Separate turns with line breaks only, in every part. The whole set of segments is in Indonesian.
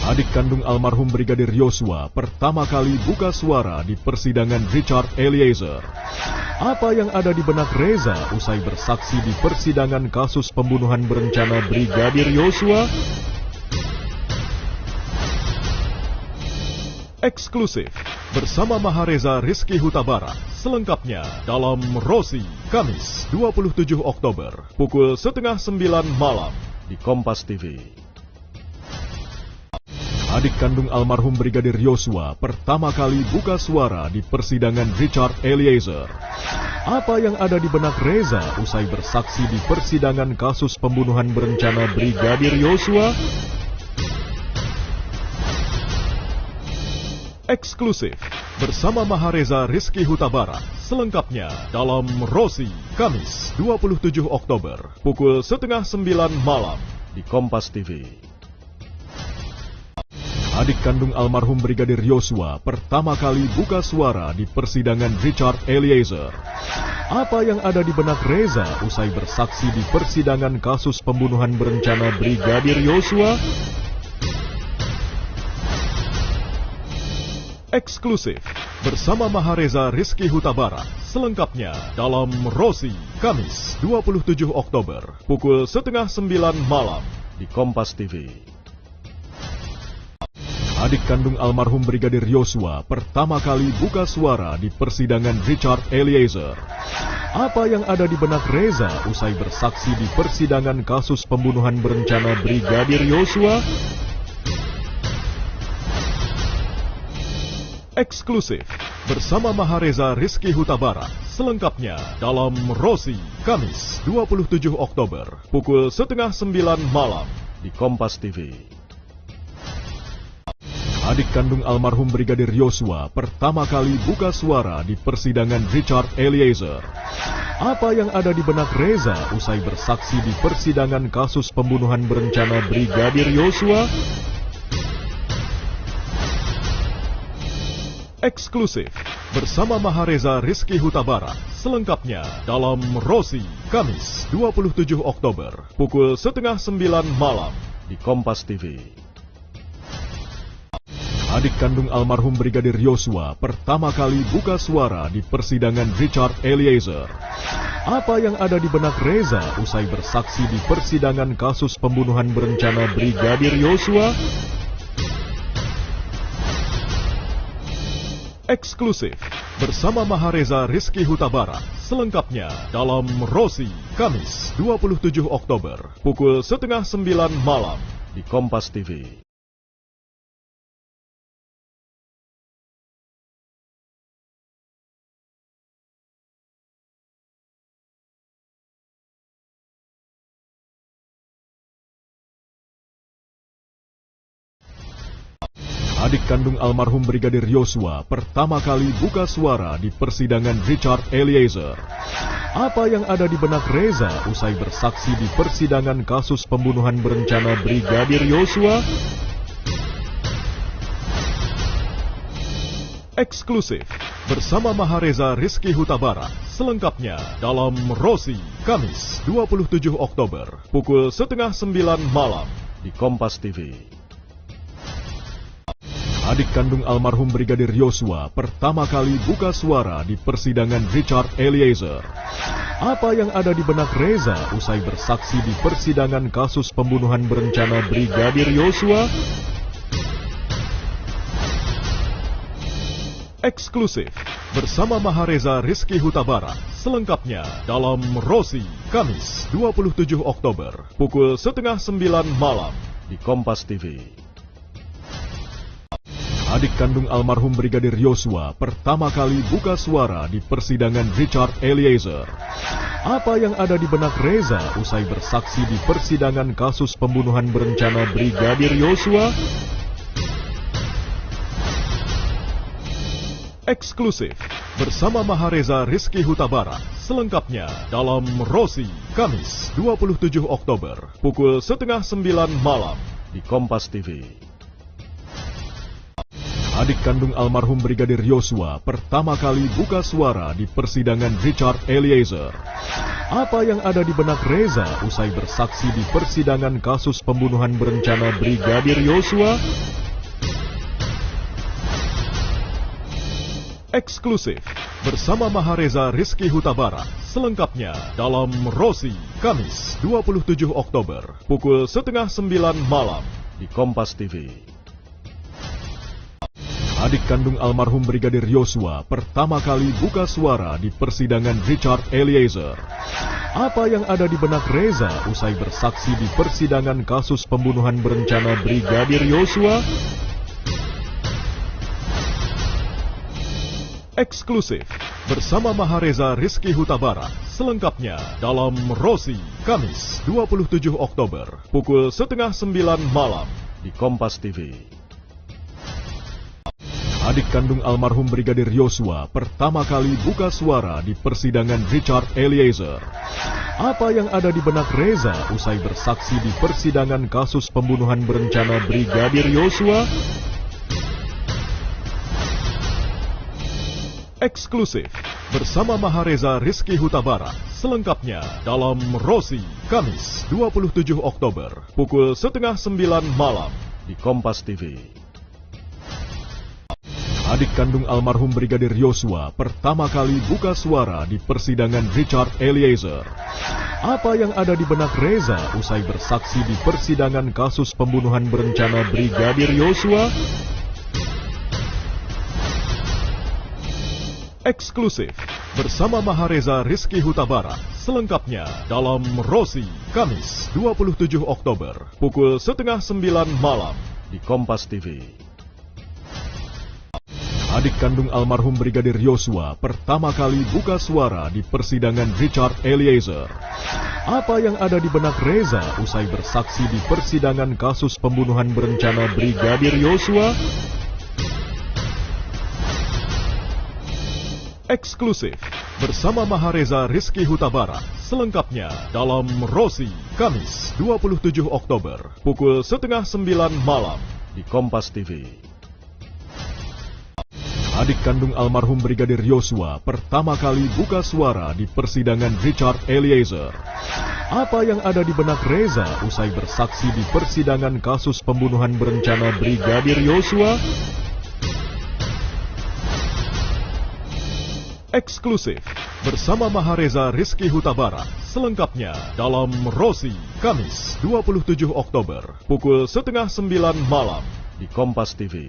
Adik kandung almarhum Brigadir Yosua pertama kali buka suara di persidangan Richard Eliezer. Apa yang ada di benak Reza usai bersaksi di persidangan kasus pembunuhan berencana Brigadir Yosua? Eksklusif bersama Mahareza Rizky Huta Barat. Selengkapnya dalam Rosi, Kamis 27 Oktober pukul 8:30 malam di Kompas TV. Adik kandung almarhum Brigadir Yosua pertama kali buka suara di persidangan Richard Eliezer. Apa yang ada di benak Reza usai bersaksi di persidangan kasus pembunuhan berencana Brigadir Yosua? Eksklusif bersama Mahareza Rizky Huta Barat. Selengkapnya dalam Rosi, Kamis 27 Oktober pukul 8:30 malam di Kompas TV. Adik kandung almarhum Brigadir Yosua pertama kali buka suara di persidangan Richard Eliezer. Apa yang ada di benak Reza usai bersaksi di persidangan kasus pembunuhan berencana Brigadir Yosua? Eksklusif bersama Mahareza Rizky Huta Barat. Selengkapnya dalam Rosi, Kamis 27 Oktober pukul 8:30 malam di Kompas TV. Adik kandung almarhum Brigadir Yosua pertama kali buka suara di persidangan Richard Eliezer. Apa yang ada di benak Reza usai bersaksi di persidangan kasus pembunuhan berencana Brigadir Yosua? Eksklusif bersama Mahareza Rizky Huta Barat. Selengkapnya dalam Rosi, Kamis 27 Oktober pukul 8:30 malam di Kompas TV. Adik kandung almarhum Brigadir Yosua pertama kali buka suara di persidangan Richard Eliezer. Apa yang ada di benak Reza usai bersaksi di persidangan kasus pembunuhan berencana Brigadir Yosua? Eksklusif bersama Mahareza Rizky Huta Barat. Selengkapnya dalam Rosi, Kamis 27 Oktober pukul 8:30 malam di Kompas TV. Adik kandung almarhum Brigadir Yosua pertama kali buka suara di persidangan Richard Eliezer. Apa yang ada di benak Reza usai bersaksi di persidangan kasus pembunuhan berencana Brigadir Yosua? Eksklusif bersama Mahareza Rizky Huta Barat. Selengkapnya dalam Rosi, Kamis 27 Oktober pukul 8:30 malam di Kompas TV. Adik kandung almarhum Brigadir Yosua pertama kali buka suara di persidangan Richard Eliezer. Apa yang ada di benak Reza usai bersaksi di persidangan kasus pembunuhan berencana Brigadir Yosua? Eksklusif bersama Mahareza Rizky Huta Barat. Selengkapnya dalam Rosi, Kamis 27 Oktober pukul 8:30 malam di Kompas TV. Adik kandung almarhum Brigadir Yosua pertama kali buka suara di persidangan Richard Eliezer. Apa yang ada di benak Reza usai bersaksi di persidangan kasus pembunuhan berencana Brigadir Yosua? Eksklusif bersama Mahareza Rizky Huta Barat. Selengkapnya dalam Rosi, Kamis 27 Oktober pukul 8:30 malam di Kompas TV. Adik kandung almarhum Brigadir Yosua pertama kali buka suara di persidangan Richard Eliezer. Apa yang ada di benak Reza usai bersaksi di persidangan kasus pembunuhan berencana Brigadir Yosua? Eksklusif bersama Mahareza Rizky Huta Barat. Selengkapnya dalam Rosi, Kamis 27 Oktober pukul 8:30 malam di Kompas TV. Adik kandung almarhum Brigadir Yosua pertama kali buka suara di persidangan Richard Eliezer. Apa yang ada di benak Reza usai bersaksi di persidangan kasus pembunuhan berencana Brigadir Yosua? Eksklusif bersama Mahareza Rizky Hutabara. Selengkapnya dalam Rosi, Kamis 27 Oktober pukul 8:30 malam di Kompas TV. Adik kandung almarhum Brigadir Yosua pertama kali buka suara di persidangan Richard Eliezer. Apa yang ada di benak Reza usai bersaksi di persidangan kasus pembunuhan berencana Brigadir Yosua? Eksklusif bersama Mahareza Rizky Hutabara. Selengkapnya dalam Rosi, Kamis 27 Oktober pukul 8:30 malam di Kompas TV. Adik kandung almarhum Brigadir Yosua pertama kali buka suara di persidangan Richard Eliezer. Apa yang ada di benak Reza usai bersaksi di persidangan kasus pembunuhan berencana Brigadir Yosua? Eksklusif bersama Mahareza Rizky Hutabara. Selengkapnya dalam Rosi, Kamis 27 Oktober pukul 8:30 malam di Kompas TV. Adik kandung almarhum Brigadir Yosua pertama kali buka suara di persidangan Richard Eliezer. Apa yang ada di benak Reza usai bersaksi di persidangan kasus pembunuhan berencana Brigadir Yosua? Eksklusif bersama Mahareza Rizky Hutabara. Selengkapnya dalam Rosi, Kamis 27 Oktober pukul 8:30 malam di Kompas TV. Adik kandung almarhum Brigadir Yosua pertama kali buka suara di persidangan Richard Eliezer. Apa yang ada di benak Reza usai bersaksi di persidangan kasus pembunuhan berencana Brigadir Yosua? Eksklusif bersama Mahareza Rizky Hutabara. Selengkapnya dalam Rosi, Kamis 27 Oktober pukul 8:30 malam di Kompas TV. Adik kandung almarhum Brigadir Yosua pertama kali buka suara di persidangan Richard Eliezer. Apa yang ada di benak Reza usai bersaksi di persidangan kasus pembunuhan berencana Brigadir Yosua? Eksklusif bersama Mahareza Rizky Hutabara. Selengkapnya dalam Rosi, Kamis 27 Oktober pukul 8:30 malam di Kompas TV.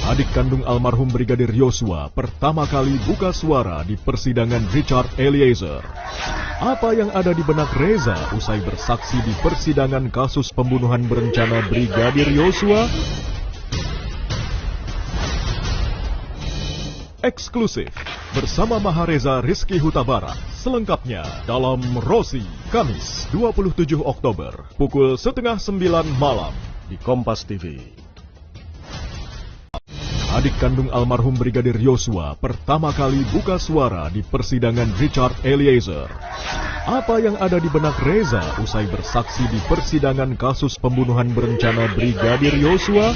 Adik kandung almarhum Brigadir Yosua pertama kali buka suara di persidangan Richard Eliezer. Apa yang ada di benak Reza usai bersaksi di persidangan kasus pembunuhan berencana Brigadir Yosua? Eksklusif bersama Mahareza Rizky Hutabara. Selengkapnya dalam Rosi, Kamis 27 Oktober pukul 8:30 malam di Kompas TV. Adik kandung almarhum Brigadir Yosua pertama kali buka suara di persidangan Richard Eliezer. Apa yang ada di benak Reza usai bersaksi di persidangan kasus pembunuhan berencana Brigadir Yosua?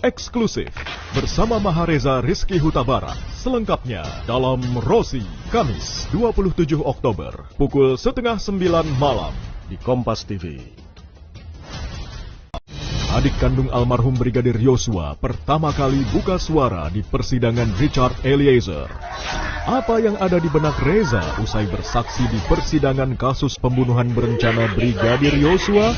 Eksklusif bersama Mahareza Rizky Hutabara. Selengkapnya dalam Rosi, Kamis 27 Oktober pukul 8:30 malam di Kompas TV. Adik kandung almarhum Brigadir Yosua pertama kali buka suara di persidangan Richard Eliezer. Apa yang ada di benak Reza usai bersaksi di persidangan kasus pembunuhan berencana Brigadir Yosua?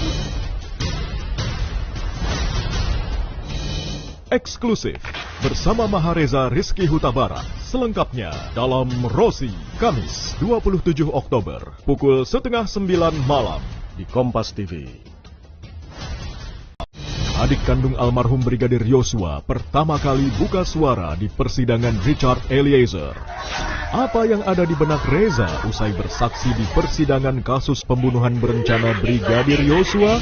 Eksklusif bersama Mahareza Rizky Hutabara. Selengkapnya dalam Rosi, Kamis 27 Oktober pukul 8:30 malam di Kompas TV. Adik kandung almarhum Brigadir Yosua pertama kali buka suara di persidangan Richard Eliezer. Apa yang ada di benak Reza usai bersaksi di persidangan kasus pembunuhan berencana Brigadir Yosua?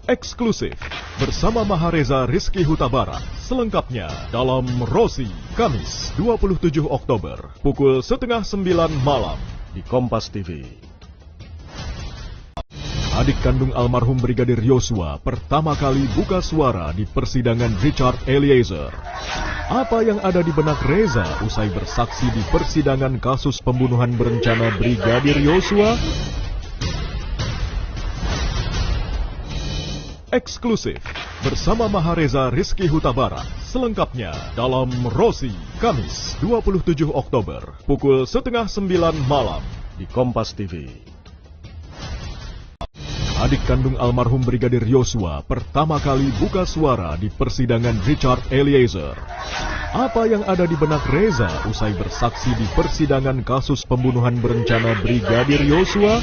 Eksklusif bersama Mahareza Rizky Hutabara. Selengkapnya dalam Rosi, Kamis 27 Oktober pukul 8:30 malam di Kompas TV. Adik kandung almarhum Brigadir Yosua pertama kali buka suara di persidangan Richard Eliezer. Apa yang ada di benak Reza usai bersaksi di persidangan kasus pembunuhan berencana Brigadir Yosua? Eksklusif bersama Mahareza Rizky Huta Barat. Selengkapnya dalam Rosi, Kamis 27 Oktober pukul 8:30 malam di Kompas TV. Adik kandung almarhum Brigadir Yosua pertama kali buka suara di persidangan Richard Eliezer. Apa yang ada di benak Reza usai bersaksi di persidangan kasus pembunuhan berencana Brigadir Yosua?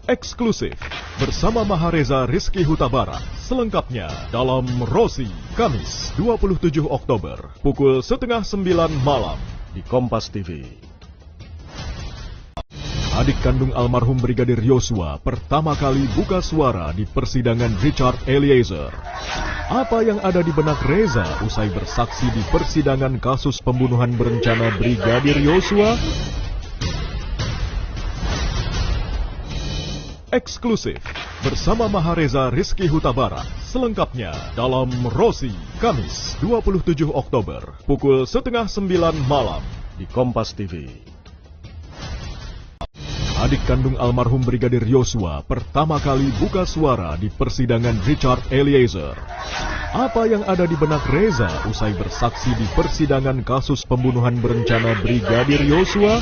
Eksklusif bersama Mahareza Rizky Huta Barat. Selengkapnya dalam Rosi, Kamis 27 Oktober pukul 8:30 malam di Kompas TV. Adik kandung almarhum Brigadir Yosua pertama kali buka suara di persidangan Richard Eliezer. Apa yang ada di benak Reza usai bersaksi di persidangan kasus pembunuhan berencana Brigadir Yosua? Eksklusif bersama Mahareza Rizky Huta Barat. Selengkapnya dalam Rosi, Kamis 27 Oktober pukul 8:30 malam di Kompas TV. Adik kandung almarhum Brigadir Yosua pertama kali buka suara di persidangan Richard Eliezer. Apa yang ada di benak Reza usai bersaksi di persidangan kasus pembunuhan berencana Brigadir Yosua?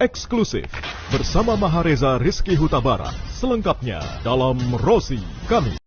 Eksklusif bersama Mahareza Rizky Huta Barat. Selengkapnya dalam Rosi, Kamis.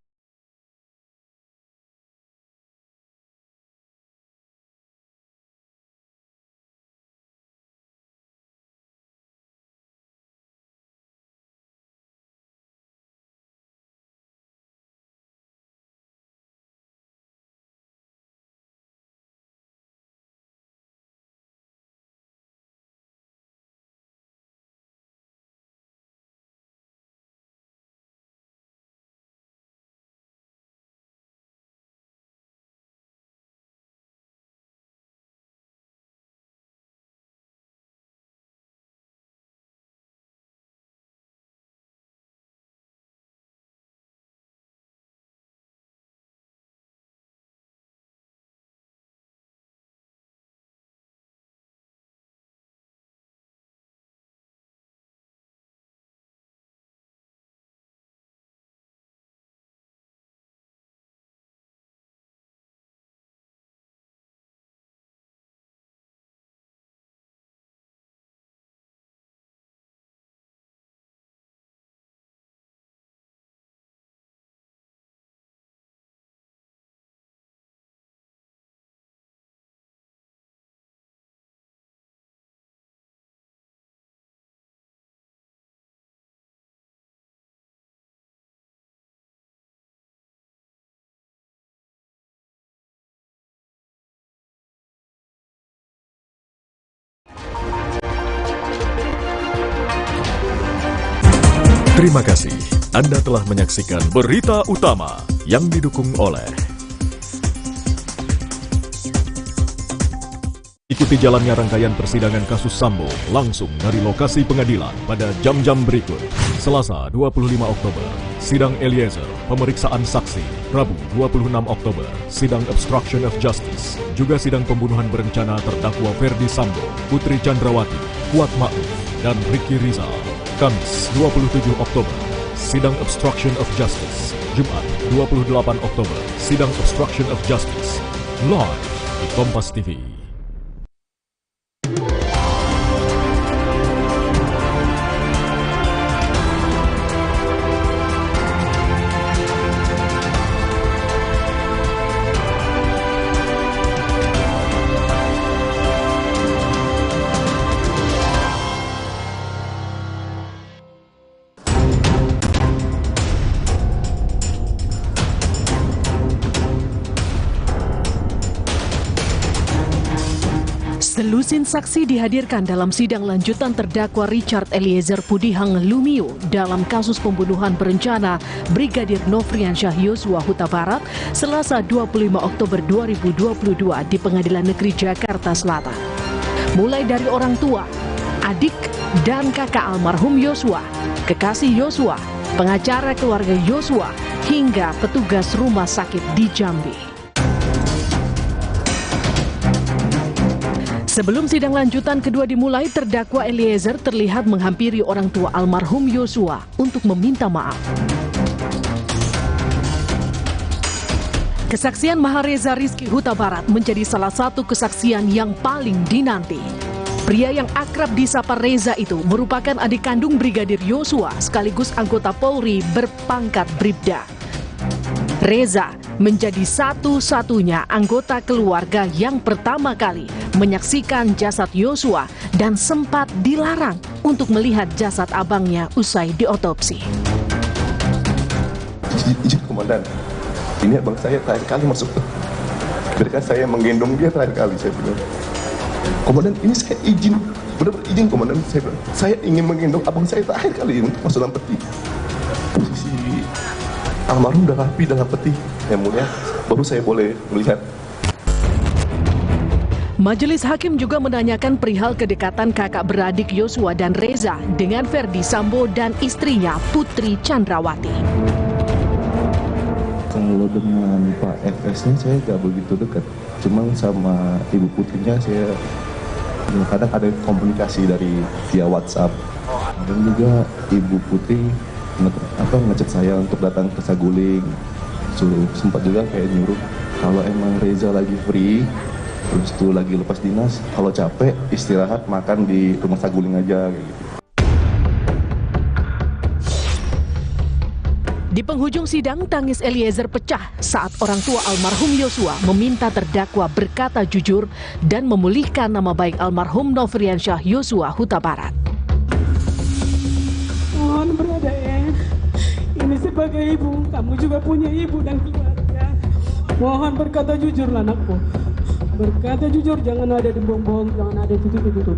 Terima kasih Anda telah menyaksikan Berita Utama yang didukung oleh ikuti jalannya rangkaian persidangan kasus Sambo langsung dari lokasi pengadilan pada jam-jam berikut. Selasa 25 Oktober, sidang Eliezer, pemeriksaan saksi. Rabu 26 Oktober, sidang obstruction of justice. Juga sidang pembunuhan berencana terdakwa Ferdi Sambo, Putri Chandrawati, Kuat Ma'ruf, dan Ricky Rizal. Kamis 27 Oktober, sidang obstruction of justice. Jumat 28 Oktober, sidang obstruction of justice. Live di Kompas TV.
Selusin saksi dihadirkan dalam sidang lanjutan terdakwa Richard Eliezer Pudihang Lumiu dalam kasus pembunuhan berencana Brigadir Nofriansyah Yosua Huta Barat Selasa 25 Oktober 2022 di Pengadilan Negeri Jakarta Selatan. Mulai dari orang tua, adik, dan kakak almarhum Yosua, kekasih Yosua, pengacara keluarga Yosua, hingga petugas rumah sakit di Jambi. Sebelum sidang lanjutan kedua dimulai, terdakwa Eliezer terlihat menghampiri orang tua almarhum Yosua untuk meminta maaf. Kesaksian Mahareza Rizky Huta Barat menjadi salah satu kesaksian yang paling dinanti. Pria yang akrab disapa Reza itu merupakan adik kandung Brigadir Yosua sekaligus anggota Polri berpangkat Bribda. Reza menjadi satu-satunya anggota keluarga yang pertama kali menyaksikan jasad Yosua dan sempat dilarang untuk melihat jasad abangnya usai diotopsi.
Izin komandan, ini abang saya terakhir kali masuk. Ketika saya menggendong dia terakhir kali, saya bilang, komandan ini saya izin, benar-benar izin komandan, saya bilang, saya ingin menggendong abang saya terakhir kali untuk masuk dalam peti. Posisi almarhum udah rapi dalam peti, yang mulia, baru saya boleh melihat.
Majelis Hakim juga menanyakan perihal kedekatan kakak beradik Yosua dan Reza dengan Ferdi Sambo dan istrinya Putri Chandrawati.
Kalau dengan Pak FS-nya saya nggak begitu dekat, cuma sama Ibu Putrinya saya kadang ada komunikasi dari via WhatsApp. Dan juga Ibu Putri ngechat saya untuk datang ke Saguling, sempat juga kayak nyuruh kalau emang Reza lagi free, terus tuh lagi lepas dinas, kalau capek istirahat makan di rumah Saguling aja kayak gitu.
Di penghujung sidang, tangis Eliezer pecah saat orang tua almarhum Yosua meminta terdakwa berkata jujur dan memulihkan nama baik almarhum Nofriansyah Yosua Huta Barat.
Mohon berada ya, ini sebagai ibu, kamu juga punya ibu dan keluarga. Mohon berkata jujur anakku, berkata jujur, jangan ada bohong-bohong, jangan ada tutup-tutup.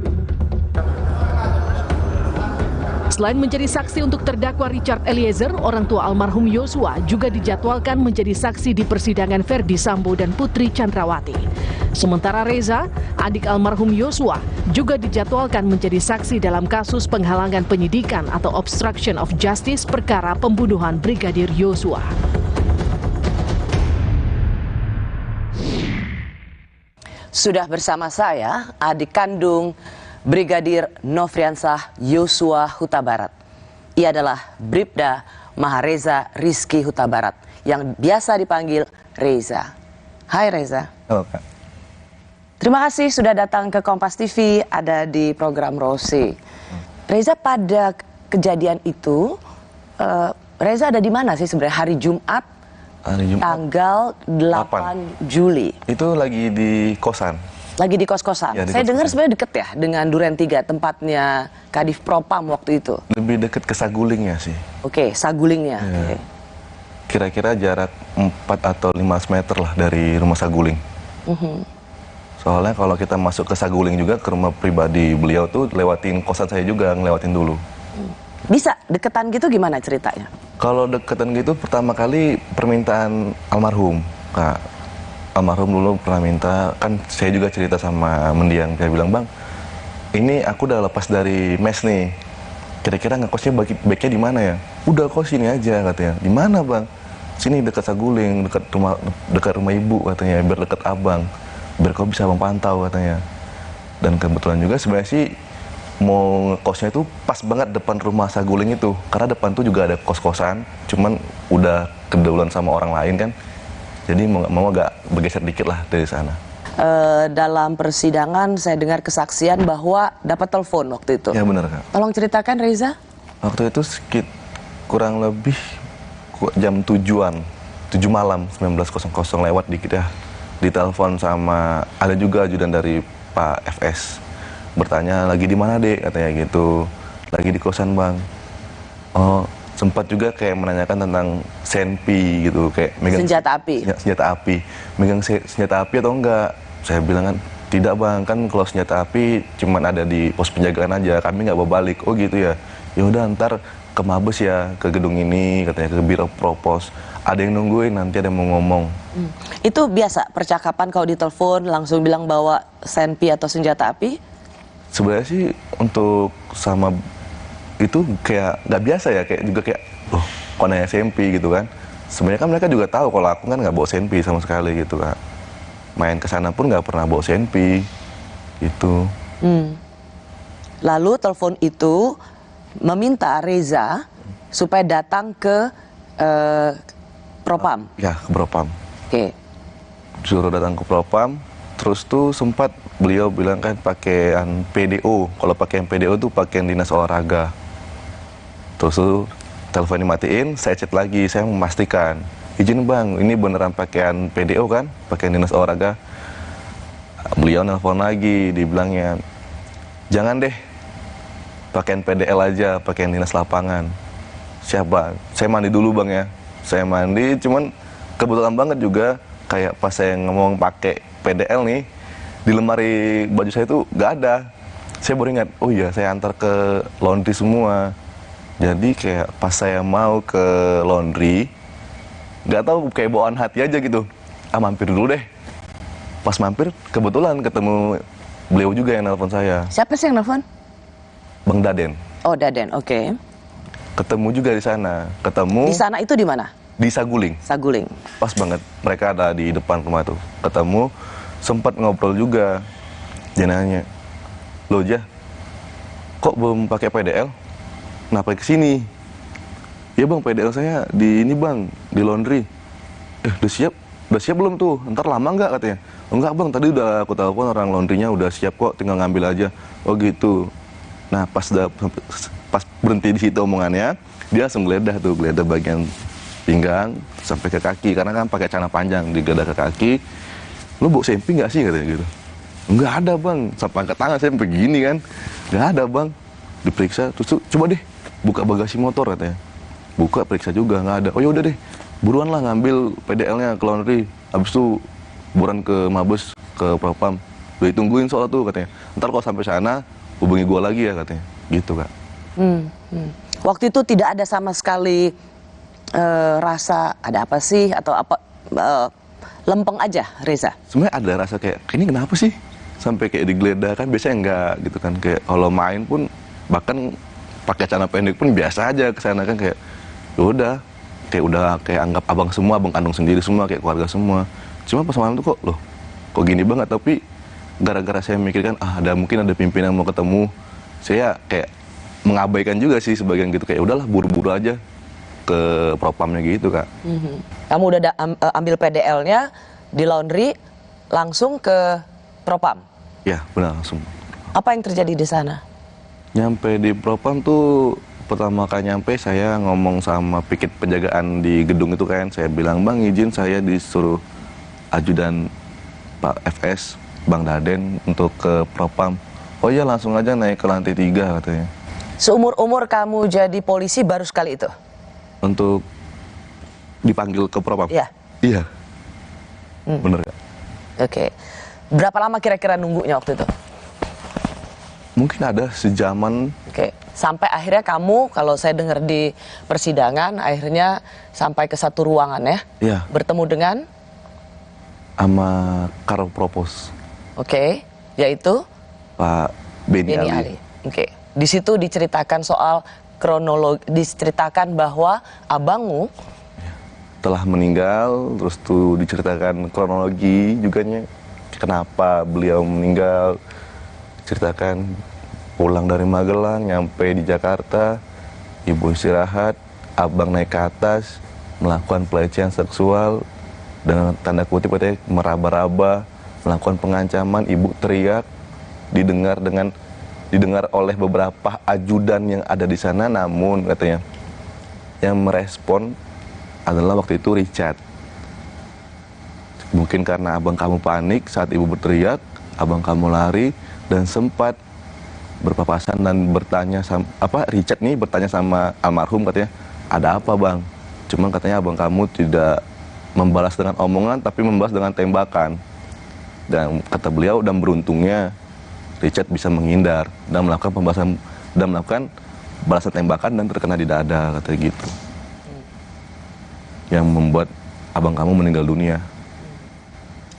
Selain menjadi saksi untuk terdakwa Richard Eliezer, orang tua almarhum Yosua juga dijadwalkan menjadi saksi di persidangan Ferdi Sambo dan Putri Chandrawati. Sementara Reza, adik almarhum Yosua, juga dijadwalkan menjadi saksi dalam kasus penghalangan penyidikan atau obstruction of justice perkara pembunuhan Brigadir Yosua.
Sudah bersama saya, adik kandung Brigadir Nofriansyah Yosua Huta Barat. Ia adalah Bribda Mahareza Rizky Huta Barat yang biasa dipanggil Reza. Hai Reza.
Halo Kak.
Terima kasih sudah datang ke Kompas TV, ada di program Rose. Reza, pada kejadian itu, Reza ada di mana sih sebenarnya hari Jumat? Tanggal 8 Juli.
Itu lagi di kosan.
Lagi di kos-kosan.
Ya,
saya dengar sebenarnya deket ya dengan Duren 3, tempatnya Kadif Propam waktu itu.
Lebih deket ke Sagulingnya sih.
Oke, Sagulingnya.
Ya.
Oke.
Kira-kira jarak 4 atau 15 meter lah dari rumah Saguling. Soalnya kalau kita masuk ke Saguling juga, ke rumah pribadi beliau tuh lewatin kosan saya juga, ngelewatin dulu.
Bisa deketan gitu gimana ceritanya?
Kalau deketan gitu pertama kali permintaan almarhum, Kak. Almarhum dulu pernah minta, kan saya juga cerita sama mendiang, dia bilang, "Bang, ini aku udah lepas dari mes nih. Kira-kira ngekosnya baiknya di mana ya?" "Udah kos sini aja," katanya. "Di mana, Bang?" "Sini dekat Saguling, dekat rumah ibu," katanya, "biar dekat abang, biar kau bisa abang pantau," katanya. Dan kebetulan juga sebenarnya sih mau ngekosnya itu pas banget depan rumah Saguling itu, karena depan tuh juga ada kos-kosan, cuman udah keduluan sama orang lain kan. Jadi mau agak bergeser dikit lah dari sana.
Dalam persidangan saya dengar kesaksian bahwa dapat telepon waktu itu.
Ya benar, Kak.
Tolong ceritakan Reza.
Waktu itu kurang lebih jam 7 malam, 19.00 lewat dikit ya. Ditelepon sama, ada juga ajudan dari Pak FS. Bertanya, "Lagi di mana, Dek?" katanya gitu. "Lagi di kosan, Bang." Oh, sempat juga kayak menanyakan tentang senpi gitu, kayak megang
senjata api.
Ya, senjata api. Megang senjata api atau enggak? Saya bilang kan, "Tidak, Bang, kan kalau senjata api cuman ada di pos penjagaan aja, kami nggak bawa balik." "Oh gitu ya. Ya udah ntar ke Mabes ya, ke gedung ini," katanya, "ke Biro Propos. Ada yang nungguin, nanti ada yang mau ngomong."
Itu biasa percakapan kalau ditelepon langsung bilang bawa senpi atau senjata api?
Sebenarnya sih untuk sama itu kayak nggak biasa ya, kayak juga kayak, "Loh, kok nanya SMP gitu kan?" Sebenarnya kan mereka juga tahu kalau aku kan nggak bawa senpi sama sekali gitu, Kak. Main ke sana pun nggak pernah bawa senpi. Gitu.
Lalu telepon itu meminta Reza supaya datang ke Propam.
Ya, ke Propam.
Oke.
Suruh datang ke Propam, terus tuh sempat beliau bilang kan pakaian PDO. Kalau pakaian PDO tuh pakaian dinas olahraga. Terus tuh telepon dimatiin, saya chat lagi, saya memastikan, izin bang, ini beneran pakaian PDO kan, pakaian dinas olahraga. Beliau nelpon lagi, dibilangnya, jangan deh, pakaian PDL aja, pakaian dinas lapangan. Siapa? Saya mandi dulu bang ya. Saya mandi, cuman kebetulan banget juga, kayak pas saya ngomong pakai PDL nih, di lemari baju saya tuh gak ada. Saya baru ingat, oh iya saya antar ke laundry semua. Jadi kayak pas saya mau ke laundry, nggak tahu kayak bawaan hati aja gitu. Mampir dulu deh. Pas mampir, kebetulan ketemu beliau juga yang nelpon saya.
Siapa sih yang nelfon?
Bang Daden.
Oh, Daden, oke.
Ketemu juga di sana. Ketemu
Di sana itu di mana?
di Saguling.
Saguling.
Pas banget, mereka ada di depan rumah tuh. Ketemu, sempat ngobrol juga. Dia nanya, "Loh Jah, kok belum pakai PDL? Kenapa kesini?" "Ya bang, PDL saya di ini bang, di laundry." Udah siap? Udah siap belum tuh? Ntar lama nggak?" katanya. "Enggak bang, tadi udah aku telepon orang laundrynya udah siap kok, tinggal ngambil aja." "Oh gitu." Nah pas berhenti di situ omongannya, dia langsung geledah bagian pinggang sampai ke kaki, karena kan pakai celana panjang, digeledah ke kaki. "Lu bau sempi nggak sih?" katanya gitu. "Enggak ada bang," sampai angkat tangan saya begini kan. "Nggak ada bang." Diperiksa, terus tuh, "Coba deh buka bagasi motor," katanya. Buka, periksa juga, nggak ada. "Oh yaudah deh, buruan lah ngambil PDL-nya ke laundry. Habis itu buruan ke Mabes, ke Propam. Udah ditungguin soal tuh," katanya. "Ntar kalau sampai sana hubungi gua lagi ya," katanya. Gitu kak.
Waktu itu tidak ada sama sekali rasa ada apa sih atau apa, lempeng aja Reza?
Sebenarnya ada rasa kayak ini kenapa sih sampai kayak digeledah, kan biasanya enggak gitu kan. Kayak kalau main pun bahkan pakai celana pendek pun biasa aja ke sana kan, kayak ya udah kayak anggap abang semua, abang kandung sendiri semua, kayak keluarga semua. Cuma pas malam tuh kok gini banget. Tapi gara-gara saya mikirkan ada mungkin ada pimpinan mau ketemu, saya kayak mengabaikan juga sih sebagian gitu, kayak udahlah buru-buru aja ke Propamnya gitu kak.
Kamu udah ambil PDL-nya di laundry langsung ke Propam?
Ya benar, langsung.
Apa yang terjadi di sana?
Nyampe di Propam tuh, pertama kali nyampe saya ngomong sama pikit penjagaan di gedung itu kan. Saya bilang, "Bang izin saya disuruh ajudan Pak FS, Bang Daden untuk ke Propam." "Oh iya langsung aja naik ke lantai 3 katanya.
Seumur-umur kamu jadi polisi baru sekali itu?
Untuk dipanggil ke Propam?
Iya.
Iya. Bener kak.
Oke. Berapa lama kira-kira nunggunya waktu itu?
Mungkin ada sejaman.
Oke. Sampai akhirnya kamu, kalau saya dengar di persidangan, akhirnya sampai ke satu ruangan ya?
Iya.
Bertemu dengan?
Sama Karo Propos.
Oke. Yaitu?
Pak Beni Ali.
Oke. Di situ diceritakan soal kronologi, diceritakan bahwa abangmu
telah meninggal, terus tuh diceritakan kronologi juga kenapa beliau meninggal. Ceritakan pulang dari Magelang, nyampe di Jakarta, ibu istirahat, abang naik ke atas, melakukan pelecehan seksual, dengan tanda kutip katanya meraba-raba, melakukan pengancaman, ibu teriak, didengar oleh beberapa ajudan yang ada di sana, namun katanya yang merespon adalah waktu itu Richard. Mungkin karena abang kamu panik saat ibu berteriak, abang kamu lari dan sempat berpapasan dan bertanya Richard nih bertanya sama almarhum, katanya, "Ada apa bang?" Cuman katanya abang kamu tidak membalas dengan omongan tapi membalas dengan tembakan. Dan kata beliau, dan beruntungnya Richard bisa menghindar dan melakukan balasan tembakan dan terkena di dada, katanya gitu. Yang membuat abang kamu meninggal dunia.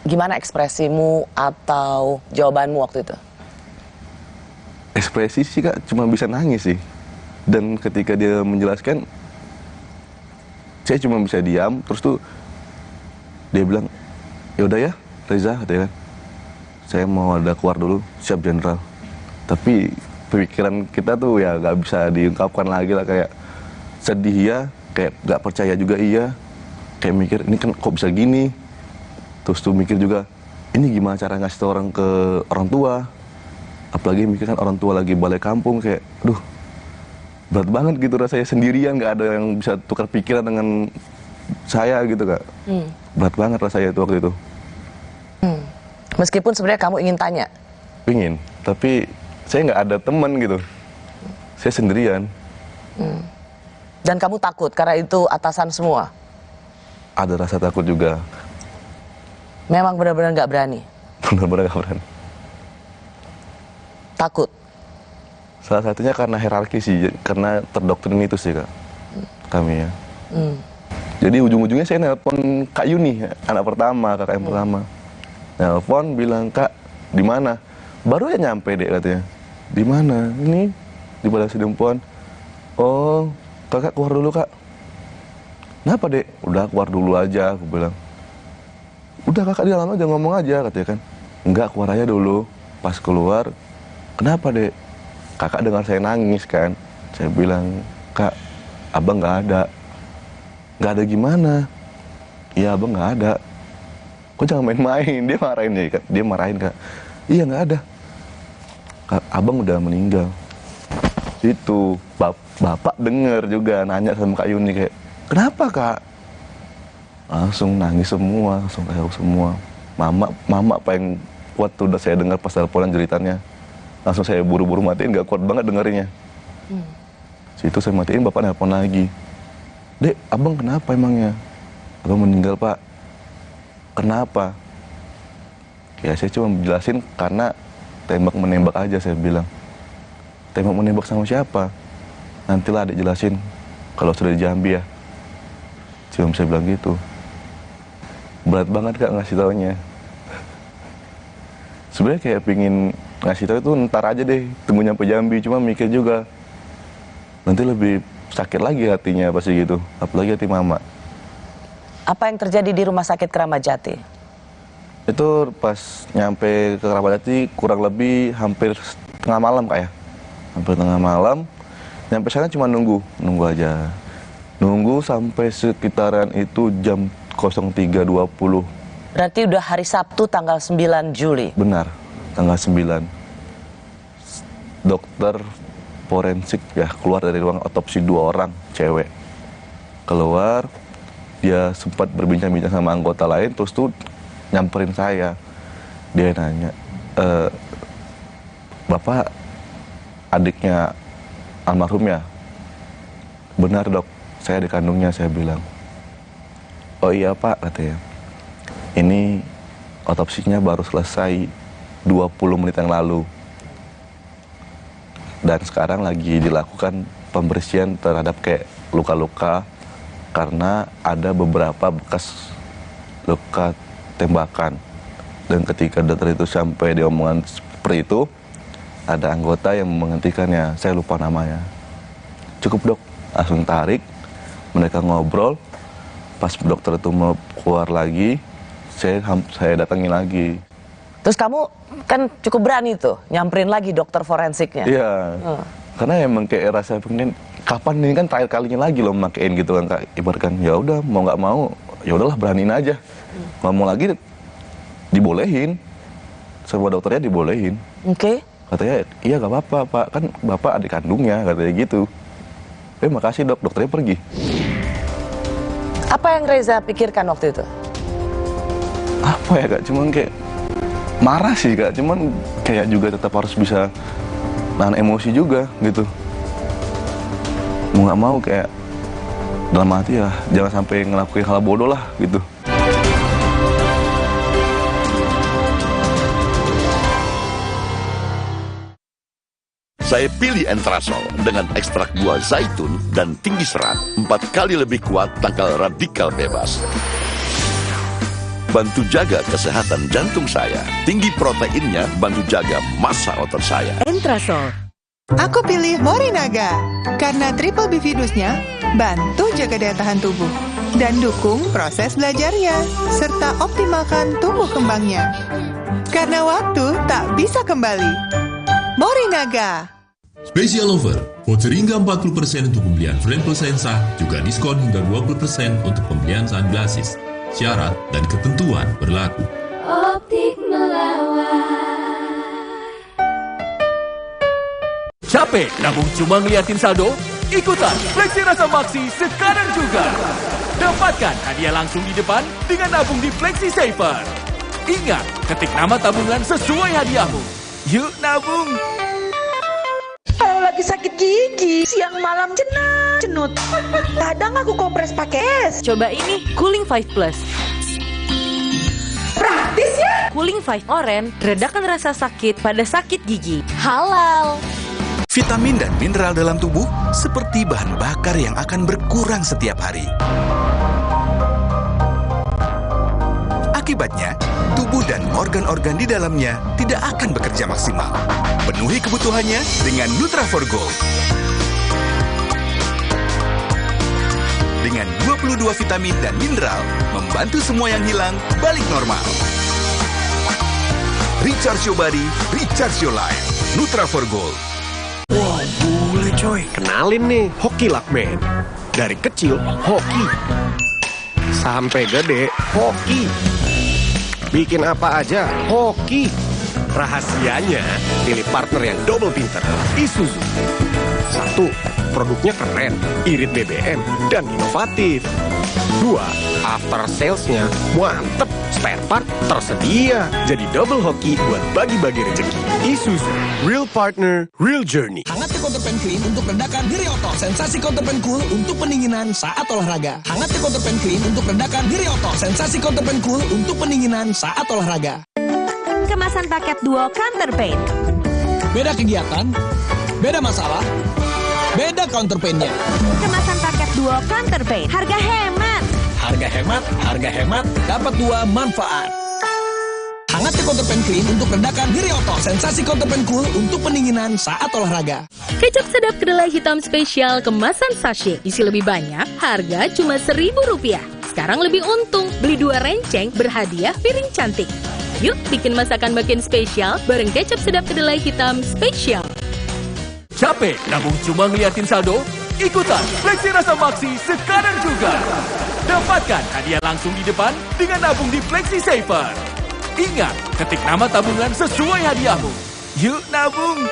Gimana ekspresimu atau jawabanmu waktu itu?
Ekspresi sih kak, cuma bisa nangis sih. Dan ketika dia menjelaskan, saya cuma bisa diam. Terus tuh dia bilang, "Ya udah ya Reza," katanya kan. saya mau ada keluar dulu, siap jenderal. Tapi pikiran kita tuh ya nggak bisa diungkapkan lagi lah, kayak sedih ya, kayak nggak percaya juga iya, kayak mikir ini kan kok bisa gini. Terus tuh mikir juga, ini gimana cara ngasih tau orang ke orang tua, apalagi mikir kan orang tua lagi balik kampung, kayak duh berat banget gitu rasanya, sendirian, nggak ada yang bisa tukar pikiran dengan saya gitu Kak. Berat banget rasanya itu waktu itu.
Meskipun sebenarnya kamu ingin tanya?
Ingin, tapi saya nggak ada teman gitu. Saya sendirian.
Dan kamu takut karena itu atasan semua?
Ada rasa takut juga.
Memang benar-benar nggak berani?
Benar-benar nggak berani.
Takut?
Salah satunya karena hierarki sih, karena terdoktrin itu sih Kak, kami ya. Jadi ujung-ujungnya saya nelpon Kak Yuni, anak pertama, kakak yang pertama. Nelpon bilang, Kak, di mana? Baru ya nyampe dek katanya. Di mana? Ini di Balai Sidempuan. Oh, kakak keluar dulu Kak. Kenapa dek? Udah keluar dulu aja, aku bilang. Udah kakak di dalam aja ngomong aja katanya kan. Enggak, keluar aja dulu. Pas keluar, kenapa dek? Kakak dengar saya nangis kan. Saya bilang, Kak, abang nggak ada. Nggak ada gimana? Iya abang nggak ada. Kok jangan main-main, dia marahin ya Kak. Dia marahin Kak. Iya nggak ada. Kak, abang udah meninggal. Itu bapak denger juga, nanya sama Kak Yuni kayak, kenapa Kak? Langsung nangis semua, langsung kayak semua. Mama apa yang kuat tuh udah saya dengar pas teleponan jeritannya. Langsung saya buru-buru matiin, nggak kuat banget dengerinnya. Situ saya matiin, bapak nelpon lagi. Dek, abang kenapa emangnya? Abang meninggal Pak. Kenapa? Ya saya cuma jelasin karena tembak-menembak aja, saya bilang. Tembak-menembak sama siapa? Nantilah adik jelasin kalau sudah di Jambi ya. Cuma saya bilang gitu. Berat banget Kak ngasih taunya. Sebenarnya kayak pingin ngasih tahu itu ntar aja deh, tunggu nyampe Jambi. Cuma mikir juga, nanti lebih sakit lagi hatinya pasti gitu. Apalagi hati mama.
Apa yang terjadi di Rumah Sakit Keramat Jati?
Itu pas nyampe ke Keramat Jati kurang lebih hampir tengah malam Kak ya. Hampir tengah malam. Nyampe sana cuma nunggu aja. Nunggu sampai sekitaran itu jam 03.20.
Berarti udah hari Sabtu tanggal 9 Juli?
Benar, tanggal 9. Dokter forensik ya keluar dari ruang otopsi, 2 orang cewek. Keluar, dia sempat berbincang-bincang sama anggota lain, terus tuh nyamperin saya. Dia nanya, Bapak adiknya almarhum ya? Benar dok, saya adik kandungnya, saya bilang. Oh iya Pak, katanya. Ini otopsinya baru selesai 20 menit yang lalu. Dan sekarang lagi dilakukan pembersihan terhadap kayak luka-luka karena ada beberapa bekas luka tembakan. Dan ketika dokter itu sampai di omongan seperti itu, ada anggota yang menghentikannya, saya lupa namanya. Cukup dok, langsung tarik, mereka ngobrol. Pas dokter itu mau keluar lagi, saya datangin lagi.
Terus kamu kan cukup berani tuh nyamperin lagi dokter forensiknya?
Iya, karena emang kayak rasa pengen kapan ini kan terakhir kalinya lagi loh makein gitu kan Kak. Ibaratkan ya udah mau nggak mau, ya udahlah beraniin aja. Ngomong lagi dibolehin, semua dokternya dibolehin.
Oke.
Katanya iya nggak apa-apa Pak, kan Bapak adik kandungnya, katanya gitu. Makasih dok, dokternya pergi.
Apa yang Reza pikirkan waktu itu?
Apa ya Kak, cuman kayak marah sih Kak, cuman kayak juga tetap harus bisa nahan emosi juga gitu. Mau nggak mau kayak dalam hati ya jangan sampai ngelakuin hal bodoh lah gitu.
Saya pilih Entrasol dengan ekstrak buah zaitun dan tinggi serat, 4 kali lebih kuat tangkal radikal bebas. Bantu jaga kesehatan jantung saya. Tinggi proteinnya bantu jaga massa otot saya.
Entrasol.
Aku pilih Morinaga karena triple bifidusnya bantu jaga daya tahan tubuh dan dukung proses belajarnya serta optimalkan tumbuh kembangnya. karena waktu tak bisa kembali. Morinaga.
Special offer, voucher hingga 40% untuk pembelian frame plus lensa, juga diskon hingga 20% untuk pembelian sunglasses. Syarat dan ketentuan berlaku.
Optik melawan.
Capek nabung cuma ngeliatin saldo? Ikutan Fleksi Rasa Maksi sekarang juga. Dapatkan hadiah langsung di depan dengan nabung di Fleksi Saver. Ingat, ketik nama tabungan sesuai hadiahmu. Yuk nabung.
Kalau lagi sakit gigi, siang malam cenut. Kadang aku kompres pakai es.
Coba ini, Cooling 5 Plus.
Praktis ya?
Cooling 5 Orange, redakan rasa sakit pada sakit gigi. Halal.
Vitamin dan mineral dalam tubuh seperti bahan bakar yang akan berkurang setiap hari. Akibatnya, tubuh dan organ-organ di dalamnya tidak akan bekerja maksimal. Penuhi kebutuhannya dengan Nutra4Gold. Dengan 22 vitamin dan mineral, membantu semua yang hilang balik normal. Recharge your body, recharge your life. Nutra4Gold.
Wah, boleh coy. Kenalin nih, Hoki Lakman. Dari kecil, hoki. Sampai gede, hoki. Bikin apa aja, hoki. Rahasianya, pilih partner yang double pinter. Isuzu. 1. Produknya keren, irit BBM, dan inovatif. 2. After salesnya mantep, spare part tersedia. Jadi double hoki buat bagi-bagi rezeki. Isuzu, real partner, real journey.
Hangat Counterpan Clean untuk redakan nyeri otot. Sensasi Counterpan Cool untuk pendinginan saat olahraga. Hangat Counterpan Clean untuk redakan nyeri otot. Sensasi Counterpan Cool untuk pendinginan saat olahraga.
Kemasan paket duo Counterpain.
Beda kegiatan, beda masalah, beda counterpainnya.
Kemasan paket duo Counterpain. Harga hemat.
Harga hemat, dapat 2 manfaat. Hangat Counterpan Clean untuk redakan nyeri otot. Sensasi Counterpan Cool untuk pendinginan saat olahraga.
Kecap sedap kedelai hitam spesial kemasan sachet. Isi lebih banyak, harga cuma Rp1.000. Sekarang lebih untung, beli 2 renceng berhadiah piring cantik. Yuk bikin masakan makin spesial bareng kecap sedap kedelai hitam spesial.
Capek nabung cuma ngeliatin saldo? Ikutan Fleksi Rasa Maksi sekarang juga. Dapatkan hadiah langsung di depan dengan nabung di Fleksi Saver. Ingat, ketik nama tabungan sesuai hadiahmu. Yuk nabung.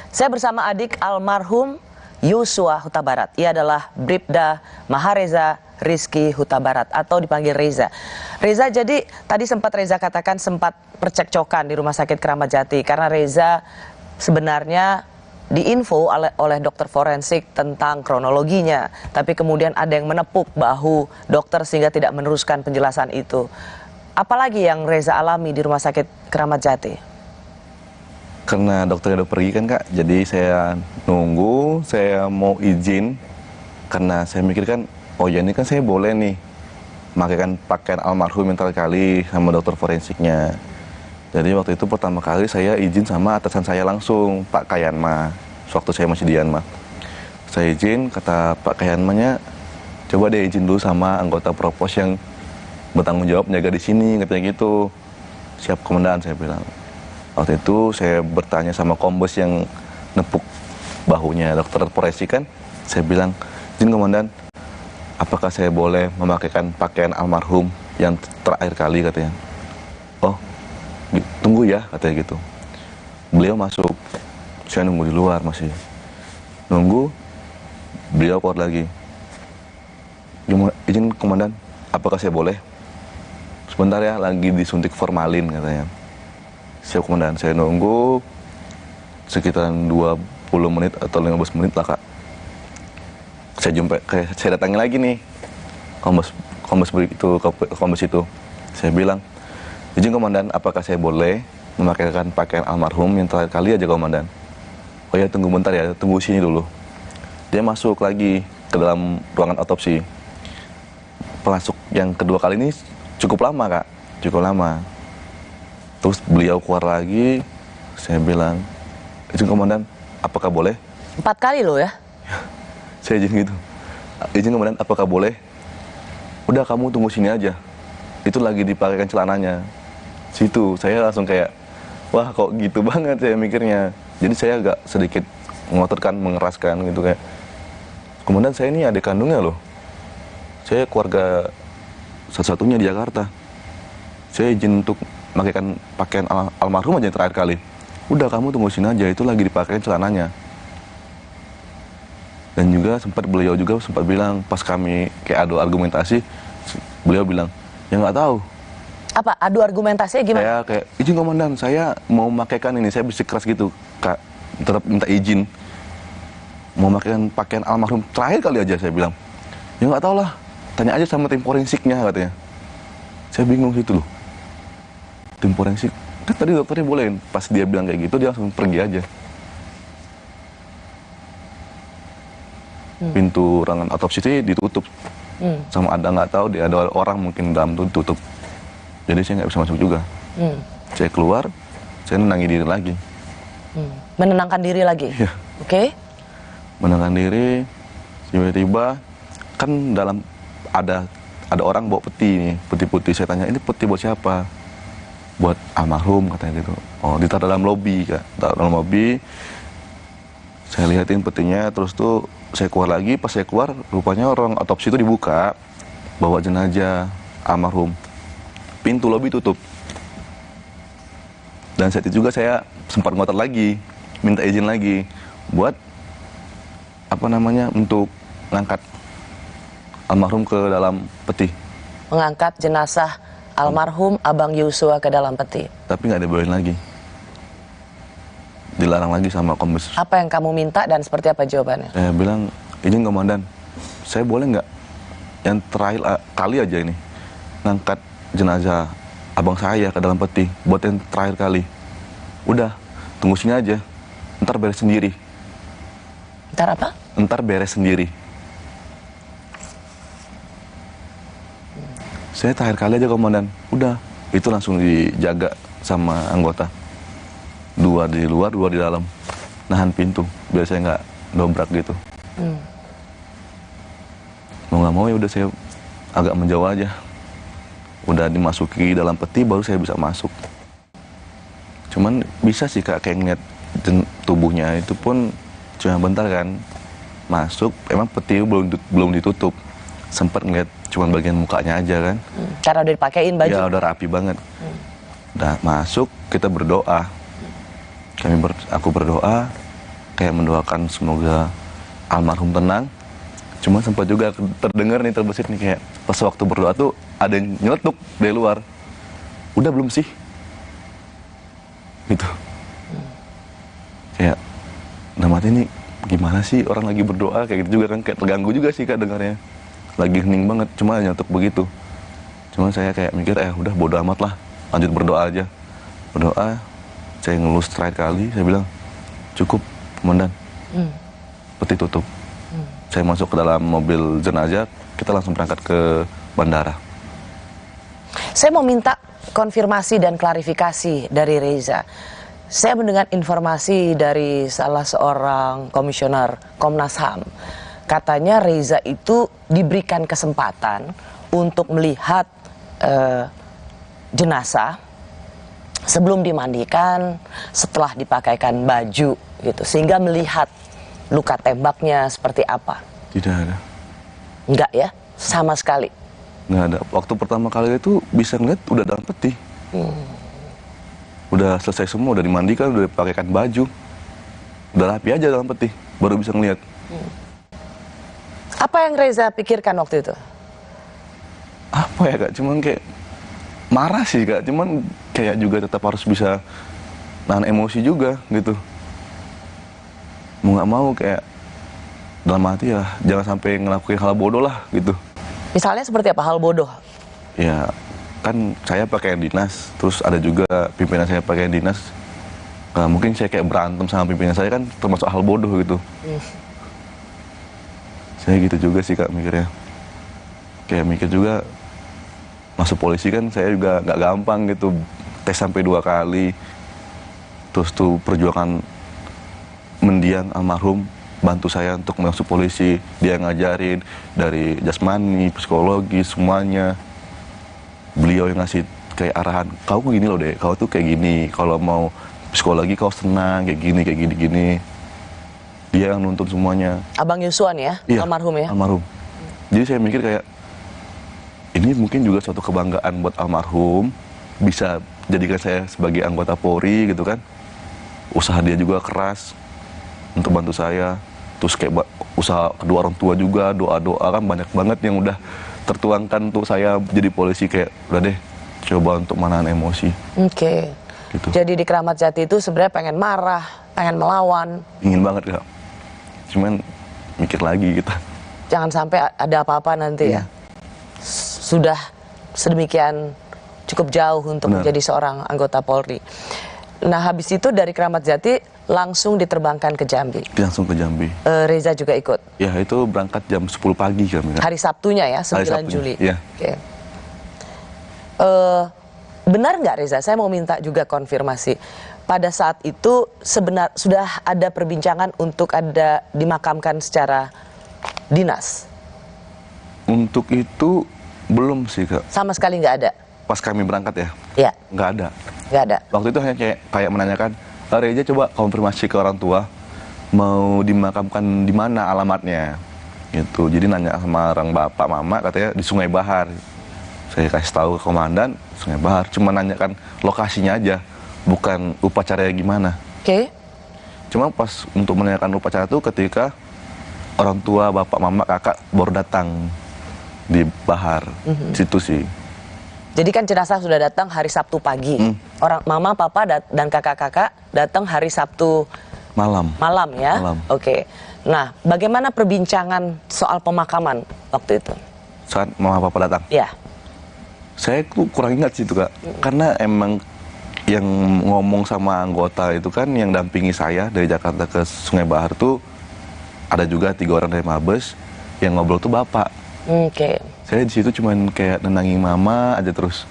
Saya bersama adik almarhum Yosua Huta Barat. Ia adalah Bribda Mahareza Rizky Huta Barat atau dipanggil Reza. Reza, jadi tadi Reza katakan sempat percekcokan di Rumah Sakit Keramat Jati karena Reza sebenarnya diinfo oleh dokter forensik tentang kronologinya, tapi kemudian ada yang menepuk bahu dokter sehingga tidak meneruskan penjelasan itu. Apalagi yang Reza alami di Rumah Sakit Keramat Jati?
Karena dokternya udah pergi kan Kak, jadi saya nunggu, saya mau izin karena saya mikir kan, oh ya ini kan saya boleh nih makaikan pakaian almarhum yang terakhir kali sama dokter forensiknya. Jadi waktu itu pertama kali saya izin sama atasan saya langsung, Pak Kayanma, waktu saya masih di Yanma. Saya izin, kata Pak Kayanmanya, coba deh izin dulu sama anggota Propos yang bertanggung jawab menjaga di sini, katanya gitu. Siap komandan, saya bilang. Waktu itu saya bertanya sama kombes yang nepuk bahunya dokter forensik kan, saya bilang, izin komandan, apakah saya boleh memakaikan pakaian almarhum yang terakhir kali, katanya. Oh, tunggu ya, katanya gitu. Beliau masuk, saya nunggu di luar masih. Nunggu, beliau keluar lagi. Izin komandan, apakah saya boleh? Sebentar ya, lagi disuntik formalin, katanya. Siap komandan, saya nunggu sekitar 20 menit atau 15 menit lah Kak. Saya datangi lagi nih kombes itu. Saya bilang, izin komandan, apakah saya boleh memakaikan pakaian almarhum yang terakhir kali aja komandan? Oh ya, tunggu bentar ya, tunggu sini dulu. Dia masuk lagi ke dalam ruangan otopsi. Masuk yang kedua kali ini cukup lama Kak, cukup lama. Terus beliau keluar lagi, saya bilang, izin komandan, apakah boleh?
4 kali loh ya?
Saya izin gitu. izin komandan, apakah boleh? Udah kamu tunggu sini aja. Itu lagi dipakaikan celananya. Situ saya langsung kayak, wah kok gitu banget saya mikirnya. Jadi saya agak sedikit mengototkan, mengeraskan gitu kayak, komandan saya ini adik kandungnya loh. Saya keluarga satu-satunya di Jakarta. Saya izin untuk memakaikan pakaian almarhum aja yang terakhir kali. Udah kamu tunggu sini aja, itu lagi dipakaikan celananya. Dan juga beliau juga sempat bilang pas kami kayak adu argumentasi, beliau bilang, ya nggak tahu.
Apa adu argumentasinya gimana?
Saya kayak, izin komandan, saya mau memakaikan ini, saya bersikeras gitu, Kak, tetap minta izin. Mau memakaikan pakaian almarhum terakhir kali aja, saya bilang. Ya nggak tahu lah, tanya aja sama tim forensiknya katanya. Saya bingung situ loh. Tim forensik, kan tadi dokternya bolehin. Pas dia bilang kayak gitu, dia langsung pergi aja. Pintu ruangan otopsi ditutup. Sama ada nggak tahu, ada orang mungkin dalam tuh tutup. Jadi saya nggak bisa masuk juga. Saya keluar, saya menenangkan diri lagi.
Menenangkan diri lagi?
Iya.
Oke.
Menenangkan diri, tiba-tiba kan dalam ada orang bawa peti nih, peti putih. Saya tanya, ini peti buat siapa? Buat almarhum katanya gitu. Oh, ditaruh dalam lobi, Kak. Taruh dalam lobi. Saya lihatin petinya, terus tuh saya keluar lagi. Pas saya keluar, rupanya orang otopsi itu dibuka, bawa jenazah almarhum. Pintu lobi tutup. Dan saat itu juga saya sempat ngotot lagi, minta izin lagi buat untuk ngangkat almarhum ke dalam peti.
Mengangkat jenazah almarhum Abang Yosua ke dalam peti.
Tapi nggak dibolehin lagi. Dilarang lagi sama kombes.
Apa yang kamu minta dan seperti apa jawabannya?
Saya bilang, izin komandan, saya boleh nggak yang terakhir kali aja ini ngangkat jenazah abang saya ke dalam peti, buat yang terakhir kali. Udah, tunggu sini aja, ntar beres sendiri.
Ntar apa?
Ntar beres sendiri. Saya terakhir kali aja komandan, udah, itu langsung dijaga sama anggota. 2 di luar, 2 di dalam, nahan pintu, biar saya nggak dobrak gitu. Mau nggak mau ya udah saya agak menjauh aja. Udah dimasuki dalam peti, baru saya bisa masuk. Cuman bisa sih Kak, kayak ngeliat tubuhnya itu pun cuma bentar kan. Masuk, emang peti belum ditutup. Sempat ngeliat cuma bagian mukanya aja kan.
Karena udah dipakein baju?
Ya udah rapi banget. Udah masuk, kita berdoa. Aku berdoa, kayak mendoakan semoga almarhum tenang. Cuma sempat juga terdengar nih, terbesit nih, kayak pas waktu berdoa tuh ada yang nyeletuk dari luar. Udah belum sih? Gitu. Kayak, nama ini gimana sih orang lagi berdoa, kayak gitu juga kan, kayak terganggu juga sih Kak dengarnya. Lagi hening banget, cuma nyetuk begitu. Cuma saya kayak mikir, udah bodo amat lah, lanjut berdoa aja. Berdoa, saya ngelus terakhir kali, saya bilang, cukup komandan, peti tutup. Saya masuk ke dalam mobil jenazah, kita langsung berangkat ke bandara.
Saya mau minta konfirmasi dan klarifikasi dari Reza. Saya mendengar informasi dari salah seorang komisioner Komnas HAM. Katanya Reza itu diberikan kesempatan untuk melihat jenazah sebelum dimandikan, setelah dipakaikan baju gitu, sehingga melihat luka tembaknya seperti apa.
Tidak ada.
Enggak ya? Sama sekali?
Nggak ada. Waktu pertama kali itu bisa ngeliat udah dalam peti. Udah selesai semua, udah dimandikan, udah dipakaikan baju. Udah rapi aja dalam peti, baru bisa ngeliat.
Apa yang Reza pikirkan waktu itu?
Apa ya Kak, cuman kayak marah sih Kak, cuman kayak juga tetap harus bisa nahan emosi juga gitu. Mau nggak mau kayak dalam hati ya jangan sampai ngelakuin hal bodoh lah gitu.
Misalnya seperti apa hal bodoh?
Ya kan saya pakaian dinas, terus ada juga pimpinan saya pakaian dinas. Nah, mungkin saya kayak berantem sama pimpinan saya kan termasuk hal bodoh gitu. Saya gitu juga sih Kak mikirnya. Kayak mikir juga masuk polisi kan saya juga nggak gampang gitu, tes sampai 2 kali. Terus tuh perjuangan mendiang almarhum bantu saya untuk masuk polisi. Dia ngajarin dari jasmani, psikologi, semuanya. Beliau yang ngasih kayak arahan, kau gini loh deh, kau tuh kayak gini, kalau mau psikologi kau senang, kayak gini. Dia yang nuntun semuanya.
Abang Yosua nih ya,
iya,
almarhum ya?
Almarhum. Jadi saya mikir kayak, ini mungkin juga suatu kebanggaan buat almarhum, bisa jadikan saya sebagai anggota Polri gitu kan. Usaha dia juga keras untuk bantu saya. Terus kayak usaha kedua orang tua juga, doa-doa kan banyak banget yang udah tertuangkan untuk saya jadi polisi. Kayak udah deh, coba untuk menahan emosi.
Oke. Gitu. Jadi di Keramat Jati itu sebenarnya pengen marah, pengen melawan.
Ingin banget Kak. Cuman mikir lagi gitu.
Jangan sampai ada apa-apa nanti ya. Sudah sedemikian cukup jauh untuk menjadi seorang anggota Polri. Nah habis itu dari Keramat Jati langsung diterbangkan ke Jambi.
Langsung ke Jambi.
Reza juga ikut?
Ya itu berangkat jam 10 pagi kami.
Hari Sabtunya ya, 9 Juli.
Iya.
Oke. Benar nggak Reza? Saya mau minta juga konfirmasi. Pada saat itu sudah ada perbincangan untuk ada dimakamkan secara dinas?
Untuk itu belum sih Kak.
Sama sekali nggak ada?
Pas kami berangkat ya?
Iya.
Nggak ada.
Nggak ada?
Waktu itu hanya kayak menanyakan, Reza coba konfirmasi ke orang tua, mau dimakamkan di mana alamatnya. Gitu. Jadi nanya sama orang bapak mama, katanya di Sungai Bahar. Saya kasih tahu ke komandan, Sungai Bahar. Cuma nanyakan lokasinya aja, bukan upacaranya gimana.
Oke.
Cuma pas untuk menanyakan upacara itu ketika orang tua, bapak, mama, kakak baru datang di Bahar. Situ sih.
Jadi kan jenazah sudah datang hari Sabtu pagi. Orang mama, papa, dan kakak-kakak datang hari Sabtu
malam.
Malam ya?
Malam.
Oke. Nah, bagaimana perbincangan soal pemakaman waktu itu?
Saat mama papa datang?
Iya.
Saya tuh kurang ingat sih itu Kak. Karena emang yang ngomong sama anggota itu kan yang dampingi saya dari Jakarta ke Sungai Bahar tuh ada juga 3 orang dari Mabes, yang ngobrol tuh bapak.
Oke.
Saya di situ cuman kayak nenangin mama aja terus.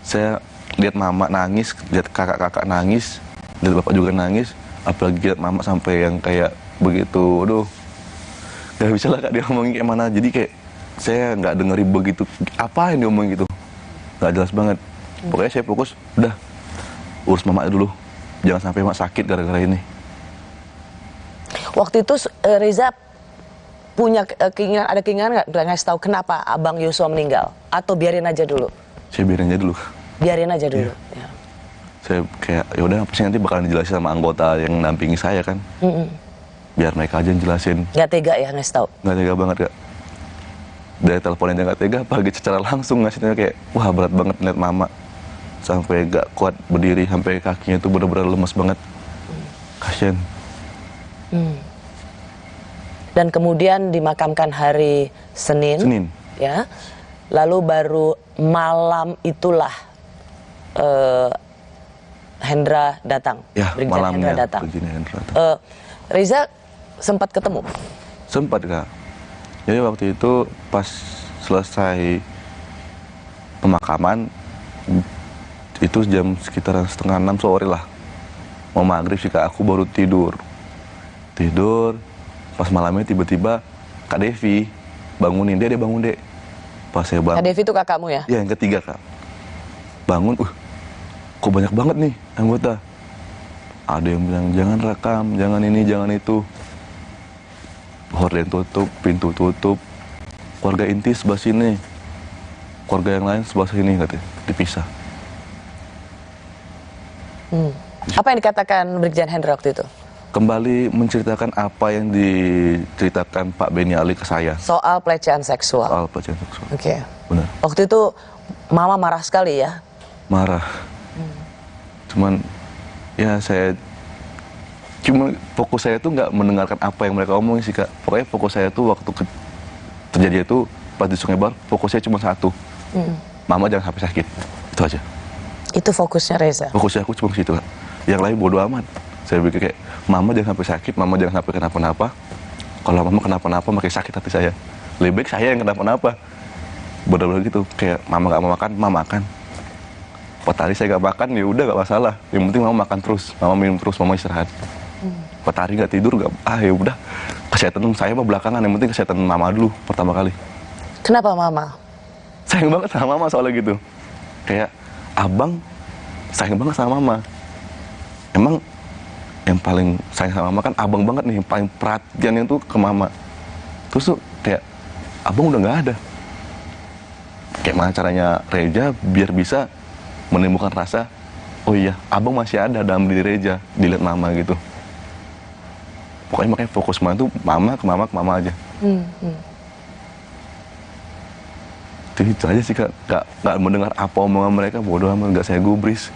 Saya lihat mama nangis, lihat kakak-kakak nangis, lihat bapak juga nangis, apalagi lihat mama sampai yang kayak begitu, aduh, gak bisa lah Kak dia ngomongin kayak mana. Jadi kayak saya nggak dengerin begitu apa yang dia ngomongin gitu, nggak jelas banget. Pokoknya saya fokus, udah urus mama dulu, jangan sampai mak sakit gara-gara ini.
Waktu itu Reza punya keinginan, ada keinginan nggak ngasih tahu kenapa Abang Yosua meninggal? Atau biarin aja dulu?
Saya biarin aja dulu.
Biarin aja dulu.
Iya. Ya. Saya kayak ya udah pasti nanti bakalan dijelasin sama anggota yang nampingi saya kan. Biar mereka aja yang jelasin.
Nggak tega ya ngasih tahu?
Nggak tega banget Kak. Dari telepon aja nggak tega, apalagi secara langsung ngasihnya kayak wah berat banget lihat mama. Sampai gak kuat berdiri, sampai kakinya tuh bener-bener lemes banget. Kasian.
Dan kemudian dimakamkan hari Senin. Ya. Lalu baru malam itulah Hendra datang.
Ya, malamnya
Hendra datang.
Hendra datang.
Reza sempat ketemu?
Sempat Kak. Jadi waktu itu pas selesai pemakaman, itu jam sekitar 5:30 sore lah. Mau maghrib sih Kak, aku baru tidur. Pas malamnya tiba-tiba Kak Devi bangunin, dia bangun dek. Pas saya bangun.
Kak Devi itu kakakmu ya?
Iya, yang ketiga Kak. Bangun, kok banyak banget nih anggota. Ada yang bilang jangan rekam, jangan ini, jangan itu. Horden tutup, pintu tutup. Keluarga inti sebelah sini, keluarga yang lain sebelah sini katanya, dipisah.
Apa yang dikatakan Brigjen Hendra waktu itu?
Kembali menceritakan apa yang diceritakan Pak Beni Ali ke saya.
Soal pelecehan seksual.
Soal pelecehan seksual.
Oke.
Benar.
Waktu itu Mama marah sekali ya?
Marah. Cuman ya fokus saya tuh nggak mendengarkan apa yang mereka omongin sih Kak. Pokoknya fokus saya tuh waktu terjadi itu pas di Sungai Bahar, fokusnya cuma satu. Mama jangan sampai sakit. Itu aja.
Itu fokusnya Reza?
Fokusnya aku cuma ke situ Kak. Yang lain bodo amat. Saya pikir kayak, mama jangan sampai sakit, mama jangan sampai kenapa-napa. Kalau mama kenapa-napa makin sakit hati saya. Lebih baik saya yang kenapa-napa. Bener-bener gitu, kayak mama gak mau makan, mama makan. Pas hari saya gak makan, ya udah gak masalah. Yang penting mama makan terus, mama minum terus, mama istirahat. 4 hari nggak tidur, ya udah. Kesehatan saya mah belakangan, yang penting kesehatan mama dulu pertama kali.
Kenapa mama?
Sayang banget sama mama soalnya gitu. Kayak abang sayang banget sama mama. Emang yang paling sayang sama mama kan abang banget nih, yang paling perhatiannya tuh ke mama. Terus tuh kayak abang udah nggak ada. Kayak mana caranya Reja biar bisa menimbulkan rasa, oh iya abang masih ada dalam diri Reja, dilihat mama gitu. Pokoknya makanya fokus mama tuh ke mama aja. Itu aja sih Kak, nggak mendengar apa omongan mereka, bodoh amat, nggak saya gubris.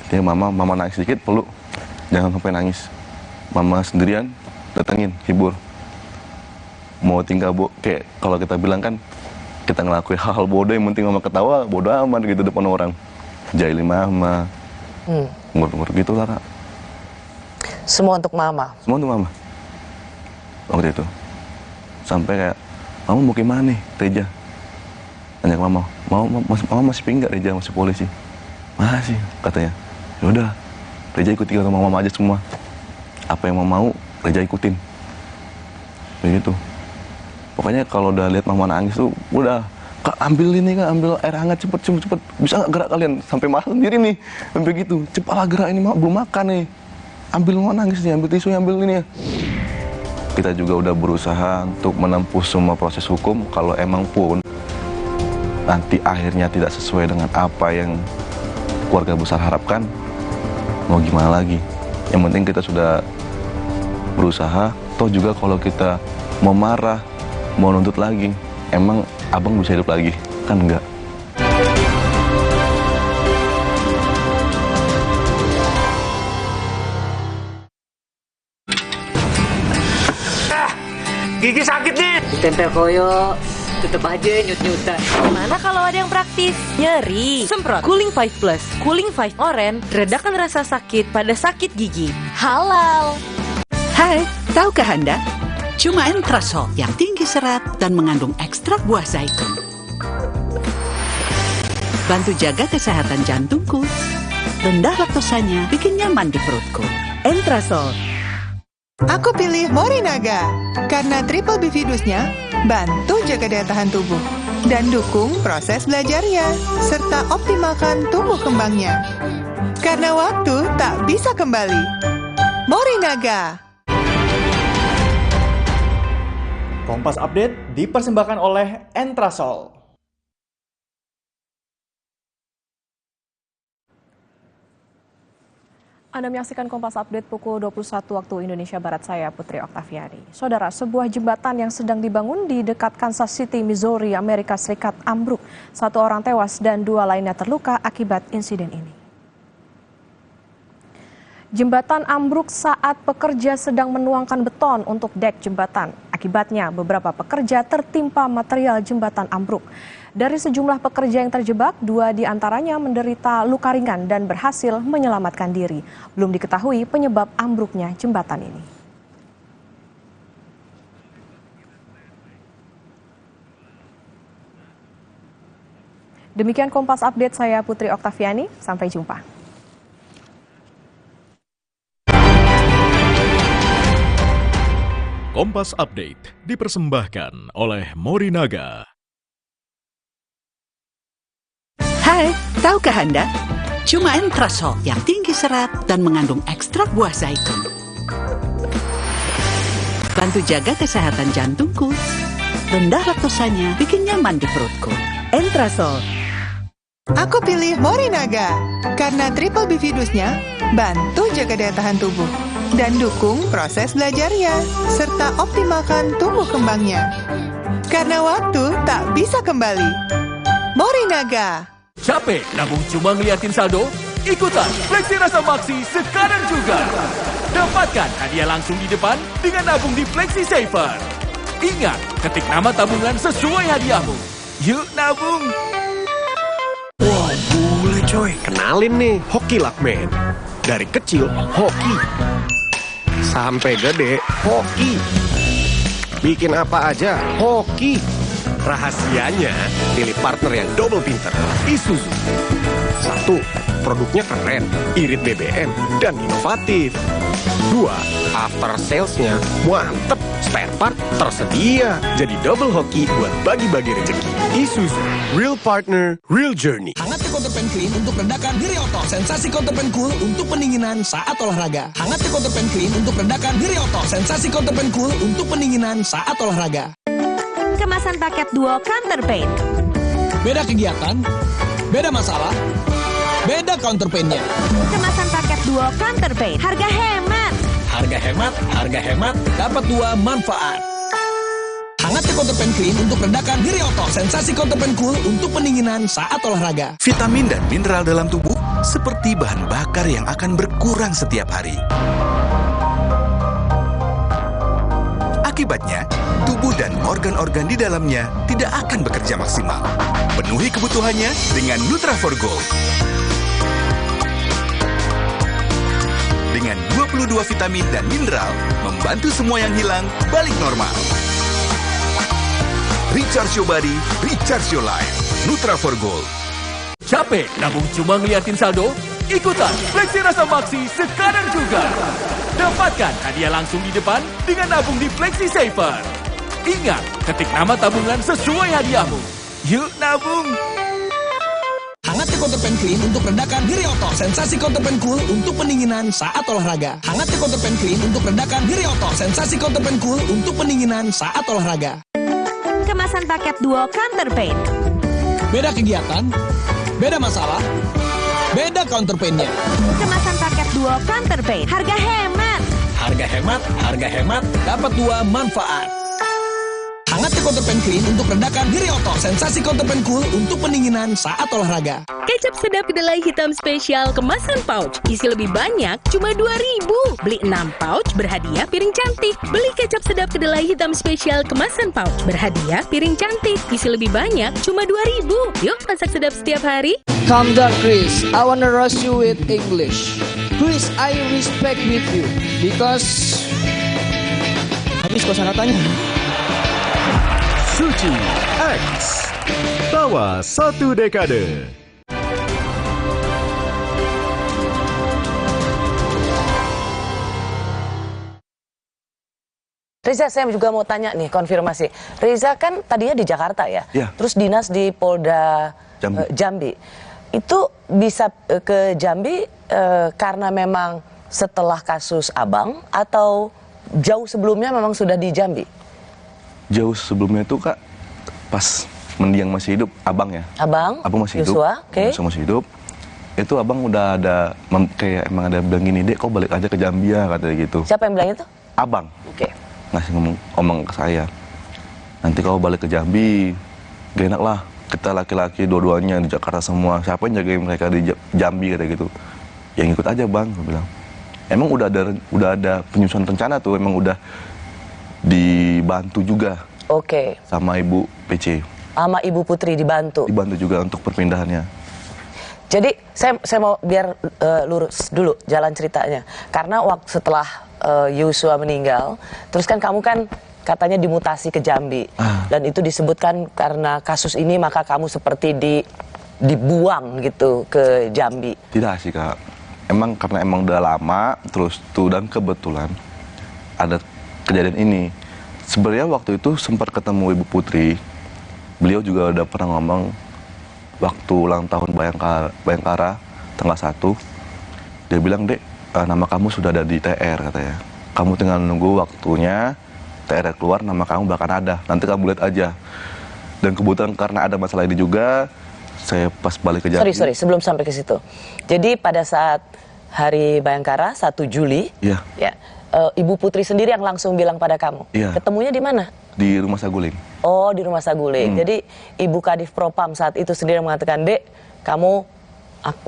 Intinya mama nangis sedikit peluk, jangan sampai nangis. Mama sendirian datengin, hibur. Mau tinggal kayak kalau kita bilang kan kita ngelakuin hal-hal bodoh, yang penting mama ketawa, bodoh amat gitu depan orang. Jahilin mama, umur gitu lah Kak.
Semua untuk mama?
Semua untuk mama. Waktu itu sampai kayak, mama mau gimana nih Reja? Tanya ke mama, mama masih pinggak Reja masih polisi? Masih katanya. Yaudah, Reja ikutin sama mama aja semua. Apa yang mama mau, Reja ikutin. Begitu. Pokoknya kalau udah lihat mama nangis tuh, udah, Kak ambil ini Kak, ambil air hangat cepet. Bisa nggak gerak kalian? Sampai marah sendiri nih, sampai gitu. Cepatlah gerak ini, belum makan nih. Ambil mama nangis nih, ambil tisu, ambil ini ya. Kita juga udah berusaha untuk menempuh semua proses hukum. Kalau emang pun nanti akhirnya tidak sesuai dengan apa yang keluarga besar harapkan, mau gimana lagi? Yang penting kita sudah berusaha. Toh juga kalau kita mau marah, mau nuntut lagi, emang abang bisa hidup lagi? Kan enggak.
Gigi sakit nih.
Ditempel koyo, tetep aja nyut-nyutan. Gimana kalau ada yang praktis? Nyeri, semprot Cooling 5 Plus, Cooling 5 Orange, redakan rasa sakit pada sakit gigi. Halal.
Hai, tahukah Anda? Cuma Entrasol yang tinggi serat dan mengandung ekstrak buah zaitun. Bantu jaga kesehatan jantungku. Rendah laktosanya bikin nyaman di perutku.
Entrasol. Aku pilih Morinaga karena triple bifidusnya bantu jaga daya tahan tubuh dan dukung proses belajarnya serta optimalkan tumbuh kembangnya. Karena waktu tak bisa kembali. Morinaga.
Kompas Update dipersembahkan oleh Entrasol.
Anda menyaksikan Kompas Update pukul 21 waktu Indonesia Barat, saya Putri Oktaviani. Saudara, sebuah jembatan yang sedang dibangun di dekat Kansas City, Missouri, Amerika Serikat ambruk. 1 orang tewas dan 2 lainnya terluka akibat insiden ini. Jembatan ambruk saat pekerja sedang menuangkan beton untuk dek jembatan. Akibatnya beberapa pekerja tertimpa material jembatan ambruk. Dari sejumlah pekerja yang terjebak, 2 diantaranya menderita luka ringan dan berhasil menyelamatkan diri. Belum diketahui penyebab ambruknya jembatan ini. Demikian Kompas Update, saya Putri Oktaviani. Sampai jumpa.
Kompas Update dipersembahkan oleh Morinaga.
Hai, tahukah Anda? Cuma Entrasol yang tinggi serat dan mengandung ekstrak buah zaitun. Bantu jaga kesehatan jantungku. Rendah laktosanya bikin nyaman di perutku.
Entrasol. Aku pilih Morinaga karena triple bifidusnya bantu jaga daya tahan tubuh dan dukung proses belajarnya serta optimalkan tumbuh kembangnya. Karena waktu tak bisa kembali. Morinaga.
Capek nabung cuma ngeliatin saldo? Ikutan Fleksi Rasa Maksi sekarang juga. Dapatkan hadiah langsung di depan dengan nabung di Fleksi Saver. Ingat, ketik nama tabungan sesuai hadiahmu. Yuk nabung.
Wah, boleh coy. Kenalin nih, Hoki Lakman. Dari kecil, hoki. Sampai gede, hoki. Bikin apa aja, hoki. Rahasianya, pilih partner yang double pinter. Isuzu. 1. Produknya keren, irit BBM, dan inovatif. 2. After salesnya mantep, spare part tersedia. Jadi double hoki buat bagi-bagi rezeki. Isuzu, real partner, real journey.
Hangatnya Counterpan Clean untuk redakan diri otot. Sensasi Counterpan Cool untuk pendinginan saat olahraga. Hangatnya Counterpan Clean untuk redakan diri otot. Sensasi Counterpan Cool untuk pendinginan saat olahraga.
Kemasan paket duo Counterpan.
Beda kegiatan, beda masalah, beda counterpainnya.
Kemasan paket duo Counterpan. Harga hemat.
Harga hemat, dapat 2 manfaat. Hangatnya Counterpan Clean untuk redakan diri otot. Sensasi Counterpan Cool untuk pendinginan saat olahraga.
Vitamin dan mineral dalam tubuh seperti bahan bakar yang akan berkurang setiap hari. Akibatnya, tubuh dan organ-organ di dalamnya tidak akan bekerja maksimal. Penuhi kebutuhannya dengan Nutra4Gold. Dengan 22 vitamin dan mineral, membantu semua yang hilang balik normal. Recharge your body, recharge your life. Nutra4Gold.
Capek nabung cuma ngeliatin saldo? Ikutan Fleksi Rasa Maksi sekarang juga. Dapatkan hadiah langsung di depan dengan nabung di Fleksi Saver. Ingat, ketik nama tabungan sesuai hadiahmu. Yuk nabung!
Hangatnya Counterpan Clean untuk redakan diri otot. Sensasi Counterpan Cool untuk pendinginan saat olahraga. Hangatnya Counterpan Clean untuk redakan diri otot. Sensasi Counterpan Cool untuk pendinginan saat olahraga.
Kemasan paket duo Counterpan.
Beda kegiatan, beda masalah, beda counterpainnya.
Kemasan paket duo Counterpan. Harga
hemat, dapat 2 manfaat. Hangatnya Counterpan Clean untuk redakan diri otot. Sensasi Counterpan Cool untuk pendinginan saat olahraga.
Kecap sedap kedelai hitam spesial kemasan pouch. Isi lebih banyak, cuma 2.000. Beli 6 pouch, berhadiah piring cantik. Beli kecap sedap kedelai hitam spesial kemasan pouch. Berhadiah piring cantik. Isi lebih banyak, cuma 2.000. Yuk masak sedap setiap hari.
Calm down, Chris. I wanna roast you with English. Chris, I respect with you because habis kosakatanya.
Suci X Tawa 1 dekade.
Reza, saya juga mau tanya nih, konfirmasi. Reza kan tadinya di Jakarta ya?
Ya.
Terus dinas di Polda Jambi. Itu bisa ke Jambi karena memang setelah kasus Abang atau jauh sebelumnya memang sudah di Jambi?
Jauh sebelumnya itu Kak, pas mendiang masih hidup, Abang ya.
Abang
masih
Yosua,
hidup. Masih hidup. Itu Abang udah ada, kayak emang ada bilang gini, Dek kau balik aja ke Jambi ya, katanya gitu.
Siapa yang bilang itu?
Abang.
Oke.
Ngasih ngomong ke saya, nanti kau balik ke Jambi, gak enak lah, kita laki-laki dua-duanya di Jakarta semua, siapa yang jagain mereka di Jambi, katanya gitu. Ya ngikut aja Bang, gue bilang. Emang udah ada penyusunan rencana tuh, emang udah dibantu juga.
Oke.
Sama Ibu PC.
Sama Ibu Putri dibantu.
Dibantu juga untuk perpindahannya.
Jadi saya mau biar lurus dulu jalan ceritanya. Karena waktu setelah Yosua meninggal, terus kan kamu kan katanya dimutasi ke Jambi. Dan itu disebutkan karena kasus ini maka kamu seperti dibuang gitu ke Jambi.
Tidak sih Kak. Karena emang udah lama terus tuh, dan kebetulan ada kejadian ini. Sebenarnya waktu itu sempat ketemu Ibu Putri. Beliau juga udah pernah ngomong waktu ulang tahun Bayangkara tanggal 1. Dia bilang, Dek, nama kamu sudah ada di TR katanya. Kamu tinggal nunggu waktunya, TR keluar, nama kamu bakal ada. Nanti kamu lihat aja. Dan kebetulan karena ada masalah ini juga, saya pas balik ke Jambi.
Sorry, sebelum sampai ke situ. Jadi pada saat hari Bayangkara 1 Juli, ya, Ibu Putri sendiri yang langsung bilang pada kamu.
Iya.
Ketemunya di mana?
Di Rumah Saguling.
Oh, di Rumah Saguling. Jadi Ibu Kadif Propam saat itu sendiri mengatakan, Dek, kamu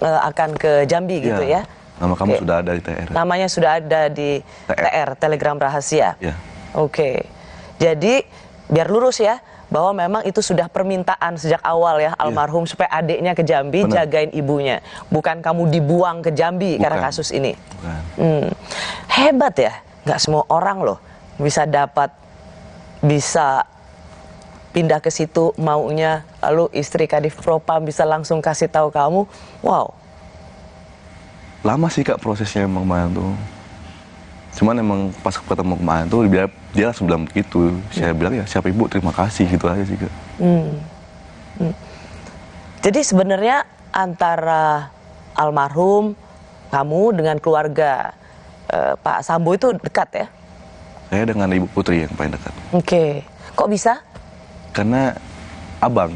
akan ke Jambi gitu ya?
Nama kamu sudah ada di TR.
Namanya sudah ada di TR, Telegram Rahasia.
Ya.
Oke. Jadi biar lurus ya, bahwa memang itu sudah permintaan sejak awal ya almarhum supaya adiknya ke Jambi jagain ibunya. Bukan kamu dibuang ke Jambi karena kasus ini. Hebat ya, nggak semua orang loh bisa pindah ke situ maunya, lalu istri Kadif Propam bisa langsung kasih tahu kamu. Wow.
Lama sih Kak prosesnya emang tuh. Cuman emang pas ketemu kemarin tuh dia langsung bilang begitu. Saya bilang ya siapa ibu, terima kasih gitu aja sih Kak.
Jadi sebenarnya antara almarhum kamu dengan keluarga Pak Sambo itu dekat ya?
Saya dengan Ibu Putri yang paling dekat.
Oke. Kok bisa?
Karena abang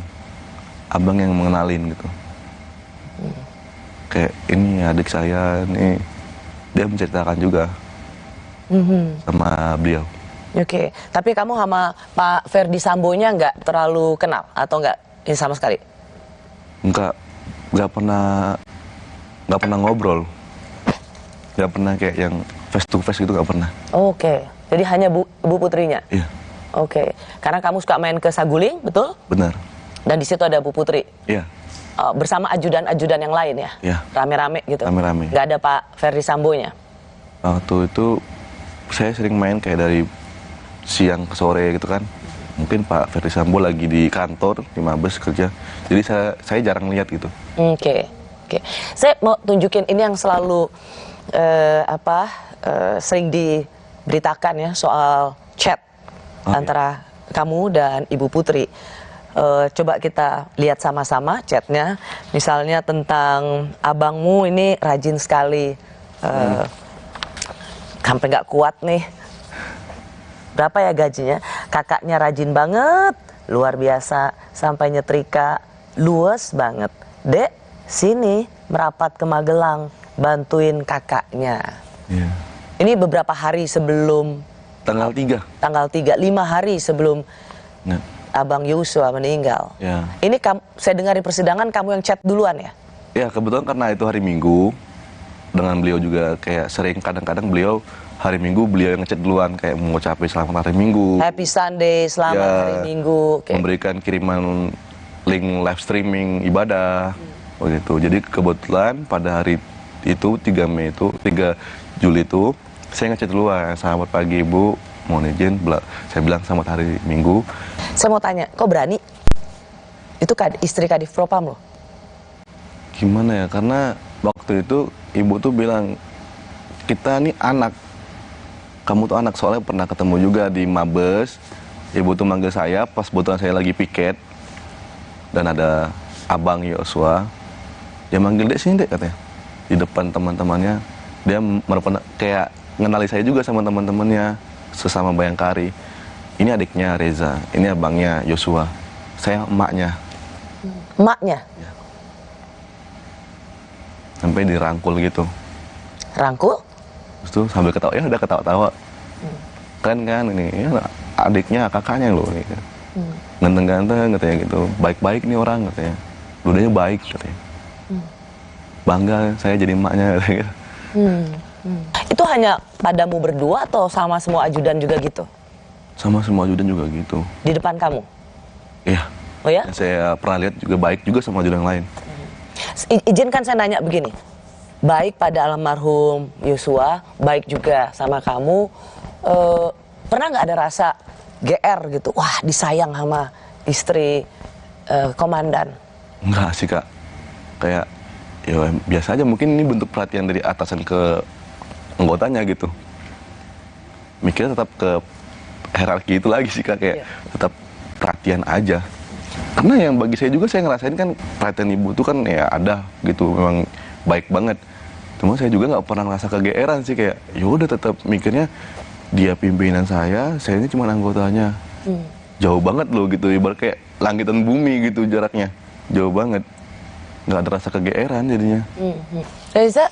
yang mengenalin gitu. Kayak ini adik saya nih, dia menceritakan juga sama beliau.
Oke. Tapi kamu sama Pak Ferdi Sambonya nggak terlalu kenal atau nggak ini sama sekali?
Nggak pernah ngobrol. Nggak pernah kayak yang face to face gitu, nggak pernah.
Oke. Jadi hanya Bu Putrinya?
Iya.
Oke. Karena kamu suka main ke Saguling, betul?
Benar.
Dan di situ ada Bu Putri?
Iya.
Bersama ajudan-ajudan yang lain ya?
Iya.
Rame-rame gitu?
Rame-rame.
Nggak ada Pak Ferdi Sambonya?
Waktu itu saya sering main kayak dari siang ke sore gitu kan. Mungkin Pak Ferdi Sambo lagi di kantor, di Mabes kerja. Jadi saya jarang lihat gitu.
Oke. Saya mau tunjukin ini yang selalu sering diberitakan ya soal chat antara kamu dan Ibu Putri. Coba kita lihat sama-sama chatnya. Misalnya tentang abangmu ini rajin sekali, sampai nggak kuat nih. Berapa ya gajinya? Kakaknya rajin banget, luar biasa, sampai nyetrika luas banget. Dek, sini merapat ke Magelang, bantuin kakaknya. Ini beberapa hari sebelum
tanggal 3.
Tanggal 3, 5 hari sebelum Abang Yosua meninggal. Ini saya dengar di persidangan kamu yang chat duluan ya?
Ya, kebetulan karena itu hari Minggu. Dengan beliau juga kayak sering kadang-kadang beliau hari Minggu beliau yang ngechat duluan kayak mengucapkan selamat hari Minggu.
Happy Sunday, selamat hari Minggu.
Memberikan kiriman link live streaming ibadah. Begitu. Jadi kebetulan pada hari itu 3 Juli itu saya ngechat duluan, selamat pagi Ibu, mohon izin, saya bilang selamat hari Minggu.
Saya mau tanya, kok berani? Itu istri Kadif Propam loh.
Gimana ya, karena waktu itu Ibu tuh bilang, kita nih anak, kamu tuh anak, soalnya pernah ketemu juga di Mabes. Ibu tuh manggil saya pas kebetulan saya lagi piket, dan ada Abang Yosua, dia manggil Dek sini Dek katanya, di depan teman-temannya. Dia kayak ngenali saya juga sama teman-temannya, sesama Bayangkari. Ini adiknya Reza, ini abangnya Yosua, saya emaknya.
Emaknya?
Ya. Sampai dirangkul gitu.
Rangkul?
Terus tuh sambil ketawa, ya udah ketawa-tawa. Kan ini ya, adiknya, kakaknya loh. Gitu. Ganteng-ganteng katanya gitu, baik-baik nih orang katanya. Ludahnya baik katanya. Bangga saya jadi emaknya katanya.
Itu hanya padamu berdua atau sama semua ajudan juga gitu?
Sama semua ajudan juga gitu.
Di depan kamu?
Iya.
Oh ya?
Dan saya pernah lihat juga baik juga sama ajudan lain.
Izinkan saya nanya begini, baik pada almarhum Yosua, baik juga sama kamu, pernah nggak ada rasa GR gitu? Wah, disayang sama istri komandan?
Enggak sih Kak, kayak ya biasa aja, mungkin ini bentuk perhatian dari atasan ke anggotanya gitu. Mikirnya tetap ke hierarki itu lagi sih Kak, kayak tetap perhatian aja. Karena yang bagi saya juga, saya ngerasain kan perhatian ibu tuh kan ya ada gitu, memang baik banget. Cuma saya juga nggak pernah ngerasa kegeeran sih, kayak ya udah tetap mikirnya dia pimpinan saya ini cuma anggotanya. Jauh banget loh gitu, ibarat kayak langit dan bumi gitu jaraknya, jauh banget. Nggak ada rasa kegeeran jadinya.
Reza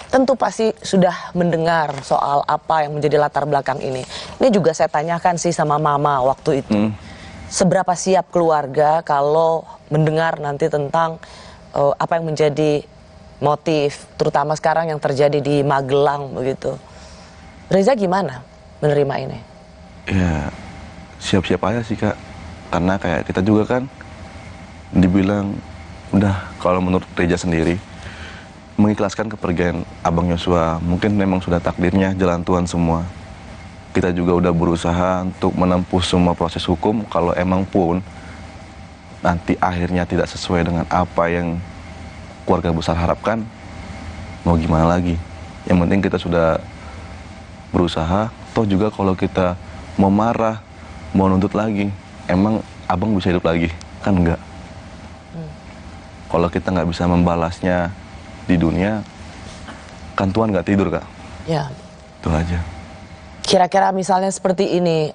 tentu pasti sudah mendengar soal apa yang menjadi latar belakang ini. Ini juga saya tanyakan sih sama mama waktu itu. Seberapa siap keluarga kalau mendengar nanti tentang apa yang menjadi motif, terutama sekarang yang terjadi di Magelang begitu. Reza gimana menerima ini?
Ya siap-siap aja sih Kak. Karena kayak kita juga kan dibilang, udah kalau menurut Reza sendiri, mengikhlaskan kepergian Abang Yosua, mungkin memang sudah takdirnya, jalan Tuhan semua. Kita juga udah berusaha untuk menempuh semua proses hukum. Kalau emang pun nanti akhirnya tidak sesuai dengan apa yang keluarga besar harapkan, mau gimana lagi. Yang penting kita sudah berusaha. Toh juga kalau kita mau marah, mau nuntut lagi, emang abang bisa hidup lagi? Kan enggak. Kalau kita nggak bisa membalasnya di dunia, kan Tuhan nggak tidur, Kak.
Ya.
Itu aja.
Kira-kira misalnya seperti ini,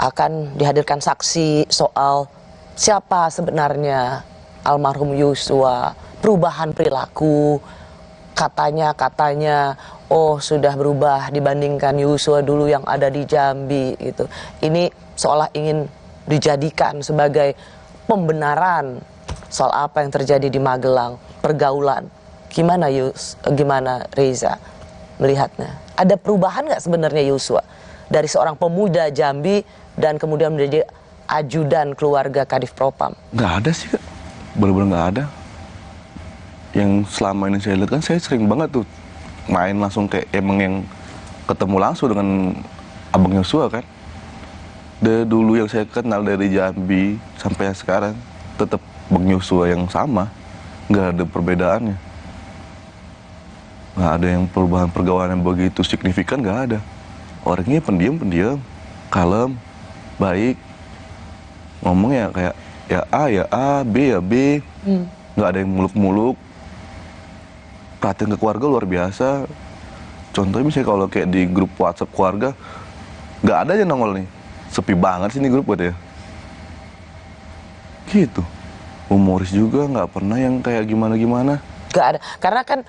akan dihadirkan saksi soal siapa sebenarnya almarhum Yosua, perubahan perilaku, katanya oh sudah berubah dibandingkan Yosua dulu yang ada di Jambi gitu. Ini seolah ingin dijadikan sebagai pembenaran soal apa yang terjadi di Magelang, pergaulan. Gimana Reza melihatnya? Ada perubahan nggak sebenarnya Yosua dari seorang pemuda Jambi dan kemudian menjadi ajudan keluarga Kadif Propam?
Nggak ada sih, Kak. Benar-benar nggak ada. Yang selama ini saya lihat kan saya sering banget tuh main langsung kayak emang yang ketemu langsung dengan abang Yosua kan. Dari dulu yang saya kenal dari Jambi sampai sekarang tetap bang Yosua yang sama, nggak ada perbedaannya. Nggak ada yang perubahan pergaulan yang begitu signifikan, nggak ada. Orangnya pendiam, kalem, baik, ngomongnya kayak ya A, B ya B, nggak ada yang muluk-muluk. Perhatian ke keluarga luar biasa. Contohnya misalnya kalau kayak di grup WhatsApp keluarga, nggak ada aja nongol nih. Sepi banget sih ini grup buat ya. Gitu. Humoris juga, nggak pernah yang kayak gimana-gimana.
Nggak ada. Karena kan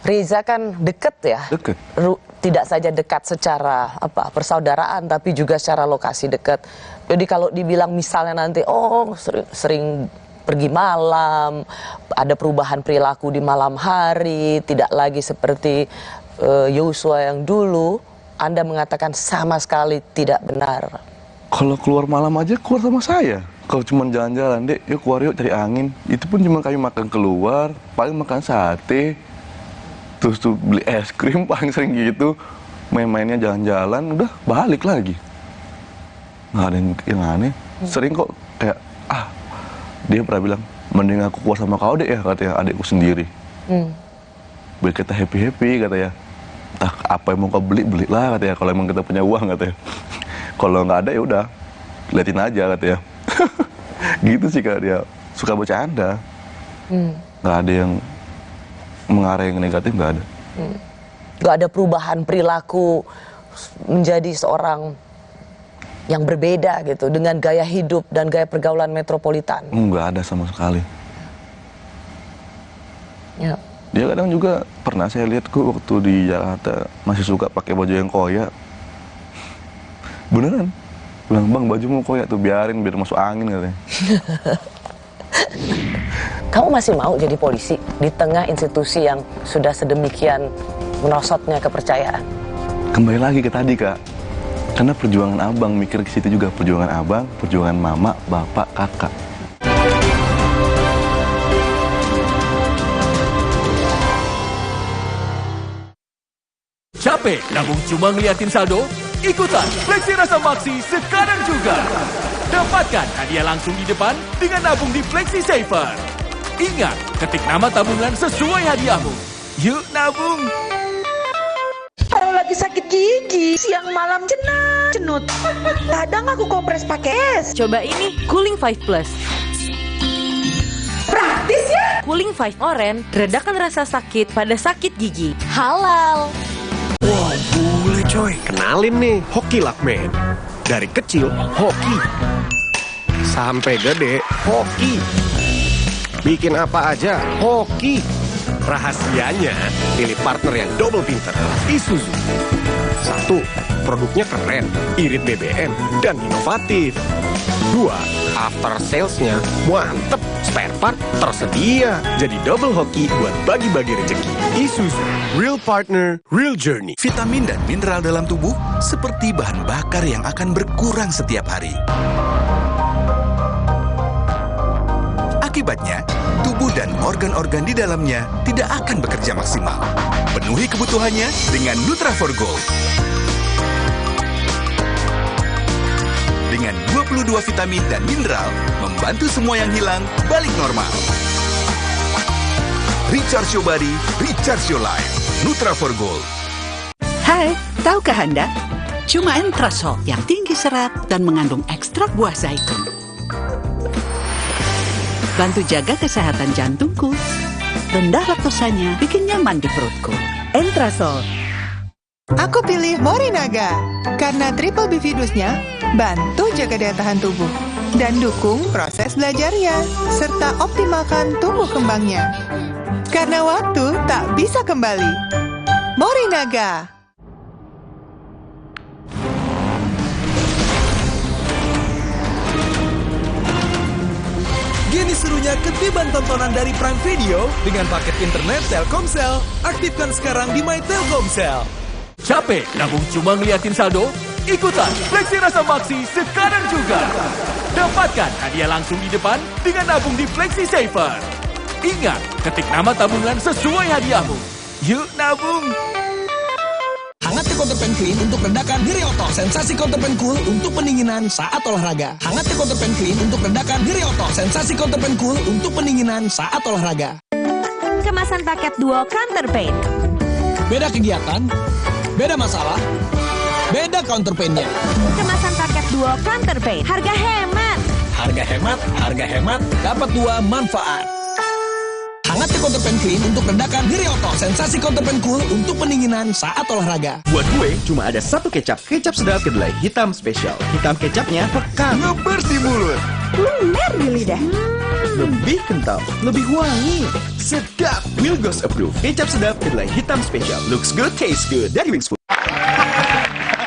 Reza kan deket ya.
Deket.
Tidak saja dekat secara persaudaraan, tapi juga secara lokasi dekat. Jadi kalau dibilang misalnya nanti, sering pergi malam, ada perubahan perilaku di malam hari, tidak lagi seperti Yosua yang dulu, Anda mengatakan sama sekali tidak benar.
Kalau keluar malam aja keluar sama saya. Kalau cuma jalan-jalan, Dek, yuk keluar yuk cari angin. Itu pun cuma kami makan keluar, paling makan sate, terus tuh beli es krim paling sering gitu. Main-mainnya jalan-jalan, udah balik lagi. Nggak ada yang aneh. Sering kok kayak, dia pernah bilang, mending aku keluar sama kau deh ya, katanya adikku sendiri. Biar kita happy-happy, katanya. Entah apa yang mau kau belilah, katanya. Kalau emang kita punya uang, katanya. Kalau nggak ada ya udah, liatin aja, katanya. Gitu sih, Kak, dia suka bercanda. Nggak ada yang mengarah yang negatif, nggak ada.
Nggak ada perubahan perilaku menjadi seorang yang berbeda gitu dengan gaya hidup dan gaya pergaulan metropolitan.
Nggak ada sama sekali.
Ya.
Dia kadang juga pernah saya lihat kok waktu di Jakarta masih suka pakai baju yang koyak. Beneran? Bilang, bang bajumu koyak tuh biarin biar masuk angin, katanya.
Kamu masih mau jadi polisi di tengah institusi yang sudah sedemikian merosotnya kepercayaan?
Kembali lagi ke tadi, Kak. Karena perjuangan abang, mikir ke situ juga. Perjuangan abang, perjuangan mama, bapak, kakak.
Capek nabung cuma ngeliatin saldo? Ikutan Fleksi Rasa Maksi sekarang juga. Dapatkan hadiah langsung di depan dengan nabung di Fleksi Saver. Ingat, ketik nama tabungan sesuai hadiahmu. Yuk nabung!
Kalau lagi sakit gigi, siang malam cenut. Kadang aku kompres pakai es.
Coba ini, Cooling 5 Plus.
Praktis ya?
Cooling 5 Oren, redakan rasa sakit pada sakit gigi. Halal.
Wah, boleh coy. Kenalin nih, Hoki Lakman. Dari kecil, hoki. Sampai gede, hoki. Bikin apa aja, hoki. Rahasianya, pilih partner yang double pinter. Isuzu. 1. Produknya keren, irit BBM, dan inovatif. 2. After sales-nya mantep, spare part tersedia. Jadi double hoki buat bagi-bagi rezeki. Isuzu, real partner, real journey.
Vitamin dan mineral dalam tubuh seperti bahan bakar yang akan berkurang setiap hari. Akibatnya, tubuh dan organ-organ di dalamnya tidak akan bekerja maksimal. Penuhi kebutuhannya dengan Nutra4 Gold. Dengan 22 vitamin dan mineral, membantu semua yang hilang balik normal. Recharge your body, recharge your life. Nutra4Gold.
Hai, tahukah Anda? Cuma Entrasol yang tinggi serat dan mengandung ekstrak buah zaitun. Bantu jaga kesehatan jantungku. Rendah laktosanya bikin nyaman di perutku.
Entrasol. Aku pilih Morinaga karena triple bifidusnya bantu jaga daya tahan tubuh dan dukung proses belajarnya serta optimalkan tumbuh kembangnya. Karena waktu tak bisa kembali. Morinaga.
Gini serunya ketiban tontonan dari Prime Video dengan paket internet Telkomsel. Aktifkan sekarang di My Telkomsel.
Capek nabung cuma ngeliatin saldo? Ikutan Fleksi Rasa Maksi sekarang juga. Dapatkan hadiah langsung di depan dengan nabung di Fleksi Saver. Ingat, ketik nama tabungan sesuai hadiahmu. Yuk nabung!
Hangat Counter Pen Clean untuk redakan nyeri otot. Sensasi Counter Pen Cool untuk pendinginan saat olahraga. Hangat Counter Pen Clean untuk redakan nyeri otot. Sensasi Counter Pen Cool untuk pendinginan saat olahraga.
Kemasan paket duo Counter Pain.
Beda kegiatan, beda masalah, beda counter pain-nya.
Kemasan paket duo Counter Pain. Harga hemat.
Harga hemat, dapat dua manfaat. Hangat Counter Pen Clean untuk redakan nyeri otot. Sensasi Counter Pen Cool untuk pendinginan saat olahraga.
Buat gue, cuma ada satu kecap. Kecap sedap kedelai hitam spesial. Hitam kecapnya pekat, ngebers di mulut.
Lumer di lidah.
Lebih kental, lebih wangi. Sedap, Wilgos Approve. Kecap sedap kedelai hitam spesial. Looks good, tastes good. Dari Wings Food.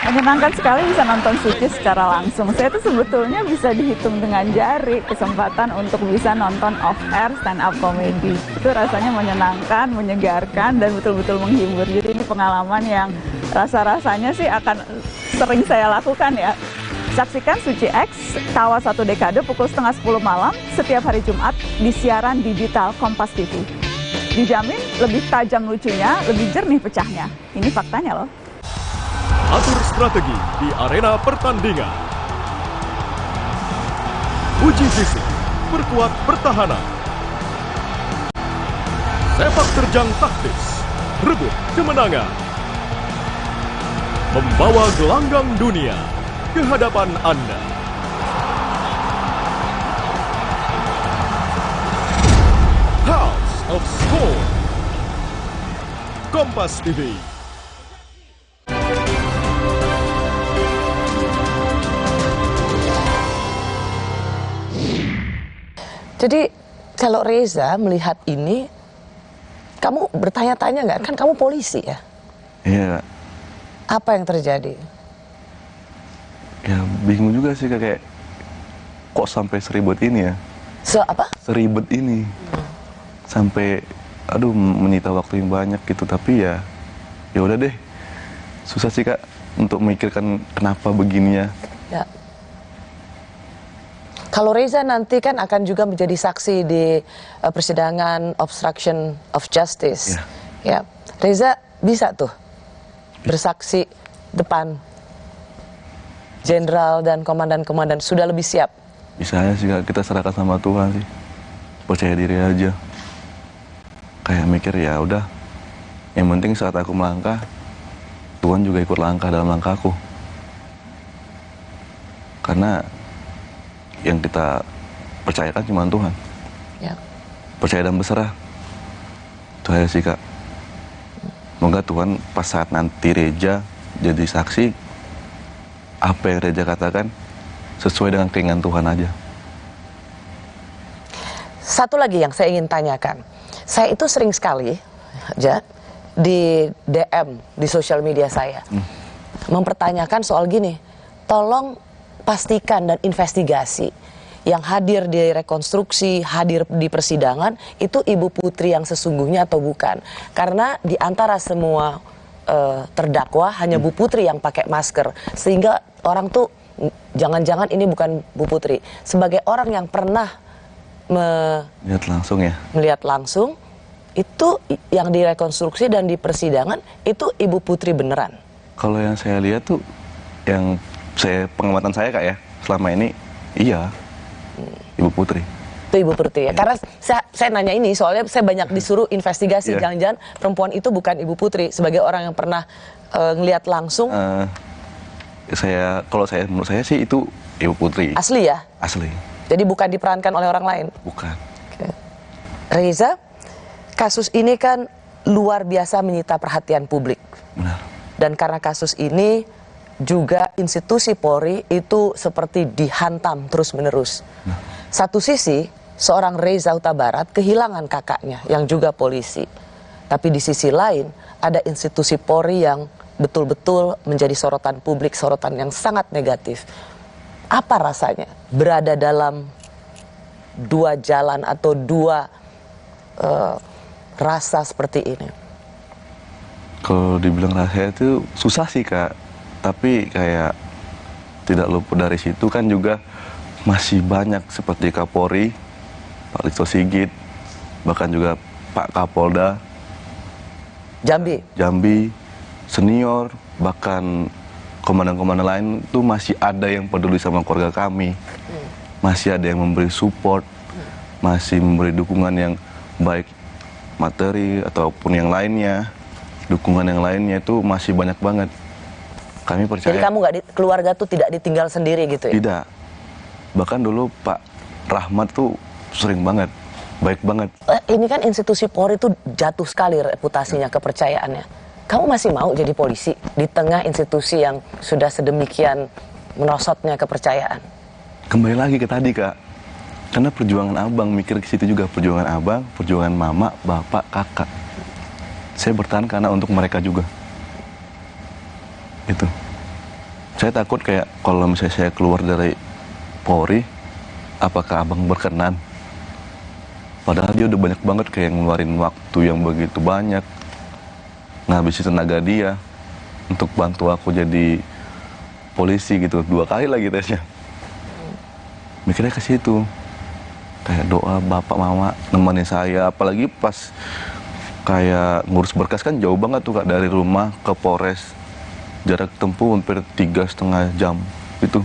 Menyenangkan sekali bisa nonton Suci secara langsung. Saya tuh sebetulnya bisa dihitung dengan jari kesempatan untuk bisa nonton off-air stand-up comedy. Itu rasanya menyenangkan, menyegarkan, dan betul-betul menghibur. Jadi ini pengalaman yang rasa-rasanya sih akan sering saya lakukan ya. Saksikan Suci X, Tawa 1 Dekade pukul 9:30 malam setiap hari Jumat di siaran digital Kompas TV. Dijamin lebih tajam lucunya, lebih jernih pecahnya. Ini faktanya loh.
Atur strategi di arena pertandingan. Uji fisik, perkuat pertahanan. Sepak terjang taktis, rebut kemenangan. Membawa gelanggang dunia ke hadapan Anda. House of Sport. Kompas TV.
Jadi kalau Reza melihat ini, kamu bertanya-tanya nggak? Kan kamu polisi ya?
Iya.
Apa yang terjadi?
Ya bingung juga sih kayak kok sampai seribet ini ya?
Apa?
Seribet ini. Sampai aduh menyita waktu yang banyak gitu, tapi ya udah deh. Susah sih Kak untuk memikirkan kenapa begini ya.
Ya. Kalau Reza nanti kan akan juga menjadi saksi di persidangan obstruction of justice. Ya, Reza bisa tuh bersaksi depan jenderal dan komandan-komandan, sudah lebih siap.
Bisa aja sih Kak, kita serahkan sama Tuhan sih. Percaya diri aja. Kayak mikir ya udah. Yang penting saat aku melangkah, Tuhan juga ikut langkah dalam langkahku. Karena yang kita percayakan cuma Tuhan. Ya. Percaya dan berserah. Itu aja sih Kak. Semoga Tuhan pas saat nanti Reza jadi saksi, apa yang Reza katakan sesuai dengan keinginan Tuhan aja.
Satu lagi yang saya ingin tanyakan. Saya itu sering sekali di DM di sosial media saya mempertanyakan soal gini. Tolong pastikan dan investigasi yang hadir di rekonstruksi, hadir di persidangan itu Ibu Putri yang sesungguhnya atau bukan. Karena di antara semua terdakwa hanya Bu Putri yang pakai masker, sehingga orang tuh jangan-jangan ini bukan Bu Putri. Sebagai orang yang pernah melihat langsung itu yang direkonstruksi dan di persidangan itu Ibu Putri beneran.
Kalau yang saya lihat tuh pengamatan saya Kak ya selama ini iya Ibu Putri.
Itu Ibu Putri ya. Karena saya nanya ini soalnya saya banyak disuruh investigasi. Jangan-jangan perempuan itu bukan Ibu Putri. Sebagai orang yang pernah ngelihat langsung.
Menurut saya sih itu Ibu Putri.
Asli ya?
Asli.
Jadi bukan diperankan oleh orang lain?
Bukan.
Okay. Reza, kasus ini kan luar biasa menyita perhatian publik.
Benar.
Dan karena kasus ini juga institusi Polri itu seperti dihantam terus-menerus. Satu sisi, seorang Reza Huta Barat kehilangan kakaknya yang juga polisi. Tapi di sisi lain, ada institusi Polri yang betul-betul menjadi sorotan publik, sorotan yang sangat negatif. Apa rasanya berada dalam dua jalan atau dua rasa seperti ini?
Kalau dibilang rasa itu susah sih Kak. Tapi kayak tidak luput dari situ kan juga masih banyak seperti Kapolri, Pak Listio Sigit, bahkan juga Pak Kapolda Jambi, senior, bahkan komandan-komandan lain itu masih ada yang peduli sama keluarga kami. Masih ada yang memberi support, masih memberi dukungan yang baik materi ataupun yang lainnya. Dukungan yang lainnya itu masih banyak banget. Kami percaya.
Jadi kamu keluarga tuh tidak ditinggal sendiri gitu ya?
Tidak. Bahkan dulu Pak Rahmat tuh sering banget, baik banget.
Ini kan institusi Polri itu jatuh sekali reputasinya, kepercayaannya. Kamu masih mau jadi polisi di tengah institusi yang sudah sedemikian merosotnya kepercayaan?
Kembali lagi ke tadi Kak, karena perjuangan abang, mikir ke situ juga, perjuangan abang, perjuangan mama, bapak, kakak. Saya bertahan karena untuk mereka juga. Itu. Saya takut kayak kalau misalnya saya keluar dari Polri, apakah abang berkenan? Padahal dia udah banyak banget kayak ngeluarin waktu yang begitu banyak, ngabisin tenaga dia untuk bantu aku jadi polisi gitu. 2 kali lagi tesnya. Mikirnya ke situ. Kayak doa bapak mama nemenin saya, apalagi pas kayak ngurus berkas kan jauh banget tuh Kak, dari rumah ke Polres. Jarak tempuh hampir 3,5 jam itu.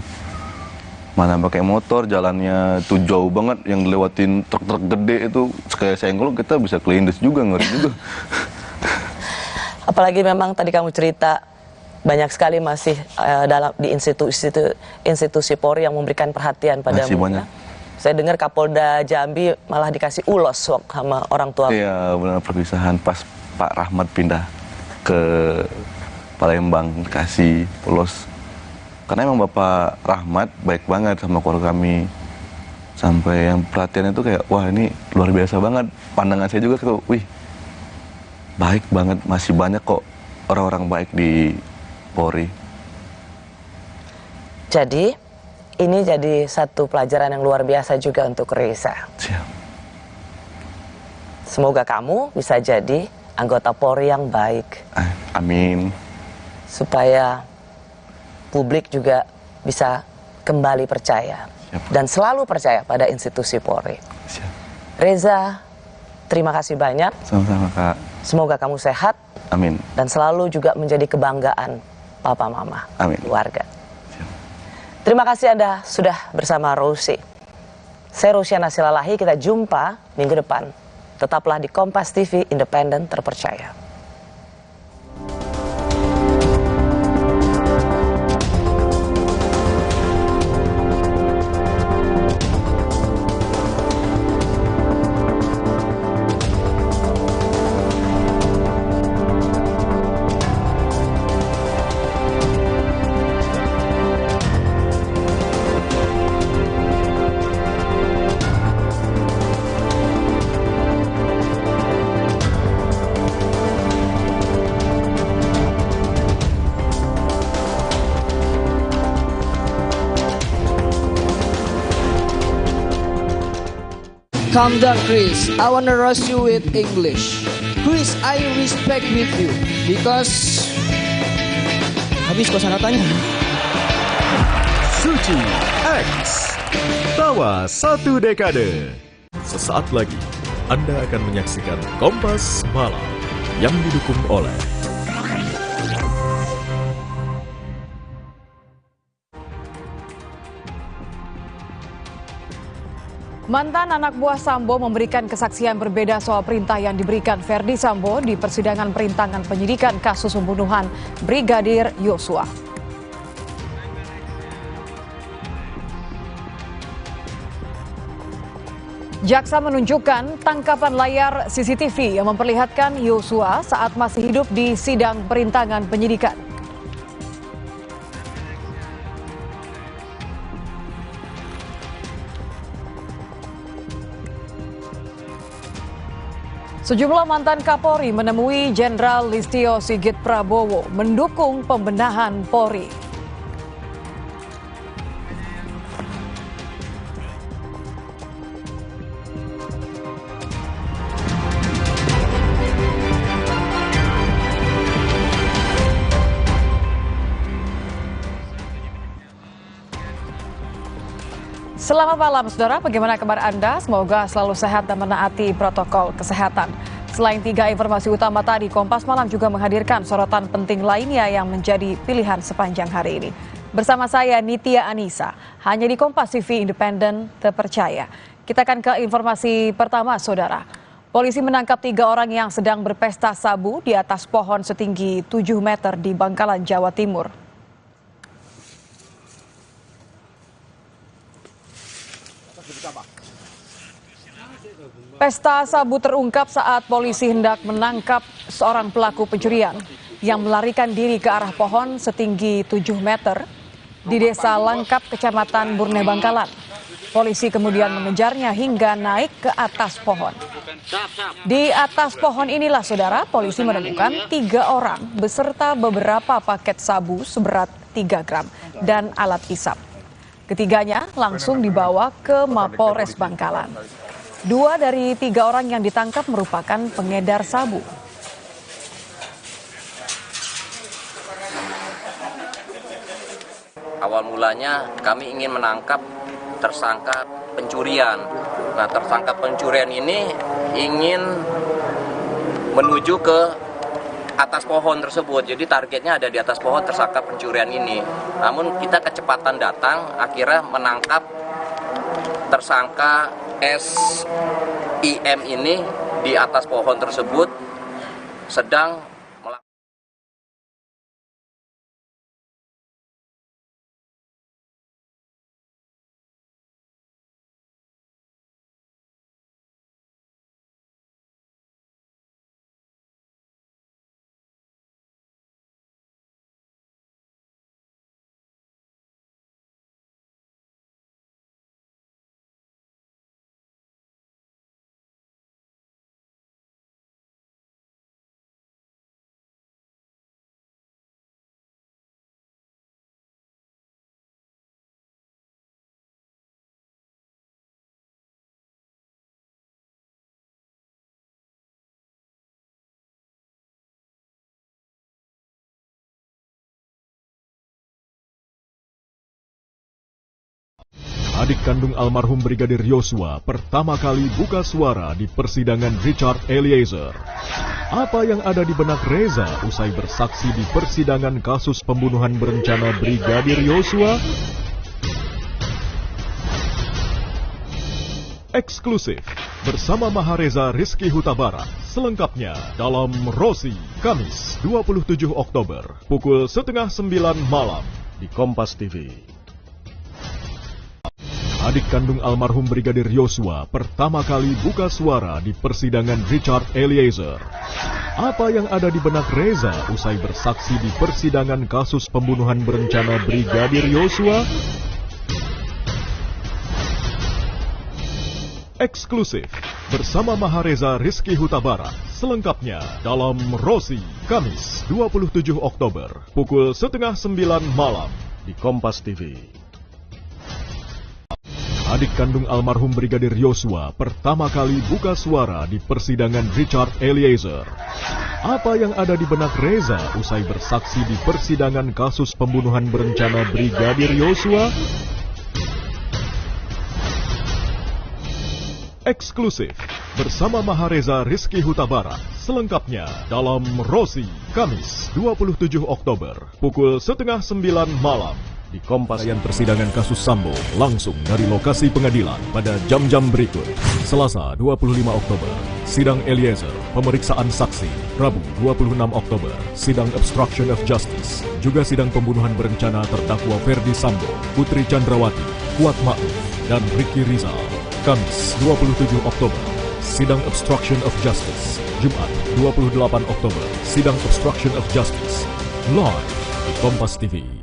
Mana pakai motor, jalannya tuh jauh banget, yang lewatin truk-truk gede itu kayak senggol kita bisa kelindes juga, ngeri juga.
Apalagi memang tadi kamu cerita banyak sekali masih di institusi Polri yang memberikan perhatian padamu.
Masih banyak.
Saya dengar Kapolda Jambi malah dikasih ulos sama orang tua.
Iya, benar, perpisahan pas Pak Rahmat pindah ke Palembang kasih ulos. Karena emang Bapak Rahmat baik banget sama keluarga kami. Sampai yang perhatian itu kayak, wah ini luar biasa banget. Pandangan saya juga tuh, wih, baik banget, masih banyak kok orang-orang baik di Polri.
Jadi, ini jadi satu pelajaran yang luar biasa juga untuk Reza.
Siap.
Semoga kamu bisa jadi anggota Polri yang baik.
Amin.
Supaya publik juga bisa kembali percaya.
Siap.
Dan selalu percaya pada institusi Polri.
Siap.
Reza, terima kasih banyak.
Sama-sama Kak.
Semoga kamu sehat.
Amin.
Dan selalu juga menjadi kebanggaan papa mama,
amin,
keluarga. Siap. Terima kasih Anda sudah bersama Rosie. Saya Rosiana Silalahi, kita jumpa minggu depan. Tetaplah di Kompas TV, independen, terpercaya.
Calm down, Chris. I wanna roast you with English. Chris, I respect with you because habis kosakatanya.
Suci X Tawa 1 Dekade. Sesaat lagi Anda akan menyaksikan Kompas Malam yang didukung oleh
Mantan anak buah Sambo memberikan kesaksian berbeda soal perintah yang diberikan Verdi Sambo di persidangan perintangan penyidikan kasus pembunuhan Brigadir Yosua. Jaksa menunjukkan tangkapan layar CCTV yang memperlihatkan Yosua saat masih hidup di sidang perintangan penyidikan. Sejumlah mantan Kapolri menemui Jenderal Listio Sigit Prabowo mendukung pembenahan Polri. Selamat malam, saudara. Bagaimana kabar Anda? Semoga selalu sehat dan menaati protokol kesehatan. Selain 3 informasi utama tadi, Kompas Malam juga menghadirkan sorotan penting lainnya yang menjadi pilihan sepanjang hari ini. Bersama saya, Nitya Anissa, hanya di Kompas TV Independen Terpercaya. Kita akan ke informasi pertama, saudara. Polisi menangkap 3 orang yang sedang berpesta sabu di atas pohon setinggi 7 meter di Bangkalan, Jawa Timur. Pesta sabu terungkap saat polisi hendak menangkap seorang pelaku pencurian yang melarikan diri ke arah pohon setinggi 7 meter di Desa Langkap, Kecamatan Burne, Bangkalan. Polisi kemudian mengejarnya hingga naik ke atas pohon. Di atas pohon inilah, saudara, polisi menemukan 3 orang beserta beberapa paket sabu seberat 3 gram dan alat hisap. Ketiganya langsung dibawa ke Mapolres Bangkalan. 2 dari 3 orang yang ditangkap merupakan pengedar sabu.
Awal mulanya kami ingin menangkap tersangka pencurian. Nah, tersangka pencurian ini ingin menuju ke atas pohon tersebut. Jadi targetnya ada di atas pohon tersangka pencurian ini. Namun kita kecepatan datang, akhirnya menangkap tersangka SIM ini di atas pohon tersebut sedang melakukan.
Adik kandung almarhum Brigadir Yosua pertama kali buka suara di persidangan Richard Eliezer. Apa yang ada di benak Reza usai bersaksi di persidangan kasus pembunuhan berencana Brigadir Yosua? Eksklusif bersama Mahareza Rizky Huta Barat. Selengkapnya dalam Rosi, Kamis 27 Oktober, pukul 8:30 malam di Kompas TV. Adik kandung almarhum Brigadir Yosua pertama kali buka suara di persidangan Richard Eliezer. Apa yang ada di benak Reza usai bersaksi di persidangan kasus pembunuhan berencana Brigadir Yosua? Eksklusif bersama Mahareza Rizky Huta Barat. Selengkapnya dalam Rosi, Kamis 27 Oktober, pukul 8:30 malam di Kompas TV. Adik kandung almarhum Brigadir Yosua pertama kali buka suara di persidangan Richard Eliezer. Apa yang ada di benak Reza usai bersaksi di persidangan kasus pembunuhan berencana Brigadir Yosua? Eksklusif bersama Mahareza Rizky Huta Barat. Selengkapnya dalam Rosi, Kamis 27 Oktober, pukul 8:30 malam di Kompas yang persidangan kasus Sambo langsung dari lokasi pengadilan pada jam-jam berikut. Selasa 25 Oktober, sidang Eliezer, pemeriksaan saksi. Rabu 26 Oktober, sidang obstruction of justice. Juga sidang pembunuhan berencana terdakwa Ferdi Sambo, Putri Chandrawati, Kuat Ma'ruf, dan Ricky Rizal. Kamis 27 Oktober, sidang obstruction of justice. Jumat 28 Oktober, sidang obstruction of justice. Live di Kompas TV.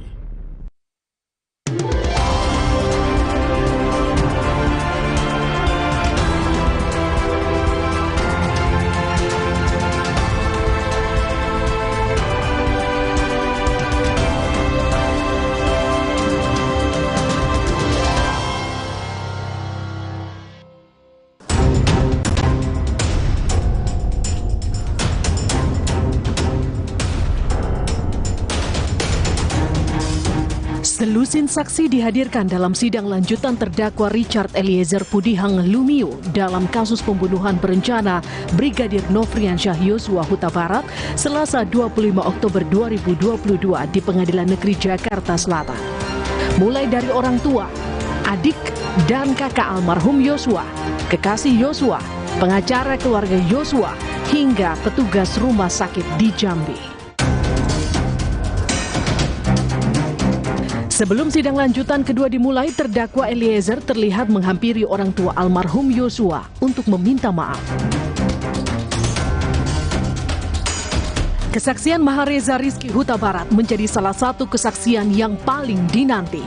Selusin saksi dihadirkan dalam sidang lanjutan terdakwa Richard Eliezer Pudihang Lumiu dalam kasus pembunuhan berencana Brigadir Nofriansyah Yosua Huta Barat Selasa 25 Oktober 2022 di Pengadilan Negeri Jakarta Selatan. Mulai dari orang tua, adik, dan kakak almarhum Yosua, kekasih Yosua, pengacara keluarga Yosua, hingga petugas rumah sakit di Jambi. Sebelum sidang lanjutan kedua dimulai, terdakwa Eliezer terlihat menghampiri orang tua almarhum Yosua untuk meminta maaf. Kesaksian Mahareza Rizky Huta Barat menjadi salah satu kesaksian yang paling dinanti.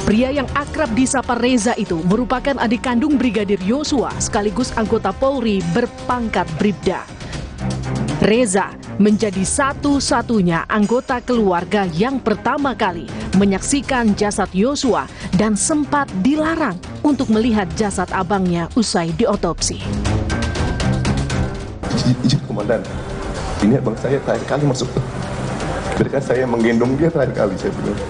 Pria yang akrab disapa Reza itu merupakan adik kandung Brigadir Yosua sekaligus anggota Polri berpangkat Bribda. Reza menjadi satu-satunya anggota keluarga yang pertama kali menyaksikan jasad Yosua dan sempat dilarang untuk melihat jasad abangnya usai diotopsi.
Izin komandan, ini abang saya terakhir kali masuk. Ketika saya menggendong dia terakhir kali, saya bilang,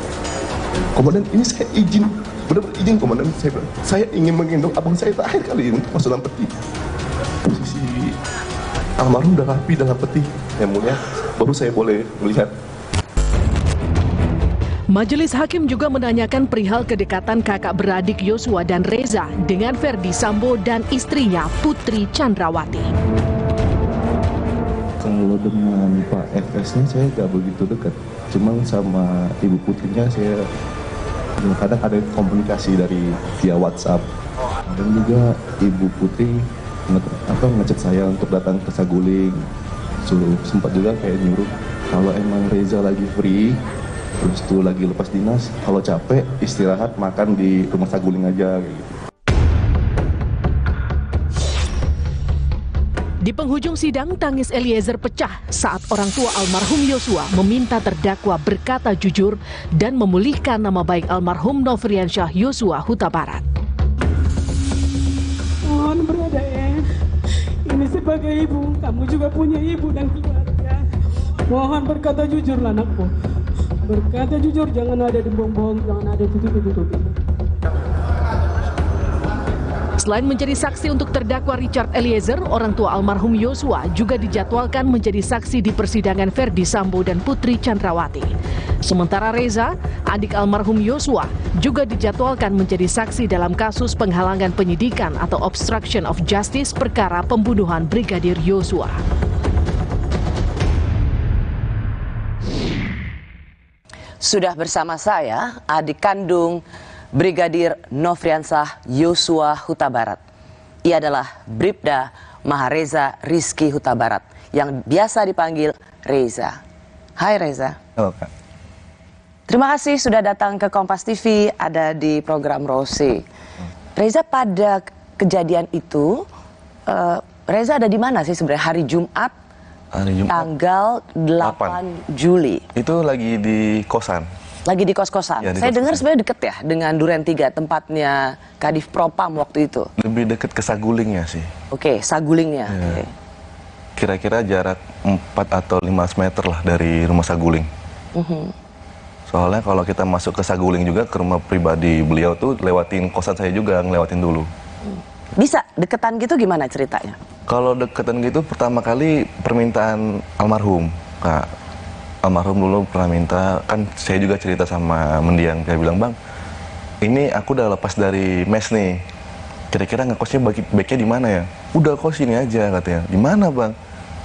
komandan ini saya izin, benar-benar izin komandan, saya bilang, saya ingin menggendong abang saya terakhir kali untuk masuk dalam peti. Posisi almarhum udah rapi dalam peti, yang mulia, baru saya boleh melihat.
Majelis Hakim juga menanyakan perihal kedekatan kakak beradik Yosua dan Reza dengan Ferdi Sambo dan istrinya Putri Chandrawati.
Kalau dengan Pak FS-nya saya nggak begitu dekat, cuman sama Ibu Putrinya saya kadang ada komunikasi dari via WhatsApp. Dan juga Ibu Putri ngechat saya untuk datang ke Saguling. Sempat juga kayak nyuruh kalau emang Reza lagi free, terus tuh lagi lepas dinas, kalau capek istirahat makan di rumah Saguling aja gitu.
Di penghujung sidang, tangis Eliezer pecah saat orang tua almarhum Yosua meminta terdakwa berkata jujur dan memulihkan nama baik almarhum Nofriansyah Yosua Huta Barat.
Mohon berada ya, ini sebagai ibu, kamu juga punya ibu dan keluarga. Mohon berkata jujur anakku. Berkata jujur, jangan ada bohong-bohong, jangan ada tutup-tutup.
Selain menjadi saksi untuk terdakwa Richard Eliezer, orang tua almarhum Yosua juga dijadwalkan menjadi saksi di persidangan Ferdi Sambo dan Putri Chandrawati. Sementara Reza, adik almarhum Yosua, juga dijadwalkan menjadi saksi dalam kasus penghalangan penyidikan atau obstruction of justice perkara pembunuhan Brigadir Yosua.
Sudah bersama saya adik kandung Brigadir Nofriansyah Yosua Huta Barat. Ia adalah Bribda Mahareza Rizky Huta Barat yang biasa dipanggil Reza. Hai Reza.
Halo Kak.
Terima kasih sudah datang ke Kompas TV, ada di program Rose. Reza, pada kejadian itu Reza ada di mana sih sebenarnya hari Jumat? Tanggal 8 Juli.
Itu lagi di kosan.
Lagi di kos-kosan. Ya, saya dengar sebenarnya deket ya dengan Duren 3, tempatnya Kadif Propam waktu itu.
Lebih deket ke Sagulingnya sih.
Oke, Sagulingnya.
Ya. Okay. Kira-kira jarak 4 atau 5 meter lah dari rumah Saguling. Soalnya kalau kita masuk ke Saguling juga, ke rumah pribadi beliau tuh lewatin kosan saya juga, ngelewatin dulu.
Bisa deketan gitu gimana ceritanya?
Kalau deketan gitu pertama kali permintaan almarhum, Kak. almarhum dulu pernah minta, kan saya juga cerita sama mendiang, kayak bilang, bang, ini aku udah lepas dari mes nih, kira-kira ngekosnya baiknya di mana ya? Udah kos sini aja katanya. Di mana bang?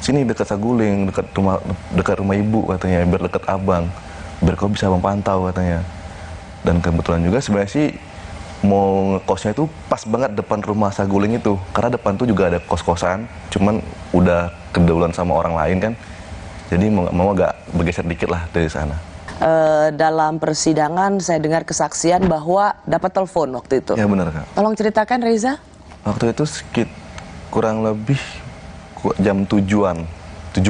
Sini dekat Saguling, dekat rumah ibu katanya, biar dekat abang, biar kau bisa memantau katanya. Dan kebetulan juga sebenarnya sih mau ngekosnya itu pas banget depan rumah Saguling itu, karena depan tuh juga ada kos-kosan, cuman udah keduluan sama orang lain kan, jadi mau agak bergeser dikit lah dari sana.
Dalam persidangan saya dengar kesaksian bahwa dapat telepon waktu itu.
Ya benar Kak.
Tolong ceritakan Reza.
Waktu itu kurang lebih jam 7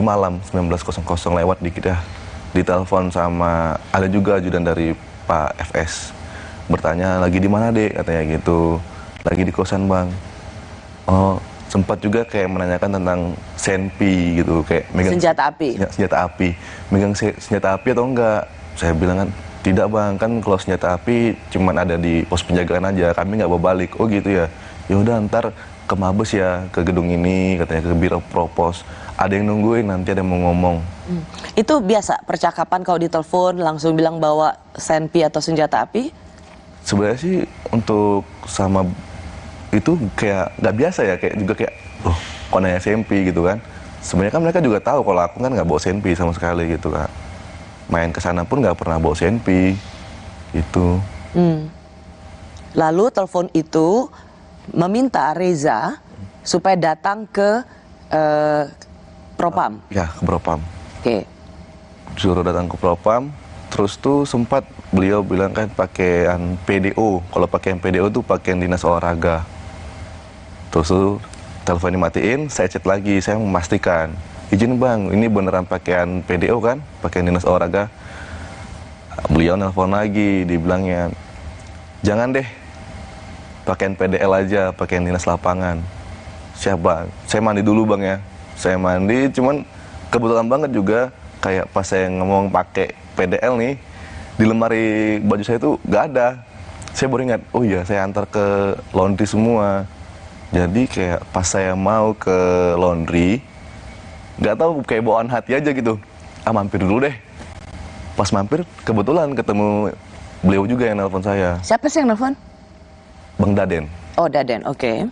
malam 19.00 lewat dikit ya. Ditelepon sama ada juga ajudan dari Pak FS. Bertanya lagi di mana dek katanya gitu. Lagi di kosan bang. Oh sempat juga kayak menanyakan tentang senpi gitu, kayak megang
senjata api.
Ya, senjata api. Megang senjata api atau enggak? Saya bilang kan tidak bang, kan kalau senjata api cuman ada di pos penjagaan aja, kami nggak bawa balik. Oh gitu ya. Ya udah ntar ke Mabes ya, ke gedung ini katanya, ke Biro Propos. Ada yang nungguin, nanti ada yang mau ngomong.
Itu biasa percakapan kalau ditelepon langsung bilang bawa senpi atau senjata api?
Sebenarnya sih untuk sama itu kayak nggak biasa ya, kayak juga kayak loh kok nanya senpi gitu kan. Sebenarnya kan mereka juga tahu kalau aku kan nggak bawa senpi sama sekali gitu kan. Main ke sana pun nggak pernah bawa senpi gitu.
Lalu telepon itu meminta Reza supaya datang ke Propam.
Ya ke Propam.
Oke.
Suruh datang ke Propam. Terus tuh sempat beliau bilang kan pakaian PDO. Kalau pakaian PDO tuh pakaian dinas olahraga. Terus tuh telepon dimatiin, saya chat lagi, saya memastikan. Izin bang, ini beneran pakaian PDO kan? Pakaian dinas olahraga. Beliau nelpon lagi, dibilangnya, jangan deh, pakaian PDL aja, pakaian dinas lapangan. Siapa? Saya mandi dulu bang ya. Saya mandi, cuman kebetulan banget juga, kayak pas saya ngomong pakai PDL nih, di lemari baju saya tuh nggak ada. Saya baru ingat, oh iya saya antar ke laundry semua. Jadi kayak pas saya mau ke laundry, nggak tahu kayak bawaan hati aja gitu. Mampir dulu deh. Pas mampir, kebetulan ketemu beliau juga yang nelpon saya.
Siapa sih yang nelpon?
Bang Daden.
Oh Daden, oke.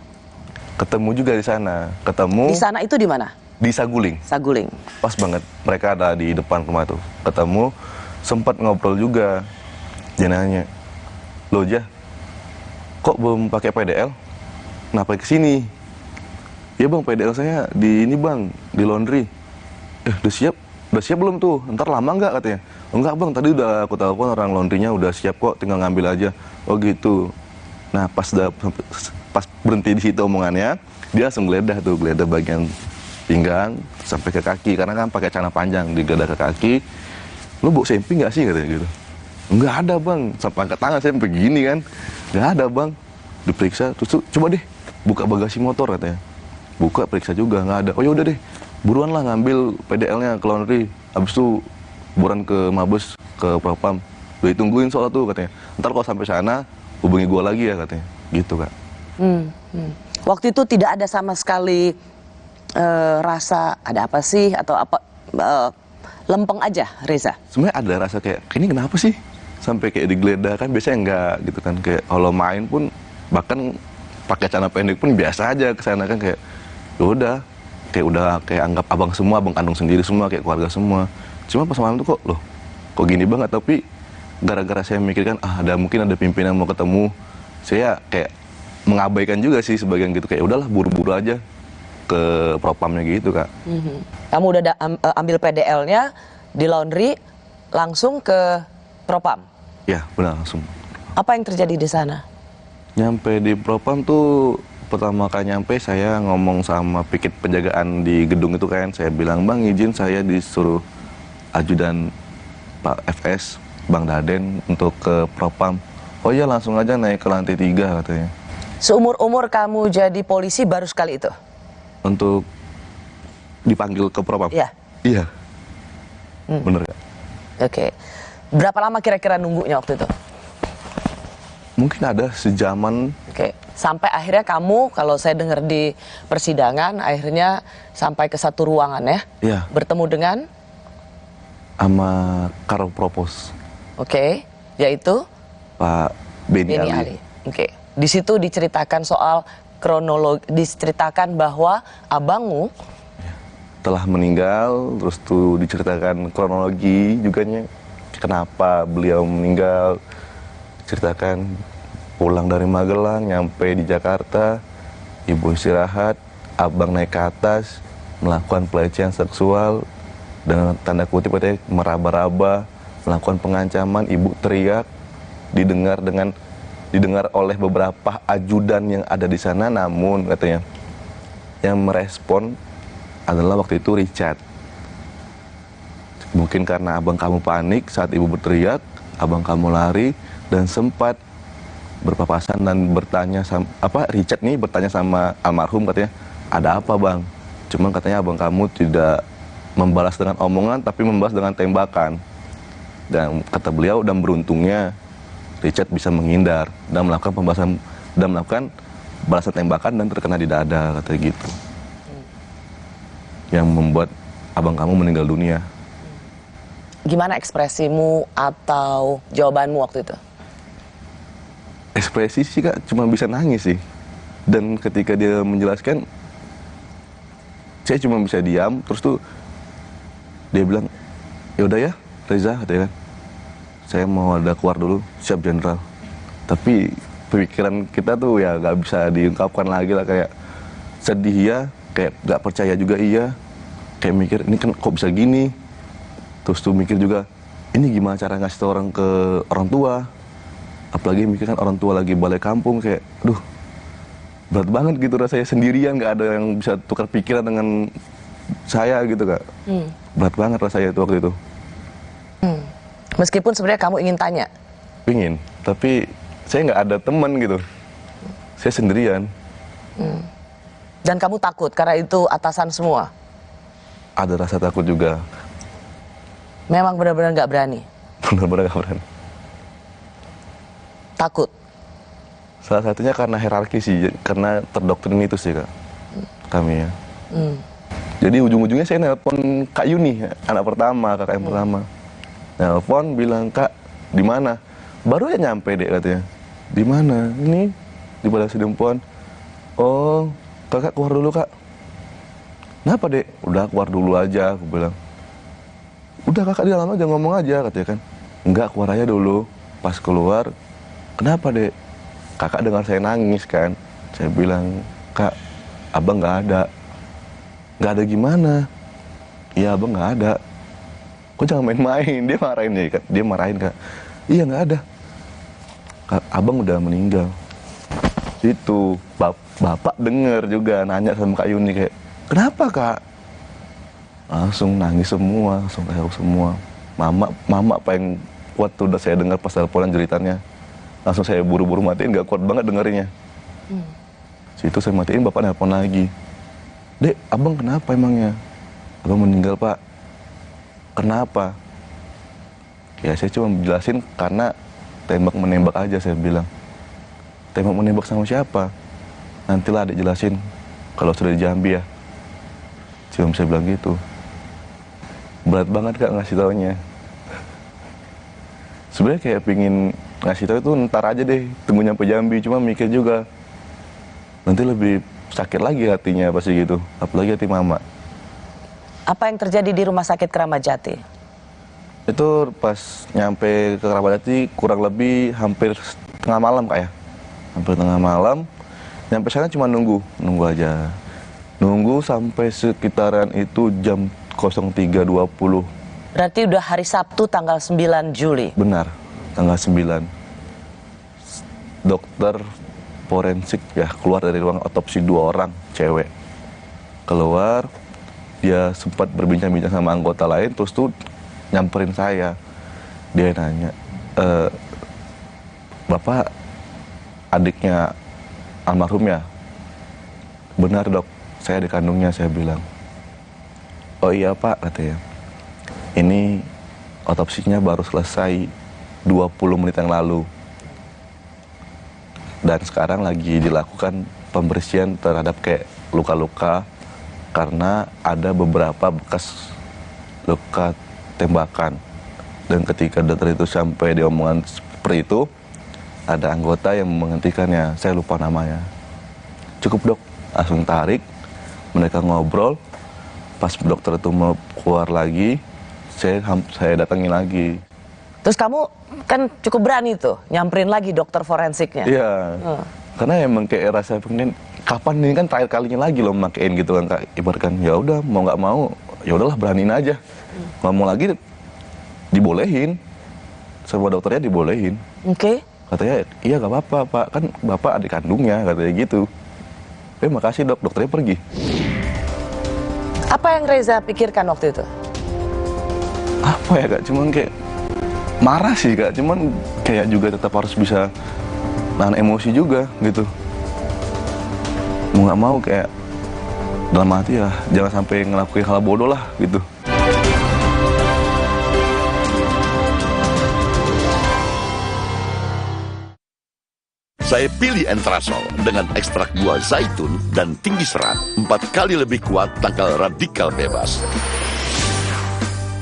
Ketemu juga di sana. Ketemu.
Di sana itu di mana?
Di Saguling.
Saguling.
Pas banget. Mereka ada di depan rumah tuh. Ketemu, sempat ngobrol juga. Dia nanya, loh Jah, kok belum pakai PDL? Kenapa kesini? Ya bang, PDL saya di ini bang, di laundry. Udah siap? Udah siap belum tuh? Ntar lama nggak katanya? Enggak bang, tadi udah aku telepon orang laundrynya udah siap kok, tinggal ngambil aja. Oh gitu. Nah pas berhenti di situ omongannya, dia langsung geledah bagian pinggang sampai ke kaki, karena kan pakai celana panjang, digeledah ke kaki. Lu bawa sempi nggak sih katanya gitu? Nggak ada bang, sampai angkat tangan saya begini kan, nggak ada bang. Diperiksa, terus coba deh buka bagasi motor katanya. Buka, periksa juga nggak ada. Oh ya udah deh, buruan lah ngambil PDL-nya ke laundry. Abis itu buruan ke Mabes, ke Propam. Udah ditungguin soal tuh katanya. Ntar kalau sampai sana hubungi gua lagi ya katanya. Gitu Kak.
Waktu itu tidak ada sama sekali rasa ada apa sih atau apa, lempeng aja Reza?
Sebenarnya ada rasa kayak ini kenapa sih sampai kayak digeledah, kan biasanya enggak gitu kan, kayak kalau main pun bahkan pakai celana pendek pun biasa aja kesana kan, kayak udah kayak anggap abang semua, abang kandung sendiri semua, kayak keluarga semua. Cuma pas malam tuh kok gini banget, tapi gara-gara saya mikirkan mungkin ada pimpinan mau ketemu, saya kayak mengabaikan juga sih sebagian gitu, kayak udahlah buru-buru aja ke Propamnya gitu Kak.
Kamu udah ambil PDL-nya di laundry langsung ke Propam?
Ya benar, langsung.
Apa yang terjadi di sana?
Nyampe di Propam tuh pertama kali nyampe saya ngomong sama pikit penjagaan di gedung itu kan, saya bilang bang izin saya disuruh ajudan Pak FS, Bang Daden untuk ke Propam. Oh iya langsung aja naik ke lantai 3 katanya.
Seumur-umur kamu jadi polisi baru sekali itu?
Untuk dipanggil ke Propam?
Iya.
Iya. Bener Kak.
Oke. Berapa lama kira-kira nunggunya waktu itu?
Mungkin ada sejaman.
Oke. Sampai akhirnya kamu, kalau saya dengar di persidangan, akhirnya sampai ke satu ruangan ya?
Iya.
Bertemu dengan?
sama Karo Propos.
Oke, yaitu
Pak Beni Ali.
Ali. Oke, di situ diceritakan soal kronologi, diceritakan bahwa abangmu
telah meninggal, terus tuh diceritakan kronologi juga nya, kenapa beliau meninggal, ceritakan pulang dari Magelang, nyampe di Jakarta, ibu istirahat, abang naik ke atas, melakukan pelecehan seksual, dengan tanda kutip katanya meraba-raba, melakukan pengancaman, ibu teriak, didengar oleh beberapa ajudan yang ada di sana, namun katanya yang merespon adalah waktu itu Richard. Mungkin karena abang kamu panik saat ibu berteriak, abang kamu lari dan sempat berpapasan dan bertanya sama Richard nih bertanya sama almarhum, katanya, "Ada apa, Bang?" Cuman katanya abang kamu tidak membalas dengan omongan tapi membalas dengan tembakan. Dan kata beliau, dan beruntungnya Richard bisa menghindar dan melakukan balasan tembakan dan terkena di dada, katanya gitu. Yang membuat abang kamu meninggal dunia.
Gimana ekspresimu atau jawabanmu waktu itu?
Ekspresi sih Kak, cuma bisa nangis sih. Dan ketika dia menjelaskan, saya cuma bisa diam. Terus tuh dia bilang, "Ya udah ya Reza," katanya kan, "saya mau ada keluar dulu." "Siap Jenderal." Tapi pemikiran kita tuh ya gak bisa diungkapkan lagi lah, kayak sedih ya, kayak gak percaya juga iya, kayak mikir ini kan kok bisa gini. Terus tuh mikir juga, ini gimana cara ngasih tau orang ke orang tua, apalagi mikir kan orang tua lagi balik kampung, kayak duh berat banget gitu rasanya, sendirian, gak ada yang bisa tukar pikiran dengan saya gitu Kak. Berat banget rasanya itu waktu itu.
Meskipun sebenarnya kamu ingin tanya?
Ingin, tapi saya gak ada teman gitu, saya sendirian.
Dan kamu takut karena itu atasan semua?
Ada rasa takut juga.
Memang benar-benar gak berani?
Benar-benar gak berani.
Takut?
Salah satunya karena hierarki sih, karena terdoktrin itu sih Kak, kami ya. Jadi ujung-ujungnya saya nelpon Kak Yuni, anak pertama, kakak yang pertama. Nelpon bilang, "Kak, di mana?" "Baru ya nyampe Dek," katanya. "Di mana?" "Ini di Balai Sidempuan." "Oh, Kakak keluar dulu Kak." "Kenapa Dek?" "Udah keluar dulu aja," aku bilang. "Udah Kakak di dalam aja, ngomong aja," katanya kan. "Enggak, keluar aja dulu." Pas keluar, "Kenapa Dek?" Kakak dengar saya nangis kan. Saya bilang, "Kak, Abang nggak ada." "Nggak ada gimana?" "Iya Abang nggak ada." "Kok jangan main-main?" Dia marahin ya Kak. Dia marahin Kak. "Iya nggak ada." "Kak, Abang udah meninggal." Itu bapak denger juga, nanya sama Kak Yuni kayak, "Kenapa Kak?" Langsung nangis semua, langsung kayak semua. Mama paling kuat tuh, udah saya dengar pas teleponan jeritannya. Langsung saya buru-buru matiin, gak kuat banget dengerinnya. Situ saya matiin, bapak nelpon lagi. "Dek, Abang kenapa emangnya?" "Abang meninggal Pak." "Kenapa?" Ya saya cuma jelasin karena tembak-menembak aja, saya bilang. "Tembak-menembak sama siapa?" "Nantilah Adik jelasin kalau sudah di Jambi ya." Cuma bisa bilang gitu. Berat banget Kak ngasih taunya. Sebenarnya kayak pingin ngasih tahu itu ntar aja deh, tunggu nyampe Jambi. Cuma mikir juga, nanti lebih sakit lagi hatinya pasti gitu, apalagi hati mama.
Apa yang terjadi di Rumah Sakit Keramat Jati?
Itu pas nyampe ke Keramat Jati kurang lebih hampir tengah malam Kak ya. Hampir tengah malam. Nyampe sana cuma nunggu aja. Nunggu sampai sekitaran itu jam 03.20.
Berarti udah hari Sabtu tanggal 9 Juli?
Benar, tanggal 9. Dokter forensik ya keluar dari ruang otopsi, 2 orang cewek. Keluar, dia sempat berbincang-bincang sama anggota lain, terus tuh nyamperin saya. Dia nanya, "Bapak adiknya almarhum ya?" "Benar Dok, saya adik kandungnya," saya bilang. "Oh iya Pak," katanya. "Ini otopsinya baru selesai 20 menit yang lalu. Dan sekarang lagi dilakukan pembersihan terhadap kayak luka-luka karena ada beberapa bekas luka tembakan. Dan ketika dokter itu sampai di omongan seperti itu, ada anggota yang menghentikannya, saya lupa namanya. Cukup dok, langsung tarik, mereka ngobrol, pas dokter itu mau keluar lagi, saya datangi lagi.
Terus kamu kan cukup berani tuh, nyamperin lagi dokter forensiknya.
Iya, karena emang kayak rasa pengen, kapan ini kan terakhir kalinya lagi loh makein gitu kan, Kak. Ibaratkan ya udah mau nggak mau, ya udahlah beraniin aja. Ngomong lagi dibolehin, semua dokternya dibolehin.
Oke.
Katanya, iya gak apa-apa Pak, kan Bapak adik kandungnya, katanya gitu. Makasih dok, dokternya pergi.
Apa yang Reza pikirkan waktu itu?
Apa ya Kak, cuman kayak marah sih Kak, cuman kayak juga tetap harus bisa nahan emosi juga gitu. Mau gak mau kayak dalam hati ya, jangan sampai ngelakuin hal bodoh lah gitu.
Saya pilih Entrasol dengan ekstrak buah zaitun dan tinggi serat, 4 kali lebih kuat tangkal radikal bebas.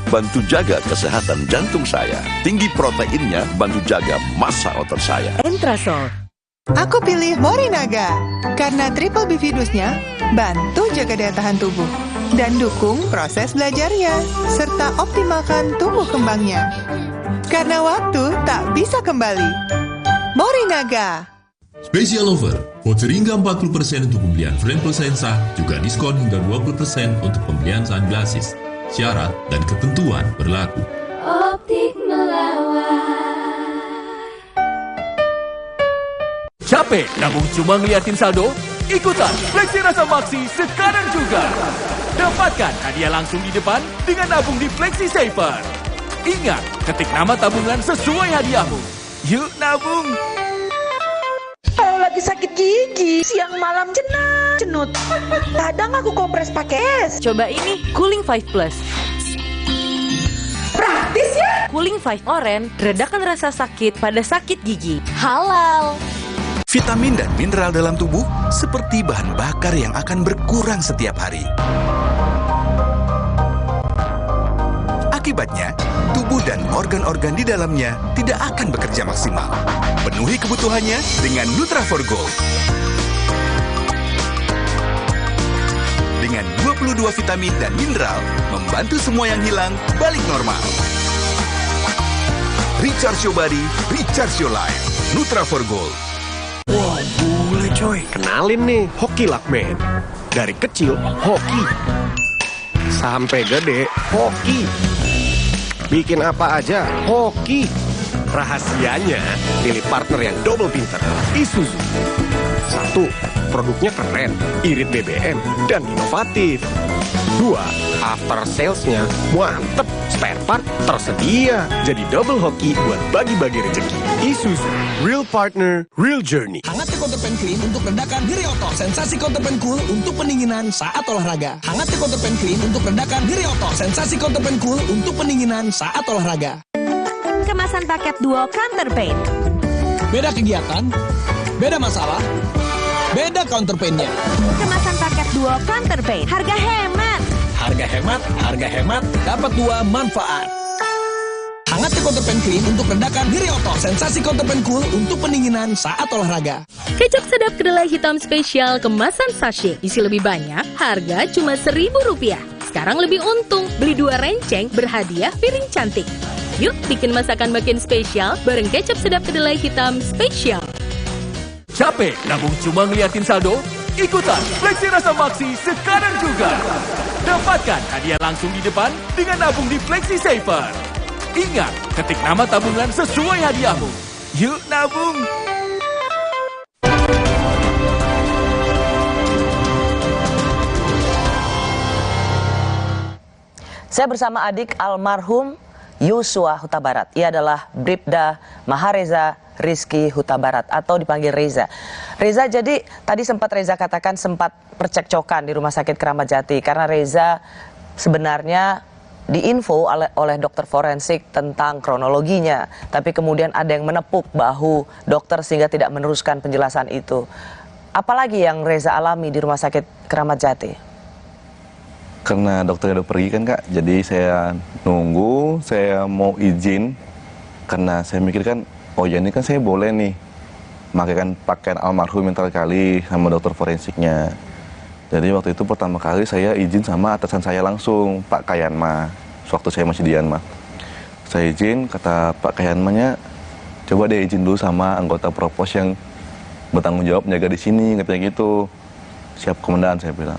Bantu jaga kesehatan jantung saya. Tinggi proteinnya bantu jaga massa otot saya.
Entrasol.
Aku pilih Morinaga karena triple bifidusnya bantu jaga daya tahan tubuh dan dukung proses belajarnya serta optimalkan tumbuh kembangnya. Karena waktu tak bisa kembali. Morinaga.
Special offer, voucher hingga 40% untuk pembelian frame plus lensa, juga diskon hingga 20% untuk pembelian sunglasses. Syarat dan ketentuan berlaku.
Optik melawan.
Capek namun cuma ngeliatin saldo? Ikutan Fleksi Rasa Maksi sekarang juga. Dapatkan hadiah langsung di depan dengan nabung di Fleksi Saver. Ingat, ketik nama tabungan sesuai hadiahmu. Yuk nabung!
Kalau lagi sakit gigi, siang malam cenut. Kadang aku kompres pakai es.
Coba ini, Cooling 5 Plus.
Praktis ya?
Cooling 5 Orange, redakan rasa sakit pada sakit gigi. Halal.
Vitamin dan mineral dalam tubuh seperti bahan bakar yang akan berkurang setiap hari. Akibatnya, tubuh dan organ-organ di dalamnya tidak akan bekerja maksimal. Penuhi kebutuhannya dengan Nutra4Gold. Dengan 22 vitamin dan mineral, membantu semua yang hilang balik normal. Recharge your body, recharge your life. Nutra4Gold.
Wah, boleh coy. Kenalin nih, Hoki Luckman. Dari kecil, hoki. Sampai gede, hoki. Bikin apa aja, hoki. Rahasianya, pilih partner yang double pinter. Isuzu. 1. Produknya keren, irit BBM, dan inovatif. 2. After sales-nya mantep, spare part tersedia. Jadi double hoki buat bagi-bagi rezeki. Isuzu, real partner, real journey.
Hangatnya Counterpan Clean untuk redakan nyeri otot. Sensasi Counterpan Cool untuk pendinginan saat olahraga. Hangatnya Counterpan Clean untuk redakan nyeri otot. Sensasi Counterpan Cool untuk pendinginan saat olahraga.
Kemasan paket duo Counterpain.
Beda kegiatan, beda masalah, beda counterpainnya.
Kemasan paket duo Counterpain. Harga hemat.
Harga hemat, dapat 2 manfaat. Hangatnya Counterpan Clean untuk redakan nyeri otot. Sensasi Counterpan Cool untuk pendinginan saat olahraga.
Kecap sedap kedelai hitam spesial kemasan sachet. Isi lebih banyak, harga cuma Rp1.000. Sekarang lebih untung, beli 2 renceng berhadiah piring cantik. Yuk bikin masakan makin spesial bareng kecap sedap kedelai hitam spesial.
Capek nabung cuma ngeliatin saldo? Ikutan Fleksi Rasa Maksi sekarang juga. Dapatkan hadiah langsung di depan dengan nabung di Fleksi Saver. Ingat, ketik nama tabungan sesuai hadiahmu. Yuk nabung!
Saya bersama adik almarhum Yosua Huta Barat. Ia adalah Bribda Mahareza Rizky Huta Barat atau dipanggil Reza. Reza, jadi tadi sempat Reza katakan sempat percekcokan di Rumah Sakit Keramat Jati karena Reza sebenarnya diinfo oleh dokter forensik tentang kronologinya, tapi kemudian ada yang menepuk bahu dokter sehingga tidak meneruskan penjelasan itu. Apalagi yang Reza alami di Rumah Sakit Keramat Jati?
karena dokternya udah pergi kan Kak, jadi saya nunggu, saya mau izin karena saya mikir kan, oh ya ini kan saya boleh nih makaikan pakaian almarhum yang terakhir kali sama dokter forensiknya. Jadi waktu itu pertama kali saya izin sama atasan saya langsung, Pak Kayanma, waktu saya masih di Yanma. Saya izin, kata Pak Kayanmanya, coba deh izin dulu sama anggota Propos yang bertanggung jawab menjaga di sini, katanya gitu. Siap komandan, saya bilang.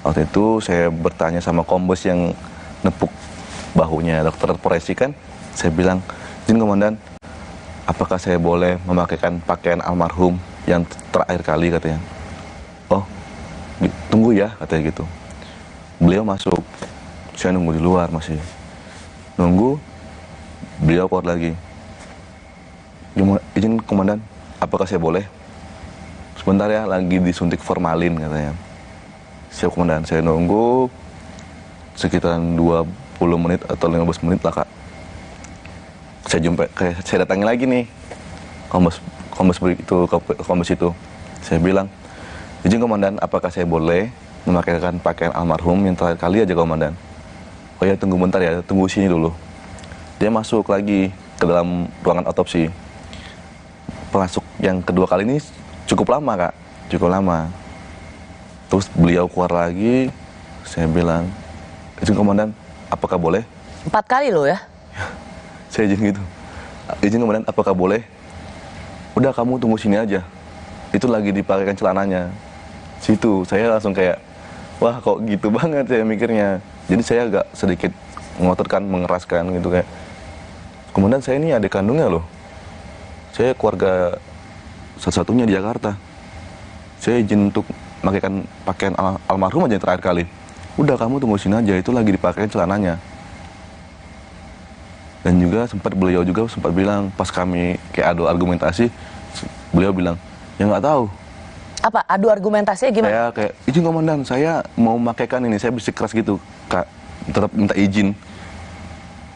Waktu itu saya bertanya sama kombes yang nepuk bahunya dokter forensik kan, saya bilang, izin komandan, apakah saya boleh memakaikan pakaian almarhum yang terakhir kali, katanya. Oh, tunggu ya, katanya gitu. Beliau masuk, saya nunggu di luar masih. Nunggu, beliau keluar lagi. Izin komandan, apakah saya boleh? Sebentar ya, lagi disuntik formalin, katanya. Siap komandan, saya nunggu sekitaran 20 menit atau 15 menit lah Kak. Saya datangi lagi nih kombes itu. Saya bilang, izin komandan, apakah saya boleh memakaikan pakaian almarhum yang terakhir kali aja komandan? Oh ya, tunggu bentar ya, tunggu sini dulu. Dia masuk lagi ke dalam ruangan otopsi. Masuk yang kedua kali ini cukup lama Kak, cukup lama. Terus beliau keluar lagi, saya bilang, izin komandan, apakah boleh?
4 kali loh ya?
Saya izin gitu. Izin komandan, apakah boleh? Udah, kamu tunggu sini aja. Itu lagi dipakaikan celananya. Situ, saya langsung kayak, wah kok gitu banget saya mikirnya. Jadi saya agak sedikit mengotorkan, mengeraskan gitu kayak, komandan saya ini adik kandungnya loh. Saya keluarga satu-satunya di Jakarta. Saya izin untuk makaikan pakaian almarhum aja yang terakhir kali. Udah, kamu tunggu sini aja, itu lagi dipakai celananya. Dan juga beliau juga sempat bilang, pas kami kayak adu argumentasi, beliau bilang, ya nggak tahu.
Apa, adu argumentasinya gimana?
Saya kayak, izin komandan, saya mau makaikan ini, saya bersih keras gitu, Kak, tetap minta izin.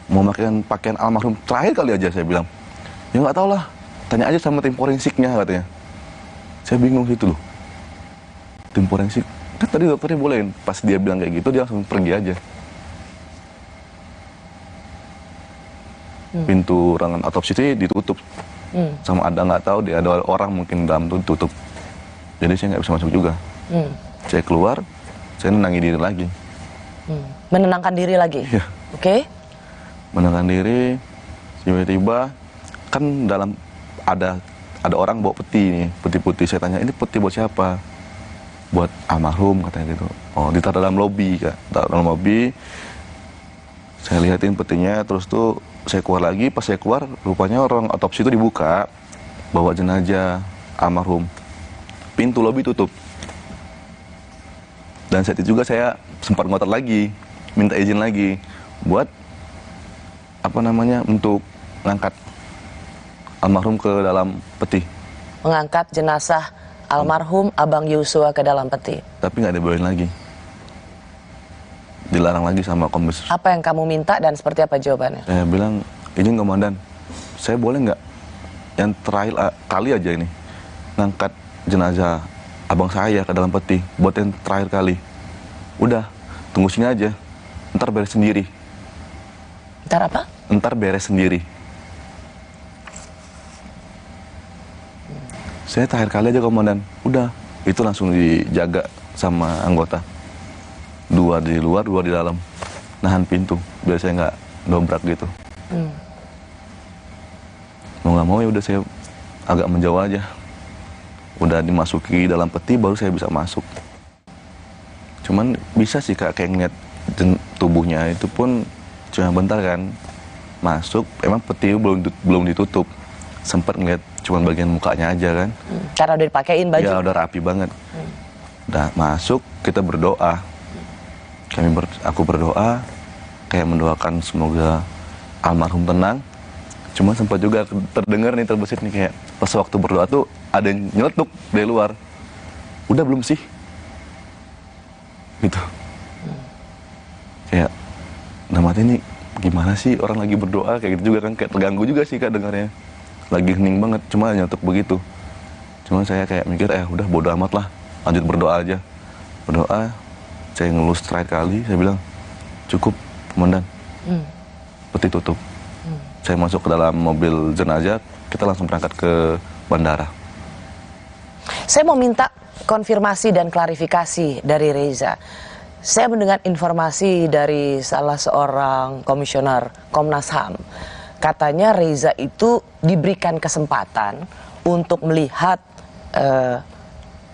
Mau makaikan pakaian almarhum terakhir kali aja, saya bilang. Ya nggak tahu lah, tanya aja sama tim forensiknya, katanya. Saya bingung situ loh. Tim forensik, kan tadi dokternya bolehin. Pas dia bilang kayak gitu, dia langsung pergi aja. Pintu ruangan otopsi itu ditutup. Sama ada nggak tahu, dia ada orang mungkin dalam tuh tutup. Jadi saya nggak bisa masuk juga. Saya keluar, saya menenangkan diri lagi.
Menenangkan diri lagi?
Iya.
Oke.
Menenangkan diri, tiba-tiba, kan dalam ada orang bawa peti nih, peti putih. Saya tanya, ini peti buat siapa? Buat almarhum, katanya gitu. Oh, ditaruh dalam lobi, Kak. Taruh dalam lobi. Saya lihatin petinya, terus tuh saya keluar lagi. Pas saya keluar, rupanya orang otopsi itu dibuka, bawa jenazah almarhum. Pintu lobi tutup. Dan saat itu juga saya sempat ngotot lagi, minta izin lagi buat untuk ngangkat almarhum ke dalam peti.
Mengangkat jenazah almarhum Abang Yosua ke dalam peti.
Tapi nggak dibolehin lagi. Dilarang lagi sama kombes.
Apa yang kamu minta dan seperti apa jawabannya?
Saya bilang, izin komandan, saya boleh nggak yang terakhir kali aja ini ngangkat jenazah abang saya ke dalam peti buat yang terakhir kali. Udah, tunggu sini aja. Ntar beres sendiri.
Ntar apa?
Ntar beres sendiri. Saya terakhir kali aja komandan. Udah, itu langsung dijaga sama anggota. 2 di luar, 2 di dalam. Nahan pintu, biar saya nggak dobrak gitu. Mau nggak mau ya udah saya agak menjauh aja. Udah dimasuki dalam peti, baru saya bisa masuk. Cuman bisa sih Kak, kayak ngeliat tubuhnya itu pun cuma bentar kan. Masuk, emang peti belum ditutup. Sempat ngeliat cuma bagian mukanya aja kan.
Karena udah dipakein baju?
Ya udah rapi banget. Udah masuk, kita berdoa. Aku berdoa, kayak mendoakan semoga almarhum tenang. Cuma sempat juga terdengar nih, terbesit nih kayak pas waktu berdoa tuh ada yang nyeletuk dari luar. Udah belum sih? Gitu. Kayak, namanya ini gimana sih orang lagi berdoa kayak gitu juga kan, kayak terganggu juga sih Kak dengarnya. Lagi hening banget, cuma nyetuk begitu. Cuma saya kayak mikir, udah bodo amat lah, lanjut berdoa aja. Berdoa, Saya ngelus terakhir kali, saya bilang, cukup komandan, peti tutup. Saya masuk ke dalam mobil jenazah, kita langsung berangkat ke bandara.
Saya mau minta konfirmasi dan klarifikasi dari Reza. Saya mendengar informasi dari salah seorang komisioner Komnas HAM. Katanya Reza itu diberikan kesempatan untuk melihat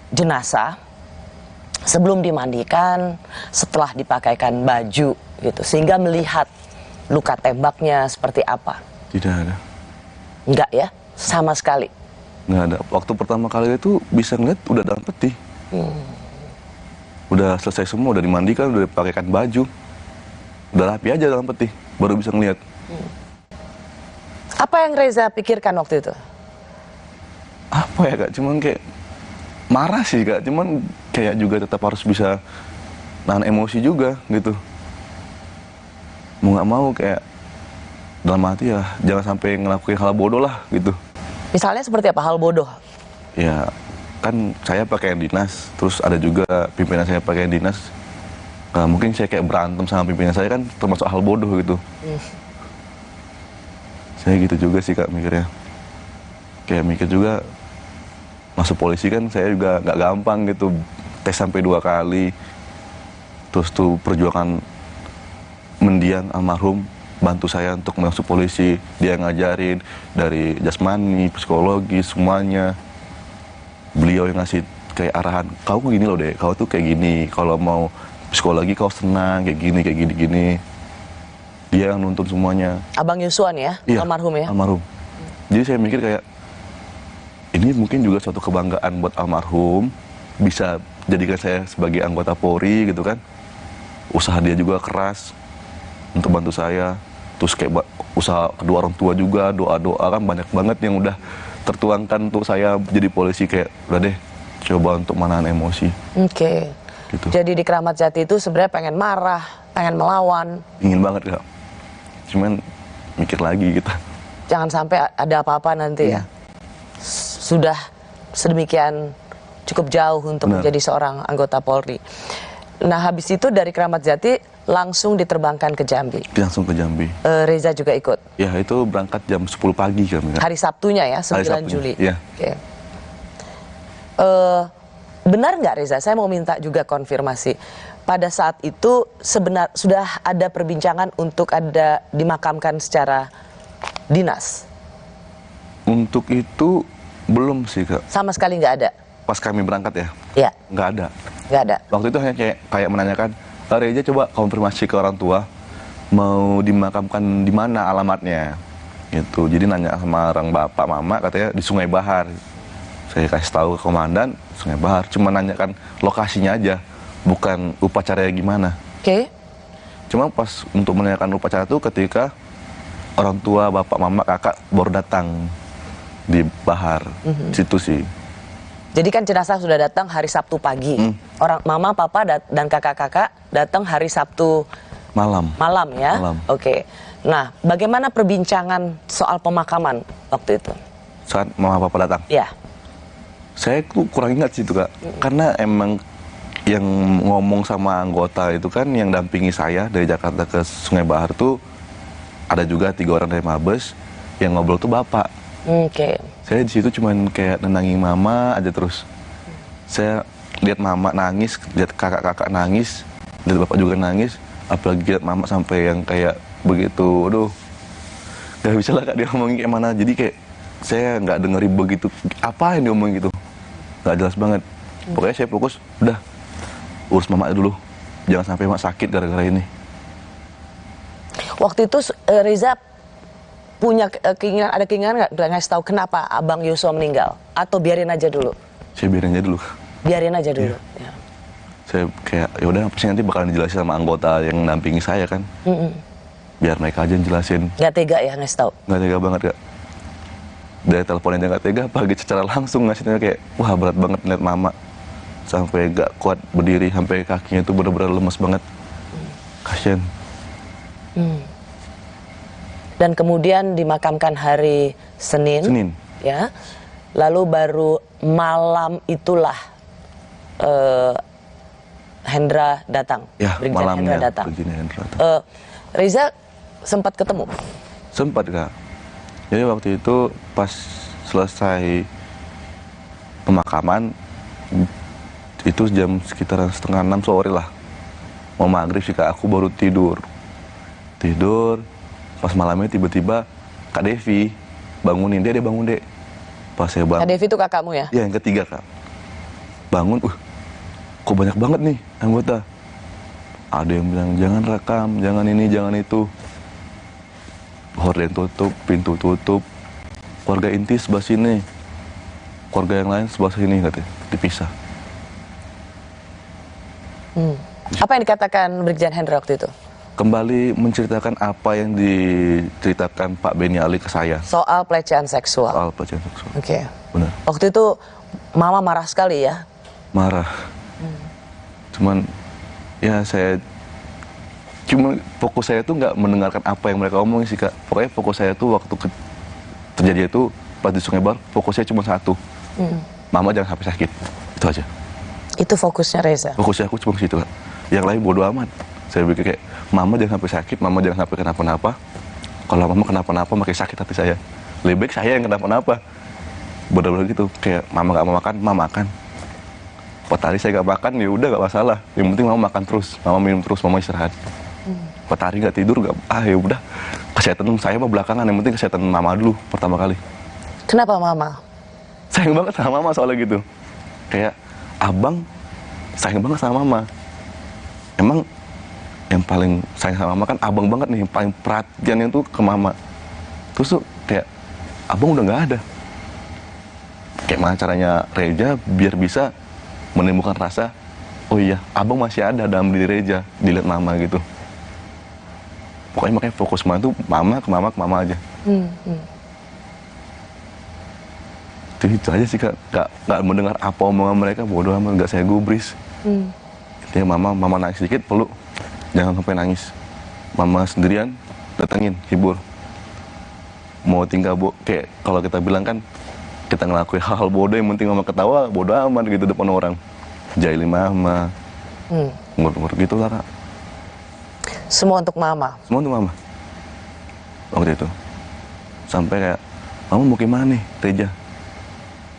jenazah sebelum dimandikan, setelah dipakaikan baju gitu, sehingga melihat luka tembaknya seperti apa.
Tidak ada.
Enggak ya, sama sekali.
Nggak ada. Waktu pertama kali itu bisa ngeliat udah dalam peti. Udah selesai semua, udah dimandikan, udah dipakaikan baju. Udah rapi aja dalam peti, baru bisa ngeliat.
Apa yang Reza pikirkan waktu itu?
Apa ya Kak, cuman kayak marah sih Kak, cuman kayak juga tetap harus bisa nahan emosi juga gitu. Mau nggak mau kayak dalam hati ya jangan sampai ngelakuin hal bodoh lah gitu.
Misalnya seperti apa hal bodoh?
Ya kan saya pakaian dinas, terus ada juga pimpinan saya pakaian dinas. Nah, mungkin saya kayak berantem sama pimpinan saya kan termasuk hal bodoh gitu. Saya gitu juga sih Kak mikirnya. Kayak mikir juga masuk polisi kan saya juga nggak gampang gitu, tes sampai 2 kali. Terus tuh perjuangan mendiang almarhum bantu saya untuk masuk polisi, dia ngajarin dari jasmani, psikologi, semuanya. Beliau yang ngasih kayak arahan, kau gini loh deh, kau tuh kayak gini, kalau mau psikologi kau senang, kayak gini. Dia yang nuntun semuanya.
Abang Yuswan ya,
iya,
almarhum ya?
Almarhum. Jadi saya mikir kayak, ini mungkin juga suatu kebanggaan buat almarhum, bisa jadikan saya sebagai anggota Polri gitu kan. Usaha dia juga keras untuk bantu saya. Terus kayak usaha kedua orang tua juga, doa-doa kan banyak banget yang udah tertuangkan untuk saya jadi polisi. Kayak udah deh, coba untuk menahan emosi.
Oke.
Gitu.
Jadi di Keramat Jati itu sebenarnya pengen marah, pengen melawan.
Ingin banget Kak. Cuman mikir lagi gitu.
Jangan sampai ada apa-apa nanti ya. Sudah sedemikian cukup jauh untuk menjadi seorang anggota Polri. Nah habis itu dari Keramat Jati langsung diterbangkan ke Jambi.
Langsung ke Jambi.
Reza juga ikut?
Ya itu berangkat jam 10 pagi kami.
Hari Sabtunya ya, 9 Juli.
Iya.
Oke. Benar nggak Reza? Saya mau minta juga konfirmasi. Pada saat itu sudah ada perbincangan untuk ada dimakamkan secara dinas?
Untuk itu belum sih Kak.
Sama sekali nggak ada?
Pas kami berangkat ya?
Iya.
Nggak ada.
Nggak ada?
Waktu itu hanya kayak menanyakan, Reza coba konfirmasi ke orang tua, mau dimakamkan di mana alamatnya. Gitu. Jadi nanya sama orang bapak mama, katanya di Sungai Bahar. Saya kasih tahu ke komandan, Sungai Bahar. Cuma nanyakan lokasinya aja, bukan upacaranya gimana.
Oke.
Cuma pas untuk menanyakan upacara itu ketika orang tua, bapak, mama, kakak baru datang di Bahar. Situ sih.
Jadi kan jenazah sudah datang hari Sabtu pagi. Orang mama, papa dan kakak-kakak datang hari Sabtu
malam.
Malam ya.
Malam.
Oke. Nah, bagaimana perbincangan soal pemakaman waktu itu?
Saat mama papa datang?
Iya.
Saya tuh kurang ingat sih itu Kak. Karena emang yang ngomong sama anggota itu kan yang dampingi saya dari Jakarta ke Sungai Bahar tuh ada juga 3 orang dari Mabes, yang ngobrol tuh bapak.
Oke.
Saya di situ cuman kayak nenangin mama aja terus. Saya lihat mama nangis, lihat kakak-kakak nangis, lihat bapak juga nangis, apalagi lihat mama sampai yang kayak begitu, aduh, nggak bisa lah Kak dia ngomongin kayak mana. Jadi kayak saya nggak dengerin begitu apa yang dia ngomongin gitu, nggak jelas banget. Pokoknya saya fokus, udah urus mama dulu, jangan sampai mak sakit gara-gara ini.
Waktu itu Reza punya ada keinginan nggak ngasih tahu kenapa Abang Yosua meninggal, atau biarin aja dulu?
Saya biarin aja dulu.
Biarin aja dulu.
Ya. Saya kayak ya udah pasti nanti bakalan dijelasin sama anggota yang nampingi saya kan. Biar mereka aja yang jelasin.
Nggak tega ya ngasih tahu?
Nggak tega banget Kak. Dari telepon aja nggak tega, apalagi secara langsung ngasihnya kayak wah berat banget lihat mama sampai nggak kuat berdiri, sampai kakinya tuh benar-benar lemes banget. Kasian.
Dan kemudian dimakamkan hari Senin. Ya. Lalu baru malam itulah Hendra datang.
Ya,
Brigjen
malamnya
Hendra datang.
Brigjen Hendra datang.
Reza sempat ketemu?
Sempat, Kak. Jadi waktu itu pas selesai pemakaman, itu jam sekitar 5:30 sore lah. Mau maghrib sih, Kak, aku baru tidur. Pas malamnya tiba-tiba Kak Devi bangunin, dia bangun, Dek. Pas saya bangun.
Kak Devi itu kakakmu ya?
Iya, yang ketiga, Kak. Bangun, kok banyak banget nih anggota. Ada yang bilang, jangan rekam, jangan ini, jangan itu. Horden tutup, pintu tutup. Keluarga inti sebelah sini. Keluarga yang lain sebelah sini, katanya. Dipisah.
Apa yang dikatakan Brigjen Hendra waktu itu?
Kembali menceritakan apa yang diceritakan Pak Beni Ali ke saya.
Soal pelecehan seksual.
Soal pelecehan seksual.
Oke.
Benar.
Waktu itu Mama marah sekali ya?
Marah. Cuman ya fokus saya tuh nggak mendengarkan apa yang mereka omongin sih, Kak. Pokoknya fokus saya tuh waktu terjadi itu pas di Sungai Bar, fokusnya cuma satu. Mama jangan sampai sakit. Itu aja.
Itu fokusnya Reza?
Fokusnya aku cuma ke situ, Kak. Yang lain bodo amat. Saya pikir kayak, Mama jangan sampai sakit, Mama jangan sampai kenapa-napa. Kalau Mama kenapa-napa makin sakit hati saya. Lebih baik saya yang kenapa-napa. Bener-bener gitu, kayak Mama gak mau makan, Mama makan. 4 hari saya gak makan, ya udah gak masalah. Yang penting Mama makan terus, Mama minum terus, Mama istirahat. 4 hari gak tidur, ya udah. Kesehatan saya mah belakangan, yang penting kesehatan Mama dulu pertama kali.
Kenapa Mama?
Sayang banget sama Mama soalnya gitu. Kayak abang sayang banget sama Mama. Emang yang paling sayang sama Mama kan abang banget nih, yang paling perhatiannya tuh ke Mama. Terus tuh kayak abang udah gak ada. Kayak mana caranya Reza biar bisa menimbulkan rasa, oh iya, abang masih ada dalam diri Reza, dilihat Mama gitu. Pokoknya makanya fokus Mama tuh ke Mama aja. Itu aja sih, Kak. Gak mendengar apa omongan mereka, bodoh amat, gak saya gubris. Intinya Mama nangis sedikit, peluk. Jangan sampai nangis. Mama sendirian, datengin, hibur. Mau tinggal, kayak kalau kita bilang kan, kita ngelakuin hal-hal bodoh, yang penting Mama ketawa, bodoh amat gitu depan orang. Jahilin Mama. Umur gitu lah, Kak.
Semua untuk Mama?
Semua untuk Mama. Waktu itu. Sampai kayak, Mama mau gimana nih, Reza?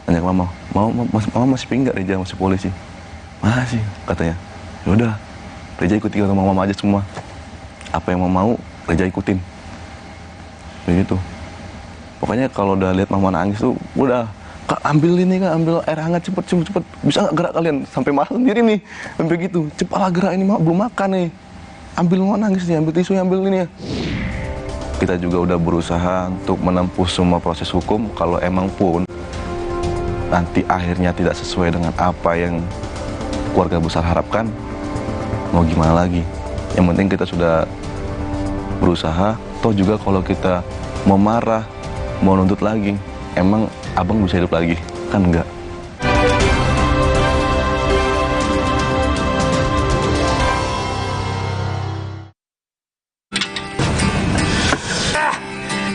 Tanya ke Mama, Mama masih pingin gak Reza masih polisi? Masih, katanya. Yaudah, Reza ikutin sama Mama aja semua. Apa yang Mama mau, Reza ikutin. Begitu. Pokoknya kalau udah lihat Mama nangis tuh, udah, Kak ambil ini, Kak, ambil air hangat cepet. Bisa nggak gerak kalian? Sampai marah sendiri nih, sampai gitu. Cepatlah gerak ini, Mama belum makan nih. Ambil Mama nangis nih, ambil tisu, ambil ini ya. Kita juga udah berusaha untuk menempuh semua proses hukum. Kalau emang pun nanti akhirnya tidak sesuai dengan apa yang keluarga besar harapkan, mau gimana lagi? Yang penting kita sudah berusaha. Toh juga kalau kita mau marah, mau nuntut lagi, emang abang bisa hidup lagi? Kan enggak.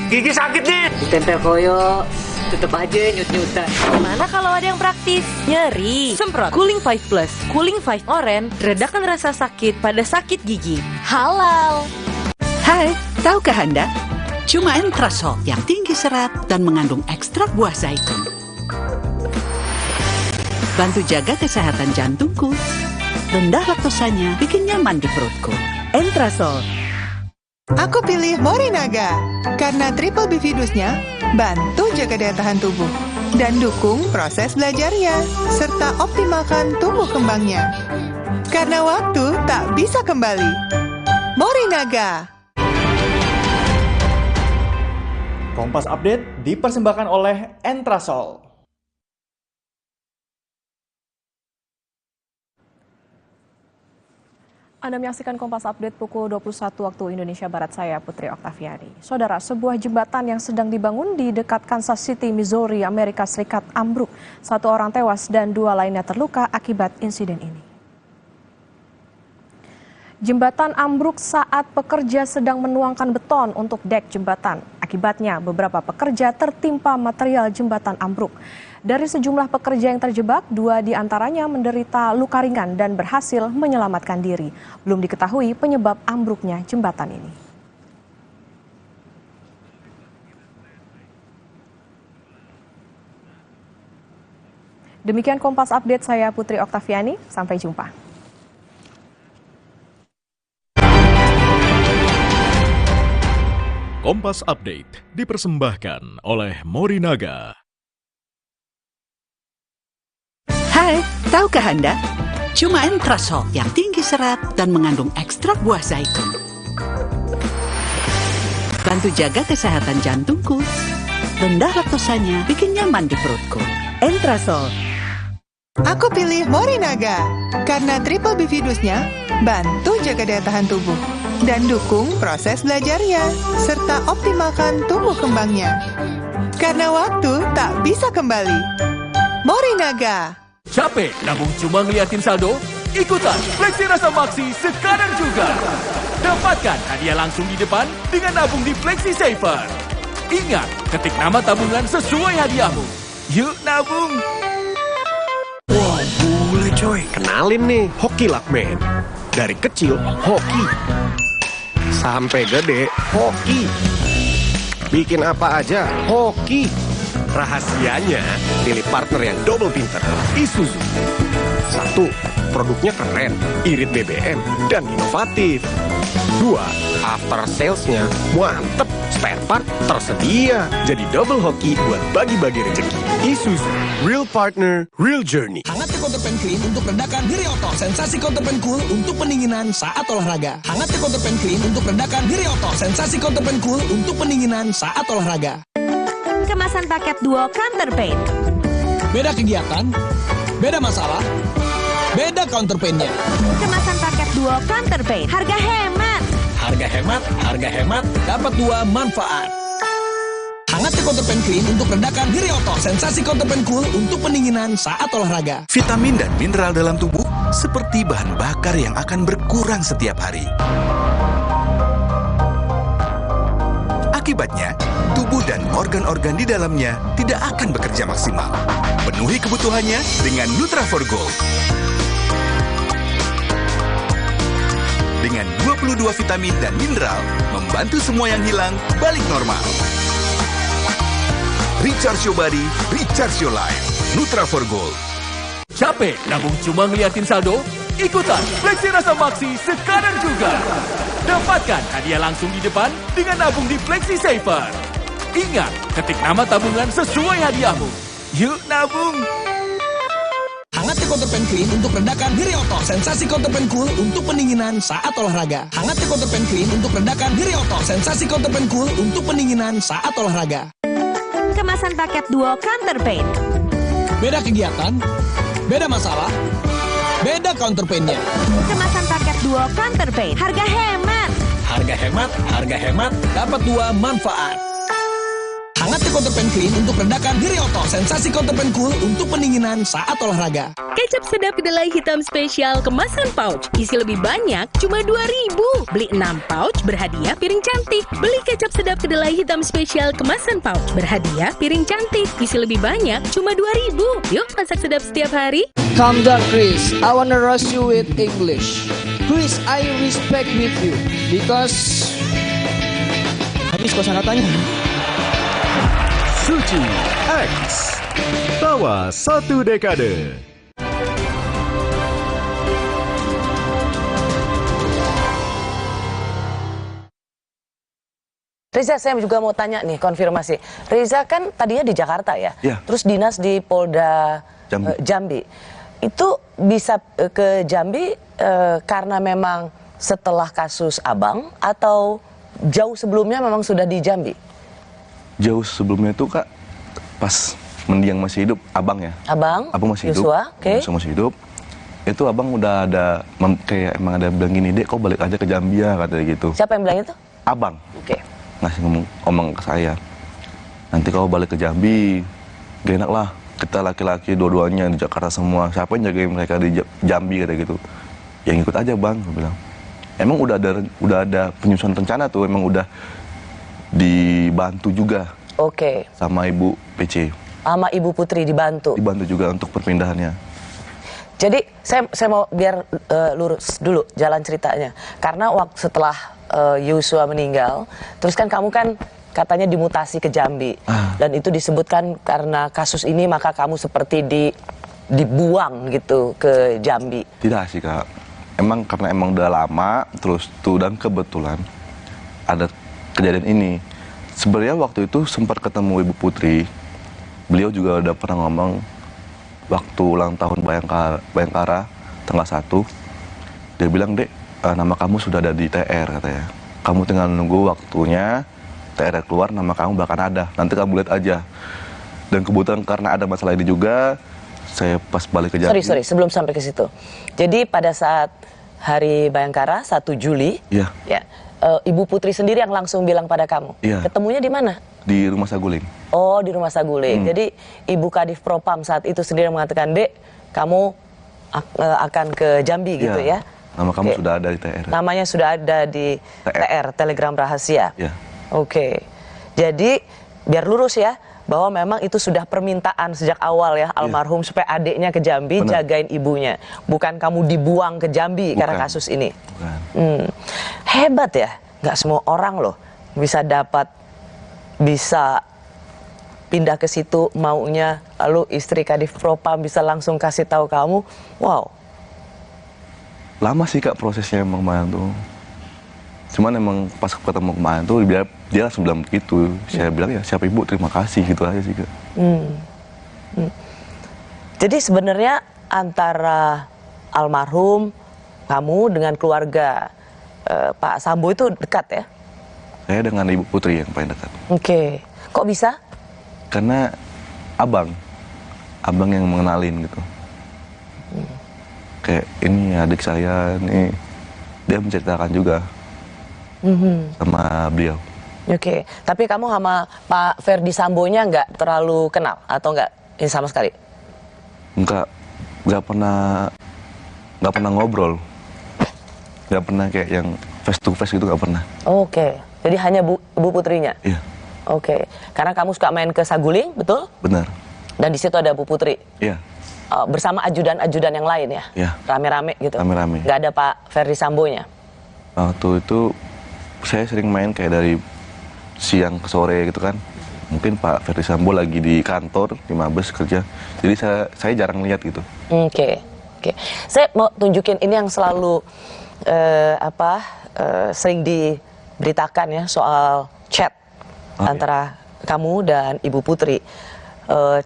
Gigi sakit nih. Ditempel koyo, tetep aja nyut-nyutan.
Gimana kalau ada yang praktis? Nyeri, semprot Cooling 5 Plus, Cooling 5 Orange, redakan rasa sakit pada sakit gigi. Halal.
Hai, tahukah Anda? Cuma Entrasol yang tinggi serat dan mengandung ekstrak buah zaitun. Bantu jaga kesehatan jantungku. Rendah laktosanya bikin nyaman di perutku.
Entrasol.
Aku pilih Morinaga karena triple bifidusnya bantu jaga daya tahan tubuh dan dukung proses belajarnya serta optimalkan tumbuh kembangnya. Karena waktu tak bisa kembali. Morinaga.
Kompas Update dipersembahkan oleh Entrasol.
Anda menyaksikan Kompas Update pukul 21 waktu Indonesia Barat, saya Putri Oktaviani. Saudara, sebuah jembatan yang sedang dibangun di dekat Kansas City, Missouri, Amerika Serikat ambruk. 1 orang tewas dan 2 lainnya terluka akibat insiden ini. Jembatan ambruk saat pekerja sedang menuangkan beton untuk dek jembatan. Akibatnya beberapa pekerja tertimpa material jembatan ambruk. Dari sejumlah pekerja yang terjebak, 2 diantaranya menderita luka ringan dan berhasil menyelamatkan diri. Belum diketahui penyebab ambruknya jembatan ini. Demikian Kompas Update, saya Putri Oktaviani, sampai jumpa.
Kompas Update dipersembahkan oleh Morinaga.
Hai, tahukah Anda? Cuma Entrasol yang tinggi serat dan mengandung ekstrak buah zaitun. Bantu jaga kesehatan jantungku. Rendah laktosanya bikin nyaman di perutku. Entrasol.
Aku pilih Morinaga karena triple bifidusnya bantu jaga daya tahan tubuh dan dukung proses belajarnya serta optimalkan tumbuh kembangnya. Karena waktu tak bisa kembali. Morinaga.
Capek nabung cuma ngeliatin saldo? Ikutan Fleksi Rasa Maksi sekarang juga. Dapatkan hadiah langsung di depan dengan nabung di Fleksi Saver. Ingat, ketik nama tabungan sesuai hadiahmu. Yuk nabung!
Wah, boleh coy. Kenalin nih, Hoki Lakman. Dari kecil, hoki. Sampai gede, hoki. Bikin apa aja, hoki. Rahasianya, pilih partner yang double pinter. Isuzu. 1. Produknya keren, irit BBM, dan inovatif. 2. After salesnya mantep, spare part tersedia. Jadi double hoki buat bagi-bagi rezeki. Isuzu, real partner, real journey.
Hangat Counterpan Clean untuk redakan diri otot. Sensasi Counterpan Cool untuk pendinginan saat olahraga. Hangat Counterpan Clean untuk redakan diri otot. Sensasi Counterpan Cool untuk pendinginan saat olahraga.
Kemasan paket duo Counterpain.
Beda kegiatan, beda masalah, beda counterpainnya.
Kemasan paket duo Counterpain. Harga hemat.
Harga hemat, dapat 2 manfaat. Hangat Counterpan Clean untuk redakan diri otot. Sensasi Counterpan Cool untuk pendinginan saat olahraga.
Vitamin dan mineral dalam tubuh seperti bahan bakar yang akan berkurang setiap hari. Akibatnya, tubuh dan organ-organ di dalamnya tidak akan bekerja maksimal. Penuhi kebutuhannya dengan Nutra4Gold. Dengan 22 vitamin dan mineral, membantu semua yang hilang balik normal. Recharge your body, recharge your life. Nutra4Gold.
Capek nabung cuma ngeliatin saldo? Ikutan Fleksi Rasa Maksi sekarang juga. Dapatkan hadiah langsung di depan dengan nabung di Fleksi Saver. Ingat, ketik nama tabungan sesuai hadiahmu. Yuk nabung!
Hangat Counterpan Clean untuk redakan diri otot. Sensasi Counterpan Cool untuk pendinginan saat olahraga. Hangat Counterpan Clean untuk redakan diri otot. Sensasi Counterpan Cool untuk pendinginan saat olahraga.
Kemasan paket duo Counterpain.
Beda kegiatan, beda masalah, beda counterpainnya.
Kemasan paket duo Counterpain. Harga
hemat, dapat 2 manfaat. Hangat Counterpan Clean untuk redakan diri otot. Sensasi Counterpan Cool untuk pendinginan saat olahraga.
Kecap sedap kedelai hitam spesial kemasan pouch. Isi lebih banyak, cuma 2.000. Beli 6 pouch, berhadiah piring cantik. Beli kecap sedap kedelai hitam spesial kemasan pouch. Berhadiah piring cantik. Isi lebih banyak, cuma 2.000. Yuk masak sedap setiap hari.
Calm down, Chris. I wanna roast you with English. Chris, I respect with you because habis kosakatanya.
Suci X Tawa 1 dekade.
Reza, saya juga mau tanya nih, konfirmasi. Reza kan tadinya di Jakarta ya?
Ya.
Terus dinas di Polda Jambi. Itu bisa ke Jambi karena memang setelah kasus Abang atau jauh sebelumnya memang sudah di Jambi?
Jauh sebelumnya itu Kak, pas mendiang masih hidup, Abang ya.
Abang
masih hidup. Yosua masih hidup. Itu Abang udah ada, kayak emang ada bilang gini, Dek kau balik aja ke Jambi ya, katanya gitu.
Siapa yang bilang itu?
Abang.
Oke.
Ngasih ngomong ke saya. Nanti kau balik ke Jambi, gak enak lah. Kita laki-laki dua-duanya di Jakarta semua. Siapa yang jagain mereka di Jambi, katanya gitu. Ya ngikut aja Bang, gue bilang. Emang udah ada penyusunan rencana tuh, emang udah dibantu juga.
Oke.
Sama Ibu PC.
Sama Ibu Putri dibantu?
Dibantu juga untuk perpindahannya.
Jadi saya mau biar lurus dulu jalan ceritanya. Karena setelah Yosua meninggal, terus kan kamu kan katanya dimutasi ke Jambi. Dan itu disebutkan karena kasus ini maka kamu seperti dibuang gitu ke Jambi.
Tidak sih Kak. Karena udah lama, terus tuh dan kebetulan ada kejadian ini. Sebenarnya waktu itu sempat ketemu Ibu Putri. Beliau juga udah pernah ngomong waktu ulang tahun Bayangkara tanggal 1. Dia bilang, "Dek, nama kamu sudah ada di TR," katanya. "Kamu tinggal nunggu waktunya, TR keluar, nama kamu bakal ada. Nanti kamu lihat aja." Dan kebetulan karena ada masalah ini juga, saya pas balik ke Jambi.
Sorry, sebelum sampai ke situ. Jadi pada saat hari Bayangkara 1 Juli, ya, Ibu Putri sendiri yang langsung bilang pada kamu.
Iya.
Ketemunya di mana?
Di Rumah Saguling.
Oh, di Rumah Saguling. Jadi Ibu Kadif Propam saat itu sendiri mengatakan, "Dek, kamu akan ke Jambi," gitu ya.
Nama kamu sudah ada di TR.
Namanya sudah ada di TR, Telegram Rahasia.
Ya.
Oke. Jadi biar lurus ya, bahwa memang itu sudah permintaan sejak awal ya almarhum supaya adiknya ke Jambi jagain ibunya. Bukan kamu dibuang ke Jambi karena kasus ini. Hebat ya, nggak semua orang loh bisa pindah ke situ maunya, lalu istri Kadif Propam bisa langsung kasih tahu kamu. Wow.
Lama sih Kak prosesnya emang kemarin tuh. Cuman emang pas ketemu kemarin tuh dia langsung bilang begitu. Saya bilang ya siap Ibu, terima kasih gitu aja sih Kak.
Jadi sebenarnya antara almarhum kamu dengan keluarga Pak Sambo itu dekat ya?
Saya dengan Ibu Putri yang paling dekat.
Oke. Kok bisa?
Karena abang yang mengenalin gitu. Kayak ini adik saya nih, dia menceritakan juga sama beliau.
Oke. Tapi kamu sama Pak Ferdi Sambonya nggak terlalu kenal atau nggak ini sama sekali?
Nggak pernah ngobrol. Nggak pernah kayak yang face to face gitu, nggak pernah.
Oke. Jadi hanya Bu Putrinya?
Iya.
Oke. Karena kamu suka main ke Saguling, betul?
Benar.
Dan di situ ada Bu Putri?
Iya.
Bersama ajudan-ajudan yang lain ya?
Iya.
Rame-rame gitu?
Rame-rame.
Nggak ada Pak Ferdi Sambonya?
Waktu itu saya sering main kayak dari siang ke sore gitu kan. Mungkin Pak Ferdi Sambo lagi di kantor, di Mabes kerja. Jadi saya jarang lihat gitu.
Oke. Saya mau tunjukin ini yang selalu sering diberitakan ya soal chat antara kamu dan Ibu Putri.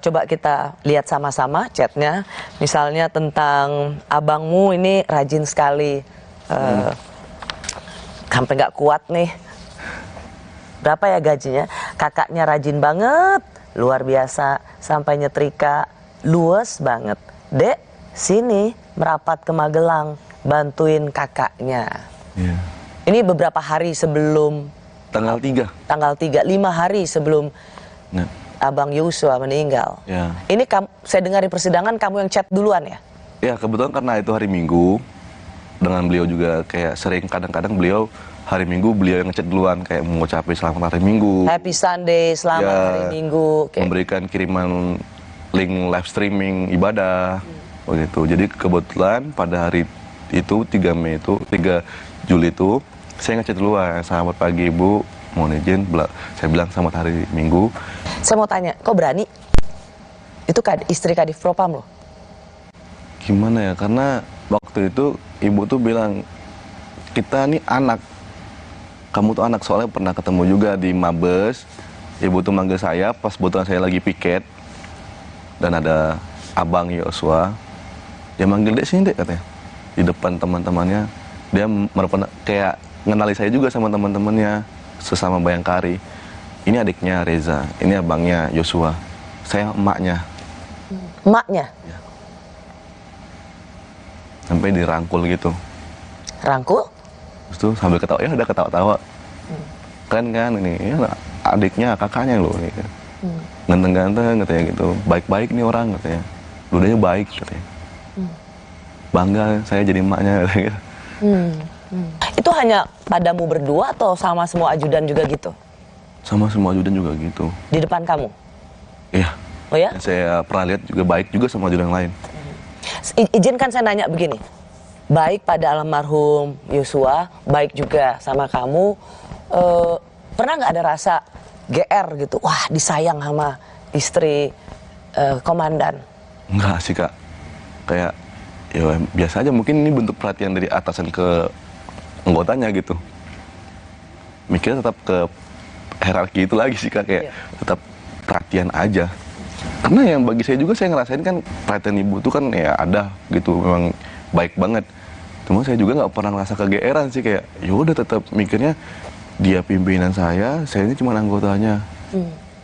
Coba kita lihat sama-sama chatnya. Misalnya tentang abangmu ini rajin sekali, sampai nggak kuat nih. Berapa ya gajinya? Kakaknya rajin banget, luar biasa, sampai nyetrika, luas banget. Dek, sini merapat ke Magelang, bantuin kakaknya.
Yeah.
Ini beberapa hari sebelum
tanggal 3.
Tanggal 3, 5 hari sebelum Abang Yosua meninggal.
Yeah.
Ini saya dengar di persidangan kamu yang chat duluan ya?
Ya, kebetulan karena itu hari Minggu, dengan beliau juga kayak sering kadang-kadang beliau hari Minggu beliau yang ngechat duluan kayak mengucapkan selamat hari Minggu.
Happy Sunday, selamat hari Minggu.
Memberikan kiriman link live streaming ibadah. Begitu. Jadi kebetulan pada hari itu 3 Juli itu saya ngechat duluan, selamat pagi Ibu, mohon izin, saya bilang selamat hari Minggu.
Saya mau tanya, kok berani? Itu istri Kadif Propam loh.
Gimana ya, karena waktu itu Ibu tuh bilang, kita nih anak, kamu tuh anak, soalnya pernah ketemu juga di Mabes. Ibu tuh manggil saya pas kebetulan saya lagi piket, dan ada Abang Yosua, dia manggil Dek sini Dek katanya, di depan teman-temannya. Dia kayak ngenali saya juga sama teman-temannya sesama Bayangkari. Ini adiknya Reza, ini abangnya Yosua, saya emaknya.
Emaknya?
Ya. Sampai dirangkul gitu.
Rangkul?
Terus tuh sambil ketawa, ya udah ketawa-tawa. Kan ini ya, adiknya, kakaknya loh. Gitu. Ganteng-ganteng katanya gitu, baik-baik nih orang katanya. Ludahnya baik katanya. Bangga saya jadi emaknya katanya.
Itu hanya padamu berdua atau sama semua ajudan juga gitu?
Sama semua ajudan juga gitu.
Di depan kamu?
Iya.
Oh ya?
Yang saya pernah lihat juga baik juga sama judul yang lain.
Izinkan saya nanya begini, baik pada almarhum Yosua, baik juga sama kamu, pernah nggak ada rasa GR gitu? Wah, disayang sama istri komandan?
Enggak sih Kak, kayak ya biasa aja, mungkin ini bentuk perhatian dari atasan ke anggotanya gitu. Mikirnya tetap ke hierarki itu lagi sih Kak, kayak tetap perhatian aja. Karena yang bagi saya juga, saya ngerasain kan perhatian ibu tuh kan ya ada gitu, memang baik banget. Cuma saya juga nggak pernah ngerasa kegeeran sih, kayak yaudah tetap mikirnya dia pimpinan saya ini cuma anggotanya.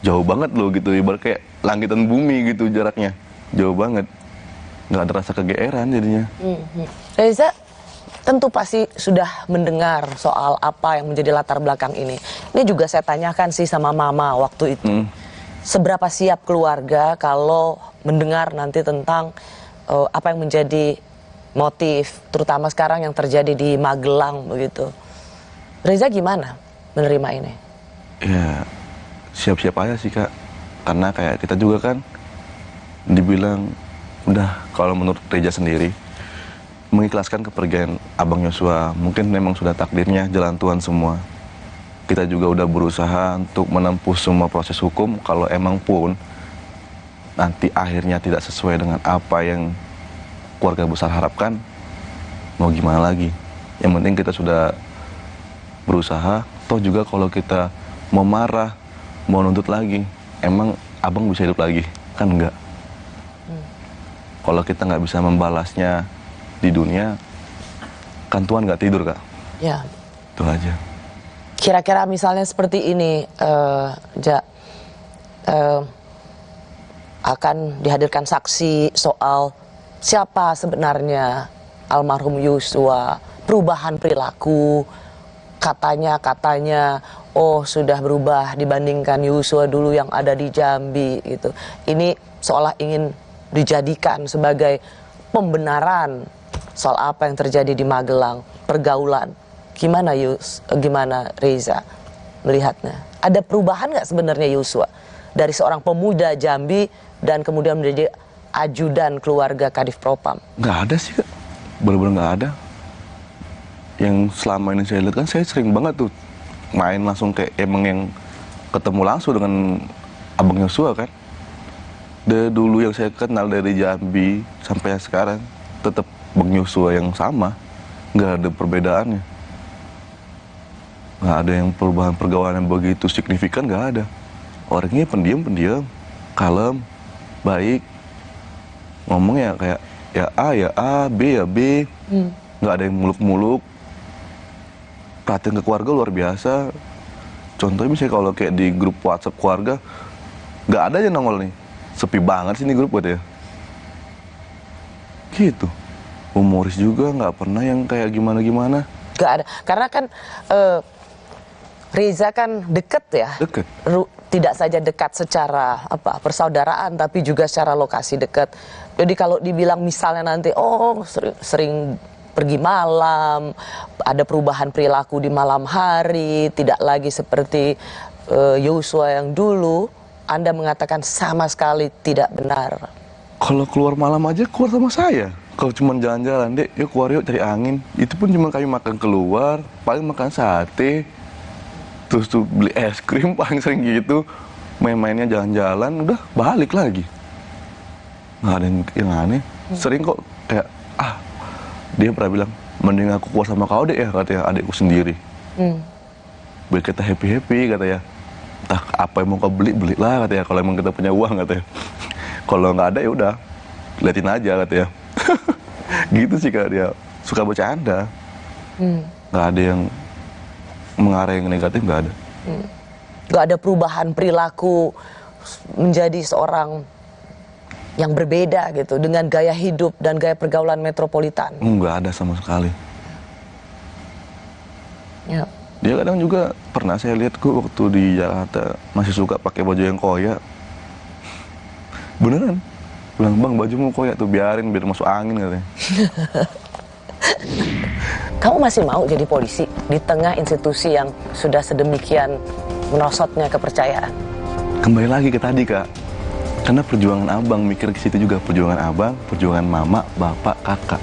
Jauh banget loh gitu, ibarat kayak langit dan bumi gitu jaraknya, jauh banget. Nggak ada rasa kegeeran jadinya.
Reza tentu pasti sudah mendengar soal apa yang menjadi latar belakang ini. Ini juga saya tanyakan sih sama mama waktu itu. Seberapa siap keluarga kalau mendengar nanti tentang apa yang menjadi motif, terutama sekarang yang terjadi di Magelang begitu. Reza gimana menerima ini?
Ya siap-siap aja sih Kak, karena kayak kita juga kan dibilang udah, kalau menurut Reza sendiri mengikhlaskan kepergian Abang Yosua, mungkin memang sudah takdirnya, jalan Tuhan semua. Kita juga udah berusaha untuk menempuh semua proses hukum. Kalau emang pun nanti akhirnya tidak sesuai dengan apa yang keluarga besar harapkan, mau gimana lagi? Yang penting kita sudah berusaha. Toh juga kalau kita mau marah, mau nuntut lagi, emang abang bisa hidup lagi? Kan enggak. Kalau kita nggak bisa membalasnya di dunia, kan Tuhan nggak tidur Kak.
Ya.
Itu aja.
Kira-kira misalnya seperti ini, akan dihadirkan saksi soal siapa sebenarnya almarhum Yosua, perubahan perilaku, katanya oh sudah berubah dibandingkan Yosua dulu yang ada di Jambi gitu. Ini seolah ingin dijadikan sebagai pembenaran soal apa yang terjadi di Magelang, pergaulan. Gimana Reza melihatnya? Ada perubahan nggak sebenarnya Yosua dari seorang pemuda Jambi dan kemudian menjadi ajudan keluarga Kadif Propam?
Nggak ada sih Kak, benar-benar nggak ada. Yang selama ini saya lihat kan, saya sering banget tuh main langsung kayak emang yang ketemu langsung dengan Abang Yosua kan. Dari dulu yang saya kenal dari Jambi sampai sekarang tetap Bang Yosua yang sama, nggak ada perbedaannya. Nggak ada yang perubahan pergaulan yang begitu signifikan, nggak ada. Orangnya pendiam, kalem, baik. Ngomongnya kayak ya A, B ya B. Nggak ada yang muluk-muluk. Perhatian ke keluarga luar biasa. Contohnya misalnya kalau kayak di grup WhatsApp keluarga, nggak ada aja nongol nih. Sepi banget sih ini grup buat ya. Gitu. Humoris juga, nggak pernah yang kayak gimana-gimana.
Nggak ada. Karena kan Reza kan deket ya.
Deket.
Tidak saja dekat secara persaudaraan, tapi juga secara lokasi dekat. Jadi kalau dibilang misalnya nanti sering pergi malam, ada perubahan perilaku di malam hari, tidak lagi seperti Yosua yang dulu, Anda mengatakan sama sekali tidak benar.
Kalau keluar malam aja keluar sama saya. Kalau cuma jalan-jalan, Dek, yuk keluar yuk cari angin. Itu pun cuma kami makan keluar, paling makan sate, terus tuh beli es krim, paling sering gitu. Main-mainnya jalan-jalan, udah balik lagi. Nggak ada yang aneh. Sering kok kayak, dia pernah bilang, mending aku keluar sama kau deh ya, katanya adikku sendiri. Biar kita happy-happy, katanya. Entah apa yang mau kau beli, belilah, katanya. Kalau emang kita punya uang, katanya. Kalau nggak ada ya udah, liatin aja, katanya. Gitu sih Kak, dia suka bercanda. Nggak ada yang mengarah yang negatif, nggak ada.
Nggak ada perubahan perilaku menjadi seorang yang berbeda gitu dengan gaya hidup dan gaya pergaulan metropolitan.
Nggak ada sama sekali.
Ya.
Dia kadang juga pernah saya lihat waktu di Jakarta masih suka pakai baju yang koyak. Beneran. Bilang, Bang, bajumu koyak tuh, biarin biar masuk angin, katanya.
Kamu masih mau jadi polisi di tengah institusi yang sudah sedemikian merosotnya kepercayaan?
Kembali lagi ke tadi Kak, Karena perjuangan abang, mikir ke situ juga. Perjuangan abang, perjuangan mama, bapak, kakak.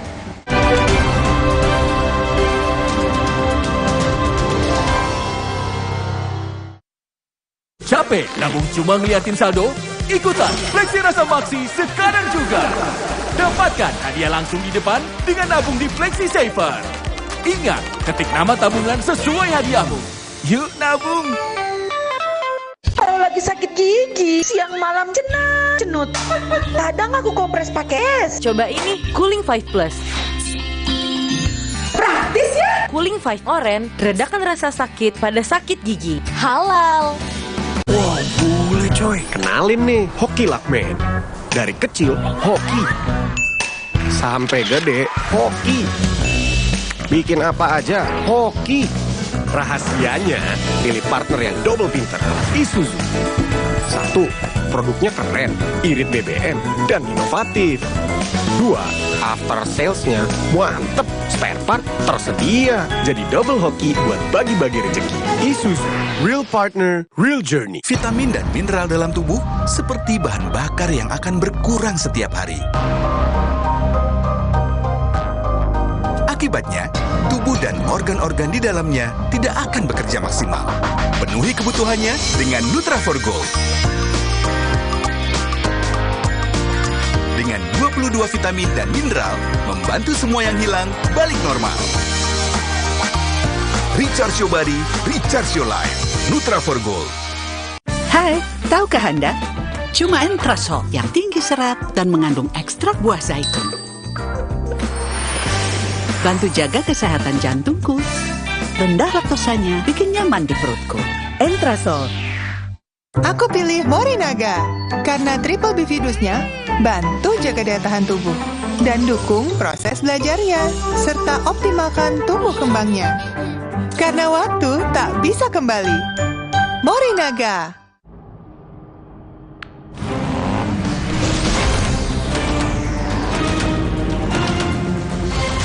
Capek nabung cuma ngeliatin saldo? Ikutan Fleksi Rasa Maksi sekarang juga. Dapatkan hadiah langsung di depan dengan nabung di Fleksi Saver. Ingat, ketik nama tabungan sesuai hadiahmu. Yuk nabung!
Kalau lagi sakit gigi, siang malam cenut. Kadang aku kompres pakai es.
Coba ini, Cooling 5 Plus.
Praktis ya?
Cooling 5 Orange, redakan rasa sakit pada sakit gigi. Halal.
Wah, boleh coy. Kenalin nih, Hoki Lakman. Dari kecil, hoki. Sampai gede, hoki. Bikin apa aja, hoki. Rahasianya, pilih partner yang double pinter. Isuzu. 1. Produknya keren, irit BBM, dan inovatif. 2. After salesnya mantep, spare part tersedia. Jadi double hoki buat bagi-bagi rezeki. Isuzu, real partner, real journey.
Vitamin dan mineral dalam tubuh seperti bahan bakar yang akan berkurang setiap hari. Akibatnya, tubuh dan organ-organ di dalamnya tidak akan bekerja maksimal. Penuhi kebutuhannya dengan Nutra4Gold. Dengan 22 vitamin dan mineral, membantu semua yang hilang balik normal. Recharge your body, recharge your life. Nutra4Gold.
Hai, tahukah Anda? Cuma Entrasol yang tinggi serat dan mengandung ekstrak buah zaitun. Bantu jaga kesehatan jantungku. Rendah laktosanya bikin nyaman di perutku.
Entrasol. Aku pilih Morinaga karena triple bifidusnya bantu jaga daya tahan tubuh dan dukung proses belajarnya serta optimalkan tumbuh kembangnya. Karena waktu tak bisa kembali. Morinaga.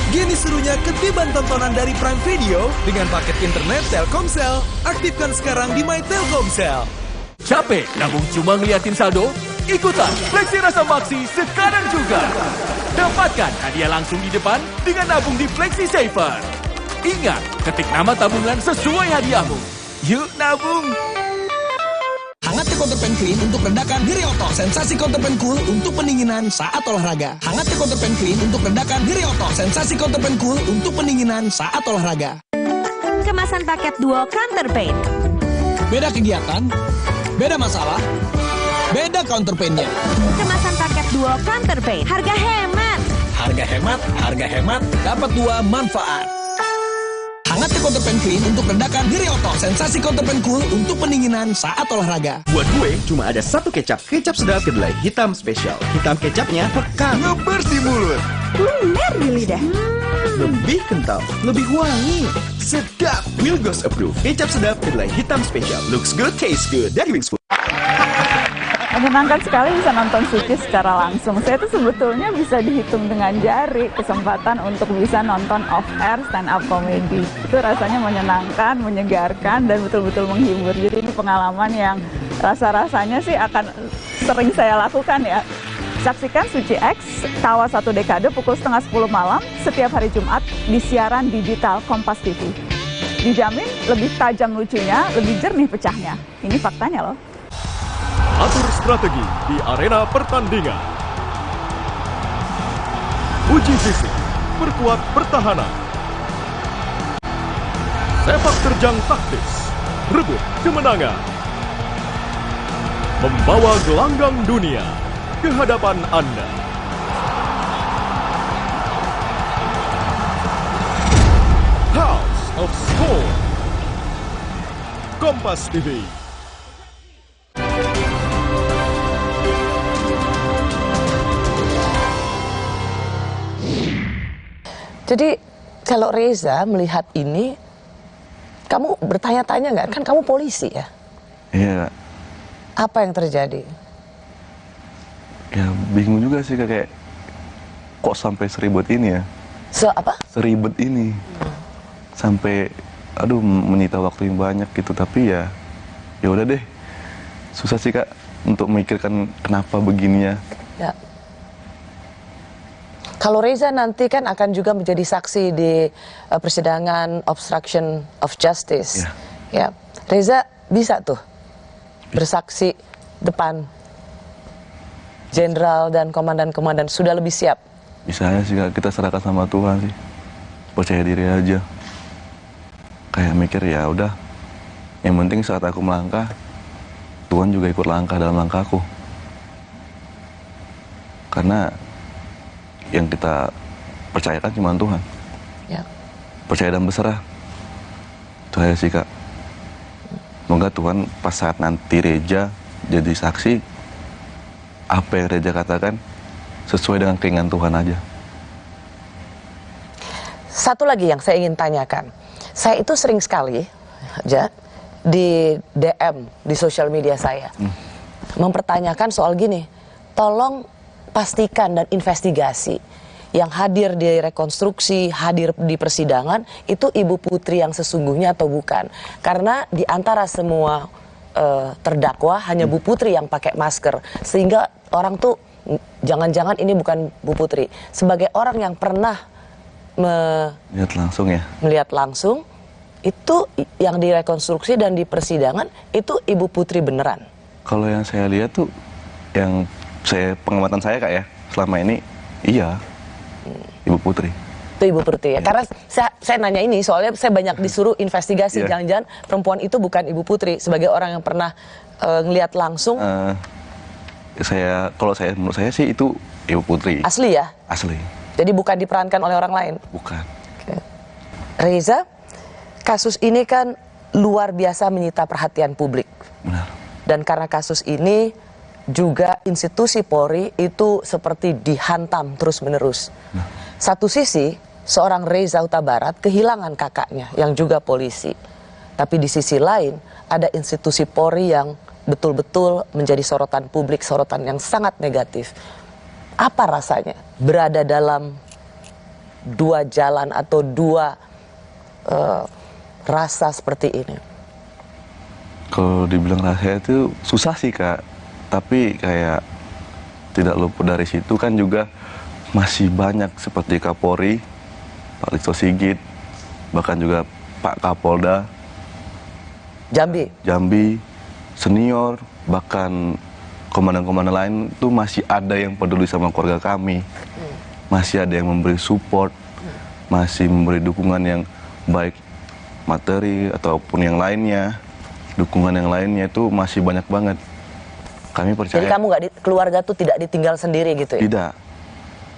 Gini serunya ketiban tontonan dari Prime Video dengan paket internet Telkomsel. Aktifkan sekarang di My Telkomsel.
Capek nabung cuma ngeliatin saldo? Ikutan Fleksi Rasa Maksi sekarang juga. Dapatkan hadiah langsung di depan dengan nabung di Fleksi Saver. Ingat, ketik nama tabungan sesuai hadiahmu. Yuk nabung!
Hangat Counterpan Clean untuk redakan nyeri otot. Sensasi Counterpan Cool untuk pendinginan saat olahraga. Hangat Counterpan Clean untuk redakan nyeri otot. Sensasi Counterpan Cool untuk pendinginan saat olahraga.
Kemasan paket duo Counterpain.
Beda kegiatan, beda masalah, beda counterpain-nya.
Kemasan paket duo Counterpain. Harga hemat.
Harga hemat, dapat 2 manfaat. Hangat Counterpan Clean untuk redakan nyeri otot. Sensasi Counterpan Cool untuk pendinginan saat olahraga.
Buat gue cuma ada satu kecap. Kecap sedap kedelai hitam spesial. Hitam kecapnya pekat, ngebersih mulut.
Lumer di lidah.
Lebih kental, lebih wangi. Sedap. Wilgos approve. Kecap sedap kedelai hitam spesial. Looks good, tastes good. Dari Wings Food.
Menyenangkan sekali bisa nonton Suci secara langsung. Saya tuh sebetulnya bisa dihitung dengan jari kesempatan untuk bisa nonton off-air stand-up comedy. Itu rasanya menyenangkan, menyegarkan, dan betul-betul menghibur. Jadi ini pengalaman yang rasa-rasanya sih akan sering saya lakukan ya. Saksikan Suci X, Tawa 1 Dekade pukul 9:30 malam setiap hari Jumat di siaran digital Kompas TV. Dijamin lebih tajam lucunya, lebih jernih pecahnya. Ini faktanya loh.
Atur strategi di arena pertandingan. Uji fisik, perkuat pertahanan. Sepak terjang taktis, rebut kemenangan. Membawa gelanggang dunia ke hadapan Anda. House of Sport. Kompas TV.
Jadi kalau Reza melihat ini, kamu bertanya-tanya nggak? Kan kamu polisi ya?
Iya.
Apa yang terjadi?
Ya bingung juga sih kayak kok sampai seribet ini ya?
Apa?
Seribet ini. Sampai aduh menyita waktu yang banyak gitu, tapi ya udah deh. Susah sih Kak. untuk memikirkan kenapa begininya.
Ya. Kalau Reza nanti kan akan juga menjadi saksi di persidangan obstruction of justice. Ya, Reza bisa tuh bersaksi depan jenderal dan komandan-komandan, sudah lebih siap.
Bisa aja sih Kak, kita serahkan sama Tuhan sih. Percaya diri aja. Kayak mikir ya udah. Yang penting saat aku melangkah, Tuhan juga ikut langkah dalam langkahku. Karena yang kita percayakan cuma Tuhan.
Ya.
Percaya dan berserah. Itu aja sih Kak. Semoga Tuhan pas saat nanti Reza jadi saksi, apa yang Reza katakan sesuai dengan keinginan Tuhan aja.
Satu lagi yang saya ingin tanyakan. Saya itu sering sekali aja di DM di sosial media saya mempertanyakan soal gini, tolong pastikan dan investigasi yang hadir di rekonstruksi, hadir di persidangan itu Ibu Putri yang sesungguhnya atau bukan. Karena di antara semua terdakwa hanya Bu Putri yang pakai masker, sehingga orang tuh jangan-jangan ini bukan Bu Putri. Sebagai orang yang pernah melihat langsung itu yang direkonstruksi dan di persidangan itu Ibu Putri beneran. Kalau yang saya lihat tuh, yang pengamatan saya Kak ya, selama ini iya Ibu Putri. Itu Ibu Putri ya. Karena saya nanya ini soalnya saya banyak disuruh investigasi, jangan-jangan perempuan itu bukan Ibu Putri. Sebagai orang yang pernah ngelihat langsung, menurut saya sih itu Ibu Putri. Asli ya? Asli. Jadi bukan diperankan oleh orang lain? Bukan. Okay. Reza, kasus ini kan luar biasa menyita perhatian publik. Benar. Dan karena kasus ini juga institusi Polri itu seperti dihantam terus-menerus. Satu sisi, seorang Reza Huta Barat kehilangan kakaknya yang juga polisi. Tapi di sisi lain, ada institusi Polri yang betul-betul menjadi sorotan publik, sorotan yang sangat negatif. Apa rasanya berada dalam dua jalan atau dua rasa seperti ini? Kalau dibilang rasa itu susah sih Kak. Tapi kayak tidak luput dari situ kan juga masih banyak seperti Kapolri, Pak Listio Sigit, bahkan juga Pak Kapolda Jambi, senior, bahkan komandan-komandan lain itu masih ada yang peduli sama keluarga kami. Masih ada yang memberi support, masih memberi dukungan yang baik materi ataupun yang lainnya. Dukungan yang lainnya itu masih banyak banget. Kami percaya. Jadi kamu keluarga tuh tidak ditinggal sendiri gitu ya? Tidak.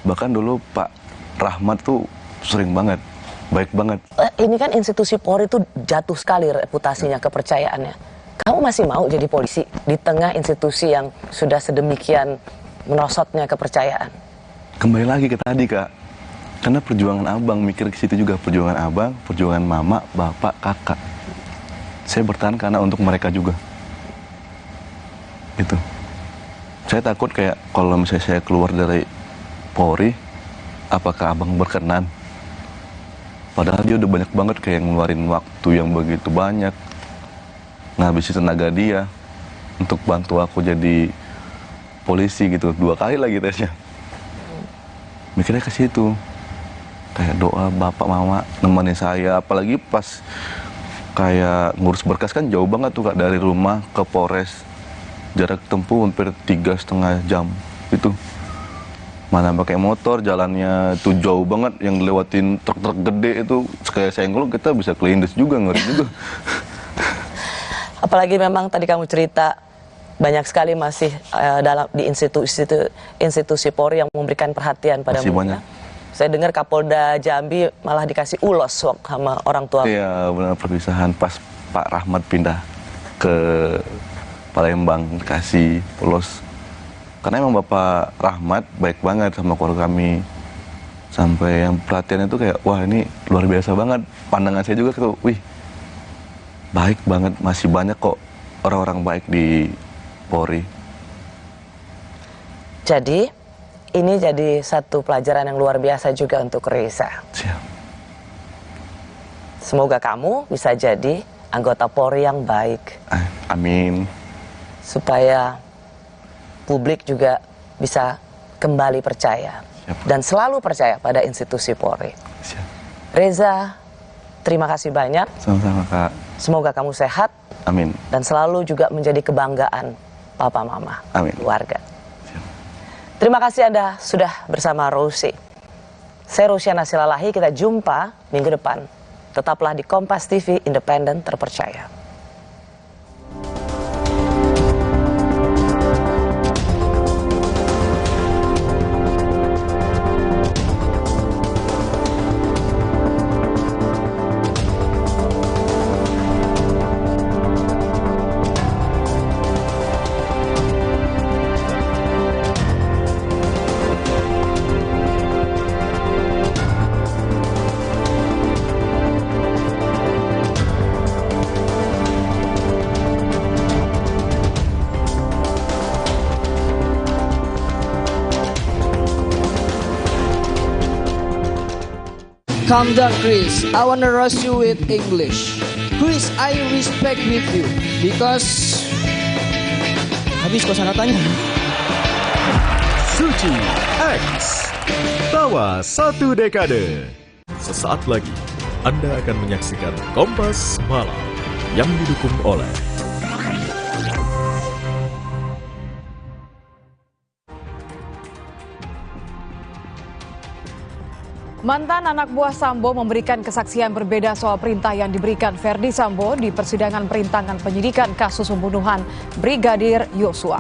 Bahkan dulu Pak Rahmat tuh sering banget, baik banget. Ini kan institusi Polri tuh jatuh sekali reputasinya, kepercayaannya. Kamu masih mau jadi polisi di tengah institusi yang sudah sedemikian merosotnya kepercayaan? Kembali lagi ke tadi Kak, karena perjuangan abang, mikir ke situ juga, perjuangan abang, perjuangan mama, bapak, kakak. Saya bertahan karena untuk mereka juga. Gitu. Saya takut kayak kalau misalnya saya keluar dari Polri, apakah abang berkenan? Padahal dia udah banyak banget kayak ngeluarin waktu yang begitu banyak, ngabisin tenaga dia untuk bantu aku jadi polisi gitu, 2 kali lagi tesnya. Mikirnya ke situ, kayak doa bapak mama nemenin saya, apalagi pas kayak ngurus berkas kan jauh banget tuh Kak, dari rumah ke Polres. Jarak tempuh hampir 3,5 jam itu. Mana pakai motor, jalannya tuh jauh banget, yang lewatin truk-truk gede itu kayak senggol kita bisa kelindes juga, ngeri juga. Apalagi memang tadi kamu cerita banyak sekali masih dalam di institusi Polri yang memberikan perhatian pada mereka. Saya dengar Kapolda Jambi malah dikasih ulos sama orang tua. Iya, benar, perpisahan pas Pak Rahmat pindah ke Palembang dikasih ulos. Karena emang Bapak Rahmat baik banget sama keluarga kami. Sampai yang perhatiannya tuh kayak, wah ini luar biasa banget. Pandangan saya juga tuh, wih, baik banget, masih banyak kok orang-orang baik di Polri. Jadi, ini jadi satu pelajaran yang luar biasa juga untuk Reza. Siap. Semoga kamu bisa jadi anggota Polri yang baik. Amin. Supaya publik juga bisa kembali percaya dan selalu percaya pada institusi Polri. Reza, terima kasih banyak.
Sama-sama, Kak.
Semoga kamu sehat.
Amin.
Dan selalu juga menjadi kebanggaan papa mama,
Amin.
keluarga. Terima kasih Anda sudah bersama Rosi. Saya Rosiana Silalahi, kita jumpa minggu depan. Tetaplah di Kompas TV, independen, terpercaya.
Calm down, Chris. I wanna roast you with English. Chris, I respect with you because habis kosakatanya.
Suci X Tawa 1 Dekade. Sesaat lagi Anda akan menyaksikan Kompas Malam yang didukung oleh
mantan anak buah Sambo memberikan kesaksian berbeda soal perintah yang diberikan Verdi Sambo di persidangan perintangan penyidikan kasus pembunuhan Brigadir Yosua.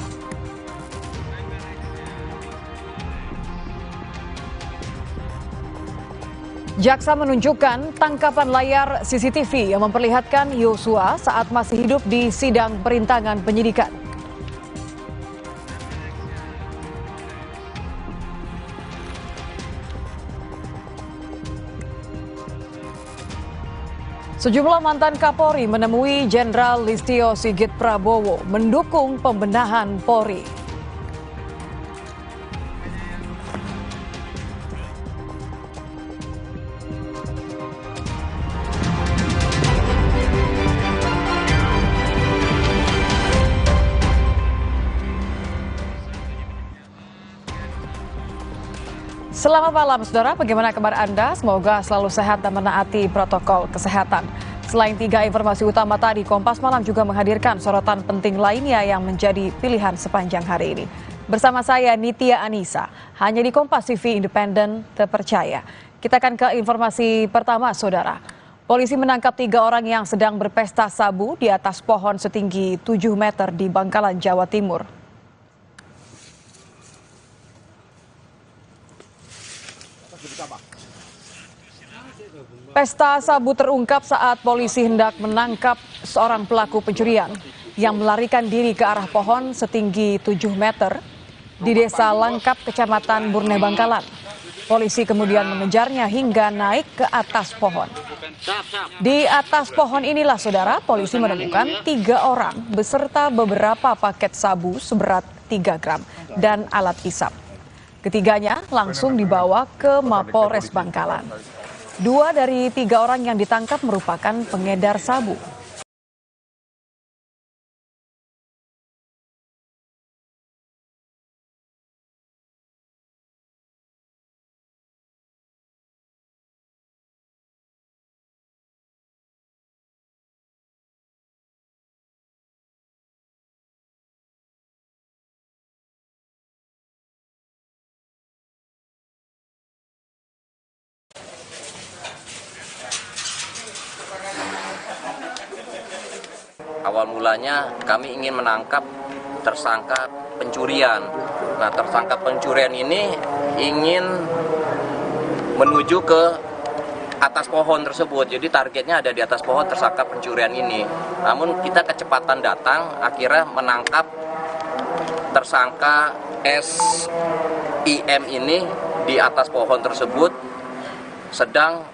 Jaksa menunjukkan tangkapan layar CCTV yang memperlihatkan Yosua saat masih hidup di sidang perintangan penyidikan. Sejumlah mantan Kapolri menemui Jenderal Listio Sigit Prabowo mendukung pembenahan Polri. Selamat malam, saudara. Bagaimana kabar Anda? Semoga selalu sehat dan menaati protokol kesehatan. Selain 3 informasi utama tadi, Kompas Malam juga menghadirkan sorotan penting lainnya yang menjadi pilihan sepanjang hari ini. Bersama saya, Nitya Anissa, hanya di Kompas TV Independen Terpercaya. Kita akan ke informasi pertama, saudara. Polisi menangkap 3 orang yang sedang berpesta sabu di atas pohon setinggi 7 meter di Bangkalan, Jawa Timur. Pesta sabu terungkap saat polisi hendak menangkap seorang pelaku pencurian yang melarikan diri ke arah pohon setinggi 7 meter di Desa Langkap, Kecamatan Burne Bangkalan. Polisi kemudian mengejarnya hingga naik ke atas pohon. Di atas pohon inilah, saudara, polisi menemukan 3 orang beserta beberapa paket sabu seberat 3 gram dan alat hisap. Ketiganya langsung dibawa ke Mapolres Bangkalan. 2 dari 3 orang yang ditangkap merupakan pengedar sabu.
Awal mulanya kami ingin menangkap tersangka pencurian. Nah, tersangka pencurian ini ingin menuju ke atas pohon tersebut. Jadi targetnya ada di atas pohon tersangka pencurian ini. Namun kita kecepatan datang, akhirnya menangkap tersangka SIM ini di atas pohon tersebut sedang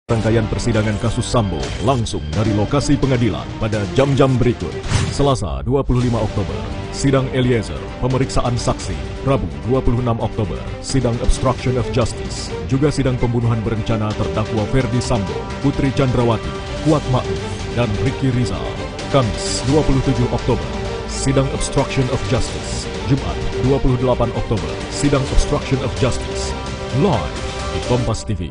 Rangkaian persidangan kasus Sambo langsung dari lokasi pengadilan pada jam-jam berikut. Selasa 25 Oktober, sidang Eliezer, pemeriksaan saksi. Rabu 26 Oktober, sidang obstruction of justice. Juga sidang pembunuhan berencana terdakwa Ferdi Sambo, Putri Chandrawati, Kuat Ma'ruf, dan Ricky Rizal. Kamis 27 Oktober, sidang obstruction of justice. Jumat 28 Oktober, sidang obstruction of justice. Live di Kompas TV.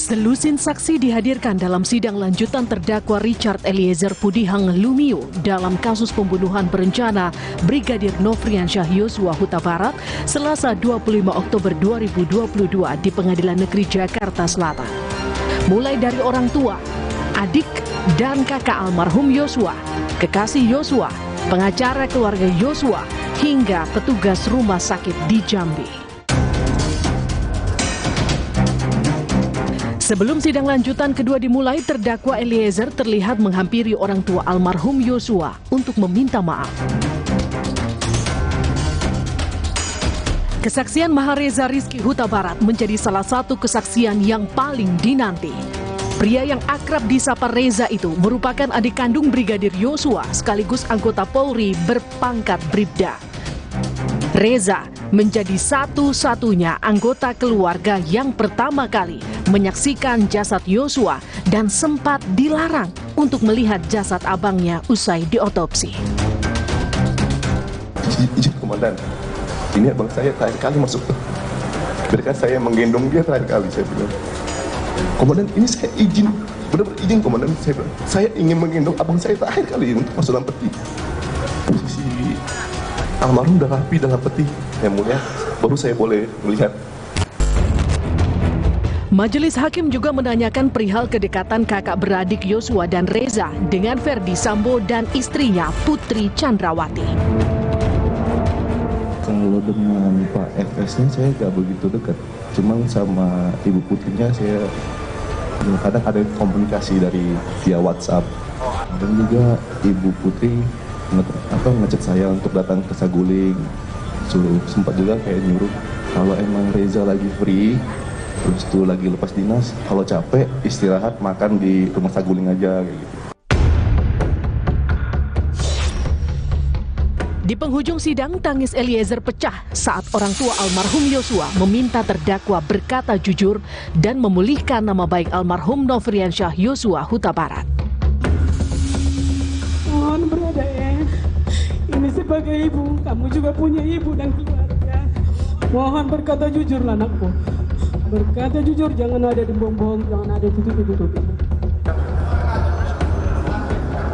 Selusin saksi dihadirkan dalam sidang lanjutan terdakwa Richard Eliezer Pudihang Lumiu dalam kasus pembunuhan berencana Brigadir Nofriansyah Yosua Huta Barat Selasa 25 Oktober 2022 di Pengadilan Negeri Jakarta Selatan. Mulai dari orang tua, adik, dan kakak almarhum Yosua, kekasih Yosua, pengacara keluarga Yosua, hingga petugas rumah sakit di Jambi. Sebelum sidang lanjutan kedua dimulai, terdakwa Eliezer terlihat menghampiri orang tua almarhum Yosua untuk meminta maaf. Kesaksian Mahareza Rizky Huta Barat menjadi salah satu kesaksian yang paling dinanti. Pria yang akrab disapa Reza itu merupakan adik kandung Brigadir Yosua sekaligus anggota Polri berpangkat Bribda. Reza menjadi satu-satunya anggota keluarga yang pertama kali menyaksikan jasad Yosua dan sempat dilarang untuk melihat jasad abangnya usai diotopsi.
Izin komandan, ini abang saya terakhir kali masuk. Biarkan saya menggendong dia terakhir kali, saya bilang. Komandan, ini saya izin, benar-benar izin komandan, saya bilang. Saya ingin menggendong abang saya terakhir kali untuk masuk dalam peti. Posisi almarhum udah rapi dalam peti, yang mulia, baru saya boleh melihat.
Majelis Hakim juga menanyakan perihal kedekatan kakak beradik Yosua dan Reza dengan Ferdi Sambo dan istrinya Putri Chandrawati.
Kalau dengan Pak FS-nya saya nggak begitu dekat, cuman sama Ibu Putrinya saya kadang ada komunikasi dari via WhatsApp. Dan juga Ibu Putri ngechat saya untuk datang ke Saguling. Sempat juga kayak nyuruh kalau emang Reza lagi free, terus tuh lagi lepas dinas, kalau capek istirahat makan di rumah Saguling aja kayak gitu.
Di penghujung sidang, tangis Eliezer pecah saat orang tua almarhum Yosua meminta terdakwa berkata jujur dan memulihkan nama baik almarhum Nofriansyah Yosua Huta Barat.
Mohon berada ya, ini sebagai ibu, kamu juga punya ibu dan keluarga. Mohon berkata jujurlah anakku. Berkata jujur, jangan ada bohong-bohong, jangan ada tutup-tutup.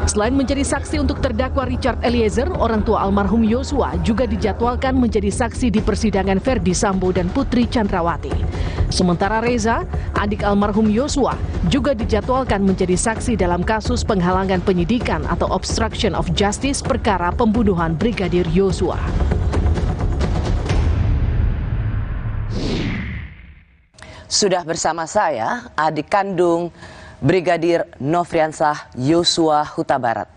Selain menjadi saksi untuk terdakwa Richard Eliezer, orang tua almarhum Yosua juga dijadwalkan menjadi saksi di persidangan Ferdi Sambo dan Putri Chandrawati. Sementara Reza, adik almarhum Yosua, juga dijadwalkan menjadi saksi dalam kasus penghalangan penyidikan atau obstruction of justice perkara pembunuhan Brigadir Yosua.
Sudah bersama saya adik kandung Brigadir Nofriansyah Yosua Huta Barat.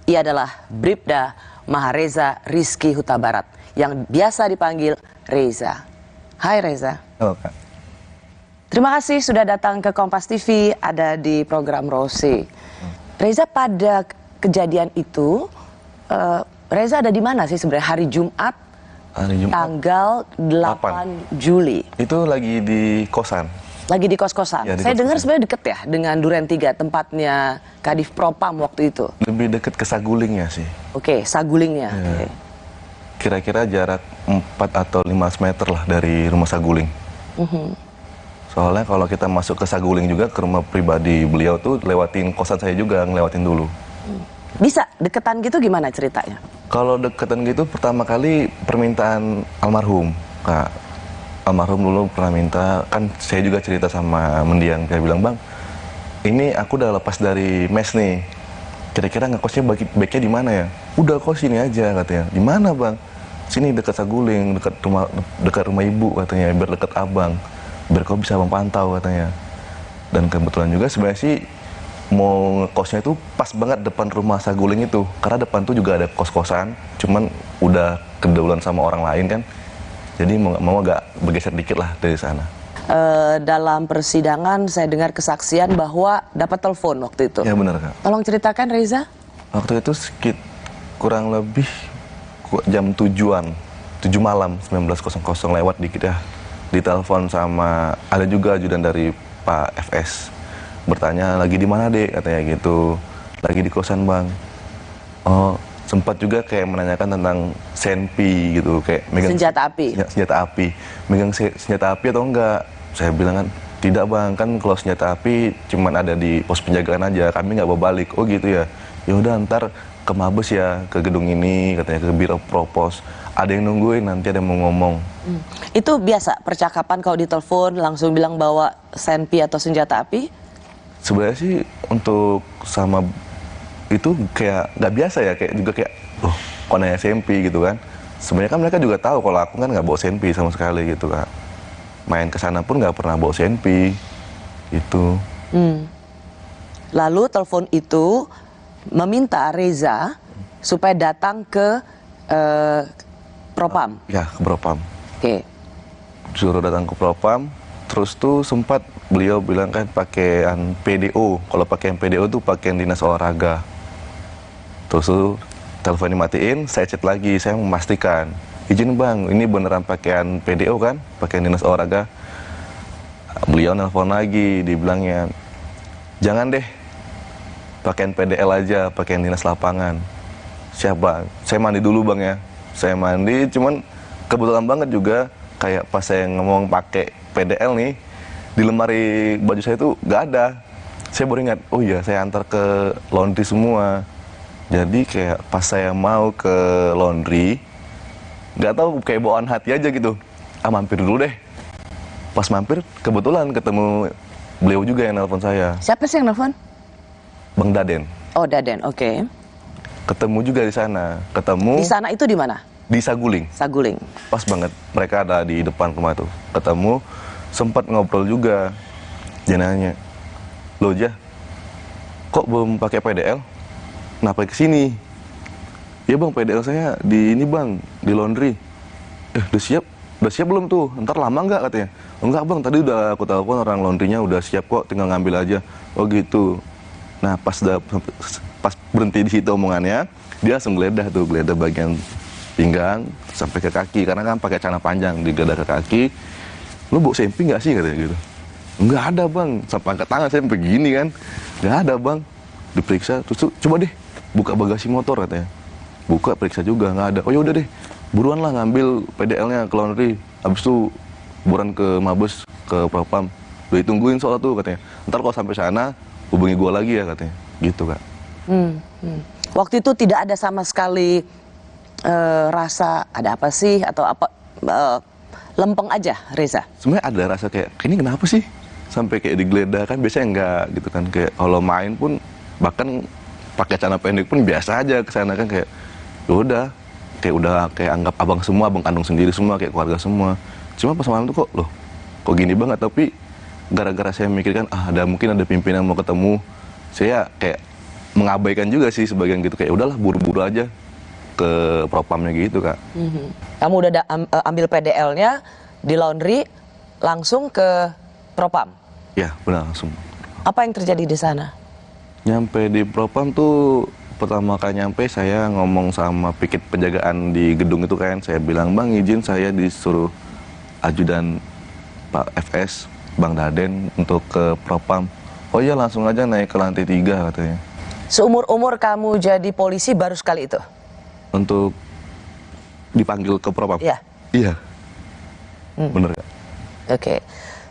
Ia adalah Bribda Mahareza Rizky Huta Barat yang biasa dipanggil Reza. Hai Reza.
Halo Kak.
Terima kasih sudah datang ke Kompas TV, ada di program Rose. Reza, pada kejadian itu Reza ada di mana sih sebenarnya hari Jumat? Tanggal 8 Juli.
Itu lagi di kosan.
Lagi di kos-kosan. Ya, saya dengar sebenarnya deket ya dengan Duren 3, tempatnya Kadif Propam waktu itu.
Lebih deket ke Sagulingnya sih.
Oke, Sagulingnya.
Ya.
Okay.
Kira-kira jarak 4 atau 15 meter lah dari rumah Saguling. Soalnya kalau kita masuk ke Saguling juga, ke rumah pribadi beliau tuh lewatin kosan saya juga, ngelewatin dulu.
Bisa deketan gitu gimana ceritanya?
Kalau deketan gitu pertama kali permintaan almarhum, Kak. almarhum dulu pernah minta, kan saya juga cerita sama mendiang, dia bilang, bang, ini aku udah lepas dari mes nih, kira-kira ngekosnya baiknya di mana ya? Udah kos sini aja katanya. Di mana bang? Sini dekat Saguling, dekat rumah ibu katanya, biar dekat abang, biar kau bisa memantau katanya. Dan kebetulan juga sebenarnya sih mau ngekosnya itu pas banget depan rumah Saguling itu, karena depan tuh juga ada kos-kosan, cuman udah keduluan sama orang lain kan. Jadi mau agak bergeser dikit lah dari sana.
Dalam persidangan saya dengar kesaksian bahwa dapat telepon waktu itu.
Ya benar Kak.
Tolong ceritakan Reza.
Waktu itu kurang lebih jam 7-an, 7 malam, 19.00 lewat dikit ya. Ditelepon sama, ada juga ajudan dari Pak FS. Bertanya, lagi di mana dek? Katanya gitu. Lagi di kosan bang. Oh, sempat juga kayak menanyakan tentang senpi gitu, kayak megang
senjata api.
Senjata api, megang senjata api atau enggak? Saya bilang kan tidak bang, kan kalau senjata api cuman ada di pos penjagaan aja, kami nggak bawa balik. Oh gitu ya. Ya udah ntar ke Mabes ya, ke gedung ini katanya, ke Biro Propos. Ada yang nungguin, nanti ada yang mau ngomong.
Itu biasa percakapan kalau ditelepon langsung bilang bawa senpi atau senjata api?
Sebenarnya sih untuk sama itu kayak nggak biasa ya, kayak juga kayak loh kok nanya SMP gitu kan. Sebenarnya kan mereka juga tahu kalau aku kan nggak bawa SMP sama sekali gitu kan. Main kesana pun nggak pernah bawa SMP itu.
Lalu telepon itu meminta Reza supaya datang ke Propam.
Ya, ke Propam.
Oke.
Suruh datang ke Propam. Terus tuh sempat beliau bilang kan pakaian PDO. Kalau pakaian PDO tuh pakaian dinas olahraga. Terus tuh telepon dimatiin, saya chat lagi, saya memastikan, izin bang, ini beneran pakaian PDO kan, pakaian dinas olahraga. Beliau nelpon lagi, dibilangnya, jangan deh, pakaian PDL aja, pakaian dinas lapangan. Siap bang, saya mandi dulu bang ya. Saya mandi, cuman kebetulan banget juga, kayak pas saya ngomong pakai PDL nih, di lemari baju saya tuh nggak ada. Saya baru ingat, oh iya saya antar ke laundry semua. Jadi kayak pas saya mau ke laundry, nggak tahu kayak bawaan hati aja gitu. Mampir dulu deh. Pas mampir, kebetulan ketemu beliau juga yang nelpon saya.
Siapa sih yang nelpon?
Bang Daden.
Oh Daden, oke.
Ketemu juga di sana. Ketemu.
Di sana itu di mana?
Di Saguling.
Saguling.
Pas banget. Mereka ada di depan rumah tuh. Ketemu, sempat ngobrol juga. Dia nanya, loh Jah, kok belum pakai PDL? Kenapa kesini? Ya bang, PDL saya di ini bang, di laundry. Udah siap? Udah siap belum tuh? Ntar lama nggak katanya? Enggak bang, tadi udah aku telepon orang laundrynya udah siap kok, tinggal ngambil aja. Oh gitu. Nah pas berhenti di situ omongannya, dia langsung geledah bagian pinggang sampai ke kaki, karena kan pakai celana panjang, digeledah ke kaki. Lu bawa sempi nggak sih katanya gitu? Enggak ada bang, sampai angkat tangan saya sampai gini kan, nggak ada bang. Diperiksa, terus coba deh buka bagasi motor katanya. Buka, periksa juga, nggak ada. Oh yaudah deh, buruan lah ngambil PDL-nya ke laundry. Habis itu buruan ke Mabes, ke Propam. Udah ditungguin soal tuh katanya. Ntar kalau sampai sana, hubungi gua lagi ya katanya. Gitu Kak.
Waktu itu tidak ada sama sekali rasa ada apa sih atau apa, lempeng aja Reza?
Sebenarnya ada rasa kayak, ini kenapa sih? Sampai kayak digeledah kan, biasanya enggak gitu kan. Kayak kalau main pun, bahkan pakai celana pendek pun biasa aja ke sana kan, kayak udah kayak anggap abang semua, abang kandung sendiri semua, kayak keluarga semua. Cuma pas malam tuh kok gini banget, tapi gara-gara saya mikirkan ada mungkin ada pimpinan mau ketemu, saya kayak mengabaikan juga sih sebagian gitu, kayak udahlah buru-buru aja ke Propamnya gitu Kak.
Kamu udah ambil PDL-nya di laundry langsung ke Propam?
Ya benar, langsung.
Apa yang terjadi di sana?
Nyampe di Propam tuh, pertama kali nyampe saya ngomong sama pikit penjagaan di gedung itu kan. Saya bilang, bang izin saya disuruh ajudan Pak FS, Bang Daden untuk ke Propam. Oh iya langsung aja naik ke lantai 3 katanya.
Seumur-umur kamu jadi polisi baru sekali itu?
Untuk dipanggil ke Propam?
Iya.
Iya. Bener Kak.
Oke.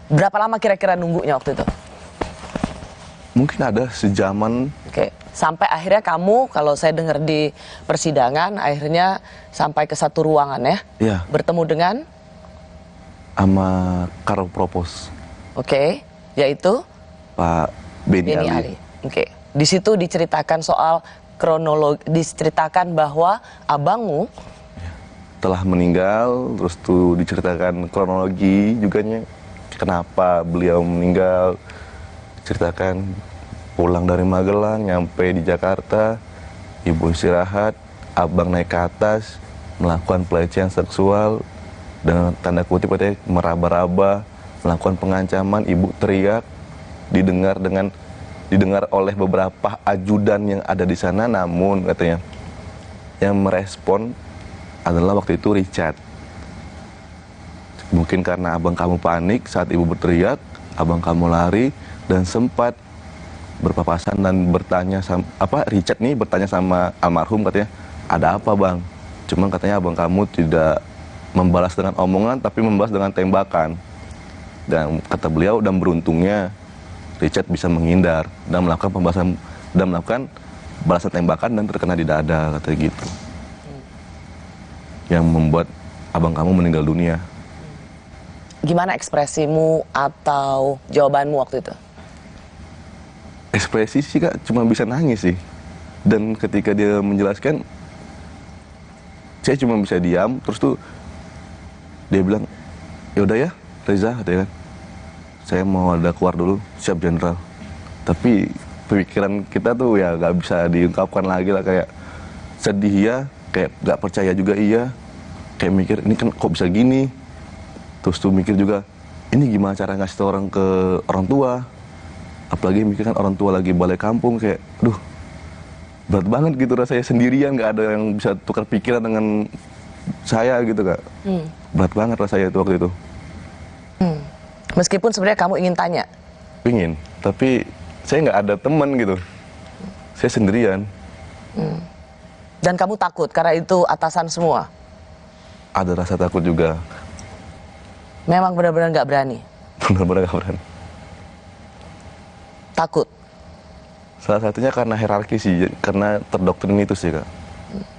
Berapa lama kira-kira nunggunya waktu itu?
Mungkin ada sejaman.
Oke. Sampai akhirnya kamu, kalau saya dengar di persidangan, akhirnya sampai ke satu ruangan ya?
Iya.
Bertemu dengan?
sama Karo Propos.
Oke, yaitu
Pak Beni Ali.
Oke, di situ diceritakan soal kronologi, diceritakan bahwa abangmu
telah meninggal, terus tuh diceritakan kronologi juga kenapa beliau meninggal, ceritakan pulang dari Magelang, nyampe di Jakarta, ibu istirahat, abang naik ke atas, melakukan pelecehan seksual, dengan tanda kutip katanya meraba-raba, melakukan pengancaman, ibu teriak, didengar oleh beberapa ajudan yang ada di sana, namun katanya yang merespon adalah waktu itu Richard. Mungkin karena abang kamu panik saat ibu berteriak, abang kamu lari dan sempat berpapasan dan bertanya sama Richard nih bertanya sama almarhum, katanya ada apa bang? Cuman katanya abang kamu tidak membalas dengan omongan tapi membalas dengan tembakan. Dan kata beliau, dan beruntungnya Richard bisa menghindar dan melakukan balasan tembakan dan terkena di dada, katanya gitu. Yang membuat abang kamu meninggal dunia.
Gimana ekspresimu atau jawabanmu waktu itu?
Ekspresi sih kak, cuma bisa nangis sih. Dan ketika dia menjelaskan, saya cuma bisa diam. Terus tuh dia bilang, yaudah ya Reza, katanya kan, saya mau ada keluar dulu, siap jenderal. Tapi pemikiran kita tuh ya gak bisa diungkapkan lagi lah, kayak sedih ya, kayak gak percaya juga iya, kayak mikir ini kan kok bisa gini. Terus tuh mikir juga, ini gimana cara ngasih tau orang ke orang tua, apalagi mikir kan orang tua lagi balik kampung, kayak aduh berat banget gitu rasanya, sendirian, gak ada yang bisa tukar pikiran dengan saya gitu kak. Berat banget rasanya itu waktu itu.
Meskipun sebenarnya kamu ingin tanya?
Ingin, tapi saya nggak ada teman gitu, saya sendirian.
Dan kamu takut karena itu atasan semua?
Ada rasa takut juga.
Memang benar-benar nggak berani?
Benar-benar nggak berani.
Takut?
Salah satunya karena hierarki sih, karena terdoktrin itu sih kak,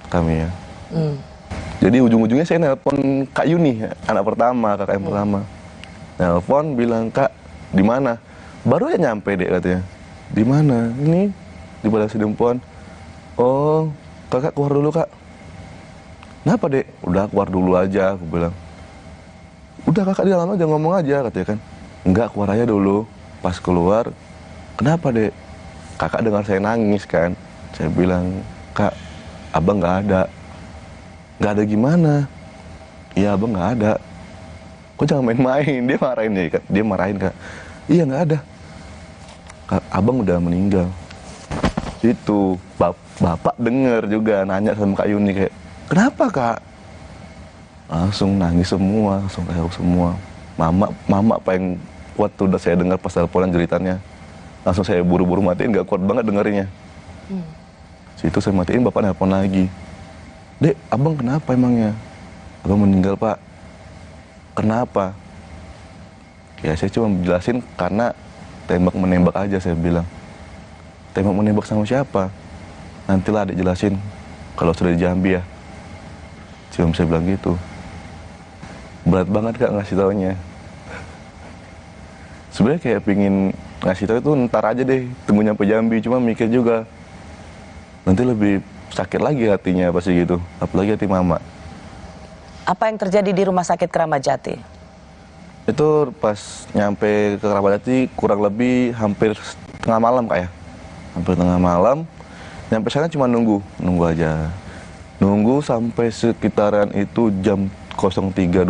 kami ya. Jadi ujung-ujungnya saya nelpon Kak Yuni, anak pertama, kakak yang pertama. Nelpon bilang, kak di mana? Baru ya nyampe dek, katanya. Di mana? Ini di Balai Sidempuan. Oh, kakak keluar dulu kak. Kenapa dek? Udah keluar dulu aja, aku bilang. Udah kakak di dalam aja, ngomong aja, katanya kan. Enggak, keluar aja dulu. Pas keluar, kenapa dek? Kakak dengar saya nangis kan. Saya bilang, kak, abang nggak ada. Nggak ada gimana? Iya abang nggak ada. Kok jangan main-main? Dia marahin ya, kak. Dia marahin kak. Iya nggak ada. Kak, abang udah meninggal. Itu bapak denger juga, nanya sama Kak Yuni kayak, kenapa kak? Langsung nangis semua, langsung kayak semua. Mama apa yang kuat tuh udah saya dengar pas teleponan jeritannya. Langsung saya buru-buru matiin, nggak kuat banget dengerinnya. Situ saya matiin, bapak nelpon lagi. Dek, abang kenapa emangnya? Abang meninggal pak. Kenapa? Ya saya cuma jelasin karena tembak-menembak aja, saya bilang. Tembak-menembak sama siapa? Nantilah adik jelasin kalau sudah di Jambi ya. Cuma saya bilang gitu. Berat banget kak ngasih taunya. Sebenarnya kayak pingin ngasih tau itu ntar aja deh, tunggu nyampe Jambi. Cuma mikir juga, nanti lebih sakit lagi hatinya pasti gitu, apalagi hati mama.
Apa yang terjadi di Rumah Sakit Keramat Jati?
Itu pas nyampe ke Keramat Jati kurang lebih hampir tengah malam kak ya. Hampir tengah malam, nyampe sana cuma nunggu aja. Nunggu sampai sekitaran itu jam 03.20.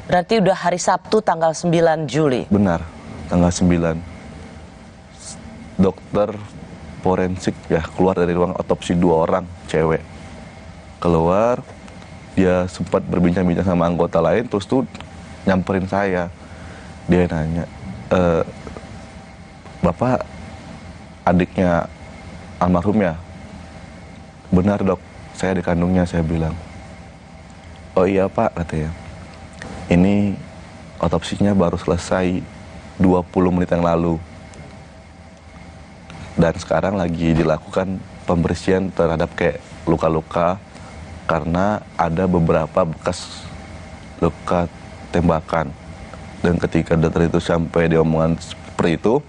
Berarti udah hari Sabtu tanggal 9 Juli?
Benar, tanggal 9. Dokter forensik ya keluar dari ruang otopsi, 2 orang cewek keluar. Dia sempat berbincang-bincang sama anggota lain, terus tuh nyamperin saya. Dia nanya, bapak adiknya almarhum ya? Benar dok, saya adik kandungnya, saya bilang. Oh iya pak, katanya. Ini otopsinya baru selesai 20 menit yang lalu. Dan sekarang lagi dilakukan pembersihan terhadap kayak luka-luka karena ada beberapa bekas luka tembakan. Dan ketika dokter itu sampai di omongan seperti itu,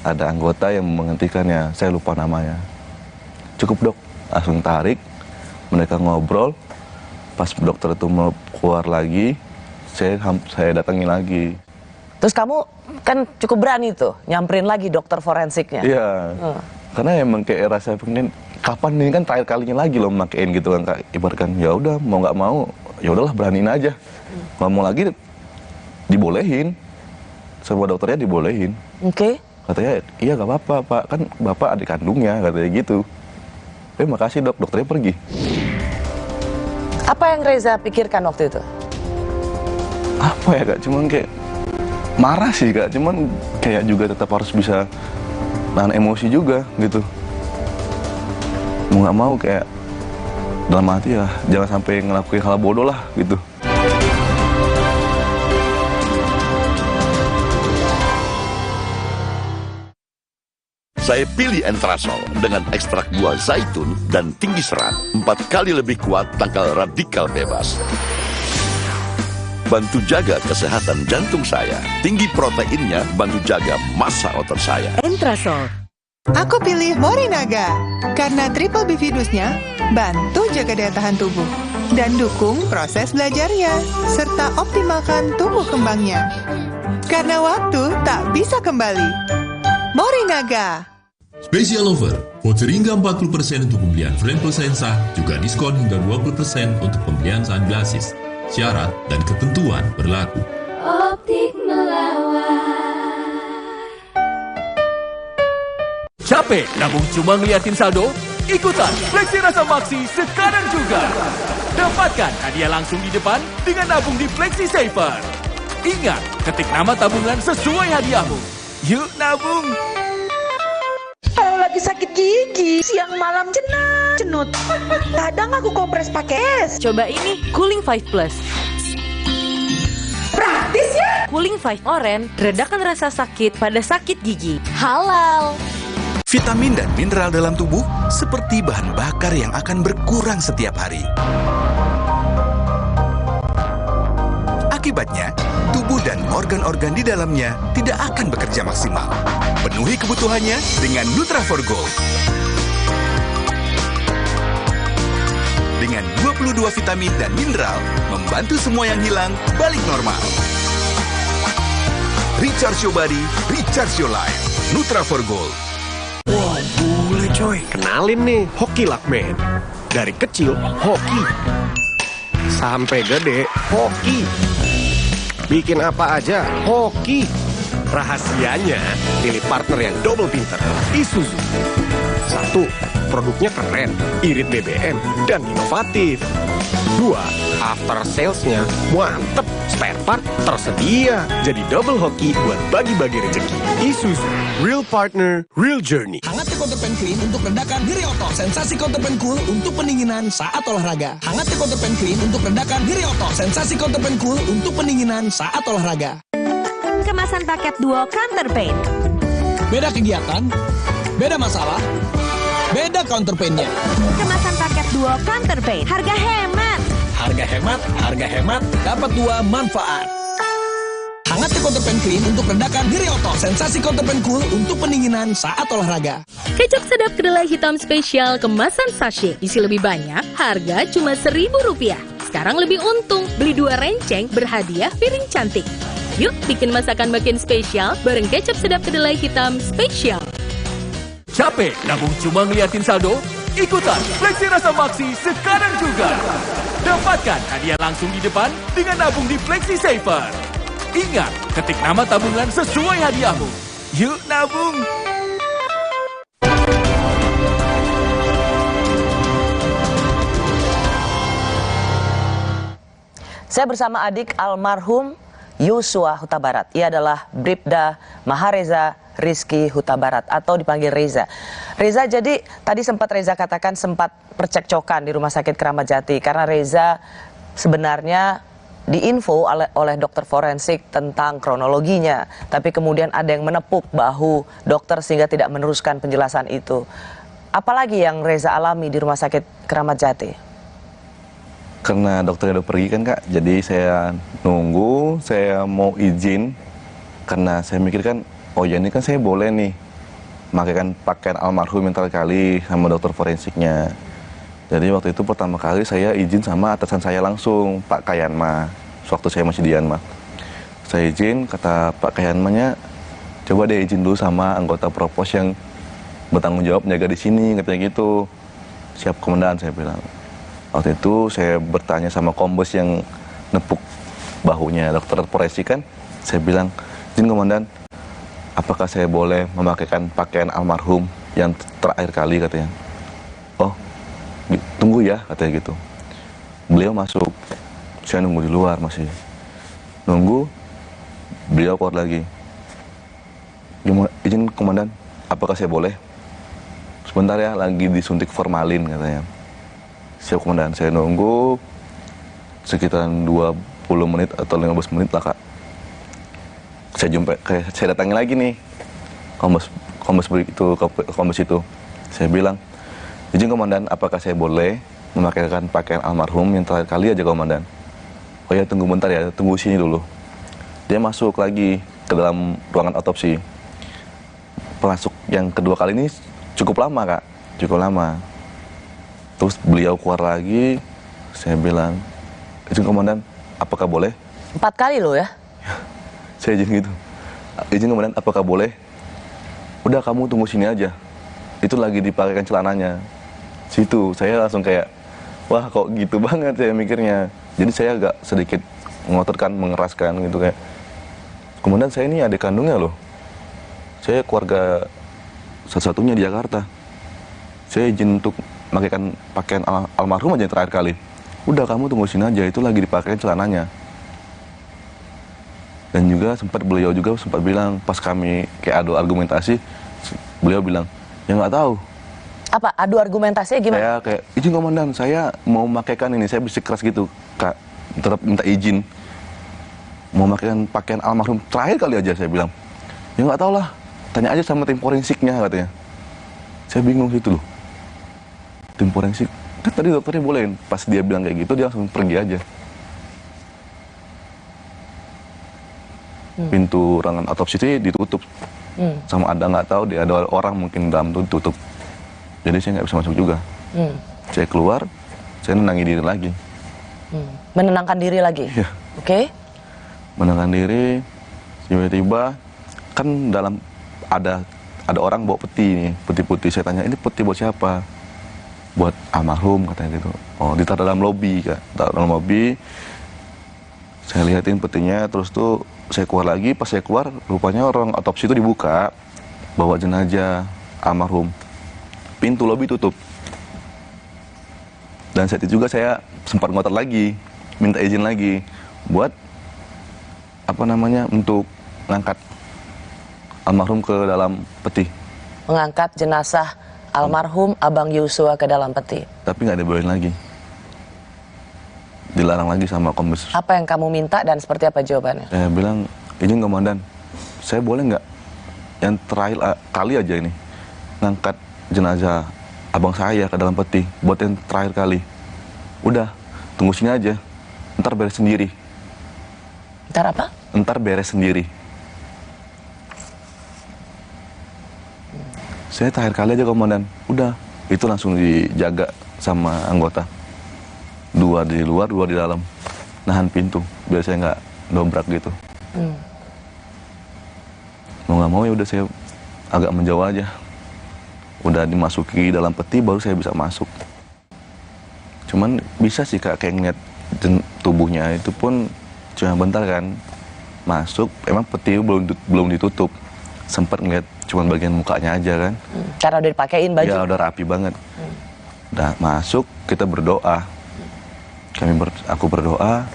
ada anggota yang menghentikannya, saya lupa namanya. Cukup dok, langsung tarik, mereka ngobrol, pas dokter itu mau keluar lagi, saya datangi lagi.
Terus kamu kan cukup berani tuh, nyamperin lagi dokter forensiknya.
Iya, karena emang kayak rasa pengen, kapan ini kan terakhir kalinya lagi loh memakein gitu kan, Kak. Ibaratkan ya udah mau nggak mau, ya udahlah beraniin aja. Ngomong lagi dibolehin, semua dokternya dibolehin.
Oke.
Katanya, iya gak apa-apa Pak, kan Bapak adik kandungnya, katanya gitu. Makasih dok, dokternya pergi.
Apa yang Reza pikirkan waktu itu?
Apa ya Kak, cuman kayak marah sih Kak, cuman kayak juga tetap harus bisa nahan emosi juga gitu. Mau gak mau kayak dalam hati ya, jangan sampai ngelakuin hal bodoh lah gitu.
Saya pilih Entrasol dengan ekstrak buah zaitun dan tinggi serat, 4 kali lebih kuat tangkal radikal bebas. Bantu jaga kesehatan jantung saya. Tinggi proteinnya bantu jaga massa otot saya.
Entrasol. Aku pilih Morinaga karena triple bifidusnya bantu jaga daya tahan tubuh dan dukung proses belajarnya serta optimalkan tumbuh kembangnya. Karena waktu tak bisa kembali. Morinaga.
Special offer, voucher hingga 40% untuk pembelian frame plus lensa, juga diskon hingga 20% untuk pembelian sunglasses. Syarat dan ketentuan berlaku.
Optik melawan.
Capek nabung cuma ngeliatin saldo? Ikutan Fleksi Rasa Maksi sekarang juga. Dapatkan hadiah langsung di depan dengan nabung di Fleksi Saver. Ingat, ketik nama tabungan sesuai hadiahmu. Yuk nabung!
Kalau lagi sakit gigi, siang malam cenut. Kadang aku kompres pakai es.
Coba ini, Cooling 5 Plus.
Praktis ya?
Cooling 5 Orange, redakan rasa sakit pada sakit gigi. Halal.
Vitamin dan mineral dalam tubuh seperti bahan bakar yang akan berkurang setiap hari. Akibatnya, tubuh dan organ-organ di dalamnya tidak akan bekerja maksimal. Penuhi kebutuhannya dengan Nutra4 Gold. Dengan 22 vitamin dan mineral, membantu semua yang hilang balik normal. Recharge your body, recharge your life. Nutra4 Gold.
Wah, boleh coy. Kenalin nih, Hoki Luckman. Dari kecil, hoki. Sampai gede, hoki. Bikin apa aja, hoki. Rahasianya, pilih partner yang double pinter. Isuzu. 1. Produknya keren, irit BBM, dan inovatif. 2. After salesnya mantep. Spare part tersedia. Jadi double hoki buat bagi-bagi rezeki. Isuzu. Real partner, real journey.
Hangat Counterpan Clean untuk redakan nyeri otot. Sensasi Counterpan Cool untuk pendinginan saat olahraga. Hangat Counterpan Clean untuk redakan nyeri otot. Sensasi Counterpan Cool untuk pendinginan saat olahraga.
Kemasan paket duo Counterpain.
Beda kegiatan, beda masalah, beda counterpainnya.
Kemasan paket duo Counterpain. Harga hemat.
Harga hemat, dapat 2 manfaat. Hangat Counterpan Clean untuk redakan nyeri otot. Sensasi Counterpan Cool untuk pendinginan saat olahraga.
Kecap sedap kedelai hitam spesial kemasan sachet. Isi lebih banyak, harga cuma Rp1.000. Sekarang lebih untung, beli 2 renceng berhadiah piring cantik. Yuk bikin masakan makin spesial bareng kecap sedap kedelai hitam spesial.
Capek nabung cuma ngeliatin saldo? Ikutan Fleksi Rasa Maksi sekarang juga. Dapatkan hadiah langsung di depan dengan nabung di Fleksi Saver. Ingat, ketik nama tabungan sesuai hadiahmu. Yuk nabung!
Saya bersama adik almarhum Yosua Huta Barat. Ia adalah Bribda Mahareza Rizky Huta Barat atau dipanggil Reza. Reza, jadi tadi sempat Reza katakan sempat percekcokan di Rumah Sakit Keramat Jati karena Reza sebenarnya diinfo oleh dokter forensik tentang kronologinya, tapi kemudian ada yang menepuk bahu dokter sehingga tidak meneruskan penjelasan itu. Apalagi yang Reza alami di Rumah Sakit Keramat Jati?
Karena dokternya udah pergi kan Kak, jadi saya nunggu, saya mau izin. Karena saya mikir kan, oh ya ini kan saya boleh nih makaikan pakaian almarhum yang terakhir kali sama dokter forensiknya. Jadi waktu itu pertama kali saya izin sama atasan saya langsung, Pak Kayanma. Waktu saya masih di Yanma. Saya izin, kata Pak Kayanmanya, coba deh izin dulu sama anggota Propos yang bertanggung jawab jaga di sini, katanya gitu. Siap komandan, saya bilang. Waktu itu saya bertanya sama kombes yang nepuk bahunya dokter forensik kan. Saya bilang, izin komandan, apakah saya boleh memakaikan pakaian almarhum yang terakhir kali, katanya. Oh, tunggu ya, katanya gitu. Beliau masuk, saya nunggu di luar masih. Nunggu, beliau keluar lagi. Izin komandan, apakah saya boleh? Sebentar ya, lagi disuntik formalin, katanya. Siap komandan, saya nunggu sekitaran 20 menit atau 15 menit lah Kak. Saya datangi lagi nih kombes itu. Saya bilang, izin komandan, apakah saya boleh memakaikan pakaian almarhum yang terakhir kali aja komandan? Oh ya, tunggu bentar ya, tunggu sini dulu. Dia masuk lagi ke dalam ruangan otopsi. Masuk yang kedua kali ini cukup lama Kak, cukup lama. Terus beliau keluar lagi, saya bilang, izin komandan, apakah boleh?
4 kali loh ya?
Saya izin gitu. Izin komandan, apakah boleh? Udah, kamu tunggu sini aja. Itu lagi dipakaikan celananya. Situ saya langsung kayak, wah kok gitu banget saya mikirnya. Jadi saya agak sedikit mengotorkan, mengeraskan gitu kayak, komandan saya ini adik kandungnya loh. Saya keluarga satu-satunya di Jakarta. Saya izin untuk memakaikan pakaian almarhum aja yang terakhir kali. Udah, kamu tunggu sini aja, itu lagi dipakaikan celananya. Dan juga beliau juga sempat bilang pas kami kayak adu argumentasi, beliau bilang, ya nggak tahu.
Apa adu argumentasinya gimana?
Saya kayak, izin komandan, saya mau memakaikan ini, saya bisik keras gitu, Kak, tetap minta izin. Mau memakaikan pakaian almarhum terakhir kali aja, saya bilang. Ya nggak tahu lah, tanya aja sama tim forensiknya, katanya. Saya bingung situ loh. Tim forensik, kan tadi dokternya bolehin. Pas dia bilang kayak gitu, dia langsung pergi aja. Pintu ruangan otopsi itu ditutup. Sama ada nggak tahu, dia ada orang mungkin dalam tuh tutup. Jadi saya nggak bisa masuk juga. Saya keluar, saya menenangi diri lagi.
Menenangkan diri lagi?
Iya.
Oke.
Menenangkan diri, tiba-tiba kan dalam ada orang bawa peti nih, peti putih. Saya tanya, ini peti buat siapa? Buat almarhum, katanya gitu. Oh, ditaruh dalam lobi, Kak. Taruh dalam lobi. Saya lihatin petinya, terus tuh saya keluar lagi. Pas saya keluar, rupanya orang otopsi itu dibuka, bawa jenazah almarhum. Pintu lobi tutup. Dan saat itu juga saya sempat ngotot lagi, minta izin lagi buat untuk ngangkat almarhum ke dalam peti.
Mengangkat jenazah almarhum Abang Yosua ke dalam peti.
Tapi nggak dibolehin lagi. Dilarang lagi sama kombes.
Apa yang kamu minta dan seperti apa jawabannya?
Saya bilang, izin komandan, saya boleh nggak yang terakhir kali aja ini ngangkat jenazah abang saya ke dalam peti buat yang terakhir kali. Udah, tunggu sini aja. Ntar beres sendiri.
Ntar apa?
Ntar beres sendiri. Saya terakhir kali aja komandan. Udah, itu langsung dijaga sama anggota. 2 di luar, 2 di dalam. Nahan pintu, biar saya nggak dobrak gitu. Mau nggak mau ya udah saya agak menjauh aja. Udah dimasuki dalam peti, baru saya bisa masuk. Cuman bisa sih Kak, kayak ngeliat tubuhnya itu pun cuma bentar kan. Masuk, emang peti belum ditutup. Sempat ngeliat cuma bagian mukanya aja kan.
Karena udah dipakein baju?
Ya udah rapi banget. Udah masuk, kita berdoa. Aku berdoa,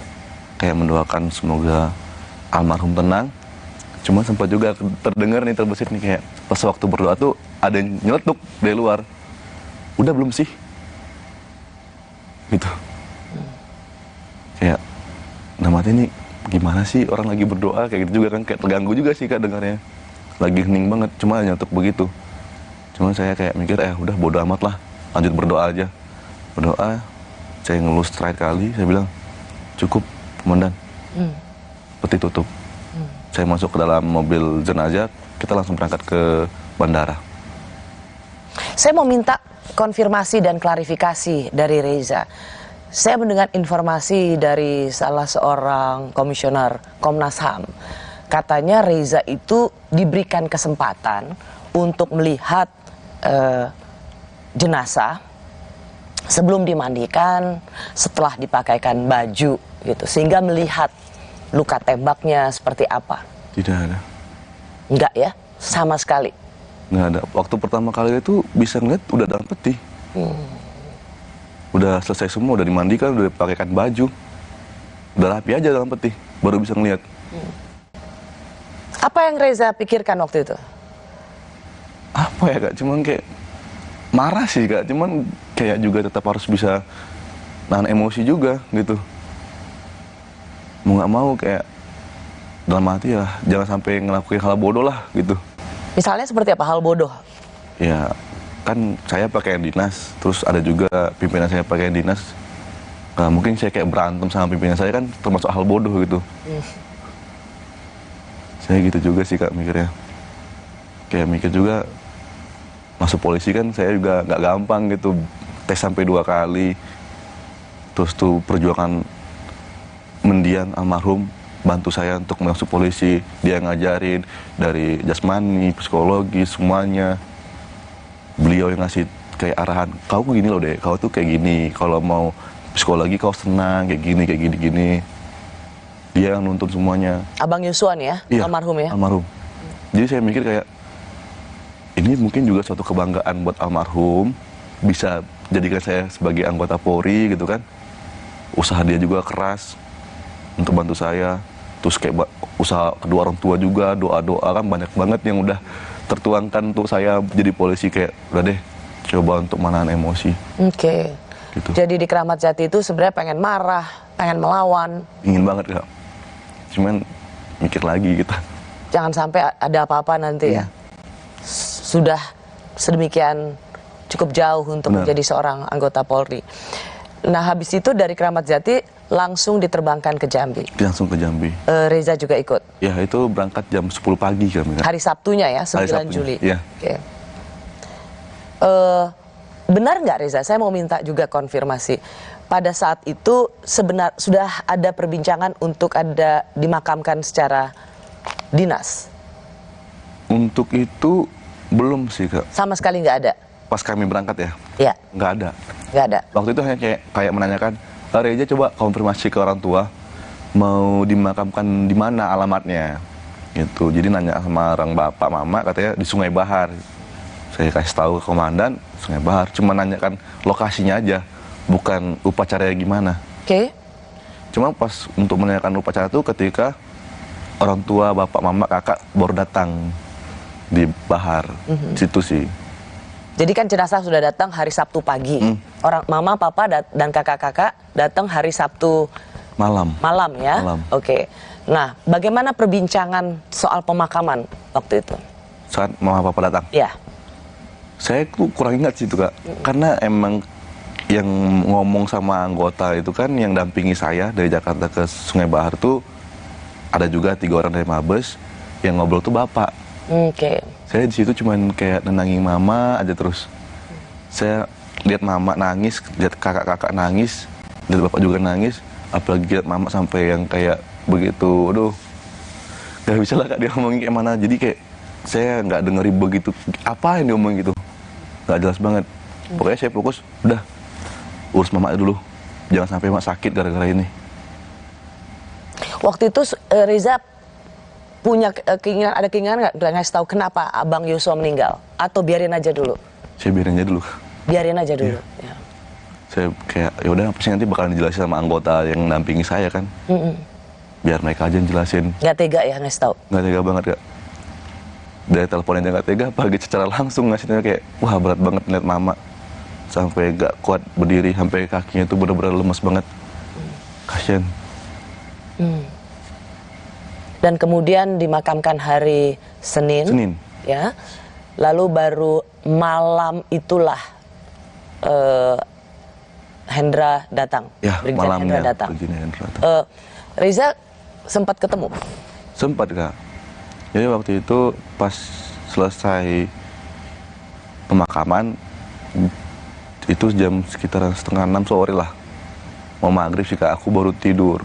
kayak mendoakan semoga almarhum tenang. Cuma sempat juga terdengar nih, terbesit nih kayak pas waktu berdoa tuh ada yang nyeletuk dari luar. Udah belum sih? Gitu. Kayak, nah mati ini gimana sih orang lagi berdoa kayak gitu juga kan, kayak terganggu juga sih Kak dengarnya. Lagi hening banget, cuma nyetuk begitu. Cuma saya kayak mikir, udah bodo amat lah, lanjut berdoa aja. Berdoa, Saya ngelus terakhir kali, saya bilang, cukup, komandan. Peti tutup. Saya masuk ke dalam mobil jenazah, kita langsung berangkat ke bandara.
Saya mau minta konfirmasi dan klarifikasi dari Reza. Saya mendengar informasi dari salah seorang komisioner Komnas HAM. Katanya Reza itu diberikan kesempatan untuk melihat jenazah sebelum dimandikan, setelah dipakaikan baju gitu, sehingga melihat luka tembaknya seperti apa.
Tidak ada.
Enggak ya, sama sekali.
Nggak ada. Waktu pertama kali itu bisa ngeliat udah dalam peti. Udah selesai semua, udah dimandikan, udah dipakaikan baju, udah rapi aja dalam peti, baru bisa ngeliat.
Apa yang Reza pikirkan waktu itu?
Apa ya Kak, cuman kayak marah sih Kak, cuman kayak juga tetap harus bisa nahan emosi juga gitu. Mau nggak mau kayak dalam hati ya jangan sampai ngelakuin hal bodoh lah gitu.
Misalnya seperti apa hal bodoh?
Ya kan saya pakaian dinas, terus ada juga pimpinan saya pakaian dinas. Nah, mungkin saya kayak berantem sama pimpinan saya kan termasuk hal bodoh gitu. Saya gitu juga sih Kak mikirnya. Kayak mikir juga masuk polisi kan saya juga nggak gampang gitu, tes sampai 2 kali. Terus tuh perjuangan mendiang almarhum bantu saya untuk masuk polisi, dia ngajarin dari jasmani, psikologi, semuanya. Beliau yang ngasih kayak arahan, kau gini loh deh, kau tuh kayak gini, kalau mau psikologi kau senang, kayak gini. Dia yang nuntun semuanya.
Abang Yosua nih ya,
iya,
almarhum ya?
Almarhum. Jadi saya mikir kayak, ini mungkin juga suatu kebanggaan buat almarhum, bisa jadikan saya sebagai anggota Polri gitu kan. Usaha dia juga keras untuk bantu saya. Terus kayak usaha kedua orang tua juga, doa-doa kan banyak banget yang udah tertuangkan untuk saya jadi polisi. Kayak udah deh, coba untuk menahan emosi.
Oke.
Gitu.
Jadi di Keramat Jati itu sebenarnya pengen marah, pengen melawan.
Ingin banget Kak. Cuman mikir lagi gitu.
Jangan sampai ada apa-apa nanti ya. Sudah sedemikian cukup jauh untuk menjadi seorang anggota Polri. Nah habis itu dari Keramat Jati langsung diterbangkan ke Jambi.
Langsung ke Jambi.
Reza juga ikut?
Ya itu berangkat jam 10 pagi kami.
Hari Sabtunya ya, 9
Sabtunya,
Juli.
Iya.
Oke. Benar nggak Reza? Saya mau minta juga konfirmasi. Pada saat itu sudah ada perbincangan untuk ada dimakamkan secara dinas?
Untuk itu belum sih Kak.
Sama sekali nggak ada?
Pas kami berangkat ya?
Iya.
Nggak ada.
Nggak ada?
Waktu itu hanya kayak menanyakan, Reza coba konfirmasi ke orang tua, mau dimakamkan di mana alamatnya. Gitu. Jadi nanya sama orang bapak mama, katanya di Sungai Bahar. Saya kasih tahu ke komandan, Sungai Bahar. Cuma nanyakan lokasinya aja, bukan upacaranya gimana.
Oke.
Cuma pas untuk menanyakan upacara itu ketika orang tua, bapak, mama, kakak baru datang di Bahar. Situ sih.
Jadi kan jenazah sudah datang hari Sabtu pagi. Orang mama, papa dan kakak-kakak datang hari Sabtu
malam.
Malam ya.
Malam.
Oke. Nah, bagaimana perbincangan soal pemakaman waktu itu?
Saat mama papa datang?
Iya.
Saya tuh kurang ingat sih itu Kak. Karena emang yang ngomong sama anggota itu kan yang dampingi saya dari Jakarta ke Sungai Bahar tuh ada juga 3 orang dari Mabes, yang ngobrol tuh bapak.
Oke.
Saya di situ cuman kayak nenangin mama aja terus. Saya lihat mama nangis, lihat kakak-kakak nangis, lihat bapak juga nangis, apalagi lihat mama sampai yang kayak begitu, aduh, nggak bisa lah Kak dia ngomongin kayak mana. Jadi kayak saya nggak dengerin begitu apa yang dia ngomong gitu, nggak jelas banget. Pokoknya saya fokus, udah urus mama dulu, jangan sampai mak sakit gara-gara ini.
Waktu itu Reza punya keinginan, ada keinginan nggak ngasih tahu kenapa Abang Yosua meninggal? Atau biarin aja dulu?
Saya biarin aja dulu.
Biarin aja dulu.
Iya. Ya. Saya kayak ya udah pasti nanti bakalan dijelasin sama anggota yang dampingi saya kan. Biar mereka aja yang jelasin.
Nggak tega ya ngasih tahu?
Nggak tega banget Kak. Dari telepon aja nggak tega, apalagi secara langsung ngasihnya kayak wah berat banget lihat mama. Sampai nggak kuat berdiri, sampai kakinya tuh bener-bener lemes banget. Kasian.
Dan kemudian dimakamkan hari Senin. Ya. Lalu baru malam itulah Hendra datang.
Ya,
Brigjen
malamnya
Hendra datang.
Brigjen Hendra datang.
Reza sempat ketemu?
Sempat, Kak. Jadi waktu itu pas selesai pemakaman, itu jam sekitar 5:30 sore lah. Mau maghrib sih, Kak, aku baru tidur.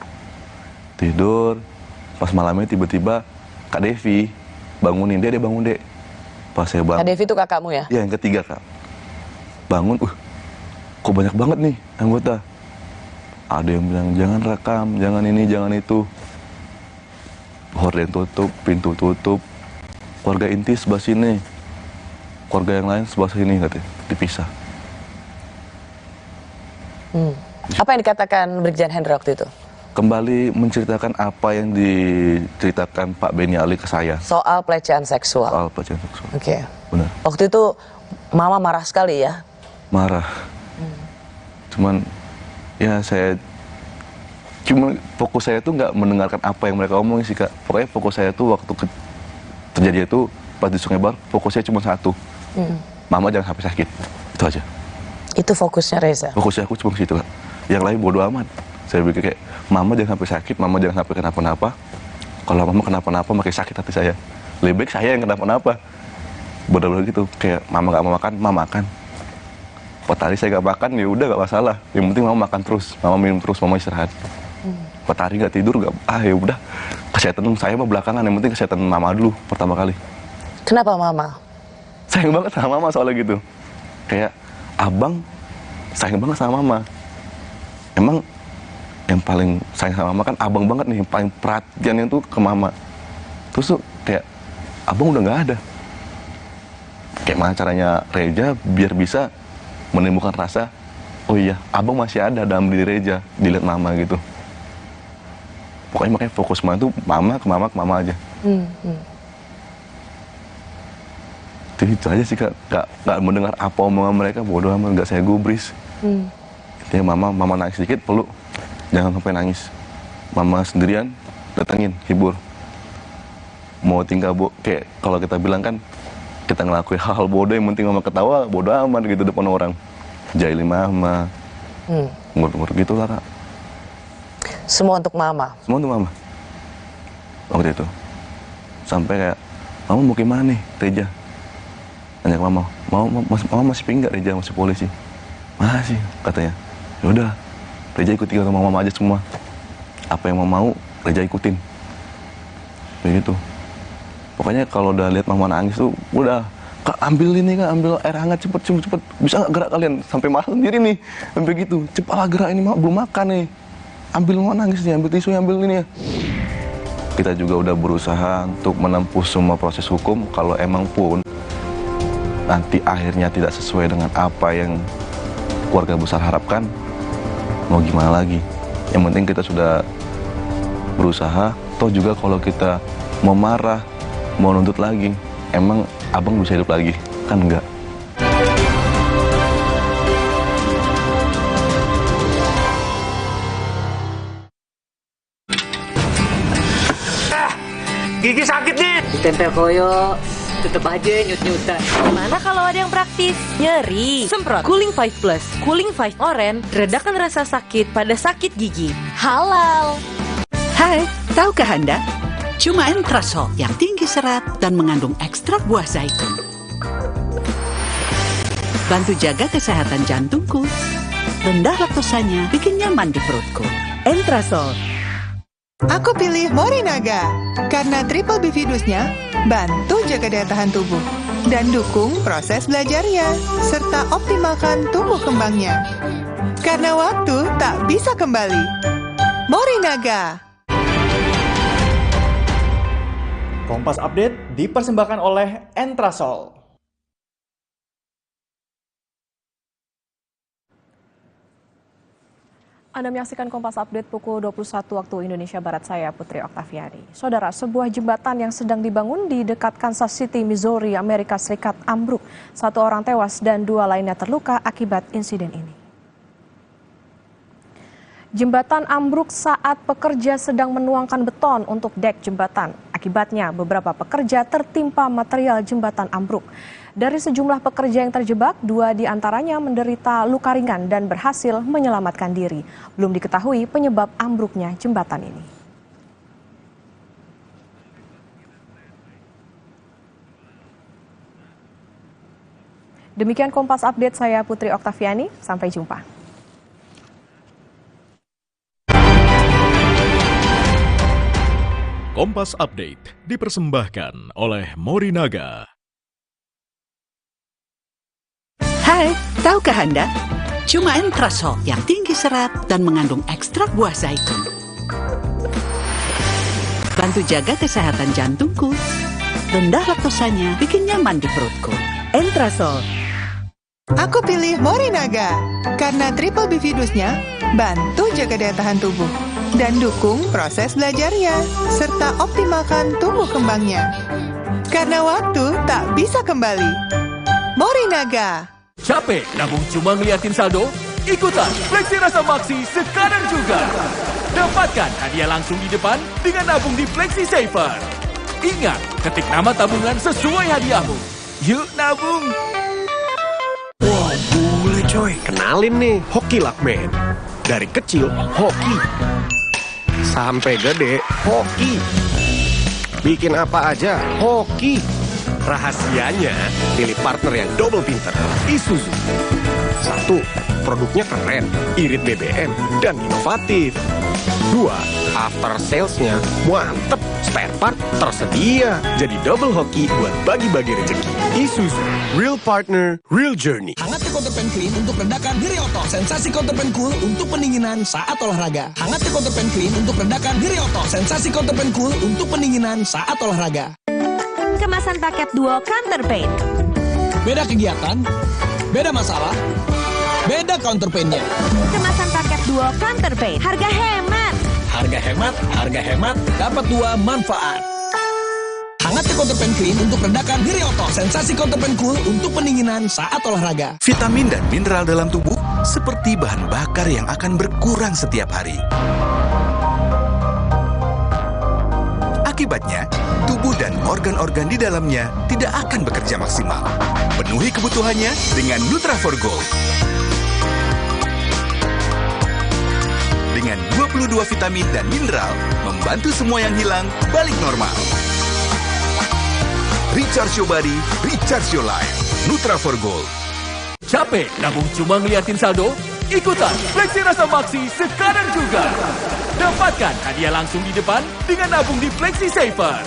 Pas malamnya tiba-tiba Kak Devi bangunin, dia bangun, Dek. Pas saya bangun.
Kak Devi itu kakakmu ya?
Iya, yang ketiga, Kak. Bangun, kok banyak banget nih anggota. Ada yang bilang jangan rekam, jangan ini, jangan itu. Horden tutup, pintu tutup. Keluarga inti sebelah sini, keluarga yang lain sebelah sini, katanya, dipisah.
Apa yang dikatakan Brigjen Hendra waktu itu?
Kembali menceritakan apa yang diceritakan Pak Beni Ali ke saya.
Soal pelecehan seksual.
Soal pelecehan seksual.
Oke.
Benar.
Waktu itu Mama marah sekali ya?
Marah. Cuman ya fokus saya tuh nggak mendengarkan apa yang mereka omongin sih, Kak. Pokoknya fokus saya tuh waktu terjadi itu pas di Sungai Bar, fokusnya cuma satu. Mama jangan sampai sakit. Itu aja.
Itu fokusnya Reza? Fokusnya
aku cuma ke situ, Kak. Yang lain bodo amat. Saya pikir kayak, Mama jangan sampai sakit, Mama jangan sampai kenapa-napa. Kalau Mama kenapa-napa makin sakit hati saya. Lebih baik saya yang kenapa-napa. Bener-bener gitu. Kayak Mama gak mau makan, Mama makan. 4 hari saya gak makan, ya udah gak masalah. Yang penting Mama makan terus, Mama minum terus, Mama istirahat. 4 hari gak tidur, ya udah. Kesehatan saya mah belakangan, yang penting kesehatan Mama dulu pertama kali.
Kenapa Mama?
Sayang banget sama Mama soalnya gitu. Kayak abang sayang banget sama Mama. Emang yang paling sayang sama Mama kan abang banget nih, yang paling perhatiannya tuh ke Mama. Terus tuh kayak abang udah gak ada. Kayak mana caranya Reza biar bisa menimbulkan rasa, oh iya, abang masih ada dalam diri Reza, dilihat Mama gitu. Pokoknya makanya fokus Mama tuh ke Mama aja. Itu aja sih, Kak. Gak mendengar apa omongan mereka, bodoh amat, gak saya gubris. Intinya Mama nangis sedikit, peluk. Jangan sampai nangis. Mama sendirian, datengin, hibur. Mau tinggal kayak kalau kita bilang kan, kita ngelakuin hal-hal bodoh, yang penting Mama ketawa, bodoh amat gitu depan orang. Jahilin Mama. Umur gitu lah, Kak.
Semua untuk Mama?
Semua untuk Mama. Waktu itu. Sampai kayak, Mama mau gimana nih, Reza? Tanya ke Mama masih pinggak Reza, masih polisi? Masih, katanya. Yaudah, Reza ikutin sama Mama aja semua. Apa yang Mama mau, Reza ikutin. Begitu. Pokoknya kalau udah lihat Mama nangis tuh, udah, Kak ambil ini, Kak, ambil air hangat cepet. Bisa nggak gerak kalian? Sampai marah sendiri nih, sampai gitu. Cepatlah gerak ini, belum makan nih. Ambil Mama nangis nih, ambil tisu, ambil ini ya. Kita juga udah berusaha untuk menempuh semua proses hukum. Kalau emang pun nanti akhirnya tidak sesuai dengan apa yang keluarga besar harapkan, mau gimana lagi? Yang penting kita sudah berusaha. Toh juga kalau kita mau marah, mau nuntut lagi, emang abang bisa hidup lagi? Kan enggak.
Gigi sakit nih. Ditempel koyo, tetep aja nyut-nyutan.
Gimana kalau ada yang praktis? Nyeri, semprot Cooling 5 Plus, Cooling 5 Orange, redakan rasa sakit pada sakit gigi. Halal.
Hai, tahukah Anda? Cuma Entrasol yang tinggi serat dan mengandung ekstrak buah zaitun. Bantu jaga kesehatan jantungku. Rendah laktosanya bikin nyaman di perutku.
Entrasol.
Aku pilih Morinaga karena triple bifidusnya bantu jaga daya tahan tubuh dan dukung proses belajarnya serta optimalkan tumbuh kembangnya. Karena waktu tak bisa kembali. Morinaga.
Kompas Update dipersembahkan oleh Entrasol.
Anda menyaksikan Kompas Update pukul 21 waktu Indonesia Barat, saya Putri Oktaviani. Saudara, sebuah jembatan yang sedang dibangun di dekat Kansas City, Missouri, Amerika Serikat ambruk. 1 orang tewas dan 2 lainnya terluka akibat insiden ini. Jembatan ambruk saat pekerja sedang menuangkan beton untuk dek jembatan. Akibatnya beberapa pekerja tertimpa material jembatan ambruk. Dari sejumlah pekerja yang terjebak, 2 diantaranya menderita luka ringan dan berhasil menyelamatkan diri. Belum diketahui penyebab ambruknya jembatan ini. Demikian Kompas Update, saya Putri Oktaviani. Sampai jumpa.
Kompas Update dipersembahkan oleh Morinaga.
Hai, tahukah Anda? Cuma Entrasol yang tinggi serat dan mengandung ekstrak buah zaitun. Bantu jaga kesehatan jantungku. Rendah laktosanya bikin nyaman di perutku. Entrasol.
Aku pilih Morinaga karena triple bifidusnya bantu jaga daya tahan tubuh dan dukung proses belajarnya serta optimalkan tumbuh kembangnya. Karena waktu tak bisa kembali. Morinaga.
Capek nabung cuma ngeliatin saldo? Ikutan Fleksi Rasa Maksi sekarang juga. Dapatkan hadiah langsung di depan dengan nabung di Fleksi Saver. Ingat, ketik nama tabungan sesuai hadiahmu. Yuk nabung.
Wah, boleh coy. Kenalin nih, Hoki Luckman. Dari kecil, hoki. Sampai gede, hoki. Bikin apa aja, hoki. Rahasianya, pilih partner yang double pinter. Isuzu. 1. Produknya keren, irit BBM, dan inovatif. 2. After salesnya mantep, spare part tersedia. Jadi double hoki buat bagi-bagi rezeki. Isuzu, real partner, real journey.
Hangatnya Counterpan Clean untuk redakan diri otot. Sensasi Counterpan Cool untuk pendinginan saat olahraga. Hangatnya Counterpan Clean untuk redakan diri otot. Sensasi Counterpan Cool untuk pendinginan saat olahraga.
Kemasan paket duo Counterpain.
Beda kegiatan, beda masalah, beda counterpainnya.
Kemasan paket duo Counterpain. Harga hemat.
Harga hemat, dapat 2 manfaat. Hangatnya Counterpan Clean untuk redakan diri otot. Sensasi Counterpan Cool untuk pendinginan saat olahraga.
Vitamin dan mineral dalam tubuh seperti bahan bakar yang akan berkurang setiap hari. Akibatnya, tubuh dan organ-organ di dalamnya tidak akan bekerja maksimal. Penuhi kebutuhannya dengan Nutra4Gold. Dengan 22 vitamin dan mineral, membantu semua yang hilang balik normal. Recharge your body, recharge your life. Nutra4Gold.
Capek nabung cuma ngeliatin saldo? Ikutan Fleksi Rasa Maksi sekarang juga. Dapatkan hadiah langsung di depan dengan nabung di Fleksi Saver.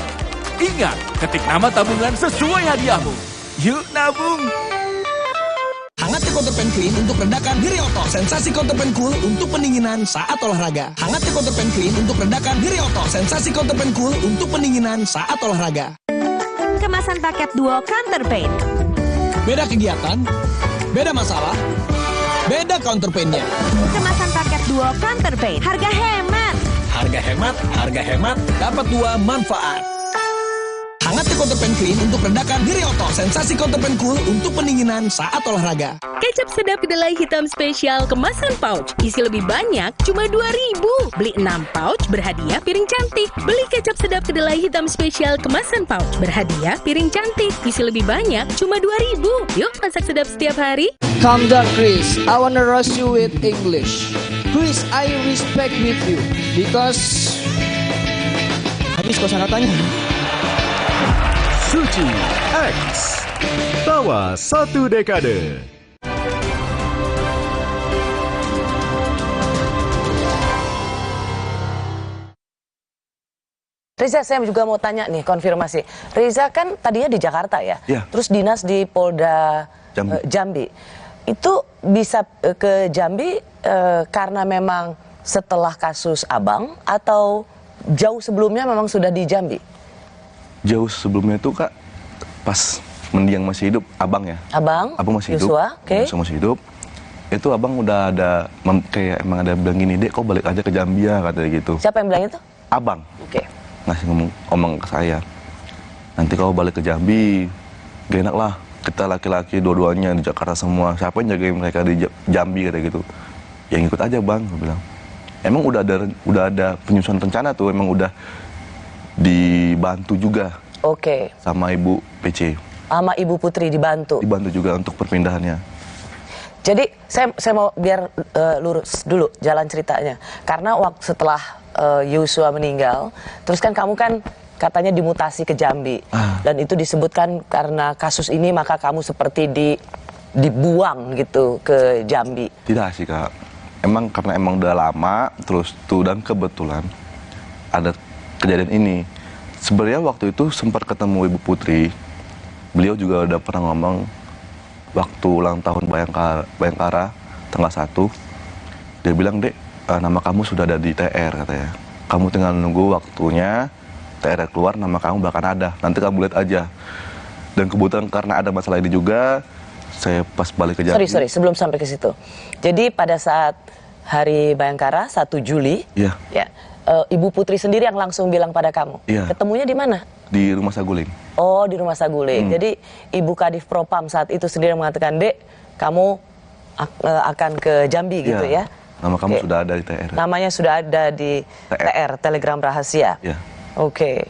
Ingat, ketik nama tabungan sesuai hadiahmu. Yuk nabung.
Hangatnya Counterpan Clean untuk redakan diri otot. Sensasi Counterpan Cool untuk pendinginan saat olahraga. Hangatnya Counterpan Clean untuk redakan diri otot. Sensasi Counterpan Cool untuk pendinginan saat olahraga.
Kemasan paket duo Counterpain.
Beda kegiatan, beda masalah, beda counterpainnya.
Kemasan paket duo Counterpain. Harga
hemat, dapat 2 manfaat. Hangatnya Counterpan Clean untuk redakan diri otot. Sensasi Counterpan Cool untuk pendinginan saat olahraga.
Kecap sedap kedelai hitam spesial kemasan pouch. Isi lebih banyak, cuma 2.000. Beli 6 pouch, berhadiah piring cantik. Beli kecap sedap kedelai hitam spesial kemasan pouch. Berhadiah piring cantik. Isi lebih banyak, cuma 2.000. Yuk masak sedap setiap hari.
Calm down, Chris. I wanna roast you with English. Chris, I respect with you because habis kosakatanya.
Suci X, tawa 1 dekade.
Riza, saya juga mau tanya nih, konfirmasi. Riza kan tadinya di Jakarta ya?
Ya.
Terus dinas di Polda Jambi. Itu bisa ke Jambi karena memang setelah kasus Abang atau jauh sebelumnya memang sudah di Jambi?
Jauh sebelumnya itu Kak, pas mendiang masih hidup, Abang ya.
Abang
masih hidup.
Yosua, oke.
Yosua masih hidup. Itu Abang udah ada, kayak emang ada bilang gini, Dek kau balik aja ke Jambi ya, katanya gitu.
Siapa yang bilang itu?
Abang.
Oke.
Ngasih ngomong ke saya, nanti kau balik ke Jambi, gak enak lah, kita laki-laki dua-duanya di Jakarta semua, siapa yang jagain mereka di Jambi, katanya gitu. Ya ngikut aja Bang, gue bilang. Emang udah ada penyusunan rencana tuh, emang udah dibantu juga.
Oke.
Sama Ibu PC.
Sama Ibu Putri dibantu?
Dibantu juga untuk perpindahannya.
Jadi saya mau biar lurus dulu jalan ceritanya. Karena waktu setelah Yosua meninggal, terus kan kamu kan katanya dimutasi ke Jambi. Dan itu disebutkan karena kasus ini maka kamu seperti dibuang gitu ke Jambi.
Tidak sih Kak, karena udah lama terus tuh, dan kebetulan ada kejadian ini. Sebenarnya waktu itu sempat ketemu Ibu Putri, beliau juga udah pernah ngomong waktu ulang tahun Bayangkara tanggal 1, dia bilang, "Dek, nama kamu sudah ada di TR," katanya. "Kamu tinggal nunggu waktunya, TR keluar, nama kamu bakal ada, nanti kamu lihat aja." Dan kebetulan karena ada masalah ini juga, saya pas balik ke Jambi.
Sorry, sebelum sampai ke situ. Jadi pada saat hari Bayangkara 1 Juli, ya, Ibu Putri sendiri yang langsung bilang pada kamu. Ketemunya di mana?
Di Rumah Saguling.
Oh, di Rumah Saguling. Jadi Ibu Kadif Propam saat itu sendiri mengatakan, "Dek, kamu akan ke Jambi," gitu ya.
Nama kamu sudah ada di TR.
Namanya sudah ada di TR, Telegram Rahasia. Oke.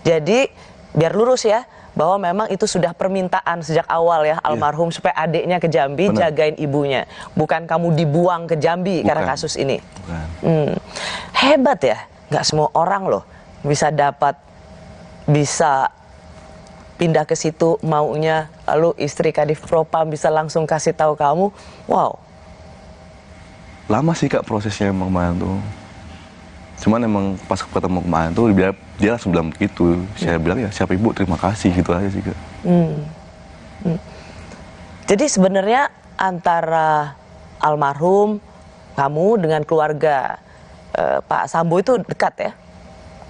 Jadi biar lurus ya, bahwa memang itu sudah permintaan sejak awal ya almarhum supaya adiknya ke Jambi jagain ibunya. Bukan kamu dibuang ke Jambi karena kasus ini. Hebat ya, nggak semua orang loh bisa pindah ke situ maunya, lalu istri Kadif Propam bisa langsung kasih tahu kamu. Wow.
Lama sih Kak prosesnya emang kemarin tuh. Cuman emang pas ketemu kemarin tuh dia langsung bilang begitu. Saya bilang ya siapa Ibu, terima kasih, gitu aja sih Kak.
Jadi sebenarnya antara almarhum kamu dengan keluarga Pak Sambo itu dekat ya?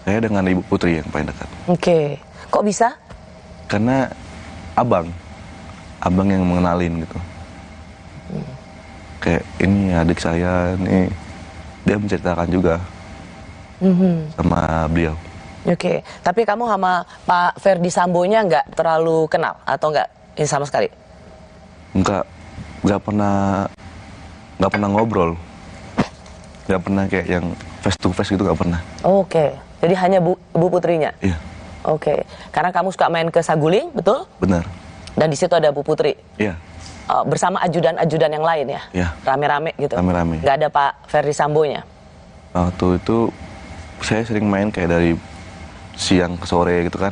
Saya dengan Ibu Putri yang paling dekat.
Oke. Kok bisa?
Karena abang yang mengenalin gitu. Kayak ini adik saya nih, dia menceritakan juga sama beliau.
Oke, tapi kamu sama Pak Ferdi Sambonya nggak terlalu kenal atau nggak ini sama sekali?
Nggak pernah ngobrol, nggak pernah kayak yang face to face gitu, nggak pernah.
Oke, jadi hanya Bu Putrinya.
Iya.
Oke, karena kamu suka main ke Saguling, betul?
Benar.
Dan di situ ada Bu Putri.
Iya.
Bersama ajudan-ajudan yang lain ya?
Iya.
Rame-rame gitu.
Rame-rame.
Nggak ada Pak Ferdi Sambonya?
Waktu itu saya sering main kayak dari siang ke sore gitu kan.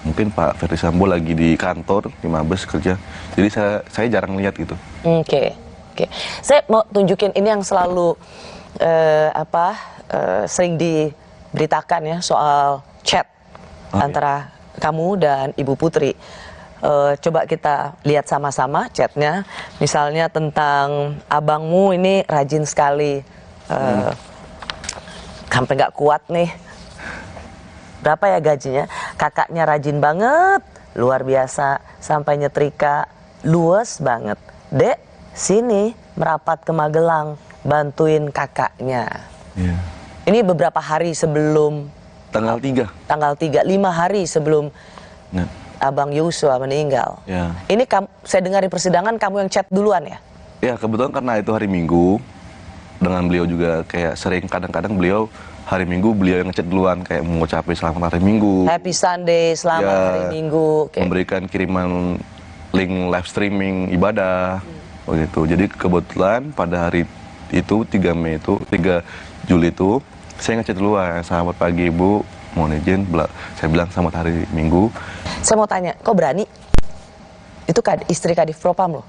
Mungkin Pak Ferdi Sambo lagi di kantor, di Mabes kerja. Jadi saya jarang lihat gitu.
Oke. Saya mau tunjukin ini yang selalu sering diberitakan ya soal chat antara kamu dan Ibu Putri. Coba kita lihat sama-sama chatnya. Misalnya tentang abangmu ini rajin sekali. Sampai nggak kuat nih. Berapa ya gajinya? Kakaknya rajin banget, luar biasa. Sampai nyetrika, luas banget. Dek, sini merapat ke Magelang, bantuin kakaknya. Ini beberapa hari sebelum
tanggal 3.
Tanggal 3, 5 hari sebelum Abang Yosua meninggal. Ini saya dengar di persidangan kamu yang chat duluan ya?
Ya, kebetulan karena itu hari Minggu. Dengan beliau juga kayak sering, kadang-kadang beliau hari Minggu beliau yang ngechat duluan, kayak mengucapkan selamat hari Minggu,
Happy Sunday, selamat hari Minggu,
memberikan kiriman link live streaming ibadah begitu. Jadi kebetulan pada hari itu 3 Juli itu saya ngechat duluan, selamat pagi Ibu, mohon izin, saya bilang selamat hari Minggu.
Saya mau tanya, kok berani? Itu istri Kadif Propam loh.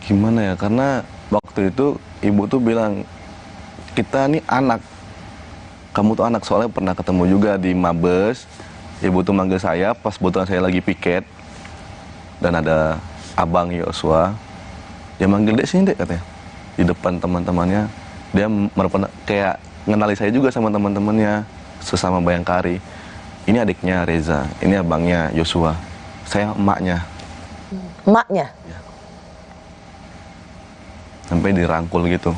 Gimana ya, karena waktu itu Ibu tuh bilang, kita nih anak, kamu tuh anak, soalnya pernah ketemu juga di Mabes. Ibu tuh manggil saya pas kebetulan saya lagi piket, dan ada Abang Yosua, dia manggil, Dek sini Dek, katanya, di depan teman-temannya. Dia kayak ngenali saya juga sama teman-temannya, sesama Bayangkari. Ini adiknya Reza, ini abangnya Yosua, saya emaknya.
Emaknya?
Ya. Sampai dirangkul gitu.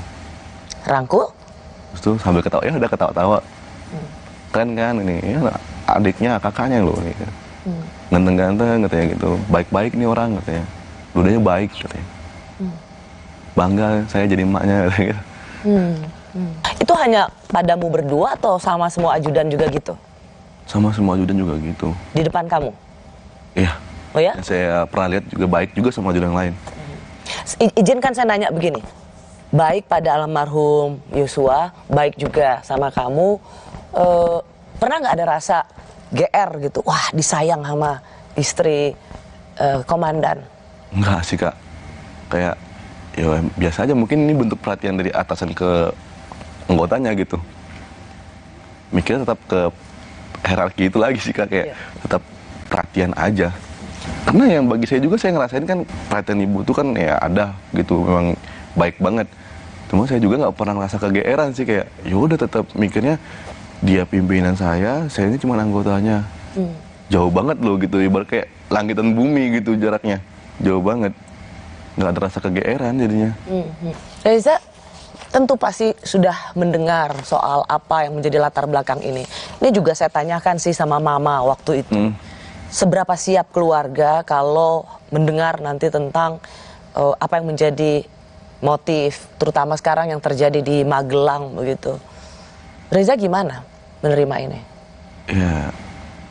Rangkul?
Terus tuh sambil ketawa, ya udah ketawa-tawa. Kan ini ya, adiknya, kakaknya loh. Gitu. Ganteng-ganteng katanya gitu. Baik-baik nih orang katanya. Ludahnya baik katanya. Bangga saya jadi emaknya katanya.
Itu hanya padamu berdua atau sama semua ajudan juga gitu?
Sama semua ajudan juga gitu.
Di depan kamu?
Iya.
Oh ya?
Dan saya pernah lihat juga baik juga sama ajudan yang lain.
Izinkan saya nanya begini, baik pada almarhum Yosua, baik juga sama kamu, pernah nggak ada rasa GR gitu? Wah, disayang sama istri komandan?
Enggak sih Kak, kayak ya biasa aja, mungkin ini bentuk perhatian dari atasan ke anggotanya gitu. Mikirnya tetap ke hierarki itu lagi sih Kak, kayak tetap perhatian aja. Karena yang bagi saya juga, saya ngerasain kan perhatian ibu tuh kan ya ada gitu, memang baik banget. Cuma saya juga nggak pernah ngerasa kegeeran sih, kayak ya udah tetap mikirnya dia pimpinan saya ini cuma anggotanya. Jauh banget loh gitu, ibarat kayak langit dan bumi gitu jaraknya, jauh banget. Nggak ada rasa kegeeran jadinya.
Reza tentu pasti sudah mendengar soal apa yang menjadi latar belakang ini. Ini juga saya tanyakan sih sama mama waktu itu. Seberapa siap keluarga kalau mendengar nanti tentang apa yang menjadi motif, terutama sekarang yang terjadi di Magelang begitu. Reza gimana menerima ini?
Ya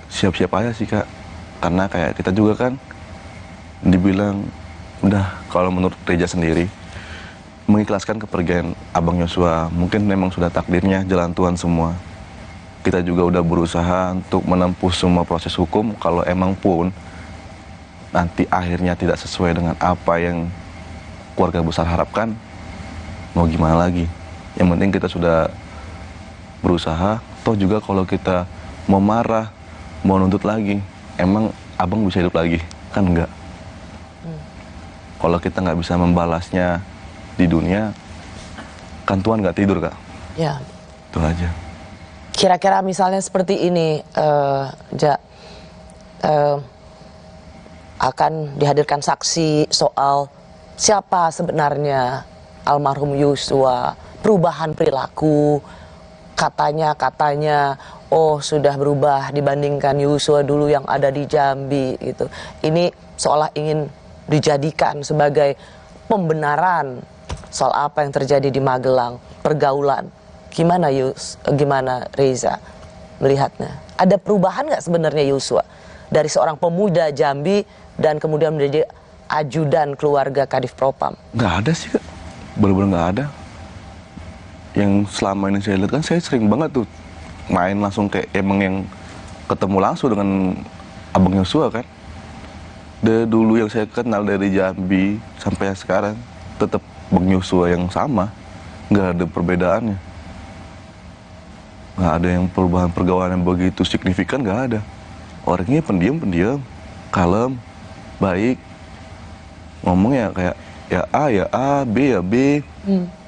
siap-siap aja sih Kak, karena kayak kita juga kan dibilang udah, kalau menurut Reza sendiri mengikhlaskan kepergian Abang Yosua, mungkin memang sudah takdirnya, jalan Tuhan semua. Kita juga udah berusaha untuk menempuh semua proses hukum. Kalau emang pun nanti akhirnya tidak sesuai dengan apa yang keluarga besar harapkan, mau gimana lagi? Yang penting kita sudah berusaha. Toh juga kalau kita mau marah, mau nuntut lagi, emang abang bisa hidup lagi? Kan enggak. Kalau kita nggak bisa membalasnya di dunia, kan Tuhan nggak tidur Kak.
Ya.
Itu aja.
Kira-kira misalnya seperti ini, akan dihadirkan saksi soal siapa sebenarnya almarhum Yosua, perubahan perilaku, katanya oh sudah berubah dibandingkan Yosua dulu yang ada di Jambi gitu. Ini seolah ingin dijadikan sebagai pembenaran soal apa yang terjadi di Magelang, pergaulan. Gimana gimana Reza melihatnya? Ada perubahan nggak sebenarnya Yosua dari seorang pemuda Jambi dan kemudian menjadi ajudan keluarga Kadif Propam?
Nggak ada sih Kak, benar-benar nggak ada. Yang selama ini saya lihat kan, saya sering banget tuh main langsung kayak emang yang ketemu langsung dengan Abang Yosua kan. Dari dulu yang saya kenal dari Jambi sampai sekarang tetap Bang Yosua yang sama, nggak ada perbedaannya. Nggak ada yang perubahan pergaulan yang begitu signifikan, nggak ada. Orangnya pendiam, kalem, baik. Ngomongnya kayak ya A, B ya B.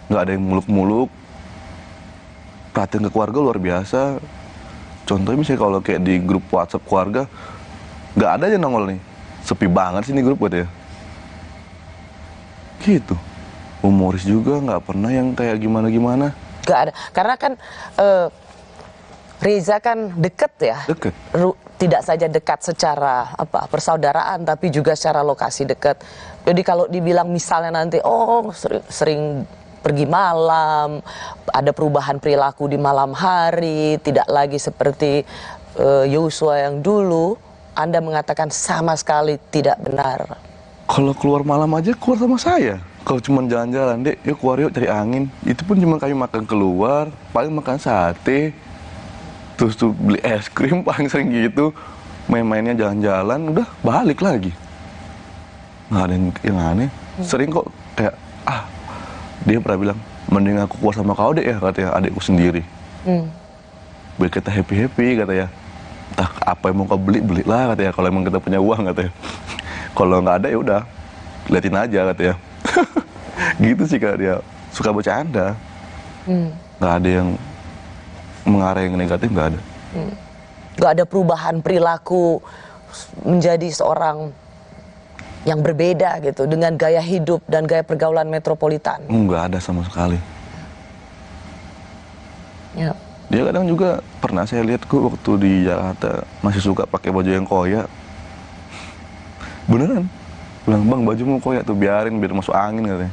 Nggak ada yang muluk-muluk. Perhatian ke keluarga luar biasa. Contohnya misalnya kalau kayak di grup WhatsApp keluarga, nggak ada aja nongol nih. Sepi banget sih ini grup buat ya. Gitu. Humoris juga, nggak pernah yang kayak gimana-gimana.
Nggak ada. Karena kan Reza kan deket ya.
Deket.
Tidak saja dekat secara persaudaraan, tapi juga secara lokasi dekat. Jadi kalau dibilang misalnya nanti, sering pergi malam, ada perubahan perilaku di malam hari, tidak lagi seperti Yosua yang dulu, Anda mengatakan sama sekali tidak benar.
Kalau keluar malam aja keluar sama saya. Kalau cuma jalan-jalan, Dek, yuk keluar yuk cari angin. Itu pun cuma kami makan keluar, paling makan sate, terus tuh beli es krim paling sering gitu. Main-mainnya jalan-jalan, udah balik lagi. Nggak ada yang aneh. Sering kok kayak, dia pernah bilang, mending aku keluar sama kau deh ya, katanya adikku sendiri. Biar kita happy-happy, katanya. Entah apa yang mau kau beli lah, katanya. Kalau emang kita punya uang, katanya. Kalau nggak ada ya udah, liatin aja, katanya. Gitu sih Kak, dia suka bercanda. Nggak ada yang mengarah yang negatif, nggak ada.
Nggak ada perubahan perilaku menjadi seorang yang berbeda gitu dengan gaya hidup dan gaya pergaulan metropolitan.
Nggak ada sama sekali.
Ya.
Dia kadang juga pernah saya lihat kok waktu di Jakarta masih suka pakai baju yang koyak. Beneran? Bilang, Bang, bajumu koyak tuh, biarin biar masuk angin, katanya.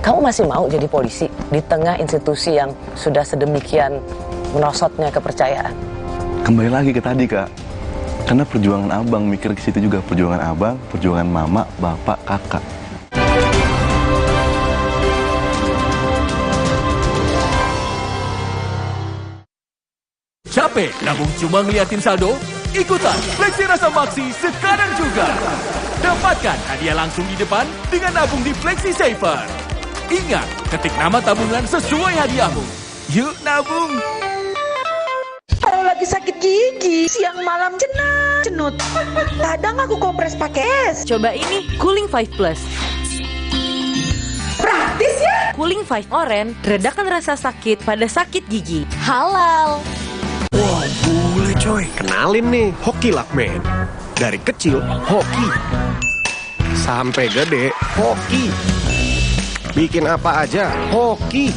Kamu masih mau jadi polisi di tengah institusi yang sudah sedemikian merosotnya kepercayaan?
Kembali lagi ke tadi Kak, Karena perjuangan abang, mikir ke situ juga, perjuangan abang, perjuangan mama, bapak, kakak.
Capek nabung cuma ngeliatin saldo? Ikutan Fleksi Rasa Maksi sekarang juga. Dapatkan hadiah langsung di depan dengan nabung di Fleksi Saver. Ingat, ketik nama tabungan sesuai hadiahmu. Yuk nabung!
Kalau lagi sakit gigi, siang malam cenut. Kadang aku kompres pakai es.
Coba ini, Cooling 5 Plus.
Praktis ya?
Cooling 5 Orange, redakan rasa sakit pada sakit gigi. Halal.
Wah, boleh coy. Kenalin nih, Hoki Lakman. Dari kecil, hoki. Sampai gede, hoki. Bikin apa aja, hoki.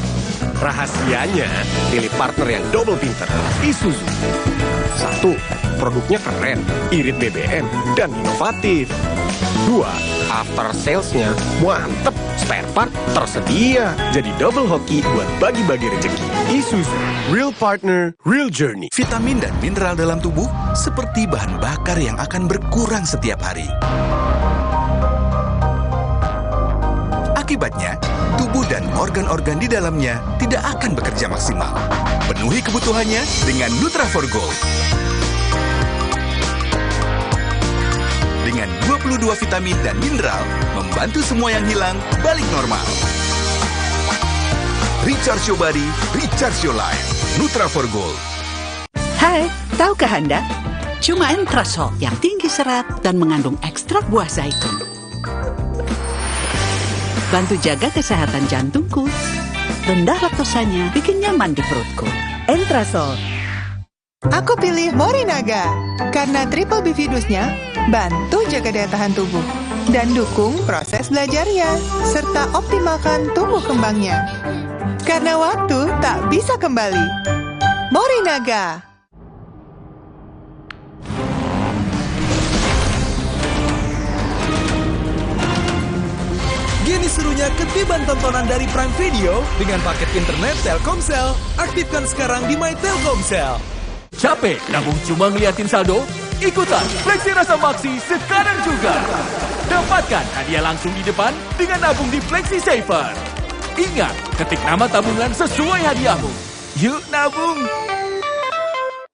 Rahasianya, pilih partner yang double pinter. Isuzu. 1. Produknya keren, irit BBM, dan inovatif. 2. After salesnya mantep, spare part tersedia. Jadi double hoki buat bagi-bagi rezeki. Isuzu, real partner, real journey.
Vitamin dan mineral dalam tubuh seperti bahan bakar yang akan berkurang setiap hari. Akibatnya, tubuh dan organ-organ di dalamnya tidak akan bekerja maksimal. Penuhi kebutuhannya dengan Nutra4Gold. Dengan 22 vitamin dan mineral, membantu semua yang hilang balik normal. Recharge your body, recharge your life. Nutra4Gold.
Hai, tahukah Anda? Cuma Entrasol yang tinggi serat dan mengandung ekstrak buah zaitun. Bantu jaga kesehatan jantungku. Rendah laktosanya bikin nyaman di perutku.
Entrasol. Aku pilih Morinaga karena triple bifidusnya bantu jaga daya tahan tubuh dan dukung proses belajarnya serta optimalkan tumbuh kembangnya. Karena waktu tak bisa kembali. Morinaga.
Gini serunya ketiban tontonan dari Prime Video dengan paket internet Telkomsel. Aktifkan sekarang di My Telkomsel.
Capek nabung cuma ngeliatin saldo? Ikutan Fleksi Rasa Maksi sekarang juga. Dapatkan hadiah langsung di depan dengan nabung di Fleksi Saver. Ingat, ketik nama tabungan sesuai hadiahmu. Yuk nabung!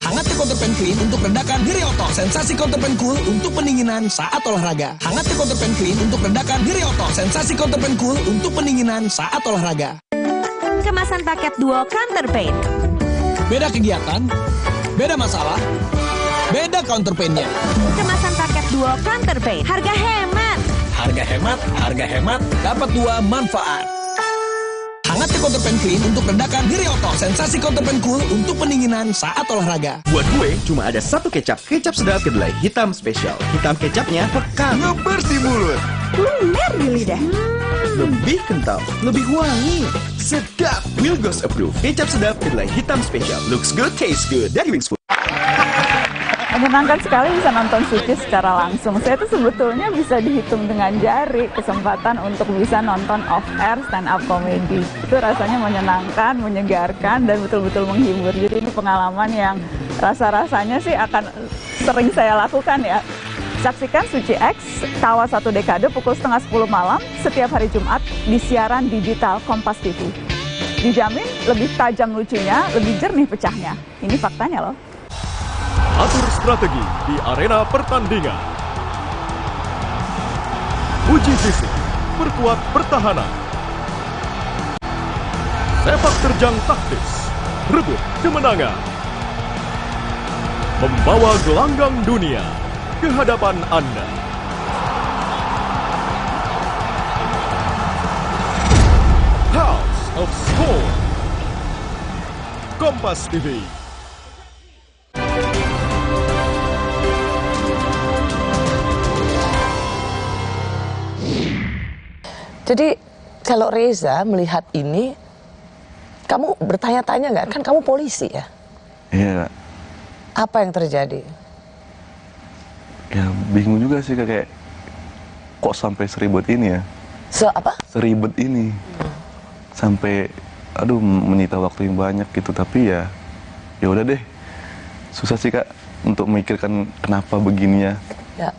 Hangat Counterpan Clean untuk redakan nyeri otot. Sensasi Counterpan Cool untuk pendinginan saat olahraga. Hangat Counterpan Clean untuk redakan nyeri otot. Sensasi Counterpan Cool untuk pendinginan saat olahraga.
Kemasan paket duo Counterpain.
Beda kegiatan, beda masalah, beda counterpain-nya.
Kemasan paket duo Counterpain. Harga hemat.
Harga hemat, dapat dua manfaat. Hangat Counterpan Clean untuk redakan nyeri otot. Sensasi Counterpan Cool untuk pendinginan saat olahraga.
Buat gue, cuma ada satu kecap. Kecap sedap kedelai hitam spesial. Hitam kecapnya pekat, ngebersih mulut,
Lumer di lidah.
lebih kental, lebih wangi, sedap. Wilgos Approve. Kecap sedap kedelai hitam spesial. Looks good, tastes good. Dari Wings Food.
Menyenangkan sekali bisa nonton Suci secara langsung. Saya tuh sebetulnya bisa dihitung dengan jari kesempatan untuk bisa nonton off-air stand-up comedy. Itu rasanya menyenangkan, menyegarkan, dan betul-betul menghibur. Jadi ini pengalaman yang rasa-rasanya sih akan sering saya lakukan ya. Saksikan Suci X, Tawa 1 Dekade pukul 9:30 malam setiap hari Jumat di siaran digital Kompas TV. Dijamin lebih tajam lucunya, lebih jernih pecahnya. Ini faktanya loh.
Atur strategi di arena pertandingan. Uji fisik, perkuat pertahanan. Sepak terjang taktis, rebut kemenangan. Membawa gelanggang dunia ke hadapan Anda. House of Sport. Kompas TV.
Jadi kalau Reza melihat ini, kamu bertanya-tanya nggak? Kan kamu polisi ya?
Iya.
Apa yang terjadi?
Ya bingung juga sih kayak kok sampai seribet ini ya?
Apa?
Seribet ini. Sampai aduh menyita waktu yang banyak gitu, tapi ya udah deh. Susah sih Kak untuk memikirkan kenapa begini ya.
Ya.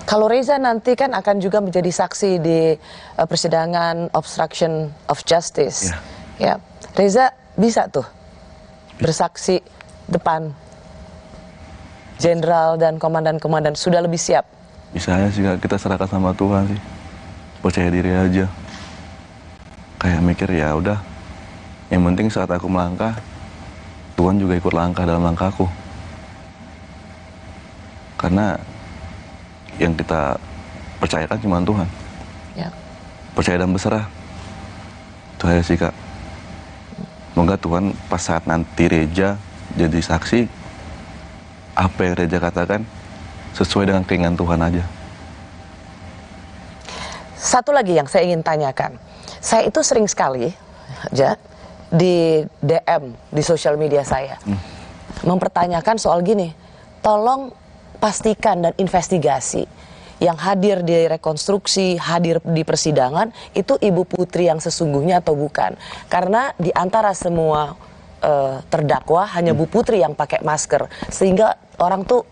Kalau Reza nanti kan akan juga menjadi saksi di persidangan obstruction of justice. Ya. Reza bisa tuh bersaksi depan jenderal dan komandan-komandan, sudah lebih siap.
Bisa aja sih Kak, kita serahkan sama Tuhan sih. Percaya diri aja. Kayak mikir ya udah. Yang penting saat aku melangkah, Tuhan juga ikut langkah dalam langkahku. Karena yang kita percayakan cuma Tuhan.
Ya.
Percaya dan berserah. Itu aja sih Kak. Semoga Tuhan pas saat nanti Reza jadi saksi, apa yang Reza katakan sesuai dengan keinginan Tuhan aja.
Satu lagi yang saya ingin tanyakan. Saya itu sering sekali di DM di sosial media saya mempertanyakan soal gini, tolong pastikan dan investigasi yang hadir di rekonstruksi, hadir di persidangan itu Ibu Putri yang sesungguhnya atau bukan. Karena di antara semua terdakwa hanya Bu Putri yang pakai masker, sehingga orang tuh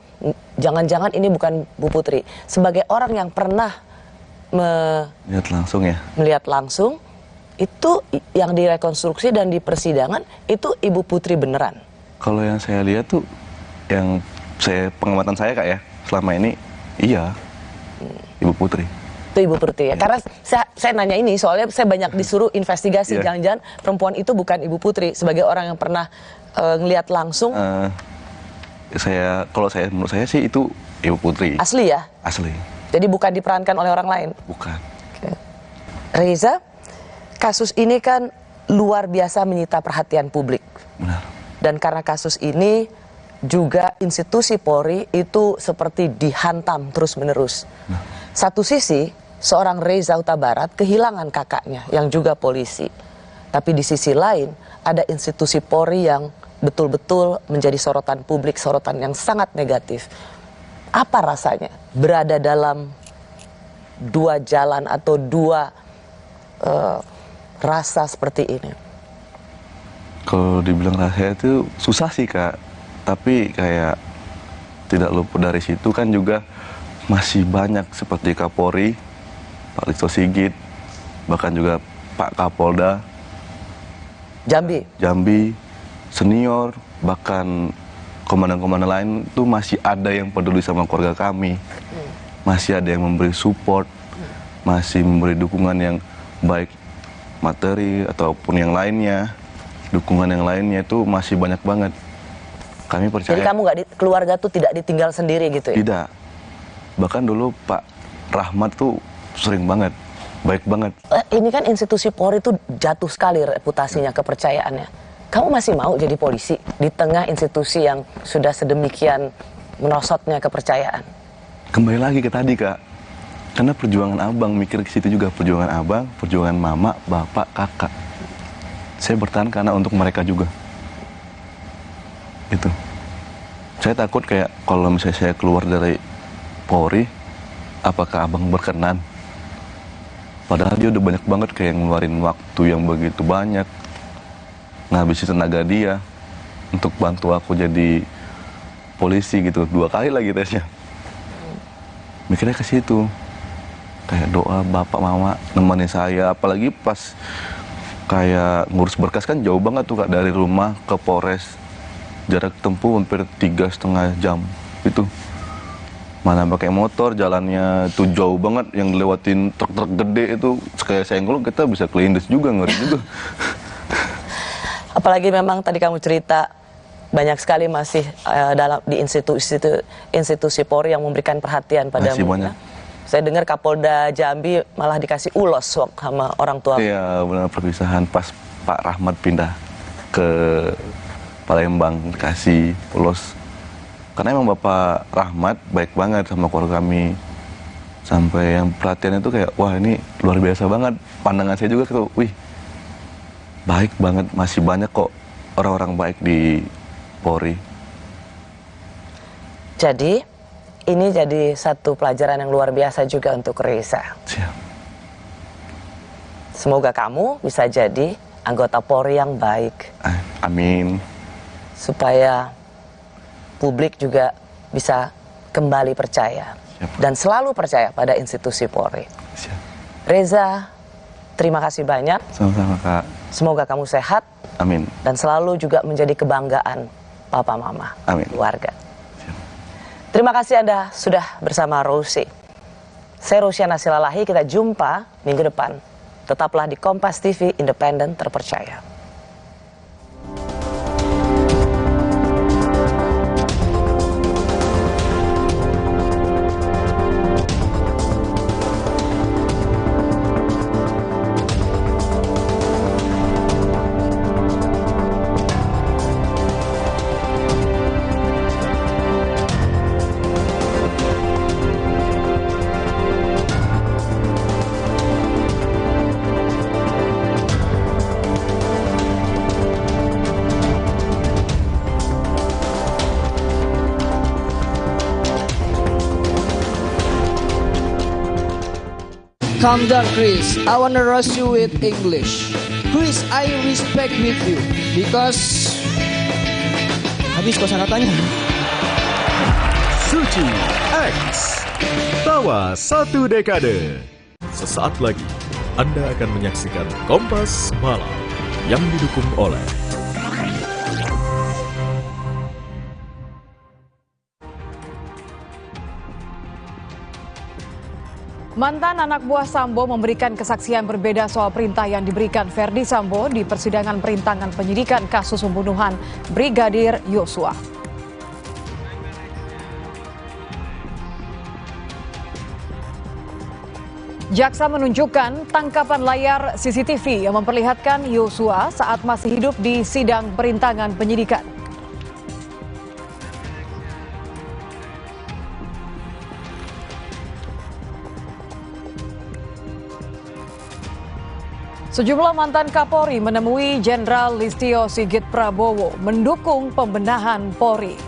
jangan-jangan ini bukan Bu Putri. Sebagai orang yang pernah melihat langsung itu yang direkonstruksi dan di persidangan itu Ibu Putri beneran.
Kalau yang saya lihat tuh, yang pengamatan saya Kak ya, selama ini iya Ibu Putri.
Itu Ibu Putri ya. Karena saya nanya ini soalnya saya banyak disuruh investigasi, jangan-jangan perempuan itu bukan Ibu Putri. Sebagai orang yang pernah ngelihat langsung,
menurut saya sih itu Ibu Putri.
Asli ya?
Asli.
Jadi bukan diperankan oleh orang lain?
Bukan.
Okay. Reza, kasus ini kan luar biasa menyita perhatian publik.
Benar.
Dan karena kasus ini juga institusi Polri itu seperti dihantam terus-menerus. Satu sisi, seorang Reza Huta Barat kehilangan kakaknya yang juga polisi. Tapi di sisi lain, ada institusi Polri yang betul-betul menjadi sorotan publik, sorotan yang sangat negatif. Apa rasanya berada dalam dua jalan atau dua rasa seperti ini?
Kalau dibilang rasa itu susah sih Kak. Tapi kayak tidak luput dari situ kan juga masih banyak seperti Kapolri, Pak Listio Sigit, bahkan juga Pak Kapolda Jambi, senior, bahkan komandan-komandan lain itu masih ada yang peduli sama keluarga kami. Masih ada yang memberi support, masih memberi dukungan yang baik materi ataupun yang lainnya. Dukungan yang lainnya itu masih banyak banget. Kami percaya.
Jadi kamu keluarga tuh tidak ditinggal sendiri gitu ya?
Tidak. Bahkan dulu Pak Rahmat tuh sering banget, baik banget.
Ini kan institusi Polri tuh jatuh sekali reputasinya, kepercayaannya. Kamu masih mau jadi polisi di tengah institusi yang sudah sedemikian merosotnya kepercayaan?
Kembali lagi ke tadi Kak. Karena perjuangan abang, mikir ke situ juga. Perjuangan abang, perjuangan mama, bapak, kakak. Saya bertahan karena untuk mereka juga. Itu. Saya takut kayak kalau misalnya saya keluar dari Polri, apakah abang berkenan? Padahal dia udah banyak banget kayak ngeluarin waktu yang begitu banyak, ngabisin tenaga dia untuk bantu aku jadi polisi gitu. 2 kali lagi tesnya. Mikirnya ke situ. Kayak doa bapak mama nemenin saya, apalagi pas kayak ngurus berkas kan jauh banget tuh Kak dari rumah ke Polres. Jarak tempuh hampir 3,5 jam itu. Mana pakai motor, jalannya tuh jauh banget, yang lewatin truk-truk gede itu kayak senggol kita bisa kelindes juga, ngeri juga.
Apalagi memang tadi kamu cerita banyak sekali masih di institusi Polri yang memberikan perhatian padamu.
Masih banyak.
Saya dengar Kapolda Jambi malah dikasih ulos sama orang tua.
Iya, benar, perpisahan pas Pak Rahmat pindah ke Palembang dikasih ulos. Karena emang Bapak Rahmat baik banget sama keluarga kami. Sampai yang perhatian itu kayak, wah ini luar biasa banget. Pandangan saya juga tuh, wih, baik banget, masih banyak kok orang-orang baik di Polri.
Jadi, ini jadi satu pelajaran yang luar biasa juga untuk Reza.
Siap.
Semoga kamu bisa jadi anggota Polri yang baik.
Amin.
Supaya publik juga bisa kembali percaya dan selalu percaya pada institusi Polri. Reza, terima kasih banyak.
Sama-sama, Kak.
Semoga kamu sehat.
Amin.
Dan selalu juga menjadi kebanggaan papa mama, keluarga. Terima kasih Anda sudah bersama Rosie. Saya Rosiana Silalahi, kita jumpa minggu depan. Tetaplah di Kompas TV, independen, terpercaya.
Calm down, Chris. I wanna roast you with English. Chris, I respect with you because habis kosakatanya.
Suci X, tawa satu dekade. Sesaat lagi Anda akan menyaksikan Kompas Malam yang didukung oleh
mantan anak buah Sambo memberikan kesaksian berbeda soal perintah yang diberikan Verdi Sambo di persidangan perintangan penyidikan kasus pembunuhan Brigadir Yosua. Jaksa menunjukkan tangkapan layar CCTV yang memperlihatkan Yosua saat masih hidup di sidang perintangan penyidikan. Sejumlah mantan Kapolri menemui Jenderal Listio Sigit Prabowo mendukung pembenahan Polri.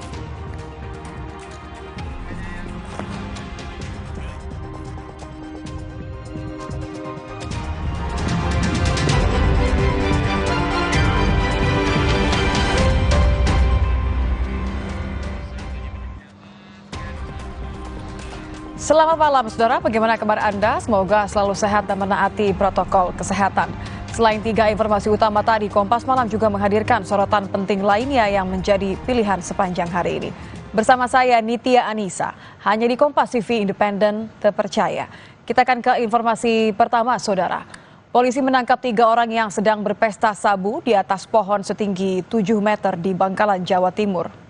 Selamat malam, saudara. Bagaimana kabar Anda? Semoga selalu sehat dan menaati protokol kesehatan. Selain 3 informasi utama tadi, Kompas Malam juga menghadirkan sorotan penting lainnya yang menjadi pilihan sepanjang hari ini. Bersama saya, Nitya Anissa, hanya di Kompas TV Independen Terpercaya. Kita akan ke informasi pertama, saudara. Polisi menangkap 3 orang yang sedang berpesta sabu di atas pohon setinggi 7 meter di Bangkalan, Jawa Timur.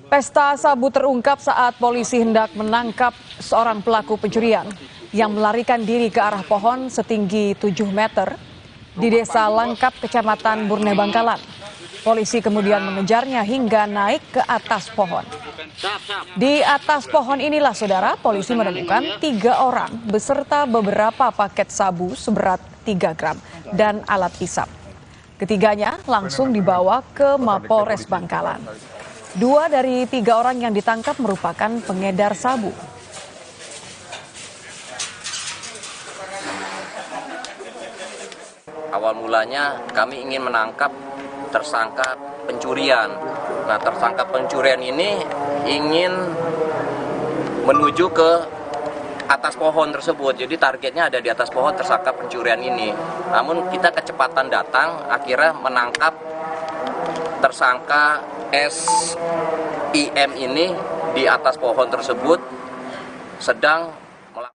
Pesta sabu terungkap saat polisi hendak menangkap seorang pelaku pencurian yang melarikan diri ke arah pohon setinggi 7 meter di Desa Langkap, Kecamatan Burne Bangkalan. Polisi kemudian mengejarnya hingga naik ke atas pohon. Di atas pohon inilah, saudara, polisi menemukan 3 orang beserta beberapa paket sabu seberat 3 gram dan alat hisap. Ketiganya langsung dibawa ke Mapolres Bangkalan. 2 dari 3 orang yang ditangkap merupakan pengedar sabu.
Awal mulanya kami ingin menangkap tersangka pencurian. Nah, tersangka pencurian ini ingin menuju ke atas pohon tersebut. Jadi targetnya ada di atas pohon tersangka pencurian ini. Namun kita kecepatan datang, akhirnya menangkap tersangka SIM ini di atas pohon tersebut sedang melakukan.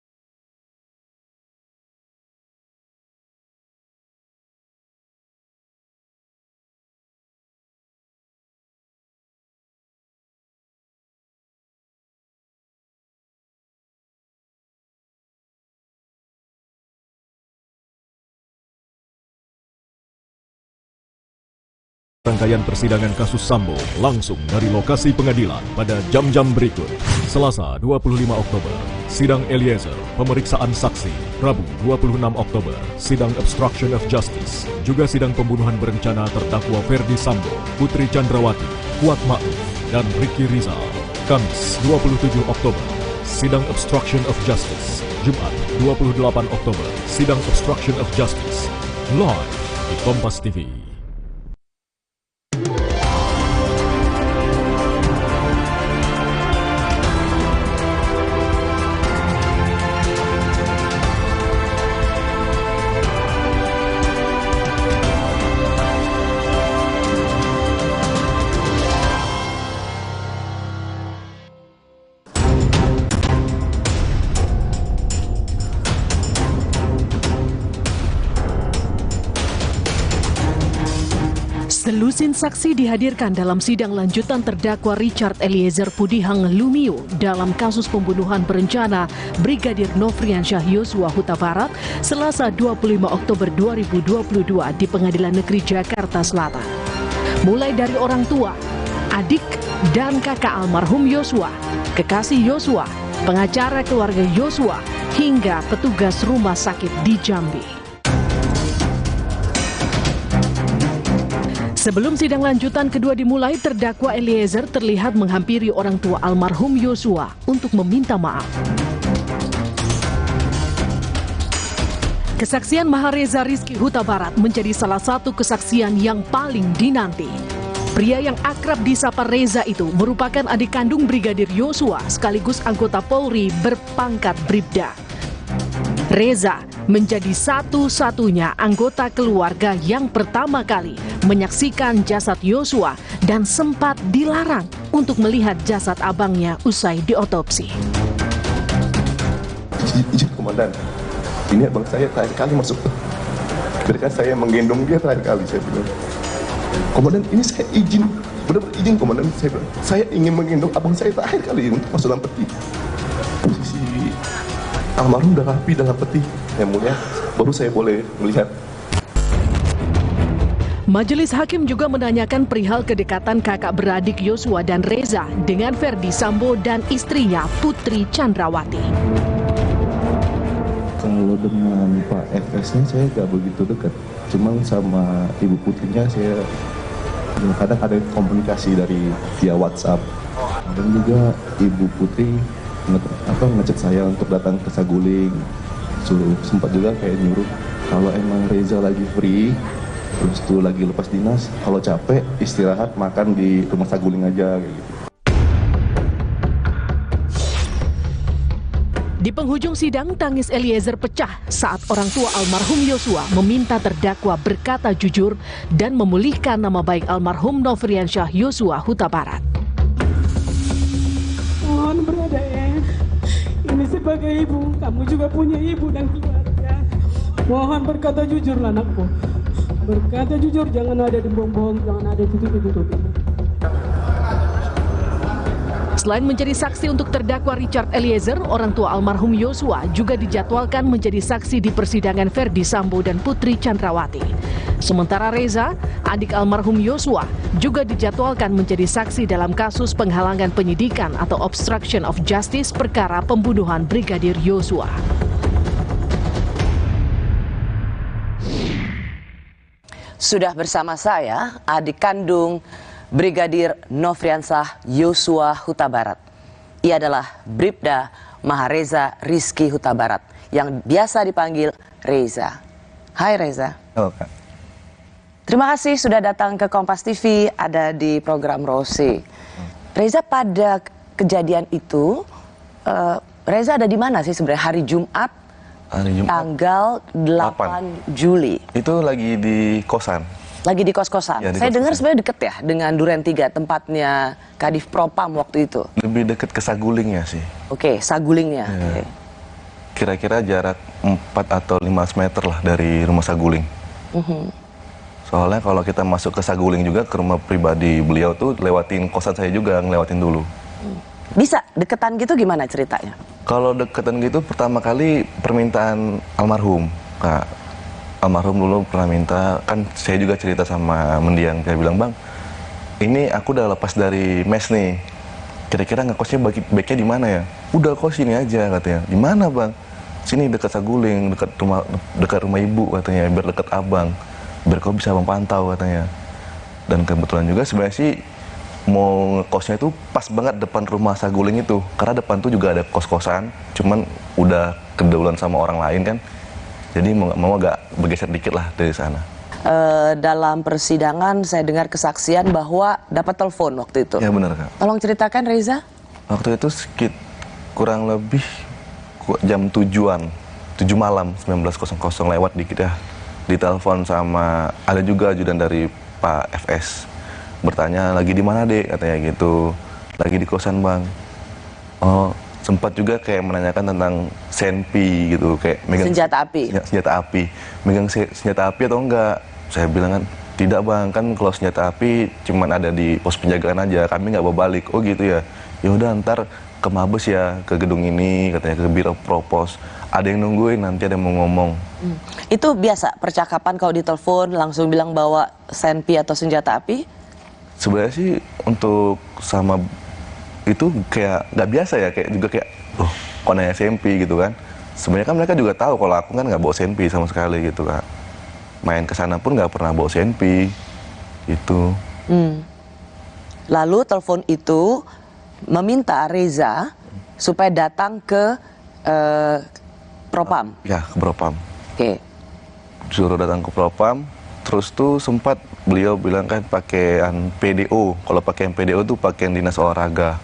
Rangkaian persidangan kasus Sambo langsung dari lokasi pengadilan pada jam-jam berikut. Selasa 25 Oktober, sidang Eliezer, pemeriksaan saksi. Rabu 26 Oktober, sidang obstruction of justice. Juga sidang pembunuhan berencana terdakwa Verdi Sambo, Putri Chandrawati, Kuat Ma'ruf, dan Ricky Rizal. Kamis 27 Oktober, Sidang Obstruction of Justice, Jumat 28 Oktober, Sidang Obstruction of Justice, live di Kompas TV.
Selusin saksi dihadirkan dalam sidang lanjutan terdakwa Richard Eliezer Pudihang Lumiu dalam kasus pembunuhan berencana Brigadir Nofriansyah Yosua Huta Barat Selasa 25 Oktober 2022 di Pengadilan Negeri Jakarta Selatan. Mulai dari orang tua, adik, dan kakak almarhum Yosua, kekasih Yosua, pengacara keluarga Yosua, hingga petugas rumah sakit di Jambi. Sebelum sidang lanjutan kedua dimulai, terdakwa Eliezer terlihat menghampiri orang tua almarhum Yosua untuk meminta maaf. Kesaksian Mahareza Rizky Huta Barat menjadi salah satu kesaksian yang paling dinanti. Pria yang akrab disapa Reza itu merupakan adik kandung Brigadir Yosua sekaligus anggota Polri berpangkat Bribda. Reza menjadi satu-satunya anggota keluarga yang pertama kali menyaksikan jasad Yosua dan sempat dilarang untuk melihat jasad abangnya usai diotopsi.
Izin komandan, ini abang saya terakhir kali masuk. Berikan saya menggendong dia terakhir kali, saya bilang. Komandan, ini saya izin, benar-benar izin komandan, saya bilang. Saya ingin menggendong abang saya terakhir kali untuk masuk dalam peti. Posisi almarhum udah rapi dalam peti, yang mulia, baru saya boleh melihat.
Majelis Hakim juga menanyakan perihal kedekatan kakak beradik Yosua dan Reza dengan Ferdi Sambo dan istrinya Putri Chandrawati.
Kalau dengan Pak FS-nya saya nggak begitu dekat, cuman sama Ibu Putrinya saya kadang ada komunikasi dari via WhatsApp. Dan juga Ibu Putri ngechat saya untuk datang ke Saguling. Sempat juga kayak nyuruh kalau emang Reza lagi free, terus tuh lagi lepas dinas, kalau capek istirahat makan di rumah Saguling aja gitu.
Di penghujung sidang, tangis Eliezer pecah saat orang tua almarhum Yosua meminta terdakwa berkata jujur dan memulihkan nama baik almarhum Nofriansyah Yosua Huta Barat.
Mohon berada ya, ini sebagai ibu, kamu juga punya ibu dan keluarga. Mohon berkata jujur anakku. Berkata jujur, jangan ada bohong-bohong, jangan ada tutup-tutup.
Selain menjadi saksi untuk terdakwa Richard Eliezer, orang tua almarhum Yosua juga dijadwalkan menjadi saksi di persidangan Ferdi Sambo dan Putri Chandrawati. Sementara Reza, adik almarhum Yosua, juga dijadwalkan menjadi saksi dalam kasus penghalangan penyidikan atau obstruction of justice perkara pembunuhan Brigadir Yosua.
Sudah bersama saya adik kandung Brigadir Nofriansyah Yosua Huta Barat. Ia adalah Bribda Mahareza Rizky Huta Barat yang biasa dipanggil Reza. Hai Reza.
Halo Kak.
Terima kasih sudah datang ke Kompas TV, ada di program Rose. Reza, pada kejadian itu Reza ada di mana sih sebenarnya hari Jumat? Tanggal 8 Juli.
Itu lagi di kosan.
Lagi di kos-kosan. Ya, saya dengar sebenarnya deket ya dengan Duren 3, tempatnya Kadif Propam waktu itu.
Lebih deket ke Sagulingnya sih.
Oke, Sagulingnya.
Ya. Okay. Kira-kira jarak 4 atau 15 meter lah dari rumah Saguling. Soalnya kalau kita masuk ke Saguling juga, ke rumah pribadi beliau tuh lewatin kosan saya juga, ngelewatin dulu.
Bisa deketan gitu gimana ceritanya?
Kalau deketan gitu pertama kali permintaan almarhum, Kak. Almarhum dulu pernah minta, kan saya juga cerita sama mendiang, dia bilang, "Bang, ini aku udah lepas dari mes nih. Kira-kira ngekosnya baiknya di mana ya?" "Udah kos sini aja," katanya. "Di mana, Bang?" "Sini dekat Saguling, dekat rumah ibu," katanya, "biar dekat abang, biar kau bisa memantau," katanya. Dan kebetulan juga sebenarnya sih mau ngekosnya itu pas banget depan rumah Saguling itu, karena depan tuh juga ada kos-kosan, cuman udah keduluan sama orang lain kan, jadi mau agak bergeser dikit lah dari sana.
Dalam persidangan saya dengar kesaksian bahwa dapat telepon waktu itu.
Ya benar Kak.
Tolong ceritakan Reza.
Waktu itu kurang lebih jam 7 malam 19.00 lewat dikit ya. Ditelepon sama ada juga ajudan dari Pak FS. Bertanya lagi di mana Dek, katanya gitu. Lagi di kosan Bang. Oh, sempat juga kayak menanyakan tentang senpi gitu, kayak megang
senjata api.
Ya, senjata api. Megang senjata api atau enggak? Saya bilang kan, tidak Bang, kan kalau senjata api cuman ada di pos penjagaan aja, kami nggak bawa balik. Oh gitu ya. Ya udah ntar ke Mabes ya, ke gedung ini, katanya ke Biro Propos. Ada yang nungguin, nanti ada yang mau ngomong.
Itu biasa percakapan kalau ditelepon langsung bilang bawa senpi atau senjata api?
Sebenarnya sih untuk sama itu kayak nggak biasa ya, kayak juga kayak loh kok nanya senpi gitu kan. Sebenarnya kan mereka juga tahu kalau aku kan nggak bawa senpi sama sekali gitu Kak. Main ke sana pun nggak pernah bawa senpi gitu.
Lalu telepon itu meminta Reza supaya datang ke Propam.
Ya, ke Propam.
Oke.
Suruh datang ke Propam, terus tuh sempat beliau bilang kan pakaian PDO. Kalau pakaian PDO tuh pakaian dinas olahraga.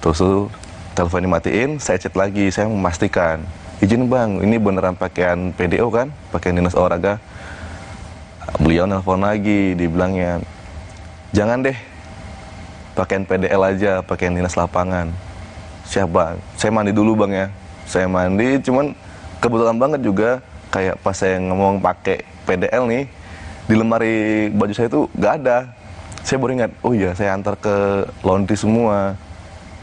Terus tuh telepon dimatiin, saya chat lagi, saya memastikan. Izin Bang, ini beneran pakaian PDO kan? Pakaian dinas olahraga. Beliau nelpon lagi, dibilangnya, jangan deh, pakaian PDL aja, pakaian dinas lapangan. Siap Bang, saya mandi dulu Bang ya. Saya mandi, cuman kebetulan banget juga kayak pas saya ngomong pakai PDL nih, di lemari baju saya tuh nggak ada. Saya baru ingat, oh iya saya antar ke laundry semua.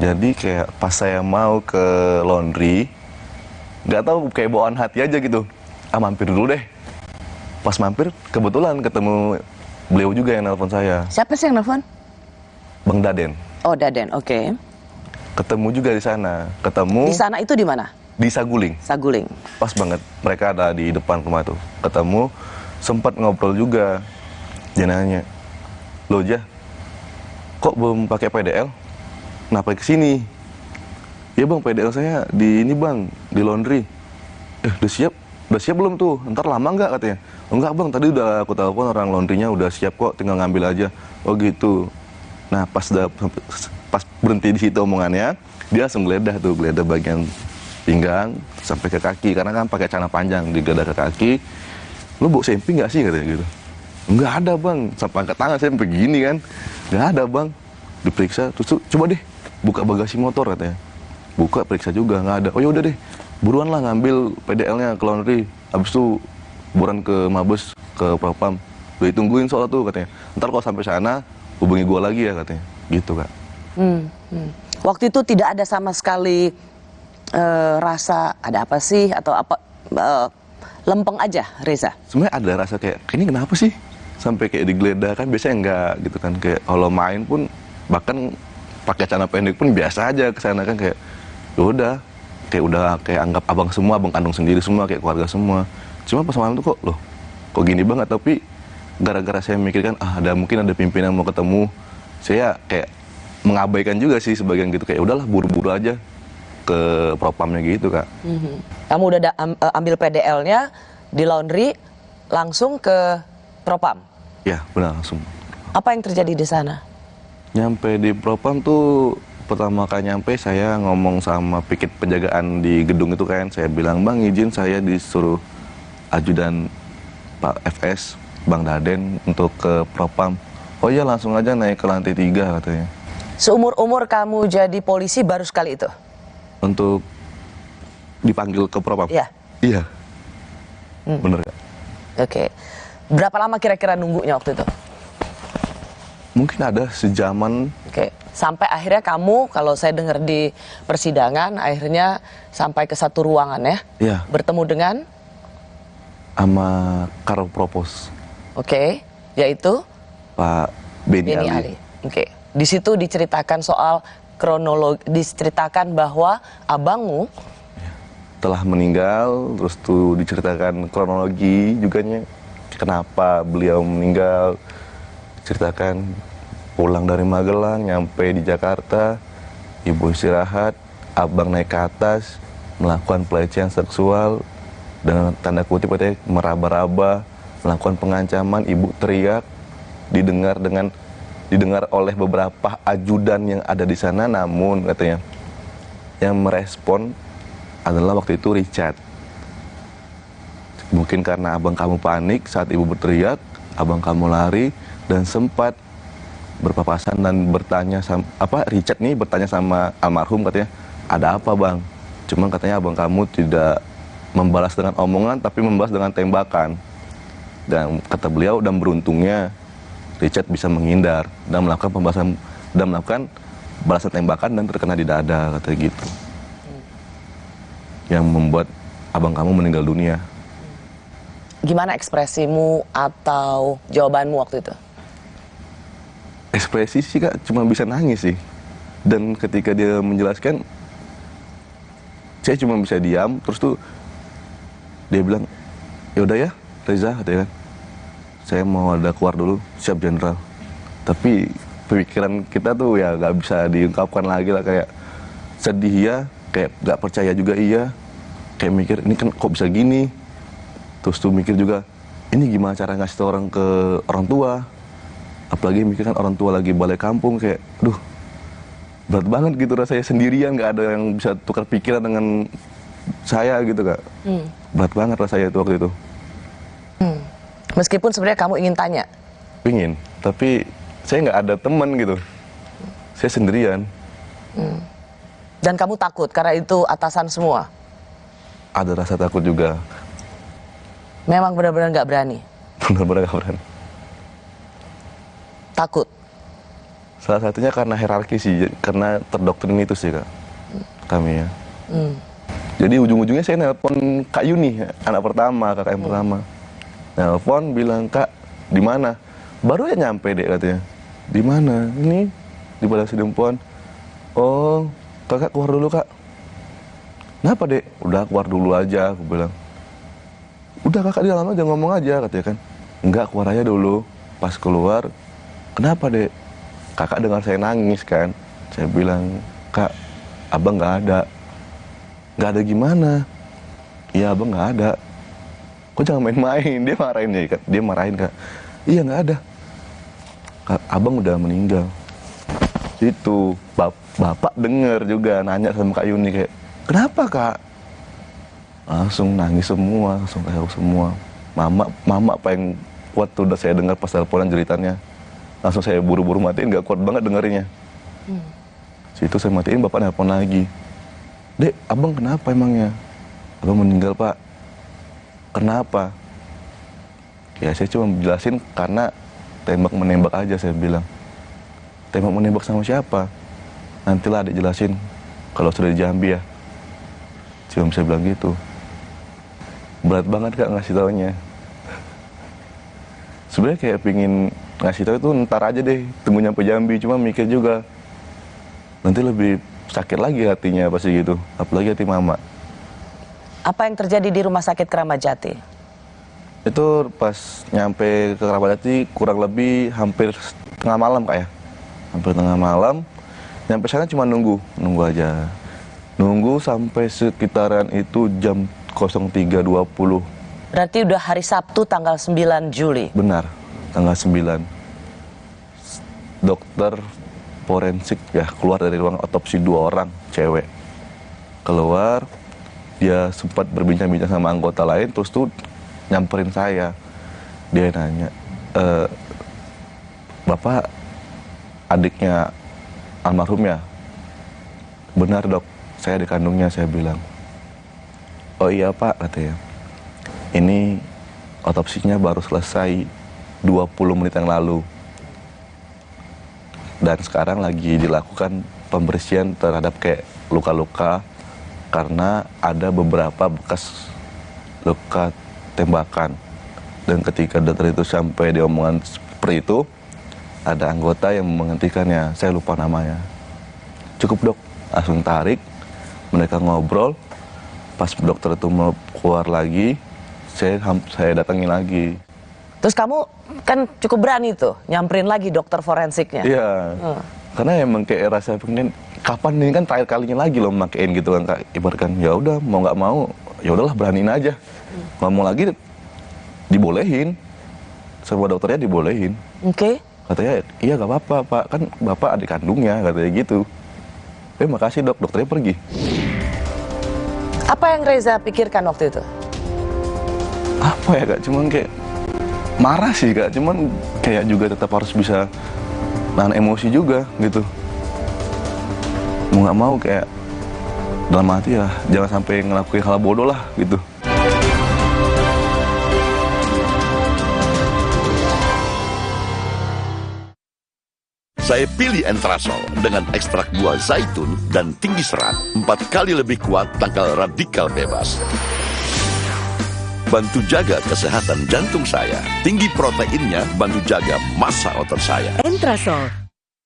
Jadi kayak pas saya mau ke laundry, nggak tahu kayak bawaan hati aja gitu. Mampir dulu deh. Pas mampir, kebetulan ketemu beliau juga yang nelpon saya.
Siapa sih yang nelpon?
Bang Daden.
Oh Daden, oke.
Ketemu juga di sana. Ketemu.
Di sana itu di mana?
Di Saguling.
Saguling.
Pas banget. Mereka ada di depan rumah tuh. Ketemu, sempat ngobrol juga. Dia nanya, "Loh Jah, kok belum pakai PDL? Kenapa kesini?" "Ya Bang, PDL saya di ini Bang, di laundry." Udah siap? Udah siap belum tuh? Ntar lama nggak?" katanya. "Enggak Bang, tadi udah aku telepon orang laundrynya udah siap kok, tinggal ngambil aja." "Oh gitu." Nah pas berhenti di situ omongannya, dia langsung geledah bagian pinggang sampai ke kaki, karena kan pakai celana panjang, digeledah ke kaki. "Lu bawa senpi nggak sih?" katanya gitu. "Nggak ada Bang," sampai angkat tangan saya begini kan. "Nggak ada Bang." Diperiksa, terus coba deh buka bagasi motor katanya. Buka, periksa juga nggak ada. "Oh ya udah deh, buruan lah ngambil PDL-nya ke laundry. Habis itu buruan ke Mabes, ke Propam. Udah ditungguin soal tuh katanya. Ntar kalau sampai sana hubungi gua lagi ya," katanya. Gitu Kak.
Waktu itu tidak ada sama sekali rasa ada apa sih atau apa, lempeng aja Reza?
Sebenarnya ada rasa kayak ini kenapa sih sampai kayak digeledah, kan biasanya enggak gitu kan, kayak kalau main pun bahkan pakai celana pendek pun biasa aja ke sana kan, kayak ya udah kayak anggap abang semua, abang kandung sendiri semua, kayak keluarga semua. Cuma pas malam tuh kok gini banget, tapi gara-gara saya mikirkan ada mungkin ada pimpinan mau ketemu, saya kayak mengabaikan juga sih sebagian gitu, kayak udahlah buru-buru aja ke Propamnya gitu Kak.
Kamu udah ambil PDL-nya di laundry langsung ke Propam?
Ya benar, langsung.
Apa yang terjadi di sana?
Nyampe di Propam tuh pertama kali nyampe saya ngomong sama pikit penjagaan di gedung itu kan, saya bilang, "Bang izin saya disuruh ajudan Pak FS, Bang Daden untuk ke Propam." "Oh iya langsung aja naik ke lantai 3 katanya."
Seumur-umur kamu jadi polisi baru sekali itu?
Untuk dipanggil ke Propam?
Iya.
Iya. Bener Kak.
Oke. Berapa lama kira-kira nunggunya waktu itu?
Mungkin ada sejaman.
Oke. Sampai akhirnya kamu, kalau saya dengar di persidangan, akhirnya sampai ke satu ruangan ya?
Iya.
Bertemu dengan?
Sama Karo Propos.
Oke. Yaitu?
Pak Beni Ali.
Oke. Di situ diceritakan soal kronologi, diceritakan bahwa abangmu
telah meninggal, terus tuh diceritakan kronologi juga nya, kenapa beliau meninggal, ceritakan pulang dari Magelang, nyampe di Jakarta, ibu istirahat, abang naik ke atas, melakukan pelecehan seksual, dengan tanda kutip katanya meraba-raba, melakukan pengancaman, ibu teriak, didengar oleh beberapa ajudan yang ada di sana, namun katanya yang merespon adalah waktu itu Richard. Mungkin karena abang kamu panik saat ibu berteriak, abang kamu lari dan sempat berpapasan dan bertanya sama Richard nih bertanya sama almarhum katanya, ada apa bang? Cuman katanya abang kamu tidak membalas dengan omongan tapi membalas dengan tembakan. Dan kata beliau, dan beruntungnya Richard bisa menghindar dan melakukan balasan tembakan dan terkena di dada katanya gitu. Yang membuat abang kamu meninggal dunia.
Gimana ekspresimu atau jawabanmu waktu itu?
Ekspresi sih kak, cuma bisa nangis sih. Dan ketika dia menjelaskan, saya cuma bisa diam. Terus tuh dia bilang, yaudah ya Reza, katanya kan, saya mau ada keluar dulu, siap jenderal. Tapi pemikiran kita tuh ya gak bisa diungkapkan lagi lah, kayak sedih ya, kayak gak percaya juga iya. Kayak mikir, ini kan kok bisa gini. Terus tuh mikir juga, ini gimana cara ngasih tau orang ke orang tua. Apalagi mikir kan orang tua lagi balik kampung, kayak duh berat banget gitu rasanya sendirian, gak ada yang bisa tukar pikiran dengan saya gitu kak. Berat banget rasanya itu waktu itu.
Meskipun sebenarnya kamu ingin tanya?
Ingin, tapi saya nggak ada teman gitu. Saya sendirian.
Dan kamu takut karena itu atasan semua?
Ada rasa takut juga.
Memang benar-benar nggak berani?
Benar-benar nggak berani.
Takut?
Salah satunya karena hierarki sih, karena terdoktrin itu sih kak, kami ya. Jadi ujung-ujungnya saya nelpon Kak Yuni, anak pertama, kakak yang pertama. Nelpon bilang, kak di mana? Baru ya nyampe dek katanya. Di mana? Ini di Padang Sidempuan. Oh kakak keluar dulu kak. Kenapa dek? Udah keluar dulu aja, aku bilang. Udah kakak di dalam aja ngomong aja katanya kan. Enggak, keluar aja dulu. Pas keluar, kenapa dek? Kakak dengar saya nangis kan. Saya bilang, kak abang nggak ada. Nggak ada gimana? Iya abang nggak ada. Kok jangan main-main? Dia marahin ya kak. Dia marahin kak. Iya nggak ada. Kak, abang udah meninggal. Itu bapak denger juga nanya sama Kak Yuni kayak, kenapa kak? Langsung nangis semua, langsung kayak semua. Mama paling kuat tuh udah saya dengar pas teleponan jeritannya. Langsung saya buru-buru matiin, gak kuat banget dengerinnya. Situ saya matiin, bapak nelpon lagi. Dek, abang kenapa emangnya? Abang meninggal pak. Kenapa? Ya saya cuma jelasin karena tembak-menembak aja saya bilang. Tembak-menembak sama siapa? Nantilah adik jelasin kalau sudah di Jambi ya. Cuma bisa bilang gitu. Berat banget kak ngasih taunya. Sebenarnya kayak pingin ngasih tahu itu ntar aja deh, tunggu nyampe Jambi. Cuma mikir juga nanti lebih sakit lagi hatinya pasti gitu, apalagi hati mama.
Apa yang terjadi di Rumah Sakit Keramat Jati?
Itu pas nyampe ke Keramat Jati kurang lebih hampir tengah malam kak ya. Hampir tengah malam. Nyampe sana cuma nunggu aja. Nunggu sampai sekitaran itu jam 03.20.
Berarti udah hari Sabtu tanggal 9 Juli?
Benar, tanggal 9. Dokter forensik ya keluar dari ruang otopsi, 2 orang cewek. Keluar, dia sempat berbincang-bincang sama anggota lain, terus tuh nyamperin saya. Dia nanya, Bapak adiknya almarhum ya? Benar dok, saya adik kandungnya, saya bilang. Oh iya pak, katanya. Ini otopsinya baru selesai 20 menit yang lalu. Dan sekarang lagi dilakukan pembersihan terhadap kayak luka-luka karena ada beberapa bekas luka tembakan. Dan ketika dokter itu sampai di omongan seperti itu, ada anggota yang menghentikannya, saya lupa namanya. Cukup dok, langsung tarik, mereka ngobrol. Pas dokter itu mau keluar lagi, saya datangin lagi.
Terus kamu kan cukup berani tuh nyamperin lagi dokter forensiknya.
Iya. Karena emang kayak rasa pengen kapan ini kan terakhir kalinya lagi loh makein gitu kan Kak. Ibaratkan ya udah mau nggak mau ya udahlah beraniin aja. Ngomong lagi dibolehin. Semua dokternya dibolehin.
Oke.
Katanya iya nggak apa-apa Pak, kan Bapak adik kandungnya katanya gitu. Makasih dok, dokternya pergi.
Apa yang Reza pikirkan waktu itu?
Apa ya Kak, cuman kayak marah sih Kak, cuman kayak juga tetap harus bisa nahan emosi juga gitu. Mau nggak mau kayak dalam hati ya jangan sampai ngelakuin hal bodoh lah gitu.
Saya pilih Entrasol dengan ekstrak buah zaitun dan tinggi serat 4 kali lebih kuat tangkal radikal bebas. Bantu jaga kesehatan jantung saya. Tinggi proteinnya bantu jaga massa otot saya.
Entrasol.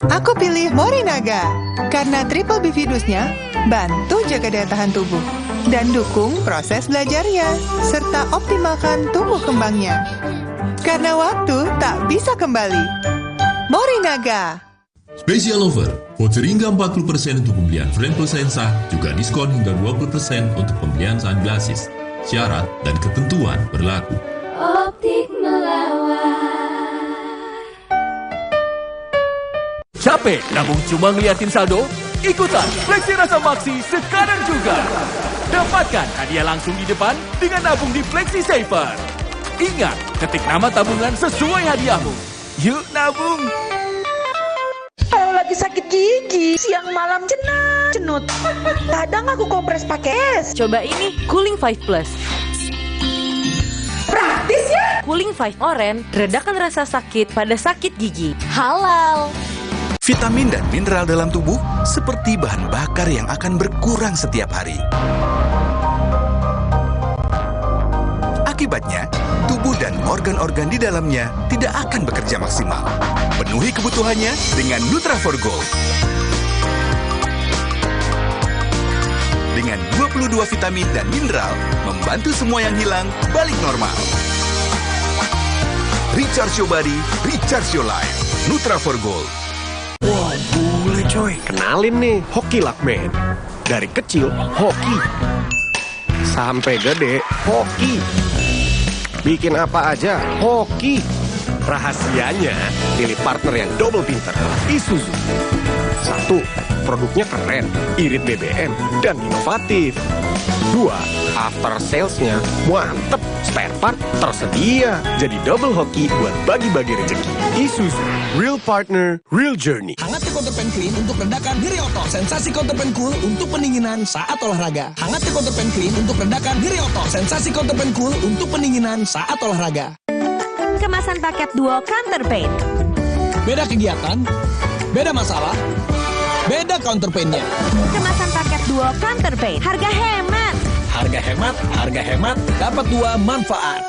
Aku pilih Morinaga karena triple bifidusnya bantu jaga daya tahan tubuh dan dukung proses belajarnya serta optimalkan tumbuh kembangnya. Karena waktu tak bisa kembali. Morinaga.
Special offer, voucher hingga 40% untuk pembelian frame plus lensa, juga diskon hingga 20% untuk pembelian sunglasses. Syarat dan ketentuan berlaku.
Optik melawan.
Capek namun cuma ngeliatin saldo? Ikutan Fleksi Rasa Maksi sekarang juga. Dapatkan hadiah langsung di depan dengan nabung di Fleksi Saver. Ingat, ketik nama tabungan sesuai hadiahmu. Yuk nabung.
Kalau lagi sakit gigi, siang malam cenut. Kadang aku kompres pakai es.
Coba ini, Cooling 5 Plus.
Praktis ya?
Cooling 5 Orange, redakan rasa sakit pada sakit gigi. Halal.
Vitamin dan mineral dalam tubuh seperti bahan bakar yang akan berkurang setiap hari. Akibatnya, tubuh dan organ-organ di dalamnya tidak akan bekerja maksimal. Penuhi kebutuhannya dengan Nutra4Gold. Dengan 22 vitamin dan mineral, membantu semua yang hilang balik normal. Recharge your body, recharge your life. Nutra4Gold.
Wah, boleh coy. Kenalin nih, Hoki Luckman. Dari kecil, hoki. Sampai gede, hoki. Bikin apa aja, hoki. Rahasianya, pilih partner yang double pinter. Isuzu. 1. Produknya keren, irit BBM, dan inovatif. 2. After salesnya mantep, spare part tersedia. Jadi double hoki buat bagi-bagi rezeki. Isuzu, real partner, real journey.
Hangatnya Counterpan Clean untuk redakan nyeri otot. Sensasi Counterpan Cool untuk pendinginan saat olahraga. Hangatnya Counterpan Clean untuk redakan nyeri otot. Sensasi Counterpan Cool untuk pendinginan saat olahraga.
Kemasan paket duo Counterpain.
Beda kegiatan, beda masalah, beda counterpainnya.
Kemasan paket duo Counterpain. Harga hemat.
Harga hemat, dapat 2 manfaat.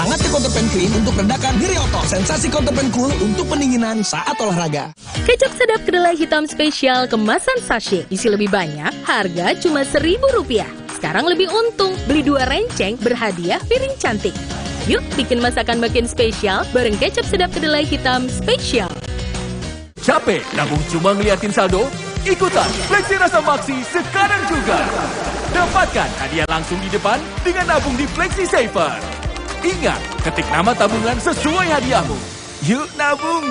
Hangatnya Counterpan Clean untuk redakan nyeri otot. Sensasi Counterpan Cool untuk pendinginan saat olahraga.
Kecap sedap kedelai hitam spesial kemasan sachet. Isi lebih banyak, harga cuma Rp1.000. Sekarang lebih untung, beli 2 renceng berhadiah piring cantik. Yuk bikin masakan makin spesial bareng kecap sedap kedelai hitam spesial.
Capek nabung cuma ngeliatin saldo? Ikutan Fleksi Rasa Maksi sekarang juga. Dapatkan hadiah langsung di depan dengan nabung di Fleksi Saver. Ingat, ketik nama tabungan sesuai hadiahmu. Yuk nabung.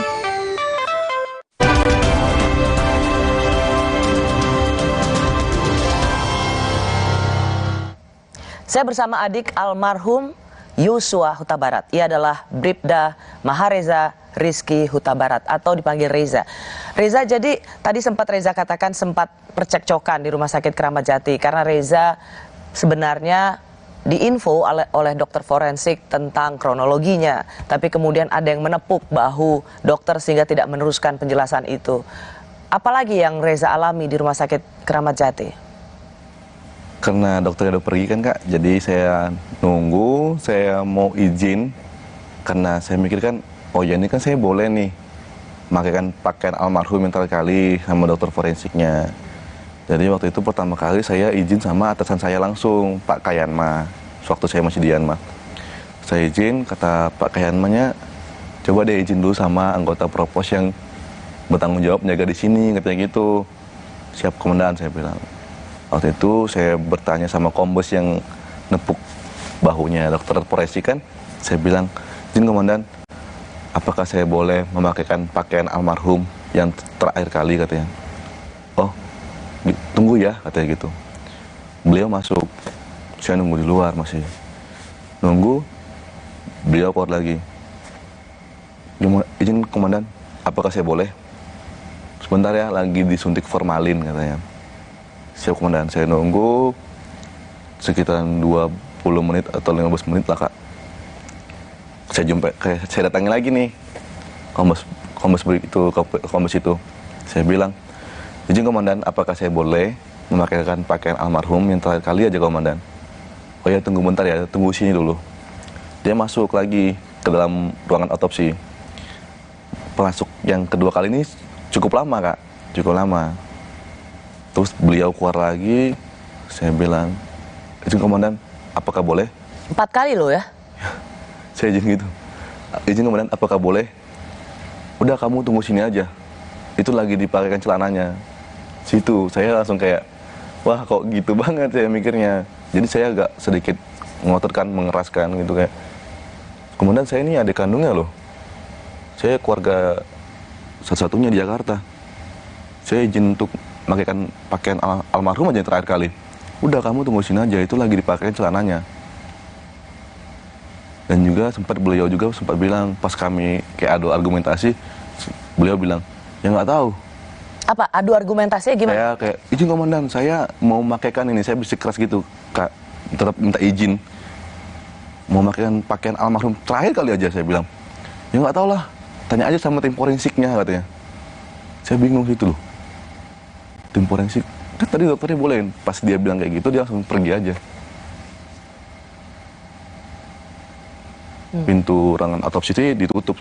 Saya bersama adik almarhum Yosua Huta Barat. Ia adalah Bribda Mahareza Rizky Huta Barat atau dipanggil Reza. Reza, jadi tadi sempat Reza katakan sempat percekcokan di Rumah Sakit Keramat Jati karena Reza sebenarnya diinfo oleh dokter forensik tentang kronologinya, tapi kemudian ada yang menepuk bahu dokter sehingga tidak meneruskan penjelasan itu. Apalagi yang Reza alami di Rumah Sakit Keramat Jati?
Karena dokternya udah pergi kan Kak, jadi saya nunggu, saya mau izin karena saya mikir kan, oh ya ini kan saya boleh nih makaikan pakaian almarhum yang terkali sama dokter forensiknya. Jadi waktu itu pertama kali saya izin sama atasan saya langsung, Pak Kayanma, waktu saya masih di Yanma. Saya izin, kata Pak Kayanmanya, coba deh izin dulu sama anggota Propos yang bertanggung jawab jaga di sini, katanya gitu. Siap komandan, saya bilang. Waktu itu saya bertanya sama kombes yang nepuk bahunya Dokter Forensik kan, saya bilang, izin komandan, apakah saya boleh memakaikan pakaian almarhum yang terakhir kali, katanya. Oh, tunggu ya, katanya gitu. Beliau masuk, saya nunggu di luar masih. Nunggu, beliau keluar lagi. Izin komandan, apakah saya boleh? Sebentar ya, lagi disuntik formalin, katanya. Siap komandan, saya nunggu sekitaran 20 menit atau 15 menit lah, Kak. Saya datangi lagi nih kombes itu. Saya bilang, izin komandan, apakah saya boleh memakaikan pakaian almarhum yang terakhir kali aja, komandan? Oh ya, tunggu bentar ya, tunggu sini dulu. Dia masuk lagi ke dalam ruangan otopsi. Masuk yang kedua kali ini cukup lama, Kak, cukup lama. Terus beliau keluar lagi, saya bilang, izin komandan, apakah boleh?
4 kali loh ya?
Saya izin gitu. Izin komandan, apakah boleh? Udah, kamu tunggu sini aja. Itu lagi dipakaikan celananya. Situ, saya langsung kayak, wah kok gitu banget saya mikirnya. Jadi saya agak sedikit mengotorkan, mengeraskan gitu kayak, komandan, saya ini adik kandungnya loh. Saya keluarga satu-satunya di Jakarta. Saya izin untuk memakaikan pakaian almarhum aja yang terakhir kali. Udah, kamu tunggu sini aja, itu lagi dipakai celananya. Dan juga beliau juga sempat bilang, pas kami kayak adu argumentasi, beliau bilang, ya nggak tahu.
Apa, adu argumentasinya gimana?
Saya kayak, izin komandan, saya mau memakaikan ini, saya bersikeras gitu, Kak, tetap minta izin. Mau memakaikan pakaian almarhum terakhir kali aja, saya bilang. Ya nggak tahu lah, tanya aja sama tim forensiknya, katanya. Saya bingung gitu loh. Tim forensik, kan tadi dokternya bolehin. Pas dia bilang kayak gitu, dia langsung pergi aja. Pintu ruangan otopsi itu ditutup.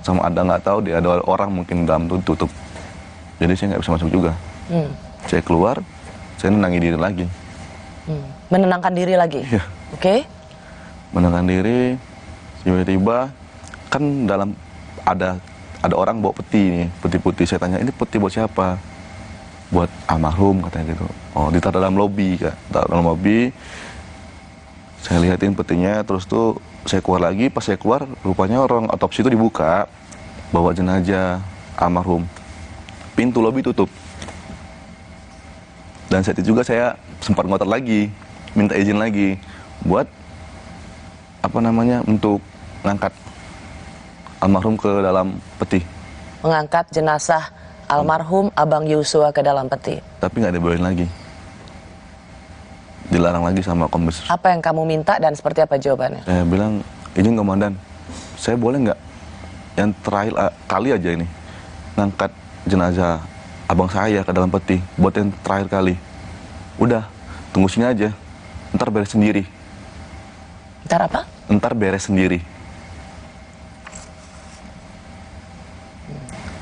Sama ada nggak tahu, dia ada orang mungkin dalam itu ditutup. Jadi saya nggak bisa masuk juga. Saya keluar, saya nenangin diri lagi.
Menenangkan diri lagi?
Iya.
Oke.
Menenangkan diri, tiba-tiba kan dalam ada orang bawa peti nih, peti putih. Saya tanya, ini peti buat siapa? Buat almarhum, katanya gitu. Oh, ditaruh dalam lobi, Kak. Taruh dalam lobi. Saya lihatin petinya, terus tuh saya keluar lagi. Pas saya keluar, rupanya orang otopsi itu dibuka, bawa jenazah almarhum. Pintu lobi tutup. Dan saat itu juga saya sempat ngotot lagi, minta izin lagi buat untuk ngangkat almarhum ke dalam peti.
Mengangkat jenazah almarhum Abang Yosua ke dalam peti.
Tapi nggak dibolehin lagi. Dilarang lagi sama kombes.
Apa yang kamu minta dan seperti apa jawabannya?
Saya bilang, izin komandan, saya boleh nggak yang terakhir kali aja ini ngangkat jenazah abang saya ke dalam peti, buat yang terakhir kali. Udah, tunggu sini aja, ntar beres sendiri.
Ntar apa?
Ntar beres sendiri.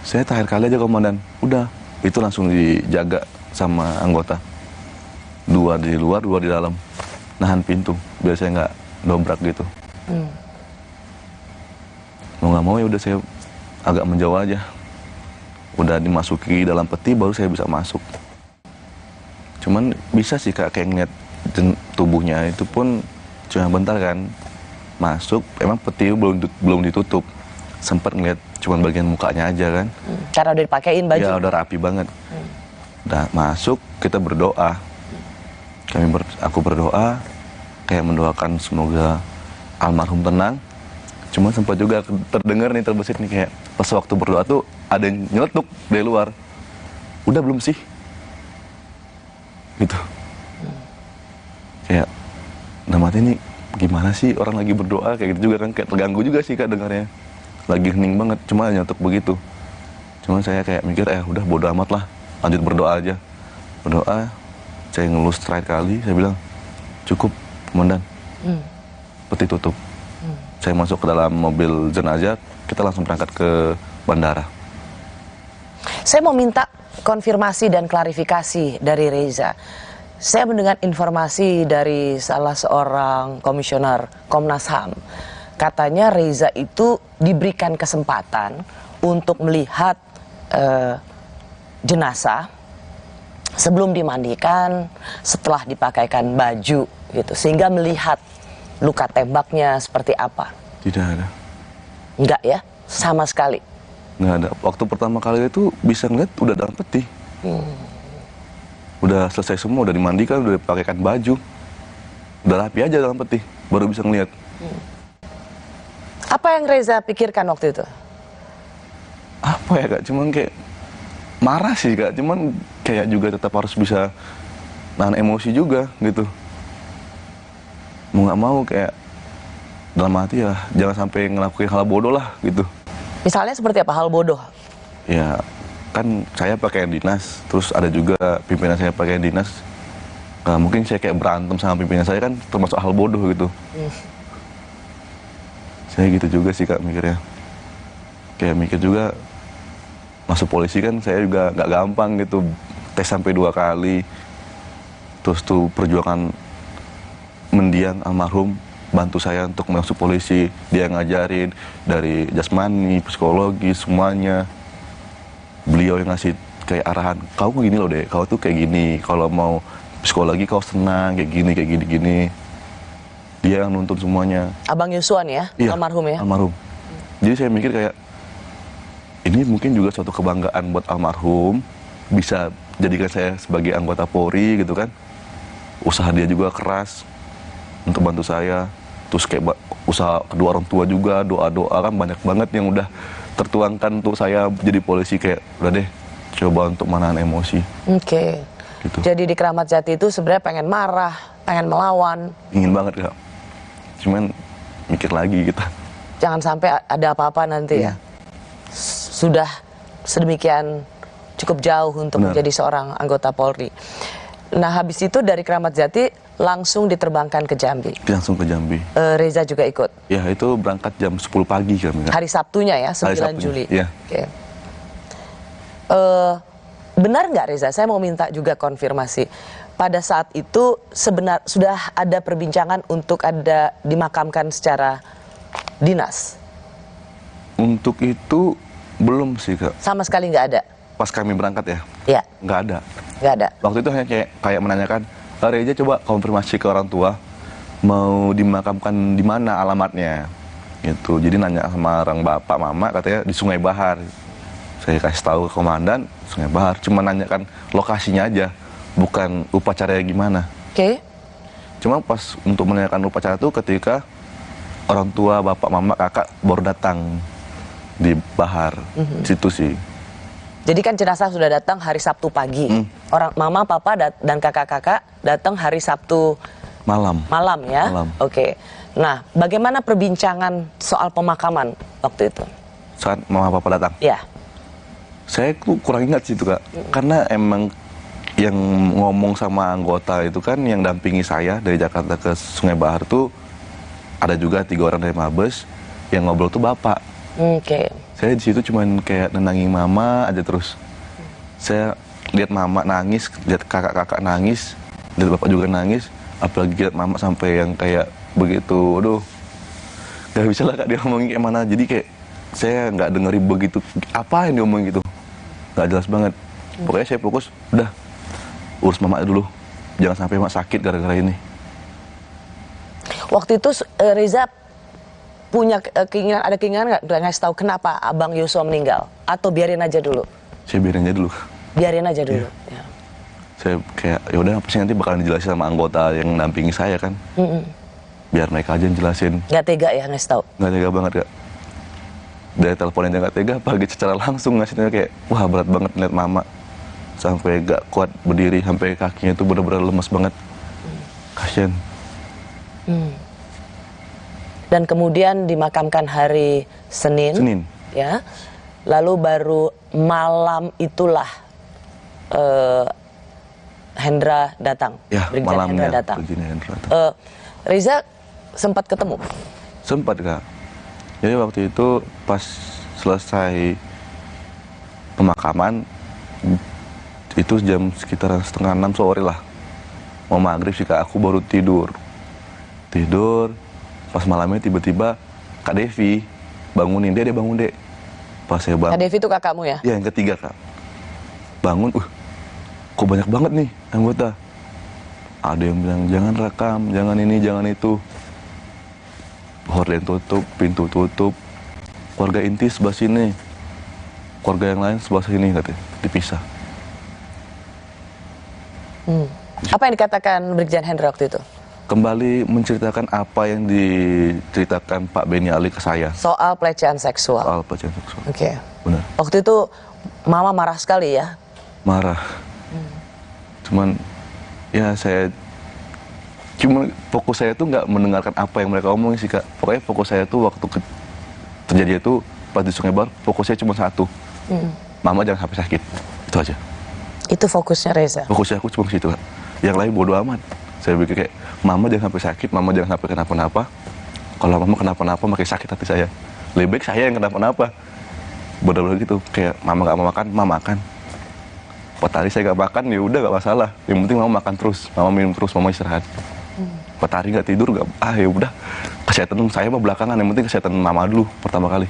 Saya terakhir kali aja komandan. Udah, itu langsung dijaga sama anggota. 2 di luar, 2 di dalam. Nahan pintu, biar saya nggak dobrak gitu. Mau nggak mau ya udah saya agak menjauh aja. Udah dimasuki dalam peti, baru saya bisa masuk. Cuman bisa sih Kak, kayak ngeliat tubuhnya itu pun cuma bentar kan. Masuk, emang peti belum ditutup. Sempat ngeliat cuman bagian mukanya aja kan.
Karena udah dipakein baju?
Ya udah rapi banget. Udah masuk, kita berdoa. Aku berdoa, kayak mendoakan semoga almarhum tenang. Cuma sempat juga terdengar nih, terbesit nih kayak pas waktu berdoa tuh ada yang nyeletuk dari luar. Udah belum sih? Gitu. Kayak, mati ini gimana sih orang lagi berdoa kayak gitu juga kan, kayak terganggu juga sih Kak dengarnya. Lagi hening banget, cuma nyetuk begitu. Cuma saya kayak mikir, udah bodo amat lah, lanjut berdoa aja. Berdoa, saya ngelus terakhir kali, saya bilang, cukup komandan, peti tutup. Saya masuk ke dalam mobil jenazah, kita langsung berangkat ke bandara.
Saya mau minta konfirmasi dan klarifikasi dari Reza. Saya mendengar informasi dari salah seorang komisioner Komnas HAM. Katanya Reza itu diberikan kesempatan untuk melihat jenazah sebelum dimandikan, setelah dipakaikan baju gitu, sehingga melihat luka tembaknya seperti apa.
Tidak ada.
Enggak ya, sama sekali.
Nggak ada. Waktu pertama kali itu bisa ngeliat udah dalam peti. Udah selesai semua, udah dimandikan, udah dipakaikan baju. Udah rapi aja dalam peti, baru bisa ngeliat.
Apa yang Reza pikirkan waktu itu?
Apa ya Kak, cuman kayak marah sih Kak, cuman kayak juga tetap harus bisa nahan emosi juga gitu. Mau nggak mau kayak dalam hati ya jangan sampai ngelakuin hal bodoh lah gitu.
Misalnya seperti apa hal bodoh?
Ya kan saya pakaian dinas, terus ada juga pimpinan saya pakaian dinas. Nah, mungkin saya kayak berantem sama pimpinan saya kan termasuk hal bodoh gitu. Saya gitu juga sih Kak mikirnya. Kayak mikir juga masuk polisi kan saya juga nggak gampang gitu, tes sampai 2 kali. Terus tuh perjuangan mendiang almarhum bantu saya untuk masuk polisi, dia ngajarin dari jasmani, psikologi, semuanya. Beliau yang ngasih kayak arahan, kau gini loh deh, kau tuh kayak gini, kalau mau psikologi kau senang, kayak gini. Dia yang nuntun semuanya.
Abang Yosua nih ya,
iya,
almarhum ya?
Almarhum. Jadi saya mikir kayak, ini mungkin juga suatu kebanggaan buat almarhum, bisa jadikan saya sebagai anggota Polri gitu kan. Usaha dia juga keras untuk bantu saya. Terus kayak usaha kedua orang tua juga, doa-doa kan banyak banget yang udah tertuangkan untuk saya jadi polisi. Kayak udah deh, coba untuk menahan emosi.
Oke.
Gitu.
Jadi di Keramat Jati itu sebenarnya pengen marah, pengen melawan.
Ingin banget Kak. Cuman mikir lagi gitu.
Jangan sampai ada apa-apa nanti ya. Sudah sedemikian cukup jauh untuk menjadi seorang anggota Polri. Nah habis itu dari Keramat Jati langsung diterbangkan ke Jambi.
Langsung ke Jambi.
Reza juga ikut?
Ya itu berangkat jam 10 pagi kami.
Hari Sabtunya ya, 9 Juli.
Iya.
Oke. Benar nggak Reza? Saya mau minta juga konfirmasi. Pada saat itu sudah ada perbincangan untuk ada dimakamkan secara dinas?
Untuk itu belum sih Kak.
Sama sekali nggak ada?
Pas kami berangkat ya?
Iya.
Nggak ada.
Nggak ada?
Waktu itu hanya kayak menanyakan, Reza coba konfirmasi ke orang tua, mau dimakamkan di mana alamatnya. Gitu. Jadi nanya sama orang bapak, mama, katanya di Sungai Bahar. Saya kasih tahu ke komandan, Sungai Bahar. Cuma nanyakan lokasinya aja, bukan upacaranya gimana.
Oke.
Cuma pas untuk menanyakan upacara itu ketika orang tua, bapak, mama, kakak baru datang di Bahar. Situ sih.
Jadi kan jenazah sudah datang hari Sabtu pagi. Orang mama, papa, dan kakak-kakak datang hari Sabtu
malam.
Malam ya?
Malam.
Oke. Nah, bagaimana perbincangan soal pemakaman waktu itu?
Saat mama papa datang?
Ya.
Saya tuh kurang ingat sih itu Kak. Karena emang yang ngomong sama anggota itu kan yang dampingi saya dari Jakarta ke Sungai Bahar tuh ada juga 3 orang dari Mabes, yang ngobrol tuh bapak.
Oke.
Saya di situ cuman kayak nenangin mama aja terus. Saya lihat mama nangis, lihat kakak-kakak nangis, lihat bapak juga nangis, apalagi lihat mama sampai yang kayak begitu, aduh, gak bisa lah Kak dia ngomongin kayak mana. Jadi kayak saya nggak dengerin begitu apa yang dia ngomongin gitu, nggak jelas banget. Pokoknya saya fokus, udah urus mama dulu, jangan sampai mak sakit gara-gara ini.
Waktu itu Reza punya keinginan nggak ngasih tahu kenapa Abang Yosua meninggal, atau biarin aja dulu?
Saya biarin aja dulu.
Biarin aja dulu. Ya.
Saya kayak ya udah pasti nanti bakalan dijelasin sama anggota yang nampingi saya kan. Biar mereka aja yang jelasin.
Nggak tega ya ngasih tahu?
Nggak tega banget Kak. Dari telepon aja nggak tega, apalagi secara langsung ngasihnya kayak wah berat banget ngeliat mama sampai nggak kuat berdiri, sampai kakinya itu benar-benar lemas banget. Kasian.
Dan kemudian dimakamkan hari Senin. Ya. Lalu baru malam itulah Hendra datang.
Ya, malamnya Hendra datang.
Reza sempat ketemu?
Sempat Kak. Jadi waktu itu pas selesai pemakaman itu jam sekitar 5:30 sore lah. mau maghrib sih Kak, aku baru tidur. Pas malamnya tiba-tiba Kak Devi bangunin, dia bangun Dek. Pas saya bangun.
Kak Devi itu kakakmu ya?
Iya, yang ketiga Kak. Bangun, kok banyak banget nih anggota. Ada yang bilang jangan rekam, jangan ini, jangan itu. Horden tutup, pintu tutup. Keluarga inti sebelah sini, keluarga yang lain sebelah sini, katanya dipisah.
Apa yang dikatakan Brigjen Hendra waktu itu?
Kembali menceritakan apa yang diceritakan Pak Beni Ali ke saya.
Soal pelecehan seksual.
Soal pelecehan seksual.
Oke.
Benar.
Waktu itu Mama marah sekali ya?
Marah. Cuman ya fokus saya tuh nggak mendengarkan apa yang mereka omongin sih Kak. Pokoknya fokus saya tuh waktu terjadi itu pas di Sungai Bar, fokusnya cuma satu. Mama jangan sampai sakit. Itu aja.
Itu fokusnya Reza?
Fokusnya aku cuma situ Kak. Yang lain bodo amat. Saya pikir kayak, Mama jangan sampai sakit, Mama jangan sampai kenapa-napa. Kalau Mama kenapa-napa makin sakit hati saya. Lebih baik saya yang kenapa-napa. Bener-bener gitu, kayak Mama gak mau makan, Mama makan. 4 hari saya gak makan, ya udah gak masalah. Yang penting Mama makan terus, Mama minum terus, Mama istirahat. 4 hari gak tidur, ya udah. Kesehatan saya mah belakangan, yang penting kesehatan Mama dulu pertama kali.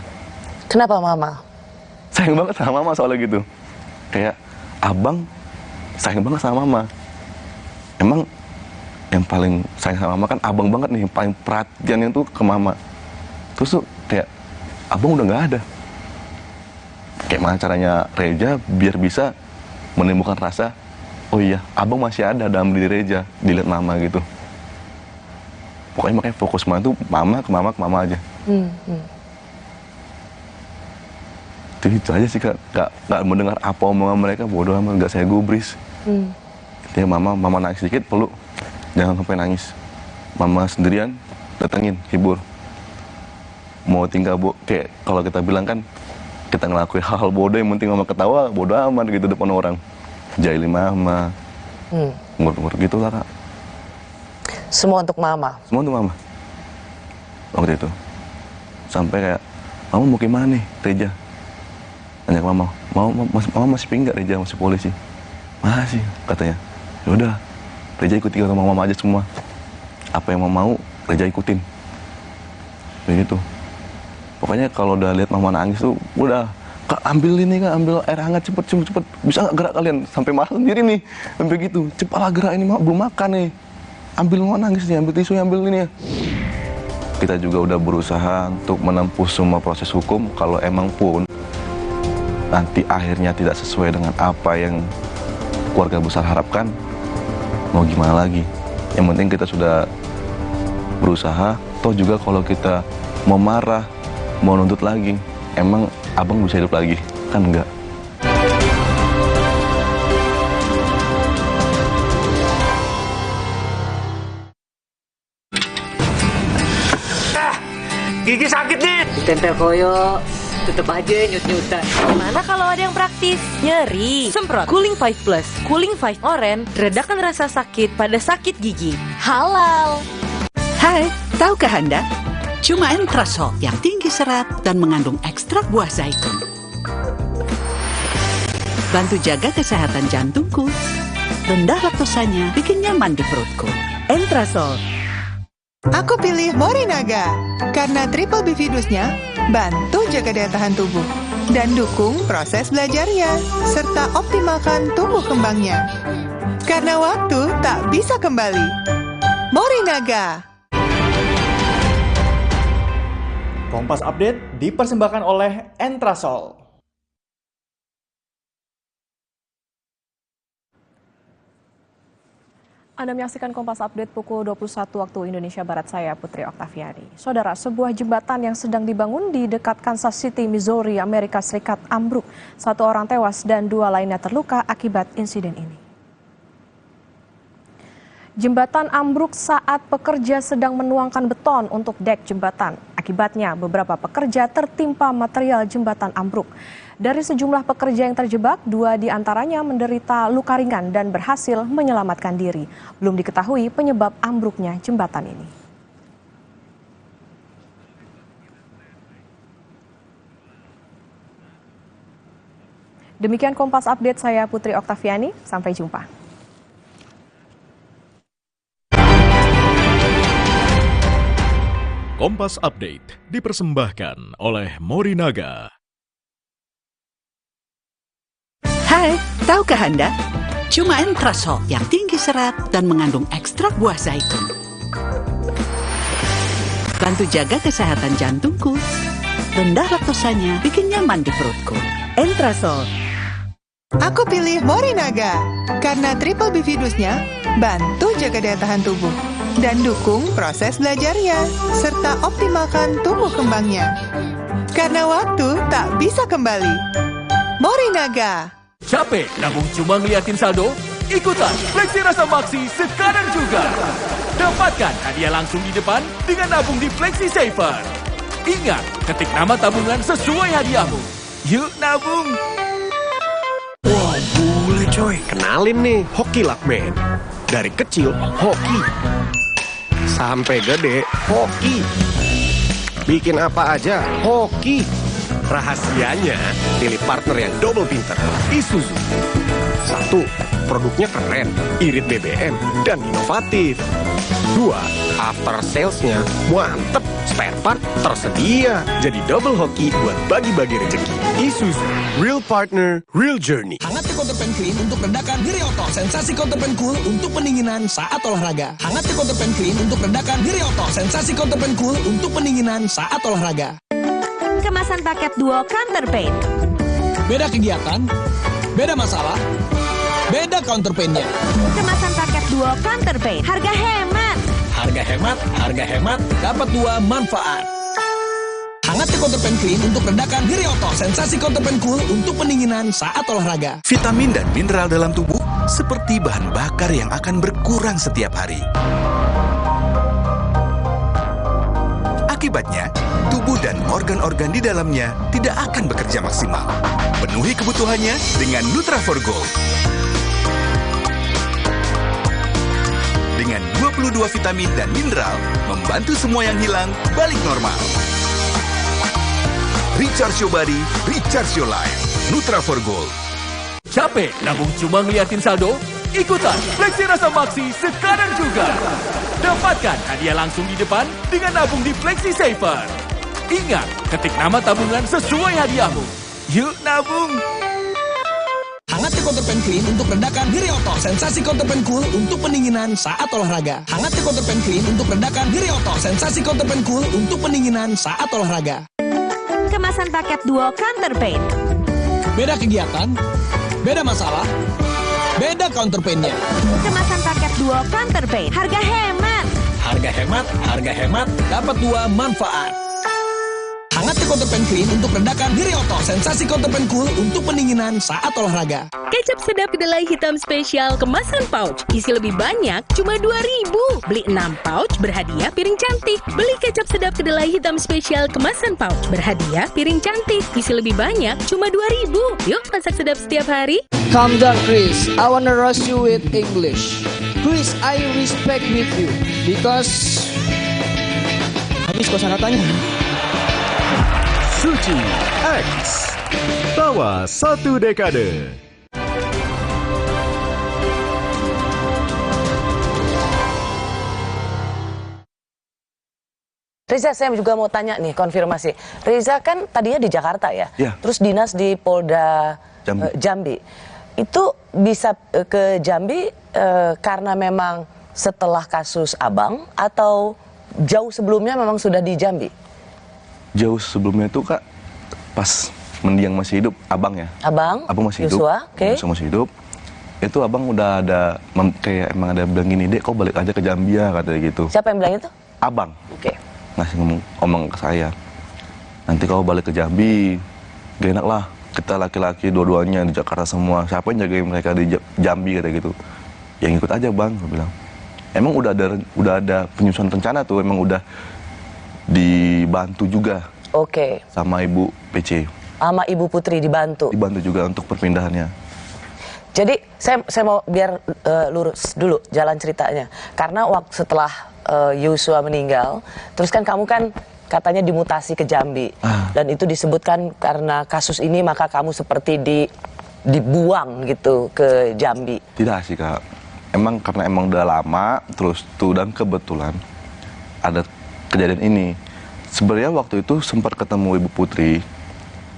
Kenapa Mama?
Sayang banget sama Mama soalnya gitu. Kayak abang sayang banget sama Mama. Emang yang paling sayang sama Mama kan abang banget nih, yang paling perhatiannya tuh ke Mama. Terus tuh kayak abang udah gak ada. Kayak mana caranya Reza biar bisa menimbulkan rasa, oh iya, abang masih ada dalam diri Reza, dilihat Mama gitu. Pokoknya makanya fokus Mama tuh ke Mama aja. Itu aja sih Kak, gak mendengar apa omongan mereka, bodoh amat, gak saya gubris. Intinya Mama nangis sedikit, peluk, jangan sampai nangis. Mama sendirian, datengin, hibur. Mau tinggal kayak kalau kita bilang kan, kita ngelakuin hal-hal bodoh, yang penting Mama ketawa, bodoh amat gitu depan orang. Jahilin Mama, ngurut gitu lah Kak.
Semua untuk Mama?
Semua untuk Mama. Waktu itu. Sampai kayak, Mama mau gimana nih, Reza? Tanya ke Mama, Mama masih pingin gak Reza masih polisi? Masih, katanya. Yaudah, Reza ikut tinggal sama Mama aja semua. Apa yang Mama mau, Reza ikutin. Begitu. Pokoknya kalau udah lihat Mama nangis tuh, udah, Kak ambil ini Kak, ambil air hangat cepet. Bisa gak gerak kalian? Sampai marah sendiri nih, sampai gitu. Cepatlah gerak, ini Mama belum makan nih. Ambil Mama nangis nih, ambil tisu, ambil ini ya. Kita juga udah berusaha untuk menempuh semua proses hukum. Kalau emang pun nanti akhirnya tidak sesuai dengan apa yang keluarga besar harapkan, mau gimana lagi? Yang penting kita sudah berusaha. Toh juga kalau kita mau marah, mau nuntut lagi, emang abang bisa hidup lagi? Kan enggak.
Gigi sakit nih. Tempel koyo, tetep aja nyut-nyutan.
Gimana kalau ada yang praktis? Nyeri, semprot Cooling 5 Plus, Cooling 5 Orange, redakan rasa sakit pada sakit gigi. Halal.
Hai, tahukah Anda? Cuma Entrasol yang tinggi serat dan mengandung ekstrak buah zaitun. Bantu jaga kesehatan jantungku. Rendah laktosanya bikin nyaman di perutku.
Entrasol.
Aku pilih Morinaga karena triple bifidusnya bantu jaga daya tahan tubuh dan dukung proses belajarnya serta optimalkan tumbuh kembangnya. Karena waktu tak bisa kembali. Morinaga.
Kompas Update dipersembahkan oleh Entrasol.
Anda menyaksikan Kompas Update pukul 21 waktu Indonesia Barat, saya Putri Oktaviani. Saudara, sebuah jembatan yang sedang dibangun di dekat Kansas City, Missouri, Amerika Serikat ambruk. 1 orang tewas dan 2 lainnya terluka akibat insiden ini. Jembatan ambruk saat pekerja sedang menuangkan beton untuk dek jembatan. Akibatnya beberapa pekerja tertimpa material jembatan ambruk. Dari sejumlah pekerja yang terjebak, 2 diantaranya menderita luka ringan dan berhasil menyelamatkan diri. Belum diketahui penyebab ambruknya jembatan ini. Demikian Kompas Update, saya Putri Oktaviani. Sampai jumpa.
Kompas Update dipersembahkan oleh Morinaga.
Hai, tahukah Anda? Cuma Entrasol yang tinggi serat dan mengandung ekstrak buah zaitun. Bantu jaga kesehatan jantungku. Rendah laktosanya bikin nyaman di perutku. Entrasol.
Aku pilih Morinaga karena triple bifidusnya bantu jaga daya tahan tubuh dan dukung proses belajarnya serta optimalkan tumbuh kembangnya. Karena waktu tak bisa kembali. Morinaga.
Capek nabung cuma ngeliatin saldo? Ikutan Fleksi Rasa Maksi sekarang juga. Dapatkan hadiah langsung di depan dengan nabung di Fleksi Saver. Ingat, ketik nama tabungan sesuai hadiahmu. Yuk nabung.
Wah, boleh coy. Kenalin nih, Hoki Lakman. Dari kecil, hoki. Sampai gede, hoki. Bikin apa aja, hoki. Rahasianya, pilih partner yang double pinter. Isuzu. 1. Produknya keren, irit BBM, dan inovatif. 2. After salesnya mantep, spare part tersedia. Jadi double hoki buat bagi-bagi rezeki. Isuzu, real partner, real journey.
Hangat Counterpan Clean untuk redakan nyeri otot. Sensasi Counterpan Cool untuk pendinginan saat olahraga. Hangat Counterpan Clean untuk redakan nyeri otot. Sensasi Counterpan Cool untuk pendinginan saat olahraga.
Kemasan paket duo Counterpain.
Beda kegiatan, beda masalah, beda counterpainnya.
Kemasan paket duo Counterpain. Harga hemat.
Harga hemat, dapat 2 manfaat. Hangat Counterpan Clean untuk redakan nyeri otot. Sensasi Counterpan Cool untuk pendinginan saat olahraga.
Vitamin dan mineral dalam tubuh seperti bahan bakar yang akan berkurang setiap hari. Akibatnya, tubuh dan organ-organ di dalamnya tidak akan bekerja maksimal. Penuhi kebutuhannya dengan Nutra4Gold. Dengan 22 vitamin dan mineral, membantu semua yang hilang balik normal. Recharge your body, recharge your life. Nutra4Gold.
Capek nabung cuma ngeliatin saldo? Ikutan Fleksi Rasa Maksi sekarang juga. Dapatkan hadiah langsung di depan dengan nabung di Fleksi Saver. Ingat, ketik nama tabungan sesuai hadiahmu. Yuk nabung.
Hangat Counterpan Clean untuk redakan nyeri otot. Sensasi Counterpan Cool untuk pendinginan saat olahraga. Hangat Counterpan Clean untuk redakan nyeri otot. Sensasi Counterpan Cool untuk pendinginan saat olahraga.
Kemasan paket duo Counterpain.
Beda kegiatan, beda masalah, beda counterpainnya.
Kemasan paket duo Counterpain. Harga
hemat, dapat 2 manfaat. Hangat Counterpan Clean untuk redakan nyeri otot. Sensasi Counterpan Cool untuk pendinginan saat olahraga.
Kecap sedap kedelai hitam spesial kemasan pouch. Isi lebih banyak, cuma 2.000. Beli 6 pouch, berhadiah piring cantik. Beli kecap sedap kedelai hitam spesial kemasan pouch. Berhadiah piring cantik. Isi lebih banyak, cuma 2.000. Yuk masak sedap setiap hari.
Calm down, Chris. I wanna roast you with English. Chris, I respect with you because habis kosanatanya.
Suci X. Tawa 1 dekade.
Reza, saya juga mau tanya nih, konfirmasi. Reza kan tadinya di Jakarta ya?
Ya.
Terus dinas di Polda Jambi. Itu bisa ke Jambi karena memang setelah kasus Abang atau jauh sebelumnya memang sudah di Jambi?
Jauh sebelumnya itu Kak, pas mendiang masih hidup, Abang ya.
Abang
masih hidup. Yosua masih hidup. Itu Abang udah ada, kayak emang ada bilang gini, Dek, kau balik aja ke Jambi ya, katanya gitu.
Siapa yang bilang itu?
Abang.
Oke.
Ngasih ngomong ke saya, nanti kau balik ke Jambi, gak enak lah, kita laki-laki dua-duanya di Jakarta semua, siapa yang jagain mereka di Jambi, kata gitu. Yang ikut aja Bang, gue bilang. Emang udah ada penyusunan rencana tuh, emang udah dibantu juga.
Oke.
Sama Ibu PC.
Sama Ibu Putri dibantu.
Dibantu juga untuk perpindahannya.
Jadi saya mau biar lurus dulu jalan ceritanya. Karena setelah Yosua meninggal, terus kan kamu kan katanya dimutasi ke Jambi. Dan itu disebutkan karena kasus ini maka kamu seperti dibuang gitu ke Jambi.
Tidak sih Kak. Emang karena emang udah lama, terus tuh dan kebetulan ada kejadian ini. Sebenarnya waktu itu sempat ketemu Ibu Putri.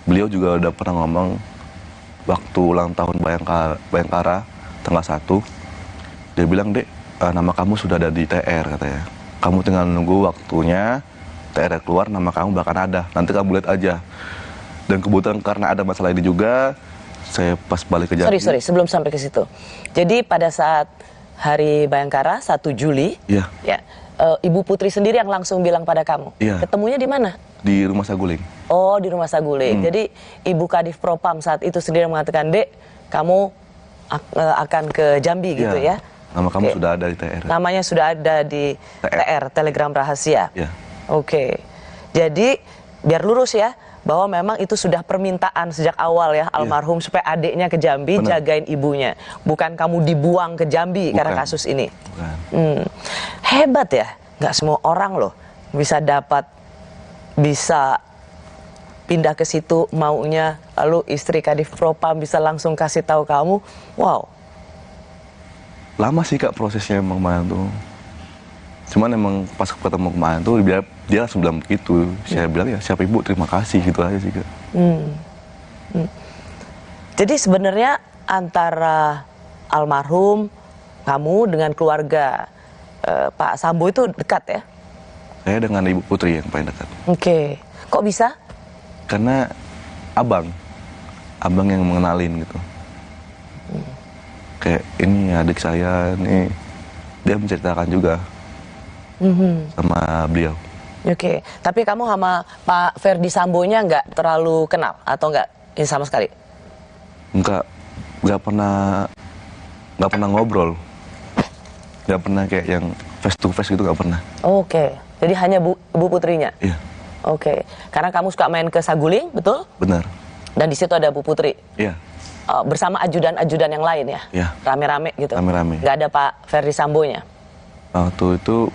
Beliau juga udah pernah ngomong waktu ulang tahun Bayangkara tanggal 1. Dia bilang, "Dek, nama kamu sudah ada di TR," katanya. "Kamu tinggal nunggu waktunya, TR keluar, nama kamu bakal ada. Nanti kamu lihat aja." Dan kebetulan karena ada masalah ini juga, saya pas balik ke Jambi.
Sorry, sebelum sampai ke situ. Jadi pada saat Hari Bayangkara 1 Juli, ya, Ibu Putri sendiri yang langsung bilang pada kamu.
Iya.
Ketemunya di mana?
Di Rumah Saguling.
Oh, di Rumah Saguling. Jadi Ibu Kadif Propam saat itu sendiri mengatakan, "Dek, kamu akan ke Jambi," gitu ya?
Nama kamu sudah ada di TR.
Namanya sudah ada di TR, Telegram Rahasia.
Ya.
Oke. Jadi biar lurus ya, bahwa memang itu sudah permintaan sejak awal ya almarhum supaya adiknya ke Jambi jagain ibunya. Bukan kamu dibuang ke Jambi karena kasus ini. Hebat ya, nggak semua orang loh bisa pindah ke situ maunya, lalu istri Kadif Propam bisa langsung kasih tahu kamu. Wow.
Lama sih Kak prosesnya emang kemarin tuh. Cuman emang pas ketemu kemarin tuh dia langsung bilang begitu. Saya bilang, "Ya siapa Ibu, terima kasih," gitu aja sih Kak.
Jadi sebenarnya antara almarhum, kamu dengan keluarga Pak Sambo itu dekat ya?
Saya dengan Ibu Putri yang paling dekat.
Oke. Kok bisa?
Karena abang yang mengenalin gitu. Kayak ini adik saya nih, dia menceritakan juga sama beliau.
Oke, tapi kamu sama Pak Ferdi Sambonya nggak terlalu kenal atau nggak ini sama sekali?
Nggak pernah ngobrol, nggak pernah kayak yang face to face gitu, nggak pernah.
Oke, jadi hanya Bu Putrinya.
Iya.
Oke, karena kamu suka main ke Saguling, betul?
Benar.
Dan di situ ada Bu Putri.
Iya.
Bersama ajudan-ajudan yang lain ya?
Iya.
Rame-rame gitu.
Rame-rame.
Nggak ada Pak Ferdi Sambonya.
Waktu itu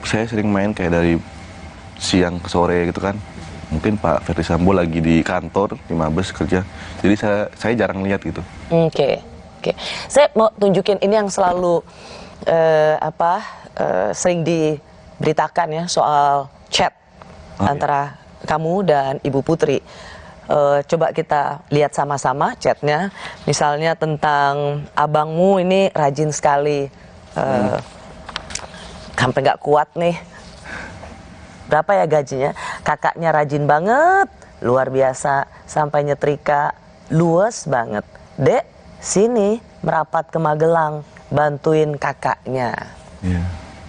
saya sering main kayak dari siang ke sore gitu kan. Mungkin Pak Ferdi Sambo lagi di kantor, di Mabes kerja. Jadi saya jarang lihat gitu.
Oke. Saya mau tunjukin ini yang selalu sering diberitakan ya soal chat antara kamu dan Ibu Putri. Coba kita lihat sama-sama chatnya. Misalnya tentang abangmu ini rajin sekali. Sampai nggak kuat nih. Berapa ya gajinya? Kakaknya rajin banget, luar biasa. Sampai nyetrika, luas banget. Dek, sini merapat ke Magelang, bantuin kakaknya.
Iya.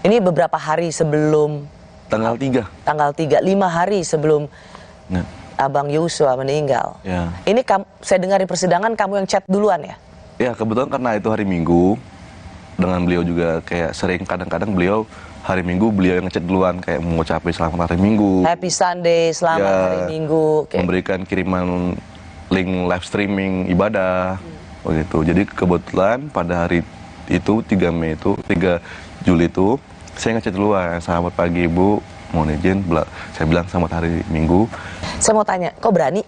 Ini beberapa hari sebelum
Tanggal 3.
Tanggal 3, 5 hari sebelum Abang Yosua meninggal.
Ya.
Ini saya dengar di persidangan kamu yang chat duluan ya?
Ya, kebetulan karena itu hari Minggu. Dengan beliau juga kayak sering kadang-kadang beliau hari Minggu beliau yang ngechat duluan kayak mengucapkan selamat hari Minggu.
Happy Sunday, selamat hari Minggu.
Memberikan kiriman link live streaming ibadah. Begitu. Jadi kebetulan pada hari itu 3 Juli itu saya ngechat duluan, "Selamat pagi Ibu, mohon izin." Saya bilang selamat hari Minggu.
Saya mau tanya, kok berani?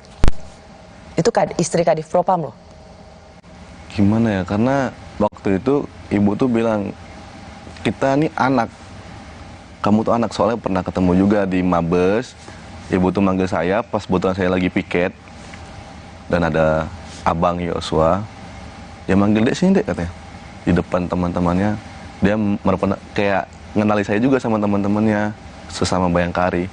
Itu istri Kadif Propam loh.
Gimana ya, karena waktu itu Ibu tuh bilang, "Kita nih anak, kamu tuh anak." Soalnya pernah ketemu juga di Mabes. Ibu tuh manggil saya pas kebetulan saya lagi piket. Dan ada Abang Yosua. Dia manggil, "Dek, sini Dek," katanya. Di depan teman-temannya. Dia kayak ngenali saya juga sama teman-temannya sesama Bayangkari.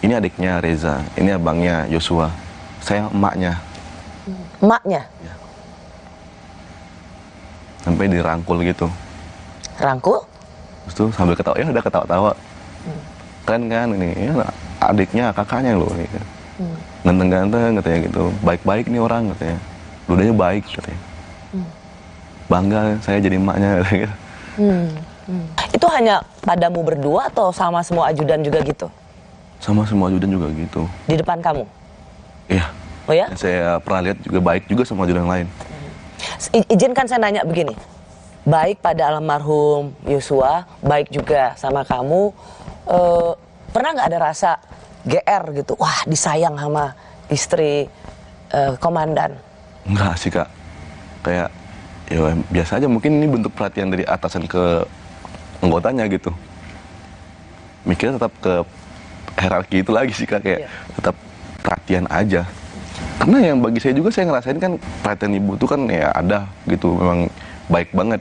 Ini adiknya Reza, ini abangnya Yosua. Saya emaknya.
Emaknya?
Ya. Sampai dirangkul gitu.
Rangkul?
Terus tuh sambil ketawa, ya udah ketawa-tawa. Keren kan ini, ya, adiknya, kakaknya loh. Gitu. Ganteng-ganteng katanya gitu. Baik-baik nih orang katanya. Ludahnya baik katanya. Bangga saya jadi emaknya katanya.
Itu hanya padamu berdua atau sama semua ajudan juga gitu?
Sama semua ajudan juga gitu.
Di depan kamu?
Iya.
Oh ya?
Saya pernah lihat juga baik juga sama ajudan yang lain.
Izinkan saya nanya begini. Baik pada almarhum Yosua, baik juga sama kamu. Pernah nggak ada rasa GR gitu? Wah, disayang sama istri komandan.
Enggak sih Kak. Kayak ya biasa aja, mungkin ini bentuk perhatian dari atasan ke anggotanya gitu. Mikirnya tetap ke hierarki itu lagi sih Kak, kayak tetap perhatian aja. Karena yang bagi saya juga, saya ngerasain kan perhatian ibu tuh kan ya ada gitu, memang baik banget.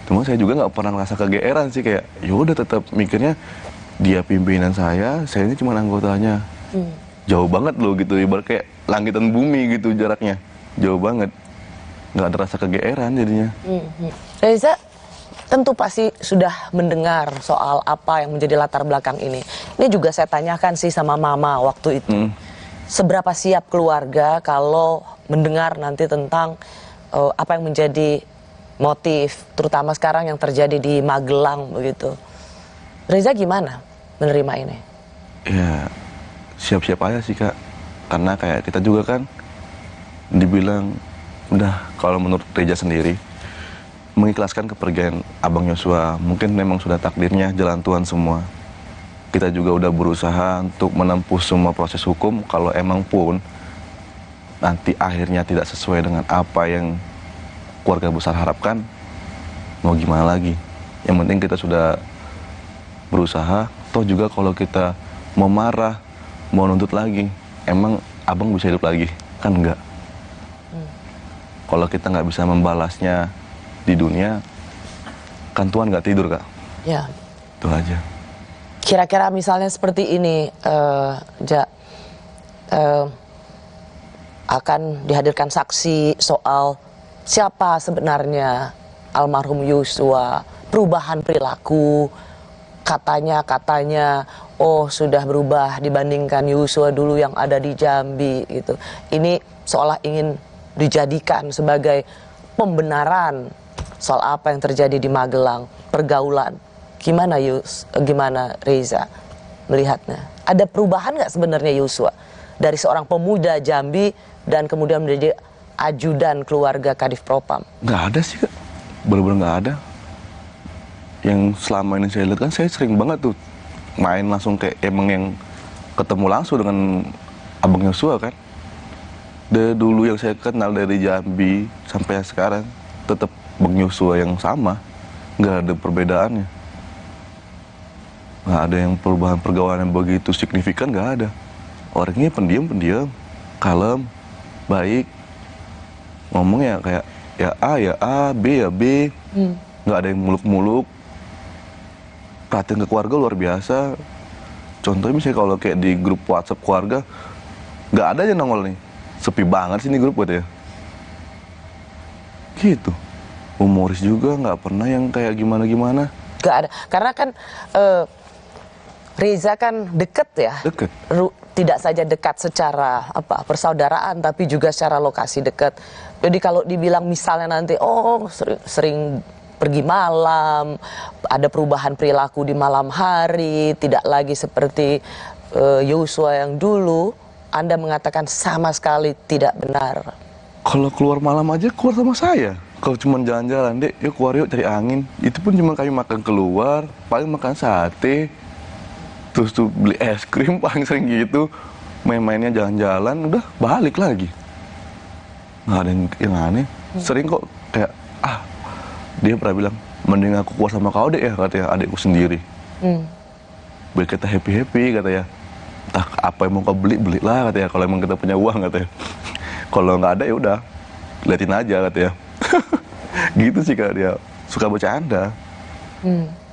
Cuma saya juga nggak pernah ngerasa kegeeran sih, kayak yaudah tetap mikirnya dia pimpinan saya ini cuma anggotanya. Jauh banget loh gitu, ibarat kayak langit dan bumi gitu jaraknya, jauh banget. Nggak ada rasa kegeeran jadinya.
Reza tentu pasti sudah mendengar soal apa yang menjadi latar belakang ini. Ini juga saya tanyakan sih sama mama waktu itu. Seberapa siap keluarga kalau mendengar nanti tentang apa yang menjadi motif, terutama sekarang yang terjadi di Magelang begitu. Reza gimana menerima ini?
Ya siap-siap aja sih Kak, karena kayak kita juga kan dibilang udah, kalau menurut Reza sendiri mengikhlaskan kepergian Abang Yosua, mungkin memang sudah takdirnya, jalan Tuhan semua. Kita juga udah berusaha untuk menempuh semua proses hukum. Kalau emang pun nanti akhirnya tidak sesuai dengan apa yang keluarga besar harapkan, mau gimana lagi? Yang penting kita sudah berusaha. Toh juga kalau kita mau marah, mau nuntut lagi, emang abang bisa hidup lagi? Kan enggak. Kalau kita nggak bisa membalasnya di dunia, kan Tuhan nggak tidur Kak.
Ya.
Itu aja.
Kira-kira misalnya seperti ini, akan dihadirkan saksi soal siapa sebenarnya almarhum Yosua, perubahan perilaku, katanya oh sudah berubah dibandingkan Yosua dulu yang ada di Jambi gitu. Ini seolah ingin dijadikan sebagai pembenaran soal apa yang terjadi di Magelang, pergaulan. Gimana Reza melihatnya? Ada perubahan nggak sebenarnya Yosua dari seorang pemuda Jambi dan kemudian menjadi ajudan keluarga Kadif Propam?
Nggak ada sih Kak, benar-benar nggak ada. Yang selama ini saya lihat kan, saya sering banget tuh main langsung kayak emang yang ketemu langsung dengan Abang Yosua kan. Dari dulu yang saya kenal dari Jambi sampai sekarang tetap Bang Yosua yang sama, nggak ada perbedaannya. Nggak ada yang perubahan pergaulan yang begitu signifikan, nggak ada. Orangnya pendiam, kalem, baik. Ngomongnya kayak ya A, B ya B. Nggak ada yang muluk-muluk. Perhatian ke keluarga luar biasa. Contohnya misalnya kalau kayak di grup WhatsApp keluarga, nggak ada aja nongol nih. Sepi banget sih ini grup katanya. Gitu. Humoris juga, nggak pernah yang kayak gimana-gimana.
Nggak ada. Karena kan Reza kan deket ya.
Deket.
Tidak saja dekat secara persaudaraan, tapi juga secara lokasi dekat. Jadi kalau dibilang misalnya nanti sering pergi malam, ada perubahan perilaku di malam hari, tidak lagi seperti Yosua yang dulu, Anda mengatakan sama sekali tidak benar.
Kalau keluar malam aja keluar sama saya. Kalau cuma jalan-jalan, Dek, yuk keluar yuk cari angin. Itu pun cuma kami makan keluar, paling makan sate, terus tuh beli es krim, paling sering gitu. Main-mainnya jalan-jalan, udah balik lagi. Nggak ada yang aneh. Sering kok kayak, dia pernah bilang, mending aku keluar sama kau dek ya, katanya adikku sendiri. Biar kita happy-happy, katanya. Entah apa yang mau kau beli, belilah, katanya. Kalau emang kita punya uang, katanya. Kalau nggak ada ya udah, liatin aja, katanya. Gitu sih Kak, dia suka bercanda.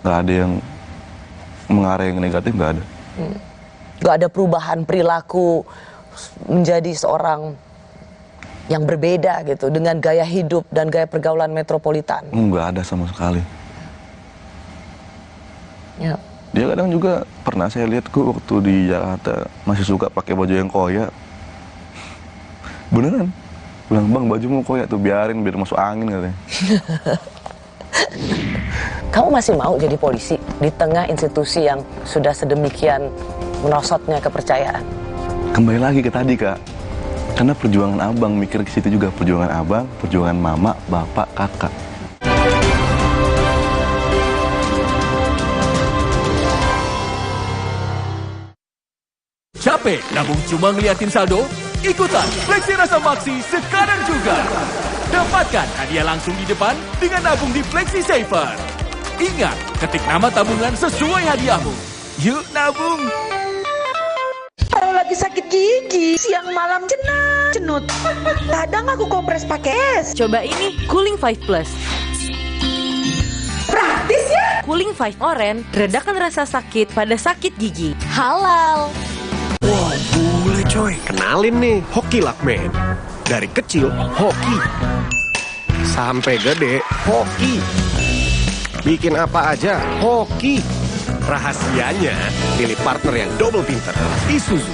Nggak ada yang mengarah yang negatif, nggak ada.
Nggak ada perubahan perilaku menjadi seorang yang berbeda gitu dengan gaya hidup dan gaya pergaulan metropolitan.
Nggak ada sama sekali.
Ya.
Dia kadang juga pernah saya lihat waktu di Jakarta masih suka pakai baju yang koyak. Beneran. Bilang, Bang, bajumu koyak tuh, biarin biar masuk angin, katanya.
Kamu masih mau jadi polisi di tengah institusi yang sudah sedemikian merosotnya kepercayaan?
Kembali lagi ke tadi Kak, karena perjuangan abang, mikir ke situ juga, perjuangan abang, perjuangan mama, bapak, kakak.
Capek nabung cuma ngeliatin saldo? Ikutan Fleksi Rasa Maksi sekarang juga. Dapatkan hadiah langsung di depan dengan nabung di Fleksi Saver. Ingat, ketik nama tabungan sesuai hadiahmu. Yuk nabung!
lagi sakit gigi, siang malam cenut. Kadang aku kompres pakai es.
Coba ini, Cooling 5 Plus.
Praktis ya?
Cooling 5 Orange, redakan rasa sakit pada sakit gigi. Halal.
Wah, boleh coy. Kenalin nih, Hoki Lakman. Dari kecil, hoki. Sampai gede, hoki. Bikin apa aja, hoki. Rahasianya, pilih partner yang double pinter. Isuzu.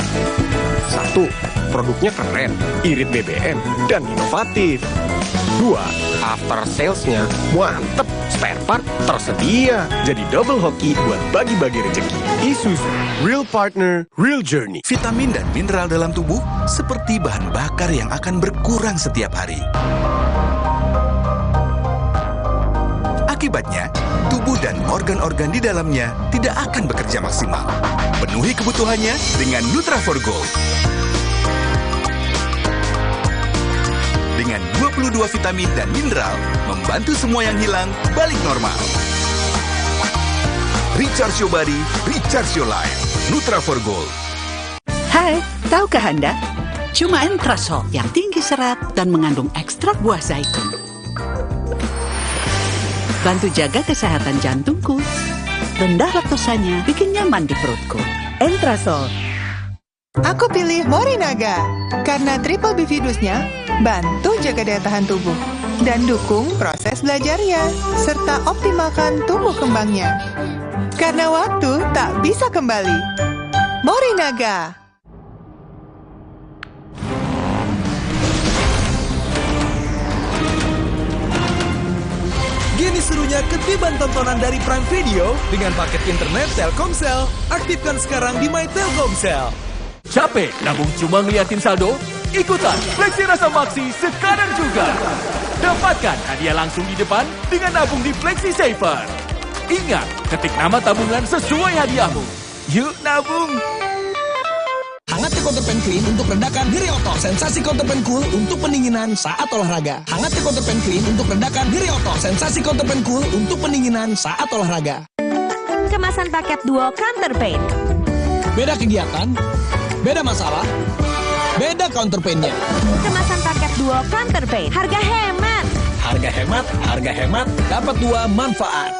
1. Produknya keren, irit BBM, dan inovatif. 2. After sales-nya mantep. Spare part tersedia. Jadi double hoki buat bagi-bagi rezeki. Isuzu. Real partner, real journey.
Vitamin dan mineral dalam tubuh seperti bahan bakar yang akan berkurang setiap hari. Akibatnya, tubuh dan organ-organ di dalamnya tidak akan bekerja maksimal. Penuhi kebutuhannya dengan Nutra4Gold. Dengan 22 vitamin dan mineral, membantu semua yang hilang balik normal. Recharge your body, recharge your life. Nutra4Gold.
Hai, tahukah Anda? Cuma Entrasol yang tinggi serat dan mengandung ekstrak buah zaitun. Bantu jaga kesehatan jantungku. Rendah laktosanya bikin nyaman di perutku.
Entrasol. Aku pilih Morinaga karena triple bifidusnya bantu jaga daya tahan tubuh dan dukung proses belajarnya serta optimalkan tumbuh kembangnya. Karena waktu tak bisa kembali. Morinaga.
Gini serunya ketiban tontonan dari Prime Video dengan paket internet Telkomsel. Aktifkan sekarang di My Telkomsel.
Capek nabung cuma ngeliatin saldo? Ikutan Fleksi Rasa Maksi sekarang juga. Dapatkan hadiah langsung di depan dengan nabung di Fleksi Saver. Ingat, ketik nama tabungan sesuai hadiahmu. Yuk nabung!
Hangat Counterpan Clean untuk redakan nyeri otot. Sensasi Counterpan Cool untuk pendinginan saat olahraga. Hangat Counterpan Clean untuk redakan nyeri otot. Sensasi Counterpan Cool untuk pendinginan saat olahraga.
Kemasan paket duo Counterpain.
Beda kegiatan, beda masalah, beda counterpain-nya.
Kemasan paket duo Counterpain. Harga hemat.
Harga hemat, dapat dua manfaat.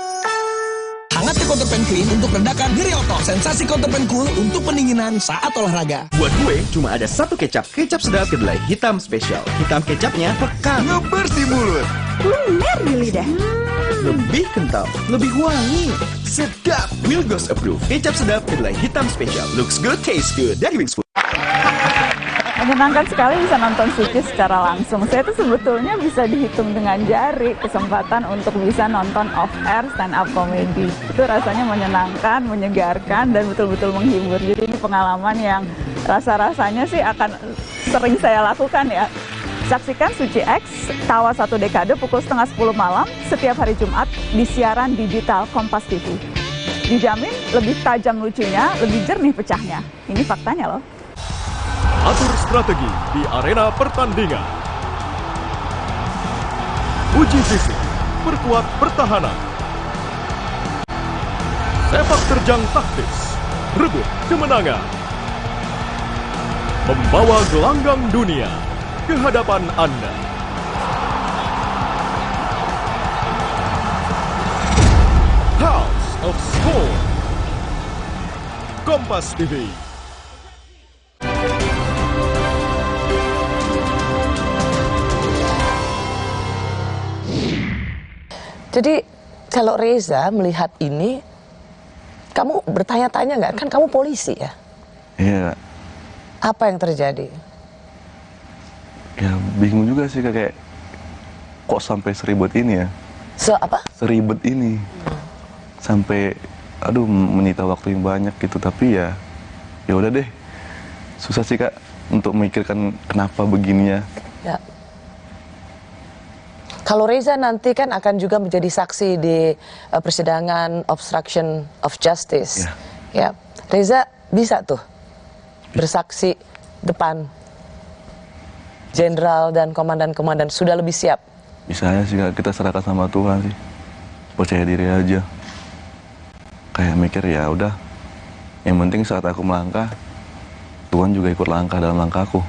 Hangat Counterpan Clean untuk redakan nyeri otot. Sensasi Counterpan Cool untuk pendinginan saat olahraga.
Buat gue cuma ada satu kecap. Kecap sedap kedelai hitam spesial. Hitam kecapnya pekat, ngebers di mulut.
Lumer di lidah.
Lebih kental, lebih wangi. Sedap, Wilgos approve. Kecap sedap kedelai hitam spesial. Looks good, tastes good. Dari Wings Food.
Menyenangkan sekali bisa nonton Suci secara langsung. Saya tuh sebetulnya bisa dihitung dengan jari kesempatan untuk bisa nonton off-air stand-up comedy. Itu rasanya menyenangkan, menyegarkan, dan betul-betul menghibur. Jadi ini pengalaman yang rasa-rasanya sih akan sering saya lakukan ya. Saksikan Suci X, Tawa 1 Dekade pukul 9:30 malam setiap hari Jumat di siaran digital Kompas TV. Dijamin lebih tajam lucunya, lebih jernih pecahnya. Ini faktanya loh.
Atur strategi di arena pertandingan. Uji fisik, perkuat pertahanan. Sepak terjang taktis, rebut kemenangan. Membawa gelanggang dunia ke hadapan Anda. House of Sport. Kompas TV.
Jadi kalau Reza melihat ini, kamu bertanya-tanya nggak? Kan kamu polisi ya?
Iya.
Apa yang terjadi?
Ya bingung juga sih kayak kok sampai seribet ini ya?
Apa?
Seribet ini. Sampai aduh menyita waktu yang banyak gitu, tapi ya udah deh. Susah sih Kak untuk memikirkan kenapa begininya.
Ya. Kalau Reza nanti kan akan juga menjadi saksi di persidangan obstruction of justice. Ya. Reza bisa tuh bersaksi depan jenderal dan komandan-komandan, sudah lebih siap.
Bisa aja sih Kak, kita serahkan sama Tuhan sih. Percaya diri aja. Kayak mikir ya udah. Yang penting saat aku melangkah, Tuhan juga ikut langkah dalam langkahku.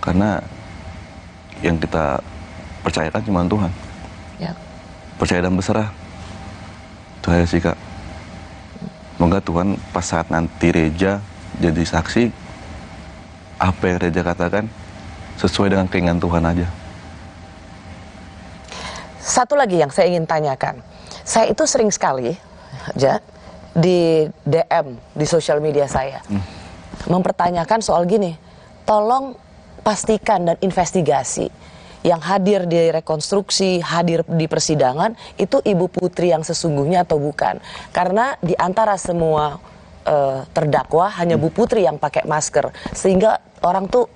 Karena yang kita percayakan cuma Tuhan.
Ya.
Percaya dan berserah. Itu aja sih, Kak. Semoga Tuhan pas saat nanti Reza jadi saksi, apa yang Reza katakan sesuai dengan keinginan Tuhan aja.
Satu lagi yang saya ingin tanyakan. Saya itu sering sekali, di DM di sosial media saya, mempertanyakan soal gini, tolong pastikan dan investigasi yang hadir di rekonstruksi, hadir di persidangan, itu Ibu Putri yang sesungguhnya atau bukan. Karena di antara semua terdakwa, hanya Bu Putri yang pakai masker. Sehingga orang tuh,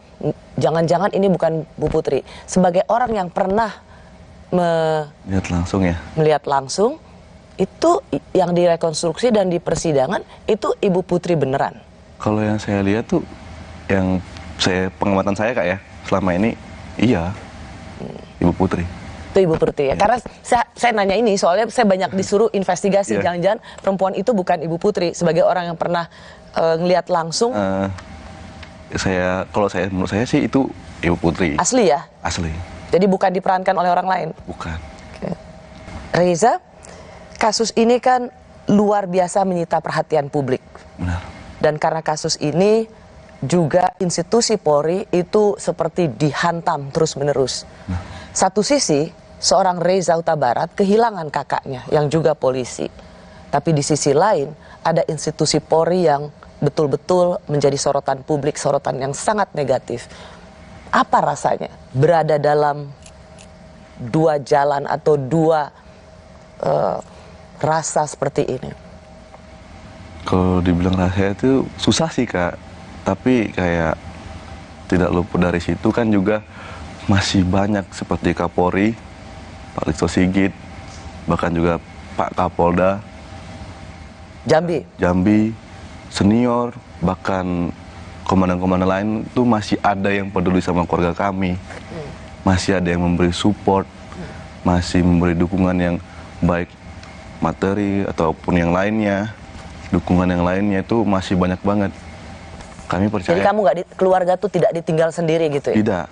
jangan-jangan ini bukan Bu Putri. Sebagai orang yang pernah
lihat langsung ya?
Melihat langsung, itu yang direkonstruksi dan di persidangan, itu Ibu Putri beneran?
Kalau yang saya lihat tuh, yang pengamatan saya, Kak, ya, selama ini, iya. Ibu Putri.
Itu Ibu Putri ya. Karena saya nanya ini soalnya saya banyak disuruh investigasi, jangan-jangan perempuan itu bukan Ibu Putri. Sebagai orang yang pernah ngelihat langsung.
Menurut saya sih itu Ibu Putri.
Asli ya?
Asli.
Jadi bukan diperankan oleh orang lain?
Bukan.
Okay. Reza, kasus ini kan luar biasa menyita perhatian publik.
Benar.
Dan karena kasus ini juga institusi Polri itu seperti dihantam terus-menerus. Satu sisi, seorang Reza Huta Barat kehilangan kakaknya yang juga polisi. Tapi di sisi lain, ada institusi Polri yang betul-betul menjadi sorotan publik, sorotan yang sangat negatif. Apa rasanya berada dalam dua jalan atau dua rasa seperti ini?
Kalau dibilang rasa itu susah sih, Kak. Tapi kayak tidak luput dari situ kan juga masih banyak seperti Kapolri, Pak Listio Sigit, bahkan juga Pak Kapolda Jambi, senior, bahkan komandan-komandan lain itu masih ada yang peduli sama keluarga kami. Masih ada yang memberi support, masih memberi dukungan yang baik materi ataupun yang lainnya. Dukungan yang lainnya itu masih banyak banget. Kami percaya.
Jadi kamu keluarga tuh tidak ditinggal sendiri gitu ya?
Tidak.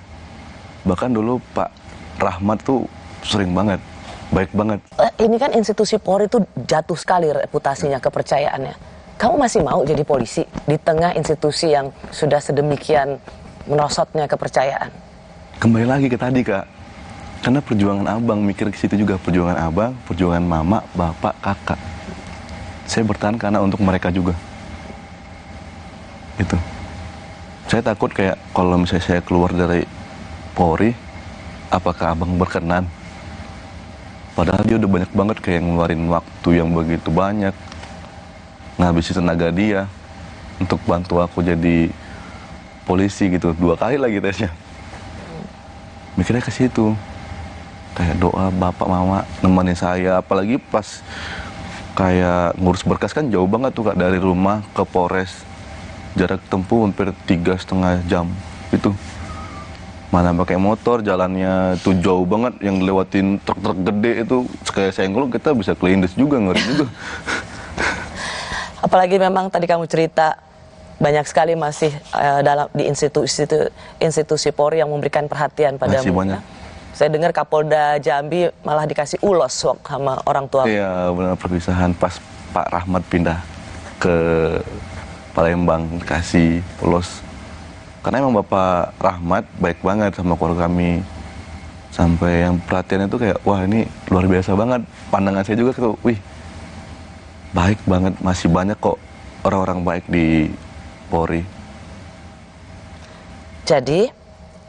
Bahkan dulu Pak Rahmat tuh sering banget, baik banget.
Ini kan institusi Polri tuh jatuh sekali reputasinya, kepercayaannya. Kamu masih mau jadi polisi di tengah institusi yang sudah sedemikian merosotnya kepercayaan?
Kembali lagi ke tadi, Kak. Karena perjuangan abang, mikir ke situ juga. Perjuangan abang, perjuangan mama, bapak, kakak. Saya bertahan karena untuk mereka juga. Itu. Saya takut kayak kalau misalnya saya keluar dari Polri, apakah abang berkenan? Padahal dia udah banyak banget kayak ngeluarin waktu yang begitu banyak. Ngabisin tenaga dia untuk bantu aku jadi polisi gitu. 2 kali lagi tesnya. Mikirnya ke situ. Kayak doa bapak mama nemenin saya. Apalagi pas kayak ngurus berkas kan jauh banget tuh, Kak, dari rumah ke Polres. Jarak tempuh hampir 3,5 jam itu. Mana pakai motor, jalannya tuh jauh banget, yang lewatin truk-truk gede itu. Kayak senggol kita bisa kelindes juga, ngeri juga.
Apalagi memang tadi kamu cerita banyak sekali masih di institusi Polri yang memberikan perhatian padamu.
Masih banyak.
Saya dengar Kapolda Jambi malah dikasih ulos sama orang tua.
Iya, benar, perpisahan pas Pak Rahmat pindah ke Palembang dikasih ulos. Karena emang Bapak Rahmat baik banget sama keluarga kami. Sampai yang perhatian itu kayak, wah ini luar biasa banget. Pandangan saya juga gitu, wih, baik banget, masih banyak kok orang-orang baik di Polri.
Jadi,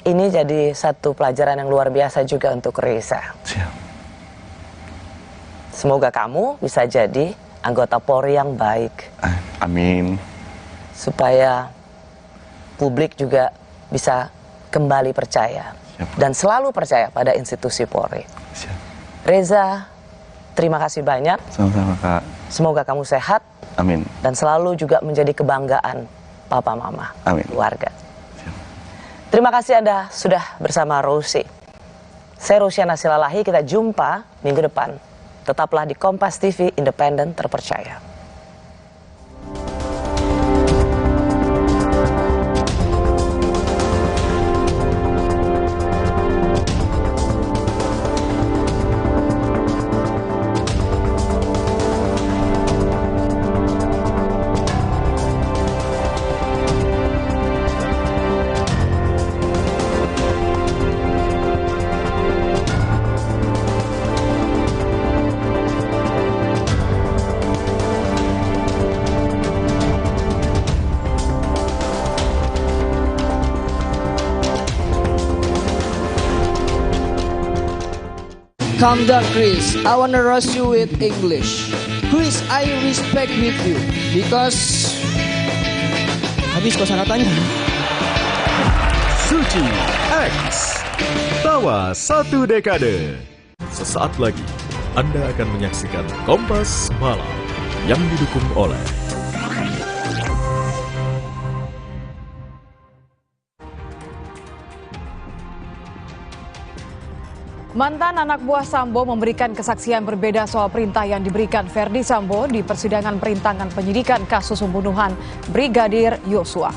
ini jadi satu pelajaran yang luar biasa juga untuk Reza.
Siap.
Semoga kamu bisa jadi anggota Polri yang baik.
Amin.
Supaya publik juga bisa kembali percaya.
Siap.
Dan selalu percaya pada institusi Polri.
Siap.
Reza, terima kasih banyak.
Sama-sama, Kak.
Semoga kamu sehat.
Amin.
Dan selalu juga menjadi kebanggaan papa mama,
amin,
keluarga. Terima kasih Anda sudah bersama Rosie. Saya Rosyana Silalahi, kita jumpa minggu depan. Tetaplah di Kompas TV, independen, terpercaya.
Calm down, Chris. I wanna roast you with English. Chris, I respect with you because habis kosakatanya.
Suci X Tawa 1 Dekade. Sesaat lagi Anda akan menyaksikan Kompas Malam yang didukung oleh
mantan anak buah Sambo memberikan kesaksian berbeda soal perintah yang diberikan Verdi Sambo di persidangan perintangan penyidikan kasus pembunuhan Brigadir Yosua.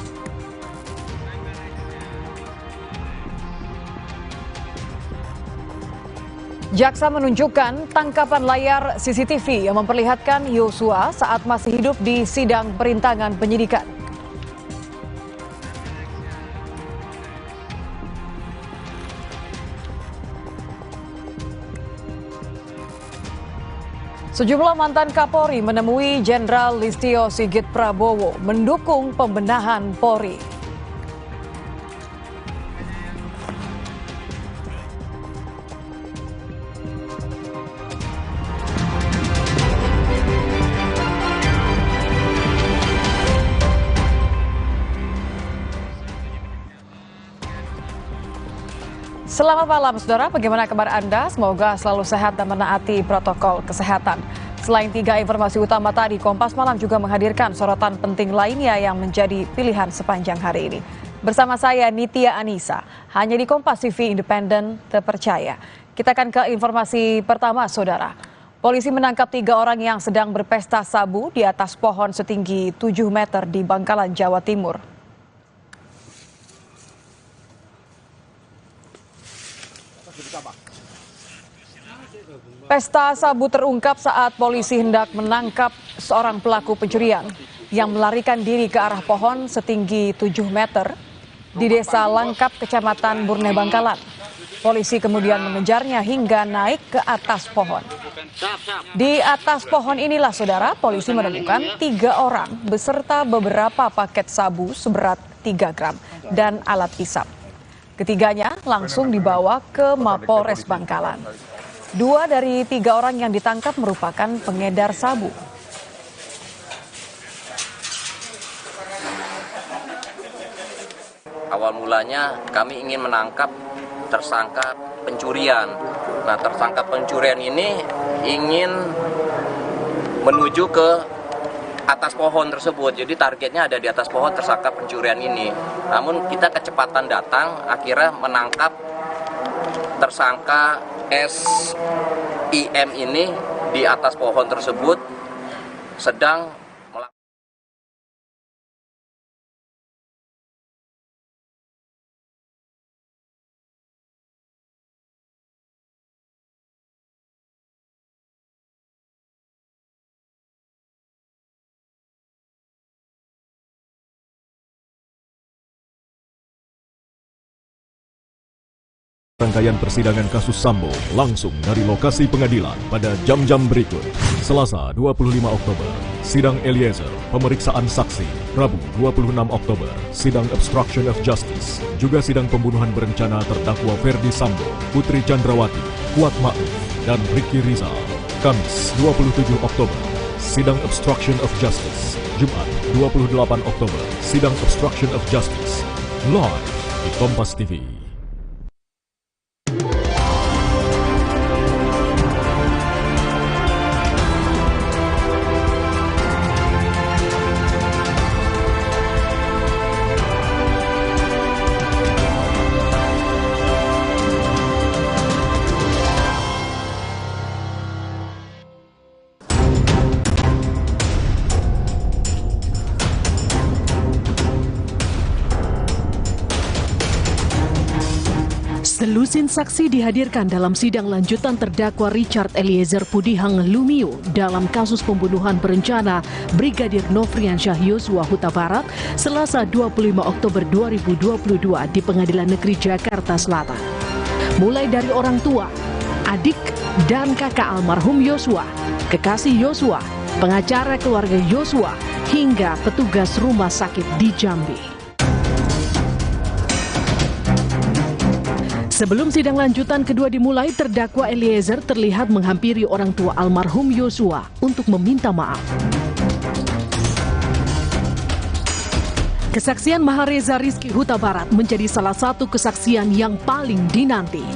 Jaksa menunjukkan tangkapan layar CCTV yang memperlihatkan Yosua saat masih hidup di sidang perintangan penyidikan. Sejumlah mantan Kapolri menemui Jenderal Listio Sigit Prabowo mendukung pembenahan Polri. Selamat malam, saudara. Bagaimana kabar Anda? Semoga selalu sehat dan menaati protokol kesehatan. Selain 3 informasi utama tadi, Kompas Malam juga menghadirkan sorotan penting lainnya yang menjadi pilihan sepanjang hari ini. Bersama saya, Nitya Anissa, hanya di Kompas TV Independen Terpercaya. Kita akan ke informasi pertama, saudara. Polisi menangkap 3 orang yang sedang berpesta sabu di atas pohon setinggi 7 meter di Bangkalan, Jawa Timur. Pesta sabu terungkap saat polisi hendak menangkap seorang pelaku pencurian yang melarikan diri ke arah pohon setinggi 7 meter di Desa Langkap, Kecamatan Burne Bangkalan. Polisi kemudian mengejarnya hingga naik ke atas pohon. Di atas pohon inilah, saudara, polisi menemukan 3 orang beserta beberapa paket sabu seberat 3 gram dan alat hisap. Ketiganya langsung dibawa ke Mapolres Bangkalan. 2 dari 3 orang yang ditangkap merupakan pengedar sabu.
Awal mulanya kami ingin menangkap tersangka pencurian. Nah, tersangka pencurian ini ingin menuju ke atas pohon tersebut. Jadi targetnya ada di atas pohon tersangka pencurian ini. Namun kita kecepatan datang, akhirnya menangkap tersangka SIM ini di atas pohon tersebut sedang melakukan.
Rangkaian persidangan kasus Sambo langsung dari lokasi pengadilan pada jam-jam berikut. Selasa 25 Oktober, sidang Eliezer, pemeriksaan saksi. Rabu 26 Oktober, sidang obstruction of justice. Juga sidang pembunuhan berencana terdakwa Verdi Sambo, Putri Chandrawati, Kuat Ma'ruf, dan Ricky Rizal. Kamis 27 Oktober, sidang obstruction of justice. Jumat 28 Oktober, sidang obstruction of justice. Live di Kompas TV.
Selusin saksi dihadirkan dalam sidang lanjutan terdakwa Richard Eliezer Pudihang Lumiu dalam kasus pembunuhan berencana Brigadir Nofriansyah Yosua Huta Barat Selasa 25 Oktober 2022 di Pengadilan Negeri Jakarta Selatan. Mulai dari orang tua, adik, dan kakak almarhum Yosua, kekasih Yosua, pengacara keluarga Yosua, hingga petugas rumah sakit di Jambi. Sebelum sidang lanjutan kedua dimulai, terdakwa Eliezer terlihat menghampiri orang tua almarhum Yosua untuk meminta maaf. Kesaksian Mahareza Rizky Huta Barat menjadi salah satu kesaksian yang paling dinanti.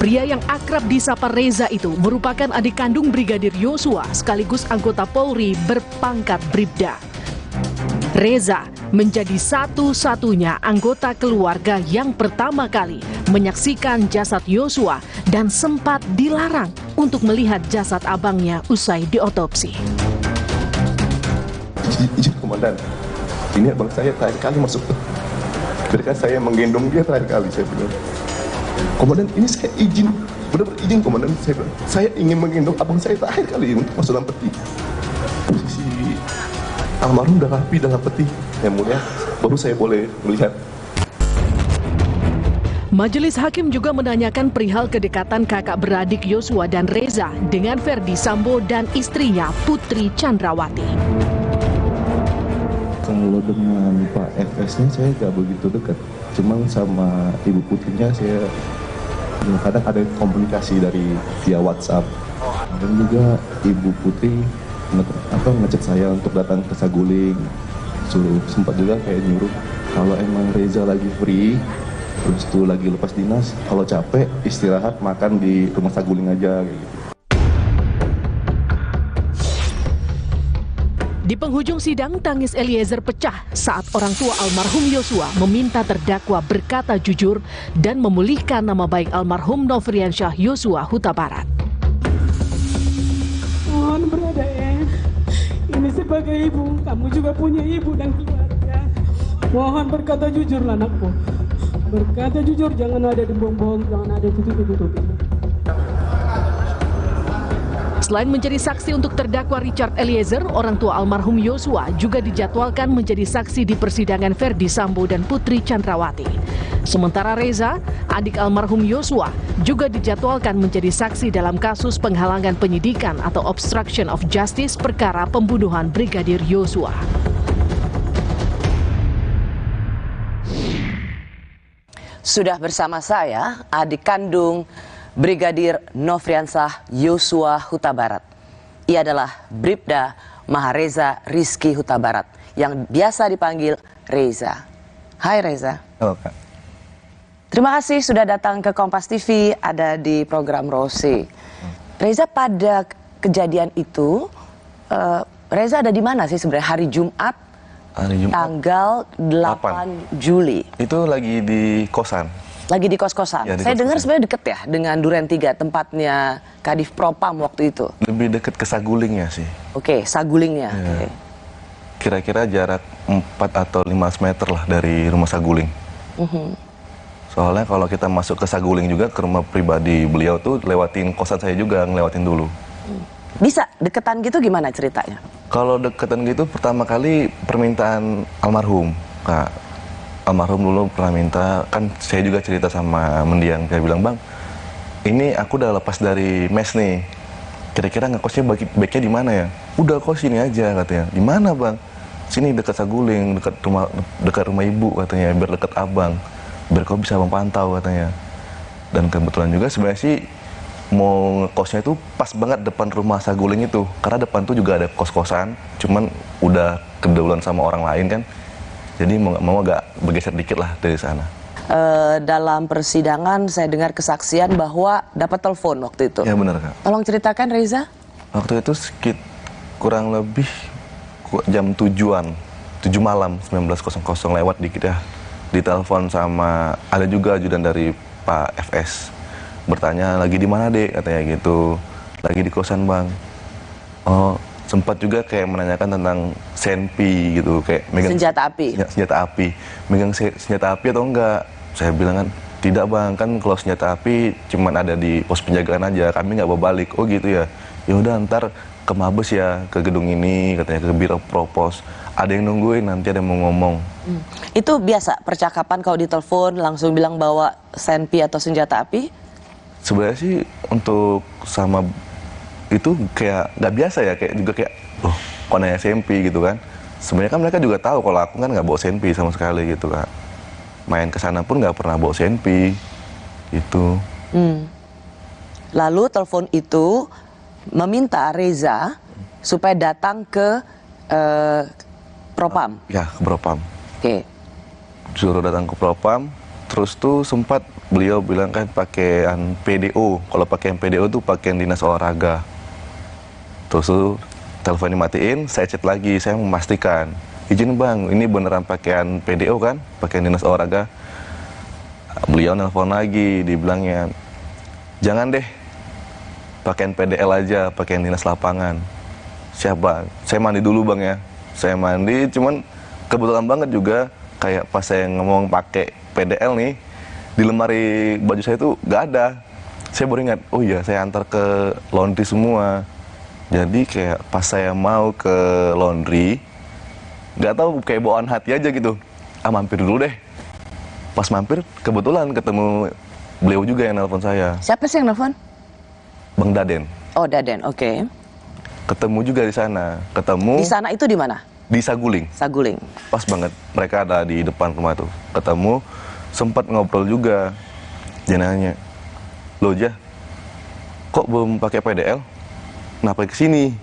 Pria yang akrab disapa Reza itu merupakan adik kandung Brigadir Yosua sekaligus anggota Polri berpangkat Bribda. Reza menjadi satu-satunya anggota keluarga yang pertama kali menyaksikan jasad Yosua dan sempat dilarang untuk melihat jasad abangnya usai diotopsi.
Izin komandan, ini abang saya terakhir kali masuk. Ketika saya menggendong dia terakhir kali, saya bilang, komandan ini saya izin, benar-benar izin komandan, saya bilang, saya ingin menggendong abang saya terakhir kali untuk masuk dalam peti. Posisi almarhum udah rapi dalam peti, yang mulia, baru saya boleh melihat.
Majelis Hakim juga menanyakan perihal kedekatan kakak beradik Yosua dan Reza dengan Verdi Sambo dan istrinya Putri Chandrawati.
Kalau dengan Pak FS-nya saya nggak begitu dekat, cuman sama Ibu Putrinya saya kadang ada komunikasi dari via WhatsApp. Dan juga Ibu Putri ngechat saya untuk datang ke Saguling, sempat juga kayak nyuruh kalau emang Reza lagi free, terus tuh lagi lepas dinas, kalau capek istirahat makan di rumah Saguling aja gitu.
Di penghujung sidang, tangis Eliezer pecah saat orang tua almarhum Yosua meminta terdakwa berkata jujur dan memulihkan nama baik almarhum Nofriansyah Yosua Huta Barat.
Mohon berada ya, ini sebagai ibu, kamu juga punya ibu dan keluarga. Mohon berkata jujur anakku, berkata jujur, jangan ada bohong-bohong, jangan ada tutup-tutup.
Selain menjadi saksi untuk terdakwa Richard Eliezer, orang tua almarhum Yosua juga dijadwalkan menjadi saksi di persidangan Verdi Sambo dan Putri Chandrawati. Sementara Reza, adik almarhum Yosua, juga dijadwalkan menjadi saksi dalam kasus penghalangan penyidikan atau obstruction of justice perkara pembunuhan Brigadir Yosua.
Sudah bersama saya adik kandung Brigadir Nofriansyah Yosua Huta Barat. Ia adalah Bribda Mahareza Rizky Huta Barat yang biasa dipanggil Reza. Hai Reza.
Halo Kak.
Terima kasih sudah datang ke Kompas TV, ada di program Rose. Reza, pada kejadian itu, Reza ada di mana sih sebenarnya hari Jumat? Tanggal 8 Juli.
Itu lagi di kosan.
Lagi di kos-kosan. Ya, saya dengar sebenarnya deket ya dengan Duren 3, tempatnya Kadif Propam waktu itu.
Lebih deket ke Sagulingnya sih.
Oke, Sagulingnya.
Ya.
Okay.
Kira-kira jarak 4 atau 15 meter lah dari rumah Saguling. Soalnya kalau kita masuk ke Saguling juga, ke rumah pribadi beliau tuh lewatin kosan saya juga, ngelewatin dulu.
Bisa deketan gitu gimana ceritanya?
Kalau deketan gitu pertama kali permintaan almarhum, Kak. Almarhum dulu pernah minta, kan saya juga cerita sama mendiang, saya bilang, bang, ini aku udah lepas dari mes nih, kira-kira ngekosnya baiknya di mana ya? Udah kos sini aja katanya. Di mana bang? Sini dekat Saguling, dekat rumah ibu katanya, biar dekat abang, biar kau bisa memantau katanya. Dan kebetulan juga sebenarnya sih mau ngekosnya itu pas banget depan rumah Saguling itu, karena depan tuh juga ada kos-kosan, cuman udah keduluan sama orang lain kan. Jadi mau agak bergeser dikit lah dari sana.
Dalam persidangan saya dengar kesaksian bahwa dapat telepon waktu itu.
Ya benar Kak.
Tolong ceritakan Reza.
Waktu itu kurang lebih jam 7 malam 19.00 lewat dikit ya. Ditelepon sama ada juga ajudan dari Pak FS. Bertanya lagi di mana dek katanya gitu. Lagi di kosan bang. Oh. Sempat juga kayak menanyakan tentang senpi gitu, kayak megang
senjata api.
Senjata api, megang senjata api atau enggak? Saya bilang kan tidak bang, kan kalau senjata api cuman ada di pos penjagaan aja, kami nggak bawa balik. Oh gitu ya. Ya udah ntar ke Mabes ya, ke gedung ini katanya, ke Biro Propos. Ada yang nungguin, nanti ada yang mau ngomong.
Itu biasa percakapan kalau ditelepon langsung bilang bawa senpi atau senjata api?
Sebenarnya sih untuk sama itu kayak nggak biasa ya, kayak juga kayak loh kok nanya SMP gitu kan. Sebenarnya kan mereka juga tahu kalau aku kan nggak bawa SMP sama sekali gitu kan. Main kesana pun nggak pernah bawa SMP. itu.
Lalu telepon itu meminta Reza supaya datang ke Propam.
Ya, ke Propam.
Oke.
Suruh datang ke Propam, terus tuh sempat beliau bilang kan pakaian PDO. Kalau pakaian PDO tuh pakaian dinas olahraga. Terus tuh telepon dimatiin, saya chat lagi, saya memastikan. Izin bang, ini beneran pakaian PDO kan? Pakaian dinas olahraga. Beliau nelpon lagi, dibilangnya, jangan deh, pakaian PDL aja, pakaian dinas lapangan. Siapa? Saya mandi dulu bang ya. Saya mandi, cuman kebetulan banget juga kayak pas saya ngomong pakai PDL nih, di lemari baju saya tuh gak ada. Saya baru ingat, oh iya saya antar ke laundry semua. Jadi kayak pas saya mau ke laundry, gak tahu kayak bawaan hati aja gitu. Mampir dulu deh. Pas mampir, kebetulan ketemu beliau juga yang nelpon saya.
Siapa sih yang nelpon?
Bang Daden.
Oh, Daden, oke.
Ketemu juga di sana. Ketemu.
Di sana itu di mana?
Di Saguling.
Saguling.
Pas banget. Mereka ada di depan rumah tuh. Ketemu, sempat ngobrol juga. Dia nanya, "Loh, Jah, kok belum pakai PDL? Kenapa kesini?"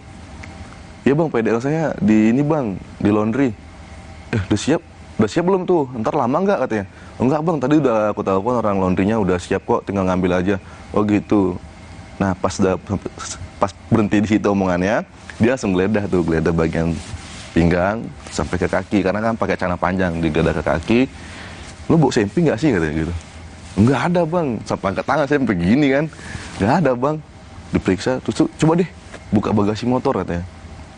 "Ya bang, PDL saya di ini bang, di laundry." Udah siap? Udah siap belum tuh? Ntar lama nggak?" katanya. "Enggak bang, tadi udah aku telepon orang laundrynya udah siap kok, tinggal ngambil aja." "Oh gitu." Nah pas berhenti di situ omongannya, dia langsung geledah bagian pinggang sampai ke kaki, karena kan pakai celana panjang, digeledah ke kaki. "Lu bau sempi nggak sih?" katanya gitu. "Nggak ada bang," sampai angkat tangan saya sampai gini kan. "Nggak ada bang." Diperiksa, terus coba deh buka bagasi motor katanya.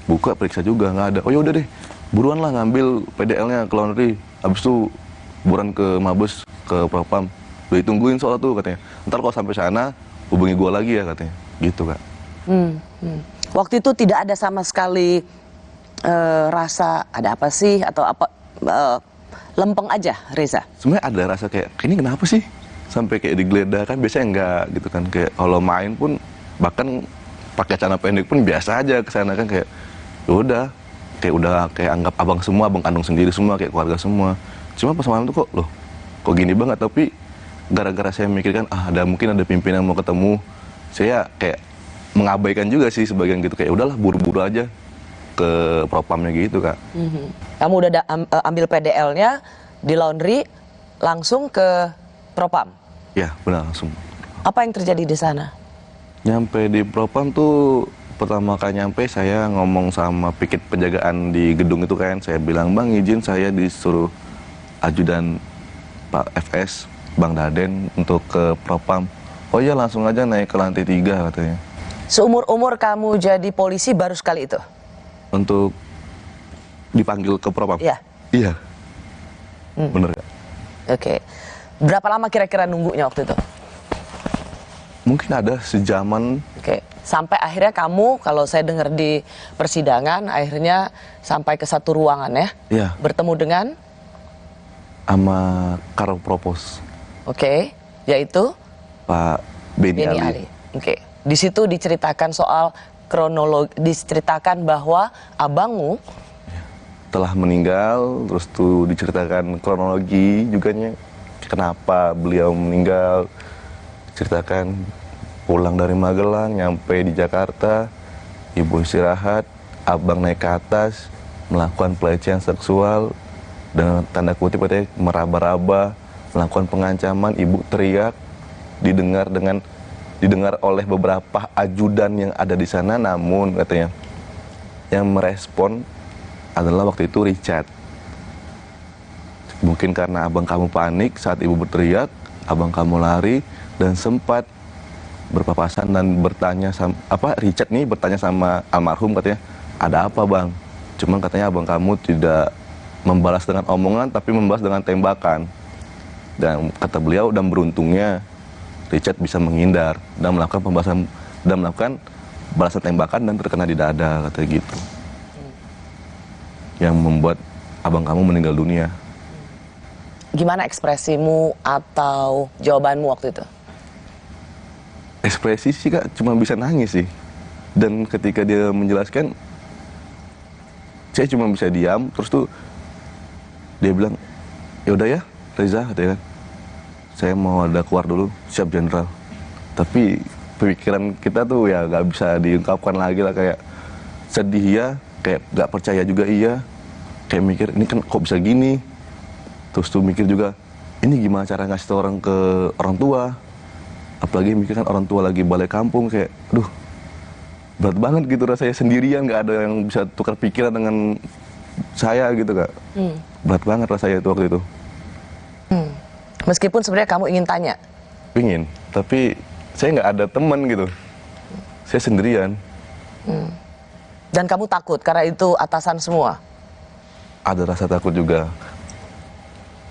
Buka, periksa juga nggak ada. "Oh ya udah deh, buruan lah ngambil PDL-nya ke laundry, habis itu buruan ke Mabes, ke Propam. Udah ditungguin soal tuh," katanya. "Ntar kalau sampai sana hubungi gua lagi ya," katanya. Gitu kak.
Waktu itu tidak ada sama sekali rasa ada apa sih atau apa, lempeng aja Reza?
Sebenarnya ada rasa kayak ini kenapa sih sampai kayak digeledah, kan biasanya enggak gitu kan. Kayak kalau main pun bahkan pakai celana pendek pun biasa aja kesana kan, kayak udah kayak anggap abang semua, abang kandung sendiri semua, kayak keluarga semua. Cuma pas malam tuh kok gini banget. Tapi gara-gara saya mikirkan mungkin ada pimpinan mau ketemu, saya kayak mengabaikan juga sih sebagian gitu, kayak udahlah buru-buru aja ke Propamnya gitu kak.
Kamu udah ambil PDL-nya di laundry, langsung ke Propam?
Ya benar, langsung.
Apa yang terjadi di sana?
Nyampe di Propam tuh, pertama kali nyampe saya ngomong sama pikit penjagaan di gedung itu kan. Saya bilang, "Bang izin saya disuruh ajudan Pak FS, Bang Daden untuk ke Propam." "Oh iya langsung aja naik ke lantai 3 katanya."
Seumur-umur kamu jadi polisi baru sekali itu?
Untuk dipanggil ke Propam?
Iya.
Iya. Bener gak?
Oke. Berapa lama kira-kira nunggunya waktu itu?
Mungkin ada sejaman.
Oke. Sampai akhirnya kamu, kalau saya dengar di persidangan, akhirnya sampai ke satu ruangan ya?
Iya.
Bertemu dengan?
Sama Karo Propos.
Oke. Yaitu?
Pak Beni Ali.
Oke. Di situ diceritakan soal kronologi, diceritakan bahwa abangmu
telah meninggal, terus tuh diceritakan kronologi juga kenapa beliau meninggal. Ceritakan pulang dari Magelang, nyampe di Jakarta, ibu istirahat, abang naik ke atas, melakukan pelecehan seksual, dengan tanda kutip katanya meraba-raba, melakukan pengancaman, ibu teriak, didengar oleh beberapa ajudan yang ada di sana, namun katanya yang merespon adalah waktu itu Richard. Mungkin karena abang kamu panik saat ibu berteriak, abang kamu lari dan sempat berpapasan dan bertanya sama Richard nih bertanya sama almarhum, katanya, "Ada apa bang?" Cuman katanya abang kamu tidak membalas dengan omongan tapi membalas dengan tembakan. Dan kata beliau, dan beruntungnya Richard bisa menghindar dan melakukan balasan tembakan dan terkena di dada, katanya gitu. Yang membuat abang kamu meninggal dunia.
Gimana ekspresimu atau jawabanmu waktu itu?
Ekspresi sih kak, cuma bisa nangis sih. Dan ketika dia menjelaskan, saya cuma bisa diam. Terus tuh dia bilang, "Ya udah ya Reza," katanya kan. saya mau ada keluar dulu, siap jenderal. Tapi pemikiran kita tuh ya nggak bisa diungkapkan lagi lah, kayak sedih ya, kayak nggak percaya juga iya, kayak mikir ini kan kok bisa gini. Terus tuh mikir juga, ini gimana cara ngasih tau orang ke orang tua. Apalagi mikir kan orang tua lagi balik kampung, kayak aduh berat banget gitu rasanya sendirian, nggak ada yang bisa tukar pikiran dengan saya gitu Kak. Berat banget rasanya itu waktu itu.
Meskipun sebenarnya kamu ingin tanya?
Ingin, tapi saya nggak ada teman gitu. Saya sendirian.
Dan kamu takut karena itu atasan semua?
Ada rasa takut juga.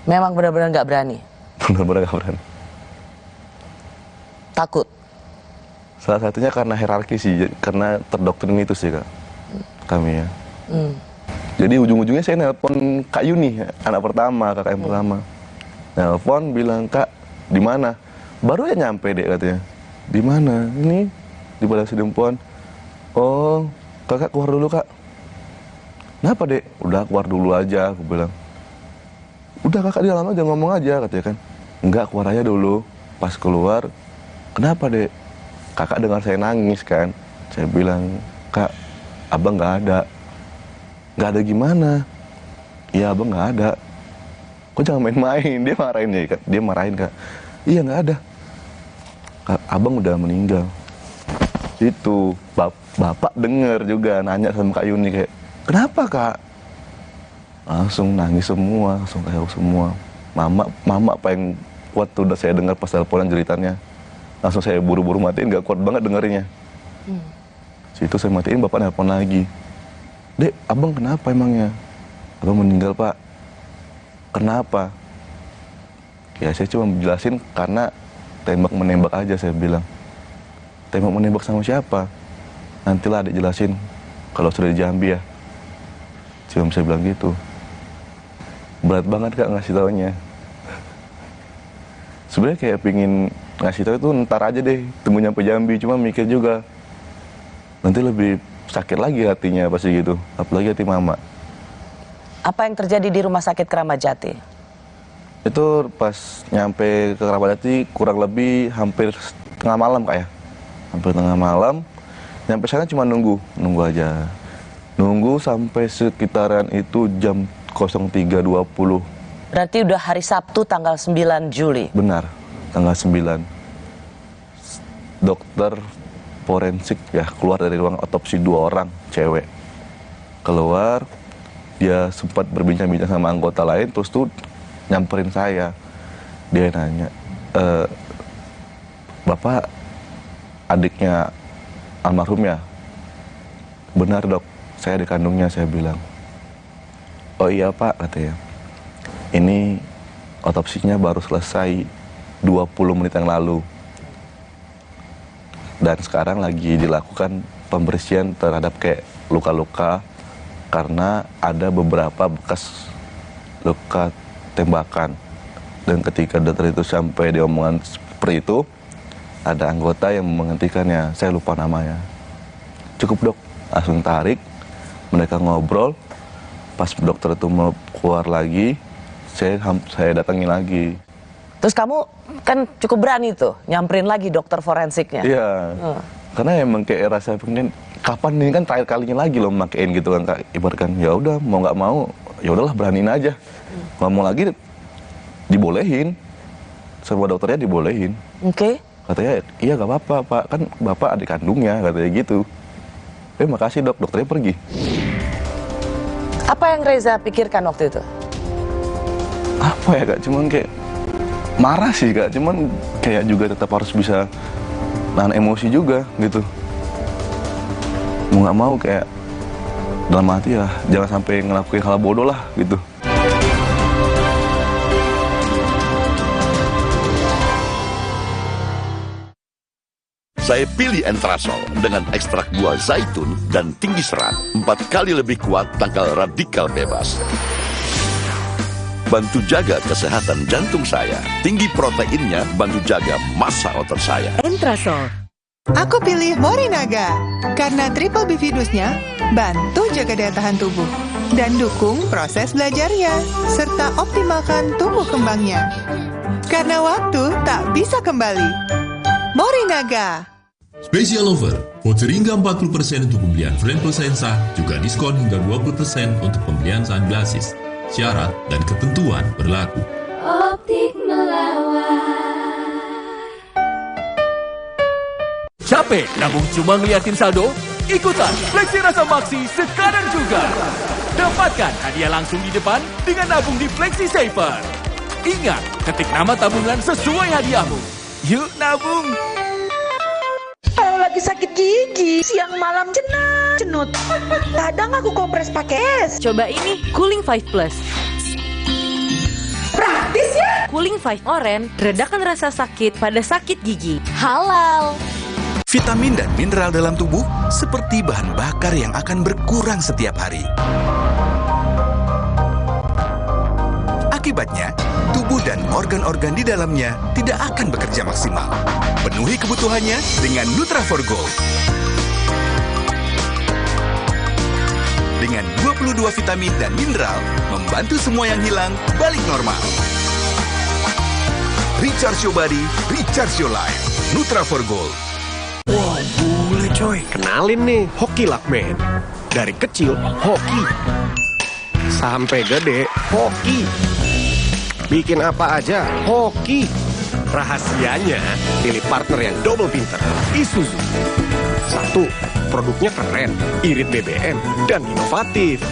Memang benar-benar nggak berani?
Benar-benar nggak berani.
Takut?
Salah satunya karena hierarki sih, karena terdoktrin itu sih Kak, kami ya. Jadi ujung-ujungnya saya nelpon Kak Yuni, anak pertama, kakak yang pertama. Nelpon bilang, Kak, di mana? Baru ya nyampe dek katanya. Di mana? Ini di Balai Sidempuan. Oh, kakak keluar dulu Kak. Kenapa dek? Udah keluar dulu aja, aku bilang. Udah kakak di dalam aja ngomong aja katanya kan. Enggak, keluar aja dulu. Pas keluar, kenapa dek? Kakak dengar saya nangis kan. Saya bilang, Kak, abang nggak ada. Nggak ada gimana? Iya abang nggak ada. Kok jangan main-main? Dia marahin ya, Kak. Dia marahin Kak. Iya nggak ada. Kak, abang udah meninggal. Itu bapak denger juga nanya sama Kak Yuni kayak, kenapa Kak? Langsung nangis semua, langsung kayak semua. Mama apa yang kuat tuh udah saya dengar pas teleponan ceritanya. Langsung saya buru-buru matiin, gak kuat banget dengerinnya. Situ saya matiin, bapak nelpon lagi. Dek, abang kenapa emangnya? Abang meninggal Pak. Kenapa? Ya saya cuma menjelasin karena tembak-menembak aja saya bilang. Tembak-menembak sama siapa? Nantilah adik jelasin kalau sudah di Jambi ya. Cuma saya bilang gitu. Berat banget Kak ngasih taunya. Sebenarnya kayak pingin ngasih tahu itu ntar aja deh, tunggu nyampe Jambi, cuma mikir juga nanti lebih sakit lagi hatinya pasti gitu, apalagi hati mama.
Apa yang terjadi di Rumah Sakit Keramat Jati?
Itu pas nyampe ke Keramat Jati kurang lebih hampir tengah malam Kak ya. Hampir tengah malam, nyampe sana cuma nunggu aja. Nunggu sampai sekitaran itu jam 03.20.
Berarti udah hari Sabtu tanggal 9 Juli?
Benar, tanggal 9. Dokter forensik ya keluar dari ruang otopsi, 2 orang cewek. Keluar, dia sempat berbincang-bincang sama anggota lain, terus tuh nyamperin saya. Dia nanya, Bapak adiknya almarhum ya? Benar dok, saya adik kandungnya, saya bilang. Oh iya Pak, katanya. Ini otopsinya baru selesai 20 menit yang lalu. Dan sekarang lagi dilakukan pembersihan terhadap kayak luka-luka karena ada beberapa bekas luka tembakan. Dan ketika dokter itu sampai di omongan seperti itu, ada anggota yang menghentikannya, saya lupa namanya. Cukup dok, langsung tarik, mereka ngobrol. Pas dokter itu mau keluar lagi, saya datangi lagi.
Terus kamu kan cukup berani tuh nyamperin lagi dokter forensiknya.
Iya. Karena emang kayak rasa pengen kapan ini kan terakhir kalinya lagi loh makein gitu kan Kak. Ibaratkan ya udah mau nggak mau ya udahlah beraniin aja. Ngomong lagi dibolehin. Semua dokternya dibolehin.
Oke.
Katanya iya nggak apa-apa Pak, kan Bapak adik kandungnya katanya gitu. Makasih dok, dokternya pergi.
Apa yang Reza pikirkan waktu itu?
Apa ya Kak, cuman kayak marah sih Kak, cuman kayak juga tetap harus bisa nahan emosi juga gitu. Mau nggak mau kayak dalam hati ya jangan sampai ngelakuin hal bodoh lah gitu.
Saya pilih Entrasol dengan ekstrak buah zaitun dan tinggi serat, 4 kali lebih kuat tangkal radikal bebas. Bantu jaga kesehatan jantung saya. Tinggi proteinnya bantu jaga massa otot saya.
Entrasol.
Aku pilih Morinaga karena triple bifidusnya bantu jaga daya tahan tubuh dan dukung proses belajarnya serta optimalkan tumbuh kembangnya. Karena waktu tak bisa kembali. Morinaga.
Special offer, voucher hingga 40% untuk pembelian frame plus lensa, juga diskon hingga 20% untuk pembelian sunglasses. Syarat dan ketentuan berlaku.
Optik melawan.
Capek nabung cuma ngeliatin saldo? Ikutan Fleksi Rasa Maksi sekarang juga. Dapatkan hadiah langsung di depan dengan nabung di Fleksi Saver. Ingat, ketik nama tabungan sesuai hadiahmu. Yuk nabung.
Kalau lagi sakit gigi, siang malam cenut. Kadang aku kompres pakai es.
Coba ini, Cooling 5 Plus.
Praktis ya?
Cooling 5 Orange, redakan rasa sakit pada sakit gigi. Halal.
Vitamin dan mineral dalam tubuh seperti bahan bakar yang akan berkurang setiap hari. Akibatnya, tubuh dan organ-organ di dalamnya tidak akan bekerja maksimal. Penuhi kebutuhannya dengan Nutra4Gold. Dengan 22 vitamin dan mineral, membantu semua yang hilang balik normal. Recharge your body, recharge your life. Nutra4Gold.
Wah, boleh coy. Kenalin nih, Hoki Lakman. Dari kecil, hoki. Sampai gede, hoki. Bikin apa aja, hoki. Rahasianya, pilih partner yang double pinter. Isuzu. 1. Produknya keren, irit BBM, dan inovatif.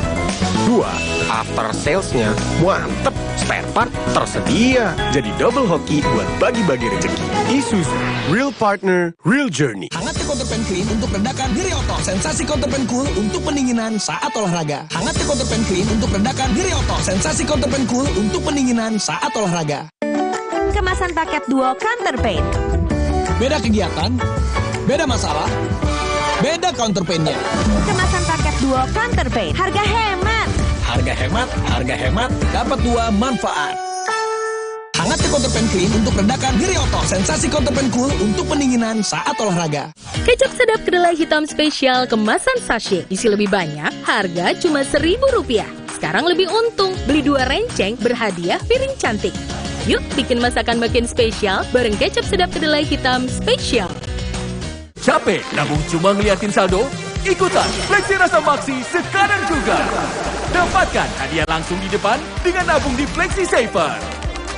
2. After sales-nya mantep, spare part tersedia. Jadi double hoki buat bagi-bagi rezeki. Isuzu, real partner, real journey.
Hangatnya Counterpan Clean untuk redakan nyeri otot. Sensasi Counterpan Cool untuk pendinginan saat olahraga. Hangatnya Counterpan Clean untuk redakan nyeri otot. Sensasi Counterpan Cool untuk pendinginan saat olahraga.
Kemasan paket duo Counterpain.
Beda kegiatan, beda masalah, beda counterpainnya.
Kemasan paket duo Counterpain. Harga hemat.
Harga hemat, dapat 2 manfaat. Hangatnya Counterpan Clean untuk redakan nyeri otot. Sensasi Counterpan Cool untuk pendinginan saat olahraga.
Kecap sedap kedelai hitam spesial kemasan sachet. Isi lebih banyak, harga cuma Rp1.000. Sekarang lebih untung, beli 2 renceng berhadiah piring cantik. Yuk bikin masakan makin spesial bareng kecap sedap kedelai hitam spesial.
Capek nabung cuma ngeliatin saldo? Ikutan Fleksi Rasa Maksi sekarang juga. Dapatkan hadiah langsung di depan dengan nabung di Fleksi Saver.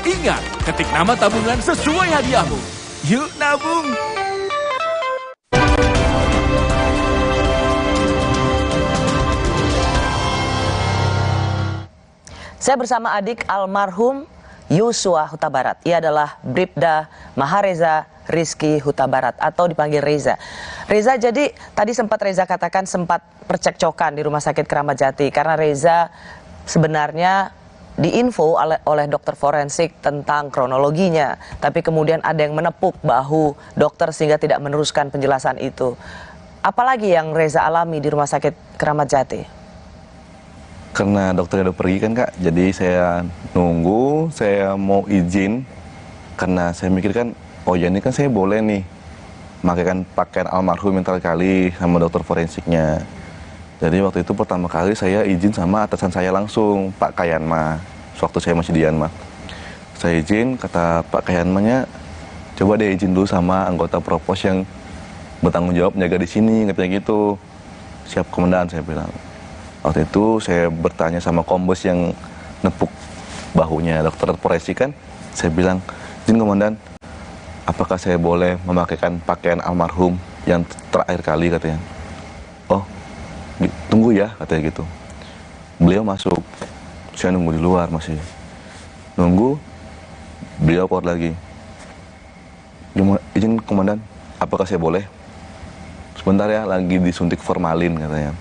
Ingat, ketik nama tabungan sesuai hadiahmu. Yuk nabung.
Saya bersama adik almarhum Yosua Huta Barat. Ia adalah Bribda Mahareza Rizky Huta Barat atau dipanggil Reza. Reza, jadi tadi sempat Reza katakan sempat percekcokan di Rumah Sakit Keramat Jati karena Reza sebenarnya diinfo oleh dokter forensik tentang kronologinya, tapi kemudian ada yang menepuk bahu dokter sehingga tidak meneruskan penjelasan itu. Apalagi yang Reza alami di Rumah Sakit Keramat Jati?
Karena dokternya udah pergi kan Kak, jadi saya nunggu, saya mau izin karena saya mikir kan, oh ya ini kan saya boleh nih memakaikan pakaian almarhum yang kali sama dokter forensiknya. Jadi waktu itu pertama kali saya izin sama atasan saya langsung, Pak Kayanma, waktu saya masih di Yanma. Saya izin, kata Pak Kayanmanya, coba deh izin dulu sama anggota propos yang bertanggung jawab menjaga di sini, katanya gitu. Siap komandan, saya bilang. Waktu itu saya bertanya sama kombes yang nepuk bahunya dokter forensik kan, saya bilang, izin komandan, apakah saya boleh memakaikan pakaian almarhum yang terakhir kali, katanya. Oh, tunggu ya, katanya gitu. Beliau masuk, saya nunggu di luar masih. Nunggu, beliau keluar lagi. Izin komandan, apakah saya boleh? Sebentar ya, lagi disuntik formalin, katanya.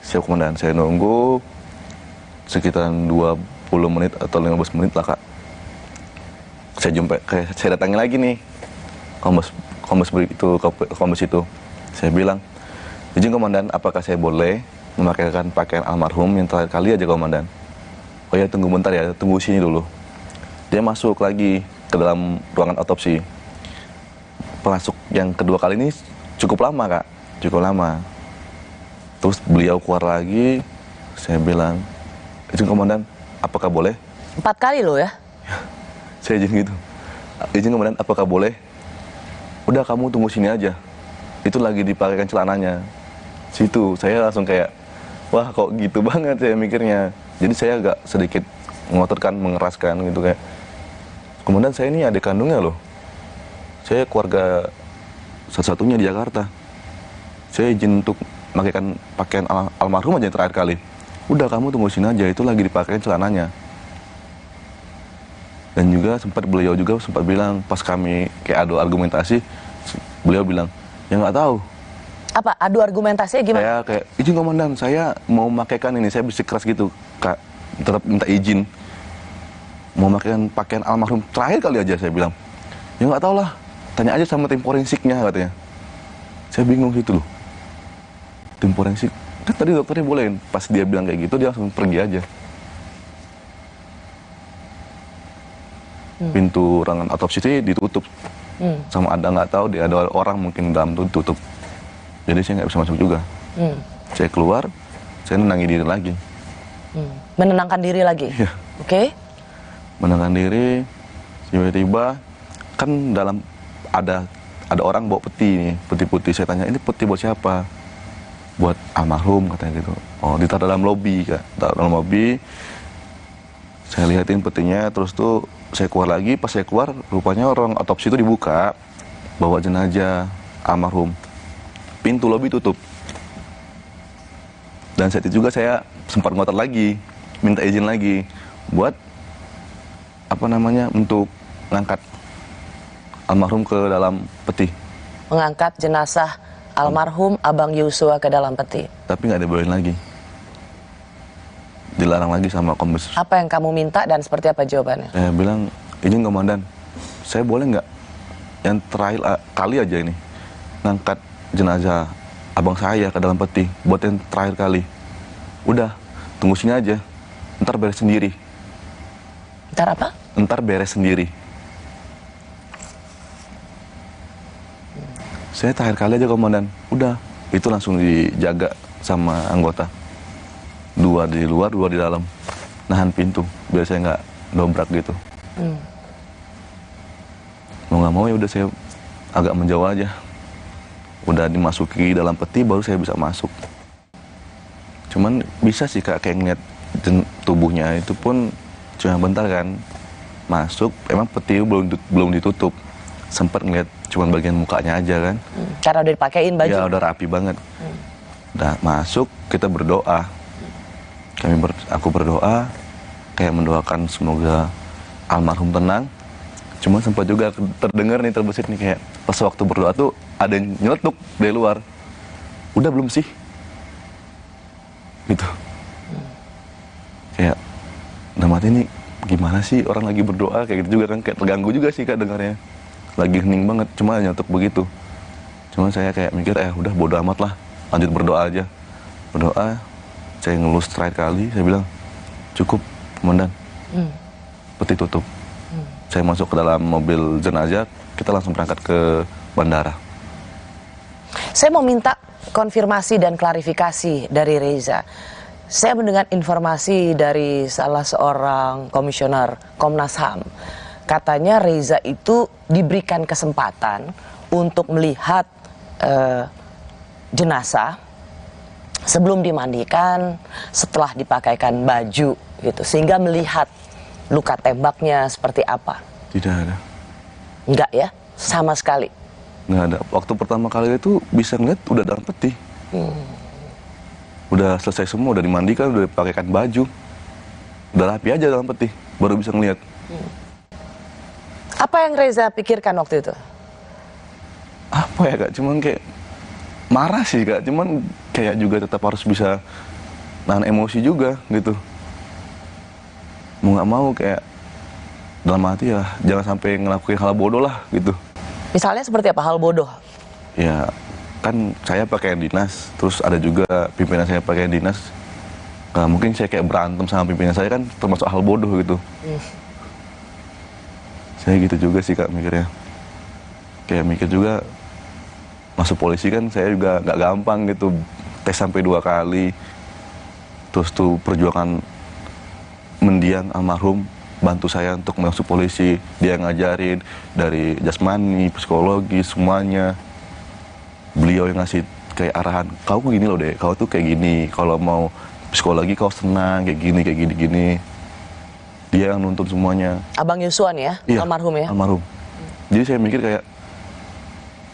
Siap komandan, saya nunggu sekitaran 20 menit atau 15 menit lah Kak. Saya datangi lagi nih kombes itu. Saya bilang, izin komandan, apakah saya boleh memakaikan pakaian almarhum yang terakhir kali aja komandan? Oh ya, tunggu bentar ya, tunggu sini dulu. Dia masuk lagi ke dalam ruangan otopsi. Masuk yang kedua kali ini cukup lama Kak, cukup lama. Terus beliau keluar lagi, saya bilang, izin komandan, apakah boleh?
4 kali loh ya?
Saya izin gitu. Izin komandan, apakah boleh? Udah kamu tunggu sini aja. Itu lagi dipakaikan celananya. Situ saya langsung kayak, wah kok gitu banget saya mikirnya. Jadi saya agak sedikit mengotorkan, mengeraskan gitu kayak, komandan saya ini adik kandungnya loh. Saya keluarga satu-satunya di Jakarta. Saya izin untuk pakaikan pakaian almarhum aja yang terakhir kali. Udah kamu tunggu sini aja, itu lagi dipakaikan celananya. Dan juga beliau juga sempat bilang pas kami kayak adu argumentasi, beliau bilang, ya nggak tahu.
Apa adu argumentasinya gimana?
Saya kayak, izin komandan, saya mau memakaikan ini, saya bersikeras gitu, Kak, tetap minta izin. Mau memakaikan pakaian almarhum terakhir kali aja, saya bilang. Ya nggak tahu lah, tanya aja sama tim forensiknya katanya. Saya bingung gitu loh. Tim forensik, kan tadi dokternya bolehin. Pas dia bilang kayak gitu, dia langsung pergi aja. Pintu ruangan otopsi itu ditutup. Sama ada nggak tahu, ada orang mungkin dalam tuh tutup. Jadi saya nggak bisa masuk juga. Saya keluar, saya nenangin diri lagi.
Menenangkan diri lagi?
Iya.
Oke.
Menenangkan diri, tiba-tiba kan dalam ada orang bawa peti nih, peti putih. Saya tanya, ini peti buat siapa? Buat almarhum katanya gitu. Oh, ditaruh dalam lobi, Kak. Taruh dalam lobi. Saya lihatin petinya, terus tuh saya keluar lagi. Pas saya keluar, rupanya orang otopsi itu dibuka, bawa jenazah almarhum. Pintu lobi tutup. Dan saat itu juga saya sempat ngotot lagi, minta izin lagi buat untuk ngangkat almarhum ke dalam peti.
Mengangkat jenazah almarhum Abang Yosua ke dalam peti.
Tapi nggak dibolehin lagi. Dilarang lagi sama kombes.
Apa yang kamu minta dan seperti apa jawabannya?
Saya bilang, izin komandan, saya boleh nggak yang terakhir kali aja ini ngangkat jenazah abang saya ke dalam peti, buat yang terakhir kali. Udah, tunggu sini aja, ntar beres sendiri.
Ntar apa?
Ntar beres sendiri. Saya terakhir kali aja komandan, udah, itu langsung dijaga sama anggota. 2 di luar, 2 di dalam, nahan pintu biar saya nggak dobrak gitu. Mau nggak mau ya udah saya agak menjauh aja. Udah dimasuki dalam peti baru saya bisa masuk. Cuman bisa sih Kak, kayak ngeliat tubuhnya itu pun cuma bentar kan masuk. Emang peti belum ditutup, sempat ngeliat cuma bagian mukanya aja kan.
Karena udah dipakein baju.
Ya udah rapi banget. Udah masuk, kita berdoa. Aku berdoa, kayak mendoakan semoga almarhum tenang. Cuma sempat juga terdengar nih, terbesit nih kayak pas waktu berdoa tuh ada yang nyeletuk dari luar. Udah belum sih? Gitu. Kayak, nah mati ini gimana sih orang lagi berdoa kayak gitu juga kan, kayak terganggu juga sih Kak dengarnya. Lagi hening banget, cuma nyetuk begitu. Cuma saya kayak mikir, udah bodo amat lah, lanjut berdoa aja. Berdoa, saya ngelus terakhir kali, saya bilang, cukup komandan, peti tutup. Saya masuk ke dalam mobil jenazah, kita langsung berangkat ke bandara.
Saya mau minta konfirmasi dan klarifikasi dari Reza. Saya mendengar informasi dari salah seorang komisioner Komnas HAM. Katanya Reza itu diberikan kesempatan untuk melihat jenazah sebelum dimandikan, setelah dipakaikan baju gitu, sehingga melihat luka tembaknya seperti apa.
Tidak ada.
Enggak ya? Sama sekali?
Nggak ada. Waktu pertama kali itu bisa ngeliat udah dalam peti. Udah selesai semua, udah dimandikan, udah dipakaikan baju. Udah rapi aja dalam peti, baru bisa ngeliat.
Apa yang Reza pikirkan waktu itu?
Apa ya Kak, cuman kayak marah sih Kak, cuman kayak juga tetap harus bisa nahan emosi juga gitu. Mau nggak mau kayak dalam hati ya jangan sampai ngelakuin hal bodoh lah gitu.
Misalnya seperti apa hal bodoh?
Ya kan saya pakaian dinas, terus ada juga pimpinan saya pakaian dinas. Nah, mungkin saya kayak berantem sama pimpinan saya kan termasuk hal bodoh gitu. Saya gitu juga sih Kak mikirnya. Kayak mikir juga masuk polisi kan saya juga nggak gampang gitu, tes sampai 2 kali, terus tuh perjuangan mendiang almarhum bantu saya untuk masuk polisi. Dia ngajarin dari jasmani, psikologi, semuanya. Beliau yang ngasih kayak arahan, kau gini loh deh, kau tuh kayak gini, kalau mau psikologi kau senang, kayak gini. Dia yang nuntun semuanya.
Abang Yosua nih ya,
iya,
almarhum ya?
Almarhum. Jadi saya mikir kayak,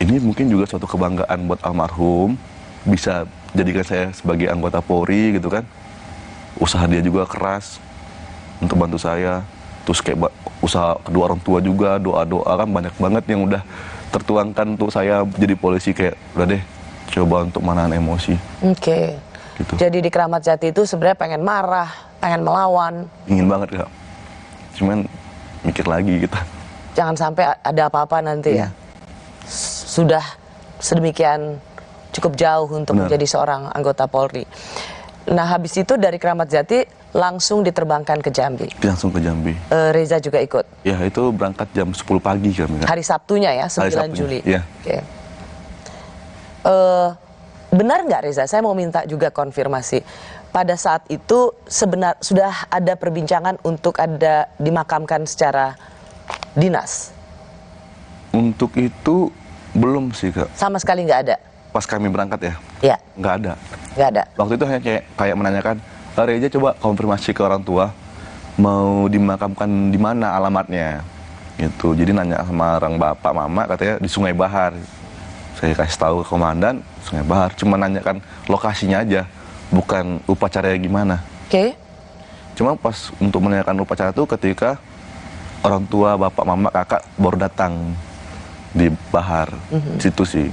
ini mungkin juga suatu kebanggaan buat almarhum, bisa jadikan saya sebagai anggota Polri gitu kan. Usaha dia juga keras untuk bantu saya. Terus kayak usaha kedua orang tua juga, doa-doa kan banyak banget yang udah tertuangkan untuk saya jadi polisi. Kayak udah deh, coba untuk menahan emosi.
Oke. Gitu. Jadi di Keramat Jati itu sebenarnya pengen marah, pengen melawan.
Ingin banget Kak. Cuman mikir lagi gitu.
Jangan sampai ada apa-apa nanti ya. Sudah sedemikian cukup jauh untuk menjadi seorang anggota Polri. Nah habis itu dari Keramat Jati langsung diterbangkan ke Jambi.
Langsung ke Jambi.
Reza juga ikut?
Ya itu berangkat jam 10 pagi kami.
Hari Sabtunya ya, 9 Juli.
Iya.
Oke. Benar nggak Reza? Saya mau minta juga konfirmasi. Pada saat itu sudah ada perbincangan untuk ada dimakamkan secara dinas?
Untuk itu belum sih Kak.
Sama sekali nggak ada?
Pas kami berangkat ya?
Iya.
Nggak ada.
Nggak ada?
Waktu itu hanya kayak menanyakan, Reza coba konfirmasi ke orang tua, mau dimakamkan di mana alamatnya. Gitu. Jadi nanya sama orang bapak, mama, katanya di Sungai Bahar. Saya kasih tahu ke komandan, Sungai Bahar. Cuma nanyakan lokasinya aja, bukan upacaranya gimana.
Oke.
Cuma pas untuk menanyakan upacara itu ketika orang tua, bapak, mama, kakak baru datang di Bahar. Situ sih.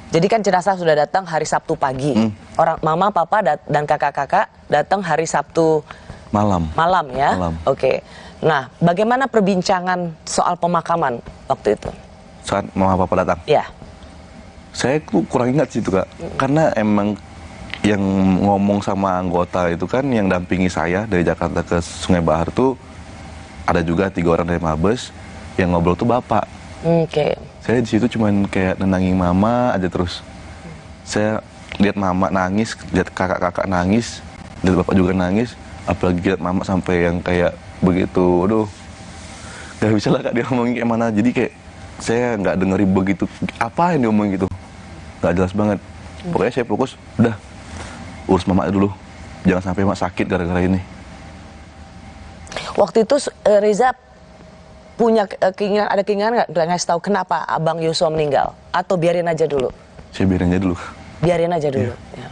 Jadi kan jenazah sudah datang hari Sabtu pagi. Orang mama, papa, dan kakak-kakak datang hari Sabtu
malam.
Malam ya?
Malam.
Oke. Nah, bagaimana perbincangan soal pemakaman waktu itu?
Saat mama, papa datang?
Iya.
Saya tuh kurang ingat sih itu Kak. Karena emang yang ngomong sama anggota itu kan yang dampingi saya dari Jakarta ke Sungai Bahar tuh ada juga 3 orang dari Mabes, yang ngobrol tuh bapak.
Oke.
Saya di situ cuman kayak nenangin mama aja terus. Saya lihat mama nangis, lihat kakak-kakak nangis, lihat bapak juga nangis, apalagi lihat mama sampai yang kayak begitu. Aduh, gak bisa lah Kak dia ngomongin kayak mana. Jadi kayak saya nggak dengerin begitu apa yang dia ngomongin gitu, nggak jelas banget. Pokoknya saya fokus, udah urus mama dulu, jangan sampai mak sakit gara-gara ini.
Waktu itu Reza punya keinginan, ada keinginan nggak ngasih tahu kenapa Abang Yosua meninggal, atau biarin aja dulu?
Saya biarin aja dulu.
Biarin aja dulu.
Ya.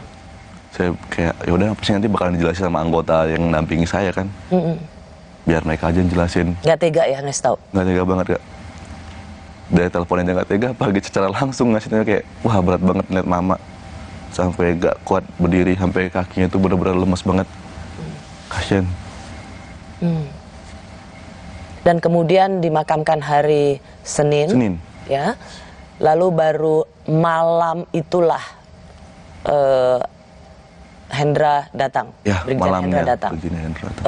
Saya kayak ya udah apa sih nanti bakalan dijelasin sama anggota yang nampingi saya kan. Biar mereka aja yang jelasin.
Nggak tega ya ngasih tahu?
Nggak tega banget Kak. Dari telepon aja nggak tega, apalagi secara langsung ngasih tahu kayak wah berat banget lihat mama sampai gak kuat berdiri, sampai kakinya tuh benar-benar lemas banget. Kasian.
Dan kemudian dimakamkan hari Senin. Ya. Lalu baru malam itulah Hendra datang.
Ya,
Brigjen
malamnya
Hendra datang.
Hendra datang.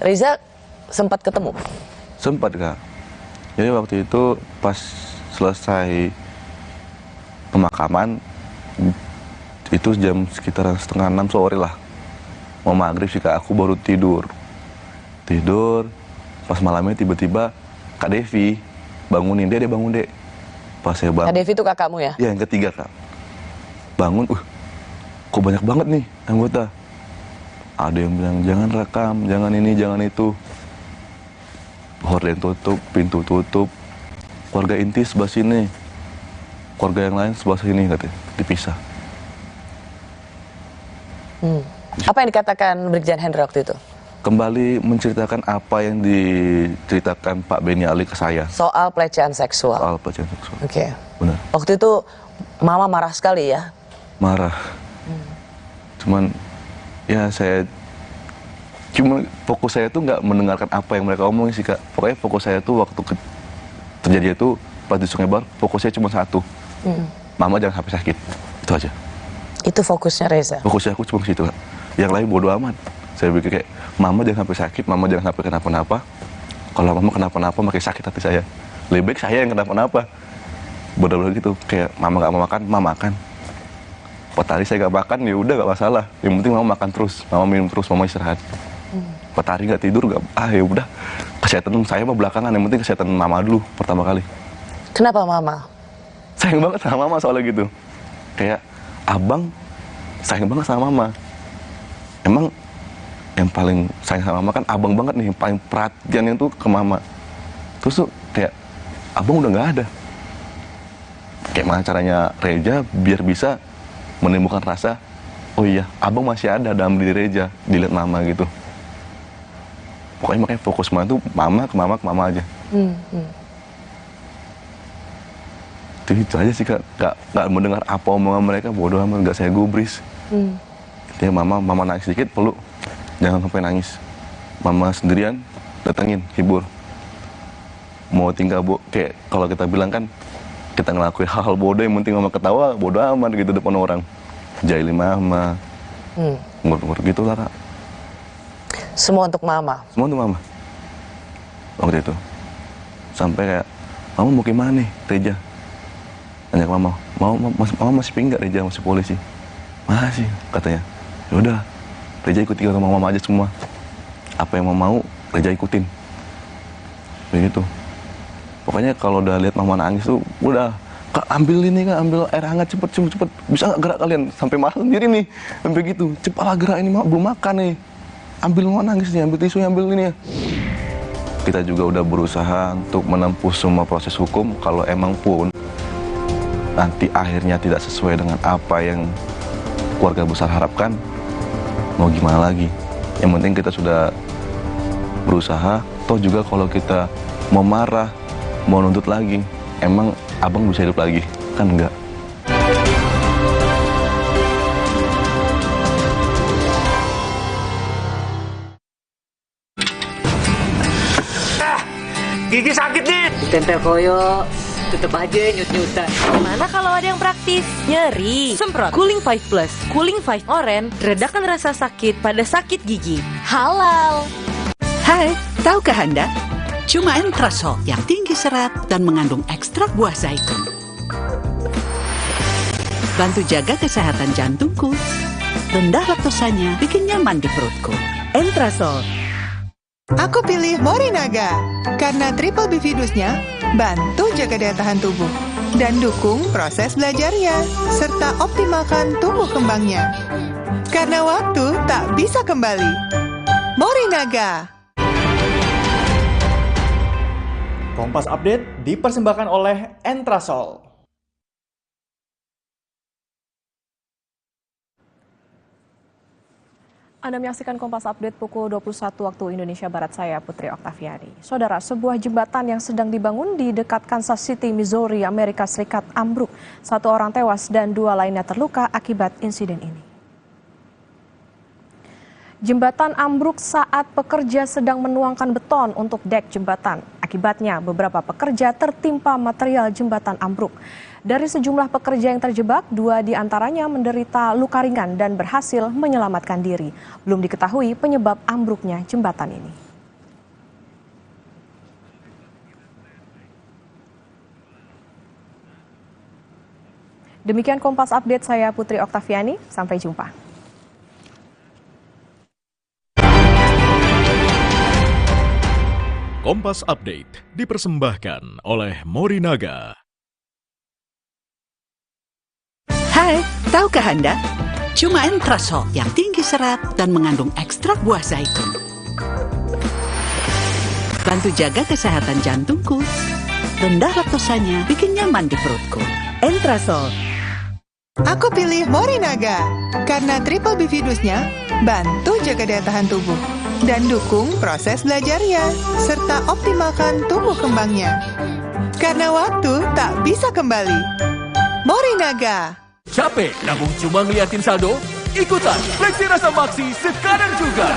Reza sempat ketemu?
Sempat Kak. Jadi waktu itu pas selesai pemakaman itu jam sekitar 5:30 sore lah, mau maghrib sih Kak, aku baru tidur. Pas malamnya tiba-tiba Kak Devi bangunin, dia bangun Dek. Pas saya bangun,
Kak Devi itu kakakmu ya?
Iya, yang ketiga Kak. Bangun, kok banyak banget nih anggota. Ada yang bilang jangan rekam, jangan ini, jangan itu. Horden tutup, pintu tutup. Keluarga inti sebelah sini, keluarga yang lain sebelah sini, katanya dipisah.
Apa yang dikatakan Brigjen Hendra waktu itu?
Kembali menceritakan apa yang diceritakan Pak Beni Ali ke saya.
Soal pelecehan seksual.
Soal pelecehan seksual.
Oke.
Benar.
Waktu itu Mama marah sekali ya?
Marah. Cuman ya fokus saya tuh nggak mendengarkan apa yang mereka omongin sih Kak. Pokoknya fokus saya tuh waktu terjadi itu pas di Sungai Bahar, fokusnya cuma satu. Mama jangan sampai sakit. Itu aja.
Itu fokusnya Reza?
Fokusnya aku cuma ke situ Kak. Yang lain bodo amat. Saya pikir kayak mama jangan sampai sakit, mama jangan sampai kenapa-napa. Kalau mama kenapa-napa makin sakit hati saya. Lebih baik saya yang kenapa-napa. Bener-bener gitu. Kayak mama nggak mau makan, mama makan. Pas hari saya nggak makan ya udah nggak masalah. Yang penting mama makan terus, mama minum terus, mama istirahat. 4 hari nggak tidur, ya udah. Kesehatan saya mah belakangan, yang penting kesehatan mama dulu pertama kali.
Kenapa mama?
Sayang banget sama mama soalnya gitu. Kayak abang sayang banget sama mama. Emang yang paling sayang sama mama kan abang banget nih, yang paling perhatiannya tuh ke mama. Terus tuh kayak abang udah nggak ada. Kayak mana caranya Reja biar bisa menimbulkan rasa, oh iya, abang masih ada dalam diri Reja, dilihat mama gitu. Pokoknya makanya fokus mama tuh ke mama aja. Itu aja sih Kak, nggak mendengar apa omongan mereka, bodoh amat, nggak saya gubris. Ya mama nangis sedikit, peluk, jangan sampai nangis. Mama sendirian, datengin, hibur. Mau tinggal kayak kalau kita bilang kan, kita ngelakuin hal-hal bodoh, yang penting mama ketawa, bodoh amat gitu depan orang. Jahilin mama, ngurut-ngurut gitu lah Kak.
Semua untuk mama?
Semua untuk mama. Waktu itu. Sampai kayak, mama mau gimana nih, Reja? Tanya ke mama masih pingin nggak Reja masih polisi? Masih, katanya. Yaudah, Reja ikuti kata mama aja semua. Apa yang mau, Reja ikutin. Begitu. Pokoknya kalau udah lihat mama nangis tuh, udah, Kak ambil ini Kak, ambil air hangat cepet. Bisa nggak gerak kalian? Sampai marah sendiri nih, sampai gitu. Cepatlah gerak, ini mama belum makan nih. Ambil mama nangis nih, ambil tisu, ambil ini ya. Kita juga udah berusaha untuk menempuh semua proses hukum. Kalau emang pun nanti akhirnya tidak sesuai dengan apa yang keluarga besar harapkan, mau gimana lagi? Yang penting kita sudah berusaha. Toh juga kalau kita mau marah, mau nuntut lagi, emang abang bisa hidup lagi? Kan enggak.
Gigi sakit nih. Tempel koyo, tetep aja nyut-nyutan.
Gimana kalau ada yang praktis? Nyeri, semprot Cooling 5 Plus, Cooling 5 Orange, redakan rasa sakit pada sakit gigi. Halal.
Hai, tahukah Anda? Cuma Entrasol yang tinggi serat dan mengandung ekstrak buah zaitun. Bantu jaga kesehatan jantungku. Rendah laktosanya bikin nyaman di perutku.
Entrasol.
Aku pilih Morinaga karena triple bifidusnya bantu jaga daya tahan tubuh dan dukung proses belajarnya serta optimalkan tumbuh kembangnya. Karena waktu tak bisa kembali. Morinaga.
Kompas Update dipersembahkan oleh Entrasol.
Anda menyaksikan Kompas Update pukul 21 waktu Indonesia Barat, saya Putri Oktaviani. Saudara, sebuah jembatan yang sedang dibangun di dekat Kansas City, Missouri, Amerika Serikat ambruk. 1 orang tewas dan 2 lainnya terluka akibat insiden ini. Jembatan ambruk saat pekerja sedang menuangkan beton untuk dek jembatan. Akibatnya beberapa pekerja tertimpa material jembatan ambruk. Dari sejumlah pekerja yang terjebak, 2 diantaranya menderita luka ringan dan berhasil menyelamatkan diri. Belum diketahui penyebab ambruknya jembatan ini. Demikian Kompas Update, saya Putri Oktaviani. Sampai jumpa.
Kompas Update dipersembahkan oleh Morinaga.
Hai, tahukah Anda? Cuma Entrasol yang tinggi serat dan mengandung ekstrak buah zaitun. Bantu jaga kesehatan jantungku. Rendah laktosanya bikin nyaman di perutku.
Entrasol.
Aku pilih Morinaga karena triple bifidusnya bantu jaga daya tahan tubuh dan dukung proses belajarnya serta optimalkan tumbuh kembangnya. Karena waktu tak bisa kembali. Morinaga.
Capek nabung cuma ngeliatin saldo? Ikutan Fleksi Rasa Maksi sekarang juga.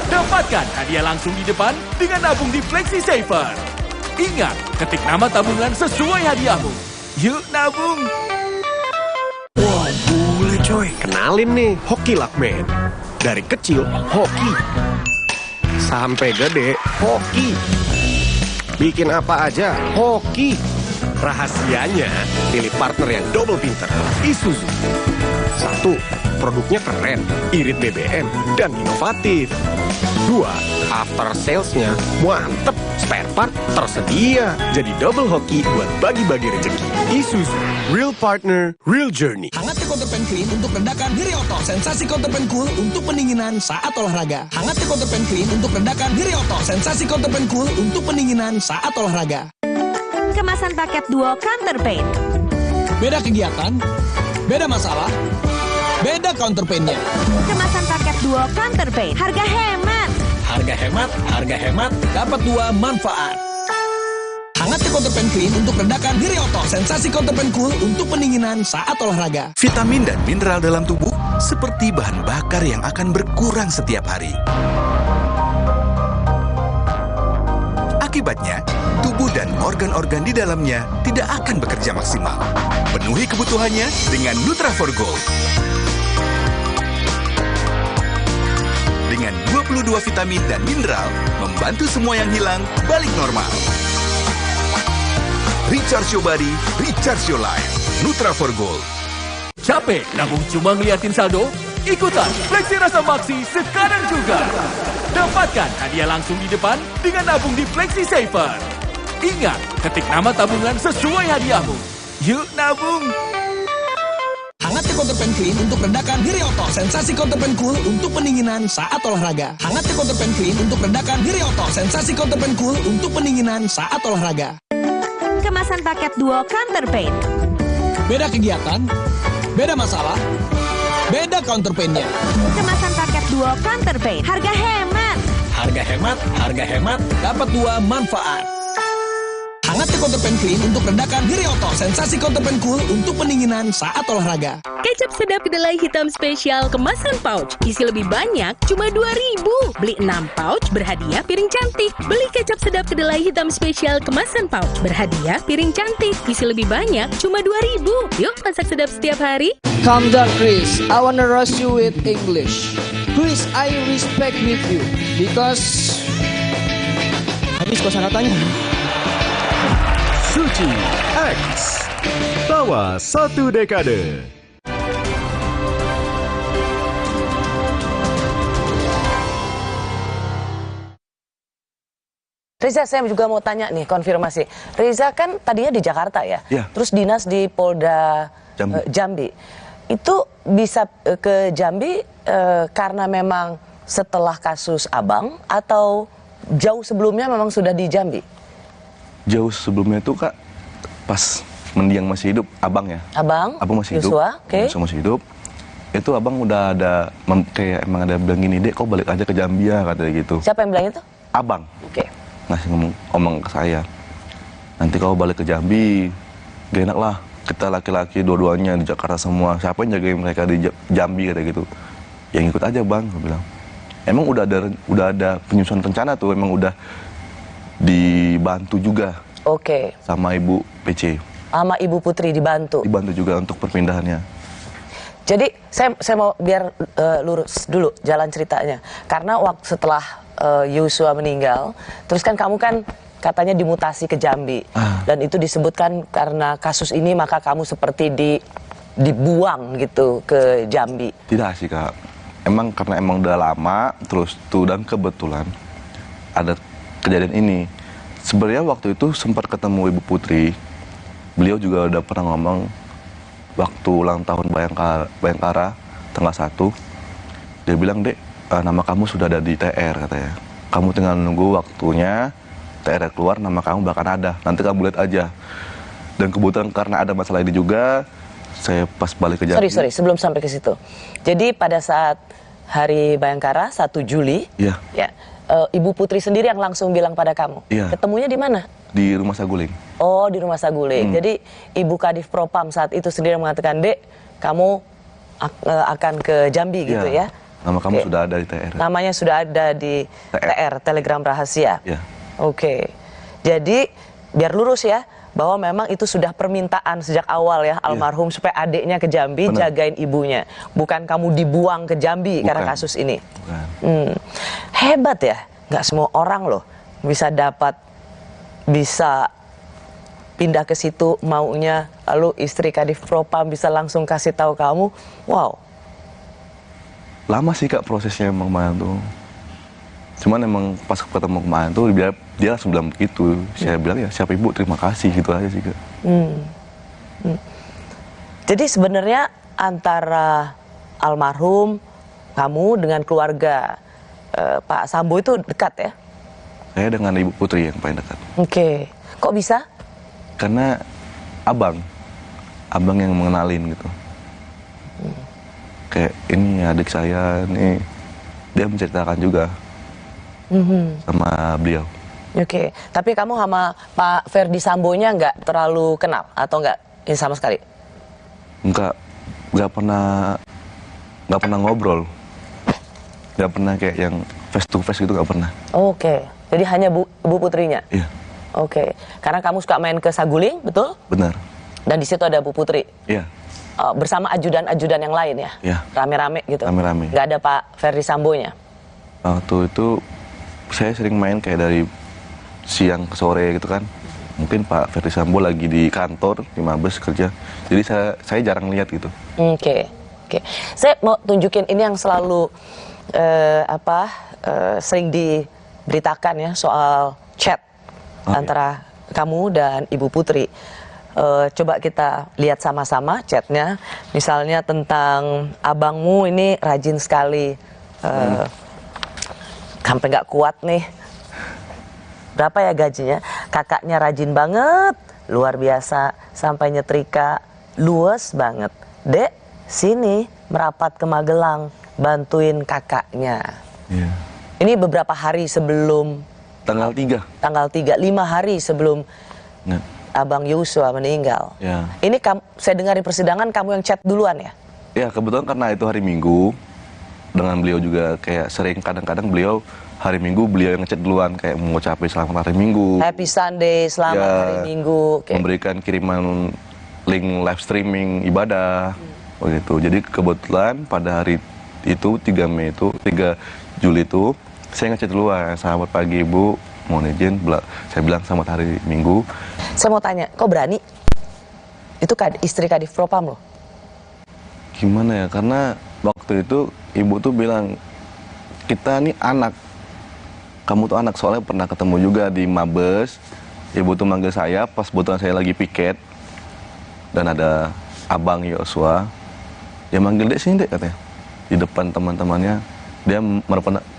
Dapatkan hadiah langsung di depan dengan nabung di Fleksi Saver. Ingat, ketik nama tabungan sesuai hadiahmu. Yuk nabung.
Wah, boleh coy. Kenalin nih, Hoki Lakman. Dari kecil, hoki. Sampai gede, hoki. Bikin apa aja, hoki. Rahasianya, pilih partner yang double pinter. Isuzu. 1. Produknya keren, irit BBM, dan inovatif. 2. After salesnya mantep, spare part tersedia. Jadi double hoki buat bagi-bagi rezeki. Isuzu, real partner, real journey.
Hangat Counterpane Clean untuk redakan nyeri otot. Sensasi Counterpane Cool untuk pendinginan saat olahraga. Hangat Counterpane Clean untuk redakan nyeri otot. Sensasi Counterpane Cool untuk pendinginan saat olahraga.
Kemasan paket duo Counterpane.
Beda kegiatan, beda masalah, beda counterpain-nya.
Kemasan paket duo Counterpane. Harga hemat.
Harga hemat, dapat 2 manfaat. Hangat Counterpane Clean untuk redakan nyeri otot. Sensasi Counterpane Cool untuk pendinginan saat olahraga.
Vitamin dan mineral dalam tubuh seperti bahan bakar yang akan berkurang setiap hari. Akibatnya, tubuh dan organ-organ di dalamnya tidak akan bekerja maksimal. Penuhi kebutuhannya dengan Nutra4Gold. Dengan 22 vitamin dan mineral, membantu semua yang hilang balik normal. Recharge your body, recharge your life. Nutra4Gold.
Capek nabung cuma ngeliatin saldo? Ikutan Fleksi Rasa Maksi sekarang juga. Dapatkan hadiah langsung di depan dengan nabung di Fleksi Saver. Ingat, ketik nama tabungan sesuai hadiahmu. Yuk nabung!
Hangat Counterpane Clean untuk redakan nyeri otot. Sensasi Counterpane Cool untuk pendinginan saat olahraga. Hangat Counterpane Clean untuk redakan nyeri otot. Sensasi Counterpane Cool untuk pendinginan saat olahraga.
Kemasan paket duo Counterpane.
Beda kegiatan, beda masalah, beda counterpain-nya.
Kemasan paket duo Counterpane. Harga
hemat, dapat 2 manfaat. Hangat Counterpane Clean untuk redakan nyeri otot. Sensasi Counterpane Cool untuk pendinginan saat olahraga.
Kecap sedap kedelai hitam spesial kemasan pouch. Isi lebih banyak, cuma 2.000. Beli 6 pouch, berhadiah piring cantik. Beli kecap sedap kedelai hitam spesial kemasan pouch. Berhadiah piring cantik. Isi lebih banyak, cuma 2.000. Yuk masak sedap setiap hari.
Calm down, Chris. I wanna roast you with English. Chris, I respect with you because habis kosakatanya.
Suci X Tawa 1 dekade.
Reza, saya juga mau tanya nih, konfirmasi. Reza kan tadinya di Jakarta ya?
Ya.
Terus dinas di Polda Jambi. Itu bisa ke Jambi karena memang setelah kasus Abang atau jauh sebelumnya memang sudah di Jambi?
Jauh sebelumnya itu Kak, pas mendiang masih hidup, Abang ya.
Abang
masih hidup. Yosua masih hidup. Itu Abang udah ada, kayak emang ada bilang gini, Dek kok balik aja ke Jambi ya, katanya gitu.
Siapa yang bilang itu?
Abang.
Oke.
Ngasih ngomong ke saya, nanti kau balik ke Jambi, gak enak lah. Kita laki-laki dua-duanya di Jakarta semua, siapa yang jagain mereka di Jambi, katanya gitu. Yang ikut aja Bang, gue bilang. Emang udah ada penyusunan rencana tuh, emang udah dibantu juga.
Oke.
Sama Ibu PC.
Sama Ibu Putri dibantu.
Dibantu juga untuk perpindahannya.
Jadi saya mau biar lurus dulu jalan ceritanya. Karena waktu setelah Yosua meninggal, terus kan kamu kan katanya dimutasi ke Jambi. Dan itu disebutkan karena kasus ini maka kamu seperti dibuang gitu ke Jambi.
Tidak sih Kak. Emang karena emang udah lama terus tuh, dan kebetulan ada kejadian ini. Sebenarnya waktu itu sempat ketemu Ibu Putri. Beliau juga udah pernah ngomong waktu ulang tahun Bayangkara tanggal 1. Dia bilang, Dek, nama kamu sudah ada di TR katanya. Kamu tinggal nunggu waktunya TR keluar, nama kamu bakal ada. Nanti kamu lihat aja. Dan kebetulan karena ada masalah ini juga, saya pas balik ke Jambi.
Sorry, sebelum sampai ke situ. Jadi pada saat hari Bayangkara 1 Juli, ya. Ibu Putri sendiri yang langsung bilang pada kamu.
Iya.
Ketemunya di mana?
Di Rumah Saguling.
Oh, di Rumah Saguling. Jadi Ibu Kadif Propam saat itu sendiri mengatakan, Dek, kamu akan ke Jambi gitu ya?
Nama kamu sudah ada di TR.
Namanya sudah ada di TR, Telegram Rahasia.
Iya.
Oke. Jadi biar lurus ya, bahwa memang itu sudah permintaan sejak awal ya almarhum supaya adiknya ke Jambi jagain ibunya. Bukan kamu dibuang ke Jambi karena kasus ini. Hebat ya, nggak semua orang loh bisa pindah ke situ maunya, lalu istri Kadif Propam bisa langsung kasih tahu kamu. Wow.
Lama sih Kak prosesnya emang tuh. Cuman emang pas ketemu kemarin tuh dia langsung bilang begitu. Saya bilang ya siap ibu, terima kasih gitu aja sih Kak.
Jadi sebenarnya antara almarhum kamu dengan keluarga Pak Sambo itu dekat ya?
Saya dengan Ibu Putri yang paling dekat.
Oke. Kok bisa?
Karena abang yang mengenalin gitu. Kayak ini adik saya nih, dia menceritakan juga sama beliau.
Oke. Tapi kamu sama Pak Ferdi Sambonya nggak terlalu kenal atau nggak ini sama sekali?
Nggak pernah ngobrol. Nggak pernah kayak yang face to face gitu, nggak pernah.
Oke. Jadi hanya Bu Putrinya?
Iya.
Oke. Karena kamu suka main ke Saguling, betul?
Benar.
Dan di situ ada Bu Putri?
Iya.
Bersama ajudan-ajudan yang lain ya?
Iya.
Rame-rame gitu?
Rame-rame.
Nggak ada Pak Ferdi Sambonya?
Waktu itu saya sering main kayak dari siang ke sore gitu kan. Mungkin Pak Ferdi Sambo lagi di kantor, di Mabes kerja. Jadi saya jarang lihat gitu.
Oke. Saya mau tunjukin ini yang selalu sering diberitakan ya soal chat antara kamu dan Ibu Putri. Coba kita lihat sama-sama chatnya. Misalnya tentang abangmu ini rajin sekali, sampai nggak kuat nih. Berapa ya gajinya? Kakaknya rajin banget, luar biasa, sampai nyetrika, luas banget. Dek, sini merapat ke Magelang, bantuin kakaknya.
Iya.
Ini beberapa hari sebelum
Tanggal 3.
Tanggal 3, 5 hari sebelum Abang Yosua meninggal.
Ya.
Ini saya dengar di persidangan kamu yang chat duluan ya?
Ya, kebetulan karena itu hari Minggu, dengan beliau juga kayak sering kadang-kadang beliau hari Minggu beliau yang ngechat duluan kayak mengucapkan selamat hari Minggu.
Happy Sunday, selamat hari Minggu.
Memberikan kiriman link live streaming ibadah. Begitu. Jadi kebetulan pada hari itu 3 Juli itu saya ngechat duluan, selamat pagi Ibu, mohon izin, saya bilang selamat hari Minggu.
Saya mau tanya, kok berani? Itu istri Kadif Propam loh.
Gimana ya, karena waktu itu Ibu tuh bilang, kita nih anak, kamu tuh anak, soalnya pernah ketemu juga di Mabes. Ibu tuh manggil saya pas kebetulan saya lagi piket, dan ada Abang Yosua, dia manggil Dek sini Dek katanya, di depan teman-temannya. Dia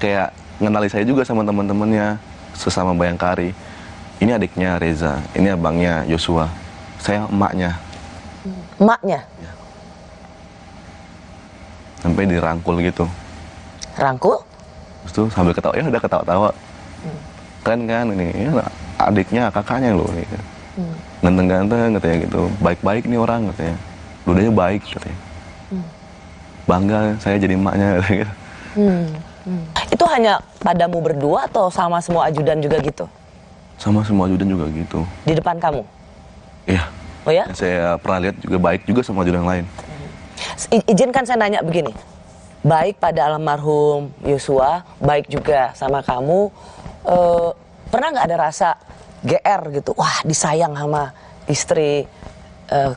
kayak ngenali saya juga sama teman-temannya, sesama Bayangkari. Ini adiknya Reza, ini abangnya Yosua, saya emaknya.
Emaknya?
Ya. Sampai dirangkul gitu.
Rangkul?
Terus tuh sambil ketawa, ya udah ketawa-tawa. Kan ini ya, adiknya, kakaknya loh. Gitu. Ganteng-ganteng katanya gitu, baik-baik nih orang katanya. Ludahnya baik katanya. Bangga saya jadi emaknya katanya.
Itu hanya padamu berdua atau sama semua ajudan juga gitu?
Sama semua ajudan juga gitu.
Di depan kamu?
Iya.
Oh ya?
Saya pernah lihat juga baik juga sama ajudan yang lain.
Izinkan saya nanya begini, baik pada almarhum Yosua, baik juga sama kamu, pernah nggak ada rasa GR gitu? Wah, disayang sama istri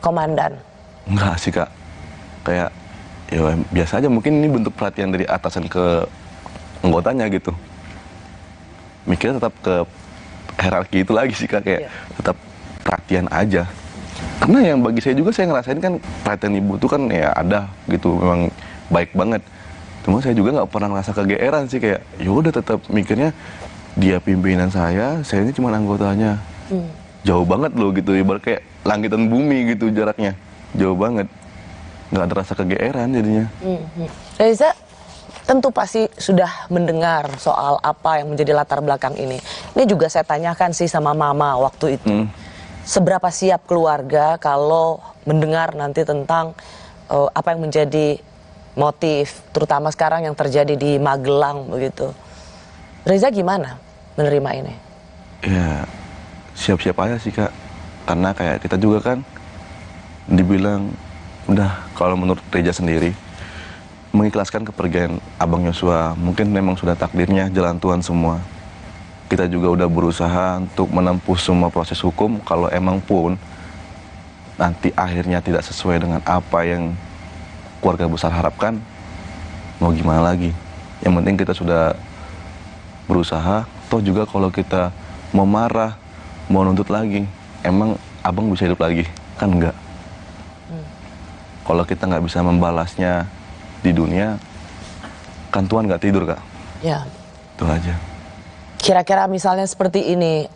komandan?
Enggak sih Kak, kayak ya biasa aja, mungkin ini bentuk perhatian dari atasan ke anggotanya gitu. Mikirnya tetap ke hierarki itu lagi sih Kak, kayak tetap perhatian aja. Karena yang bagi saya juga, saya ngerasain kan perhatian ibu tuh kan ya ada gitu, memang baik banget. Cuma saya juga nggak pernah ngerasa kegeeran sih, kayak yaudah tetap mikirnya dia pimpinan saya ini cuma anggotanya. Jauh banget loh gitu, ibarat kayak langit dan bumi gitu jaraknya, jauh banget. Nggak ada rasa kegeeran jadinya.
Reza tentu pasti sudah mendengar soal apa yang menjadi latar belakang ini. Ini juga saya tanyakan sih sama mama waktu itu. Seberapa siap keluarga kalau mendengar nanti tentang apa yang menjadi motif, terutama sekarang yang terjadi di Magelang begitu. Reza gimana menerima ini?
Ya siap-siap aja sih Kak. Karena kayak kita juga kan dibilang, udah kalau menurut Reza sendiri, mengikhlaskan kepergian Abang Yosua, mungkin memang sudah takdirnya, jalan Tuhan semua. Kita juga udah berusaha untuk menempuh semua proses hukum. Kalau emang pun nanti akhirnya tidak sesuai dengan apa yang keluarga besar harapkan, mau gimana lagi. Yang penting kita sudah berusaha. Toh juga kalau kita mau marah, mau nuntut lagi, emang abang bisa hidup lagi? Kan enggak. Kalau kita nggak bisa membalasnya di dunia, kan Tuhan nggak tidur, Kak.
Ya.
Itu aja.
Kira-kira misalnya seperti ini,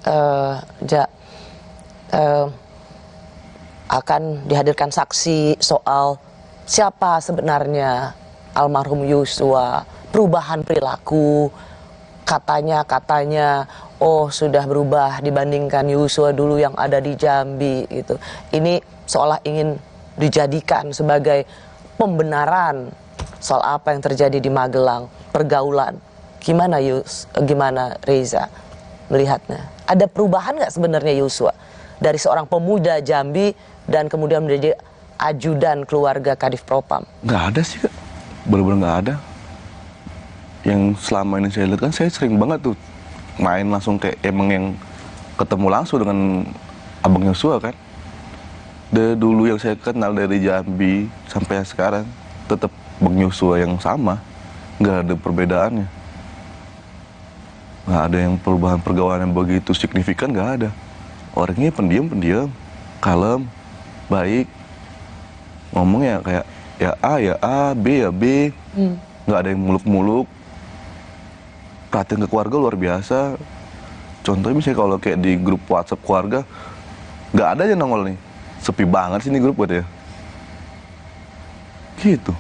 akan dihadirkan saksi soal siapa sebenarnya almarhum Yosua, perubahan perilaku, katanya oh sudah berubah dibandingkan Yosua dulu yang ada di Jambi gitu. Ini seolah ingin dijadikan sebagai pembenaran soal apa yang terjadi di Magelang, pergaulan. Gimana Reza melihatnya? Ada perubahan nggak sebenarnya Yosua dari seorang pemuda Jambi dan kemudian menjadi ajudan keluarga Kadif Propam?
Nggak ada sih, Kak. Benar-benar nggak ada. Yang selama ini saya lihat kan, saya sering banget tuh main langsung kayak emang yang ketemu langsung dengan abang Yosua kan. Dari dulu yang saya kenal dari Jambi sampai sekarang tetap Bang Yosua yang sama, nggak ada perbedaannya. Nggak ada yang perubahan pergaulan yang begitu signifikan, nggak ada. Orangnya pendiam, kalem, baik, ngomongnya kayak ya A, B ya B, nggak ada yang muluk-muluk. Perhatian ke keluarga luar biasa. Contohnya misalnya kalau kayak di grup WhatsApp keluarga, nggak ada aja nongol nih, sepi banget sih ini grup buat ya. Gitu.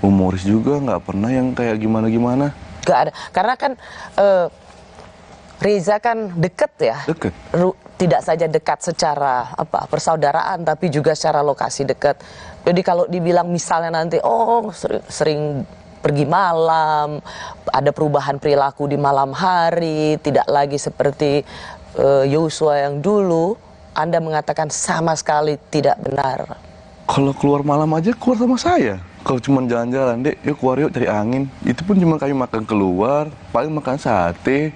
Humoris juga, nggak pernah yang kayak gimana-gimana.
Nggak ada, karena kan Reza kan deket ya.
Deket.
Tidak saja dekat secara persaudaraan, tapi juga secara lokasi dekat. Jadi kalau dibilang misalnya nanti, sering pergi malam, ada perubahan perilaku di malam hari, tidak lagi seperti Yosua yang dulu, Anda mengatakan sama sekali tidak benar.
Kalau keluar malam aja keluar sama saya. Kalau cuma jalan-jalan, Dek, yuk keluar yuk cari angin. Itu pun cuma kami makan keluar, paling makan sate.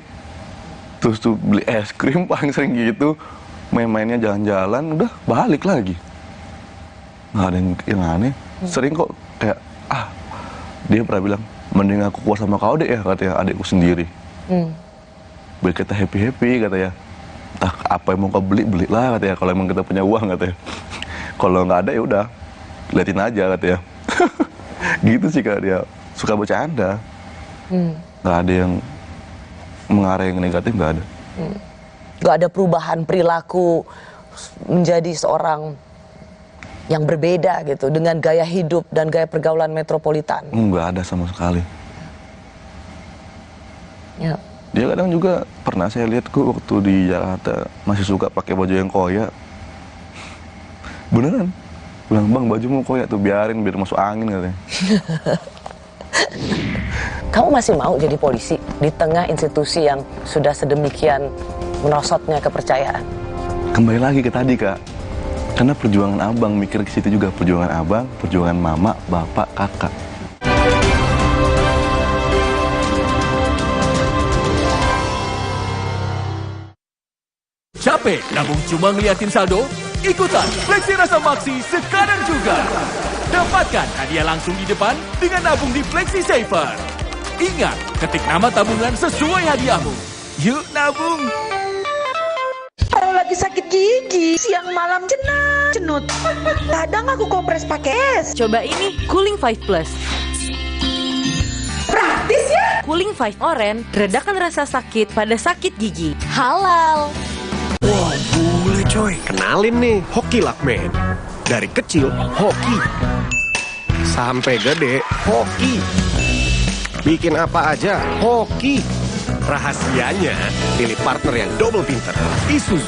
Terus tuh beli es krim paling sering gitu. Main-mainnya jalan-jalan, udah balik lagi. Nggak ada yang aneh. Sering kok kayak, dia pernah bilang, mending aku keluar sama kau deh ya, katanya adikku sendiri. Biar kita happy-happy, katanya. Entah apa yang mau kau beli, belilah, katanya. Kalau emang kita punya uang, katanya. Kalau nggak ada ya udah, liatin aja, katanya. Gitu sih, Kak, dia suka bercanda. Nggak ada yang mengarah yang negatif, nggak ada.
Nggak ada perubahan perilaku menjadi seorang yang berbeda gitu dengan gaya hidup dan gaya pergaulan metropolitan.
Nggak ada sama sekali.
Ya.
Dia kadang juga pernah saya lihat waktu di Jakarta masih suka pakai baju yang koyak. Beneran. Bilang, Bang, bajumu koyak tuh, biarin biar masuk angin, katanya.
Kamu masih mau jadi polisi di tengah institusi yang sudah sedemikian merosotnya kepercayaan?
Kembali lagi ke tadi, Kak. Karena perjuangan abang, mikir ke situ juga. Perjuangan abang, perjuangan mama, bapak, kakak.
Capek nabung cuma ngeliatin saldo? Ikutan Fleksi Rasa Maksi sekarang juga. Dapatkan hadiah langsung di depan dengan nabung di Fleksi Saver. Ingat, ketik nama tabungan sesuai hadiahmu. Yuk nabung.
Kalau lagi sakit gigi, siang malam cenut. Kadang aku kompres pakai es.
Coba ini, Cooling 5 Plus.
Praktis ya?
Cooling 5 Orange, redakan rasa sakit pada sakit gigi. Halal.
Wah, boleh coy. Kenalin nih, Hoki Lakman. Dari kecil, hoki. Sampai gede, hoki. Bikin apa aja, hoki. Rahasianya, pilih partner yang double pinter. Isuzu.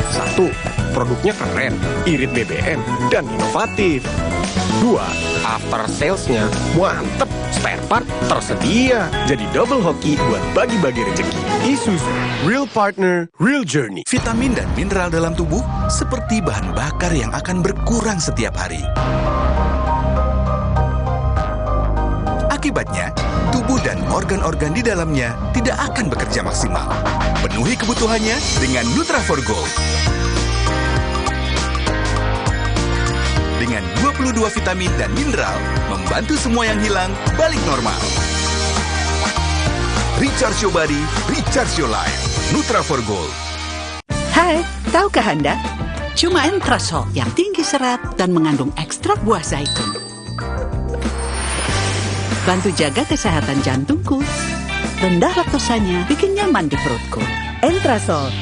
1. Produknya keren, irit BBM, dan inovatif. 2. After salesnya mantep, spare part tersedia. Jadi double hoki buat bagi-bagi rezeki. Isuzu, real partner, real journey.
Vitamin dan mineral dalam tubuh seperti bahan bakar yang akan berkurang setiap hari. Akibatnya, tubuh dan organ-organ di dalamnya tidak akan bekerja maksimal. Penuhi kebutuhannya dengan Nutra4Gold. Dengan 22 vitamin dan mineral, membantu semua yang hilang balik normal. Recharge your body, recharge your life. Nutra for Gold.
Hai, tahukah Anda? Cuma Entrasol yang tinggi serat dan mengandung ekstrak buah zaitun. Bantu jaga kesehatan jantungku. Rendah laktosanya bikin nyaman di perutku.
Entrasol.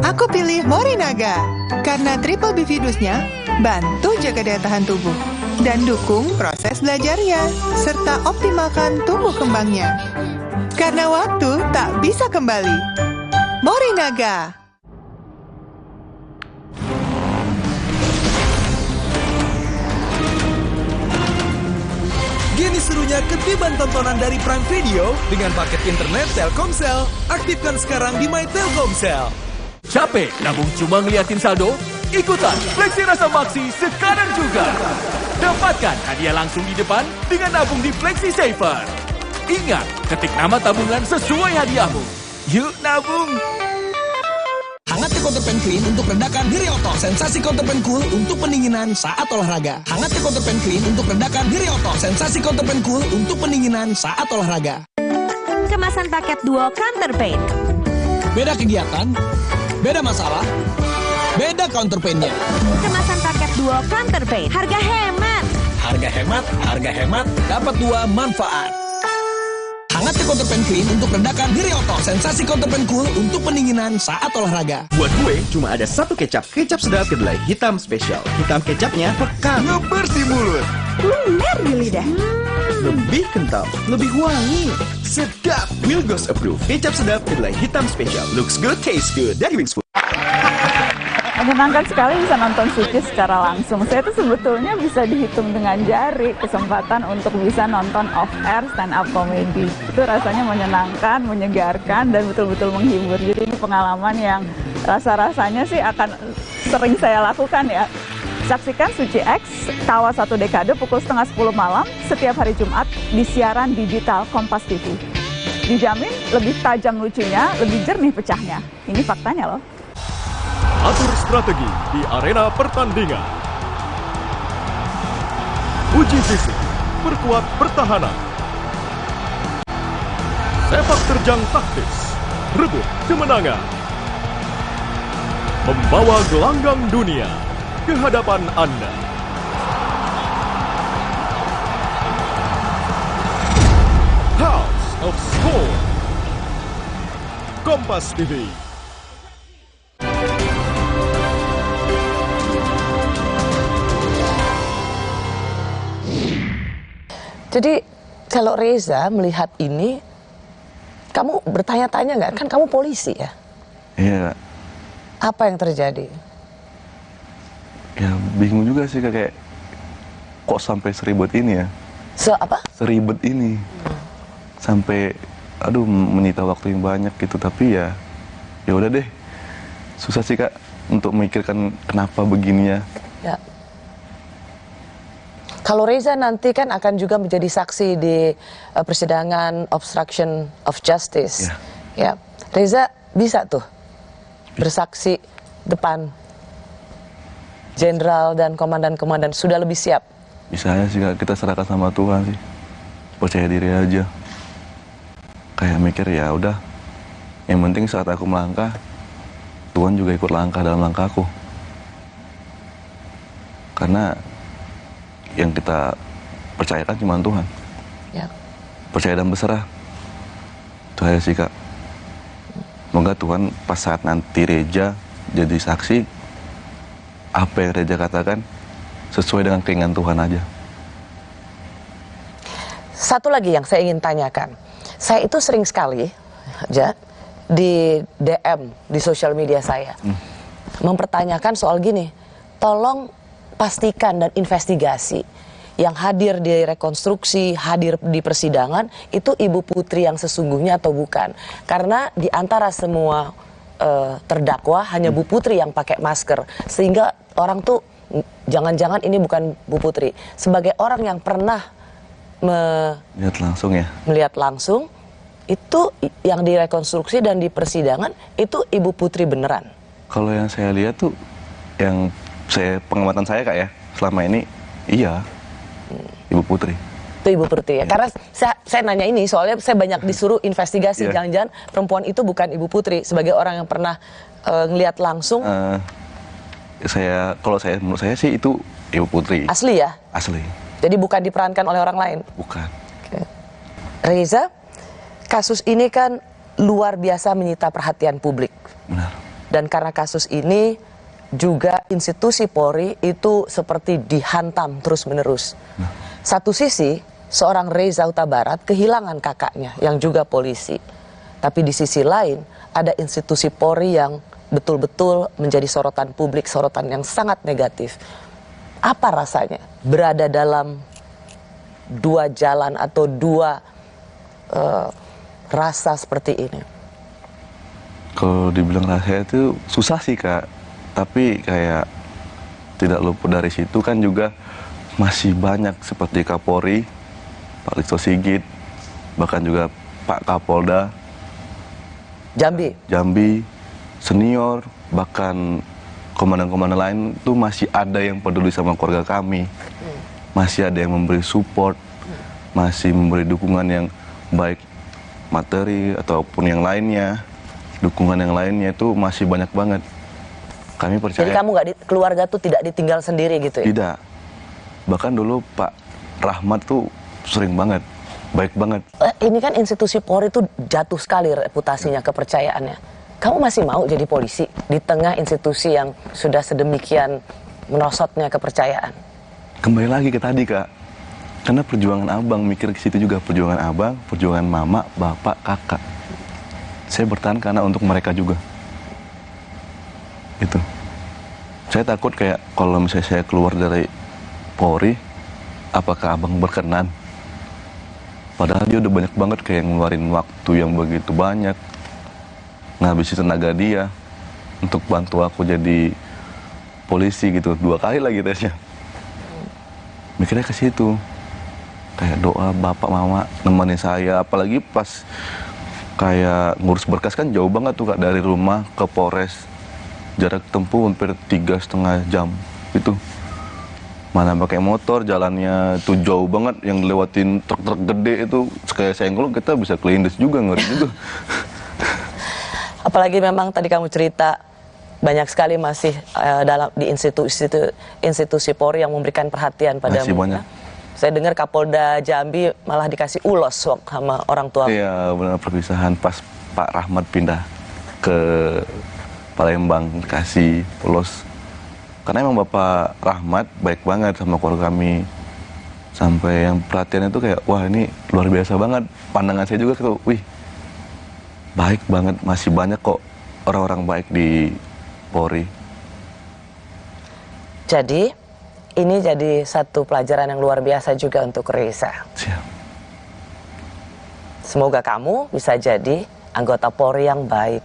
Aku pilih Morinaga karena triple bifidusnya bantu jaga daya tahan tubuh dan dukung proses belajarnya serta optimalkan tumbuh kembangnya. Karena waktu tak bisa kembali. Morinaga.
Gini serunya ketiban tontonan dari Prime Video dengan paket internet Telkomsel. Aktifkan sekarang di My Telkomsel.
Capek nabung cuma ngeliatin saldo? Ikutan Fleksi Rasa Maksi sekarang juga. Dapatkan hadiah langsung di depan dengan nabung di Fleksi Saver. Ingat, ketik nama tabungan sesuai hadiahmu. Yuk nabung!
Hangat Counter Pen Clean untuk redakan nyeri otot. Sensasi Counter Pen Cool untuk pendinginan saat olahraga. Hangat Counter Pen Clean untuk redakan nyeri otot. Sensasi Counter Pen Cool untuk pendinginan saat olahraga.
Kemasan paket duo Counter Pain.
Beda kegiatan, beda masalah, beda counter pain-nya.
Kemasan paket duo Counter Pain. Harga hemat.
Harga hemat, dapat dua manfaat. Hangat Counter Pen Clean untuk redakan nyeri otot. Sensasi Counter Pen Cool untuk pendinginan saat olahraga.
Buat gue cuma ada satu kecap. Kecap sedap kedelai hitam spesial. Hitam kecapnya pekat, ngebersih mulut,
Lumer di lidah.
lebih kental, lebih wangi, sedap. Wilgos approve. Kecap sedap kedelai hitam spesial. Looks good, tastes good. Dari Wings Food.
Menyenangkan sekali bisa nonton Suci secara langsung. Saya tuh sebetulnya bisa dihitung dengan jari kesempatan untuk bisa nonton off-air stand-up comedy. Itu rasanya menyenangkan, menyegarkan, dan betul-betul menghibur. Jadi ini pengalaman yang rasa-rasanya sih akan sering saya lakukan ya. Saksikan Suci X, Tawa 1 Dekade pukul 9:30 malam setiap hari Jumat di siaran digital Kompas TV. Dijamin lebih tajam lucunya, lebih jernih pecahnya. Ini faktanya loh.
Atur strategi di arena pertandingan. Uji fisik, perkuat pertahanan. Sepak terjang taktis, rebut kemenangan. Membawa gelanggang dunia ke hadapan Anda. House of Sport. Kompas TV.
Jadi kalau Reza melihat ini, kamu bertanya-tanya nggak? Kan kamu polisi ya?
Iya.
Apa yang terjadi?
Ya bingung juga sih kayak kok sampai seribet ini ya?
Apa?
Seribet ini. Sampai aduh menyita waktu yang banyak gitu, tapi ya udah deh. Susah sih Kak untuk memikirkan kenapa begininya.
Ya. Kalau Reza nanti kan akan juga menjadi saksi di persidangan obstruction of justice. Ya, Reza bisa tuh bersaksi depan jenderal dan komandan-komandan, sudah lebih siap.
Bisa aja sih Kak, kita serahkan sama Tuhan sih. Percaya diri aja. Kayak mikir ya udah. Yang penting saat aku melangkah, Tuhan juga ikut langkah dalam langkahku. Karena yang kita percayakan cuma Tuhan. Ya. Percaya dan berserah. Itu aja sih Kak. Semoga Tuhan pas saat nanti Reza jadi saksi, apa yang Reza katakan sesuai dengan keinginan Tuhan aja.
Satu lagi yang saya ingin tanyakan. Saya itu sering sekali di DM di sosial media saya mempertanyakan soal gini. Tolong pastikan dan investigasi yang hadir di rekonstruksi, hadir di persidangan itu Ibu Putri yang sesungguhnya atau bukan. Karena di antara semua terdakwa hanya Bu Putri yang pakai masker, sehingga orang tuh jangan-jangan ini bukan Bu Putri. Sebagai orang yang pernah melihat langsung itu yang direkonstruksi dan di persidangan itu Ibu Putri beneran.
Kalau yang saya lihat tuh, yang pengamatan saya Kak ya, selama ini iya Ibu Putri.
Itu Ibu Putri ya. Karena saya nanya ini soalnya saya banyak disuruh investigasi. Jangan-jangan perempuan itu bukan Ibu Putri. Sebagai orang yang pernah ngelihat langsung.
Menurut saya sih itu Ibu Putri.
Asli ya?
Asli.
Jadi bukan diperankan oleh orang lain?
Bukan.
Reza, kasus ini kan luar biasa menyita perhatian publik.
Benar.
Dan karena kasus ini juga institusi Polri itu seperti dihantam terus-menerus. Satu sisi, seorang Reza Huta Barat kehilangan kakaknya yang juga polisi. Tapi di sisi lain, ada institusi Polri yang betul-betul menjadi sorotan publik, sorotan yang sangat negatif. Apa rasanya berada dalam dua jalan atau dua rasa seperti ini?
Kalau dibilang rasa itu susah sih Kak, tapi kayak tidak luput dari situ kan juga masih banyak seperti Kapolri, Pak Listio Sigit, bahkan juga Pak Kapolda Jambi, senior, bahkan komandan-komandan lain itu masih ada yang peduli sama keluarga kami, masih ada yang memberi support, masih memberi dukungan yang baik materi ataupun yang lainnya. Dukungan yang lainnya itu masih banyak banget. Kami percaya.
Jadi kamu keluarga tuh tidak ditinggal sendiri gitu ya?
Tidak. Bahkan dulu Pak Rahmat tuh sering banget, baik banget.
Ini kan institusi Polri tuh jatuh sekali reputasinya, kepercayaannya. Kamu masih mau jadi polisi di tengah institusi yang sudah sedemikian merosotnya kepercayaan?
Kembali lagi ke tadi Kak. Karena perjuangan abang, mikir ke situ juga. Perjuangan abang, perjuangan mama, bapak, kakak. Saya bertahan karena untuk mereka juga. Itu. Saya takut kayak kalau misalnya saya keluar dari Polri, apakah abang berkenan? Padahal dia udah banyak banget kayak ngeluarin waktu yang begitu banyak, ngabisin tenaga dia untuk bantu aku jadi polisi gitu. 2 kali lagi tesnya. Mikirnya ke situ. Kayak doa bapak mama nemenin saya, apalagi pas kayak ngurus berkas kan jauh banget tuh Kak, dari rumah ke Polres, jarak tempuh hampir 3,5 jam itu. Mana pakai motor, jalannya tuh jauh banget, yang lewatin truk-truk gede itu kayak senggol kita bisa kelindes juga, ngeri juga.
Apalagi memang tadi kamu cerita banyak sekali masih di institusi Polri yang memberikan perhatian padamu.
Masih banyak.
Saya dengar Kapolda Jambi malah dikasih ulos sama orang tua.
Iya, benar, perpisahan pas Pak Rahmat pindah ke Palembang dikasih ulos. Karena emang Bapak Rahmat baik banget sama keluarga kami. Sampai yang perhatiannya tuh kayak, wah ini luar biasa banget. Pandangan saya juga tuh, wih, baik banget, masih banyak kok orang-orang baik di Polri.
Jadi ini jadi satu pelajaran yang luar biasa juga untuk Reza.
Siap.
Semoga kamu bisa jadi anggota Polri yang baik.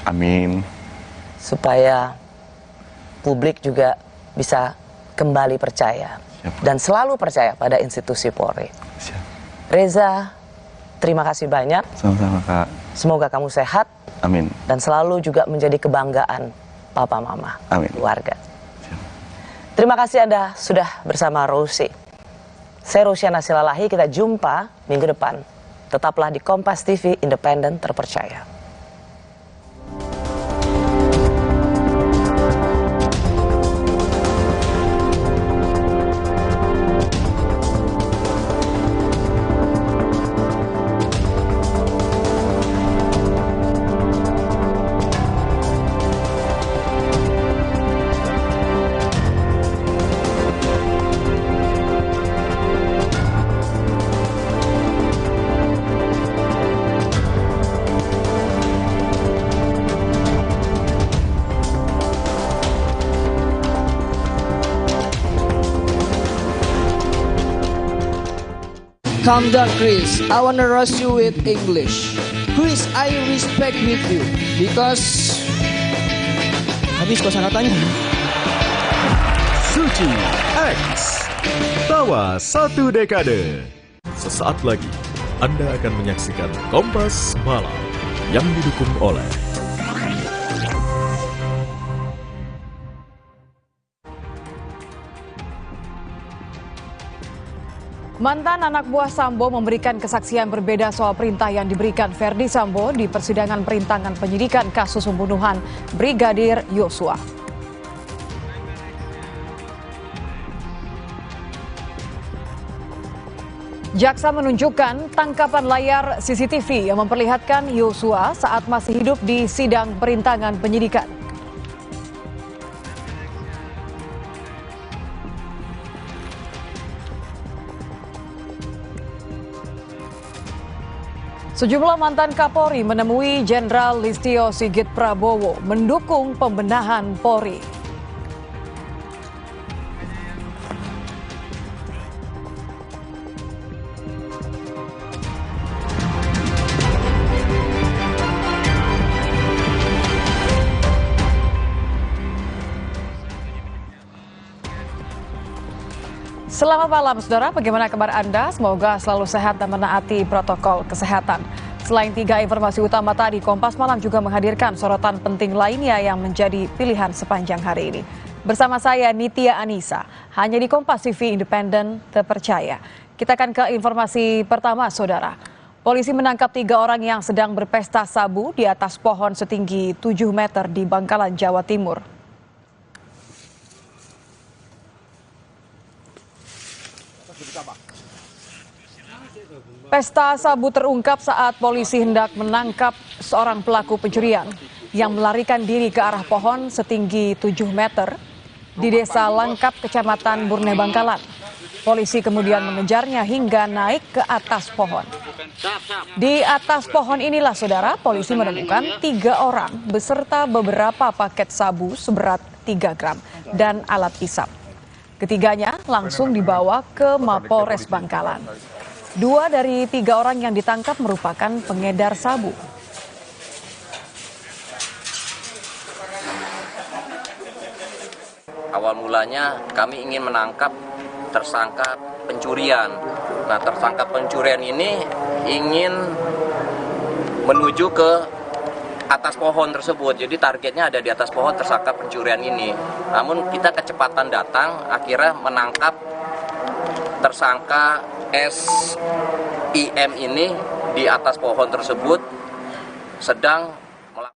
Amin.
Supaya publik juga bisa kembali percaya.
Siap.
Dan selalu percaya pada institusi Polri.
Siap.
Reza, terima kasih banyak.
Sama-sama Kak.
Semoga kamu sehat.
Amin.
Dan selalu juga menjadi kebanggaan papa mama, keluarga. Terima kasih Anda sudah bersama Rosie. Saya Rosiana Silalahi, kita jumpa minggu depan. Tetaplah di Kompas TV, independen, terpercaya.
Calm down, Chris. I wanna roast you with English. Chris, I respect with you because habis kosakatanya.
Suci X Tawa 1 Dekade. Sesaat lagi Anda akan menyaksikan Kompas Malam yang didukung oleh
Mantan anak buah Sambo memberikan kesaksian berbeda soal perintah yang diberikan Verdi Sambo di persidangan perintangan penyidikan kasus pembunuhan Brigadir Yosua. Jaksa menunjukkan tangkapan layar CCTV yang memperlihatkan Yosua saat masih hidup di sidang perintangan penyidikan. Sejumlah mantan Kapolri menemui Jenderal Listio Sigit Prabowo mendukung pembenahan Polri. Selamat malam, saudara. Bagaimana kabar Anda? Semoga selalu sehat dan menaati protokol kesehatan. Selain 3 informasi utama tadi, Kompas Malam juga menghadirkan sorotan penting lainnya yang menjadi pilihan sepanjang hari ini. Bersama saya, Nitya Anissa, hanya di Kompas TV Independen Terpercaya. Kita akan ke informasi pertama, saudara. Polisi menangkap 3 orang yang sedang berpesta sabu di atas pohon setinggi 7 meter di Bangkalan, Jawa Timur. Pesta sabu terungkap saat polisi hendak menangkap seorang pelaku pencurian yang melarikan diri ke arah pohon setinggi 7 meter di Desa Langkap, Kecamatan Burne Bangkalan. Polisi kemudian mengejarnya hingga naik ke atas pohon. Di atas pohon inilah, saudara, polisi menemukan 3 orang beserta beberapa paket sabu seberat 3 gram dan alat hisap. Ketiganya langsung dibawa ke Mapolres Bangkalan. 2 dari 3 orang yang ditangkap merupakan pengedar sabu.
Awal mulanya kami ingin menangkap tersangka pencurian. Nah, tersangka pencurian ini ingin menuju ke atas pohon tersebut. Jadi targetnya ada di atas pohon tersangka pencurian ini. Namun kita kecepatan datang, akhirnya menangkap tersangka SIM ini di atas pohon tersebut sedang melakukan.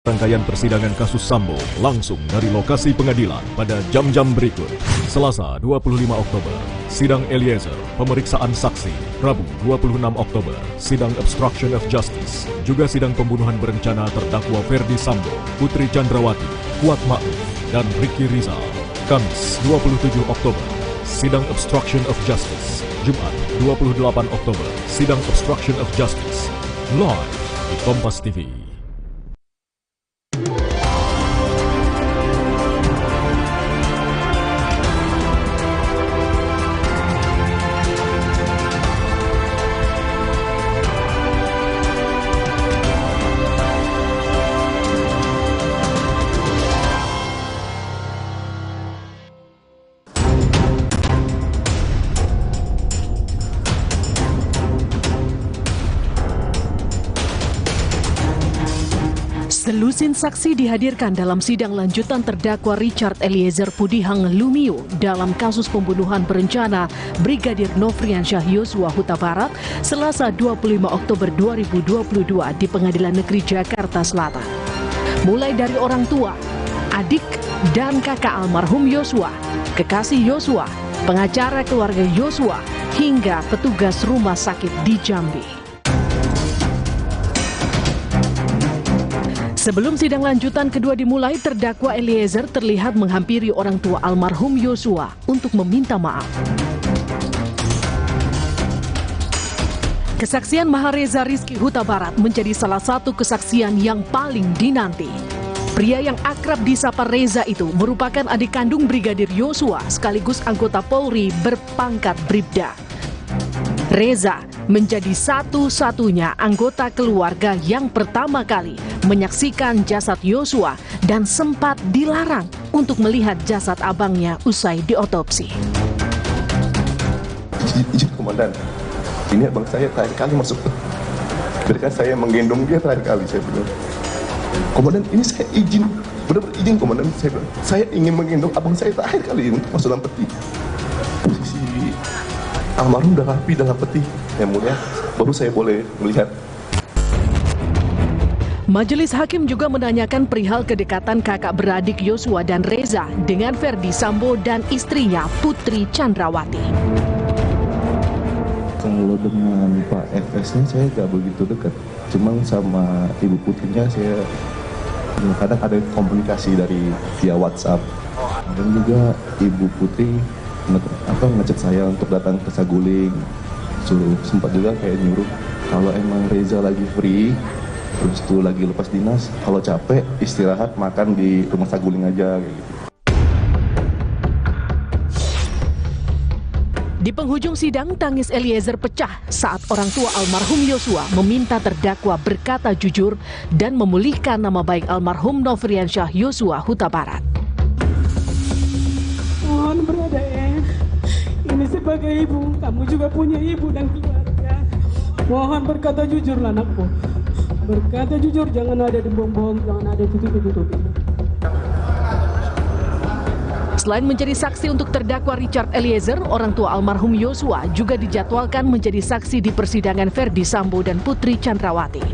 Rangkaian persidangan kasus Sambo langsung dari lokasi pengadilan pada jam-jam berikut. Selasa 25 Oktober, sidang Eliezer, pemeriksaan saksi. Rabu 26 Oktober, sidang obstruction of justice. Juga sidang pembunuhan berencana terdakwa Verdi Sambo, Putri Chandrawati, Kuat Ma'ruf, dan Ricky Rizal. Kamis 27 Oktober, sidang obstruction of justice. Jumat 28 Oktober, sidang obstruction of justice. Live di Kompas TV.
Selusin saksi dihadirkan dalam sidang lanjutan terdakwa Richard Eliezer Pudihang Lumiu dalam kasus pembunuhan berencana Brigadir Nofriansyah Yosua Huta Barat Selasa 25 Oktober 2022 di Pengadilan Negeri Jakarta Selatan. Mulai dari orang tua, adik, dan kakak almarhum Yosua, kekasih Yosua, pengacara keluarga Yosua, hingga petugas rumah sakit di Jambi. Sebelum sidang lanjutan kedua dimulai, terdakwa Eliezer terlihat menghampiri orang tua almarhum Yosua untuk meminta maaf. Kesaksian Mahareza Rizky Huta Barat menjadi salah satu kesaksian yang paling dinanti. Pria yang akrab disapa Reza itu merupakan adik kandung Brigadir Yosua sekaligus anggota Polri berpangkat Bribda. Reza menjadi satu-satunya anggota keluarga yang pertama kali menyaksikan jasad Yosua dan sempat dilarang untuk melihat jasad abangnya usai diotopsi.
Izin komandan, ini abang saya terakhir kali masuk. Biarkan saya menggendong dia terakhir kali, saya bilang. Komandan, ini saya izin, benar-benar izin komandan, saya bilang. Saya ingin menggendong abang saya terakhir kali ini masuk dalam peti. Posisi almarhum udah rapi dalam peti, yang mulia, baru saya boleh melihat.
Majelis Hakim juga menanyakan perihal kedekatan kakak beradik Yosua dan Reza dengan Verdi Sambo dan istrinya Putri Chandrawati.
Kalau dengan Pak FS-nya saya nggak begitu dekat, cuman sama Ibu Putrinya saya kadang ada komunikasi dari via WhatsApp. Dan juga Ibu Putri ngechat saya untuk datang ke Saguling, sempat juga kayak nyuruh kalau emang Reza lagi free, terus tuh lagi lepas dinas, kalau capek istirahat makan di rumah Saguling aja kayak gitu.
Di penghujung sidang, tangis Eliezer pecah saat orang tua almarhum Yosua meminta terdakwa berkata jujur dan memulihkan nama baik almarhum Nofriansyah Yosua Huta Barat.
Mohon berada ya, ini sebagai ibu, kamu juga punya ibu dan keluarga. Mohon berkata jujur anakku, berkata jujur, jangan ada bohong-bohong, jangan ada tutup-tutupi.
Selain menjadi saksi untuk terdakwa Richard Eliezer, orang tua almarhum Yosua juga dijadwalkan menjadi saksi di persidangan Verdi Sambo dan Putri Chandrawati.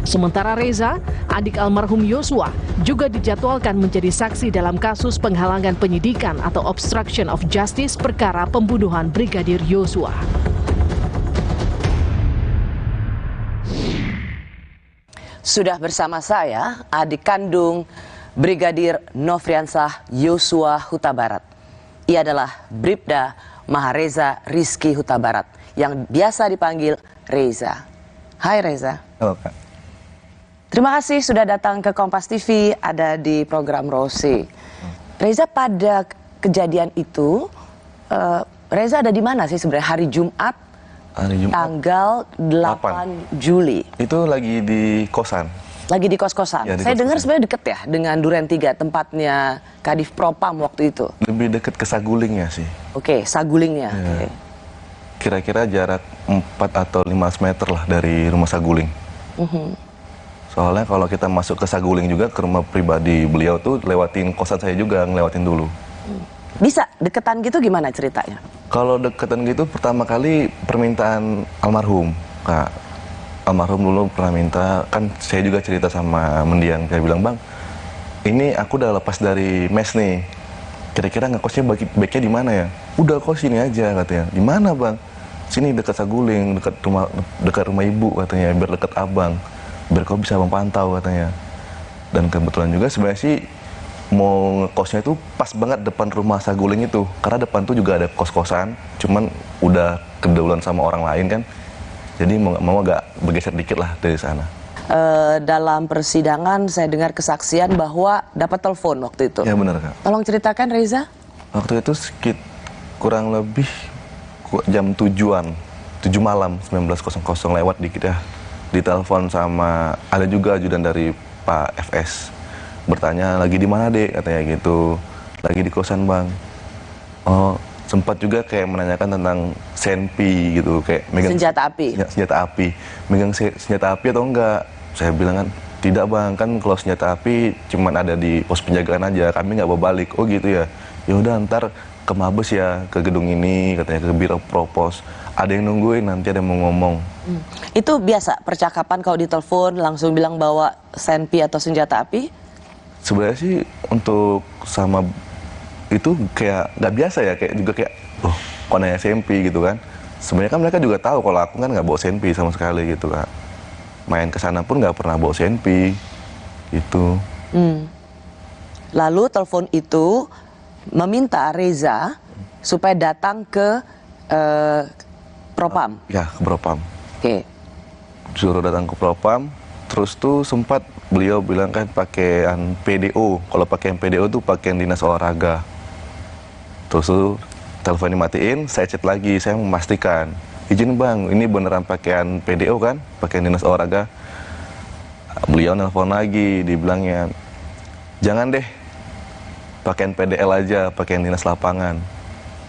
Sementara Reza, adik almarhum Yosua, juga dijadwalkan menjadi saksi dalam kasus penghalangan penyidikan atau obstruction of justice perkara pembunuhan Brigadir Yosua.
Sudah bersama saya, adik kandung Brigadir Nofriansyah Yosua Huta Barat. Ia adalah Bribda Mahareza Rizky Huta Barat yang biasa dipanggil Reza. Hai Reza.
Halo Kak.
Terima kasih sudah datang ke Kompas TV, ada di program Rose. Reza, pada kejadian itu, Reza ada di mana sih sebenarnya hari Jumat? Tanggal 8 Juli.
Itu lagi di kosan.
Lagi di kos-kosan. Ya, saya dengar sebenarnya deket ya dengan Duren 3, tempatnya Kadif Propam waktu itu.
Lebih deket ke Sagulingnya sih.
Oke, Sagulingnya.
Ya.
Okay.
Kira-kira jarak 4 atau 5 meter lah dari rumah Saguling. Soalnya kalau kita masuk ke Saguling juga, ke rumah pribadi beliau tuh lewatin kosan saya juga, ngelewatin dulu.
Bisa deketan gitu gimana ceritanya?
Kalau deketan gitu pertama kali permintaan almarhum, Kak. Almarhum dulu pernah minta, kan saya juga cerita sama mendiang, kayak bilang, Bang, ini aku udah lepas dari mes nih, kira-kira ngekosnya baiknya di mana ya? Udah kos sini aja katanya. Di mana Bang? Sini dekat Saguling, dekat rumah ibu katanya, biar dekat abang, biar kau bisa memantau katanya. Dan kebetulan juga sebenarnya sih mau ngekosnya itu pas banget depan rumah Saguling itu, karena depan tuh juga ada kos-kosan, cuman udah keduluan sama orang lain kan. Jadi mau agak bergeser dikit lah dari sana.
Dalam persidangan saya dengar kesaksian bahwa dapat telepon waktu itu.
Ya benar Kak.
Tolong ceritakan Reza.
Waktu itu kurang lebih jam 7 malam 19.00 lewat dikit ya. Ditelepon sama ada juga ajudan dari Pak FS. Bertanya lagi di mana Dek katanya gitu. Lagi di kosan Bang. Oh, sempat juga kayak menanyakan tentang senpi gitu, kayak megang
senjata api.
Senjata api. Megang senjata api atau enggak? Saya bilang kan, tidak Bang, kan kalau senjata api cuman ada di pos penjagaan aja, kami nggak bawa balik. Oh gitu ya. Ya udah ntar ke Mabes ya, ke gedung ini katanya, ke Biro Propos. Ada yang nungguin, nanti ada yang mau ngomong.
Itu biasa percakapan kalau ditelepon langsung bilang bawa senpi atau senjata api?
Sebenarnya sih untuk sama itu kayak nggak biasa ya, kayak juga kayak loh kok nanya SMP gitu kan. Sebenarnya kan mereka juga tahu kalau aku kan nggak bawa SMP sama sekali gitu Kak. Main ke sana pun nggak pernah bawa SMP gitu.
Lalu telepon itu meminta Reza supaya datang ke Propam.
Ya, ke Propam.
Oke.
Suruh datang ke Propam, terus tuh sempat beliau bilang kan pakaian PDO. Kalau pakaian PDO tuh pakaian dinas olahraga. Terus tuh telepon dimatiin, saya chat lagi, saya memastikan. izin bang, ini beneran pakaian PDO kan, pakaian dinas olahraga. Beliau nelpon lagi, dibilangnya, jangan deh, pakaian PDL aja, pakaian dinas lapangan.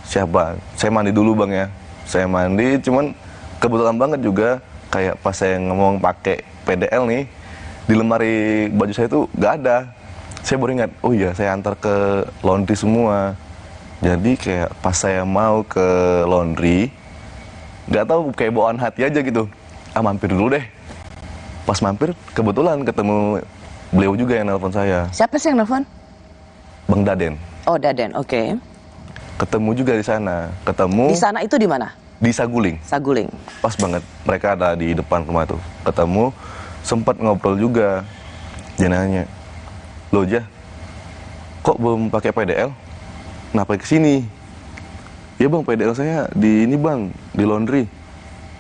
Siapa? Saya mandi dulu bang ya. Saya mandi, cuman kebetulan banget juga kayak pas saya ngomong pakai PDL nih, di lemari baju saya tuh nggak ada. Saya baru ingat, oh iya saya antar ke laundry semua. Jadi kayak pas saya mau ke laundry, nggak tahu kayak bawaan hati aja gitu. Mampir dulu deh. Pas mampir, kebetulan ketemu beliau juga yang nelpon saya.
Siapa sih yang nelpon?
Bang Daden.
Oh Daden, oke.
Ketemu juga di sana. Ketemu.
Di sana itu di mana?
Di Saguling.
Saguling.
Pas banget. Mereka ada di depan rumah tuh. Ketemu, sempat ngobrol juga. Dia nanya, loh Jah, kok belum pakai PDL? Kenapa kesini? Ya bang, PDL saya di ini bang, di laundry.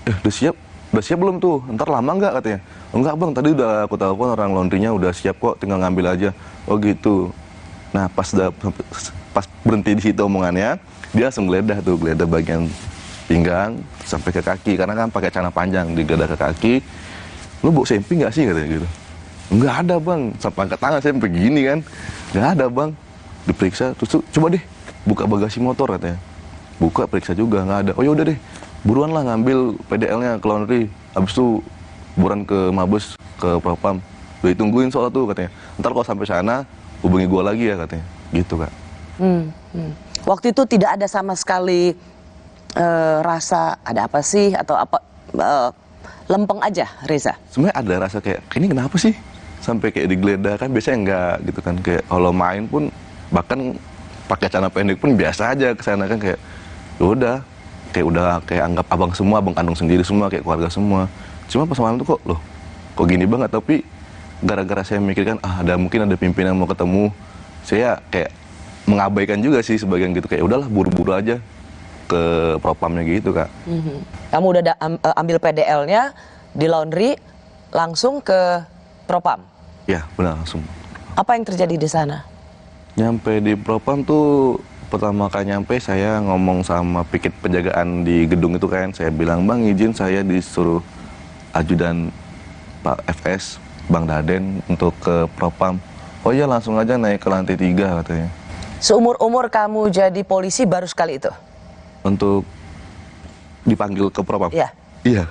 Udah siap? Udah siap belum tuh? Ntar lama nggak katanya? Enggak bang, tadi udah aku telepon orang laundrynya udah siap kok, tinggal ngambil aja. Oh gitu. Nah pas berhenti di situ omongannya, dia langsung geledah bagian pinggang sampai ke kaki, karena kan pakai celana panjang, digeledah ke kaki. Lu bawa sempi nggak sih katanya gitu? Enggak ada bang, sampai angkat tangan saya sampai gini kan, nggak ada bang. Diperiksa, terus coba deh buka bagasi motor katanya. Buka, periksa juga nggak ada. Oh ya udah deh, buruan lah ngambil PDL-nya ke laundry. Habis itu buruan ke Mabes, ke Propam. Udah ditungguin soal tuh katanya. Ntar kalau sampai sana hubungi gua lagi ya katanya. Gitu kak.
Waktu itu tidak ada sama sekali rasa ada apa sih atau apa lempeng aja Reza?
Sebenarnya ada rasa kayak ini kenapa sih sampai kayak digeledah, kan biasanya enggak gitu kan, kayak kalau main pun bahkan pakai celana pendek pun biasa aja kesana kan, kayak udah kayak anggap abang semua, abang kandung sendiri semua, kayak keluarga semua. Cuma pas malam tuh kok gini banget, tapi gara-gara saya mikirkan mungkin ada pimpinan mau ketemu, saya kayak mengabaikan juga sih sebagian gitu, kayak udahlah buru-buru aja ke propamnya gitu kak.
Kamu udah ambil PDL-nya di laundry langsung ke propam?
Ya benar, langsung.
Apa yang terjadi di sana?
Nyampe di propam tuh pertama kali nyampe saya ngomong sama pikit penjagaan di gedung itu kan, saya bilang bang izin saya disuruh ajudan Pak FS Bang Daden untuk ke propam. Oh iya langsung aja naik ke lantai 3 katanya.
Seumur-umur kamu jadi polisi baru sekali itu?
Untuk dipanggil ke propam?
Iya.
Iya.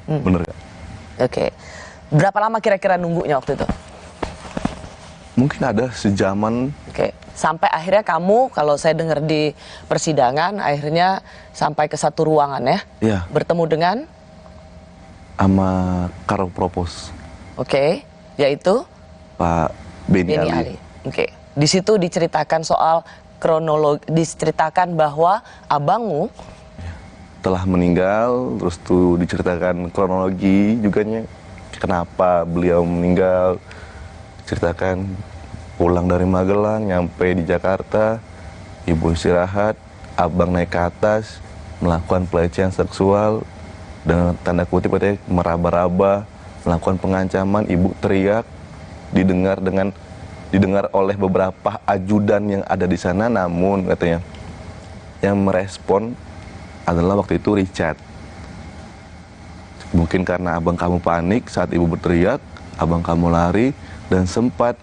Bener gak?
Oke. Berapa lama kira-kira nunggunya waktu itu?
Mungkin ada sejaman.
Oke. Sampai akhirnya kamu, kalau saya dengar di persidangan, akhirnya sampai ke satu ruangan ya?
Iya.
Bertemu dengan?
Sama Karo Propos.
Oke. Yaitu?
Pak Beni Ali.
Oke. Di situ diceritakan soal kronologi, diceritakan bahwa abangmu
telah meninggal, terus tuh diceritakan kronologi juganya kenapa beliau meninggal, ceritakan pulang dari Magelang nyampe di Jakarta, ibu istirahat, abang naik ke atas melakukan pelecehan seksual dengan tanda kutip katanya meraba-raba, melakukan pengancaman, ibu teriak, didengar oleh beberapa ajudan yang ada di sana, namun katanya yang merespon adalah waktu itu Richard. Mungkin karena abang kamu panik saat ibu berteriak, abang kamu lari dan sempat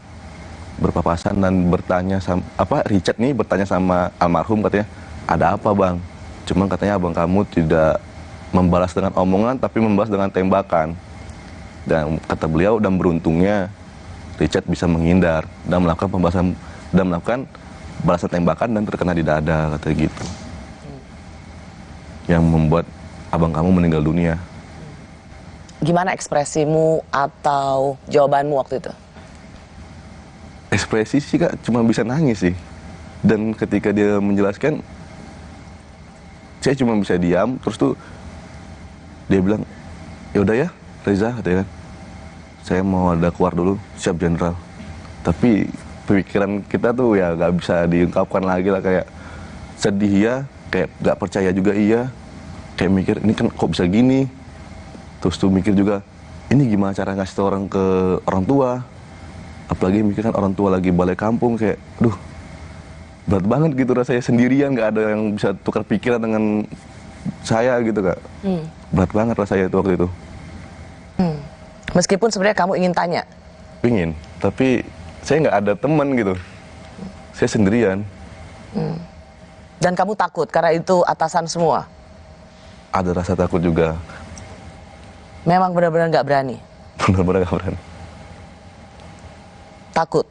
berpapasan dan bertanya sama Richard nih bertanya sama almarhum katanya, ada apa bang? Cuman katanya abang kamu tidak membalas dengan omongan tapi membalas dengan tembakan. Dan kata beliau, dan beruntungnya Richard bisa menghindar dan melakukan balasan tembakan dan terkena di dada katanya gitu. Yang membuat abang kamu meninggal dunia.
Gimana ekspresimu atau jawabanmu waktu itu?
Ekspresi sih kak, cuma bisa nangis sih. Dan ketika dia menjelaskan, saya cuma bisa diam. Terus tuh dia bilang, yaudah ya Reza katanya kan, saya mau ada keluar dulu, siap jenderal. Tapi pemikiran kita tuh ya gak bisa diungkapkan lagi lah, kayak sedih ya, kayak gak percaya juga iya, kayak mikir ini kan kok bisa gini. Terus tuh mikir juga ini gimana cara ngasih tau orang ke orang tua, apalagi mikir kan orang tua lagi balik kampung, kayak aduh berat banget gitu rasanya sendirian, gak ada yang bisa tukar pikiran dengan saya gitu Kak. Berat banget lah saya itu waktu itu.
Meskipun sebenarnya kamu ingin tanya?
Ingin, tapi saya nggak ada teman gitu. Saya sendirian.
Dan kamu takut karena itu atasan semua?
Ada rasa takut juga.
Memang benar-benar nggak berani?
Benar-benar nggak berani.
Takut?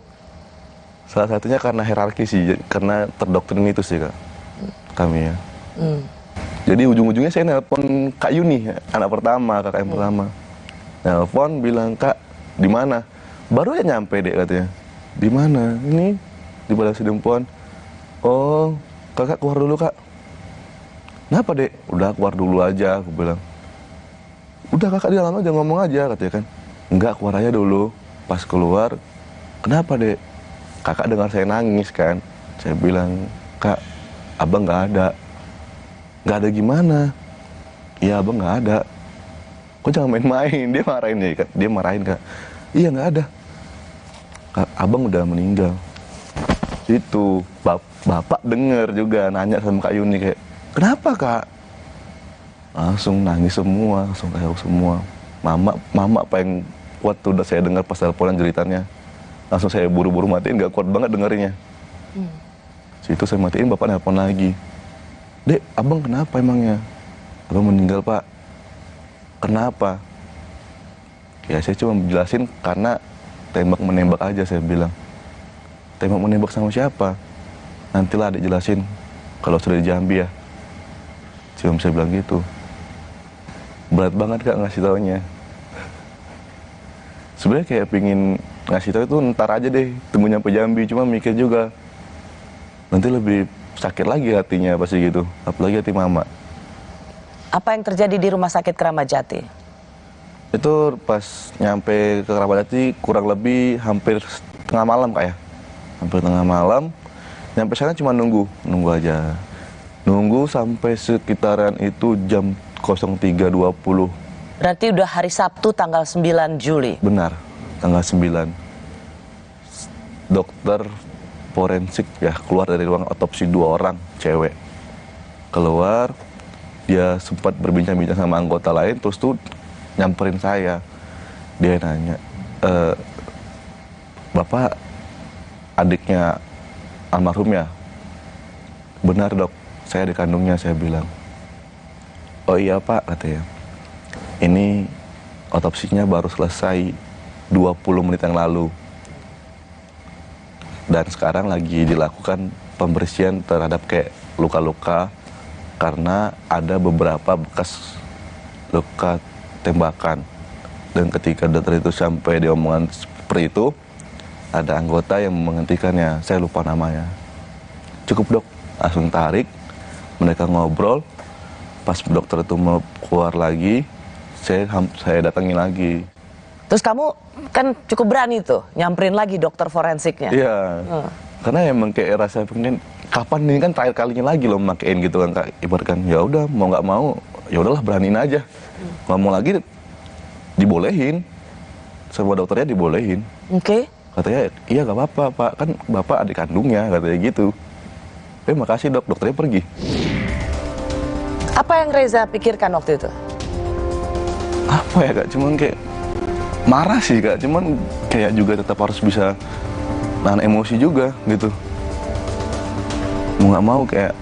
Salah satunya karena hierarki sih, karena terdoktrin itu sih Kak, kami ya. Jadi ujung-ujungnya saya nelpon Kak Yuni, anak pertama, kakak yang pertama. Nelpon bilang, Kak, di mana? Baru ya nyampe dek katanya. Di mana? Ini di Balai Sidempuan. Oh, kakak keluar dulu Kak. Kenapa dek? Udah keluar dulu aja, aku bilang. Udah kakak di dalam aja ngomong aja katanya kan. Enggak, keluar aja dulu. Pas keluar, kenapa dek? Kakak dengar saya nangis kan. Saya bilang, Kak, abang nggak ada. Nggak ada gimana? Iya abang nggak ada. Kok jangan main-main? Dia marahin ya Kak. Dia marahin Kak. Iya nggak ada. Kak, abang udah meninggal. Itu bapak denger juga nanya sama Kak Yuni kayak, kenapa Kak? Langsung nangis semua, langsung kayak semua. Mama apa yang kuat tuh udah saya dengar pas teleponan jeritannya. Langsung saya buru-buru matiin, gak kuat banget dengerinnya. Situ saya matiin, bapak nelpon lagi. Dek, abang kenapa emangnya? Abang meninggal Pak. Kenapa? Ya saya cuma jelasin karena tembak-menembak aja saya bilang. Tembak-menembak sama siapa? Nantilah adik jelasin kalau sudah di Jambi ya. Cuma saya bilang gitu. Berat banget Kak ngasih taunya. Sebenarnya kayak pingin ngasih tahu itu ntar aja deh, tunggu nyampe Jambi, cuma mikir juga nanti lebih sakit lagi hatinya pasti gitu, apalagi hati mama.
Apa yang terjadi di Rumah Sakit Keramat Jati?
Itu pas nyampe ke Keramat Jati kurang lebih hampir tengah malam Kak ya. Hampir tengah malam, nyampe sana cuma nunggu aja. Nunggu sampai sekitaran itu jam 03.20.
Berarti udah hari Sabtu tanggal 9 Juli?
Benar, tanggal 9. Dokter forensik ya keluar dari ruang otopsi 2 orang, cewek. Keluar, dia sempat berbincang-bincang sama anggota lain, terus tuh nyamperin saya. Dia nanya, Bapak adiknya almarhum ya? Benar dok, saya adik kandungnya, saya bilang. Oh iya Pak, katanya. Ini otopsinya baru selesai 20 menit yang lalu. Dan sekarang lagi dilakukan pembersihan terhadap kayak luka-luka karena ada beberapa bekas luka tembakan. Dan ketika dokter itu sampai di omongan seperti itu, ada anggota yang menghentikannya, saya lupa namanya. Cukup dok, langsung tarik, mereka ngobrol, pas dokter itu mau keluar lagi, saya datangin lagi.
Terus kamu kan cukup berani tuh nyamperin lagi dokter forensiknya.
Iya. Karena emang kayak rasa pengen kapan ini kan terakhir kalinya lagi loh makein gitu kan Kak. Ibaratkan ya udah mau nggak mau ya udahlah beraniin aja. Ngomong lagi dibolehin. Sama dokternya dibolehin.
Oke.
Katanya iya nggak apa-apa Pak, kan Bapak adik kandungnya katanya gitu. Makasih dok, dokternya pergi.
Apa yang Reza pikirkan waktu itu?
Apa ya Kak, cuman kayak marah sih Kak, cuman kayak juga tetap harus bisa nahan emosi juga gitu. Mau nggak mau kayak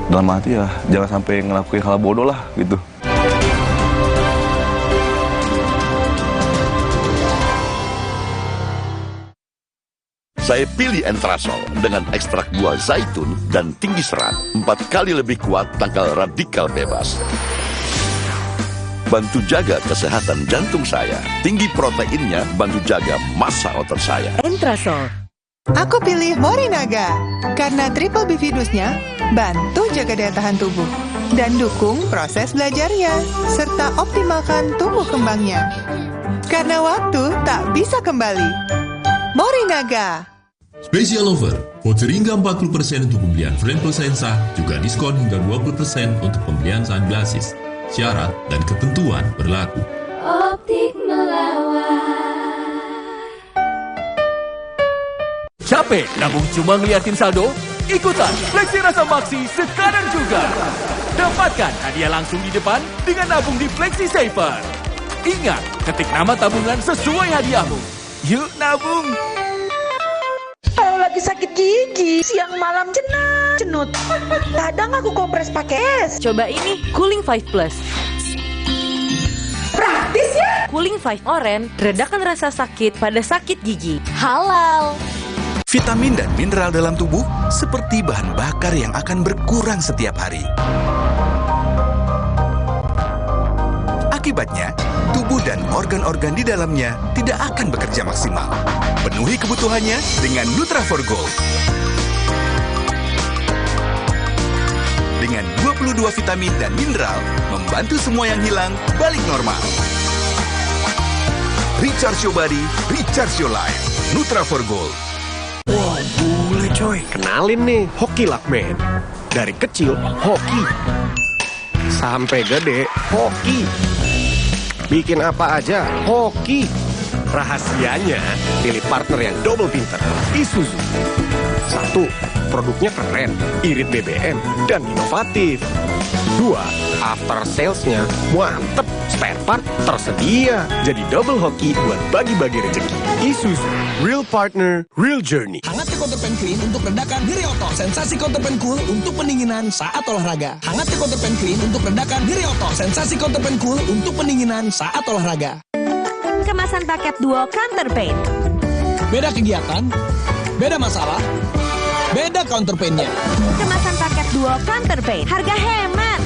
dalam hati ya jangan sampai ngelakuin hal bodoh lah gitu.
Saya pilih Entrasol dengan ekstrak buah zaitun dan tinggi serat. 4 kali lebih kuat tangkal radikal bebas. Bantu jaga kesehatan jantung saya. Tinggi proteinnya bantu jaga massa otot saya.
Entrasol. Aku pilih Morinaga karena triple bifidusnya bantu jaga daya tahan tubuh dan dukung proses belajarnya serta optimalkan tumbuh kembangnya. Karena waktu tak bisa kembali. Morinaga.
Special offer, voucher hingga 40% untuk pembelian frame plus lensa, juga diskon hingga 20% untuk pembelian sunglasses. Syarat dan ketentuan berlaku.
Optik melawan.
Capek nabung cuma ngeliatin saldo? Ikutan Flexi Rasa Maksi sekarang juga. Dapatkan hadiah langsung di depan dengan nabung di Flexi Saver. Ingat, ketik nama tabungan sesuai hadiahmu. Yuk nabung!
Kalau lagi sakit gigi, siang malam cenut. Kadang aku kompres pakai es.
Coba ini, Cooling 5 Plus.
Praktis ya?
Cooling 5 Orange, redakan rasa sakit pada sakit gigi. Halal!
Vitamin dan mineral dalam tubuh seperti bahan bakar yang akan berkurang setiap hari. Akibatnya, tubuh dan organ-organ di dalamnya tidak akan bekerja maksimal. Penuhi kebutuhannya dengan Nutra4Gold. Dengan 22 vitamin dan mineral, membantu semua yang hilang balik normal. Recharge your body, recharge your life. Nutra4Gold.
Wah, boleh coy. Kenalin nih, Hoki Lakman. Dari kecil, hoki. Sampai gede, hoki. Bikin apa aja, hoki. Rahasianya, pilih partner yang double pinter. Isuzu. 1. Produknya keren, irit BBM, dan inovatif. 2. After salesnya mantep, spare part tersedia. Jadi double hoki buat bagi-bagi rezeki. Isuzu, real partner, real journey.
Hangatnya Counterpan Clean untuk redakan nyeri otot. Sensasi Counterpan Cool untuk pendinginan saat olahraga. Hangatnya Counterpan Clean untuk redakan nyeri otot. Sensasi Counterpan Cool untuk pendinginan saat olahraga.
Kemasan paket duo Counterpan.
Beda kegiatan, beda masalah, beda counterpainnya.
Kemasan paket duo Counterpan. Harga hemat.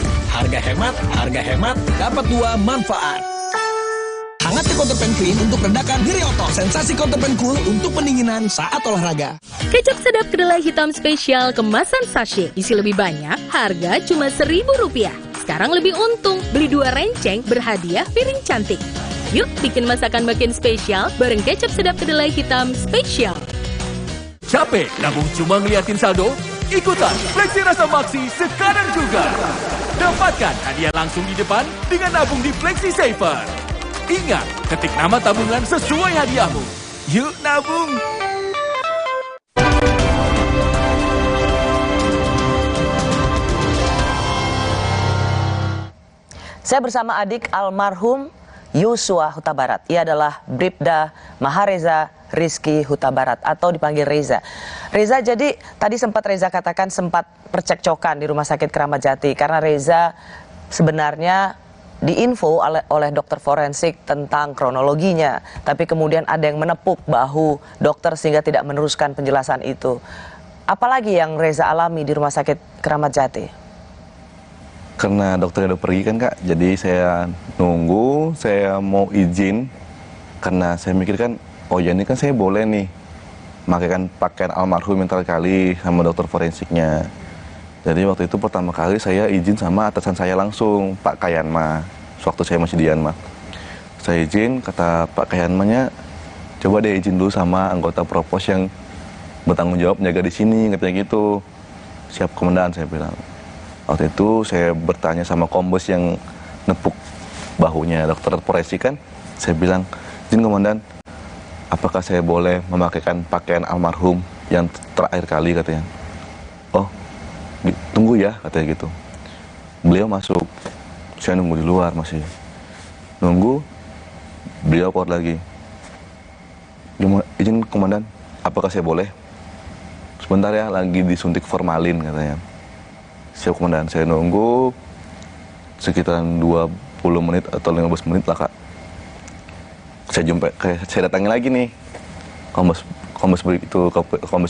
Harga hemat, dapat 2 manfaat. Hangatnya Counterpan Clean untuk redakan nyeri otot. Sensasi Counterpan Cool untuk pendinginan saat olahraga.
Kecap sedap kedelai hitam spesial kemasan sachet. Isi lebih banyak, harga cuma Rp1.000. Sekarang lebih untung, beli 2 renceng berhadiah piring cantik. Yuk bikin masakan makin spesial bareng kecap sedap kedelai hitam spesial.
Capek nabung cuma ngeliatin saldo? Ikutan Flexi Rasa Maksi sekarang juga. Dapatkan hadiah langsung di depan dengan nabung di Flexi Saver. Ingat, ketik nama tabungan sesuai hadiahmu. Yuk nabung!
Saya bersama adik almarhum Yosua Huta Barat. Ia adalah Bribda Mahareza Rizky Huta Barat atau dipanggil Reza. Reza, jadi tadi Reza katakan sempat percekcokan di Rumah Sakit Keramat Jati karena Reza sebenarnya diinfo oleh dokter forensik tentang kronologinya, tapi kemudian ada yang menepuk bahu dokter sehingga tidak meneruskan penjelasan itu. Apalagi yang Reza alami di Rumah Sakit Keramat Jati?
Karena dokternya udah pergi kan Kak, jadi saya nunggu, saya mau izin karena saya mikir kan, oh ya ini kan saya boleh nih makaikan pakaian almarhum yang terakhir kali sama dokter forensiknya. Jadi waktu itu pertama kali saya izin sama atasan saya langsung, Pak Kayanma, waktu saya masih di Yanma. Saya izin, kata Pak Kayanmanya, coba deh izin dulu sama anggota propos yang bertanggung jawab jaga di sini, katanya gitu. Siap komandan, saya bilang. Waktu itu saya bertanya sama kombes yang nepuk bahunya dokter forensik kan, saya bilang, izin komandan, apakah saya boleh memakaikan pakaian almarhum yang terakhir kali, katanya. Oh, tunggu ya, katanya gitu. Beliau masuk, saya nunggu di luar masih. Nunggu, beliau keluar lagi. Izin komandan, apakah saya boleh? Sebentar ya, lagi disuntik formalin, katanya. Siap komandan, saya nunggu sekitaran 20 menit atau 15 menit lah Kak. Saya datangi lagi nih kombes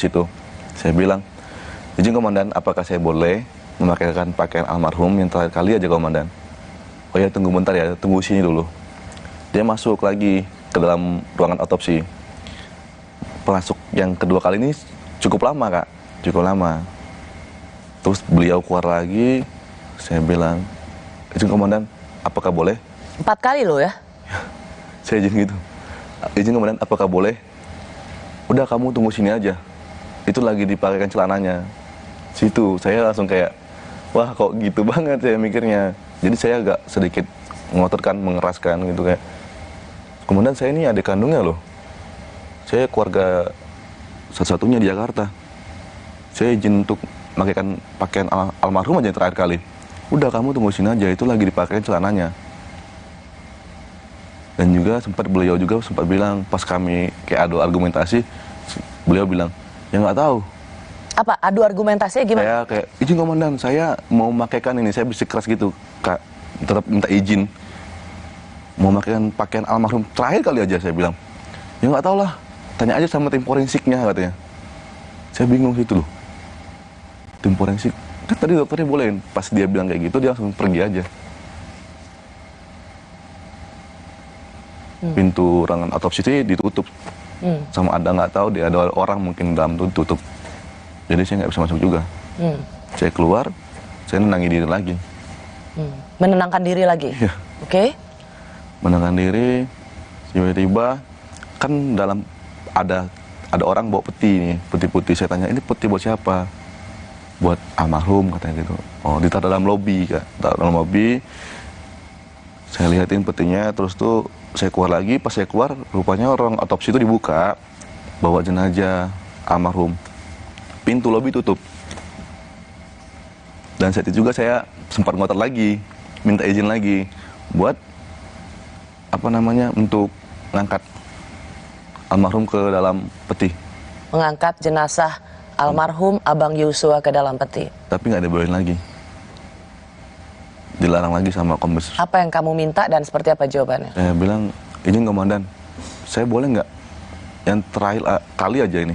itu. Saya bilang, izin komandan, apakah saya boleh memakaikan pakaian almarhum yang terakhir kali aja komandan? Oh ya, tunggu bentar ya, tunggu sini dulu. Dia masuk lagi ke dalam ruangan otopsi. Masuk yang kedua kali ini cukup lama Kak, cukup lama. Terus beliau keluar lagi, saya bilang, izin komandan, apakah boleh?
4 kali loh ya?
Saya izin gitu. Izin komandan, apakah boleh? Udah, kamu tunggu sini aja. Itu lagi dipakaikan celananya. Situ, saya langsung kayak, wah kok gitu banget saya mikirnya. Jadi saya agak sedikit mengotorkan, mengeraskan gitu kayak, komandan saya ini adik kandungnya loh. Saya keluarga satu-satunya di Jakarta. saya izin untuk makaikan pakaian almarhum aja terakhir kali. Udah kamu tunggu sini aja, itu lagi dipakai celananya. Dan juga beliau juga sempat bilang pas kami kayak adu argumentasi, beliau bilang, ya nggak tahu.
Apa adu argumentasinya gimana?
Saya kayak izin komandan, saya mau makaikan ini, saya bersikeras gitu, Kak, tetap minta izin. Mau makaikan pakaian almarhum terakhir kali aja, saya bilang. Ya nggak tahu lah, tanya aja sama tim forensiknya katanya. Saya bingung situ loh. Tim forensik, kan tadi dokternya bolehin. Pas dia bilang kayak gitu, dia langsung pergi aja. Pintu ruangan otopsi itu ditutup. Sama ada nggak tahu, dia ada orang mungkin dalam tuh tutup. Jadi saya nggak bisa masuk juga. Saya keluar, saya nenangin diri lagi.
Menenangkan diri lagi?
Iya.
Oke.
Menenangkan diri, tiba-tiba kan dalam ada orang bawa peti nih, peti putih. Saya tanya, ini peti buat siapa? Buat almarhum katanya gitu. Oh, ditaruh dalam lobi, Kak. Taruh dalam lobi. Saya lihatin petinya, terus tuh saya keluar lagi. Pas saya keluar, rupanya orang otopsi itu dibuka, bawa jenazah almarhum. Pintu lobi tutup. Dan saat itu juga saya sempat ngotot lagi, minta izin lagi buat untuk ngangkat almarhum ke dalam peti.
Mengangkat jenazah almarhum Abang Yosua ke dalam peti.
Tapi nggak dibolehin lagi. Dilarang lagi sama kombes.
Apa yang kamu minta dan seperti apa jawabannya?
Saya bilang, izin komandan, saya boleh nggak yang terakhir kali aja ini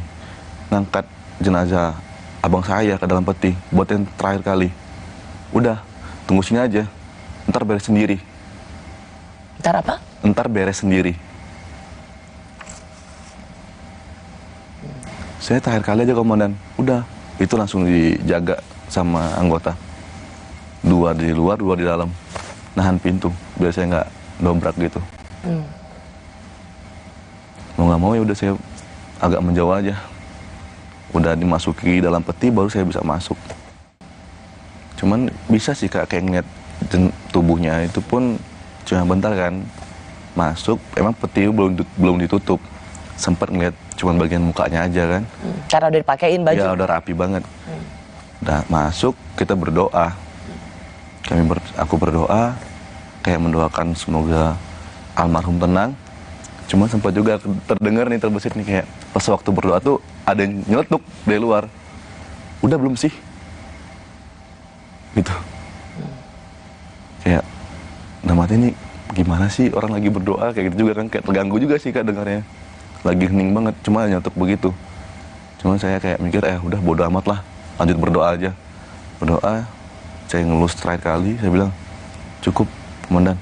ngangkat jenazah abang saya ke dalam peti, buat yang terakhir kali. Udah, tunggu sini aja, ntar beres sendiri.
Ntar apa?
Ntar beres sendiri. Saya terakhir kali aja komandan, udah, itu langsung dijaga sama anggota. 2 di luar, 2 di dalam, nahan pintu, biar saya nggak dobrak gitu. Mau nggak mau ya udah saya agak menjauh aja. Udah dimasuki dalam peti baru saya bisa masuk. Cuman bisa sih Kak, kayak ngeliat tubuhnya itu pun cuma bentar kan masuk. Emang peti belum ditutup, sempat ngeliat cuman bagian mukanya aja kan.
Karena udah dipakein baju.
Ya udah rapi banget. Udah masuk, kita berdoa. Aku berdoa kayak mendoakan semoga almarhum tenang. Cuma sempat juga terdengar nih, terbesit nih, kayak pas waktu berdoa tuh ada yang nyeletuk dari luar. Udah belum sih? Gitu. Kayak dalam hati ini gimana sih orang lagi berdoa kayak gitu juga kan, kayak terganggu juga sih Kak dengarnya. Lagi hening banget, cuma nyeletuk begitu. Cuma saya kayak mikir udah bodo amat lah, lanjut berdoa aja. Berdoa, saya ngelus terakhir kali, saya bilang cukup komandan.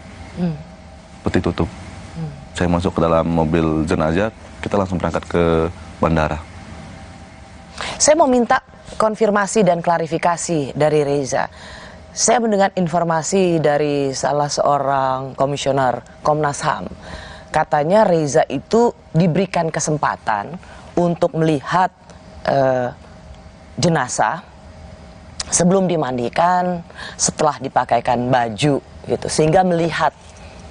Peti tutup. Saya masuk ke dalam mobil jenazah, kita langsung berangkat ke bandara.
Saya mau minta konfirmasi dan klarifikasi dari Reza. Saya mendengar informasi dari salah seorang komisioner Komnas HAM. Katanya Reza itu diberikan kesempatan untuk melihat jenazah sebelum dimandikan, setelah dipakaikan baju gitu, sehingga melihat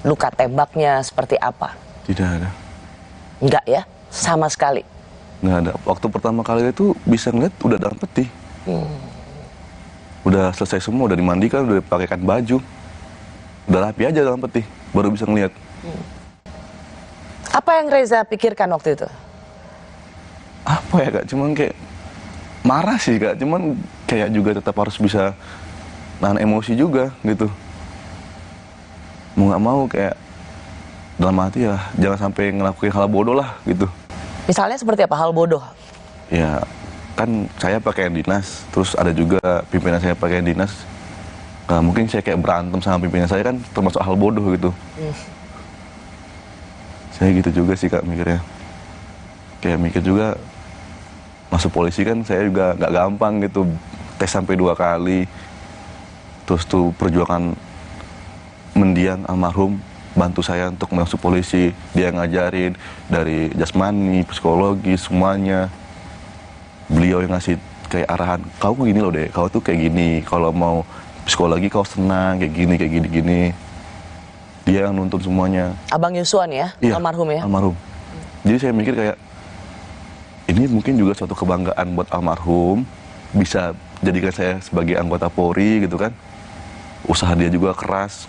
luka tembaknya seperti apa.
Tidak ada.
Enggak ya? Sama sekali?
Nggak ada. Waktu pertama kali itu bisa ngeliat udah dalam peti. Udah selesai semua, udah dimandikan, udah dipakaikan baju. Udah rapi aja dalam peti, baru bisa ngeliat.
Apa yang Reza pikirkan waktu itu?
Apa ya Kak, cuman kayak marah sih Kak, cuman kayak juga tetap harus bisa nahan emosi juga gitu. Mau nggak mau kayak dalam hati ya jangan sampai ngelakuin hal bodoh lah gitu.
Misalnya seperti apa hal bodoh?
Ya kan saya pakaian dinas, terus ada juga pimpinan saya pakaian dinas. Nah, mungkin saya kayak berantem sama pimpinan saya kan termasuk hal bodoh gitu. Saya gitu juga sih Kak mikirnya. Kayak mikir juga masuk polisi kan saya juga nggak gampang gitu, tes sampai 2 kali. Terus tuh perjuangan mendiang almarhum, bantu saya untuk masuk polisi, dia ngajarin dari jasmani, psikologi, semuanya. Beliau yang ngasih kayak arahan, kau gini loh deh, kau tuh kayak gini, kalau mau psikologi kau senang, kayak gini. Dia yang nuntun semuanya.
Abang Yosua nih ya,
iya,
almarhum ya?
Almarhum. Jadi saya mikir kayak, ini mungkin juga suatu kebanggaan buat almarhum, bisa jadikan saya sebagai anggota Polri gitu kan. Usaha dia juga keras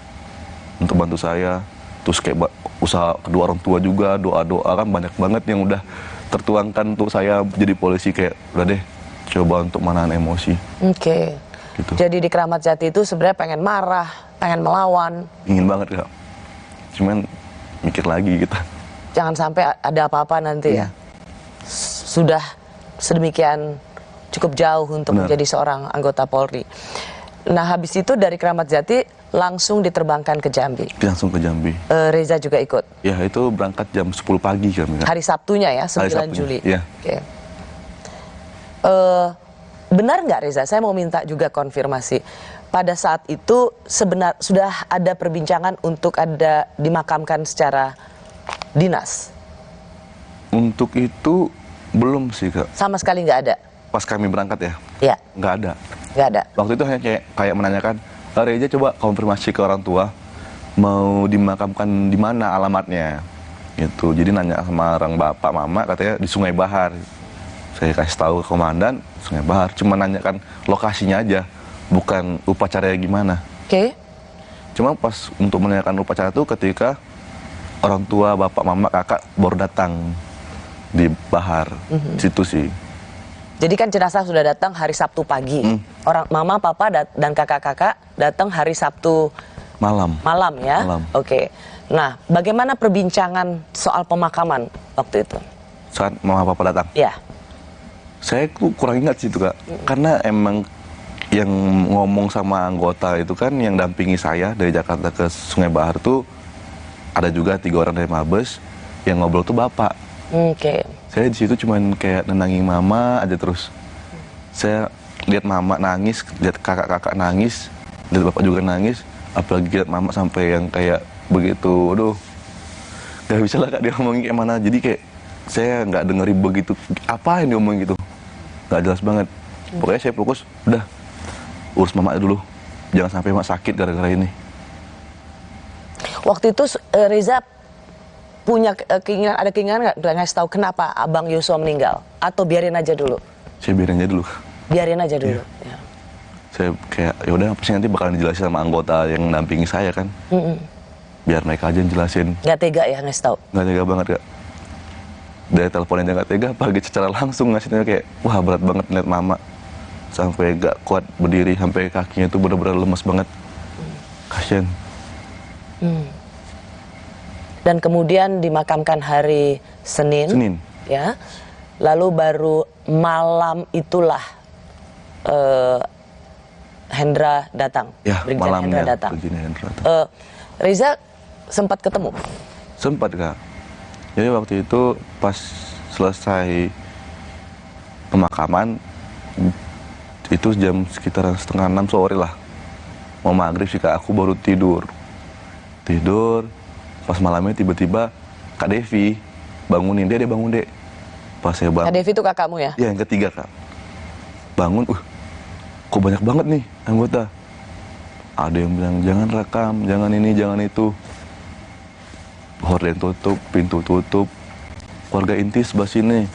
untuk bantu saya. Terus kayak usaha kedua orang tua juga, doa-doa kan banyak banget yang udah tertuangkan untuk saya jadi polisi. Kayak udah deh, coba untuk menahan emosi.
Oke.
Gitu.
Jadi di Keramat Jati itu sebenarnya pengen marah, pengen melawan.
Ingin banget Kak. Cuman mikir lagi gitu.
Jangan sampai ada apa-apa nanti ya. Sudah sedemikian cukup jauh untuk menjadi seorang anggota Polri. Nah habis itu dari Keramat Jati langsung diterbangkan ke Jambi.
Langsung ke Jambi.
Reza juga ikut?
Ya itu berangkat jam 10 pagi kami.
Hari Sabtunya ya, 9
Hari Sabtunya,
Juli.
Iya.
Oke. Benar nggak Reza? Saya mau minta juga konfirmasi. Pada saat itu sudah ada perbincangan untuk ada dimakamkan secara dinas?
Untuk itu belum sih Kak.
Sama sekali nggak ada?
Pas kami berangkat ya?
Iya.
Nggak ada.
Nggak ada?
Waktu itu hanya kayak menanyakan, Reza coba konfirmasi ke orang tua, mau dimakamkan di mana alamatnya. Gitu. Jadi nanya sama orang bapak, mama, katanya di Sungai Bahar. Saya kasih tahu ke komandan, Sungai Bahar. Cuma nanyakan lokasinya aja, bukan upacaranya gimana.
Oke.
Cuma pas untuk menanyakan upacara itu ketika orang tua, bapak, mama, kakak baru datang di Bahar. Situ sih.
Jadi kan jenazah sudah datang hari Sabtu pagi. Orang mama, papa, dan kakak-kakak datang hari Sabtu
malam.
Malam ya?
Malam.
Oke. Nah, bagaimana perbincangan soal pemakaman waktu itu?
Saat mama papa datang?
Ya.
Saya tuh kurang ingat sih itu Kak. Karena emang yang ngomong sama anggota itu kan yang dampingi saya dari Jakarta ke Sungai Bahar tuh ada juga 3 orang dari Mabes, yang ngobrol tuh bapak.
Oke.
Saya di situ cuman kayak nenangin mama aja terus. Saya lihat mama nangis, lihat kakak-kakak nangis, lihat bapak juga nangis, apalagi lihat mama sampai yang kayak begitu. Aduh, gak bisa lah Kak dia ngomongin kayak mana. Jadi kayak saya nggak dengerin begitu apa yang dia ngomong gitu, nggak jelas banget. Pokoknya saya fokus, udah urus mama dulu, jangan sampai mak sakit gara-gara ini.
Waktu itu Reza punya ada keinginan nggak ngasih tahu kenapa Abang Yosua meninggal, atau biarin aja dulu?
Saya biarin aja dulu.
Biarin aja dulu. Ya.
Saya kayak ya udah pasti nanti bakalan dijelasin sama anggota yang nampingi saya kan. Biar mereka aja yang jelasin.
Nggak tega ya ngasih tahu?
Nggak tega banget Kak. Dari telepon aja nggak tega, apalagi secara langsung ngasihnya kayak wah berat banget ngeliat mama sampai nggak kuat berdiri, sampai kakinya itu benar-benar lemas banget. Kasian.
Dan kemudian dimakamkan hari Senin. Ya. Lalu baru malam itulah Hendra datang.
Ya,
Brigjen
malamnya
Hendra datang. Reza sempat ketemu?
Sempat Kak. Jadi waktu itu pas selesai pemakaman itu jam sekitaran 5:30 sore lah, mau maghrib sih Kak, aku baru tidur. Pas malamnya tiba-tiba Kak Devi bangunin, dia bangun Dek. Pas saya bangun.
Kak Devi itu kakakmu ya?
Iya, yang ketiga Kak. Bangun, kok banyak banget nih anggota. Ada yang bilang jangan rekam, jangan ini, jangan itu. Horden tutup, pintu tutup. Keluarga inti sebelah sini,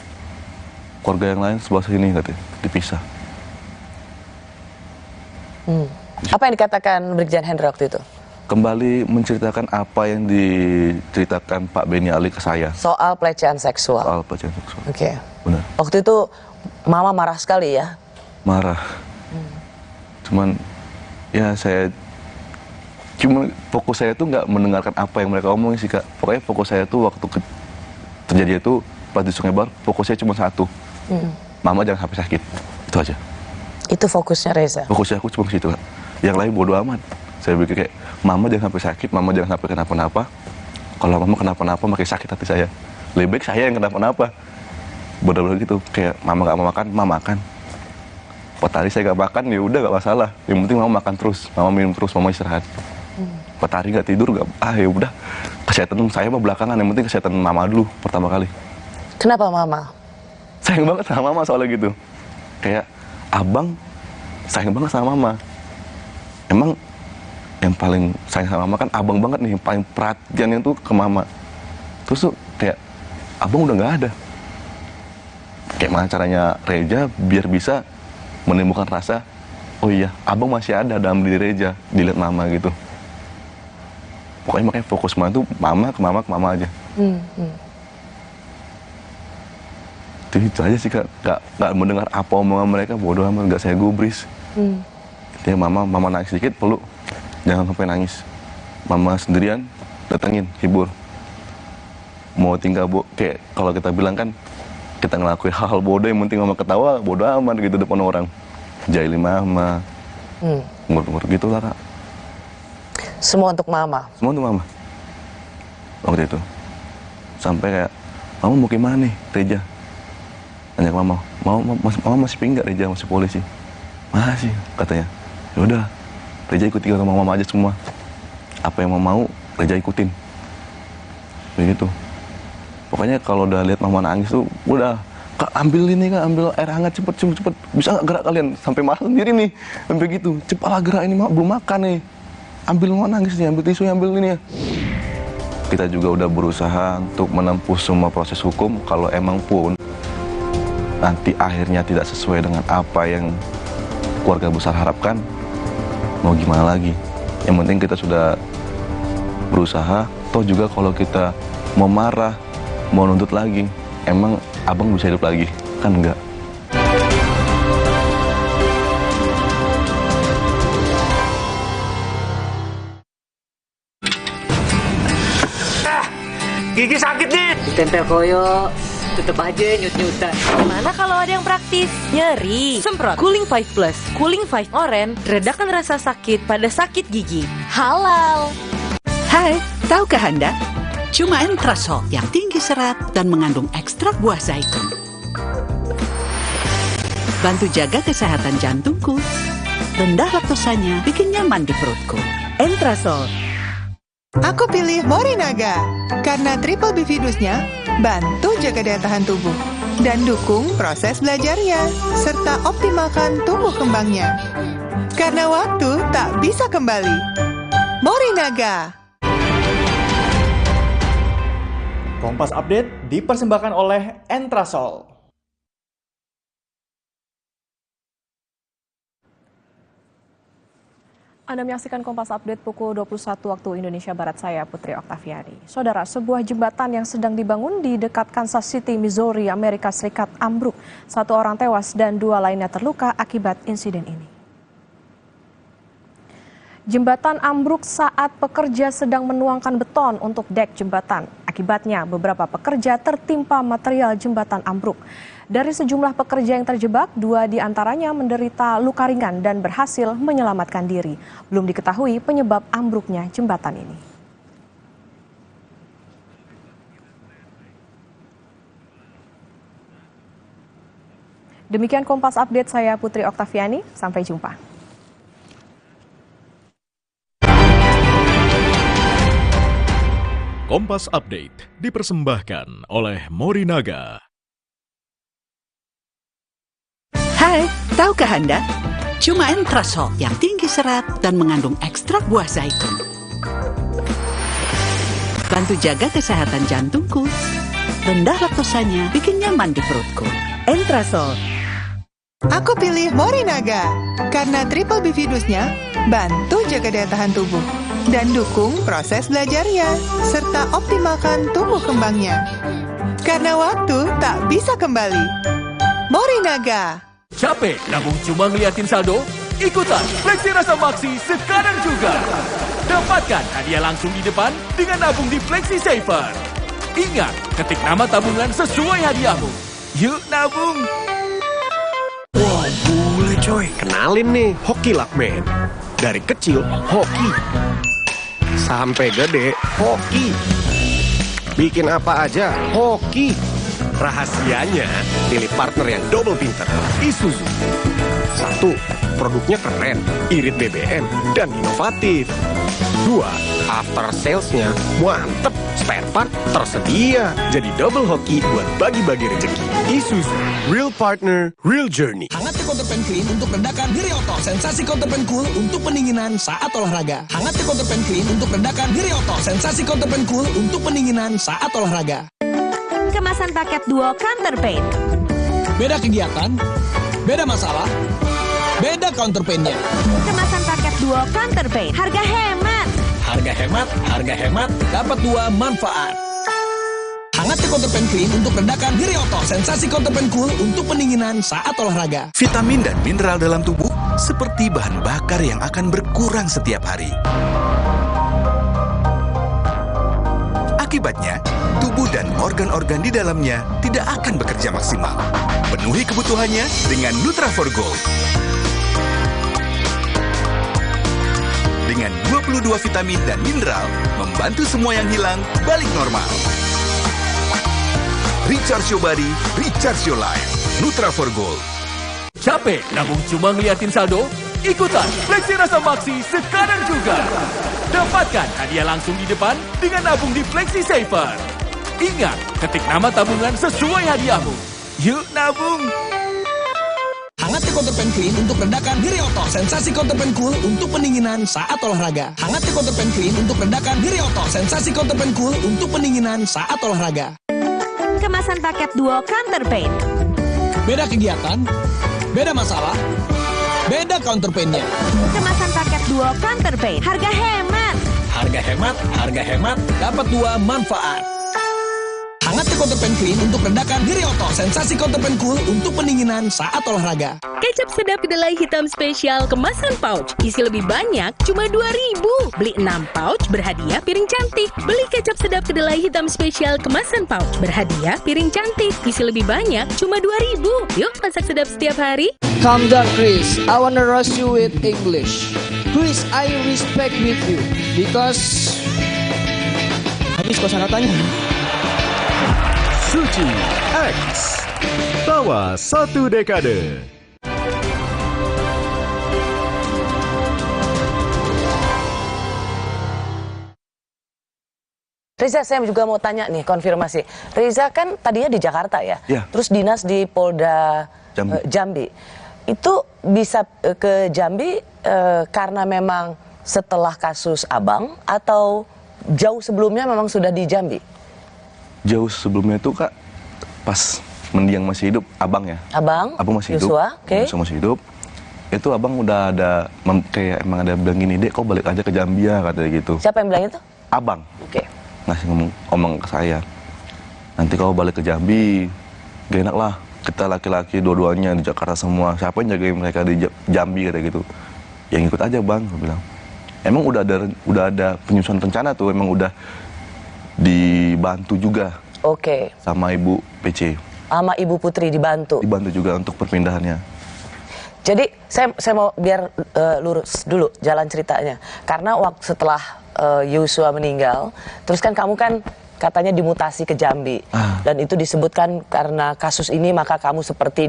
keluarga yang lain sebelah sini, katanya dipisah.
Apa yang dikatakan Brigjen Hendra waktu itu?
Kembali menceritakan apa yang diceritakan Pak Beni Ali ke saya.
Soal pelecehan seksual.
Soal pelecehan seksual.
Oke.
Benar.
Waktu itu Mama marah sekali ya?
Marah. Cuman ya fokus saya tuh nggak mendengarkan apa yang mereka omongin sih Kak. Pokoknya fokus saya tuh waktu terjadi itu pas di Sungai Bahar, fokusnya cuma satu. Mama jangan sampai sakit. Itu aja.
Itu fokusnya Reza? Fokusnya
aku cuma situ Kak. Yang lain bodo amat. Saya pikir kayak Mama jangan sampai sakit, Mama jangan sampai kenapa-napa. Kalau Mama kenapa-napa makin sakit hati saya. Lebih baik saya yang kenapa-napa. Bener-bener gitu. Kayak Mama nggak mau makan, Mama makan. 4 hari saya nggak makan, ya udah nggak masalah. Yang penting Mama makan terus, Mama minum terus, Mama istirahat. 4 hari nggak tidur, ya udah. Kesehatan saya mah belakangan, yang penting kesehatan Mama dulu pertama kali.
Kenapa Mama?
Sayang banget sama Mama soalnya gitu. Kayak Abang sayang banget sama Mama. Emang yang paling sayang sama Mama kan Abang banget nih, yang paling perhatiannya tuh ke Mama. Terus tuh kayak Abang udah nggak ada. Kayak mana caranya Reza biar bisa menimbulkan rasa, oh iya, abang masih ada dalam diri Reza, dilihat mama gitu. Pokoknya makanya fokus tuh mama ke mama aja. Itu aja sih Kak, gak mendengar apa omongan mereka, bodoh amat, gak saya gubris. Intinya mama nangis sedikit, peluk, jangan sampai nangis. Mama sendirian, datangin, hibur. Mau tinggal kayak kalau kita bilang kan, kita ngelakuin hal-hal bodoh, yang penting mama ketawa, bodoh amat gitu depan orang. Jahilin mama, umur gitu lah Kak.
Semua untuk mama?
Semua untuk mama. Waktu itu. Sampai kayak, mama mau gimana nih, Reza? Tanya ke mama masih pingin nggak Reza masih polisi? Masih, katanya. Yaudah, Reza ikut tinggal sama mama aja semua. Apa yang mau, Reza ikutin. Begitu. Pokoknya kalau udah lihat mama nangis tuh, udah, Kak ambil ini Kak, ambil air hangat cepet. Bisa nggak gerak kalian? Sampai marah sendiri nih, sampai gitu. Cepatlah gerak, ini belum makan nih. Ambil mama nangis nih, ambil tisu, ambil ini ya. Kita juga udah berusaha untuk menempuh semua proses hukum. Kalau emang pun nanti akhirnya tidak sesuai dengan apa yang keluarga besar harapkan, mau gimana lagi? Yang penting kita sudah berusaha. Toh juga kalau kita mau marah, mau nuntut lagi, emang abang bisa hidup lagi? Kan enggak.
Gigi sakit nih. Tempel koyo, tetep aja nyut-nyutan.
Gimana kalau ada yang praktis? Nyeri, semprot Cooling 5 Plus, Cooling 5 Orange, redakan rasa sakit pada sakit gigi. Halal.
Hai, tahukah Anda? Cuma Entrasol yang tinggi serat dan mengandung ekstrak buah zaitun. Bantu jaga kesehatan jantungku. Rendah laktosanya bikin nyaman di perutku.
Entrasol.
Aku pilih Morinaga karena triple bifidusnya bantu jaga daya tahan tubuh dan dukung proses belajarnya serta optimalkan tumbuh kembangnya. Karena waktu tak bisa kembali. Morinaga.
Kompas Update dipersembahkan oleh Entrasol.
Anda menyaksikan Kompas Update pukul 21 waktu Indonesia Barat, saya Putri Oktaviani. Saudara, sebuah jembatan yang sedang dibangun di dekat Kansas City, Missouri, Amerika Serikat ambruk. 1 orang tewas dan 2 lainnya terluka akibat insiden ini. Jembatan ambruk saat pekerja sedang menuangkan beton untuk dek jembatan. Akibatnya beberapa pekerja tertimpa material jembatan ambruk. Dari sejumlah pekerja yang terjebak, 2 diantaranya menderita luka ringan dan berhasil menyelamatkan diri. Belum diketahui penyebab ambruknya jembatan ini. Demikian Kompas Update, saya Putri Oktaviani. Sampai jumpa.
Kompas Update dipersembahkan oleh Morinaga.
Hai, tahukah Anda? Cuma Entrasol yang tinggi serat dan mengandung ekstrak buah zaitun. Bantu jaga kesehatan jantungku. Rendah laktosanya bikin nyaman di perutku.
Entrasol.
Aku pilih Morinaga karena triple bifidusnya bantu jaga daya tahan tubuh dan dukung proses belajarnya serta optimalkan tumbuh kembangnya. Karena waktu tak bisa kembali. Morinaga.
Capek nabung cuma ngeliatin saldo? Ikutan Fleksi Rasa Maksi sekarang juga. Dapatkan hadiah langsung di depan dengan nabung di Fleksi Saver. Ingat, ketik nama tabungan sesuai hadiahmu. Yuk nabung.
Wow, boleh coy. Kenalin nih, Hoki Lakman. Dari kecil, hoki. Sampai gede, hoki. Bikin apa aja, hoki. Rahasianya, pilih partner yang double pinter. Isuzu. 1. Produknya keren, irit BBM, dan inovatif. 2. After salesnya mantep, spare part tersedia. Jadi double hoki buat bagi-bagi rezeki. Isuzu, real partner, real journey.
Hangat Counterpan Clean untuk redakan nyeri otot. Sensasi Counterpan Cool untuk pendinginan saat olahraga. Hangat Counterpan Clean untuk redakan nyeri otot. Sensasi Counterpan Cool untuk pendinginan saat olahraga.
Kemasan paket duo Counterpain.
Beda kegiatan, beda masalah, Beda counterpaintnya.
Kemasan paket duo counterpaint. Harga hemat.
Harga hemat, dapat 2 manfaat. Hangatnya counterpaint clean untuk meredakan nyeri otot. Sensasi counterpaint cool untuk pendinginan saat olahraga.
Vitamin dan mineral dalam tubuh seperti bahan bakar yang akan berkurang setiap hari. Akibatnya, tubuh dan organ-organ di dalamnya tidak akan bekerja maksimal. Penuhi kebutuhannya dengan Nutra4Gold. Dengan 22 vitamin dan mineral, membantu semua yang hilang balik normal. Recharge your body, recharge your life. Nutra4Gold.
Capek nabung cuma ngeliatin saldo? Ikutan Fleksi Rasa Maksi sekarang juga. Dapatkan hadiah langsung di depan dengan nabung di Fleksi Saver. Ingat, ketik nama tabungan sesuai hadiahmu. Yuk nabung!
Hangatnya counterpaint clean untuk meredakan nyeri otot. Sensasi counterpaint cool untuk pendinginan saat olahraga. Hangatnya counterpaint clean untuk meredakan nyeri otot. Sensasi counterpaint cool untuk pendinginan saat olahraga.
Kemasan paket duo counterpaint.
Beda kegiatan, beda masalah, beda counterpaintnya.
Kemasan paket duo counterpaint. Harga
hemat, dapat 2 manfaat. Hangatnya counterpaint clean untuk meredakan nyeri otot. Sensasi counterpaint cool untuk pendinginan saat olahraga.
Kecap sedap kedelai hitam spesial kemasan pouch. Isi lebih banyak, cuma 2.000. Beli 6 pouch, berhadiah piring cantik. Beli kecap sedap kedelai hitam spesial kemasan pouch. Berhadiah piring cantik. Isi lebih banyak, cuma 2.000. Yuk masak sedap setiap hari.
Calm down, Chris. I wanna roast you with English. Chris, I respect with you because habis kosanatanya.
Suci X Tawa 1 dekade.
Reza, saya juga mau tanya nih, konfirmasi. Reza kan tadinya di Jakarta ya?
Ya.
Terus dinas di Polda Jambi. Itu bisa ke Jambi karena memang setelah kasus Abang atau jauh sebelumnya memang sudah di Jambi?
Jauh sebelumnya itu Kak, pas mendiang masih hidup, Abang ya.
Abang
masih
Yosua,
hidup. Yosua masih hidup. Itu Abang udah ada, kayak emang ada bilang gini, Dek kok balik aja ke Jambi ya, katanya gitu.
Siapa yang bilang itu?
Abang.
Oke.
Ngasih ngomong ke saya. Nanti kau balik ke Jambi, gak enak lah. Kita laki-laki dua-duanya di Jakarta semua. Siapa yang jagain mereka di Jambi, katanya gitu. Yang ikut aja Bang, gue bilang. Emang udah ada penyusunan rencana tuh, emang udah dibantu juga.
Oke.
Sama Ibu PC.
Sama Ibu Putri dibantu.
Dibantu juga untuk perpindahannya.
Jadi saya mau biar lurus dulu jalan ceritanya. Karena waktu setelah Yosua meninggal, terus kan kamu kan katanya dimutasi ke Jambi. Dan itu disebutkan karena kasus ini maka kamu seperti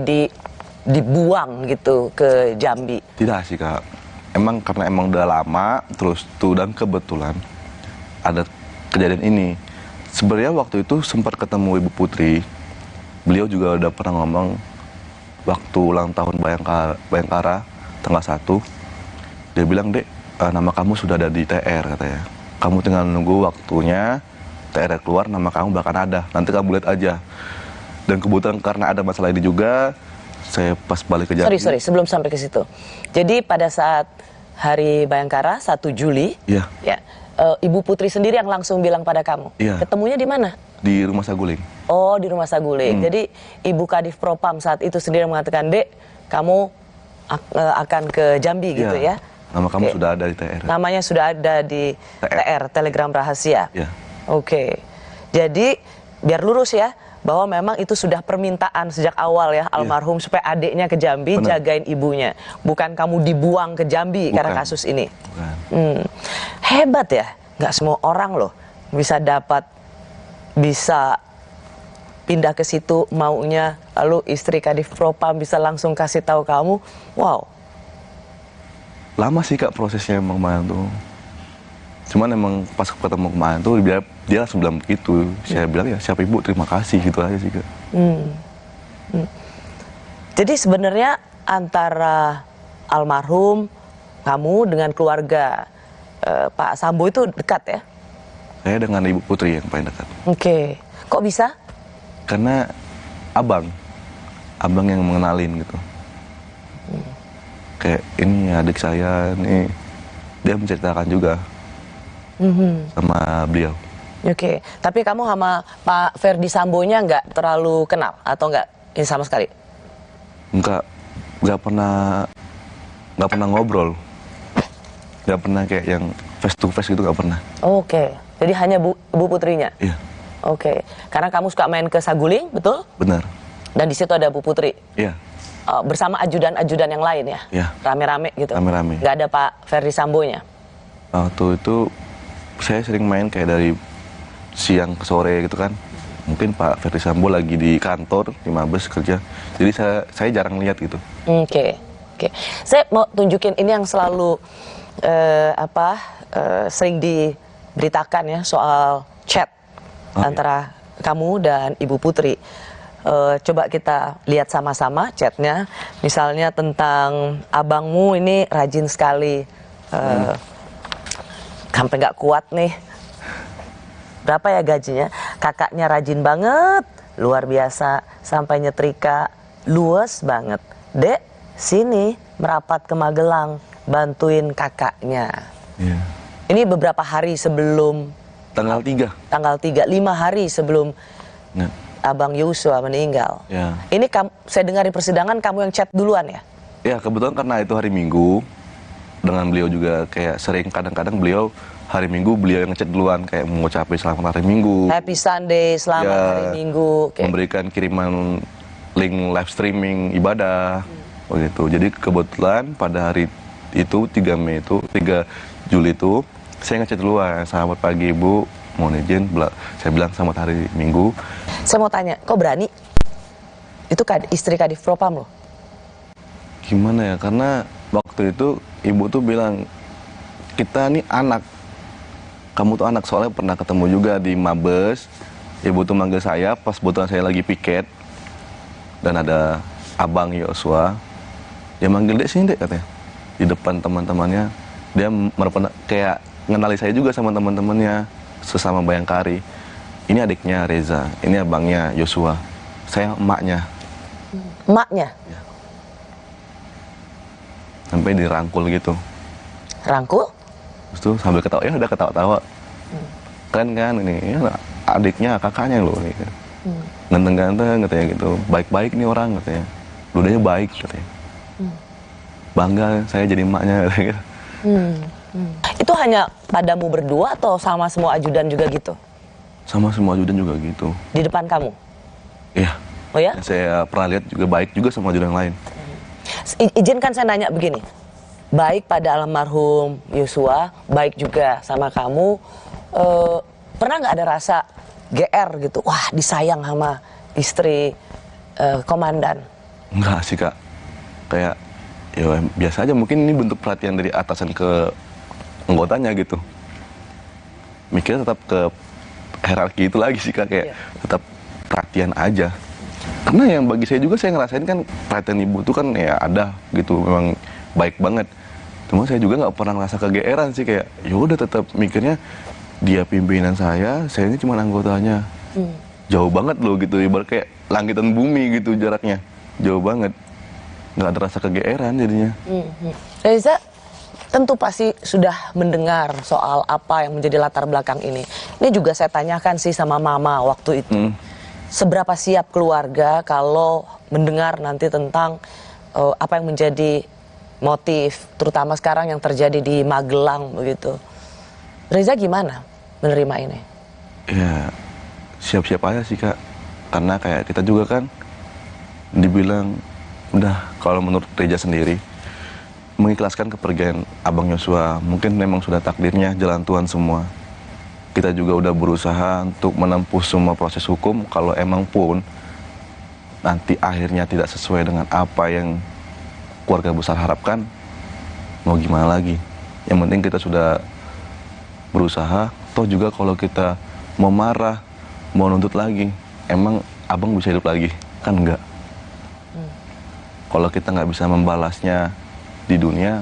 dibuang gitu ke Jambi.
Tidak sih Kak. Emang karena emang udah lama, terus tuh dan kebetulan ada kejadian ini. Sebenarnya waktu itu sempat ketemu Ibu Putri. Beliau juga udah pernah ngomong waktu ulang tahun Bayangkara tanggal 1. Dia bilang, Dek, nama kamu sudah ada di TR katanya. Kamu tinggal nunggu waktunya TR keluar, nama kamu bakal ada. Nanti kamu lihat aja. Dan kebetulan karena ada masalah ini juga, saya pas balik ke Jambi.
Sorry, sebelum sampai ke situ. Jadi pada saat hari Bayangkara 1 Juli, ya. Ibu Putri sendiri yang langsung bilang pada kamu.
Iya.
Ketemunya di mana?
Di Rumah Saguling.
Oh, di Rumah Saguling. Jadi Ibu Kadif Propam saat itu sendiri mengatakan, Dek, kamu akan ke Jambi gitu ya?
Nama kamu sudah ada di TR.
Namanya sudah ada di TR, Telegram Rahasia.
Ya.
Oke. Jadi biar lurus ya, bahwa memang itu sudah permintaan sejak awal ya almarhum supaya adiknya ke Jambi jagain ibunya. Bukan kamu dibuang ke Jambi karena kasus ini. Hebat ya, nggak semua orang loh bisa pindah ke situ maunya, lalu istri Kadif Propam bisa langsung kasih tahu kamu. Wow.
Lama sih Kak prosesnya emang kemarin tuh. Cuman emang pas ketemu kemarin tuh dia langsung bilang begitu. Saya bilang ya siapa Ibu, terima kasih gitu aja sih Kak.
Jadi sebenarnya antara almarhum kamu dengan keluarga Pak Sambo itu dekat ya?
Saya dengan Ibu Putri yang paling dekat.
Oke. Kok bisa? Karena
abang yang mengenalin gitu. kayak ini adik saya nih, dia menceritakan juga sama beliau.
Oke, tapi kamu sama Pak Ferdi Sambonya nggak terlalu kenal atau nggak ini sama sekali?
Nggak pernah ngobrol, nggak pernah kayak yang face to face gitu, nggak pernah.
Oke, jadi hanya Bu Putrinya?
Iya.
Oke, karena kamu suka main ke Saguling, betul?
Benar.
Dan di situ ada Bu Putri?
Iya.
Bersama ajudan-ajudan yang lain ya?
Iya.
Rame-rame gitu?
Rame-rame.
Nggak ada Pak Ferdi Sambonya?
Waktu itu saya sering main kayak dari siang ke sore gitu kan. Mungkin Pak Ferdi Sambo lagi di kantor, di Mabes kerja. Jadi saya jarang lihat gitu.
Oke. Saya mau tunjukin ini yang selalu sering diberitakan ya soal chat antara kamu dan Ibu Putri. Coba kita lihat sama-sama chatnya. Misalnya tentang abangmu ini rajin sekali, sampai nggak kuat nih. Berapa ya gajinya? Kakaknya rajin banget, luar biasa, sampai nyetrika, luas banget. Dek, sini merapat ke Magelang, bantuin kakaknya.
Yeah.
Ini beberapa hari sebelum
tanggal 3.
Tanggal 3, 5 hari sebelum Abang Yosua meninggal.
Yeah.
Ini saya dengar di persidangan kamu yang chat duluan ya?
Ya, kebetulan karena itu hari Minggu, dengan beliau juga kayak sering kadang-kadang beliau hari Minggu beliau yang ngechat duluan kayak mengucapkan selamat hari Minggu.
Happy Sunday, selamat hari Minggu.
Memberikan kiriman link live streaming ibadah. Begitu. Jadi kebetulan pada hari itu 3 Juli itu saya ngechat duluan, selamat pagi Ibu, mohon izin, saya bilang selamat hari Minggu.
Saya mau tanya, kok berani? Itu istri Kadif Propam loh.
Gimana ya, karena waktu itu Ibu tuh bilang, kita nih anak, kamu tuh anak, soalnya pernah ketemu juga di Mabes. Ibu tuh manggil saya pas kebetulan saya lagi piket dan ada Abang Yosua, dia manggil Dek sini Dek katanya, di depan teman-temannya. Dia kayak ngenali saya juga sama teman-temannya sesama Bayangkari. Ini adiknya Reza, ini abangnya Yosua, saya emaknya.
Emaknya?
Ya. Sampai dirangkul gitu.
Rangkul?
Terus tuh sambil ketawa, ya udah ketawa-tawa. Kan ini ya, adiknya kakaknya loh nih. Ganteng-ganteng katanya gitu, baik-baik nih orang katanya, ludahnya baik katanya. Bangga saya jadi emaknya katanya.
Itu hanya padamu berdua atau sama semua ajudan juga gitu?
Sama semua ajudan juga gitu.
Di depan kamu?
Iya.
Oh ya?
Saya pernah lihat juga baik juga sama ajudan yang lain.
Izinkan saya nanya begini, baik pada almarhum Yosua, baik juga sama kamu, pernah nggak ada rasa GR gitu, wah disayang sama istri komandan?
Enggak sih Kak, kayak ya biasa aja, mungkin ini bentuk perhatian dari atasan ke anggotanya gitu. Mikirnya tetap ke hierarki itu lagi sih Kak, kayak tetap perhatian aja. Karena yang bagi saya juga, saya ngerasain kan perhatian ibu tuh kan ya ada gitu, memang baik banget. Cuma saya juga nggak pernah ngerasa kegeeran sih, kayak yaudah tetap mikirnya dia pimpinan saya ini cuma anggotanya. Jauh banget loh gitu, ibarat kayak langit dan bumi gitu jaraknya, jauh banget. Nggak ada rasa kegeeran jadinya.
Reza tentu pasti sudah mendengar soal apa yang menjadi latar belakang ini. Ini juga saya tanyakan sih sama mama waktu itu. Seberapa siap keluarga kalau mendengar nanti tentang apa yang menjadi motif, terutama sekarang yang terjadi di Magelang begitu. Reza gimana menerima ini?
Ya siap-siap aja sih Kak, karena kayak kita juga kan dibilang udah, kalau menurut Reza sendiri mengikhlaskan kepergian Abang Yosua, mungkin memang sudah takdirnya, jalan Tuhan semua. Kita juga udah berusaha untuk menempuh semua proses hukum. Kalau emang pun nanti akhirnya tidak sesuai dengan apa yang keluarga besar harapkan, mau gimana lagi? Yang penting kita sudah berusaha. Toh juga kalau kita mau marah, mau nuntut lagi, emang Abang bisa hidup lagi? Kan enggak. Kalau kita nggak bisa membalasnya di dunia,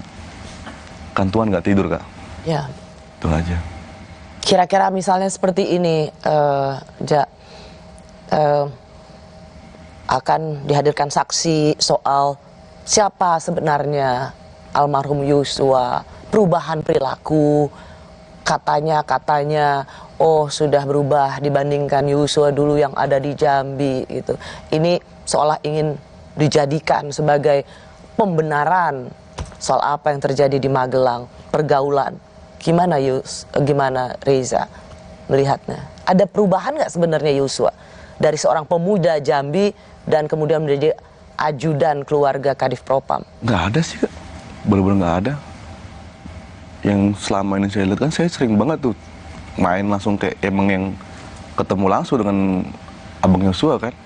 kan Tuhan nggak tidur Kak.
Ya.
Itu aja.
Kira-kira misalnya seperti ini, akan dihadirkan saksi soal siapa sebenarnya almarhum Yosua, perubahan perilaku, katanya oh sudah berubah dibandingkan Yosua dulu yang ada di Jambi gitu. Ini seolah ingin dijadikan sebagai pembenaran soal apa yang terjadi di Magelang, pergaulan. Gimana Reza melihatnya? Ada perubahan nggak sebenarnya Yosua dari seorang pemuda Jambi dan kemudian menjadi ajudan keluarga Kadif Propam?
Nggak ada sih Kak, benar-benar nggak ada. Yang selama ini saya lihat kan saya sering banget tuh main langsung kayak emang yang ketemu langsung dengan Abang Yosua kan.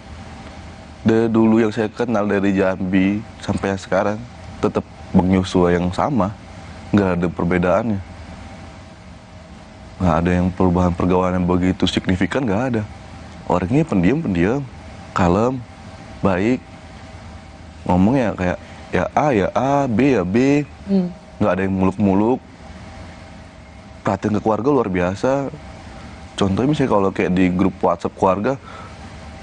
Dari dulu yang saya kenal dari Jambi sampai sekarang tetap Bang Yosua yang sama, nggak ada perbedaannya. Nggak ada yang perubahan pergaulan yang begitu signifikan, nggak ada. Orangnya pendiam, kalem, baik, ngomongnya kayak ya A, B ya B, nggak ada yang muluk-muluk. Perhatian ke keluarga luar biasa. Contohnya misalnya kalau kayak di grup WhatsApp keluarga,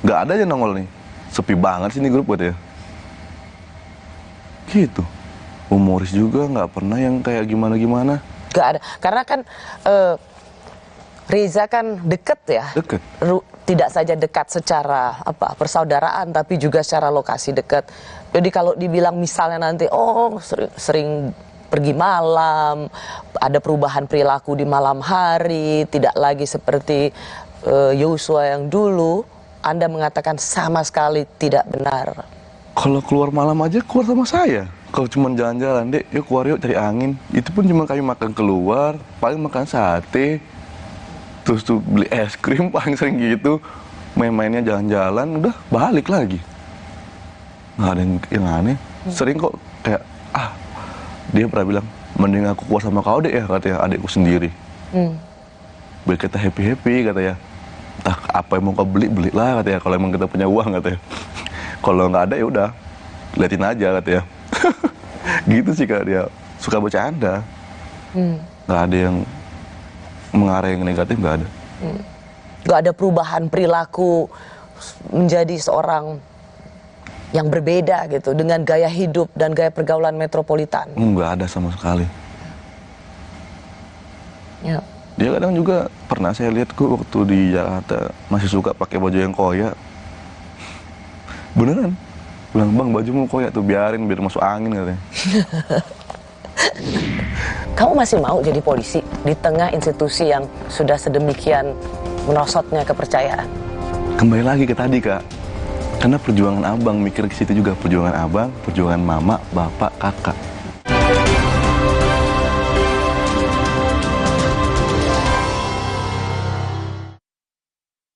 nggak ada aja nongol nih. Sepi banget sih ini grup buat ya. Gitu. Humoris juga nggak pernah yang kayak gimana-gimana.
Nggak ada. Karena kan Reza kan deket ya.
Deket.
Tidak saja dekat secara persaudaraan, tapi juga secara lokasi dekat. Jadi kalau dibilang misalnya nanti, sering pergi malam, ada perubahan perilaku di malam hari, tidak lagi seperti Yosua yang dulu, Anda mengatakan sama sekali tidak benar.
Kalau keluar malam aja keluar sama saya. Kalau cuma jalan-jalan, Dek, yuk keluar yuk cari angin. Itu pun cuma kami makan keluar, paling makan sate. Terus tuh beli es krim paling sering gitu, main-mainnya jalan-jalan, udah balik lagi. Nggak ada yang aneh. Sering kok kayak dia pernah bilang, mending aku keluar sama kau deh ya, katanya adikku sendiri. Biar kita happy-happy katanya. Entah apa yang mau kau belilah katanya, kalau emang kita punya uang katanya. Kalau nggak ada ya udah, liatin aja katanya. Gitu sih Kak, dia suka bercanda. Nggak ada yang mengarah yang negatif, nggak ada.
Nggak ada perubahan perilaku menjadi seorang yang berbeda gitu dengan gaya hidup dan gaya pergaulan metropolitan.
Nggak ada sama sekali.
Ya.
Dia kadang juga pernah saya lihat kok waktu di Jakarta masih suka pakai baju yang koyak. Beneran? Bilang, Bang, bajumu koyak tuh, biarin biar masuk angin katanya.
Kamu masih mau jadi polisi di tengah institusi yang sudah sedemikian merosotnya kepercayaan?
Kembali lagi ke tadi Kak, karena perjuangan abang, mikir ke situ juga, perjuangan abang, perjuangan mama, bapak, kakak.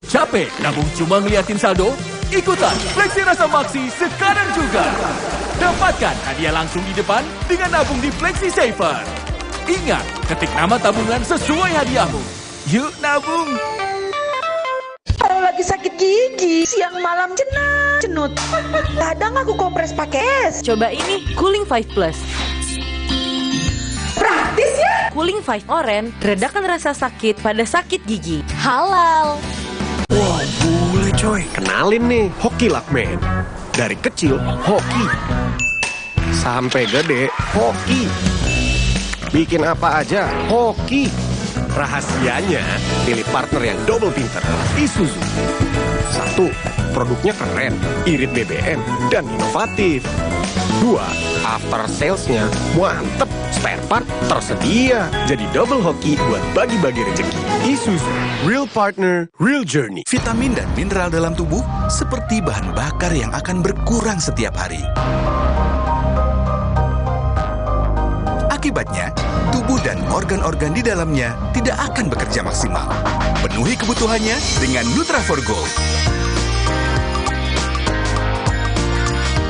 Capek nabung cuma ngeliatin saldo? Ikutan Fleksi Rasa Maksi sekarang juga. Dapatkan hadiah langsung di depan dengan nabung di Fleksi Saver. Ingat, ketik nama tabungan sesuai hadiahmu. Yuk nabung.
Kalau lagi sakit gigi, siang malam cenut. Kadang aku kompres pakai es.
Coba ini, Cooling 5 Plus.
Praktis ya?
Cooling 5 Orange, redakan rasa sakit pada sakit gigi. Halal.
Wah, boleh coy. Kenalin nih, Hoki Lakman. Dari kecil, hoki. Sampai gede, hoki. Bikin apa aja, hoki. Rahasianya, pilih partner yang double pinter. Isuzu. 1. Produknya keren, irit BBM, dan inovatif. 2. After salesnya mantep, spare part tersedia. Jadi double hoki buat bagi-bagi rezeki. Isuzu, real partner, real journey.
Vitamin dan mineral dalam tubuh seperti bahan bakar yang akan berkurang setiap hari. Akibatnya, tubuh dan organ-organ di dalamnya tidak akan bekerja maksimal. Penuhi kebutuhannya dengan Nutra4Gold.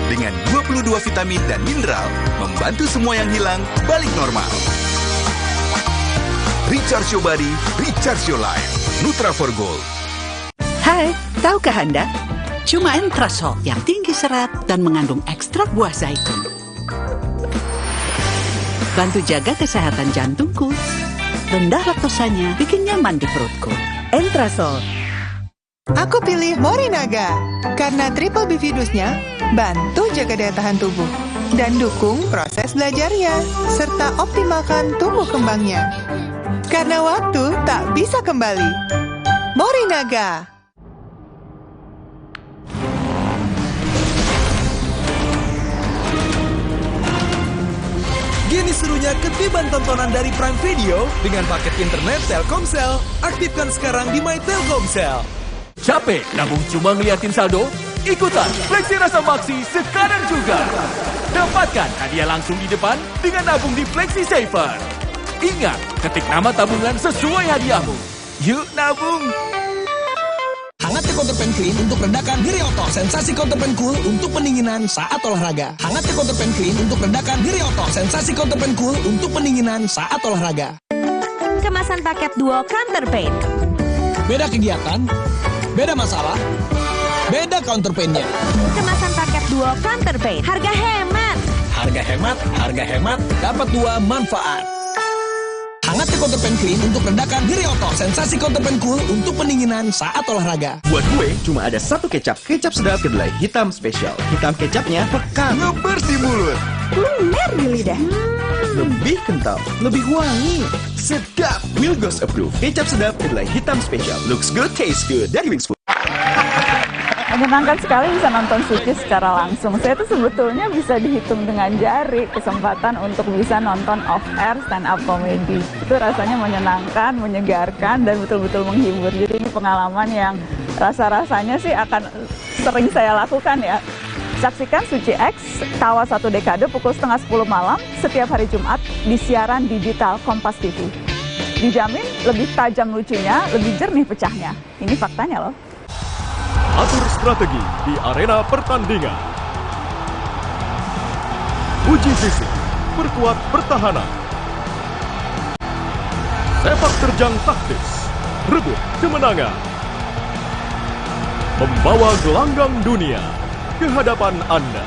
Dengan 22 vitamin dan mineral, membantu semua yang hilang balik normal. Recharge your body, recharge your life. Nutra4Gold.
Hai, tahukah Anda? Cuma Entrasol yang tinggi serat dan mengandung ekstrak buah zaitun. Bantu jaga kesehatan jantungku. Rendah laktosanya bikin nyaman di perutku.
Entrasol. Aku pilih Morinaga karena triple bifidusnya bantu jaga daya tahan tubuh, dan dukung proses belajarnya, serta optimalkan tumbuh kembangnya. Karena waktu tak bisa kembali. Morinaga.
Gini serunya ketiban tontonan dari Prime Video dengan paket internet Telkomsel. Aktifkan sekarang di My Telkomsel.
Capek nabung cuma ngeliatin saldo? Ikutan Fleksi Rasa Maksi sekarang juga. Dapatkan hadiah langsung di depan dengan nabung di Fleksi Saver. Ingat, ketik nama tabungan sesuai hadiahmu. Yuk nabung!
Hangatnya Counterpan Clean untuk redakan nyeri otot. Sensasi Counterpan Cool untuk pendinginan saat olahraga. Hangatnya Counterpan Clean untuk redakan nyeri otot. Sensasi Counterpan Cool untuk pendinginan saat olahraga.
Kemasan paket duo Counterpain.
Beda kegiatan, beda masalah, beda Counterpain-nya.
Kemasan paket duo Counterpain. Harga hemat.
Harga hemat, dapat dua manfaat. Hangatnya Counterpan Clean untuk redakan nyeri otot. Sensasi Counterpan Cool untuk pendinginan saat olahraga.
Buat gue, cuma ada satu kecap. Kecap sedap kedelai hitam spesial. Hitam kecapnya pekat, ngebersih mulut.
Lumer di lidah.
Lebih kental, lebih wangi. Sedap, Wilgos approve. Kecap sedap kedelai hitam spesial. Looks good, tastes good. Dari Wings Food.
Menyenangkan sekali bisa nonton Suci secara langsung. Saya tuh sebetulnya bisa dihitung dengan jari kesempatan untuk bisa nonton off-air stand-up comedy. Itu rasanya menyenangkan, menyegarkan, dan betul-betul menghibur. Jadi ini pengalaman yang rasa-rasanya sih akan sering saya lakukan ya. Saksikan Suci X, Tawa 1 Dekade pukul 9:30 malam setiap hari Jumat di siaran digital Kompas TV. Dijamin lebih tajam lucunya, lebih jernih pecahnya. Ini faktanya loh.
Atur strategi di arena pertandingan. Uji fisik, perkuat pertahanan. Sepak terjang taktis, rebut kemenangan. Membawa gelanggang dunia ke hadapan Anda.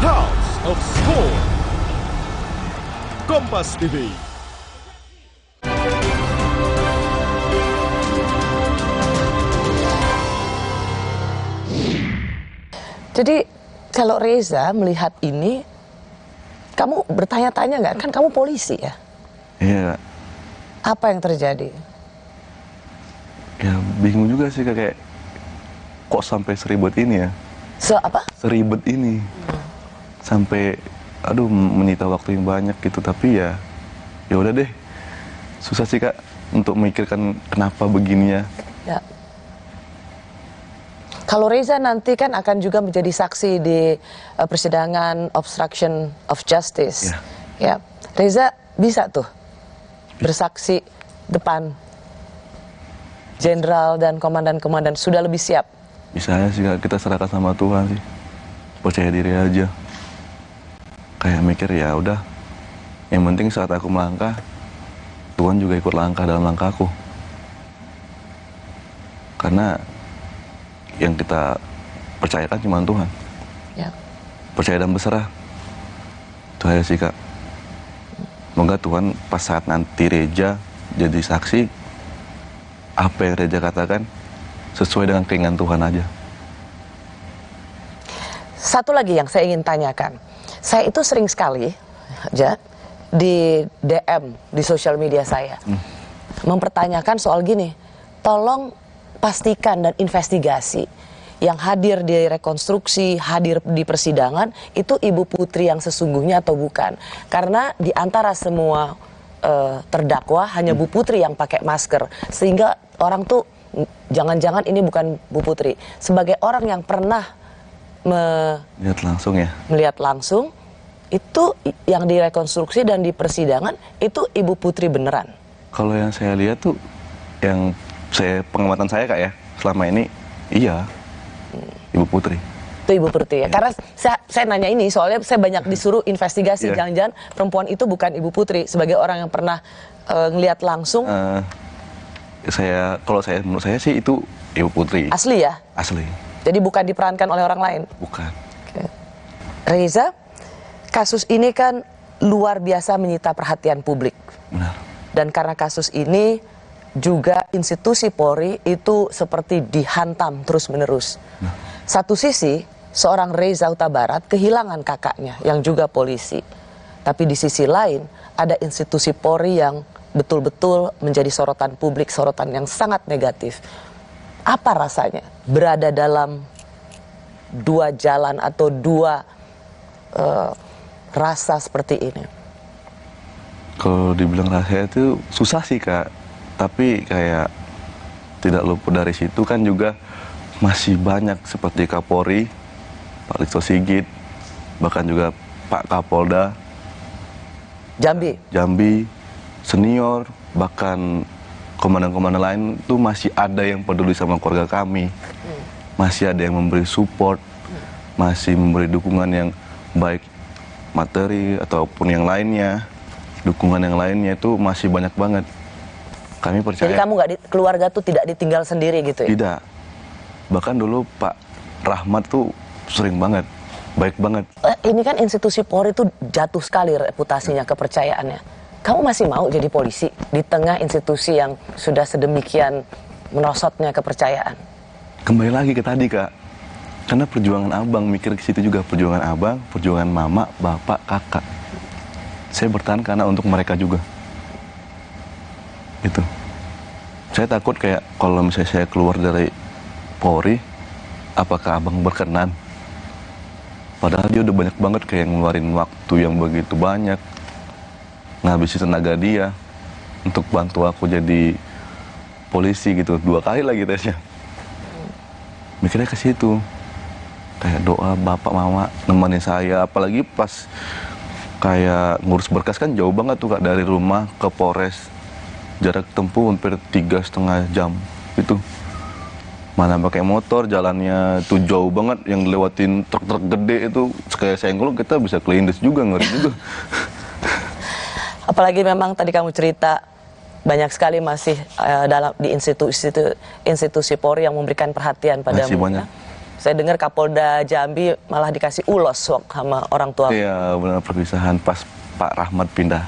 House of Sport. Kompas TV.
Jadi kalau Reza melihat ini, kamu bertanya-tanya nggak? Kan kamu polisi ya?
Iya.
Apa yang terjadi?
Ya bingung juga sih kayak kok sampai seribet ini ya?
Apa?
Seribet ini. Sampai aduh menyita waktu yang banyak gitu, tapi ya udah deh. Susah sih Kak untuk memikirkan kenapa begininya.
Ya. Kalau Reza nanti kan akan juga menjadi saksi di persidangan obstruction of justice. Ya, Reza bisa tuh bersaksi depan jenderal dan komandan-komandan, sudah lebih siap.
Bisa aja sih Kak, kita serahkan sama Tuhan sih. Percaya diri aja. Kayak mikir ya udah. Yang penting saat aku melangkah, Tuhan juga ikut langkah dalam langkahku. Karena yang kita percayakan cuma Tuhan. Ya. Percaya dan berserah. Itu aja sih Kak. Semoga Tuhan pas saat nanti Reza jadi saksi, apa yang Reza katakan sesuai dengan keinginan Tuhan aja.
Satu lagi yang saya ingin tanyakan. Saya itu sering sekali aja di DM di sosial media saya mempertanyakan soal gini, tolong pastikan dan investigasi yang hadir di rekonstruksi, hadir di persidangan itu Ibu Putri yang sesungguhnya atau bukan. Karena di antara semua terdakwa hanya Bu Putri yang pakai masker, sehingga orang tuh jangan-jangan ini bukan Bu Putri. Sebagai orang yang pernah melihat langsung, itu yang direkonstruksi dan di persidangan itu Ibu Putri beneran.
Kalau yang saya lihat tuh, yang pengamatan saya Kak ya, selama ini iya Ibu Putri.
Itu Ibu Putri ya. Karena saya nanya ini soalnya saya banyak disuruh investigasi, jangan-jangan perempuan itu bukan Ibu Putri. Sebagai orang yang pernah ngelihat langsung.
Menurut saya sih itu Ibu Putri.
Asli ya?
Asli.
Jadi bukan diperankan oleh orang lain?
Bukan.
Reza, kasus ini kan luar biasa menyita perhatian publik.
Benar.
Dan karena kasus ini juga institusi Polri itu seperti dihantam terus-menerus. Satu sisi, seorang Reza Huta Barat kehilangan kakaknya yang juga polisi. Tapi di sisi lain, ada institusi Polri yang betul-betul menjadi sorotan publik, sorotan yang sangat negatif. Apa rasanya berada dalam dua jalan atau dua rasa seperti ini?
Kalau dibilang rahasia itu susah sih Kak, tapi kayak tidak luput dari situ kan juga masih banyak seperti Kapolri, Pak Listio Sigit, bahkan juga Pak Kapolda Jambi, senior, bahkan komandan-komandan lain itu masih ada yang peduli sama keluarga kami, masih ada yang memberi support, masih memberi dukungan yang baik materi ataupun yang lainnya. Dukungan yang lainnya itu masih banyak banget. Kami percaya.
Jadi kamu keluarga tuh tidak ditinggal sendiri gitu ya?
Tidak. Bahkan dulu Pak Rahmat tuh sering banget, baik banget.
Ini kan institusi Polri tuh jatuh sekali reputasinya, kepercayaannya. Kamu masih mau jadi polisi di tengah institusi yang sudah sedemikian merosotnya kepercayaan?
Kembali lagi ke tadi Kak. Karena perjuangan abang, mikir ke situ juga perjuangan abang, perjuangan mama, bapak, kakak. Saya bertahan karena untuk mereka juga. Itu. Saya takut kayak kalau misalnya saya keluar dari Polri, apakah abang berkenan? Padahal dia udah banyak banget kayak ngeluarin waktu yang begitu banyak, ngabisin tenaga dia untuk bantu aku jadi polisi gitu. 2 kali lagi tesnya. Mikirnya ke situ. Kayak doa bapak mama nemenin saya, apalagi pas kayak ngurus berkas kan jauh banget tuh Kak, dari rumah ke Polres. Jarak tempuh hampir 3,5 jam itu. Mana pakai motor, jalannya tuh jauh banget, yang lewatin truk-truk gede itu kayak senggol kita bisa kelindes juga, ngeri juga.
Apalagi memang tadi kamu cerita banyak sekali masih di institusi Polri yang memberikan perhatian padamu.
Masih banyak.
Ya? Saya dengar Kapolda Jambi malah dikasih ulos sama orang tua.
Iya, benar, perpisahan pas Pak Rahmat pindah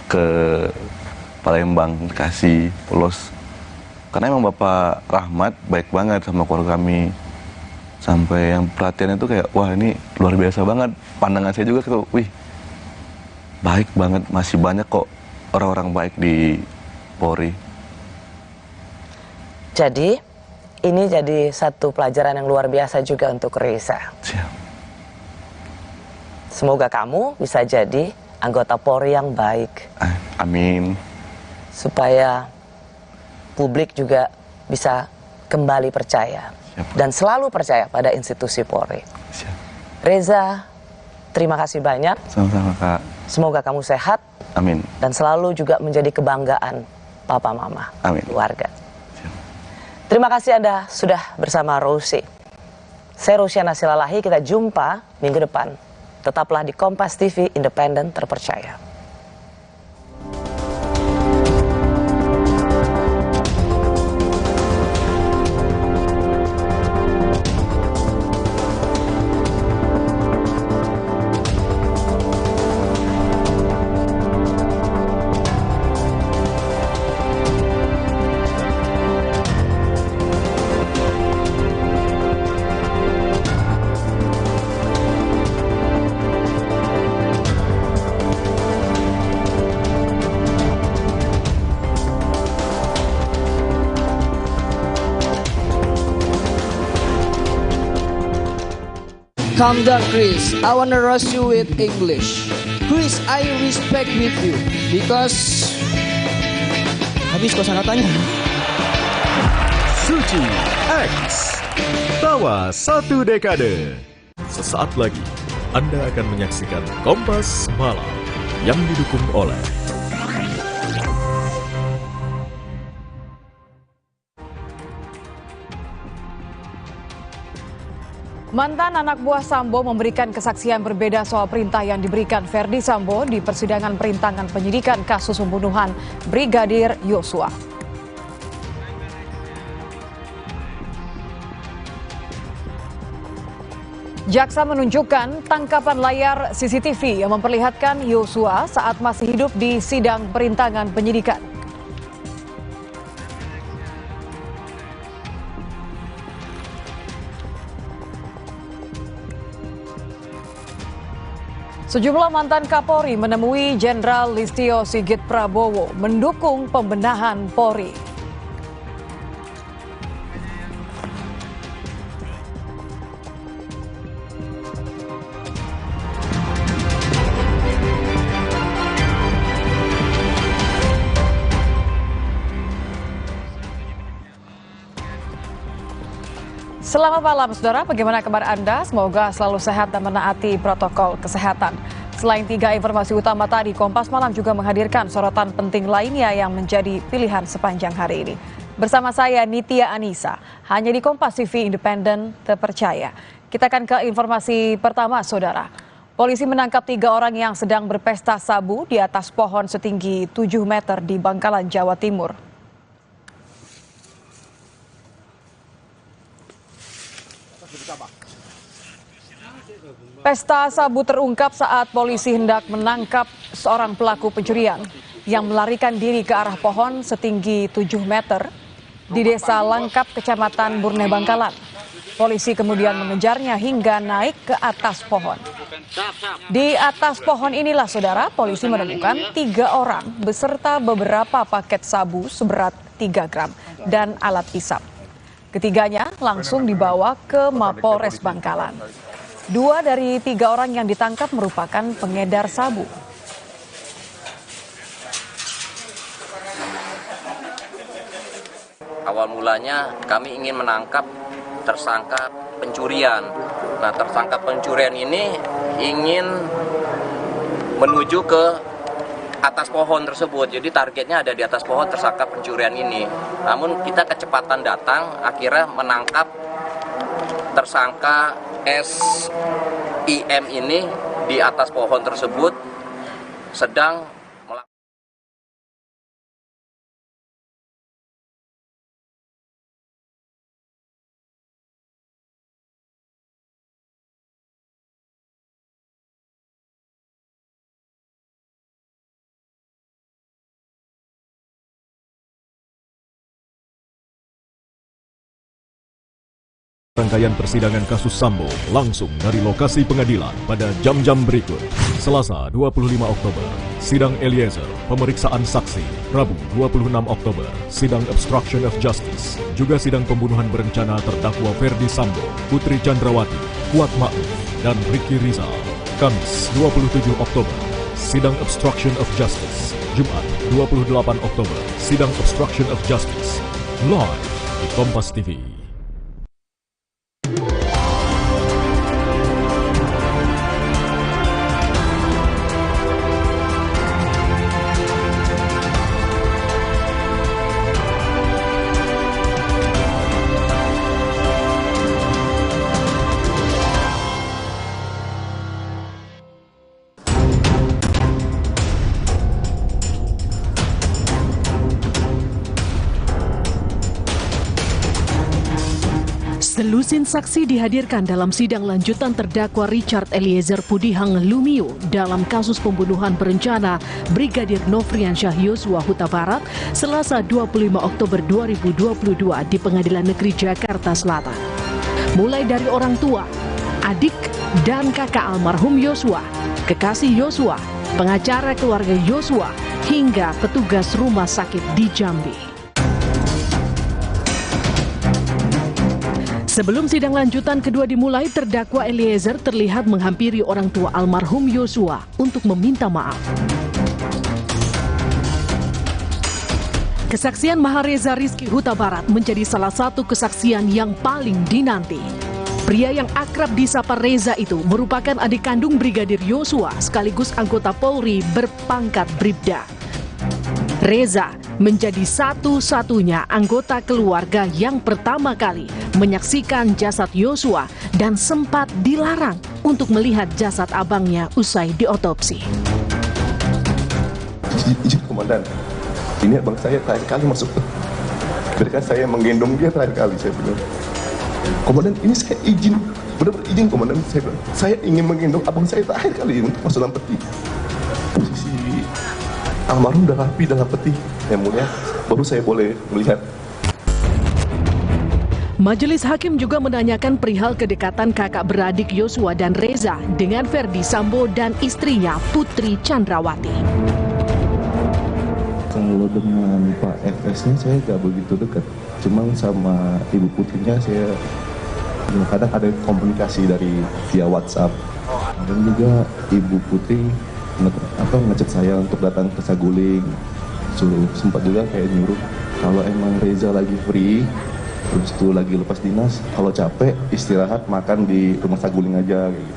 ke Palembang dikasih ulos. Karena emang Bapak Rahmat baik banget sama keluarga kami. Sampai yang perhatiannya itu kayak, wah ini luar biasa banget. Pandangan saya juga gitu, wih baik banget, masih banyak kok orang-orang baik di Polri.
Jadi ini jadi satu pelajaran yang luar biasa juga untuk Reza.
Siap.
Semoga kamu bisa jadi anggota Polri yang baik.
Amin.
Supaya publik juga bisa kembali percaya.
Siap.
Dan selalu percaya pada institusi Polri.
Siap.
Reza, terima kasih banyak.
Sama-sama Kak.
Semoga kamu sehat.
Amin.
Dan selalu juga menjadi kebanggaan papa mama, keluarga. Terima kasih Anda sudah bersama Rosi. Saya Rosiana Silalahi, kita jumpa minggu depan. Tetaplah di Kompas TV, independen, terpercaya.
Calm down, Chris. I wanna roast you with English. Chris, I respect with you because habis kosakatanya.
Suci X Tawa 1 Dekade. Sesaat lagi Anda akan menyaksikan Kompas Malam yang didukung oleh
Mantan anak buah Sambo memberikan kesaksian berbeda soal perintah yang diberikan Verdi Sambo di persidangan perintangan penyidikan kasus pembunuhan Brigadir Yosua. Jaksa menunjukkan tangkapan layar CCTV yang memperlihatkan Yosua saat masih hidup di sidang perintangan penyidikan. Sejumlah mantan Kapolri menemui Jenderal Listio Sigit Prabowo mendukung pembenahan Polri. Selamat malam, saudara. Bagaimana kabar Anda? Semoga selalu sehat dan menaati protokol kesehatan. Selain 3 informasi utama tadi, Kompas Malam juga menghadirkan sorotan penting lainnya yang menjadi pilihan sepanjang hari ini. Bersama saya, Nitya Anissa, hanya di Kompas TV Independen Terpercaya. Kita akan ke informasi pertama, saudara. Polisi menangkap 3 orang yang sedang berpesta sabu di atas pohon setinggi 7 meter di Bangkalan, Jawa Timur. Pesta sabu terungkap saat polisi hendak menangkap seorang pelaku pencurian yang melarikan diri ke arah pohon setinggi 7 meter di Desa Langkap, Kecamatan Burne Bangkalan. Polisi kemudian mengejarnya hingga naik ke atas pohon. Di atas pohon inilah, saudara, polisi menemukan 3 orang beserta beberapa paket sabu seberat 3 gram dan alat hisap. Ketiganya langsung dibawa ke Mapolres Bangkalan. 2 dari 3 orang yang ditangkap merupakan pengedar sabu.
Awal mulanya kami ingin menangkap tersangka pencurian. Nah, tersangka pencurian ini ingin menuju ke atas pohon tersebut. Jadi targetnya ada di atas pohon tersangka pencurian ini. Namun kita kecepatan datang, akhirnya menangkap tersangka SIM ini di atas pohon tersebut sedang melakukan.
Rangkaian persidangan kasus Sambo langsung dari lokasi pengadilan pada jam-jam berikut. Selasa 25 Oktober, sidang Eliezer, pemeriksaan saksi. Rabu 26 Oktober, sidang obstruction of justice. Juga sidang pembunuhan berencana terdakwa Ferdi Sambo, Putri Chandrawati, Kuat Ma'ruf, dan Ricky Rizal. Kamis 27 Oktober, sidang obstruction of justice. Jumat 28 Oktober, sidang obstruction of justice. Live di Kompas TV.
Selusin saksi dihadirkan dalam sidang lanjutan terdakwa Richard Eliezer Pudihang Lumiu dalam kasus pembunuhan berencana Brigadir Nofriansyah Yosua Huta Barat Selasa 25 Oktober 2022 di Pengadilan Negeri Jakarta Selatan. Mulai dari orang tua, adik, dan kakak almarhum Yosua, kekasih Yosua, pengacara keluarga Yosua, hingga petugas rumah sakit di Jambi. Sebelum sidang lanjutan kedua dimulai, terdakwa Eliezer terlihat menghampiri orang tua almarhum Yosua untuk meminta maaf. Kesaksian Mahareza Rizky Huta Barat menjadi salah satu kesaksian yang paling dinanti. Pria yang akrab disapa Reza itu merupakan adik kandung Brigadir Yosua sekaligus anggota Polri berpangkat Bribda. Reza menjadi satu-satunya anggota keluarga yang pertama kali menyaksikan jasad Yosua dan sempat dilarang untuk melihat jasad abangnya usai diotopsi.
Izin komandan, ini abang saya terakhir kali masuk. Ketika saya menggendong dia terakhir kali, saya bilang, komandan ini saya izin, benar-benar izin komandan, saya bilang, saya ingin menggendong abang saya terakhir kali untuk masuk dalam peti. Posisi almarhum udah rapi dalam peti, yang mulia, baru saya boleh melihat.
Majelis Hakim juga menanyakan perihal kedekatan kakak beradik Yosua dan Reza dengan Verdi Sambo dan istrinya Putri Chandrawati.
Kalau dengan Pak FS-nya saya nggak begitu dekat, cuman sama Ibu Putrinya saya kadang ada komunikasi dari via WhatsApp. Dan juga Ibu Putri ngechat saya untuk datang ke Saguling, sempat juga kayak nyuruh kalau emang Reza lagi free, terus itu lagi lepas dinas, kalau capek istirahat makan di rumah Saguling aja gitu.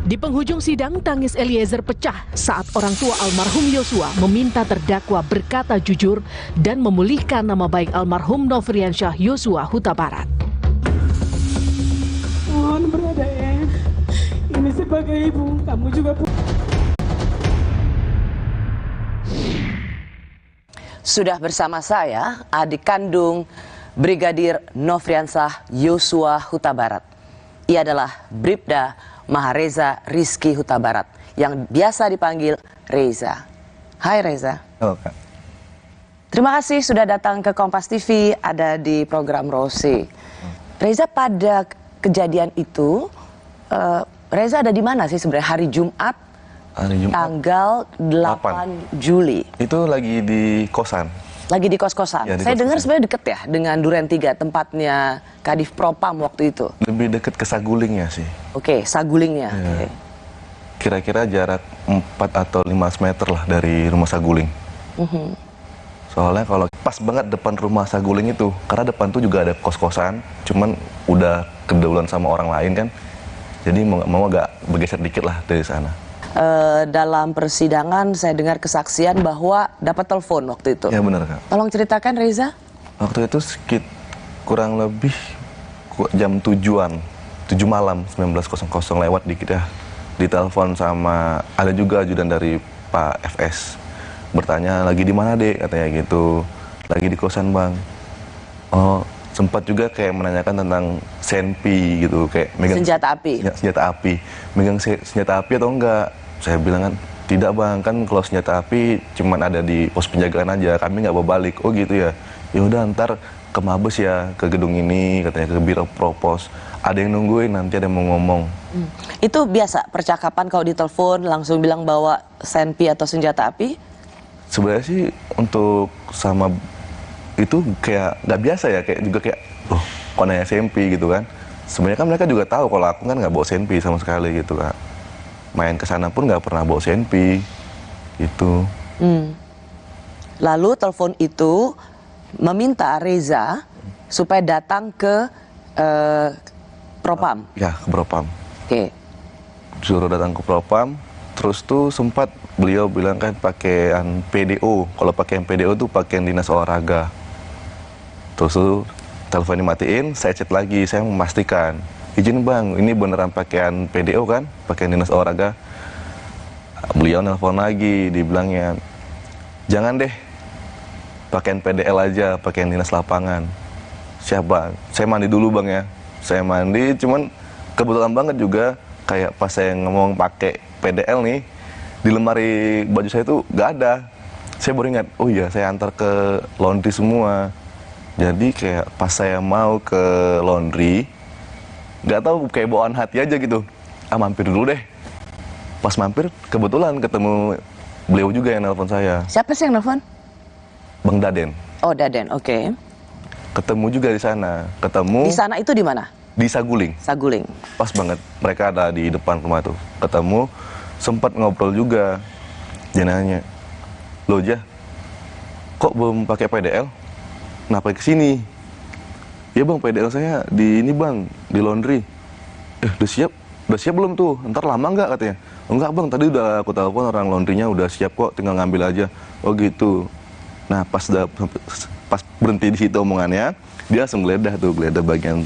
Di penghujung sidang, tangis Eliezer pecah saat orang tua almarhum Yosua meminta terdakwa berkata jujur dan memulihkan nama baik almarhum Nofriansyah Yosua Huta Barat.
Mohon berada ya, ini sebagai ibu, kamu juga
Sudah bersama saya, adik kandung Brigadir Nofriansyah Yosua Huta Barat. Ia adalah Bribda Mahareza Rizky Huta Barat yang biasa dipanggil Reza. Hai Reza.
Halo Kak.
Terima kasih sudah datang ke Kompas TV, ada di program Rosi. Reza, pada kejadian itu, Reza ada di mana sih sebenarnya hari Jumat? Tanggal 8 Juli.
Itu lagi di kosan.
Lagi di kos-kosan. Ya, saya dengar sebenarnya deket ya dengan Duren 3, tempatnya Kadif Propam waktu itu.
Lebih deket ke Sagulingnya sih.
Oke, Sagulingnya.
Ya.
Okay.
Kira-kira jarak 4 atau 5 meter lah dari rumah Saguling. Soalnya kalau pas banget depan rumah Saguling itu, karena depan tuh juga ada kos-kosan, cuman udah keduluan sama orang lain kan. Jadi mau agak bergeser dikit lah dari sana.
Dalam persidangan saya dengar kesaksian bahwa dapat telepon waktu itu.
Ya benar Kak.
Tolong ceritakan Reza.
Waktu itu kurang lebih jam 7-an, 7 malam 19.00 lewat dikit ya. Ditelepon sama ada juga ajudan dari Pak FS. Bertanya lagi di mana Dek, katanya gitu. Lagi di kosan Bang. Oh, sempat juga kayak menanyakan tentang senpi gitu, kayak megang
senjata api.
Ya, senjata api. Megang senjata api atau enggak? Saya bilang kan, tidak Bang, kan kalau senjata api cuman ada di pos penjagaan aja, kami nggak bawa balik. Oh gitu ya. Ya udah ntar ke Mabes ya, ke gedung ini, katanya ke Biro Propos. Ada yang nungguin, nanti ada yang mau ngomong.
Itu biasa percakapan kalau ditelepon langsung bilang bawa senpi atau senjata api?
Sebenarnya sih untuk sama itu kayak nggak biasa ya, kayak juga kayak loh kok nanya senpi gitu kan. Sebenarnya kan mereka juga tahu kalau aku kan nggak bawa senpi sama sekali gitu Kak. Main ke sana pun nggak pernah bawa senpi gitu.
Lalu telepon itu meminta Reza supaya datang ke Propam.
Ya, ke Propam.
Oke.
Suruh datang ke Propam, terus tuh sempat beliau bilang kan pakaian PDO. Kalau pakaian PDO tuh pakaian dinas olahraga. Terus tuh telepon dimatiin, saya chat lagi, saya memastikan. Izin Bang, ini beneran pakaian PDO kan? Pakaian dinas olahraga. Beliau nelpon lagi, dibilangnya, jangan deh, pakaian PDL aja, pakaian dinas lapangan. Siap Bang, saya mandi dulu Bang ya. Saya mandi, cuman kebetulan banget juga, kayak pas saya ngomong pakai PDL nih, di lemari baju saya tuh gak ada. Saya baru ingat, oh iya saya antar ke laundry semua. Jadi kayak pas saya mau ke laundry, nggak tahu kayak bawaan hati aja gitu. Mampir dulu deh. Pas mampir, kebetulan ketemu beliau juga yang nelpon saya.
Siapa sih yang nelpon?
Bang Daden.
Oh Daden, oke.
Ketemu juga di sana. Ketemu.
Di sana itu di mana?
Di Saguling.
Saguling.
Pas banget. Mereka ada di depan rumah tuh. Ketemu, sempat ngobrol juga. Dia nanya, loh Jah, kok belum pakai PDL? Kenapa kesini? Ya Bang, PDL saya di ini Bang, di laundry. Udah siap? Udah siap belum tuh? Ntar lama nggak katanya? Enggak Bang, tadi udah aku telepon orang laundrynya udah siap kok, tinggal ngambil aja. Oh gitu. Nah pas berhenti di situ omongannya, dia langsung geledah bagian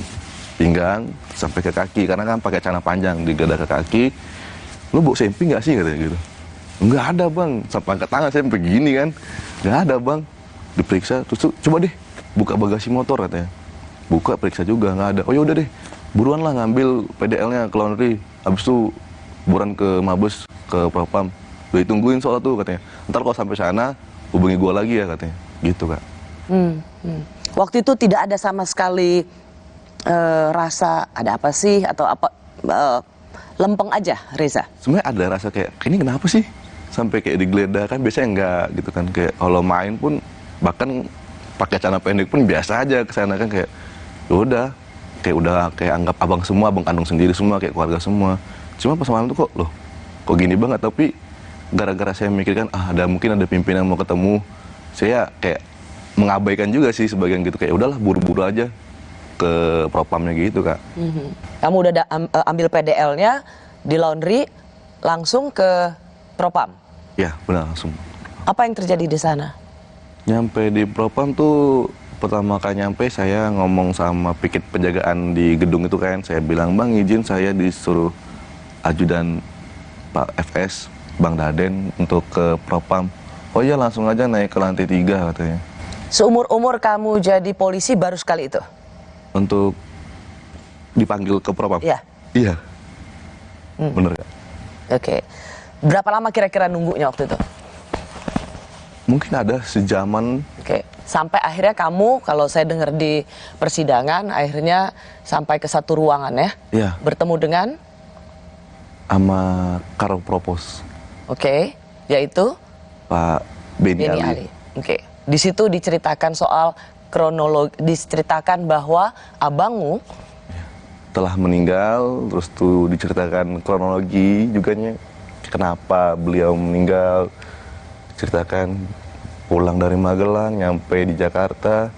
pinggang sampai ke kaki, karena kan pakai celana panjang, digeledah ke kaki. Lu bawa senpi nggak sih katanya gitu? Enggak ada Bang, sampai angkat tangan saya begini kan, nggak ada Bang. Diperiksa, terus coba deh buka bagasi motor katanya. Buka, periksa juga, nggak ada. Oh yaudah deh, buruan lah ngambil PDL-nya ke laundry. Habis itu buruan ke Mabes, ke Propam. Udah ditungguin soal tuh katanya. Ntar kalau sampai sana, hubungi gua lagi ya katanya. Gitu Kak.
Waktu itu tidak ada sama sekali rasa ada apa sih atau apa, lempeng aja Reza?
Sebenarnya ada rasa kayak ini kenapa sih sampai kayak digeledah, kan biasanya enggak gitu kan, kayak kalau main pun bahkan pakai celana pendek pun biasa aja ke sana kan, kayak udah kayak anggap abang semua, abang kandung sendiri semua, kayak keluarga semua. Cuma pas malam tuh kok gini banget, tapi gara-gara saya mikirkan mungkin ada pimpinan mau ketemu, saya kayak mengabaikan juga sih sebagian gitu, kayak udahlah buru-buru aja ke propamnya gitu Kak.
Kamu udah ambil PDL-nya di laundry langsung ke propam?
Ya benar, langsung.
Apa yang terjadi di sana?
Nyampe di propam tuh pertama kali nyampe saya ngomong sama pikit penjagaan di gedung itu kan, saya bilang bang izin saya disuruh ajudan Pak FS Bang Daden untuk ke propam. Oh iya langsung aja naik ke lantai 3 katanya.
Seumur-umur kamu jadi polisi baru sekali itu?
Untuk dipanggil ke propam?
Iya.
Iya. Bener Kak.
Oke. Berapa lama kira-kira nunggunya waktu itu?
Mungkin ada sejaman.
Oke. Sampai akhirnya kamu, kalau saya dengar di persidangan, akhirnya sampai ke satu ruangan ya?
Iya.
Bertemu dengan?
Sama Karo Propos.
Oke. Yaitu?
Pak Beni Ali.
Oke. Di situ diceritakan soal kronologi, diceritakan bahwa abangmu
telah meninggal, terus tuh diceritakan kronologi juga kenapa beliau meninggal, diceritakan pulang dari Magelang, nyampe di Jakarta,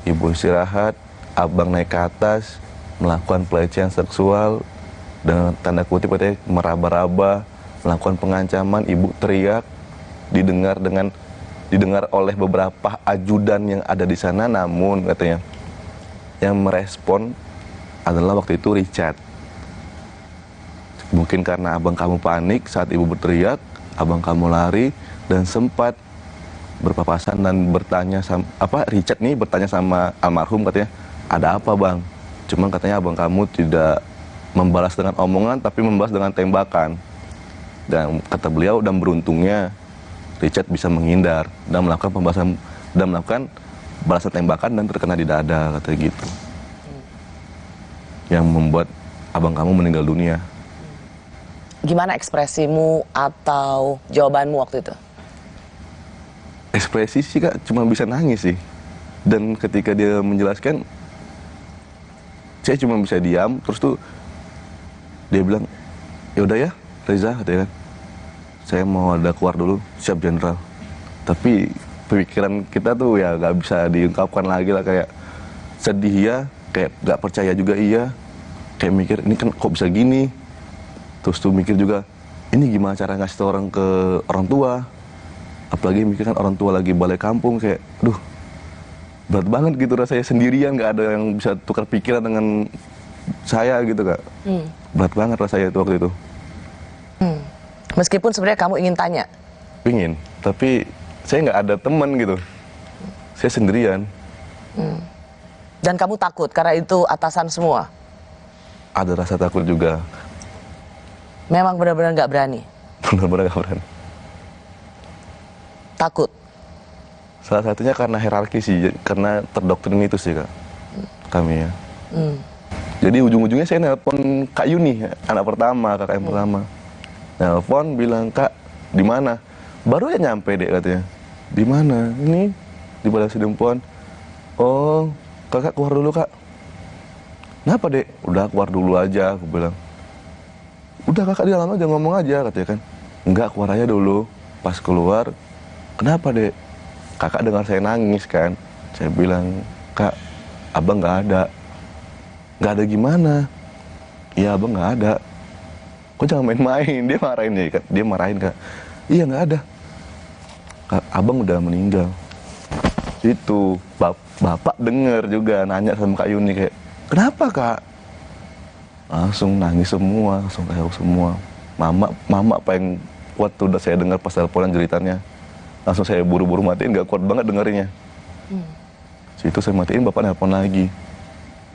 ibu istirahat, abang naik ke atas, melakukan pelecehan seksual, dengan tanda kutip katanya meraba-raba, melakukan pengancaman, ibu teriak, didengar oleh beberapa ajudan yang ada di sana, namun katanya yang merespon adalah waktu itu Richard. Mungkin karena abang kamu panik saat ibu berteriak, abang kamu lari dan sempat berpapasan dan bertanya sama Richard nih bertanya sama almarhum, katanya ada apa bang? Cuman katanya abang kamu tidak membalas dengan omongan tapi membalas dengan tembakan. Dan kata beliau, dan beruntungnya Richard bisa menghindar dan melakukan balasan tembakan dan terkena di dada, katanya gitu. Yang membuat abang kamu meninggal dunia.
Gimana ekspresimu atau jawabanmu waktu itu?
Ekspresi sih Kak, cuma bisa nangis sih. Dan ketika dia menjelaskan, saya cuma bisa diam, terus tuh dia bilang, yaudah ya Reza, katanya kan, saya mau ada keluar dulu, siap jenderal. Tapi pemikiran kita tuh ya gak bisa diungkapkan lagi lah, kayak sedih ya, kayak gak percaya juga iya, kayak mikir ini kan kok bisa gini. Terus tuh mikir juga, ini gimana cara ngasih tau orang ke orang tua, apalagi mikir kan orang tua lagi balik kampung, kayak berat banget gitu rasanya sendirian, gak ada yang bisa tukar pikiran dengan saya gitu Kak. Berat banget rasanya itu waktu itu.
Meskipun sebenarnya kamu ingin tanya?
Ingin, tapi saya nggak ada teman gitu. Saya sendirian.
Dan kamu takut karena itu atasan semua?
Ada rasa takut juga.
Memang benar-benar nggak berani?
Benar-benar nggak berani.
Takut?
Salah satunya karena hierarki sih, karena terdoktrin itu sih Kak, kami ya. Jadi ujung-ujungnya saya nelpon Kak Yuni, anak pertama, kakak yang pertama. Nelpon bilang, Kak, di mana? Baru ya nyampe dek, katanya. Di mana? Ini di Balai Sidempuan. Oh, kakak keluar dulu Kak. Kenapa dek? Udah keluar dulu aja, aku bilang. Udah kakak di dalam aja ngomong aja, katanya kan. Enggak, keluar aja dulu. Pas keluar, kenapa dek? Kakak dengar saya nangis kan. Saya bilang, Kak, abang nggak ada. Nggak ada gimana? Iya abang nggak ada. Kok jangan main-main, dia marahin ya Kak. Dia marahin Kak. Iya nggak ada. Kak, abang udah meninggal. Itu bapak denger juga nanya sama Kak Yuni kayak, kenapa Kak? Langsung nangis semua, langsung kayak semua. Mama apa yang kuat tuh udah saya dengar pas teleponan ceritanya. Langsung saya buru-buru matiin, nggak kuat banget dengerinnya. Situ saya matiin, bapak nelpon lagi.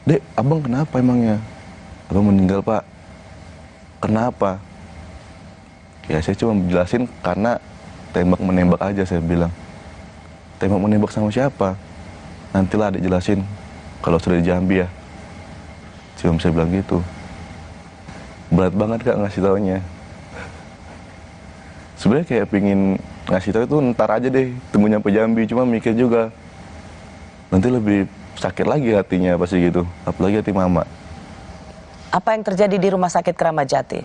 Dek, abang kenapa emangnya? Abang meninggal Pak. Kenapa? Ya saya cuma jelasin karena tembak-menembak aja, saya bilang. Tembak-menembak sama siapa? nantilah adik jelasin kalau sudah di Jambi ya. Cuma saya bilang gitu. Berat banget Kak ngasih taunya. Sebenarnya kayak pingin ngasih tahu itu ntar aja deh, tunggu nyampe Jambi. Cuma mikir juga, nanti lebih sakit lagi hatinya pasti gitu. Apalagi hati mama.
Apa yang terjadi di Rumah Sakit Keramat Jati?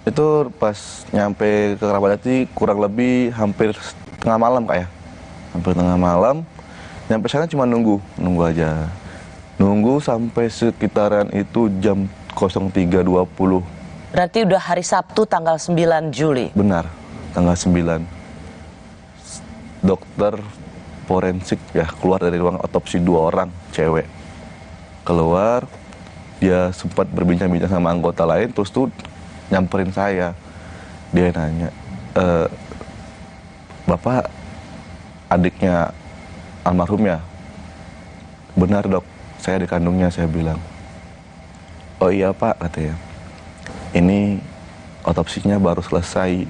Itu pas nyampe ke Keramat Jati kurang lebih hampir tengah malam Kak ya. Hampir tengah malam. Nyampe sana cuma nunggu aja. Nunggu sampai sekitaran itu jam 03.20.
Berarti udah hari Sabtu tanggal 9 Juli?
Benar, tanggal 9. Dokter forensik ya keluar dari ruang otopsi, 2 orang cewek. Keluar, dia sempat berbincang-bincang sama anggota lain, terus tuh nyamperin saya. Dia nanya, Bapak adiknya almarhum ya? Benar Dok, saya adik kandungnya, saya bilang. Oh iya Pak, katanya. Ini otopsinya baru selesai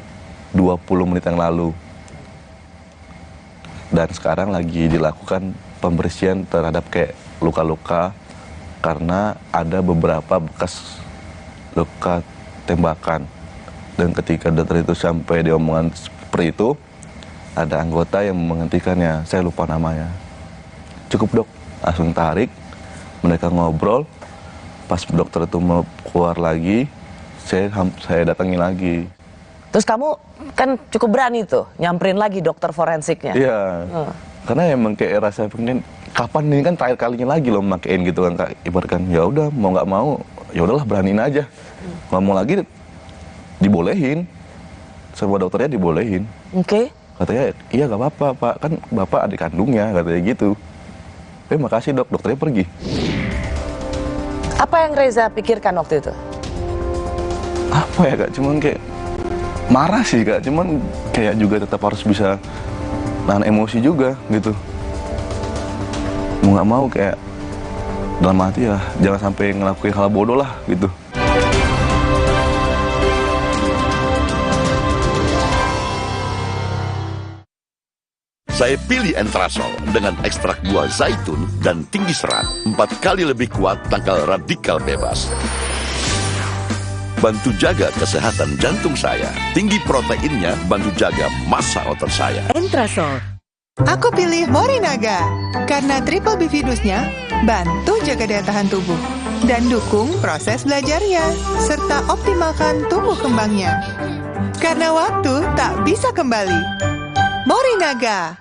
20 menit yang lalu. Dan sekarang lagi dilakukan pembersihan terhadap kayak luka-luka karena ada beberapa bekas luka tembakan. Dan ketika dokter itu sampai di omongan seperti itu, ada anggota yang menghentikannya, saya lupa namanya. Cukup Dok, langsung tarik, mereka ngobrol. Pas dokter itu mau keluar lagi, saya datangin lagi.
Terus kamu kan cukup berani tuh nyamperin lagi dokter forensiknya.
Iya, karena emang kayak rasa pengen kapan ini kan terakhir kalinya lagi loh makein gitu kan Kak. Ibaratkan ya udah mau nggak mau, ya udahlah beraniin aja. Ngomong lagi dibolehin, sama dokternya dibolehin.
Oke.
Katanya iya nggak apa-apa Pak, kan Bapak adik kandungnya, katanya gitu. Makasih Dok, dokternya pergi.
Apa yang Reza pikirkan waktu itu?
Apa ya Kak, cuman kayak marah sih Kak, cuman kayak juga tetap harus bisa nahan emosi juga gitu. Mau nggak mau kayak dalam hati ya jangan sampai ngelakuin hal bodoh lah gitu.
Saya pilih Entrasol dengan ekstrak buah zaitun dan tinggi serat. 4 kali lebih kuat tangkal radikal bebas. Bantu jaga kesehatan jantung saya. Tinggi proteinnya bantu jaga massa otot saya.
Entrasol.
Aku pilih Morinaga karena triple bifidusnya bantu jaga daya tahan tubuh dan dukung proses belajarnya serta optimalkan tumbuh kembangnya. Karena waktu tak bisa kembali. Morinaga.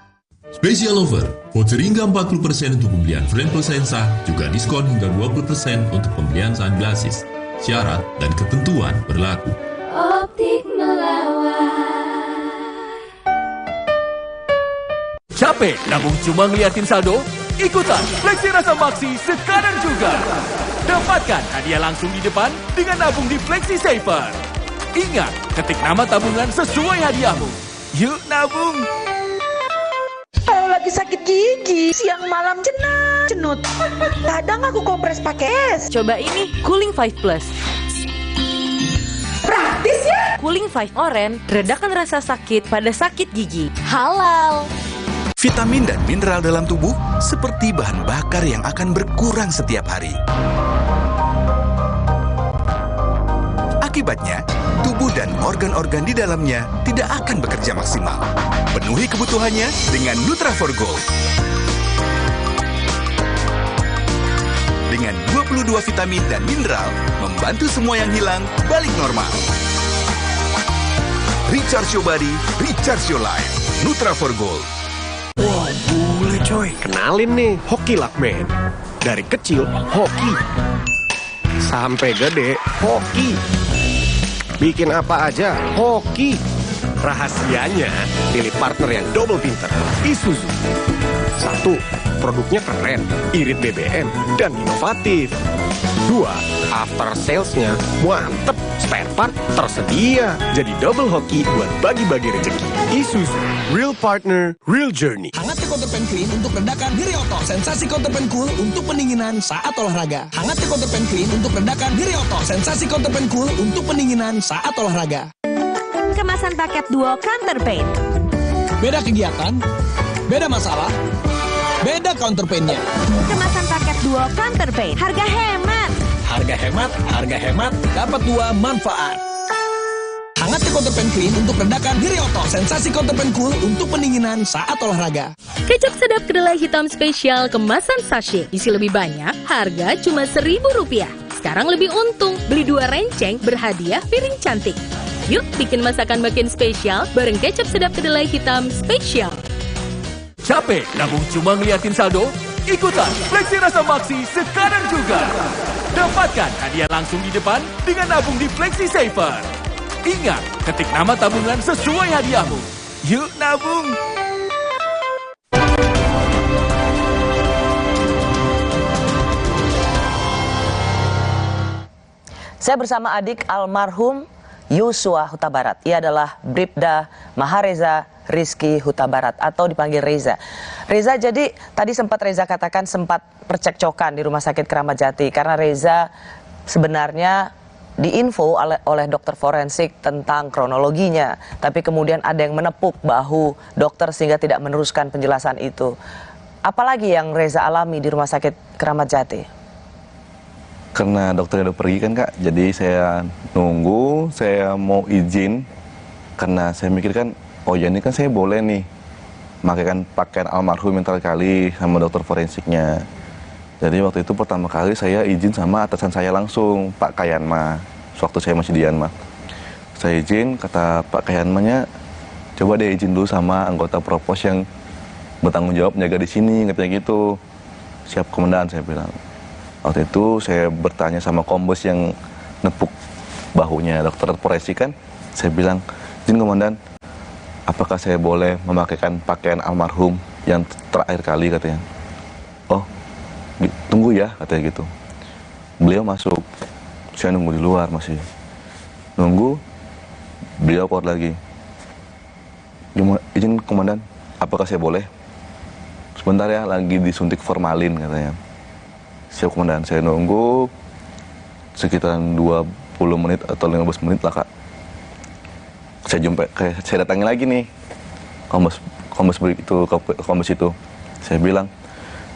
Special offer, voucher hingga 40% untuk pembelian frame plus lensa, juga diskon hingga 20% untuk pembelian sunglasses. Syarat dan ketentuan berlaku.
Optik melawan.
Capek nabung cuma ngeliatin saldo? Ikutan Fleksi Rasa Maksi sekarang juga. Dapatkan hadiah langsung di depan dengan nabung di Fleksi Saver. Ingat, ketik nama tabungan sesuai hadiahmu. Yuk nabung!
Kalau lagi sakit gigi, siang malam cenut. Kadang aku kompres pakai es.
Coba ini, Cooling 5 Plus.
Praktis ya?
Cooling 5 Orange, redakan rasa sakit pada sakit gigi. Halal!
Vitamin dan mineral dalam tubuh seperti bahan bakar yang akan berkurang setiap hari. Akibatnya, tubuh dan organ-organ di dalamnya tidak akan bekerja maksimal. Penuhi kebutuhannya dengan Nutra4Gold. Dengan 22 vitamin dan mineral, membantu semua yang hilang balik normal. Recharge your body, recharge your life. Nutra4Gold.
Wah, boleh coy. Kenalin nih, Hoki Lakman. Dari kecil, hoki. Sampai gede, hoki. Bikin apa aja, hoki. Rahasianya, pilih partner yang double pinter. Isuzu. 1. Produknya keren, irit BBM, dan inovatif. 2. After salesnya mantep, spare part tersedia. Jadi double hoki buat bagi-bagi rezeki. Isuzu, real partner, real journey.
Hangat Kotepen Clean untuk redakan nyeri otot. Sensasi Kotepen Cool untuk pendinginan saat olahraga. Hangat Kotepen Clean untuk redakan nyeri otot. Sensasi Kotepen Cool untuk pendinginan saat olahraga.
Kemasan paket duo Counter Pain.
Beda kegiatan, beda masalah, Beda counterpaintnya.
Kemasan paket duo counterpaint. Harga hemat.
Harga hemat, dapat 2 manfaat. Hangatnya counterpaint clean untuk redakan diri otot. Sensasi counterpaint cool untuk pendinginan saat olahraga.
Kecap sedap kedelai hitam spesial kemasan sachet. Isi lebih banyak, harga cuma Rp1.000. Sekarang lebih untung, beli 2 renceng, berhadiah piring cantik. Yuk bikin masakan makin spesial bareng kecap sedap kedelai hitam spesial.
Capek nabung cuma ngeliatin saldo? Ikutan Fleksi Rasa Maksi sekarang juga. Dapatkan hadiah langsung di depan dengan nabung di Fleksi Saver. Ingat, ketik nama tabungan sesuai hadiahmu. Yuk nabung!
Saya bersama adik almarhum Yosua Huta Barat. Ia adalah Bribda Mahareza Rizky Huta Barat atau dipanggil Reza. Reza, jadi tadi sempat Reza katakan sempat percekcokan di Rumah Sakit Keramat Jati karena Reza sebenarnya diinfo oleh dokter forensik tentang kronologinya, tapi kemudian ada yang menepuk bahu dokter sehingga tidak meneruskan penjelasan itu. Apalagi yang Reza alami di Rumah Sakit Keramat Jati?
Karena dokternya udah pergi kan Kak, jadi saya nunggu, saya mau izin karena saya mikir kan, oh ya ini kan saya boleh nih makaikan pakaian almarhum yang terakhir kali sama dokter forensiknya. Jadi waktu itu pertama kali saya izin sama atasan saya langsung, Pak Kayanma. Waktu saya masih di Yanma. Saya izin, kata Pak Kayanmanya, coba deh izin dulu sama anggota Propos yang bertanggung jawab menjaga di sini, katanya gitu. Siap komandan, saya bilang. Waktu itu saya bertanya sama kombes yang nepuk bahunya dokter forensik kan. Saya bilang, izin komandan, apakah saya boleh memakaikan pakaian almarhum yang terakhir kali, katanya. Oh, tunggu ya, katanya gitu. Beliau masuk, saya nunggu di luar masih. Nunggu, beliau keluar lagi. Izin komandan, apakah saya boleh? Sebentar ya, lagi disuntik formalin, katanya. Siap komandan, saya nunggu sekitaran 20 menit atau 15 menit lah Kak. Saya datangi lagi nih, kombes itu. Saya bilang,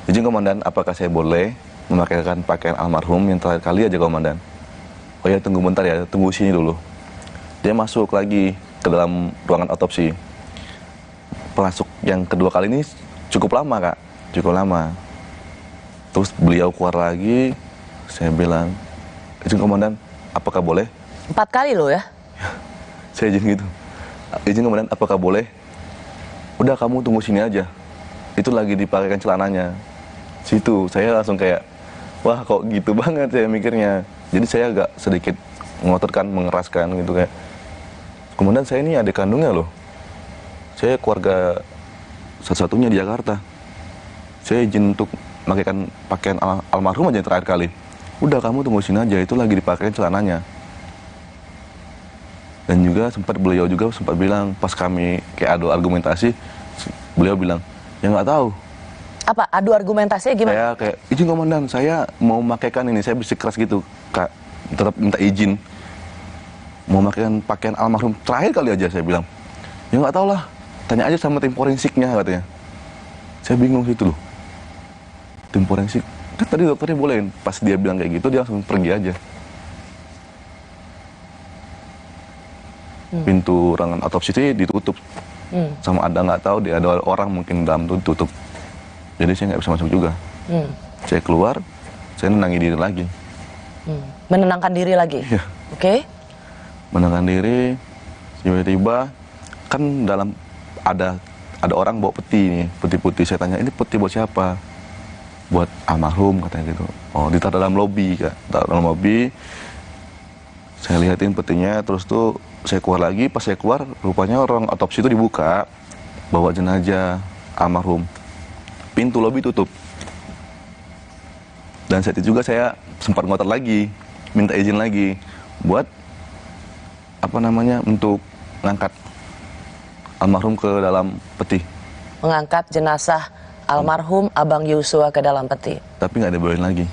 izin komandan, apakah saya boleh memakaikan pakaian almarhum yang terakhir kali aja komandan? Oh ya, tunggu bentar ya, tunggu sini dulu. Dia masuk lagi ke dalam ruangan otopsi. Masuk yang kedua kali ini cukup lama Kak, cukup lama. Terus beliau keluar lagi, saya bilang, izin komandan, apakah boleh?
4 kali loh ya?
Saya izin gitu. Izin komandan, apakah boleh? Udah kamu tunggu sini aja. Itu lagi dipakaikan celananya. Situ saya langsung kayak, wah kok gitu banget saya mikirnya. Jadi saya agak sedikit mengotorkan, mengeraskan gitu kayak, komandan saya ini adik kandungnya loh. Saya keluarga satu-satunya di Jakarta. Saya izin untuk memakaikan pakaian almarhum aja yang terakhir kali. Udah kamu tunggu sini aja, itu lagi dipakaikan celananya. Dan juga beliau juga sempat bilang pas kami kayak adu argumentasi, beliau bilang, ya nggak tahu.
Apa? Adu argumentasinya gimana?
Saya kayak, izin komandan, saya mau memakaikan ini, saya bisik keras gitu, Kak, tetap minta izin. Mau memakaikan pakaian almarhum terakhir kali aja, saya bilang. Ya nggak tahu lah, tanya aja sama tim forensiknya, katanya. Saya bingung situ loh. Tim forensik, kan tadi dokternya bolehin. Pas dia bilang kayak gitu, dia langsung pergi aja. Pintu ruangan otopsi itu ditutup. Sama ada nggak tahu, ada orang mungkin dalam tuh tutup. Jadi saya nggak bisa masuk juga. Saya keluar, saya nenangi diri lagi.
Menenangkan diri lagi?
Iya.
Oke.
Menenangkan diri, tiba-tiba kan dalam ada orang bawa peti nih, peti putih. Saya tanya, ini peti buat siapa? Buat almarhum, katanya gitu. Oh, ditaruh dalam lobi, Kak. Taruh dalam lobi. Saya lihatin petinya, terus tuh saya keluar lagi. Pas saya keluar, rupanya orang otopsi itu dibuka, bawa jenazah almarhum. Pintu lobi tutup. Dan saat itu juga saya sempat ngotot lagi, minta izin lagi buat untuk ngangkat almarhum ke dalam peti.
Mengangkat jenazah almarhum Abang Yosua ke dalam peti.
Tapi nggak dibolehin lagi.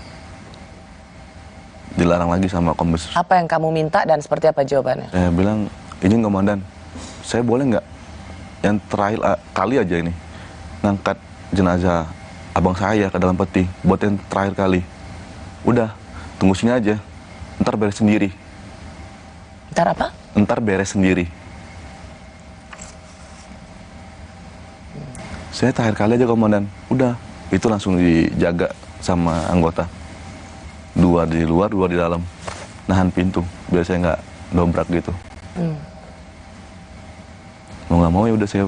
Dilarang lagi sama kombes.
Apa yang kamu minta dan seperti apa jawabannya?
Saya bilang, izin komandan, saya boleh nggak yang terakhir kali aja ini ngangkat jenazah abang saya ke dalam peti buat yang terakhir kali. Udah, tunggu sini aja, ntar beres sendiri.
Ntar apa?
Ntar beres sendiri. Saya terakhir kali aja komandan, udah, itu langsung dijaga sama anggota. 2 di luar, 2 di dalam, nahan pintu, biar saya nggak dobrak gitu. Mau nggak mau ya udah saya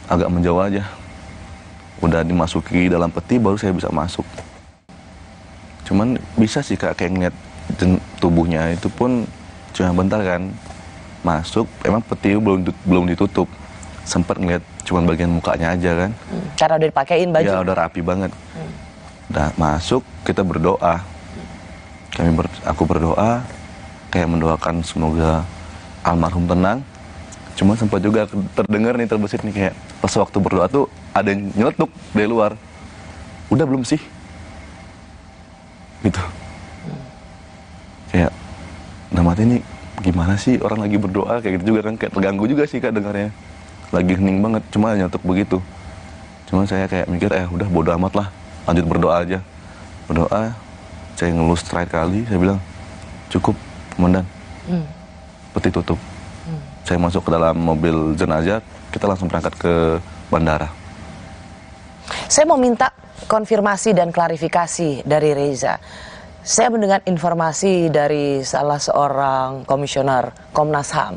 agak menjauh aja. Udah dimasuki dalam peti baru saya bisa masuk. Cuman bisa sih Kak, kayak ngeliat tubuhnya itu pun cuma bentar kan masuk, emang peti belum ditutup. Sempat ngeliat cuman bagian mukanya aja kan.
Karena udah dipakein baju.
Ya udah rapi banget. Udah masuk, kita berdoa. Aku berdoa kayak mendoakan semoga almarhum tenang. Cuma sempat juga terdengar nih, terbesit nih, kayak pas waktu berdoa tuh ada yang nyeletuk dari luar. Udah belum sih? Gitu. Kayak, nah mati ini gimana sih orang lagi berdoa kayak gitu juga kan, kayak terganggu juga sih Kak dengarnya. Lagi hening banget, cuma nyeletuk begitu. Cuma saya kayak mikir, udah bodo amat lah, lanjut berdoa aja. Berdoa, saya ngelus terakhir kali, saya bilang, cukup komandan, peti tutup. Saya masuk ke dalam mobil jenazah, kita langsung berangkat ke bandara.
Saya mau minta konfirmasi dan klarifikasi dari Reza. Saya mendengar informasi dari salah seorang komisioner Komnas HAM.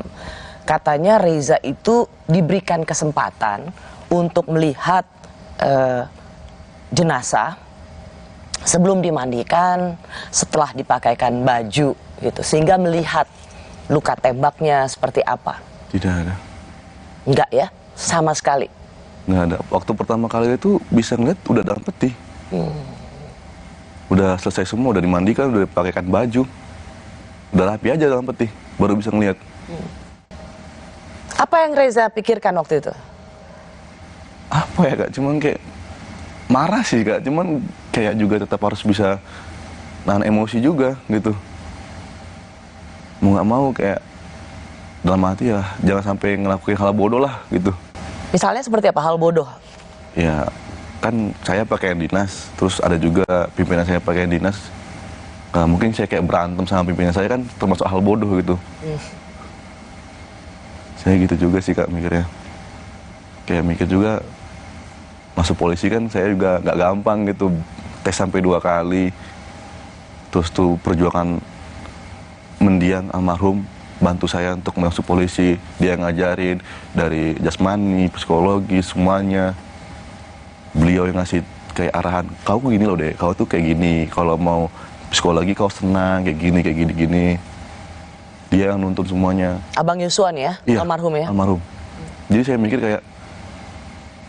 Katanya Reza itu diberikan kesempatan untuk melihat jenazah sebelum dimandikan, setelah dipakaikan baju gitu, sehingga melihat luka tembaknya seperti apa.
Tidak ada.
Enggak ya? Sama sekali?
Nggak ada. Waktu pertama kali itu bisa ngeliat udah dalam peti. Udah selesai semua, udah dimandikan, udah dipakaikan baju. Udah rapi aja dalam peti, baru bisa ngeliat.
Apa yang Reza pikirkan waktu itu?
Apa ya Kak, cuman kayak marah sih Kak, cuman kayak juga tetap harus bisa nahan emosi juga gitu. Mau nggak mau kayak dalam hati ya jangan sampai ngelakuin hal bodoh lah gitu.
Misalnya seperti apa hal bodoh?
Ya kan saya pakaian dinas, terus ada juga pimpinan saya pakaian dinas. Nah, mungkin saya kayak berantem sama pimpinan saya kan termasuk hal bodoh gitu. Saya gitu juga sih Kak mikirnya. Kayak mikir juga masuk polisi kan saya juga nggak gampang gitu, tes sampai 2 kali. Terus tuh perjuangan mendiang almarhum bantu saya untuk masuk polisi, dia ngajarin dari jasmani, psikologi, semuanya. Beliau yang ngasih kayak arahan, kau gini loh deh, kau tuh kayak gini, kalau mau psikologi kau senang, kayak gini. Dia yang nuntun semuanya.
Abang Yuswan ya,
iya,
almarhum ya?
Almarhum. Jadi saya mikir kayak,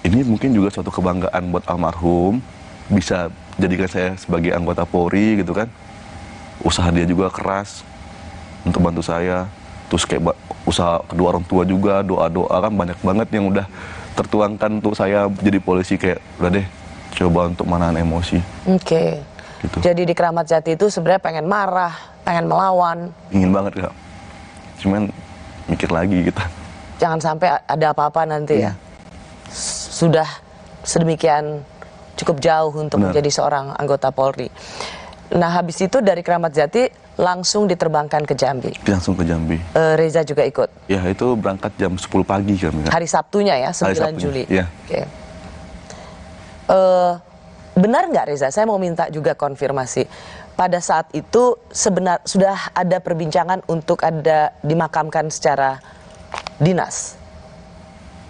ini mungkin juga suatu kebanggaan buat almarhum, bisa jadikan saya sebagai anggota Polri gitu kan. Usaha dia juga keras untuk bantu saya, terus kayak usaha kedua orang tua juga, doa-doa kan banyak banget yang udah tertuangkan untuk saya jadi polisi. Kayak udah deh coba untuk menahan emosi.
Oke. Gitu. Jadi di Keramat Jati itu sebenarnya pengen marah, pengen melawan.
Ingin banget Kak, cuman mikir lagi gitu.
Jangan sampai ada apa-apa nanti ya. Sudah sedemikian cukup jauh untuk menjadi seorang anggota Polri. Nah habis itu dari Keramat Jati langsung diterbangkan ke Jambi.
Langsung ke Jambi.
Reza juga ikut?
Ya itu berangkat jam 10 pagi kami.
Hari Sabtunya ya, 9
Sabtunya.
Juli.
Iya.
Oke. Benar nggak Reza? Saya mau minta juga konfirmasi. Pada saat itu sudah ada perbincangan untuk ada dimakamkan secara dinas?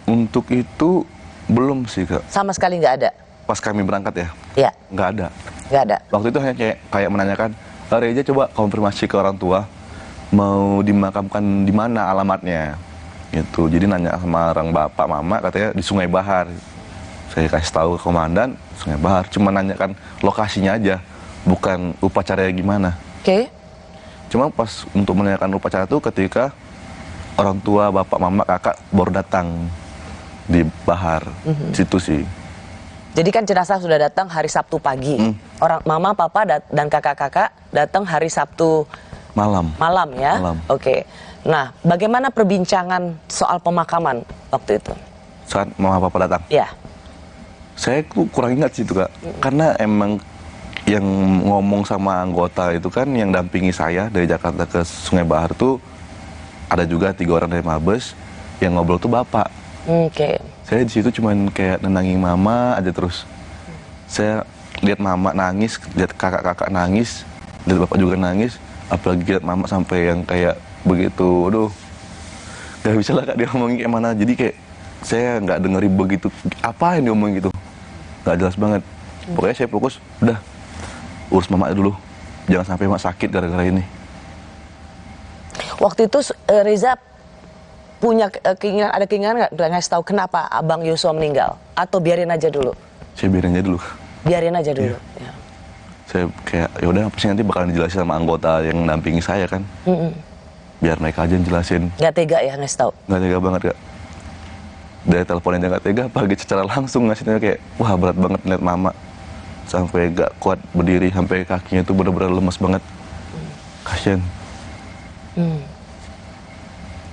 Untuk itu belum sih Kak.
Sama sekali nggak ada?
Pas kami berangkat ya?
Iya.
Nggak ada.
Nggak ada?
Waktu itu hanya kayak menanyakan, Reza coba konfirmasi ke orang tua, mau dimakamkan di mana alamatnya. Gitu. Jadi nanya sama orang bapak, mama, katanya di Sungai Bahar. Saya kasih tahu ke komandan, Sungai Bahar. Cuma nanyakan lokasinya aja, bukan upacaranya gimana.
Oke.
Cuma pas untuk menanyakan upacara itu ketika orang tua, bapak, mama, kakak baru datang di Bahar. Situ sih.
Jadi kan jenazah sudah datang hari Sabtu pagi. Orang mama, papa, dan kakak-kakak datang hari Sabtu
malam.
Malam ya?
Malam.
Oke. Nah, bagaimana perbincangan soal pemakaman waktu itu?
Saat mama papa datang?
Ya.
Saya tuh kurang ingat sih itu Kak, karena emang yang ngomong sama anggota itu kan yang dampingi saya dari Jakarta ke Sungai Bahar tuh ada juga 3 orang dari Mabes, yang ngobrol tuh bapak.
Oke.
Saya di situ cuman kayak nenangin mama aja terus. Saya lihat mama nangis, lihat kakak-kakak nangis, lihat bapak juga nangis, apalagi lihat mama sampai yang kayak begitu, aduh, gak bisa lah Kak dia ngomongin kayak mana. Jadi kayak saya nggak dengerin begitu apa yang dia ngomongin gitu, nggak jelas banget. Pokoknya saya fokus, udah urus mama dulu, jangan sampai mak sakit gara-gara ini.
Waktu itu Reza punya keinginan, ada keinginan nggak ngasih tahu kenapa Abang Yosua meninggal? Atau biarin aja dulu?
Saya biarin aja dulu.
Biarin aja dulu.
Iya. Saya kayak ya udah pasti nanti bakalan dijelasin sama anggota yang dampingi saya kan. Biar mereka aja yang jelasin.
Nggak tega ya ngasih tahu?
Nggak tega banget Kak. Dari teleponnya nggak tega, apalagi secara langsung ngasihnya kayak wah berat banget lihat mama. Sampai gak kuat berdiri, sampai kakinya tuh benar-benar lemas banget. Kasian.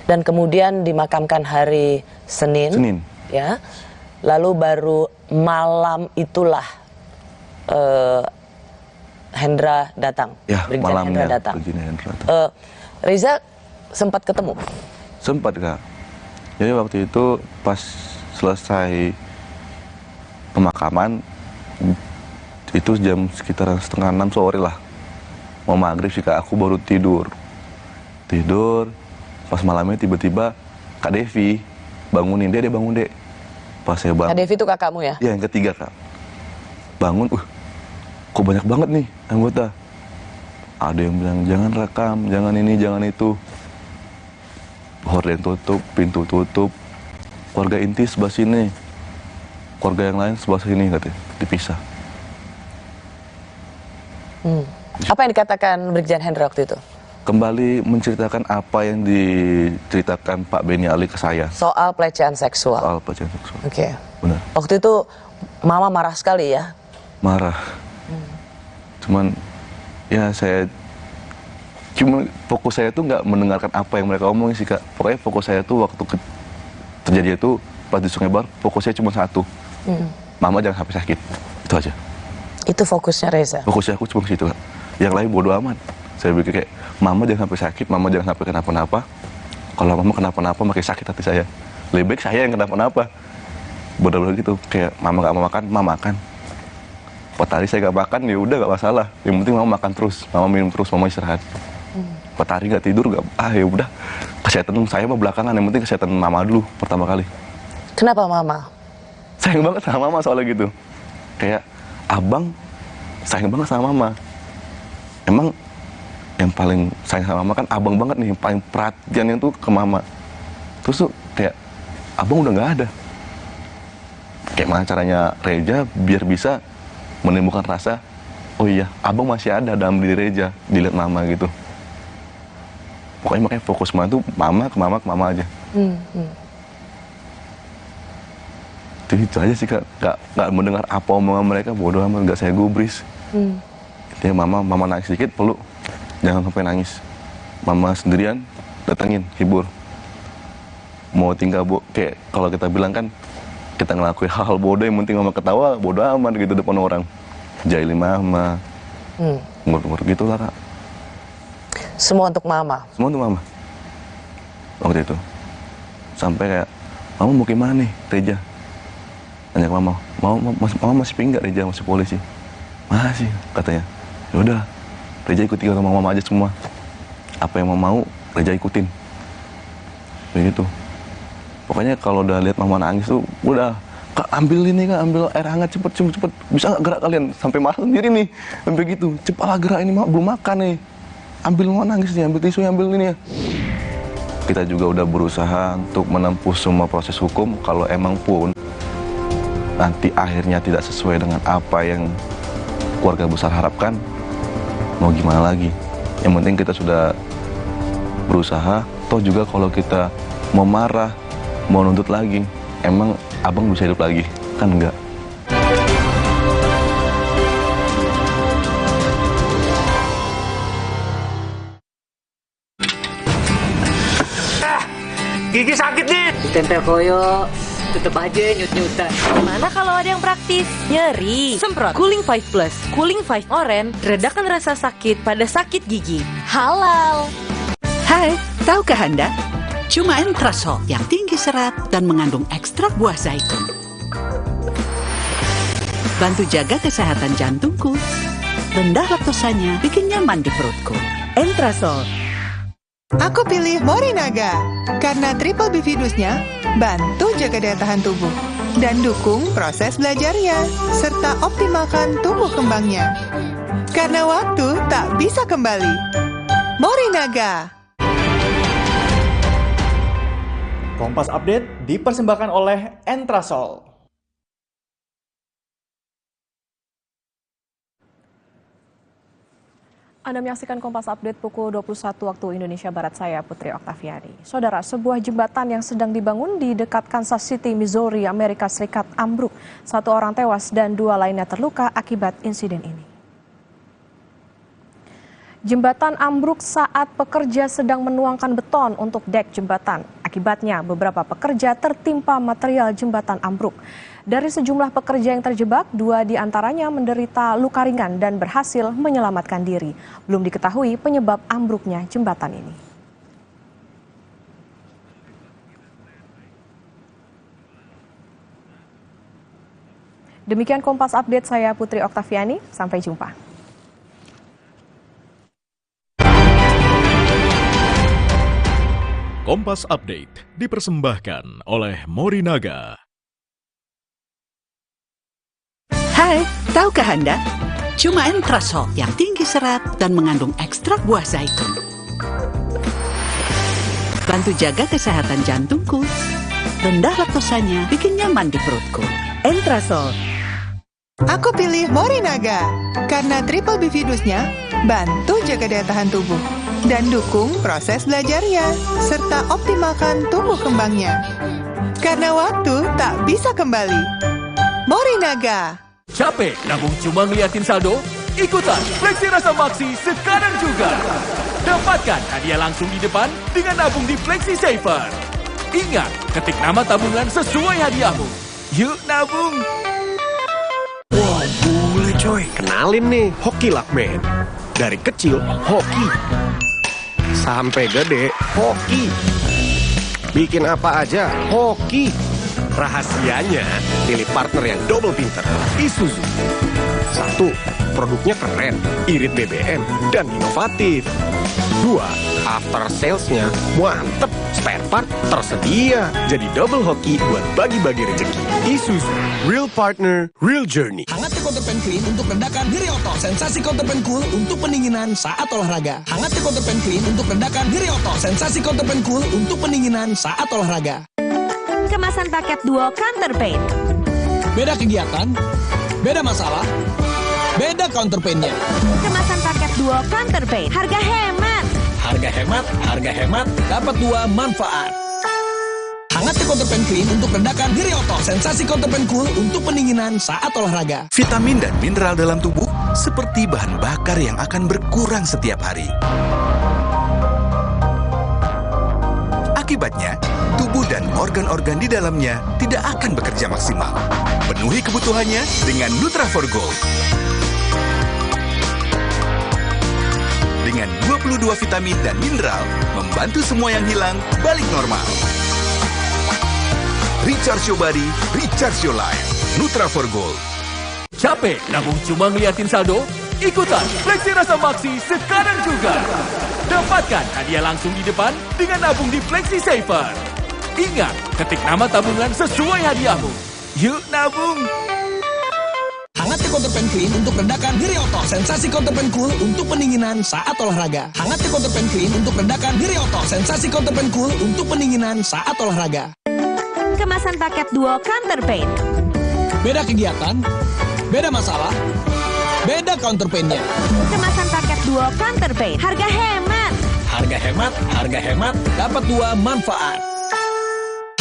Dan kemudian dimakamkan hari Senin. Ya. Lalu baru malam itulah Hendra datang.
Ya,
Brigjen
malamnya
Hendra datang. Reza sempat ketemu?
Sempat Kak. Jadi waktu itu pas selesai pemakaman, itu jam sekitaran 5:30 sore lah, mau maghrib sih Kak, aku baru tidur, pas malamnya tiba-tiba Kak Devi bangunin, dia bangun dek, pas saya bangun.
Kak Devi itu kakakmu ya?
Iya yang ketiga Kak, bangun, kok banyak banget nih anggota, ada yang bilang jangan rekam, jangan ini, jangan itu, horden tutup, pintu tutup, keluarga inti sebelah sini, keluarga yang lain sebelah sini katanya, dipisah.
Apa yang dikatakan Brigjen Hendra waktu itu?
Kembali menceritakan apa yang diceritakan Pak Beni Ali ke saya.
Soal pelecehan seksual.
Soal pelecehan seksual.
Oke.
Benar.
Waktu itu Mama marah sekali ya?
Marah. Cuman ya fokus saya tuh nggak mendengarkan apa yang mereka omongin sih Kak. Pokoknya fokus saya tuh waktu terjadi itu pas di Sungai Bahar, fokusnya cuma satu. Mama jangan sampai sakit. Itu aja.
Itu fokusnya Reza?
Fokusnya aku cuma ke situ Kak. Yang lain bodo amat. Saya pikir kayak mama jangan sampai sakit, mama jangan sampai kenapa-napa. Kalau mama kenapa-napa makin sakit hati saya. Lebih baik saya yang kenapa-napa. Bodoh-bodoh gitu. Kayak mama gak mau makan, mama makan. Pas hari saya gak makan ya udah gak masalah. Yang penting mama makan terus, mama minum terus, mama istirahat. Pas hari gak tidur ya udah. Kesehatan saya mah belakangan, yang penting kesehatan mama dulu pertama kali.
Kenapa mama?
Sayang banget sama mama soalnya gitu. Kayak abang sayang banget sama mama. Emang yang paling sayang sama mama kan abang banget nih, yang paling perhatian yang tuh ke mama. Terus tuh kayak abang udah nggak ada. Kayak mana caranya Reza biar bisa menimbulkan rasa, oh iya abang masih ada dalam diri Reza, dilihat mama gitu. Pokoknya makanya fokus mama tuh mama ke mama aja. Itu aja sih Kak, nggak mendengar apa omongan mereka, bodoh amat, nggak saya gubris. Intinya mama nangis sedikit, peluk, jangan sampai nangis. Mama sendirian, datengin, hibur. Mau tinggal kayak kalau kita bilang kan, kita ngelakuin hal-hal bodoh, yang penting mama ketawa, bodoh amat gitu depan orang. Jahilin mama, umur gitu lah Kak.
Semua untuk mama?
Semua untuk mama. Waktu itu. Sampai kayak, mama mau gimana nih, Reza? Tanya ke mama masih pinggak Reza, masih polisi? Masih, katanya. Yaudah, Reza ikutin sama mama aja semua. Apa yang mama mau, Reza ikutin. Begitu. Pokoknya kalau udah lihat mama nangis tuh, udah, Kak ambil ini Kak, ambil air hangat cepet. Bisa nggak gerak kalian? Sampai marah sendiri nih, sampai gitu. Cepatlah gerak ini, belum makan nih. Ambil mama nangis nih, ambil tisu, ambil ini ya. Kita juga udah berusaha untuk menempuh semua proses hukum. Kalau emang pun nanti akhirnya tidak sesuai dengan apa yang keluarga besar harapkan, mau gimana lagi? Yang penting kita sudah berusaha. Toh juga kalau kita mau marah, mau nuntut lagi, emang abang bisa hidup lagi? Kan enggak.
Gigi sakit nih.
Tempel koyo.
tetep aja nyut-nyutan. Gimana kalau ada yang praktis? Nyeri, semprot Cooling 5 Plus, Cooling 5 Orange, redakan rasa sakit pada sakit gigi. Halal.
Hai, tahukah Anda? Cuma Entrasol yang tinggi serat dan mengandung ekstrak buah zaitun. Bantu jaga kesehatan jantungku. Rendah laktosanya bikin nyaman di perutku. Entrasol.
Aku pilih Morinaga karena triple bifidusnya bantu jaga daya tahan tubuh dan dukung proses belajarnya serta optimalkan tumbuh kembangnya. Karena waktu tak bisa kembali. Morinaga.
Kompas Update dipersembahkan oleh Entrasol.
Anda menyaksikan Kompas Update pukul 21 waktu Indonesia Barat, saya Putri Oktaviani. Saudara, sebuah jembatan yang sedang dibangun di dekat Kansas City, Missouri, Amerika Serikat ambruk. 1 orang tewas dan 2 lainnya terluka akibat insiden ini. Jembatan ambruk saat pekerja sedang menuangkan beton untuk dek jembatan. Akibatnya beberapa pekerja tertimpa material jembatan ambruk. Dari sejumlah pekerja yang terjebak, 2 diantaranya menderita luka ringan dan berhasil menyelamatkan diri. Belum diketahui penyebab ambruknya jembatan ini. Demikian Kompas Update, saya Putri Oktaviani. Sampai jumpa.
Kompas Update dipersembahkan oleh Morinaga.
Hai, tahukah Anda? Cuma Entrasol yang tinggi serat dan mengandung ekstrak buah zaitun. Bantu jaga kesehatan jantungku. Rendah laktosanya bikin nyaman di perutku. Entrasol.
Aku pilih Morinaga karena triple bifidusnya bantu jaga daya tahan tubuh dan dukung proses belajarnya serta optimalkan tumbuh kembangnya. Karena waktu tak bisa kembali. Morinaga.
Capek nabung cuma ngeliatin saldo? Ikutan Fleksi Rasa Maksi sekarang juga. Dapatkan hadiah langsung di depan dengan nabung di Fleksi Saver. Ingat, ketik nama tabungan sesuai hadiahmu. Yuk nabung.
Wah, boleh coy. Kenalin nih, Hoki Lakman. Dari kecil, hoki. Sampai gede, hoki. Bikin apa aja, hoki. Rahasianya, pilih partner yang double pinter. Isuzu. 1. Produknya keren, irit BBM, dan inovatif. 2. After sales-nya mantep, spare part tersedia. Jadi double hoki buat bagi-bagi rezeki. Isuzu, real partner, real journey.
Hangatnya Counterpan Clean untuk redakan nyeri otot. Sensasi Counterpan Cool untuk pendinginan saat olahraga. Hangatnya Counterpan Clean untuk redakan nyeri otot. Sensasi Counterpan Cool untuk pendinginan saat olahraga.
Kemasan paket duo Counterpain.
Beda kegiatan, beda masalah, beda counterpain-nya.
Kemasan paket duo Counterpain. Harga hemat.
Harga hemat, dapat 2 manfaat. Hangatnya Counterpan Clean untuk redakan nyeri otot. Sensasi Counterpan Cool untuk pendinginan saat olahraga.
Vitamin dan mineral dalam tubuh seperti bahan bakar yang akan berkurang setiap hari. Akibatnya, tubuh dan organ-organ di dalamnya tidak akan bekerja maksimal. Penuhi kebutuhannya dengan Nutra4Gold. Dengan 22 vitamin dan mineral, membantu semua yang hilang balik normal. Recharge your body, recharge your life. Nutra4Gold.
Capek nabung cuma ngeliatin saldo? Ikutan Fleksi Rasa Maksi sekarang juga. Dapatkan hadiah langsung di depan dengan nabung di Fleksi Saver. Ingat, ketik nama tabungan sesuai hadiahmu. Yuk nabung.
Hangatnya Counterpan Clean untuk redakan nyeri otot. Sensasi Counterpan Cool untuk pendinginan saat olahraga. Hangatnya Counterpan Clean untuk redakan nyeri otot. Sensasi Counterpan Cool untuk pendinginan saat olahraga.
Kemasan paket duo Counterpain.
Beda kegiatan, beda masalah, beda counterpain-nya.
Kemasan paket duo Counterpain. Harga hemat.
Harga hemat, dapat 2 manfaat.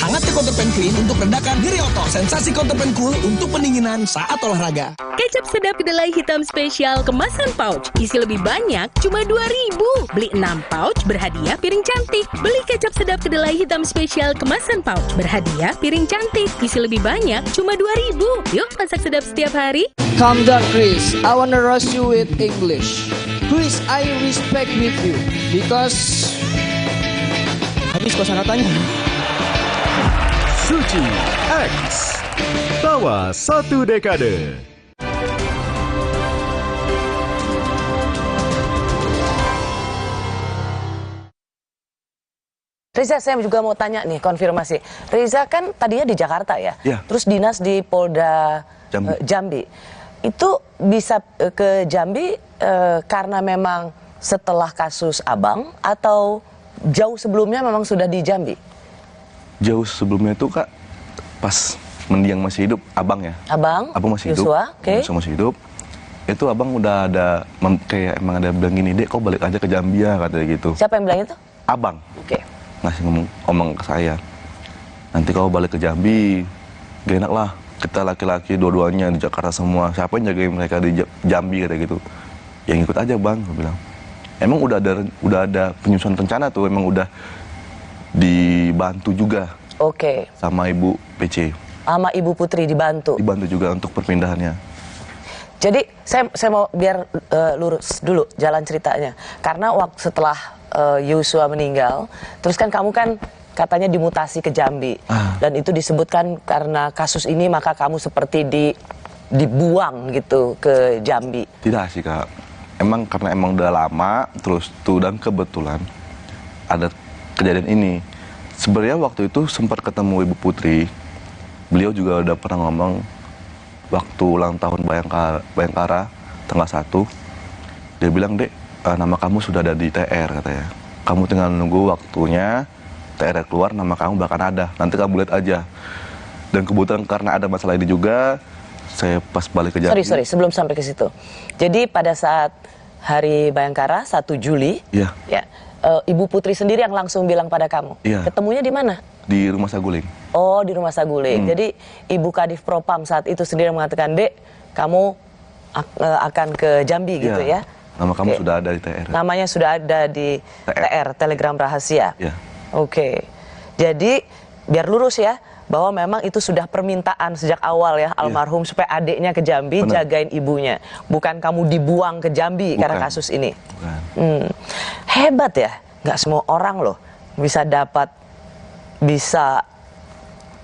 Hangat Counter Pain Clean untuk redakan nyeri otot. Sensasi Counter Pain Cool untuk pendinginan saat olahraga.
Kecap sedap kedelai hitam spesial kemasan pouch. Isi lebih banyak cuma 2.000. Beli 6 pouch berhadiah piring cantik. Beli kecap sedap kedelai hitam spesial kemasan pouch. Berhadiah piring cantik. Isi lebih banyak cuma 2.000. Yuk masak sedap setiap hari.
Calm down, Chris. I wanna rush you with English. Chris, I respect with you because habis kosakatanya.
Suci X Tawa 1 dekade.
Reza, saya juga mau tanya nih, konfirmasi. Reza kan tadinya di Jakarta ya?
Ya.
Terus dinas di Polda Jambi. Itu bisa ke Jambi karena memang setelah kasus Abang atau jauh sebelumnya memang sudah di Jambi?
Jauh sebelumnya itu Kak, pas mendiang masih hidup, Abang ya?
Abang
masih hidup. Masih hidup. Itu Abang udah ada, kayak emang ada bilang gini, Dek kok balik aja ke Jambi ya, katanya gitu.
Siapa yang bilang itu?
Abang.
Oke.
Ngasih ngomong ke saya, nanti kalau balik ke Jambi gak enak lah, kita laki-laki dua-duanya di Jakarta semua, siapa yang jagain mereka di Jambi, kayak gitu. Yang ikut aja Bang, gue bilang. Emang udah ada penyusunan rencana tuh, emang udah dibantu juga.
Oke.
Sama Ibu PC.
Sama Ibu Putri dibantu.
Dibantu juga untuk perpindahannya.
Jadi saya mau biar lurus dulu jalan ceritanya, karena waktu setelah Yosua meninggal, terus kan kamu kan katanya dimutasi ke Jambi, dan itu disebutkan karena kasus ini maka kamu seperti dibuang gitu ke Jambi.
Tidak sih Kak, karena udah lama, terus tuh dan kebetulan ada kejadian ini. Sebenarnya waktu itu sempat ketemu Ibu Putri, beliau juga udah pernah ngomong waktu ulang tahun Bayangkara tanggal 1, dia bilang, Dek, nama kamu sudah ada di TR katanya. Kamu tinggal nunggu waktunya, TR keluar, nama kamu bakal ada. Nanti kamu lihat aja. Dan kebetulan karena ada masalah ini juga, saya pas balik ke Jambi.
Sorry, sebelum sampai ke situ. Jadi pada saat hari Bayangkara 1 Juli, ya, Ibu Putri sendiri yang langsung bilang pada kamu.
Iya.
Ketemunya di mana?
Di Rumah Saguling.
Oh, di Rumah Saguling. Jadi Ibu Kadif Propam saat itu sendiri mengatakan, Dek, kamu akan ke Jambi gitu ya?
Nama kamu sudah ada di TR.
Namanya sudah ada di TR, Telegram Rahasia.
Ya.
Oke. Jadi biar lurus ya, bahwa memang itu sudah permintaan sejak awal ya almarhum supaya adiknya ke Jambi jagain ibunya. Bukan kamu dibuang ke Jambi karena kasus ini. Hebat ya, nggak semua orang loh bisa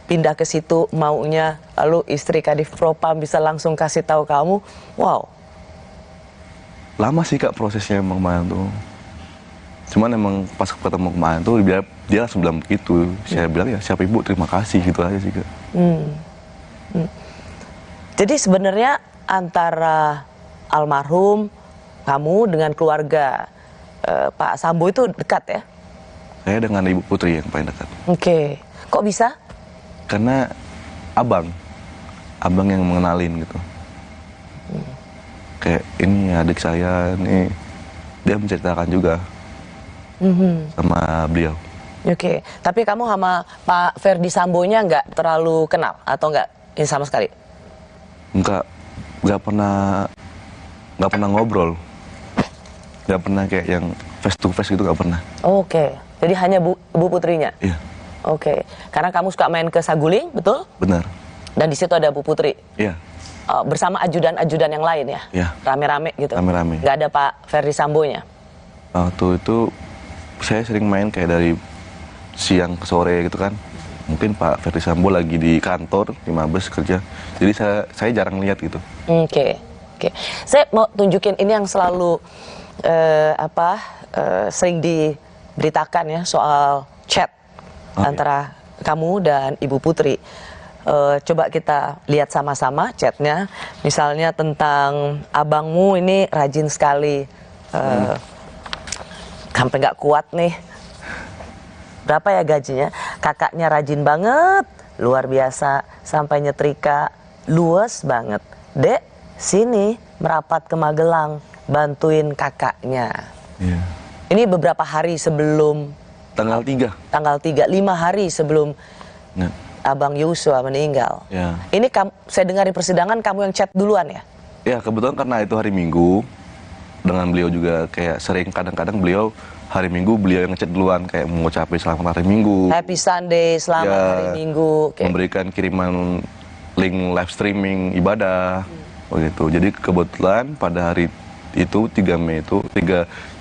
pindah ke situ maunya, lalu istri Kadif Propam bisa langsung kasih tahu kamu. Wow.
Lama sih Kak prosesnya emang kemarin tuh. Cuman emang pas ketemu kemarin tuh dia langsung bilang begitu. Saya bilang ya siapa Ibu, terima kasih gitu aja sih Kak.
Jadi sebenarnya antara almarhum kamu dengan keluarga Pak Sambo itu dekat ya?
Saya dengan Ibu Putri yang paling dekat.
Oke. Kok bisa?
Karena abang yang mengenalin gitu. Kayak ini adik saya nih, dia menceritakan juga sama beliau.
Oke, tapi kamu sama Pak Ferdi Sambonya nggak terlalu kenal atau nggak ini sama sekali?
Nggak pernah ngobrol, nggak pernah kayak yang face to face gitu, nggak pernah.
Oke, jadi hanya Bu Putrinya.
Iya.
Oke, karena kamu suka main ke Saguling, betul?
Benar.
Dan di situ ada Bu Putri.
Iya.
Bersama ajudan-ajudan yang lain ya?
Iya.
Rame-rame gitu?
Rame-rame.
Nggak ada Pak Ferdi Sambonya?
Waktu itu saya sering main kayak dari siang ke sore gitu kan. Mungkin Pak Ferdi Sambo lagi di kantor, di Mabes kerja. Jadi saya jarang lihat gitu.
Oke. Saya mau tunjukin ini yang selalu sering diberitakan ya soal chat antara kamu dan Ibu Putri. Coba kita lihat sama-sama chatnya. Misalnya tentang abangmu ini rajin sekali, sampai nggak kuat nih. Berapa ya gajinya? Kakaknya rajin banget, luar biasa, sampai nyetrika luas banget. Dek, sini merapat ke Magelang, bantuin kakaknya. Ini beberapa hari sebelum
tanggal 3.
Tanggal 3, 5 hari sebelum Abang Yosua meninggal.
Ya.
Ini saya dengar di persidangan kamu yang chat duluan ya?
Ya kebetulan karena itu hari Minggu, dengan beliau juga kayak sering kadang-kadang beliau hari Minggu beliau yang ngechat duluan kayak mengucapin selamat hari Minggu.
Happy Sunday, selamat hari Minggu.
Memberikan kiriman link live streaming ibadah, begitu. Jadi kebetulan pada hari itu 3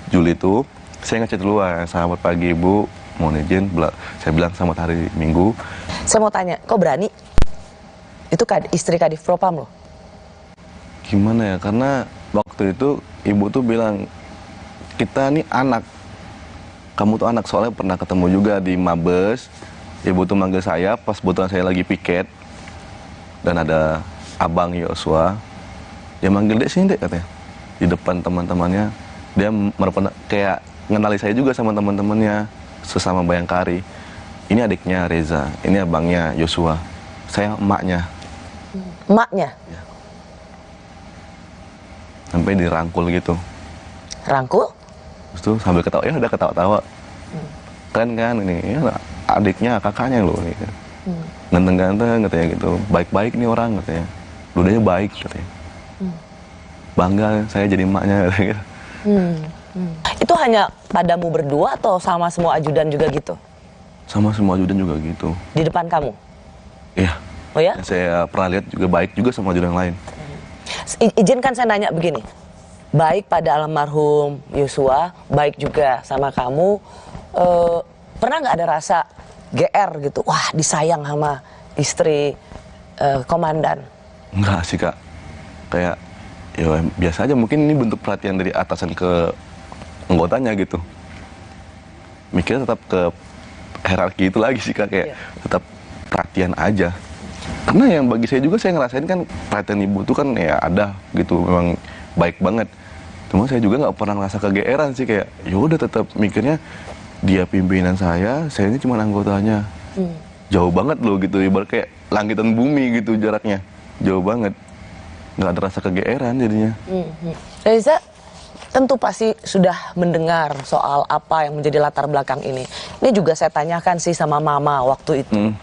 Juli itu saya ngechat duluan, selamat pagi Ibu, mohon izin, saya bilang selamat hari Minggu.
Saya mau tanya, kok berani? Itu istri Kadif Propam loh.
Gimana ya, karena waktu itu ibu tuh bilang, kita nih anak, kamu tuh anak, soalnya pernah ketemu juga di Mabes. Ibu tuh manggil saya pas kebetulan saya lagi piket, dan ada Abang Yosua, dia manggil Dek sini Dek katanya, di depan teman-temannya. Dia kayak ngenali saya juga sama teman-temannya, sesama Bayangkari. Ini adiknya Reza, ini abangnya Yosua, saya emaknya.
Emaknya?
Ya. Sampai dirangkul gitu.
Rangkul?
Terus tuh sambil ketawa, ya udah ketawa-tawa. Keren kan ini, ya, adiknya, kakaknya loh. Gitu. Ganteng-ganteng katanya gitu, baik-baik nih orang katanya. Dudanya baik katanya. Bangga saya jadi emaknya katanya.
Itu hanya padamu berdua atau sama semua ajudan juga gitu?
Sama semua ajudan juga gitu.
Di depan kamu?
Iya.
Oh ya?
Saya pernah lihat juga baik juga sama ajudan lain.
Izinkan saya nanya begini, baik pada almarhum Yosua, baik juga sama kamu, pernah nggak ada rasa GR gitu, wah disayang sama istri komandan?
Enggak sih Kak, kayak ya biasa aja, mungkin ini bentuk perhatian dari atasan ke anggotanya gitu. Mikirnya tetap ke hierarki itu lagi sih Kak, kayak tetap perhatian aja. Karena yang bagi saya juga, saya ngerasain kan perhatian ibu tuh kan ya ada gitu, memang baik banget. Cuma saya juga nggak pernah ngerasa kegeeran sih, kayak ya udah tetap mikirnya dia pimpinan saya ini cuma anggotanya. Jauh banget loh gitu, ibarat kayak langit dan bumi gitu jaraknya, jauh banget. Nggak ada rasa kegeeran jadinya.
Reza tentu pasti sudah mendengar soal apa yang menjadi latar belakang ini. Ini juga saya tanyakan sih sama mama waktu itu.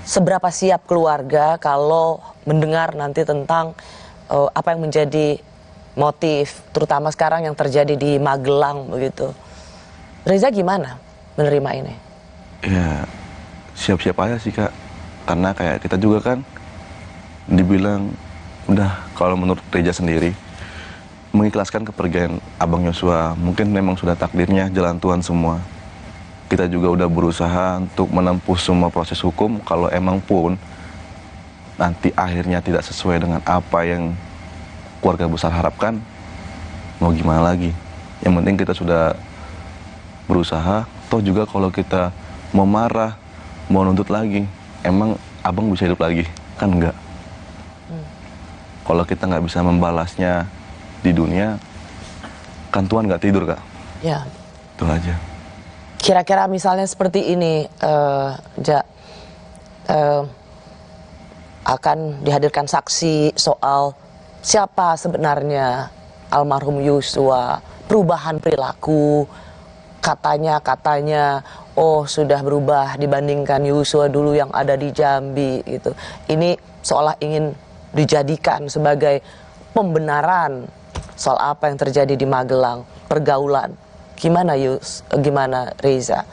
Seberapa siap keluarga kalau mendengar nanti tentang apa yang menjadi motif, terutama sekarang yang terjadi di Magelang begitu. Reza gimana menerima ini?
Ya siap-siap aja sih Kak, karena kayak kita juga kan dibilang udah, kalau menurut Reza sendiri mengikhlaskan kepergian Abang Yosua, mungkin memang sudah takdirnya, jalan Tuhan semua. Kita juga udah berusaha untuk menempuh semua proses hukum. Kalau emang pun nanti akhirnya tidak sesuai dengan apa yang keluarga besar harapkan, mau gimana lagi? Yang penting kita sudah berusaha. Toh juga kalau kita mau marah, mau nuntut lagi, emang abang bisa hidup lagi? Kan enggak. Kalau kita nggak bisa membalasnya di dunia, kan Tuhan nggak tidur Kak.
Ya.
Itu aja.
Kira-kira misalnya seperti ini, akan dihadirkan saksi soal siapa sebenarnya almarhum Yosua, perubahan perilaku, katanya oh sudah berubah dibandingkan Yosua dulu yang ada di Jambi gitu. Ini seolah ingin dijadikan sebagai pembenaran soal apa yang terjadi di Magelang, pergaulan. Gimana gimana Reza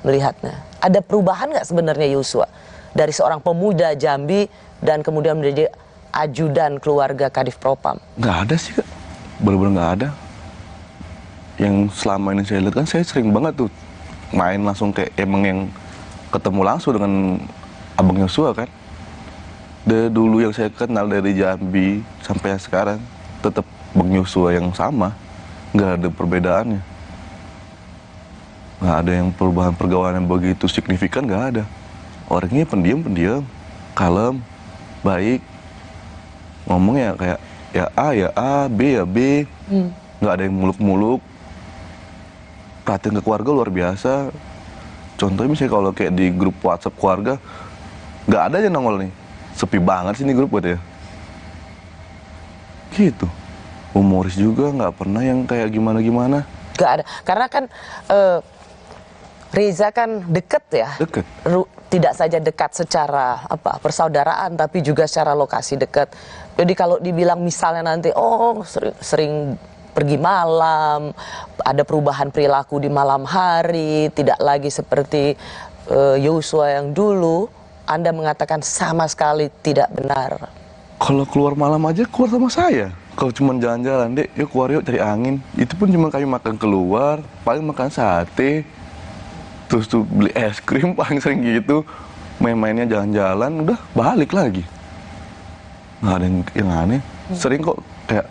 melihatnya? Ada perubahan nggak sebenarnya Yosua dari seorang pemuda Jambi dan kemudian menjadi ajudan keluarga Kadif Propam?
Nggak ada sih Kak, benar-benar nggak ada. Yang selama ini saya lihat kan, saya sering banget tuh main langsung kayak emang yang ketemu langsung dengan Abang Yosua kan. Dari dulu yang saya kenal dari Jambi sampai sekarang tetap Bang Yosua yang sama, nggak ada perbedaannya. Nggak ada yang perubahan pergaulan yang begitu signifikan, nggak ada. Orangnya pendiam, kalem, baik. Ngomongnya kayak ya A, B ya B. Nggak ada yang muluk-muluk. Perhatian ke keluarga luar biasa. Contohnya misalnya kalau kayak di grup WhatsApp keluarga, nggak ada aja nongol nih. Sepi banget sih ini grup buat ya. Gitu. Humoris juga nggak pernah yang kayak gimana-gimana.
Nggak ada. Karena kan Reza kan deket ya.
Deket.
tidak saja dekat secara persaudaraan, tapi juga secara lokasi dekat. Jadi kalau dibilang misalnya nanti sering pergi malam, ada perubahan perilaku di malam hari, tidak lagi seperti Yosua yang dulu, Anda mengatakan sama sekali tidak benar.
Kalau keluar malam aja keluar sama saya. Kalau cuma jalan-jalan, Dek, yuk keluar yuk cari angin. Itu pun cuma kami makan keluar, paling makan sate, terus tuh beli es krim paling sering gitu. Main-mainnya jalan-jalan, udah balik lagi. Nggak ada yang aneh. Sering kok kayak,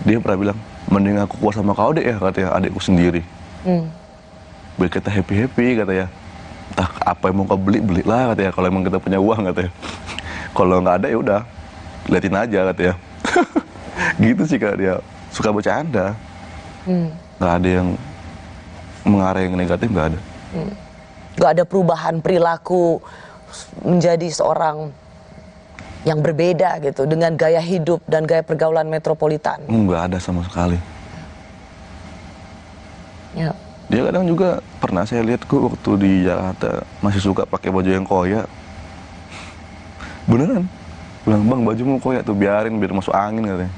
dia pernah bilang, mending aku keluar sama kau deh ya, katanya adikku sendiri. Biar kita happy-happy, katanya. Entah apa yang mau kau beli, belilah, katanya. Kalau emang kita punya uang, katanya. Kalau nggak ada ya udah, liatin aja, katanya. Gitu sih, Kak, dia suka bercanda. Nggak ada yang mengarah yang negatif, nggak ada.
Nggak ada perubahan perilaku menjadi seorang yang berbeda gitu dengan gaya hidup dan gaya pergaulan metropolitan.
Nggak ada sama sekali.
Ya.
Dia kadang juga pernah saya lihat kok waktu di Jakarta masih suka pakai baju yang koyak. Beneran? Bilang, Bang, bajumu koyak tuh, biarin biar masuk angin, katanya.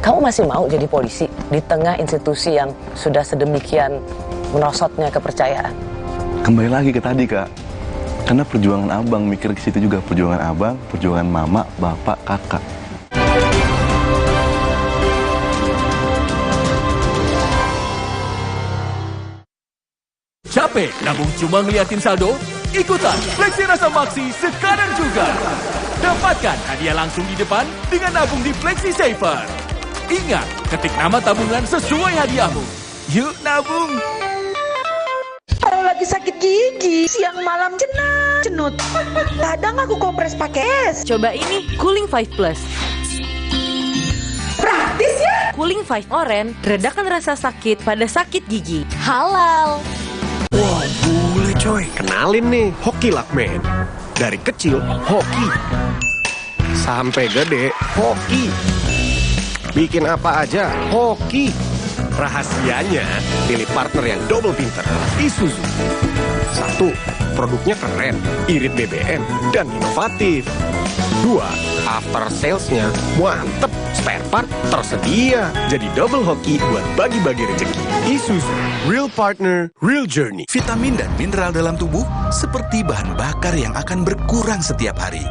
Kamu masih mau jadi polisi di tengah institusi yang sudah sedemikian merosotnya kepercayaan?
Kembali lagi ke tadi, Kak. Karena perjuangan abang, mikir ke situ juga. Perjuangan abang, perjuangan mama, bapak, kakak.
Capek nabung cuma ngeliatin saldo? Ikutan Fleksi Rasa Maksi sekarang juga. Dapatkan hadiah langsung di depan dengan nabung di Fleksi Saver. Ingat, ketik nama tabungan sesuai hadiahmu. Yuk nabung!
Kalau lagi sakit gigi, siang malam cenut. Kadang aku kompres pakai es.
Coba ini, Cooling 5 Plus.
Praktis ya?
Cooling 5 Orange, redakan rasa sakit pada sakit gigi. Halal!
Wah, boleh coy. Kenalin nih, Hoki Lakman. Dari kecil, hoki. Sampai gede, hoki. Bikin apa aja, hoki. Rahasianya, pilih partner yang double pinter. Isuzu. 1. Produknya keren, irit BBM, dan inovatif. 2. After sales-nya mantep, spare part tersedia. Jadi double hoki buat bagi-bagi rezeki. Isuzu, real partner, real journey.
Vitamin dan mineral dalam tubuh seperti bahan bakar yang akan berkurang setiap hari.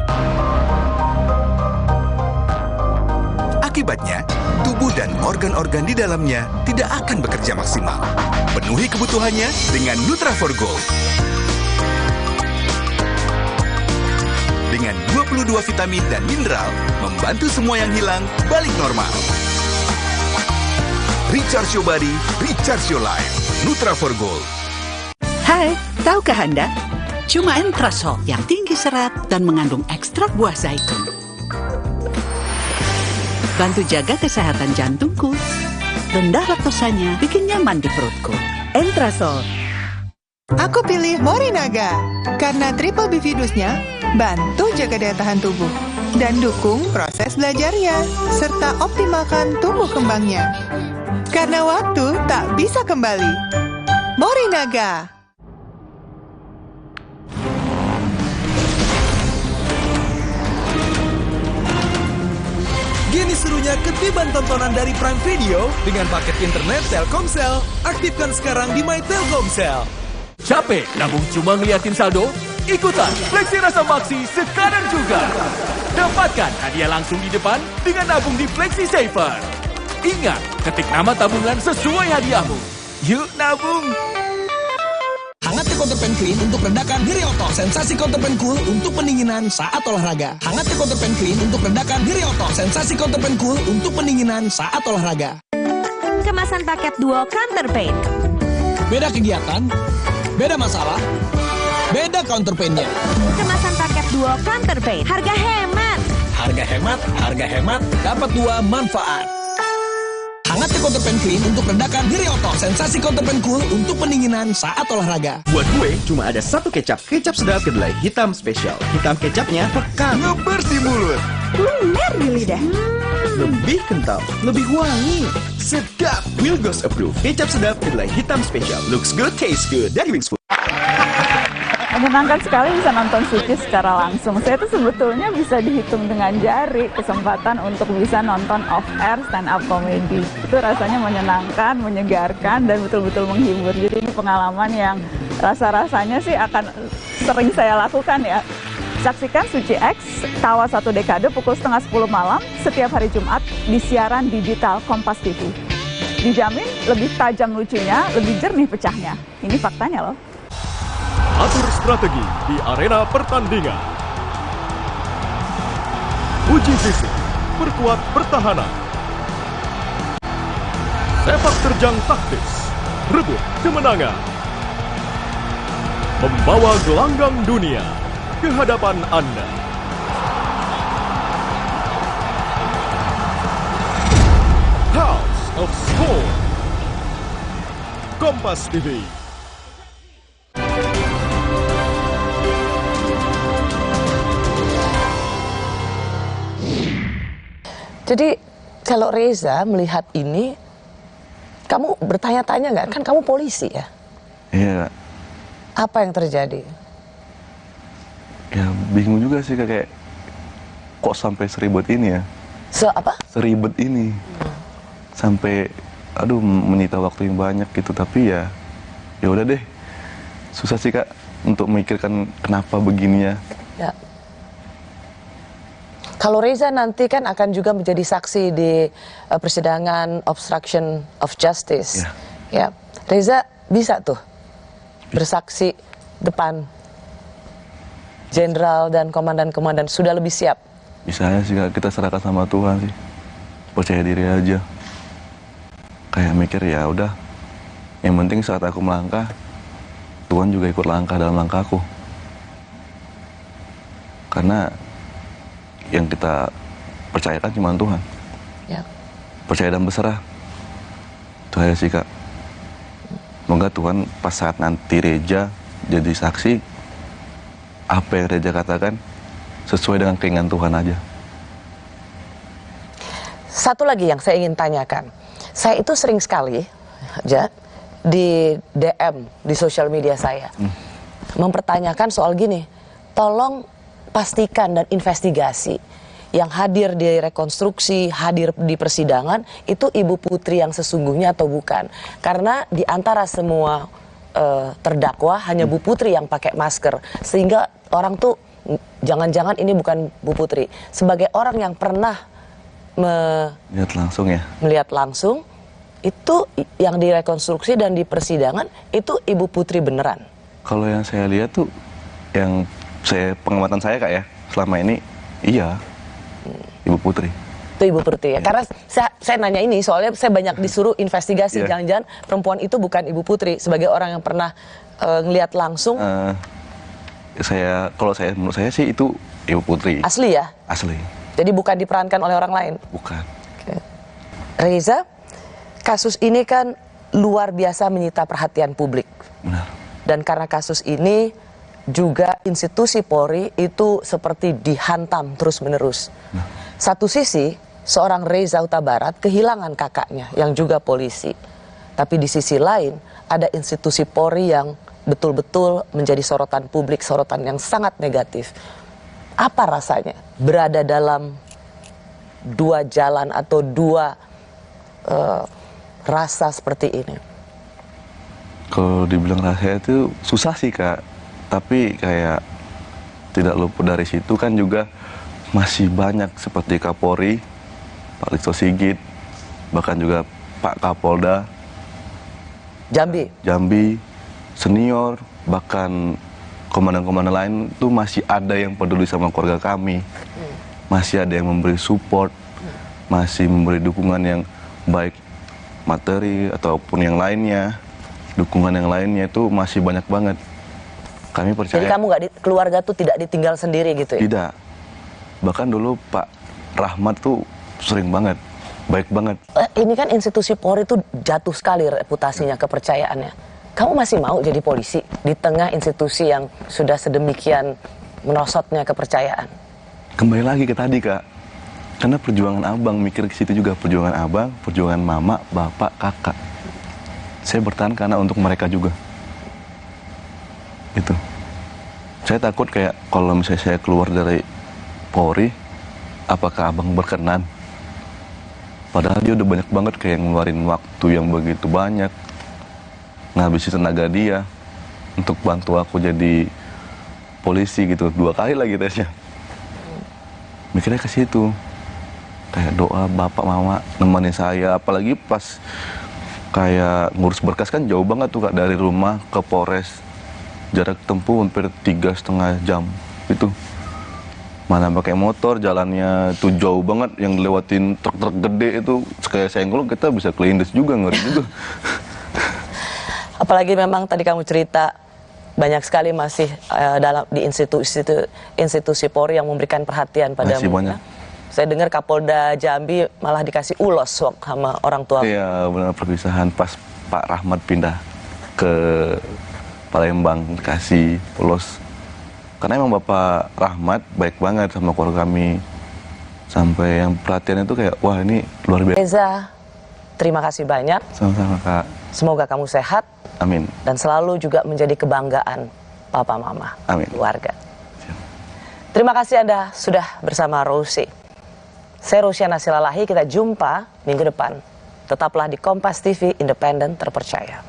Akibatnya, tubuh dan organ-organ di dalamnya tidak akan bekerja maksimal. Penuhi kebutuhannya dengan Nutra4Gold. Dengan 22 vitamin dan mineral, membantu semua yang hilang balik normal. Recharge your body, recharge your life. Nutra4Gold.
Hai, tahukah Anda? Cuma Entrasol yang tinggi serat dan mengandung ekstrak buah zaitun. Bantu jaga kesehatan jantungku. Rendah laktosanya bikin nyaman di perutku.
Entrasol. Aku pilih Morinaga karena triple bifidusnya bantu jaga daya tahan tubuh dan dukung proses belajarnya serta optimalkan tumbuh kembangnya. Karena waktu tak bisa kembali. Morinaga.
Gini serunya ketiban tontonan dari Prime Video dengan paket internet Telkomsel. Aktifkan sekarang di My Telkomsel.
Capek nabung cuma ngeliatin saldo? Ikutan Fleksi Rasa Maksi sekarang juga. Dapatkan hadiah langsung di depan dengan nabung di Fleksi Saver. Ingat, ketik nama tabungan sesuai hadiahmu. Yuk nabung!
Hangat Counterpan Clean untuk redakan nyeri otot. Sensasi Counterpan Cool untuk pendinginan saat olahraga. Hangat Counterpan Clean untuk redakan nyeri otot. Sensasi Counterpan Cool untuk pendinginan saat olahraga.
Kemasan paket duo Counterpain.
Beda kegiatan, beda masalah, beda counterpain-nya.
Kemasan paket duo Counterpain. Harga hemat.
Harga hemat, dapat dua manfaat. Hangat Counterpan Clean untuk redakan nyeri otot. Sensasi Counterpan Cool untuk pendinginan saat olahraga.
Buat gue, cuma ada satu kecap. Kecap sedap kedelai hitam spesial. Hitam kecapnya pekat.
Ngebersih mulut.
Lumer di lidah.
Lebih kental, lebih wangi. Sedap. Wilgos approved. Kecap sedap kedelai hitam spesial. Looks good, tastes good. Dari Wings Food.
Menyenangkan sekali bisa nonton Suci secara langsung. Saya tuh sebetulnya bisa dihitung dengan jari kesempatan untuk bisa nonton off-air stand-up comedy. Itu rasanya menyenangkan, menyegarkan, dan betul-betul menghibur. Jadi ini pengalaman yang rasa-rasanya sih akan sering saya lakukan ya. Saksikan Suci X Tawa 1 Dekade pukul 9:30 malam setiap hari Jumat di siaran digital Kompas TV. Dijamin lebih tajam lucunya, lebih jernih pecahnya. Ini faktanya loh.
Atur strategi di arena pertandingan. Uji fisik, perkuat pertahanan. Sepak terjang taktis, rebut kemenangan. Membawa gelanggang dunia ke hadapan Anda. House of Sport. Kompas TV.
Jadi kalau Reza melihat ini, kamu bertanya-tanya nggak? Kan kamu polisi ya?
Iya.
Apa yang terjadi?
Ya bingung juga sih kayak kok sampai seribet ini ya?
Apa?
Seribet ini. Sampai aduh menyita waktu yang banyak gitu, tapi ya udah deh. Susah sih Kak untuk memikirkan kenapa begini ya.
Ya. Kalau Reza nanti kan akan juga menjadi saksi di persidangan obstruction of justice. Ya. Reza bisa tuh bersaksi depan jenderal dan komandan-komandan, sudah lebih siap.
Bisa aja sih Kak, kita serahkan sama Tuhan sih. Percaya diri aja. Kayak mikir ya udah. Yang penting saat aku melangkah, Tuhan juga ikut langkah dalam langkahku. Karena yang kita percayakan cuma Tuhan. Ya. Percaya dan berserah. Itu aja sih Kak. Semoga Tuhan pas saat nanti Reza jadi saksi, apa yang Reza katakan sesuai dengan keinginan Tuhan aja.
Satu lagi yang saya ingin tanyakan. Saya itu sering sekali di DM di sosial media saya mempertanyakan soal gini, tolong pastikan dan investigasi yang hadir di rekonstruksi, hadir di persidangan itu Ibu Putri yang sesungguhnya atau bukan. Karena di antara semua terdakwa hanya Bu Putri yang pakai masker, sehingga orang tuh jangan-jangan ini bukan Bu Putri. Sebagai orang yang pernah
lihat langsung ya,
melihat langsung, itu yang direkonstruksi dan di persidangan itu Ibu Putri beneran.
Kalau yang saya lihat tuh, yang pengamatan saya Kak ya, selama ini iya Ibu Putri.
Itu Ibu Putri ya. Karena saya nanya ini soalnya saya banyak disuruh investigasi, jangan-jangan perempuan itu bukan Ibu Putri. Sebagai orang yang pernah ngelihat langsung,
menurut saya sih itu Ibu Putri.
Asli ya?
Asli.
Jadi bukan diperankan oleh orang lain?
Bukan.
Okay. Reza, kasus ini kan luar biasa menyita perhatian publik.
Benar.
Dan karena kasus ini juga institusi Polri itu seperti dihantam terus-menerus. Nah. Satu sisi, seorang Reza Huta Barat kehilangan kakaknya yang juga polisi. Tapi di sisi lain, ada institusi Polri yang betul-betul menjadi sorotan publik, sorotan yang sangat negatif. Apa rasanya berada dalam dua jalan atau dua rasa seperti ini?
Kalau dibilang rasa itu susah sih Kak. Tapi kayak tidak luput dari situ kan juga masih banyak seperti Kapolri, Pak Listio Sigit, bahkan juga Pak Kapolda Jambi, senior, bahkan komandan-komandan lain tuh masih ada yang peduli sama keluarga kami. Masih ada yang memberi support, masih memberi dukungan yang baik materi ataupun yang lainnya. Dukungan yang lainnya itu masih banyak banget. Kami percaya.
Jadi kamu keluarga tuh tidak ditinggal sendiri gitu ya?
Tidak. Bahkan dulu Pak Rahmat tuh sering banget, baik banget.
Ini kan institusi Polri tuh jatuh sekali reputasinya, kepercayaannya. Kamu masih mau jadi polisi di tengah institusi yang sudah sedemikian merosotnya kepercayaan?
Kembali lagi ke tadi Kak. Karena perjuangan abang, mikir ke situ juga. Perjuangan abang, perjuangan mama, bapak, kakak. Saya bertahan karena untuk mereka juga. Itu. Saya takut kayak kalau misalnya saya keluar dari Polri, apakah abang berkenan? Padahal dia udah banyak banget kayak ngeluarin waktu yang begitu banyak, ngabisin tenaga dia untuk bantu aku jadi polisi gitu, 2 kali lagi tesnya. Mikirnya ke situ, kayak doa bapak mama nemenin saya, apalagi pas kayak ngurus berkas kan jauh banget tuh Kak, dari rumah ke Polres. Jarak tempuh hampir 3,5 jam itu. Mana pakai motor, jalannya tuh jauh banget, yang lewatin truk-truk gede itu kayak senggol kita bisa kelindes juga, ngeri juga.
Apalagi memang tadi kamu cerita banyak sekali masih di institusi Polri yang memberikan perhatian padamu.
Masih banyak.
Saya dengar Kapolda Jambi malah dikasih ulos sama orang tua.
Iya, benar, perpisahan pas Pak Rahmat pindah ke Palembang dikasih ulos. Karena emang Bapak Rahmat baik banget sama keluarga kami. Sampai yang perhatian itu kayak, wah ini luar biasa.
Reza, terima kasih banyak.
Sama-sama Kak.
Semoga kamu sehat.
Amin.
Dan selalu juga menjadi kebanggaan Papa Mama.
Amin.
Keluarga. Terima kasih Anda sudah bersama Rosi. Saya Rosiana Silalahi, kita jumpa minggu depan. Tetaplah di Kompas TV, independen, terpercaya.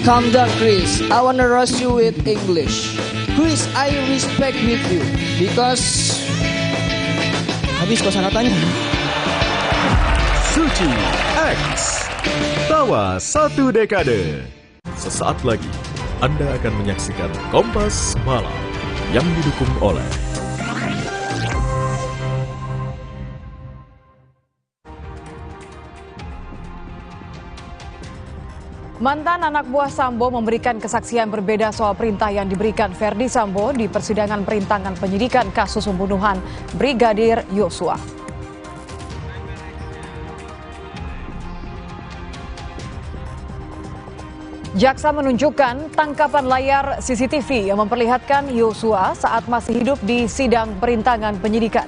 Calm down, Chris. I wanna rush you with English. Chris, I respect with you because habis kosakatanya.
Suci X Tawa 1 Dekade. Sesaat lagi Anda akan menyaksikan Kompas Malam yang didukung oleh
mantan anak buah Sambo memberikan kesaksian berbeda soal perintah yang diberikan Verdi Sambo di persidangan perintangan penyidikan kasus pembunuhan Brigadir Yosua. Jaksa menunjukkan tangkapan layar CCTV yang memperlihatkan Yosua saat masih hidup di sidang perintangan penyidikan.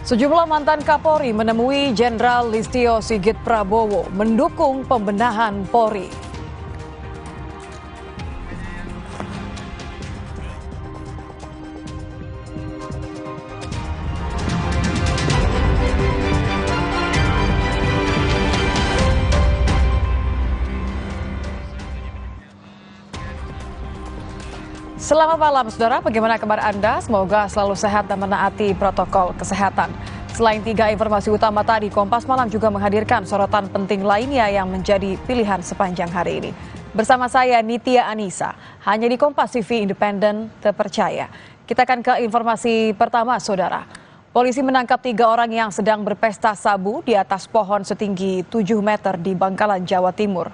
Sejumlah mantan Kapolri menemui Jenderal Listio Sigit Prabowo mendukung pembenahan Polri. Selamat malam, saudara. Bagaimana kabar Anda? Semoga selalu sehat dan menaati protokol kesehatan. Selain 3 informasi utama tadi, Kompas Malam juga menghadirkan sorotan penting lainnya yang menjadi pilihan sepanjang hari ini. Bersama saya, Nitya Anissa, hanya di Kompas TV Independen Terpercaya. Kita akan ke informasi pertama, saudara. Polisi menangkap 3 orang yang sedang berpesta sabu di atas pohon setinggi 7 meter di Bangkalan, Jawa Timur.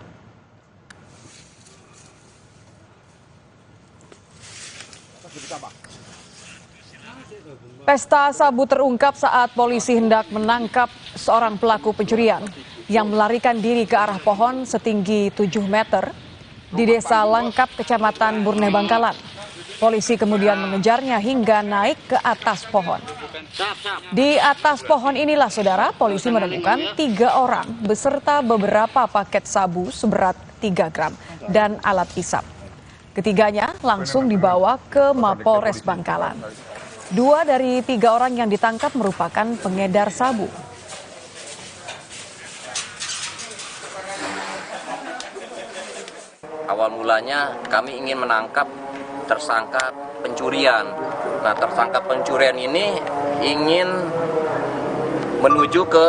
Pesta sabu terungkap saat polisi hendak menangkap seorang pelaku pencurian yang melarikan diri ke arah pohon setinggi 7 meter di Desa Langkap, Kecamatan Burne Bangkalan. Polisi kemudian mengejarnya hingga naik ke atas pohon. Di atas pohon inilah, saudara, polisi menemukan 3 orang beserta beberapa paket sabu seberat 3 gram dan alat hisap. Ketiganya langsung dibawa ke Mapolres Bangkalan. 2 dari 3 orang yang ditangkap merupakan pengedar sabu.
Awal mulanya kami ingin menangkap tersangka pencurian. Nah, tersangka pencurian ini ingin menuju ke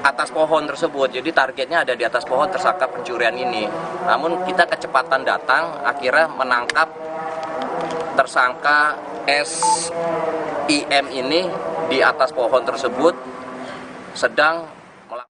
atas pohon tersebut. Jadi targetnya ada di atas pohon tersangka pencurian ini. Namun kita kecepatan datang, akhirnya menangkap tersangka SIM ini di atas pohon tersebut sedang melakukan.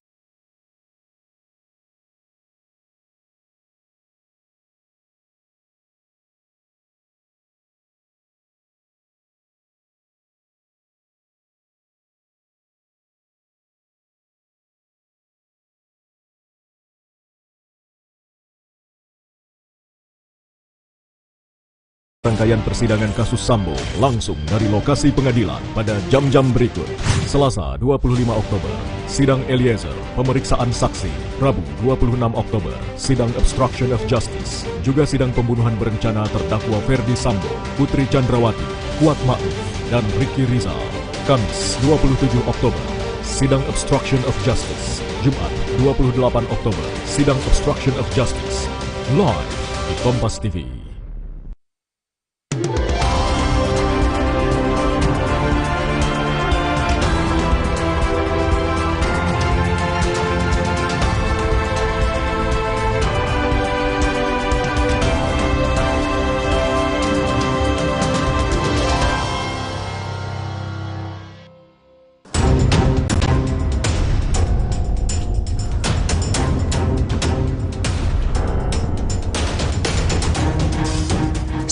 Rangkaian persidangan kasus Sambo langsung dari lokasi pengadilan pada jam-jam berikut. Selasa 25 Oktober, sidang Eliezer, pemeriksaan saksi. Rabu 26 Oktober, sidang obstruction of justice. Juga sidang pembunuhan berencana terdakwa Ferdi Sambo, Putri Chandrawati, Kuat Ma'ruf, dan Ricky Rizal. Kamis 27 Oktober, sidang obstruction of justice. Jumat 28 Oktober, sidang obstruction of justice. Live di Kompas TV.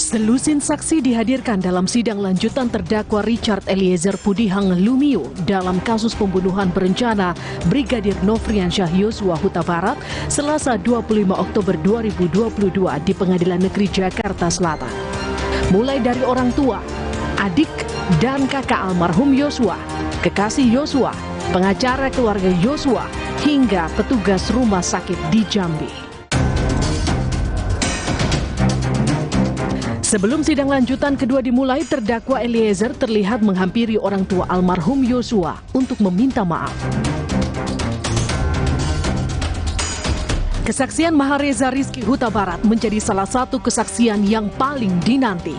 Selusin saksi dihadirkan dalam sidang lanjutan terdakwa Richard Eliezer Pudihang Lumiu dalam kasus pembunuhan berencana Brigadir Nofriansyah Yosua Huta Barat Selasa 25 Oktober 2022 di Pengadilan Negeri Jakarta Selatan. Mulai dari orang tua, adik, dan kakak almarhum Yosua, kekasih Yosua, pengacara keluarga Yosua, hingga petugas rumah sakit di Jambi. Sebelum sidang lanjutan kedua dimulai, terdakwa Eliezer terlihat menghampiri orang tua almarhum Yosua untuk meminta maaf. Kesaksian Mahareza Rizky Huta Barat menjadi salah satu kesaksian yang paling dinanti.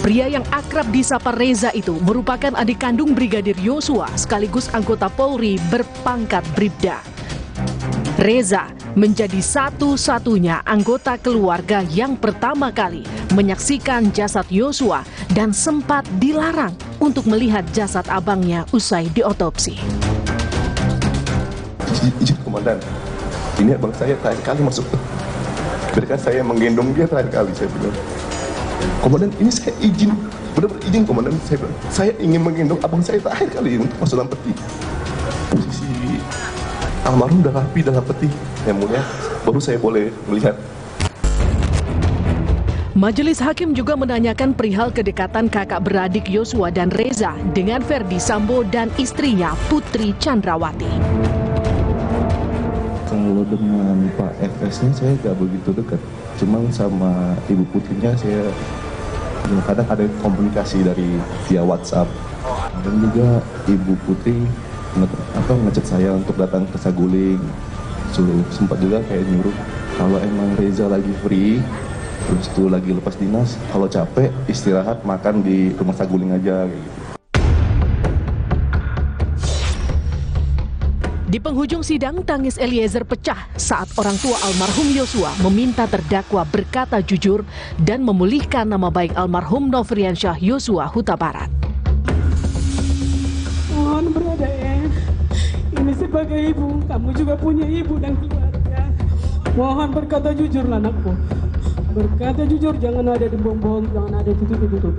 Pria yang akrab disapa Reza itu merupakan adik kandung Brigadir Yosua sekaligus anggota Polri berpangkat Bribda. Reza menjadi satu-satunya anggota keluarga yang pertama kali menyaksikan jasad Yosua dan sempat dilarang untuk melihat jasad abangnya usai diotopsi.
Izin komandan, ini abang saya terakhir kali masuk. Ketika saya menggendong dia terakhir kali, saya bilang, komandan ini saya izin, benar-benar izin komandan, saya bilang, saya ingin menggendong abang saya terakhir kali untuk masuk dalam peti. Posisi almarhum udah rapi dalam peti, yang mulia, baru saya boleh melihat.
Majelis Hakim juga menanyakan perihal kedekatan kakak beradik Yosua dan Reza dengan Ferdi Sambo dan istrinya Putri Chandrawati.
Kalau dengan Pak FS-nya saya nggak begitu dekat, cuman sama Ibu Putrinya saya kadang ada komunikasi dari via WhatsApp. Dan juga Ibu Putri ngechat saya untuk datang ke Saguling. Sempat juga kayak nyuruh kalau emang Reza lagi free, terus itu lagi lepas dinas, kalau capek istirahat makan di rumah Saguling aja gitu.
Di penghujung sidang, tangis Eliezer pecah saat orang tua almarhum Yosua meminta terdakwa berkata jujur dan memulihkan nama baik almarhum Nofriansyah Yosua Huta Barat.
Mohon berada ya, ini sebagai ibu, kamu juga punya ibu dan keluarga. Mohon berkata jujurlah anakku. Berkata jujur, jangan ada bohong-bohong, jangan ada tutup-tutup.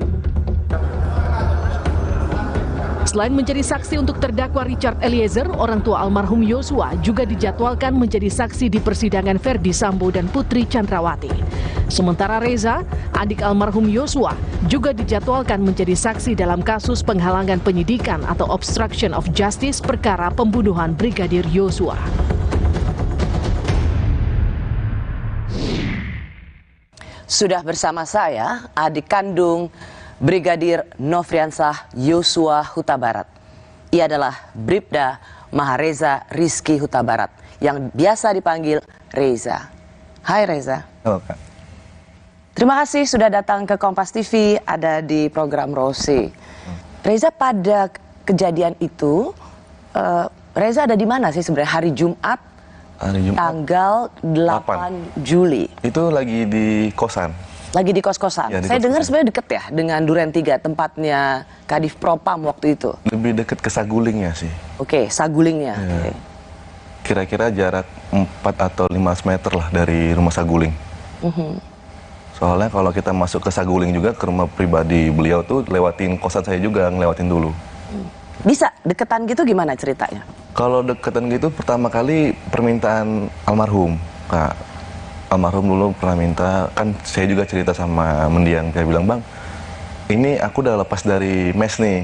Selain menjadi saksi untuk terdakwa Richard Eliezer, orang tua almarhum Yosua juga dijadwalkan menjadi saksi di persidangan Ferdi Sambo dan Putri Chandrawati. Sementara Reza, adik almarhum Yosua, juga dijadwalkan menjadi saksi dalam kasus penghalangan penyidikan atau obstruction of justice perkara pembunuhan Brigadir Yosua.
Sudah bersama saya, adik kandung Brigadir Nofriansyah Yosua Huta Barat. Ia adalah Bribda Mahareza Rizky Huta Barat yang biasa dipanggil Reza. Hai Reza.
Halo Kak.
Terima kasih sudah datang ke Kompas TV, ada di program Rose. Reza, pada kejadian itu Reza ada di mana sih sebenarnya hari Jumat tanggal 8 Juli?
Itu lagi di kosan.
Lagi di kos-kosan.
Ya,
Saya dengar sebenarnya deket ya dengan Duren 3, tempatnya Kadif Propam waktu itu.
Lebih deket ke Sagulingnya sih.
Oke, Sagulingnya.
Ya.
Oke.
Kira-kira jarak 4 atau 5 meter lah dari rumah Saguling. Soalnya kalau kita masuk ke Saguling juga, ke rumah pribadi beliau tuh lewatin kosan saya juga, ngelewatin dulu.
Bisa deketan gitu gimana ceritanya?
Kalau deketan gitu pertama kali permintaan almarhum, Kak. Almarhum dulu pernah minta, kan saya juga cerita sama mendiang, dia bilang, "Bang, ini aku udah lepas dari mes nih.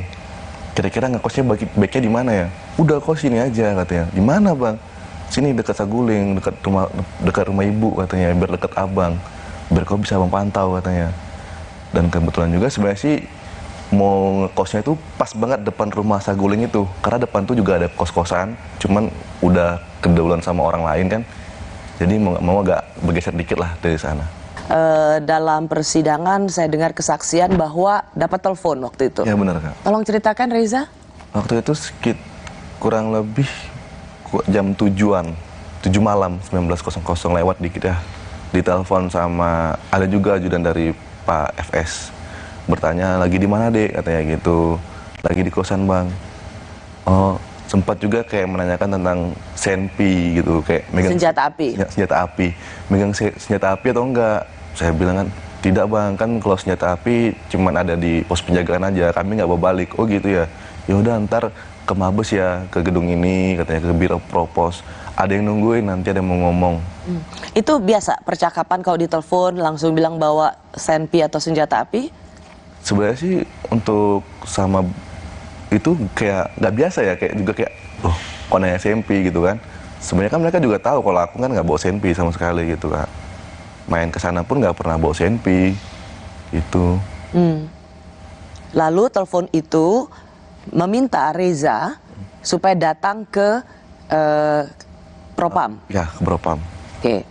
Kira-kira ngekosnya baiknya di mana ya?" "Udah kos sini aja," katanya. "Di mana, Bang?" "Sini dekat Saguling, dekat rumah ibu," katanya, "biar dekat abang, biar kau bisa memantau," katanya. Dan kebetulan juga sebenarnya sih mau ngekosnya itu pas banget depan rumah Saguling itu, karena depan tuh juga ada kos-kosan, cuman udah keduluan sama orang lain kan, jadi mau agak bergeser dikit lah dari sana.
Dalam persidangan saya dengar kesaksian bahwa dapat telepon waktu itu.
Ya benar, Kak.
Tolong ceritakan, Reza.
Waktu itu kurang lebih jam 7 malam, 19.00 lewat dikit ya, ditelepon sama ada juga ajudan dari Pak FS. Bertanya, "Lagi di mana, Dek?" katanya gitu. "Lagi di kosan, Bang." Oh, sempat juga kayak menanyakan tentang senpi gitu, kayak megang
senjata api.
Senjata api. Megang senjata api atau enggak? Saya bilang kan, "Tidak, Bang, kan kalau senjata api cuman ada di pos penjagaan aja, kami nggak bawa balik." "Oh gitu ya. Ya udah ntar ke Mabes ya, ke gedung ini," katanya, "ke Biro Propos. Ada yang nungguin, nanti ada yang mau ngomong."
Itu biasa percakapan kalau ditelepon langsung bilang bawa senpi atau senjata api?
Sebenarnya sih untuk sama itu kayak nggak biasa ya, kayak juga kayak kok nanya SMP gitu kan. Sebenarnya kan mereka juga tahu kalau aku kan nggak bawa senpi sama sekali gitu, Kak. Main ke sana pun nggak pernah bawa senpi gitu.
Lalu telepon itu meminta Reza supaya datang ke Propam.
Ya, ke Propam.
Oke.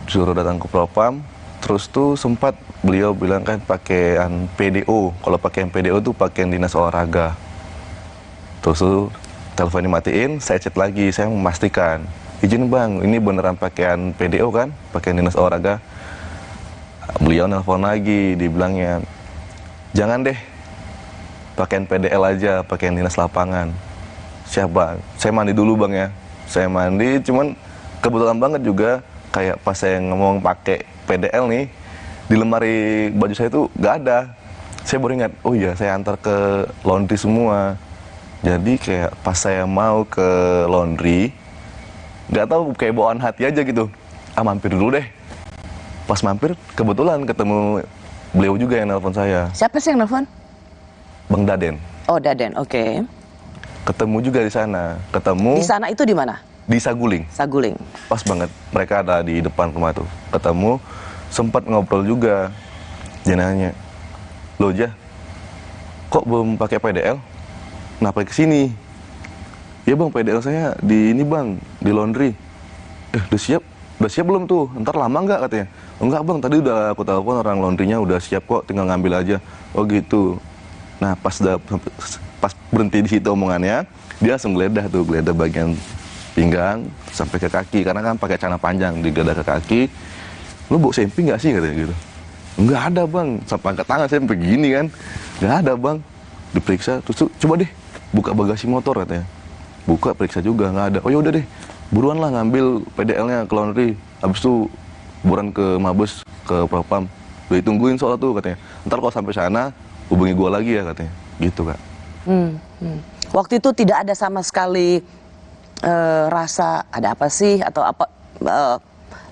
Suruh datang ke Propam. Terus tuh sempat beliau bilang kan pakaian PDO. Kalau pakaian PDO tuh pakaian dinas olahraga. Terus tuh telepon dimatiin, saya chat lagi, saya memastikan, "Izin, Bang, ini beneran pakaian PDO kan? Pakaian dinas olahraga?" Beliau nelpon lagi, dibilangnya, "Jangan deh, pakaian PDL aja, pakaian dinas lapangan." "Siap, Bang, saya mandi dulu, Bang ya." Saya mandi, cuman kebetulan banget juga kayak pas saya ngomong pakai PDL nih, di lemari baju saya tuh nggak ada. Saya baru ingat, oh iya saya antar ke laundry semua. Jadi kayak pas saya mau ke laundry, nggak tahu kayak bawaan hati aja gitu. Mampir dulu deh. Pas mampir, kebetulan ketemu beliau juga yang nelpon saya.
Siapa sih yang nelpon?
Bang Daden.
Oh, Daden, oke.
Ketemu juga di sana. Ketemu.
Di sana itu di mana?
Di Saguling.
Saguling.
Pas banget, mereka ada di depan rumah tuh. Ketemu, sempat ngobrol juga. Dia nanya, "Loh, Jah, kok belum pakai PDL? Kenapa kesini?" "Ya, Bang, PDL saya di ini, Bang, di laundry." Udah siap? Udah siap belum tuh? Ntar lama nggak?" katanya. "Enggak, Bang, tadi udah aku telepon orang laundrynya udah siap kok, tinggal ngambil aja." "Oh gitu." Nah, pas berhenti di situ omongannya, dia langsung geledah bagian pinggang sampai ke kaki, karena kan pakai celana panjang, digeledah ke kaki. "Lu bawa senpi nggak sih?" katanya gitu. "Nggak ada, Bang." Sampai angkat tangan saya begini kan, "Nggak ada, Bang." Diperiksa, terus "Coba deh buka bagasi motor," katanya. Buka, periksa juga nggak ada. "Oh ya udah deh, buruan lah ngambil PDL-nya ke laundry, habis itu buruan ke Mabes, ke Propam. Udah ditungguin soal tuh," katanya. "Ntar kalau sampai sana hubungi gua lagi ya," katanya. Gitu, Kak.
Waktu itu tidak ada sama sekali rasa ada apa sih atau apa,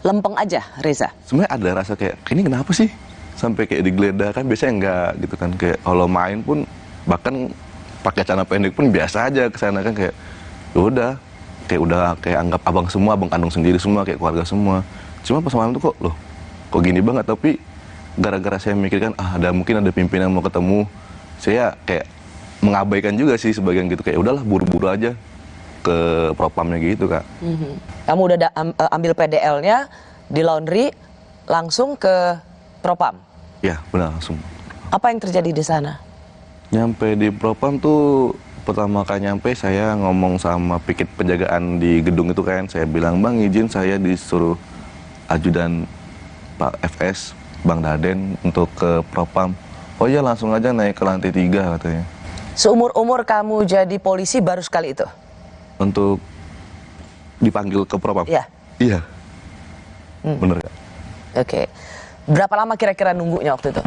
lempeng aja, Reza?
Sebenarnya ada rasa kayak, ini kenapa sih sampai kayak digeledah, kan biasanya enggak gitu kan. Kayak kalau main pun, bahkan pakai celana pendek pun biasa aja ke sana kan, kayak udah kayak anggap abang semua, abang kandung sendiri semua, kayak keluarga semua. Cuma pas malam tuh kok gini banget. Tapi gara-gara saya mikirkan ada mungkin ada pimpinan mau ketemu, saya kayak mengabaikan juga sih sebagian gitu, kayak udahlah buru-buru aja ke Propamnya gitu, Kak.
Kamu udah ambil PDL-nya di laundry, langsung ke Propam?
Ya, benar, langsung.
Apa yang terjadi di sana?
Nyampe di Propam tuh pertama kali nyampe saya ngomong sama piket penjagaan di gedung itu kan, saya bilang, "Bang, izin saya disuruh ajudan Pak FS, Bang Daden untuk ke Propam." "Oh iya, langsung aja naik ke lantai 3 katanya.
Seumur-umur kamu jadi polisi baru sekali itu?
Untuk dipanggil ke Propam?
Iya.
Iya. Bener Kak.
Oke. Berapa lama kira-kira nunggunya waktu itu?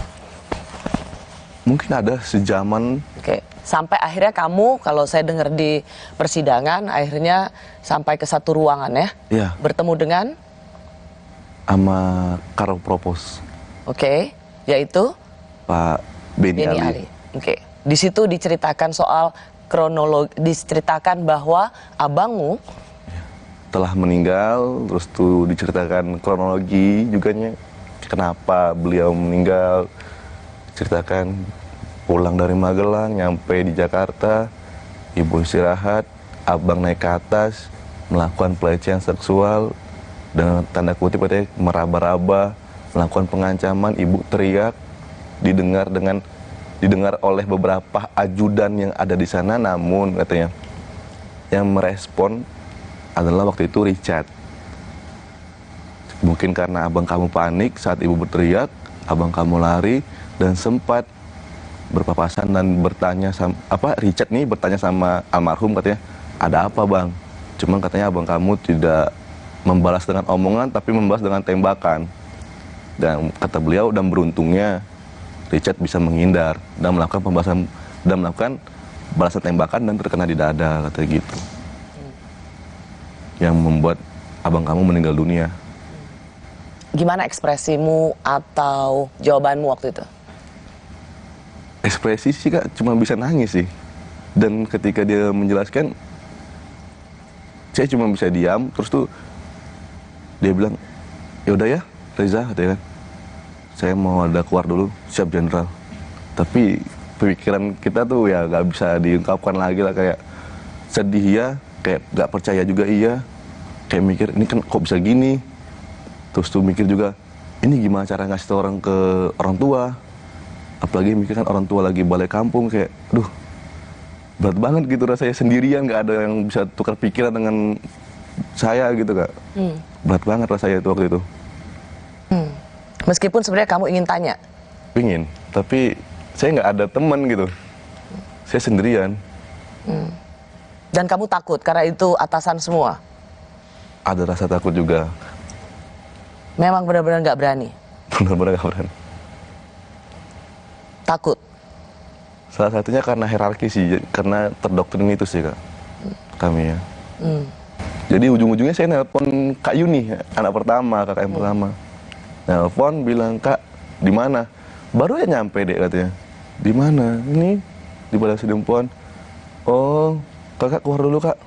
Mungkin ada sejaman.
Oke. Sampai akhirnya kamu, kalau saya dengar di persidangan, akhirnya sampai ke satu ruangan ya?
Iya.
Bertemu dengan?
Sama Karo Propos.
Oke. Yaitu?
Pak Beni Ali.
Oke. Di situ diceritakan soal kronologi, diceritakan bahwa abangmu
telah meninggal, terus tuh diceritakan kronologi juga nya, kenapa beliau meninggal, ceritakan pulang dari Magelang, nyampe di Jakarta, ibu istirahat, abang naik ke atas, melakukan pelecehan seksual, dengan tanda kutip katanya meraba-raba, melakukan pengancaman, ibu teriak, didengar oleh beberapa ajudan yang ada di sana, namun katanya yang merespon adalah waktu itu Richard. Mungkin karena abang kamu panik saat ibu berteriak, abang kamu lari dan sempat berpapasan dan bertanya sama Richard nih bertanya sama almarhum, katanya, "Ada apa, Bang?" Cuman katanya abang kamu tidak membalas dengan omongan tapi membalas dengan tembakan. Dan kata beliau, dan beruntungnya Richard bisa menghindar dan melakukan balasan tembakan dan terkena di dada, katanya gitu. Yang membuat abang kamu meninggal dunia.
Gimana ekspresimu atau jawabanmu waktu itu?
Ekspresi sih Kak, cuma bisa nangis sih. Dan ketika dia menjelaskan, saya cuma bisa diam. Terus tuh dia bilang, "Ya udah ya Reza," katanya kan, "saya mau ada keluar dulu." "Siap Jenderal." Tapi pemikiran kita tuh ya gak bisa diungkapkan lagi lah, kayak sedih ya, kayak gak percaya juga iya, kayak mikir ini kan kok bisa gini. Terus tuh mikir juga, ini gimana cara ngasih tau orang ke orang tua, apalagi mikir kan orang tua lagi balik kampung, kayak aduh berat banget gitu rasanya, sendirian gak ada yang bisa tukar pikiran dengan saya gitu Kak. Berat banget rasanya itu waktu itu.
Meskipun sebenarnya kamu ingin tanya?
Ingin, tapi saya gak ada teman gitu, saya sendirian.
Dan kamu takut karena itu atasan semua?
Ada rasa takut juga.
Memang benar-benar gak berani?
Benar-benar gak berani.
Takut?
Salah satunya karena hierarki sih, karena terdoktrin itu sih Kak, kami ya. Jadi ujung-ujungnya saya nelpon Kak Yuni, anak pertama, kakak yang pertama. Nelpon bilang, "Kak, di mana?" "Baru ya nyampe Dek," katanya. "Di mana?" "Ini di Balai Sidempuan." "Oh, Kakak keluar dulu Kak."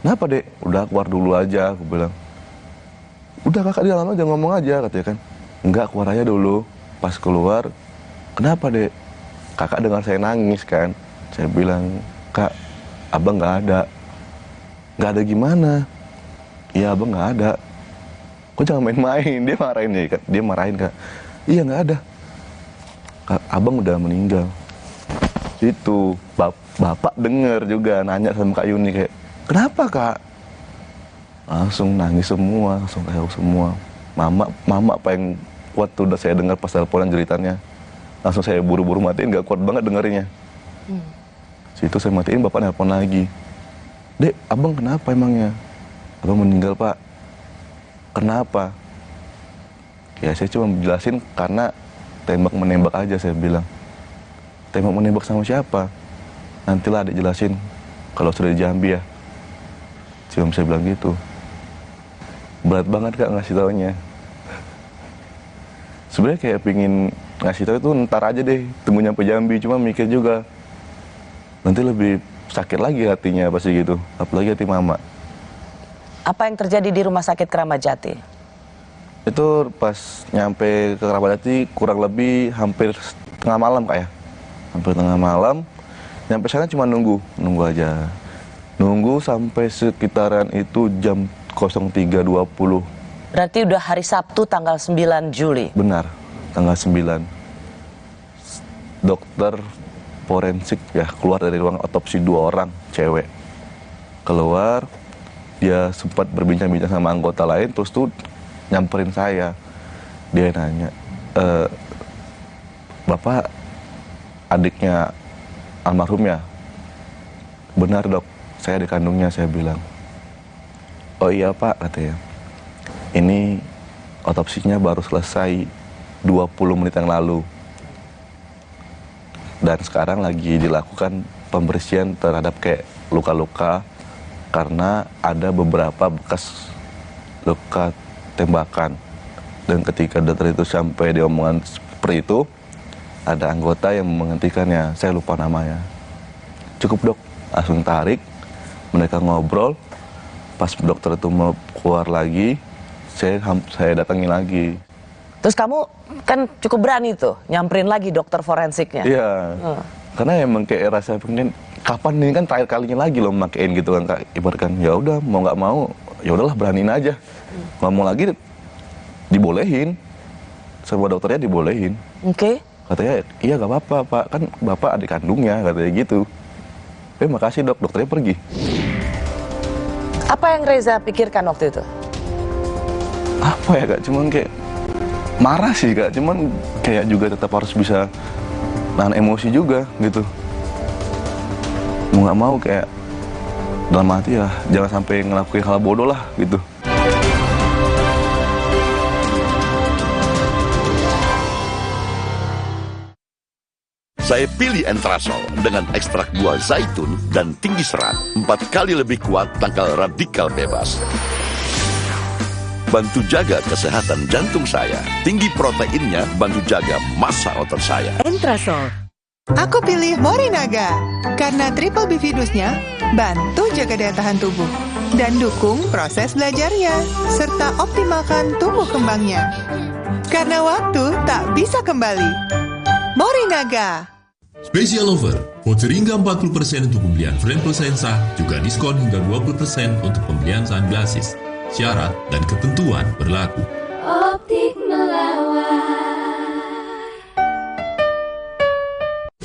"Kenapa Dek?" "Udah keluar dulu aja," aku bilang. "Udah Kakak di dalam aja ngomong aja," katanya kan. "Enggak, keluar aja dulu." Pas keluar, "Kenapa Dek?" Kakak dengar saya nangis kan. Saya bilang, "Kak, Abang nggak ada." "Nggak ada gimana?" "Iya Abang nggak ada." "Kok jangan main-main?" Dia marahin ya Kak. Dia marahin Kak. "Iya nggak ada." "Kak, Abang udah meninggal." Itu bapak denger juga, nanya sama Kak Yuni kayak, "Kenapa Kak?" Langsung nangis semua, langsung kayak semua. Mama apa yang kuat tuh udah saya dengar pas teleponan ceritanya. Langsung saya buru-buru matiin, gak kuat banget dengerinnya. Situ saya matiin, bapak nelpon lagi. "Dek, Abang kenapa emangnya?" "Abang meninggal Pak." "Kenapa?" Ya saya cuma jelasin karena tembak-menembak aja, saya bilang. "Tembak-menembak sama siapa?" "Nantilah Adik jelasin kalau sudah di Jambi ya." Cuma saya bilang gitu. Berat banget Kak ngasih taunya. Sebenarnya kayak pingin ngasih tahu itu ntar aja deh, tunggu nyampe Jambi, cuma mikir juga nanti lebih sakit lagi hatinya pasti gitu, apalagi hati mama.
Apa yang terjadi di Rumah Sakit Keramat Jati?
Itu pas nyampe ke Keramat Jati kurang lebih hampir tengah malam Kak ya. Hampir tengah malam. Nyampe sana cuma nunggu aja. Nunggu sampai sekitaran itu jam 03.20.
Berarti udah hari Sabtu tanggal 9 Juli?
Benar, tanggal 9. Dokter forensik ya keluar dari ruang otopsi 2 orang cewek. Keluar, dia sempat berbincang-bincang sama anggota lain, terus tuh nyamperin saya. Dia nanya, Bapak adiknya almarhum ya? Benar dok, saya adik kandungnya, saya bilang. Oh iya Pak, katanya. Ini otopsinya baru selesai 20 menit yang lalu. Dan sekarang lagi dilakukan pembersihan terhadap kayak luka-luka karena ada beberapa bekas luka tembakan. Dan ketika dokter itu sampai di omongan seperti itu, ada anggota yang menghentikannya, saya lupa namanya. Cukup dok, langsung tarik, mereka ngobrol, pas dokter itu mau keluar lagi, saya datangin lagi.
Terus kamu kan cukup berani tuh, nyamperin lagi dokter forensiknya.
Iya, karena emang kayak rasa pengen, kapan ini kan terakhir kalinya lagi loh makein gitu kan, Kak. Ibaratkan, ya udah mau nggak mau, ya udahlah beraniin aja. Ngomong lagi, dibolehin, semua dokternya dibolehin.
Oke.
Katanya, iya gak apa-apa Pak, kan Bapak adik kandungnya, katanya gitu. Makasih dok, dokternya pergi.
Apa yang Reza pikirkan waktu itu?
Apa ya Kak, cuman kayak marah sih Kak, cuman kayak juga tetap harus bisa nahan emosi juga gitu. Mau gak mau kayak dalam hati ya, jangan sampai ngelakuin hal bodoh lah gitu.
Saya pilih Entrasol dengan ekstrak buah zaitun dan tinggi serat. 4 kali lebih kuat tangkal radikal bebas. Bantu jaga kesehatan jantung saya. Tinggi proteinnya bantu jaga massa otot saya.
Entrasol. Aku pilih Morinaga karena triple bifidusnya bantu jaga daya tahan tubuh dan dukung proses belajarnya serta optimalkan tumbuh kembangnya. Karena waktu tak bisa kembali. Morinaga.
Special offer, voucher hingga 40% untuk pembelian frame plus lensa, juga diskon hingga 20% untuk pembelian sunglasses. Syarat dan ketentuan berlaku.
Optik melawan.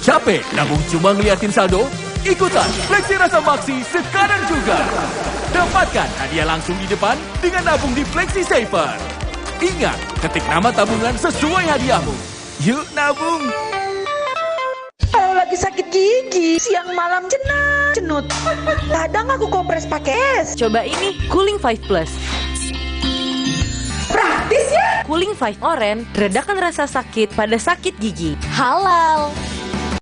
Capek nabung cuma ngeliatin saldo? Ikutan Fleksi Rasa Maksi sekarang juga. Dapatkan hadiah langsung di depan dengan nabung di Fleksi Saver. Ingat, ketik nama tabungan sesuai hadiahmu. Yuk nabung!
Kalau lagi sakit gigi, siang malam cenut. Kadang aku kompres pakai es.
Coba ini, Cooling 5 Plus.
Praktis ya?
Cooling 5 Orange, redakan rasa sakit pada sakit gigi. Halal.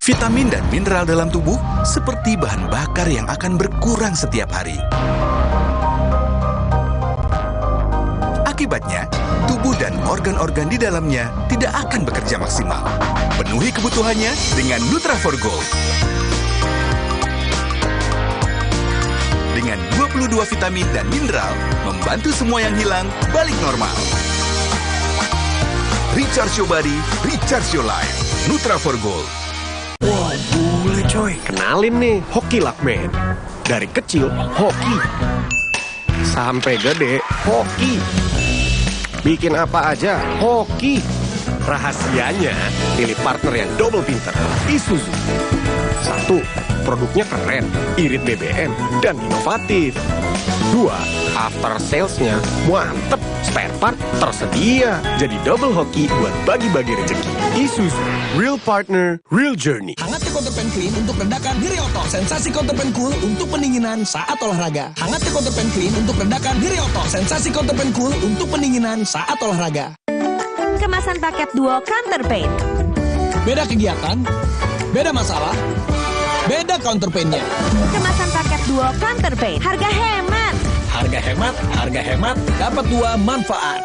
Vitamin dan mineral dalam tubuh seperti bahan bakar yang akan berkurang setiap hari. Akibatnya, tubuh dan organ-organ di dalamnya tidak akan bekerja maksimal. Penuhi kebutuhannya dengan Nutra4Gold. Dengan 22 vitamin dan mineral, membantu semua yang hilang balik normal. Recharge your body, recharge your life. Nutra4Gold.
Wah, bule coy. Kenalin nih, Hoki Lakman. Dari kecil, hoki. Sampai gede, hoki. Bikin apa aja, hoki. Rahasianya, pilih partner yang double pinter. Isuzu. 1. Produknya keren, irit BBM, dan inovatif. 2. After salesnya mantep, spare part tersedia. Jadi double hoki buat bagi-bagi rezeki. Isuzu, real partner, real journey.
Hangatnya Counterpan Clean untuk redakan nyeri otot. Sensasi Counterpan Cool untuk pendinginan saat olahraga. Hangatnya Counterpan Clean untuk redakan nyeri otot. Sensasi Counterpan Cool untuk pendinginan saat olahraga.
Kemasan paket duo Counterpain.
Beda kegiatan, beda masalah, beda counterpainnya.
Kemasan paket duo Counterpain. Harga hemat.
Harga hemat, dapat 2 manfaat.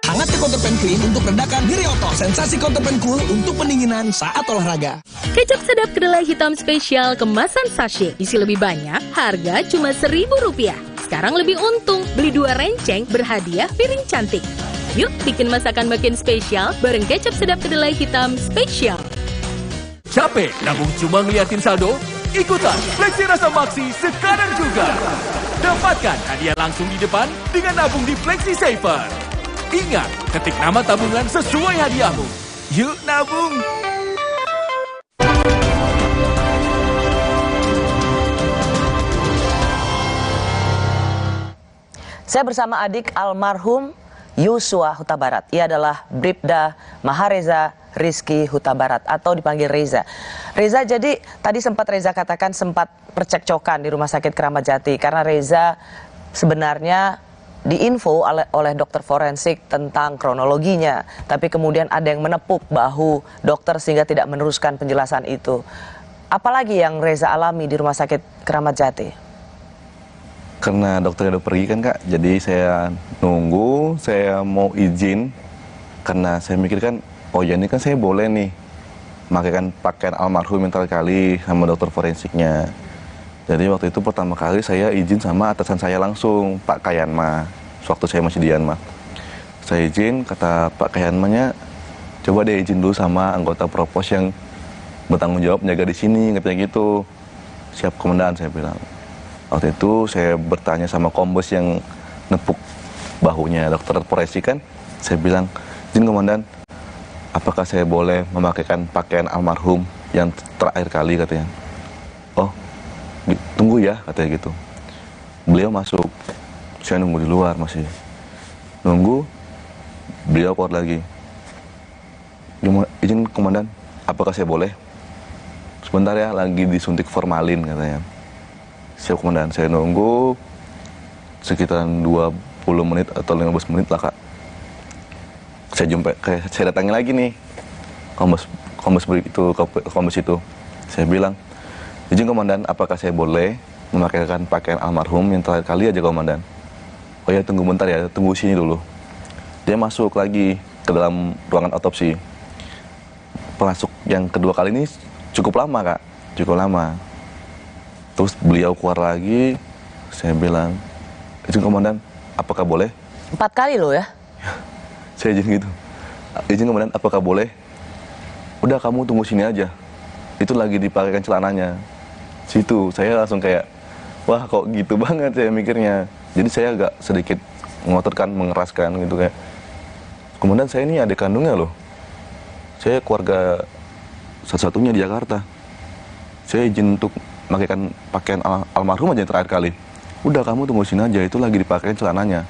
Hangatnya Counterpan Clean untuk redakan nyeri otot. Sensasi Counterpan Cool untuk pendinginan saat olahraga.
Kecap sedap kedelai hitam spesial kemasan sachet. Isi lebih banyak, harga cuma Rp1.000. Sekarang lebih untung, beli 2 renceng berhadiah piring cantik. Yuk bikin masakan makin spesial bareng kecap sedap kedelai hitam spesial.
Capek nabung cuma ngeliatin saldo? Ikutan Fleksi Rasa Maksi sekarang juga. Dapatkan hadiah langsung di depan dengan nabung di Fleksi Saver. Ingat, ketik nama tabungan sesuai hadiahmu. Yuk nabung!
Saya bersama adik almarhum Yosua Huta Barat. Ia adalah Bribda Mahareza Rizky Huta Barat atau dipanggil Reza. Reza, jadi tadi sempat Reza katakan sempat percekcokan di Rumah Sakit Keramat Jati karena Reza sebenarnya diinfo oleh dokter forensik tentang kronologinya, tapi kemudian ada yang menepuk bahu dokter sehingga tidak meneruskan penjelasan itu. Apalagi yang Reza alami di Rumah Sakit Keramat Jati?
Karena dokternya udah pergi kan Kak, jadi saya nunggu, saya mau izin karena saya mikir kan, oh ya ini kan saya boleh nih makaikan pakaian almarhum yang terakhir kali sama dokter forensiknya. Jadi waktu itu pertama kali saya izin sama atasan saya langsung, Pak Kayanma, waktu saya masih di Yanma. Saya izin, kata Pak Kayanmanya, coba deh izin dulu sama anggota Propos yang bertanggung jawab menjaga di sini, katanya gitu. Siap komandan, saya bilang. Waktu itu saya bertanya sama kombes yang nepuk bahunya dokter forensik kan, saya bilang, izin komandan, apakah saya boleh memakaikan pakaian almarhum yang terakhir kali, katanya. Oh, tunggu ya, katanya gitu. Beliau masuk, saya nunggu di luar masih. Nunggu, beliau keluar lagi. Izin komandan, apakah saya boleh? Sebentar ya, lagi disuntik formalin, katanya. Siap komandan, saya nunggu sekitaran 20 menit atau 15 menit lah Kak. Saya datangi lagi nih kombes itu. Saya bilang, izin komandan, apakah saya boleh memakaikan pakaian almarhum yang terakhir kali aja komandan? Oh ya, tunggu bentar ya, tunggu sini dulu. Dia masuk lagi ke dalam ruangan otopsi. Masuk yang kedua kali ini cukup lama Kak, cukup lama. Terus beliau keluar lagi, saya bilang, izin komandan, apakah boleh?
4 kali loh ya?
Saya izin gitu. Izin komandan, apakah boleh? Udah, kamu tunggu sini aja. Itu lagi dipakaikan celananya. Situ, saya langsung kayak, wah kok gitu banget saya mikirnya. Jadi saya agak sedikit mengotorkan, mengeraskan gitu kayak, komandan saya ini adik kandungnya loh. Saya keluarga satu-satunya di Jakarta. Saya izin untuk makaikan pakaian almarhum aja yang terakhir kali. Udah, kamu tunggu sini aja, itu lagi dipakai celananya.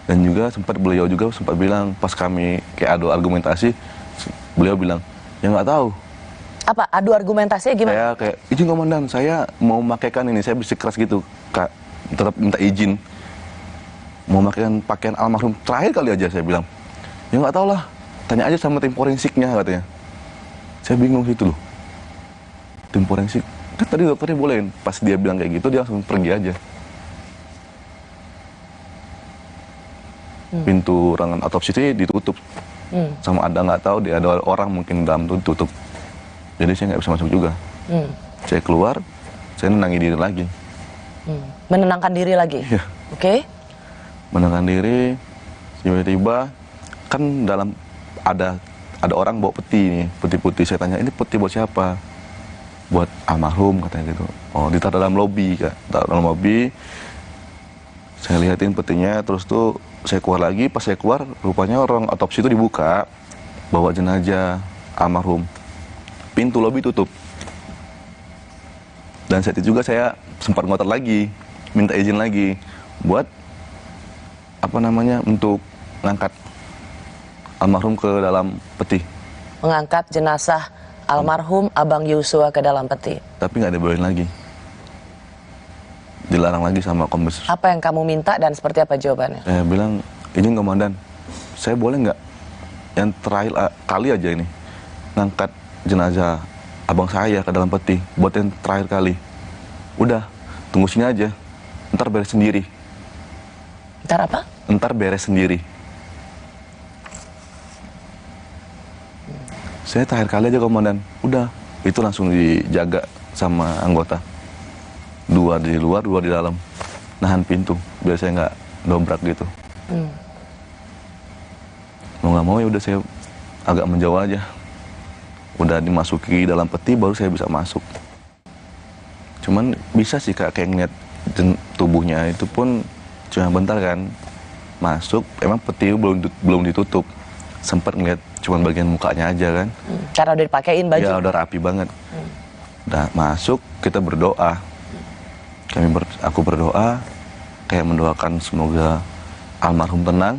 Dan juga beliau juga sempat bilang pas kami kayak adu argumentasi, beliau bilang, ya nggak tahu.
Apa adu argumentasinya gimana?
Saya kayak, izin komandan, saya mau makaikan ini, saya bersikeras gitu, Kak, tetap minta izin. Mau makaikan pakaian almarhum terakhir kali aja, saya bilang. Ya nggak tahu lah, tanya aja sama tim forensiknya, katanya. Saya bingung situ loh. Tim forensik, kan tadi dokternya bolehin. Pas dia bilang kayak gitu, dia langsung pergi aja. Pintu ruangan otopsi itu ditutup. Sama ada nggak tahu, dia ada orang mungkin dalam tuh ditutup. Jadi saya nggak bisa masuk juga. Saya keluar, saya nenangin diri lagi.
Menenangkan diri lagi?
Iya.
Oke.
Menenangkan diri, tiba-tiba, kan dalam ada orang bawa peti nih, peti putih. Saya tanya, ini peti buat siapa? Buat almarhum, katanya gitu. Oh, ditaruh dalam lobi, Kak. Taruh dalam lobi. Saya lihatin petinya, terus tuh saya keluar lagi. Pas saya keluar, rupanya orang otopsi itu dibuka, bawa jenazah almarhum. Pintu lobi tutup. Dan saat itu juga saya sempat ngotot lagi, minta izin lagi buat untuk ngangkat almarhum ke dalam peti.
Mengangkat jenazah almarhum Abang Yosua ke dalam peti.
Tapi nggak dibolehin lagi. Dilarang lagi sama kombes.
Apa yang kamu minta dan seperti apa jawabannya?
Saya bilang, izin komandan, saya boleh nggak yang terakhir kali aja ini ngangkat jenazah abang saya ke dalam peti buat yang terakhir kali. Udah, tunggu sini aja. Ntar beres sendiri.
Ntar apa?
Ntar beres sendiri. Saya terakhir kali aja komandan. Udah, itu langsung dijaga sama anggota. 2 di luar, 2 di dalam. Nahan pintu, biar saya nggak dobrak gitu. Mau nggak mau ya udah saya agak menjauh aja. Udah dimasuki dalam peti, baru saya bisa masuk. Cuman bisa sih Kak, kayak ngeliat tubuhnya itu pun cuma bentar kan. Masuk, emang peti belum ditutup. Sempat ngeliat cuma bagian mukanya aja kan.
Karena udah dipakein baju?
Ya udah rapi banget. Udah masuk, kita berdoa. Aku berdoa, kayak mendoakan semoga almarhum tenang.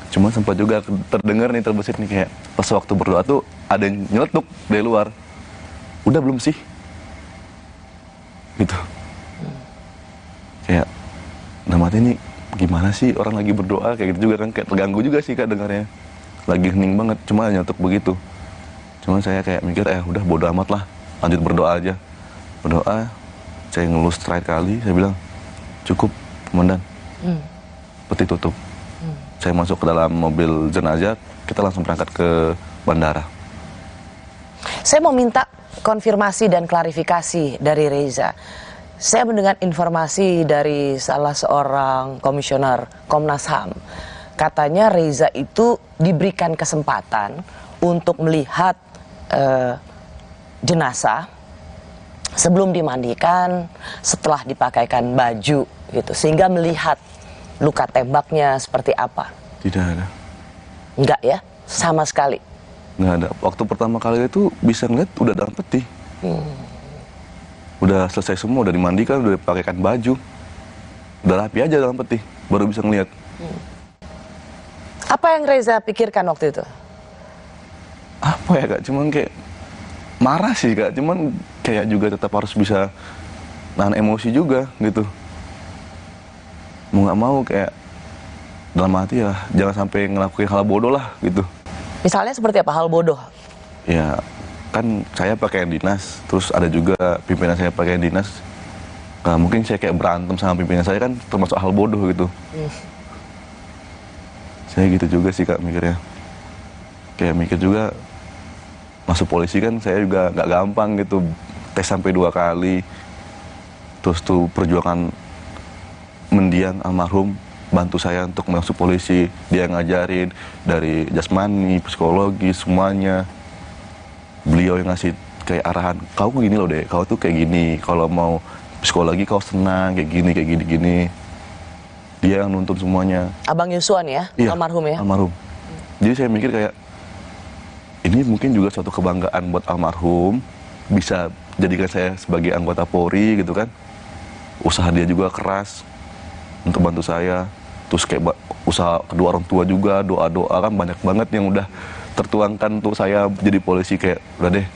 Cuma sempat juga terdengar nih, terbesit nih kayak pas waktu berdoa tuh ada yang nyeletuk dari luar. Udah belum sih? Gitu. Kayak nama ini gimana sih orang lagi berdoa kayak gitu juga kan, kayak terganggu juga sih Kak dengarnya. Lagi hening banget, cuma nyetuk begitu. Cuma saya kayak mikir udah bodo amat lah, lanjut berdoa aja. Berdoa, saya ngelus terakhir kali, saya bilang cukup komandan, peti tutup. Saya masuk ke dalam mobil jenazah, kita langsung berangkat ke bandara.
Saya mau minta konfirmasi dan klarifikasi dari Reza. Saya mendengar informasi dari salah seorang komisioner Komnas HAM. Katanya Reza itu diberikan kesempatan untuk melihat jenazah sebelum dimandikan, setelah dipakaikan baju gitu, sehingga melihat luka tembaknya seperti apa.
Tidak ada.
Enggak ya? Sama sekali?
Nggak ada. Waktu pertama kali itu bisa ngeliat udah dalam peti. Udah selesai semua, udah dimandikan, udah dipakaikan baju. Udah rapi aja dalam peti, baru bisa ngeliat.
Apa yang Reza pikirkan waktu itu?
Apa ya Kak, cuman kayak marah sih Kak, cuman kayak juga tetap harus bisa nahan emosi juga gitu. Mau nggak mau kayak dalam hati ya jangan sampai ngelakuin hal bodoh lah gitu.
Misalnya seperti apa hal bodoh?
Ya kan saya pakaian dinas, terus ada juga pimpinan saya pakaian dinas. Nah, mungkin saya kayak berantem sama pimpinan saya kan termasuk hal bodoh gitu. Saya gitu juga sih Kak mikirnya. Kayak mikir juga masuk polisi kan saya juga nggak gampang gitu, tes sampai 2 kali. Terus tuh perjuangan mendiang almarhum bantu saya untuk masuk polisi, dia ngajarin dari jasmani, psikologi, semuanya. Beliau yang ngasih kayak arahan, kau gini loh deh, kau tuh kayak gini, kalau mau psikologi kau senang, kayak gini. Dia yang nuntun semuanya.
Abang Yuswan ya,
iya,
almarhum ya?
Almarhum. Jadi saya mikir kayak, ini mungkin juga suatu kebanggaan buat almarhum, bisa jadikan saya sebagai anggota Polri gitu kan. Usaha dia juga keras untuk bantu saya, terus kayak usaha kedua orang tua juga, doa-doa kan banyak banget yang udah tertuangkan untuk saya jadi polisi, kayak udah deh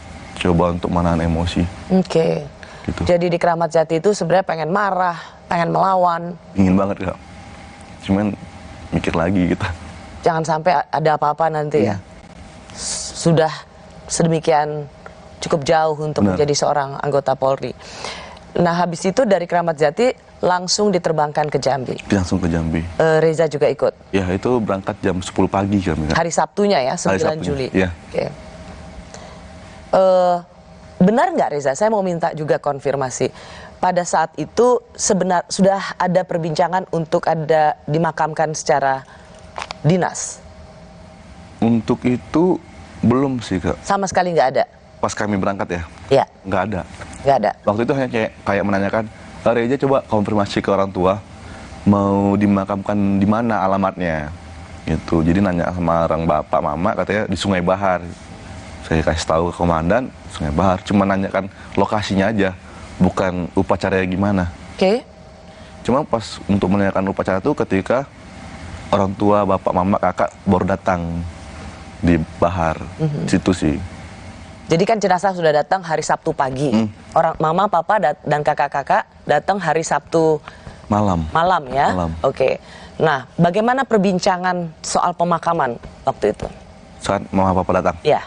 coba untuk menahan emosi.
Oke. Gitu. Jadi di Keramat Jati itu sebenarnya pengen marah, pengen melawan.
Ingin banget Kak, cuman mikir lagi gitu.
Jangan sampai ada apa-apa nanti ya. Sudah sedemikian cukup jauh untuk menjadi seorang anggota Polri. Nah habis itu dari Keramat Jati langsung diterbangkan ke Jambi.
Langsung ke Jambi.
Reza juga ikut?
Ya itu berangkat jam 10 pagi kami.
Hari Sabtunya ya, 9 Juli.
Iya.
Oke. Benar nggak Reza? Saya mau minta juga konfirmasi. Pada saat itu sudah ada perbincangan untuk ada dimakamkan secara dinas?
Untuk itu belum sih Kak.
Sama sekali nggak ada?
Pas kami berangkat ya?
Iya.
Nggak ada.
Nggak ada?
Waktu itu hanya kayak menanyakan, Reza coba konfirmasi ke orang tua, mau dimakamkan di mana alamatnya. Gitu. Jadi nanya sama orang bapak, mama, katanya di Sungai Bahar. Saya kasih tahu ke komandan, Sungai Bahar. Cuma nanyakan lokasinya aja, bukan upacaranya gimana.
Oke.
Cuma pas untuk menanyakan upacara itu ketika orang tua, bapak, mama, kakak baru datang di Bahar. Situ sih.
Jadi kan jenazah sudah datang hari Sabtu pagi. Orang mama, papa, dan kakak-kakak datang hari Sabtu
malam.
Malam ya?
Malam.
Oke. Nah, bagaimana perbincangan soal pemakaman waktu itu?
Saat mama, papa datang?
Iya.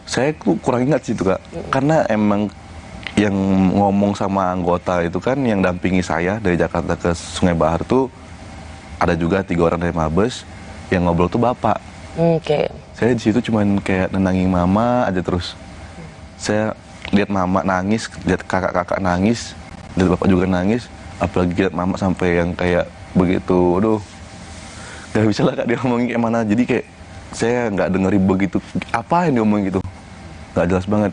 Saya tuh kurang ingat sih itu Kak. Karena emang yang ngomong sama anggota itu kan yang dampingi saya dari Jakarta ke Sungai Bahar tuh ada juga 3 orang dari Mabes, yang ngobrol tuh bapak.
Oke.
Saya di situ cuman kayak nenangin mama aja terus. Saya lihat mama nangis, lihat kakak-kakak nangis, lihat bapak juga nangis, apalagi lihat mama sampai yang kayak begitu. Aduh, gak bisa lah Kak dia ngomongin kayak mana. Jadi kayak saya nggak dengerin begitu apa yang dia ngomongin gitu, nggak jelas banget.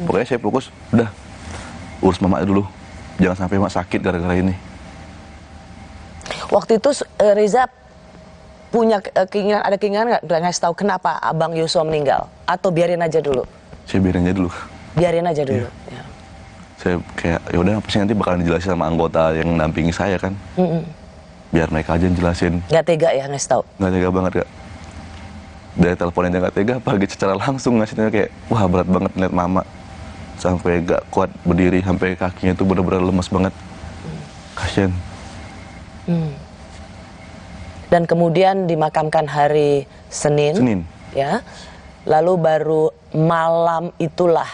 Pokoknya saya fokus, udah urus mama dulu, jangan sampai mak sakit gara-gara ini.
Waktu itu Reza punya ada keinginan nggak ngasih tahu kenapa Abang Yosua meninggal? Atau biarin aja dulu?
Saya biarin aja dulu.
Biarin aja dulu.
Ya. Saya kayak ya udah apa sih nanti bakalan dijelasin sama anggota yang dampingi saya kan. biar mereka aja yang jelasin.
Nggak tega ya ngasih tahu?
Nggak tega banget Kak. Dari telepon aja nggak tega, apalagi secara langsung ngasihnya kayak, wah berat banget ngeliat mama. Sampai gak kuat berdiri, sampai kakinya tuh bener-bener lemes banget. Kasian.
Dan kemudian dimakamkan hari Senin. Ya. Lalu baru malam itulah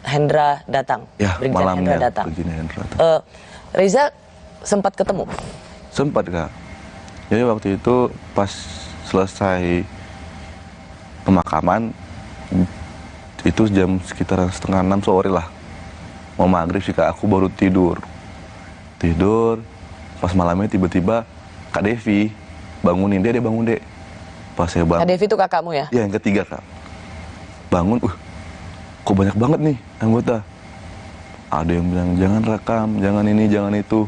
Hendra datang.
Ya,
Brigjen
malamnya
Hendra datang. Reza sempat ketemu?
Sempat Kak. Jadi waktu itu pas selesai pemakaman, itu jam sekitar 5:30 sore lah. Mau maghrib sih Kak, aku baru tidur. Pas malamnya tiba-tiba Kak Devi bangunin, dia bangun Dek. Pas saya bangun.
Kak Devi itu kakakmu ya?
Iya, yang ketiga Kak. Bangun, kok banyak banget nih anggota. Ada yang bilang jangan rekam, jangan ini, jangan itu.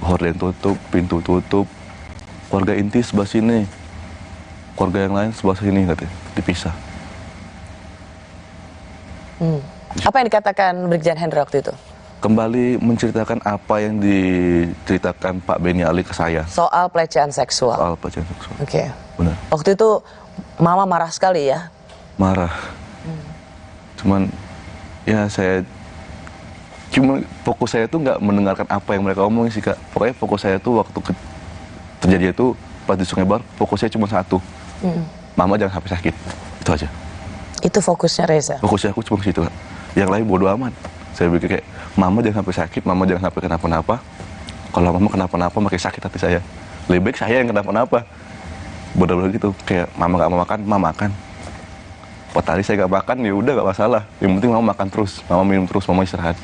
Horden tutup, pintu tutup. Keluarga inti sebelah sini, keluarga yang lain sebelah sini katanya, dipisah.
Apa yang dikatakan Brigjen Hendra waktu itu?
Kembali menceritakan apa yang diceritakan Pak Beni Ali ke saya.
Soal pelecehan seksual.
Soal pelecehan seksual.
Oke.
Benar.
Waktu itu Mama marah sekali ya?
Marah. Cuman ya fokus saya tuh nggak mendengarkan apa yang mereka omongin sih Kak. Pokoknya fokus saya tuh waktu terjadi itu pas di Sungai Bar, fokusnya cuma satu. Mama jangan sampai sakit. Itu aja.
Itu fokusnya Reza?
Fokusnya aku cuma ke situ Kak. Yang lain bodo amat. Saya pikir kayak, mama jangan sampai sakit, mama jangan sampai kenapa-napa. Kalau mama kenapa-napa makin sakit hati saya. Lebih baik saya yang kenapa-napa. Bener-bener gitu, kayak mama gak mau makan, mama makan. Pas hari saya gak makan, ya udah gak masalah. Yang penting mama makan terus, mama minum terus, mama istirahat.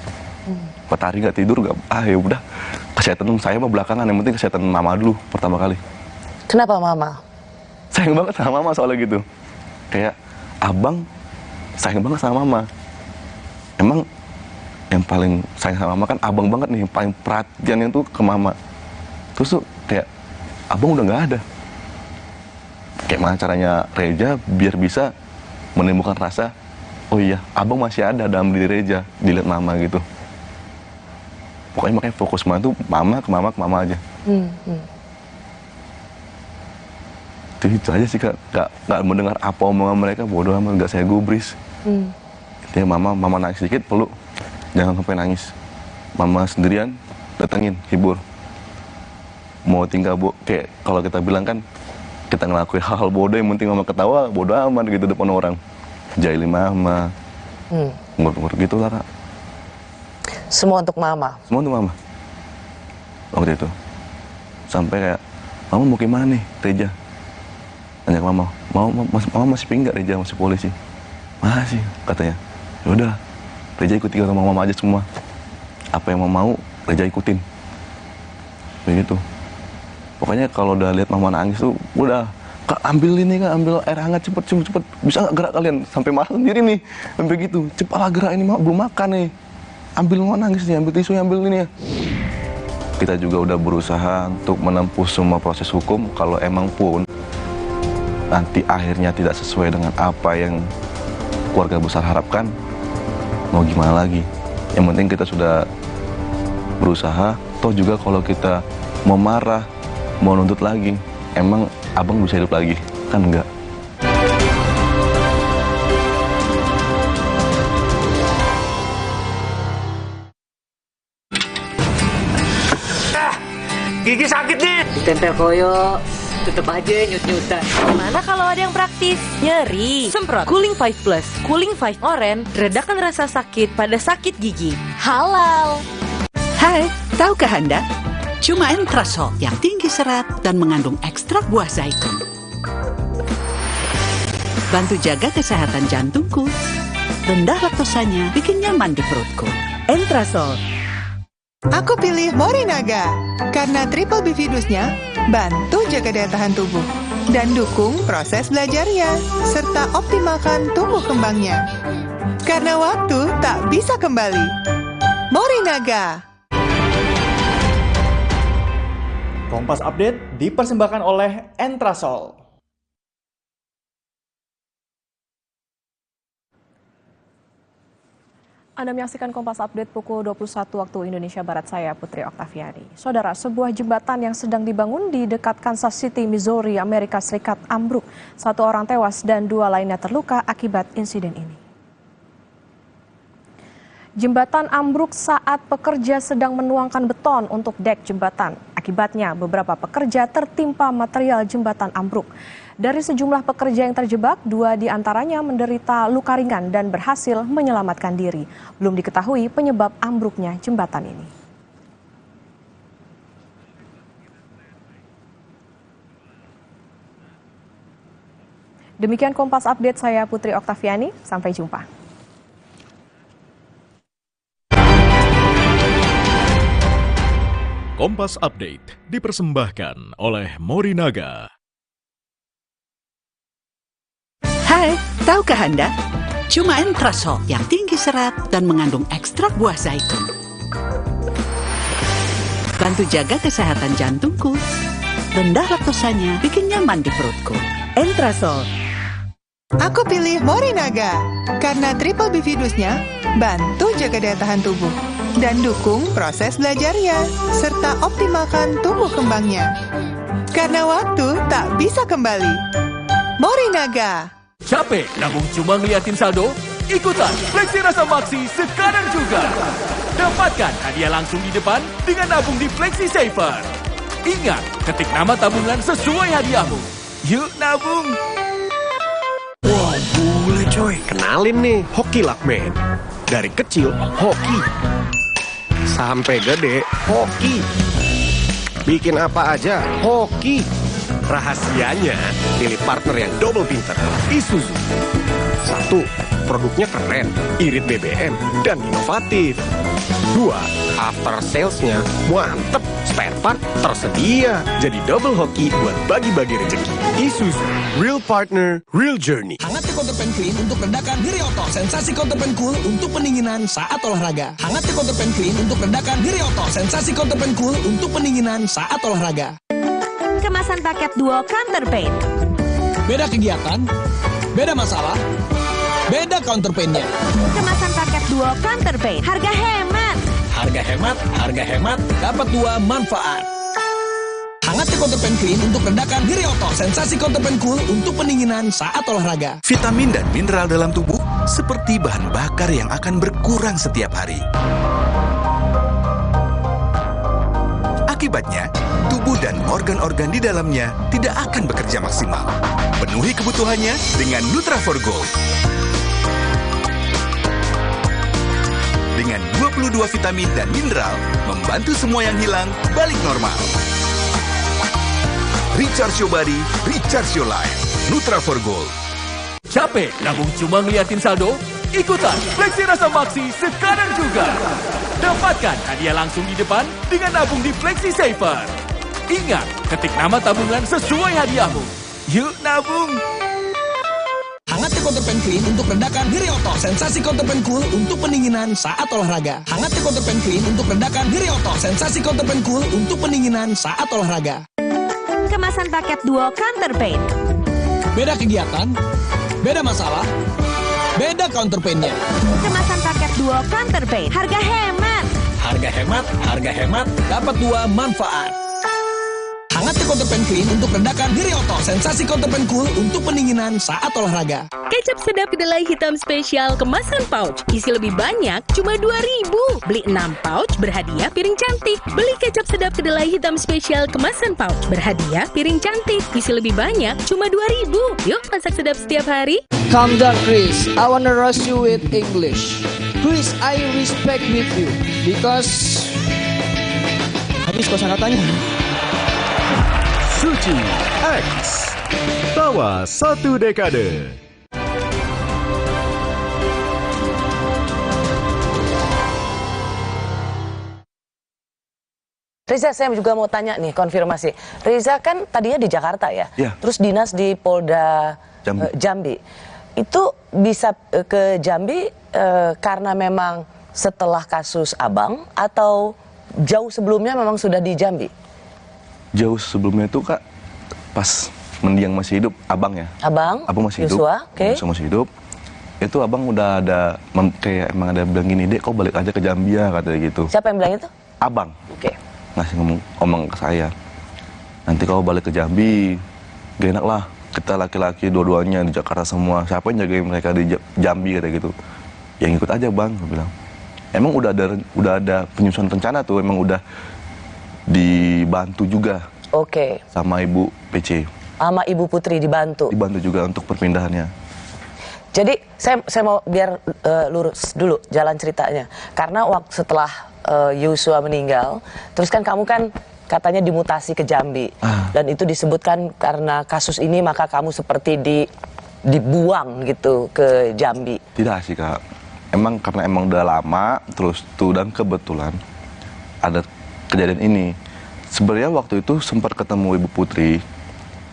Pas hari gak tidur, ya udah. Kesehatan saya mah belakangan, yang penting kesehatan mama dulu pertama kali.
Kenapa mama?
Sayang banget sama mama soalnya gitu. Kayak abang sayang banget sama mama. Emang yang paling sayang sama mama kan abang banget nih, yang paling perhatiannya tuh ke mama. Terus tuh kayak abang udah nggak ada. Kayak mana caranya Reza biar bisa menimbulkan rasa, oh iya abang masih ada dalam diri Reza, dilihat mama gitu. Pokoknya makanya fokus mama tuh ke mama aja. Itu aja sih Kak, nggak mendengar apa omongan mereka, bodoh amat, nggak saya gubris. Intinya mama nangis sedikit, peluk. Jangan sampai nangis. Mama sendirian, datengin, hibur. Mau tinggal kayak kalau kita bilang kan, kita ngelakuin hal-hal bodoh, yang penting mama ketawa, bodoh amat gitu depan orang. Jahilin mama. Ngurut-ngurut gitu lah Kak.
Semua untuk mama?
Semua untuk mama. Waktu itu. Sampai kayak, mama mau gimana nih, Reza? Tanya ke mama masih pingin gak Reza masih polisi? Masih, katanya. Yaudah, Reza ikutin sama mama aja semua. Apa yang mama mau, Reza ikutin. Begitu. Pokoknya kalau udah lihat mama nangis tuh, udah, Kak ambil ini Kak, ambil air hangat cepet. Bisa nggak gerak kalian? Sampai marah sendiri nih, sampai gitu. Cepatlah gerak ini, belum makan nih. Ambil mama nangis nih, ambil tisu, ambil ini ya. Kita juga udah berusaha untuk menempuh semua proses hukum. Kalau emang pun nanti akhirnya tidak sesuai dengan apa yang keluarga besar harapkan, mau gimana lagi? Yang penting kita sudah berusaha. Toh juga kalau kita mau marah, mau nuntut lagi, emang abang bisa hidup lagi? Kan enggak.
Gigi sakit nih. Ditempel koyo, tetep aja nyut-nyutan.
Gimana kalau ada yang praktis? Nyeri, semprot Cooling 5 Plus, Cooling 5 Orange, redakan rasa sakit pada sakit gigi. Halal.
Hai, tahukah Anda? Cuma Entrasol yang tinggi serat dan mengandung ekstrak buah zaitun. Bantu jaga kesehatan jantungku. Rendah laktosanya bikin nyaman di perutku.
Entrasol. Aku pilih Morinaga karena triple bifidusnya bantu jaga daya tahan tubuh dan dukung proses belajarnya serta optimalkan tumbuh kembangnya. Karena waktu tak bisa kembali. Morinaga.
Kompas Update dipersembahkan oleh Entrasol.
Anda menyaksikan Kompas Update pukul 21 waktu Indonesia Barat, saya Putri Oktaviani. Saudara, sebuah jembatan yang sedang dibangun di dekat Kansas City, Missouri, Amerika Serikat ambruk. 1 orang tewas dan 2 lainnya terluka akibat insiden ini. Jembatan ambruk saat pekerja sedang menuangkan beton untuk dek jembatan. Akibatnya beberapa pekerja tertimpa material jembatan ambruk. Dari sejumlah pekerja yang terjebak, 2 diantaranya menderita luka ringan dan berhasil menyelamatkan diri. Belum diketahui penyebab ambruknya jembatan ini. Demikian Kompas Update, saya Putri Oktaviani. Sampai jumpa.
Kompas Update dipersembahkan oleh Morinaga.
Hai, tahukah Anda? Cuma Entrasol yang tinggi serat dan mengandung ekstrak buah zaitun. Bantu jaga kesehatan jantungku. Rendah laktosanya bikin nyaman di perutku.
Entrasol. Aku pilih Morinaga karena triple bifidusnya bantu jaga daya tahan tubuh dan dukung proses belajarnya serta optimalkan tumbuh kembangnya. Karena waktu tak bisa kembali. Morinaga.
Capek nabung cuma ngeliatin saldo? Ikutan Fleksi Rasa Maksi sekarang juga. Dapatkan hadiah langsung di depan dengan nabung di Fleksi Saver. Ingat, ketik nama tabungan sesuai hadiahmu. Yuk nabung.
Wah, boleh coy. Kenalin nih, Hoki Lakman. Dari kecil, hoki. Sampai gede, hoki. Bikin apa aja, hoki. Rahasianya, pilih partner yang double pinter. Isuzu. 1. Produknya keren, irit BBM, dan inovatif. 2. After salesnya mantep, spare part tersedia. Jadi double hoki buat bagi-bagi rezeki. Isuzu, real partner, real journey.
Hangat Counterpan Clean untuk redakan diri otot. Sensasi Counterpan Cool untuk pendinginan saat olahraga. Hangat Counterpan Clean untuk redakan diri otot. Sensasi Counterpan Cool untuk pendinginan saat olahraga.
Kemasan paket duo Counterpain.
Beda kegiatan, beda masalah, beda counterpainnya.
Kemasan paket duo Counterpain. Harga hemat.
Harga hemat, dapat 2 manfaat. Hangat Counterpan Clean untuk redakan diri otot. Sensasi Counterpan Cool untuk pendinginan saat olahraga.
Vitamin dan mineral dalam tubuh seperti bahan bakar yang akan berkurang setiap hari. Akibatnya, tubuh dan organ-organ di dalamnya tidak akan bekerja maksimal. Penuhi kebutuhannya dengan Nutra4Gold. Dengan 22 vitamin dan mineral, membantu semua yang hilang balik normal. Recharge your body, recharge your life. Nutra4Gold.
Capek nabung cuma ngeliatin saldo? Ikutan Fleksi Rasa Maksi sekarang juga. Dapatkan hadiah langsung di depan dengan nabung di Fleksi Saver. Ingat, ketik nama tabungan sesuai hadiahmu. Yuk nabung.
Hangat Counterpan Clean untuk redakan diri otot. Sensasi Counterpan Cool untuk pendinginan saat olahraga. Hangat Counterpan Clean untuk redakan diri otot. Sensasi Counterpan Cool untuk pendinginan saat olahraga.
Kemasan paket duo Counterpain.
Beda kegiatan, beda masalah, beda counterpainnya.
Kemasan paket duo Counterpain. Harga
hemat, dapat 2 manfaat. Hangat Counterpan Clean untuk redakan diri otot. Sensasi Counterpan Cool untuk pendinginan saat olahraga.
Kecap sedap kedelai hitam spesial kemasan pouch. Isi lebih banyak, cuma 2.000. Beli 6 pouch, berhadiah piring cantik. Beli kecap sedap kedelai hitam spesial kemasan pouch. Berhadiah piring cantik. Isi lebih banyak, cuma 2.000. Yuk masak sedap setiap hari.
Calm down, Chris. I wanna roast you with English. Chris, I respect with you. Because... habis kosakatanya.
Suci X. Tawa 1 dekade.
Reza, saya juga mau tanya nih, konfirmasi. Reza kan tadinya di Jakarta ya?
Ya.
Terus dinas di Polda Jambi. Itu bisa ke Jambi karena memang setelah kasus Abang atau jauh sebelumnya memang sudah di Jambi?
Jauh sebelumnya itu Kak, pas mendiang masih hidup, Abang ya.
Abang
masih hidup.
Yosua, okay.
Yosua masih hidup. Itu abang udah ada, kayak emang ada bilang gini, Dek kau balik aja ke Jambi ya, katanya gitu.
Siapa yang bilang itu?
Abang.
Oke.
Ngasih ngomong ke saya. Nanti kau balik ke Jambi, gak enak lah. Kita laki-laki dua-duanya di Jakarta semua. Siapa yang jagain mereka di Jambi, katanya gitu. Yang ikut aja bang, gue bilang. Emang udah ada penyusunan rencana tuh, emang udah dibantu juga.
Oke.
Sama Ibu PC.
Sama Ibu Putri dibantu.
Dibantu juga untuk perpindahannya.
Jadi saya mau biar lurus dulu jalan ceritanya. Karena waktu setelah Yosua meninggal, terus kan kamu kan katanya dimutasi ke Jambi. Dan itu disebutkan karena kasus ini maka kamu seperti dibuang gitu ke Jambi.
Tidak sih Kak. Karena emang udah lama terus tuh, dan kebetulan ada kejadian ini. Sebenarnya waktu itu sempat ketemu Ibu Putri.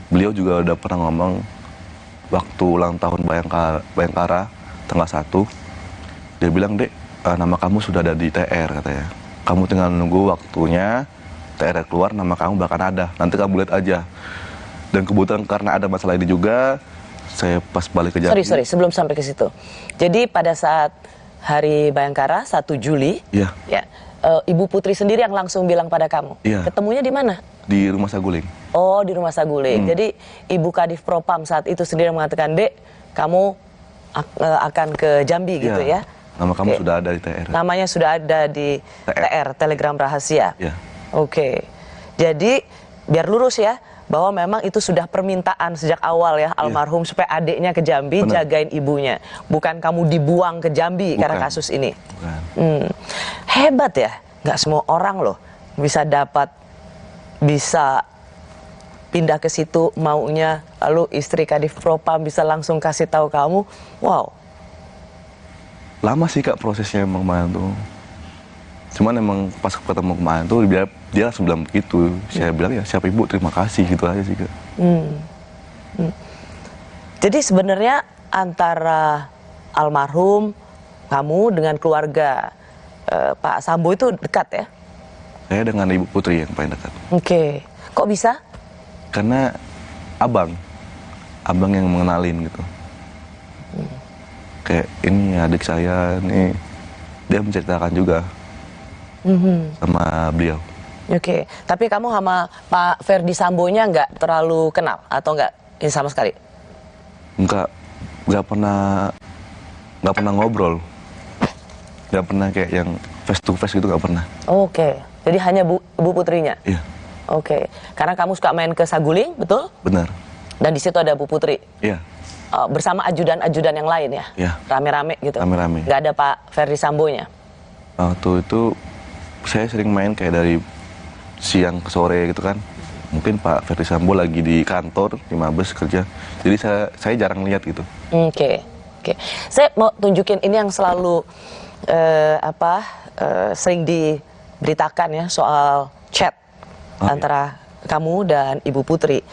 Beliau juga udah pernah ngomong waktu ulang tahun Bayangkara tanggal 1, dia bilang, Dek, nama kamu sudah ada di TR, katanya. Kamu tinggal nunggu waktunya, TR keluar, nama kamu bahkan ada. Nanti kamu lihat aja. Dan kebetulan karena ada masalah ini juga, saya pas balik ke Jambi.
Sorry, sebelum sampai ke situ. Jadi pada saat hari Bayangkara 1 Juli, ya, Ibu Putri sendiri yang langsung bilang pada kamu. Ketemunya di mana?
Di Rumah Saguling.
Oh, di Rumah Saguling. Jadi Ibu Kadif Propam saat itu sendiri mengatakan, Dek, kamu akan ke Jambi gitu ya?
Nama kamu sudah ada di TR.
Namanya sudah ada di TR, Telegram Rahasia. Oke. Jadi biar lurus ya, bahwa memang itu sudah permintaan sejak awal ya almarhum supaya adiknya ke Jambi jagain ibunya. Bukan kamu dibuang ke Jambi karena kasus ini. Hebat ya, nggak semua orang loh bisa pindah ke situ maunya, lalu istri Kadif Propam bisa langsung kasih tahu kamu. Wow.
Lama sih Kak prosesnya emang kemarin tuh. Cuman emang pas ketemu kemarin tuh dia langsung bilang begitu. Saya bilang ya siap Ibu, terima kasih, gitu aja sih Kak.
Jadi sebenarnya antara almarhum kamu dengan keluarga Pak Sambo itu dekat ya?
Saya dengan Ibu Putri yang paling dekat.
Oke. Kok bisa?
Karena abang yang mengenalin gitu. Kayak ini adik saya nih, dia menceritakan juga sama beliau.
Oke. Tapi kamu sama Pak Ferdi Sambonya nggak terlalu kenal atau nggak ini sama sekali?
Nggak pernah ngobrol. Nggak pernah kayak yang face to face gitu, nggak pernah.
Oke. Jadi hanya Bu Putrinya?
Iya.
Oke. Karena kamu suka main ke Saguling, betul?
Benar.
Dan di situ ada Bu Putri?
Iya.
Bersama ajudan-ajudan yang lain ya?
Iya.
Rame-rame gitu?
Rame-rame.
Nggak ada Pak Ferdi Sambonya?
Waktu itu saya sering main kayak dari siang ke sore gitu kan. Mungkin Pak Ferdi Sambo lagi di kantor, di Mabes kerja. Jadi saya jarang lihat gitu.
Oke. Saya mau tunjukin ini yang selalu sering diberitakan ya soal chat antara kamu dan Ibu Putri.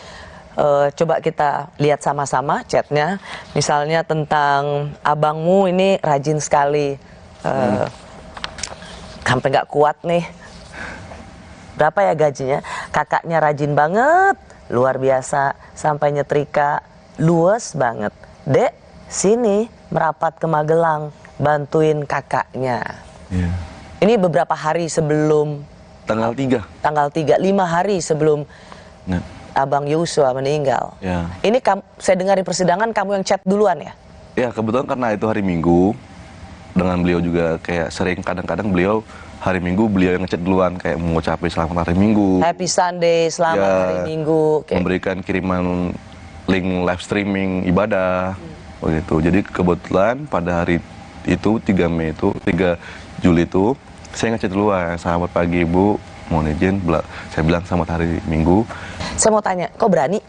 Coba kita lihat sama-sama chatnya. Misalnya tentang abangmu ini rajin sekali, sampai nggak kuat nih. Berapa ya gajinya? Kakaknya rajin banget, luar biasa, sampai nyetrika luas banget. Dek, sini merapat ke Magelang, bantuin kakaknya. Ini beberapa hari sebelum
tanggal 3.
Tanggal 3, 5 hari sebelum Abang Yosua meninggal. Ini saya dengar di persidangan kamu yang chat duluan ya?
Ya, kebetulan karena itu hari Minggu. Dengan beliau juga kayak sering, kadang-kadang beliau hari Minggu beliau yang ngechat duluan, kayak mengucapkan selamat hari Minggu.
Happy Sunday, selamat hari Minggu.
Memberikan kiriman link live streaming ibadah. Begitu. Jadi kebetulan pada hari itu 3 Juli itu saya ngechat duluan, selamat pagi Ibu, mohon izin, saya bilang selamat hari Minggu.
Saya mau tanya, kok berani?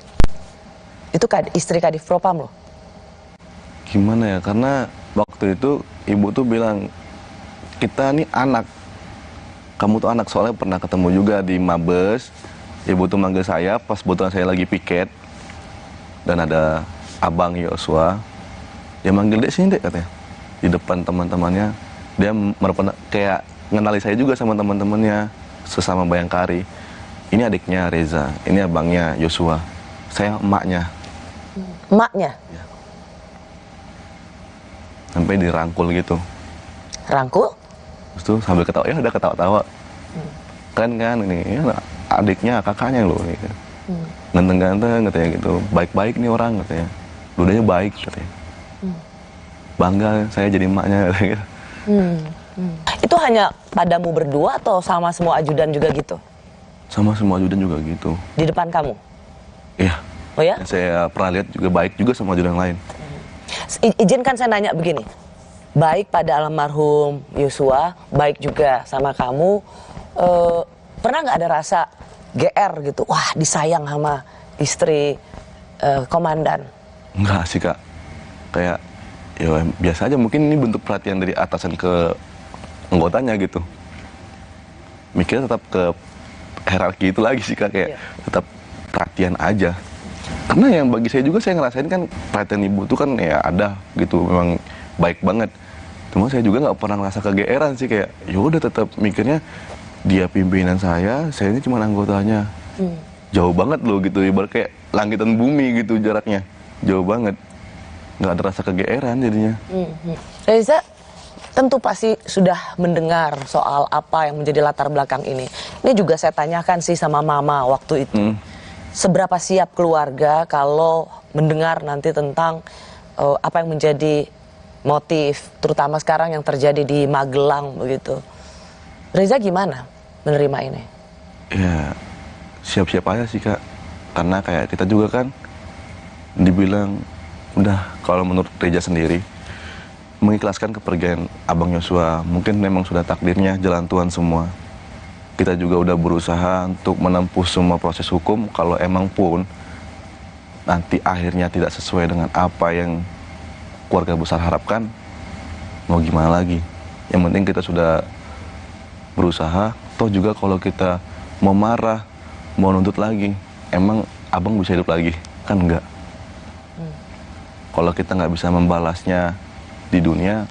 Itu istri Kadif Propam loh.
Gimana ya, karena waktu itu Ibu tuh bilang, kita nih anak, kamu tuh anak, soalnya pernah ketemu juga di Mabes. Ibu tuh manggil saya pas kebetulan saya lagi piket, dan ada Abang Yosua, dia manggil Dek sini Dek, katanya, di depan teman-temannya. Dia kayak ngenali saya juga sama teman-temannya, sesama Bayangkari. Ini adiknya Reza, ini abangnya Yosua, saya emaknya.
Emaknya?
sampai dirangkul gitu.
Rangkul?
Terus tuh sambil ketawa, ya udah ketawa-tawa. Kan ini ya, adiknya, kakaknya loh. Gitu. Ganteng-ganteng katanya gitu, baik-baik nih orang katanya. Dudanya baik katanya. Bangga saya jadi emaknya katanya.
Itu hanya padamu berdua atau sama semua ajudan juga gitu?
Sama semua ajudan juga gitu.
Di depan kamu?
Iya.
Oh ya?
Saya pernah lihat juga baik juga sama ajudan lain.
Izinkan saya nanya begini. Baik pada almarhum Yosua, baik juga sama kamu, pernah nggak ada rasa GR gitu? Wah, disayang sama istri komandan?
Enggak sih Kak. Kayak ya biasa aja, mungkin ini bentuk perhatian dari atasan ke anggotanya gitu. Mikirnya tetap ke hierarki itu lagi sih Kak, kayak tetap perhatian aja. Karena yang bagi saya juga, saya ngerasain kan perhatian ibu tuh kan ya ada gitu, memang baik banget. Cuma saya juga nggak pernah ngerasa kegeeran sih, kayak ya udah tetap mikirnya dia pimpinan saya ini cuma anggotanya. Jauh banget loh gitu, ibarat kayak langit dan bumi gitu jaraknya, jauh banget. Nggak ada rasa kegeeran jadinya.
Reza tentu pasti sudah mendengar soal apa yang menjadi latar belakang ini. Ini juga saya tanyakan sih sama mama waktu itu. Seberapa siap keluarga kalau mendengar nanti tentang apa yang menjadi motif, terutama sekarang yang terjadi di Magelang begitu. Reza gimana menerima ini?
Ya siap-siap aja sih Kak. Karena kayak kita juga kan dibilang udah, kalau menurut Reza sendiri, mengikhlaskan kepergian Abang Yosua, mungkin memang sudah takdirnya, jalan Tuhan semua. Kita juga udah berusaha untuk menempuh semua proses hukum. Kalau emang pun nanti akhirnya tidak sesuai dengan apa yang keluarga besar harapkan, mau gimana lagi? Yang penting kita sudah berusaha. Toh juga kalau kita mau marah, mau nuntut lagi, emang abang bisa hidup lagi? Kan enggak. Kalau kita nggak bisa membalasnya di dunia,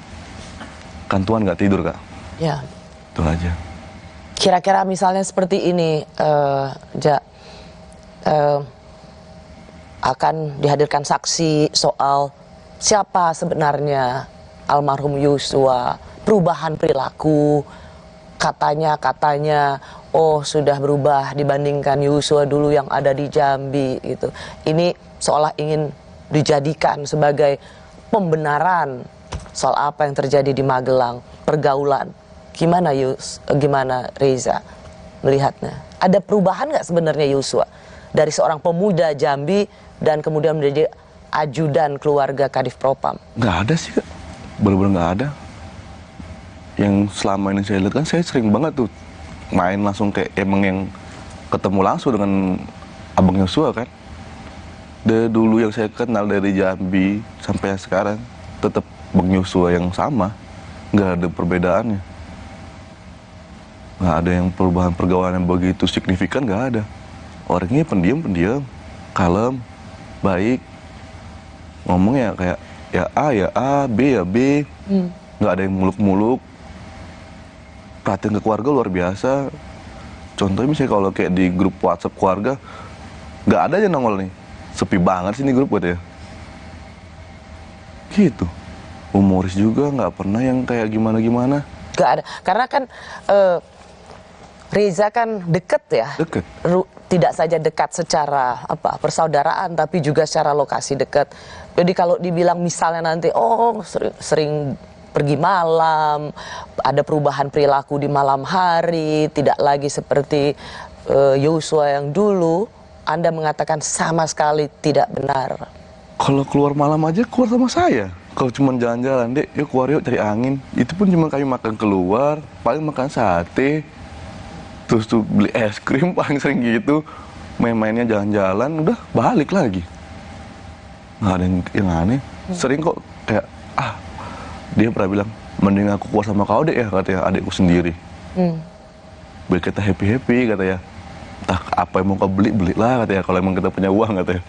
kan Tuhan nggak tidur Kak.
Ya.
Itu aja.
Kira-kira misalnya seperti ini, akan dihadirkan saksi soal siapa sebenarnya almarhum Yosua, perubahan perilaku, katanya oh sudah berubah dibandingkan Yosua dulu yang ada di Jambi gitu. Ini seolah ingin dijadikan sebagai pembenaran soal apa yang terjadi di Magelang, pergaulan. Gimana Reza melihatnya? Ada perubahan nggak sebenarnya Yosua dari seorang pemuda Jambi dan kemudian menjadi ajudan keluarga Kadif Propam?
Nggak ada sih Kak, benar-benar nggak ada. Yang selama ini saya lihat kan, saya sering banget tuh main langsung kayak emang yang ketemu langsung dengan Abang Yosua kan. Dari dulu yang saya kenal dari Jambi sampai sekarang tetap Bang Yosua yang sama, nggak ada perbedaannya. Nggak ada yang perubahan pergaulan yang begitu signifikan, nggak ada. Orangnya pendiam, kalem, baik, ngomongnya kayak ya A, B ya B, nggak ada yang muluk-muluk. Perhatian ke keluarga luar biasa. Contohnya misalnya kalau kayak di grup WhatsApp keluarga, nggak ada aja nongol nih, sepi banget sih ini grup buat ya. Gitu. Humoris juga, nggak pernah yang kayak gimana-gimana.
Nggak ada, karena kan Reza kan deket ya.
Deket.
Tidak saja dekat secara persaudaraan, tapi juga secara lokasi dekat. Jadi kalau dibilang misalnya nanti sering pergi malam, ada perubahan perilaku di malam hari, tidak lagi seperti Yosua yang dulu, Anda mengatakan sama sekali tidak benar.
Kalau keluar malam aja keluar sama saya. Kalau cuma jalan-jalan, Dek, yuk keluar yuk cari angin. Itu pun cuma kami makan keluar, paling makan sate, terus tuh beli es krim, paling sering gitu. Main-mainnya jalan-jalan, udah balik lagi. Nggak ada yang aneh. Sering kok kayak, dia pernah bilang, mending aku keluar sama kau deh ya, katanya adikku sendiri. Biar kita happy-happy, katanya. Entah apa yang mau kau beli lah, katanya, kalau emang kita punya uang, katanya.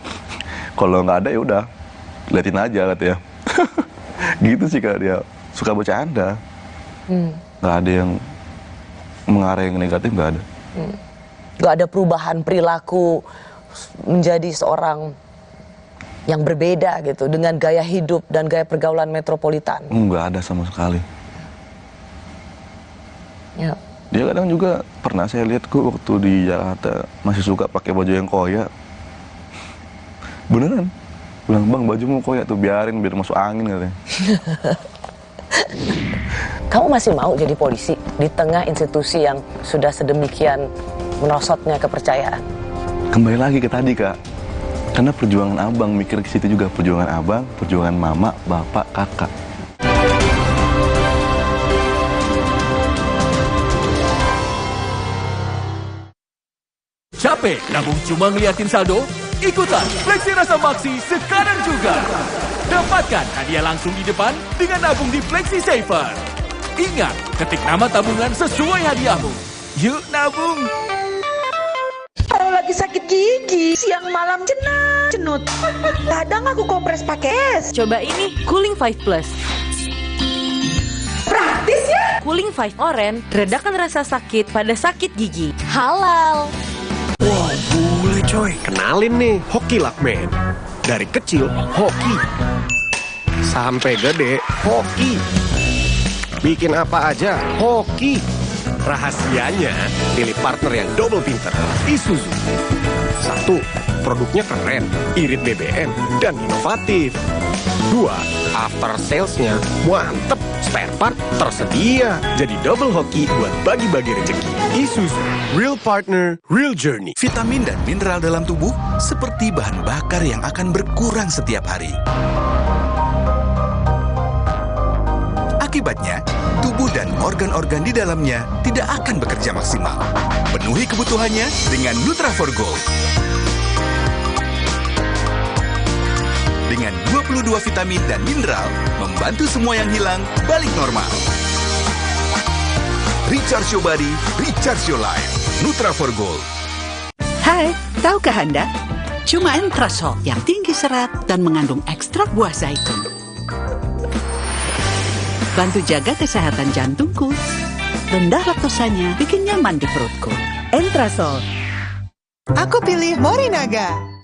Kalau nggak ada ya udah, liatin aja, katanya. Gitu sih Kak, dia suka bercanda. Nggak ada yang mengarah yang negatif, nggak ada.
Nggak ada perubahan perilaku menjadi seorang yang berbeda gitu dengan gaya hidup dan gaya pergaulan metropolitan?
Nggak ada sama sekali.
Ya.
Dia kadang juga pernah saya lihat kok waktu di Jakarta masih suka pakai baju yang koyak. Beneran? Bilang, bang bajumu koyak tuh, biarin biar masuk angin katanya.
Kamu masih mau jadi polisi di tengah institusi yang sudah sedemikian merosotnya kepercayaan?
Kembali lagi ke tadi kak, karena perjuangan abang, mikir ke situ juga, perjuangan abang, perjuangan mama, bapak, kakak.
Capek nabung cuma ngeliatin saldo? Ikutan Fleksi Rasa Maksi sekarang juga. Dapatkan hadiah langsung di depan dengan nabung di Fleksi Saver. Ingat, ketik nama tabungan sesuai hadiahmu. Yuk nabung!
Kalau lagi sakit gigi, siang malam cenut. Kadang aku kompres pakai es.
Coba ini Cooling 5 Plus.
Praktis ya?
Cooling 5 Orange, redakan rasa sakit pada sakit gigi. Halal.
Wah, boleh coy. Kenalin nih, Hoki Lakman. Dari kecil, hoki. Sampai gede, hoki. Bikin apa aja, hoki. Rahasianya, pilih partner yang double pinter. Isuzu. 1. Produknya keren, irit BBM, dan inovatif. 2. After salesnya mantep, spare part tersedia. Jadi double hoki buat bagi-bagi rezeki. Isuzu, real partner, real journey.
Vitamin dan mineral dalam tubuh seperti bahan bakar yang akan berkurang setiap hari. Akibatnya, tubuh dan organ-organ di dalamnya tidak akan bekerja maksimal. Penuhi kebutuhannya dengan Nutra4Gold. Dengan 22 vitamin dan mineral, membantu semua yang hilang balik normal. Recharge your body, recharge your life. Nutra4Gold.
Hai, tahukah Anda? Cuma Entrasol yang tinggi serat dan mengandung ekstrak buah zaitun. Bantu jaga kesehatan jantungku. Rendah laktosanya bikin nyaman di perutku.
Entrasol. Aku pilih Morinaga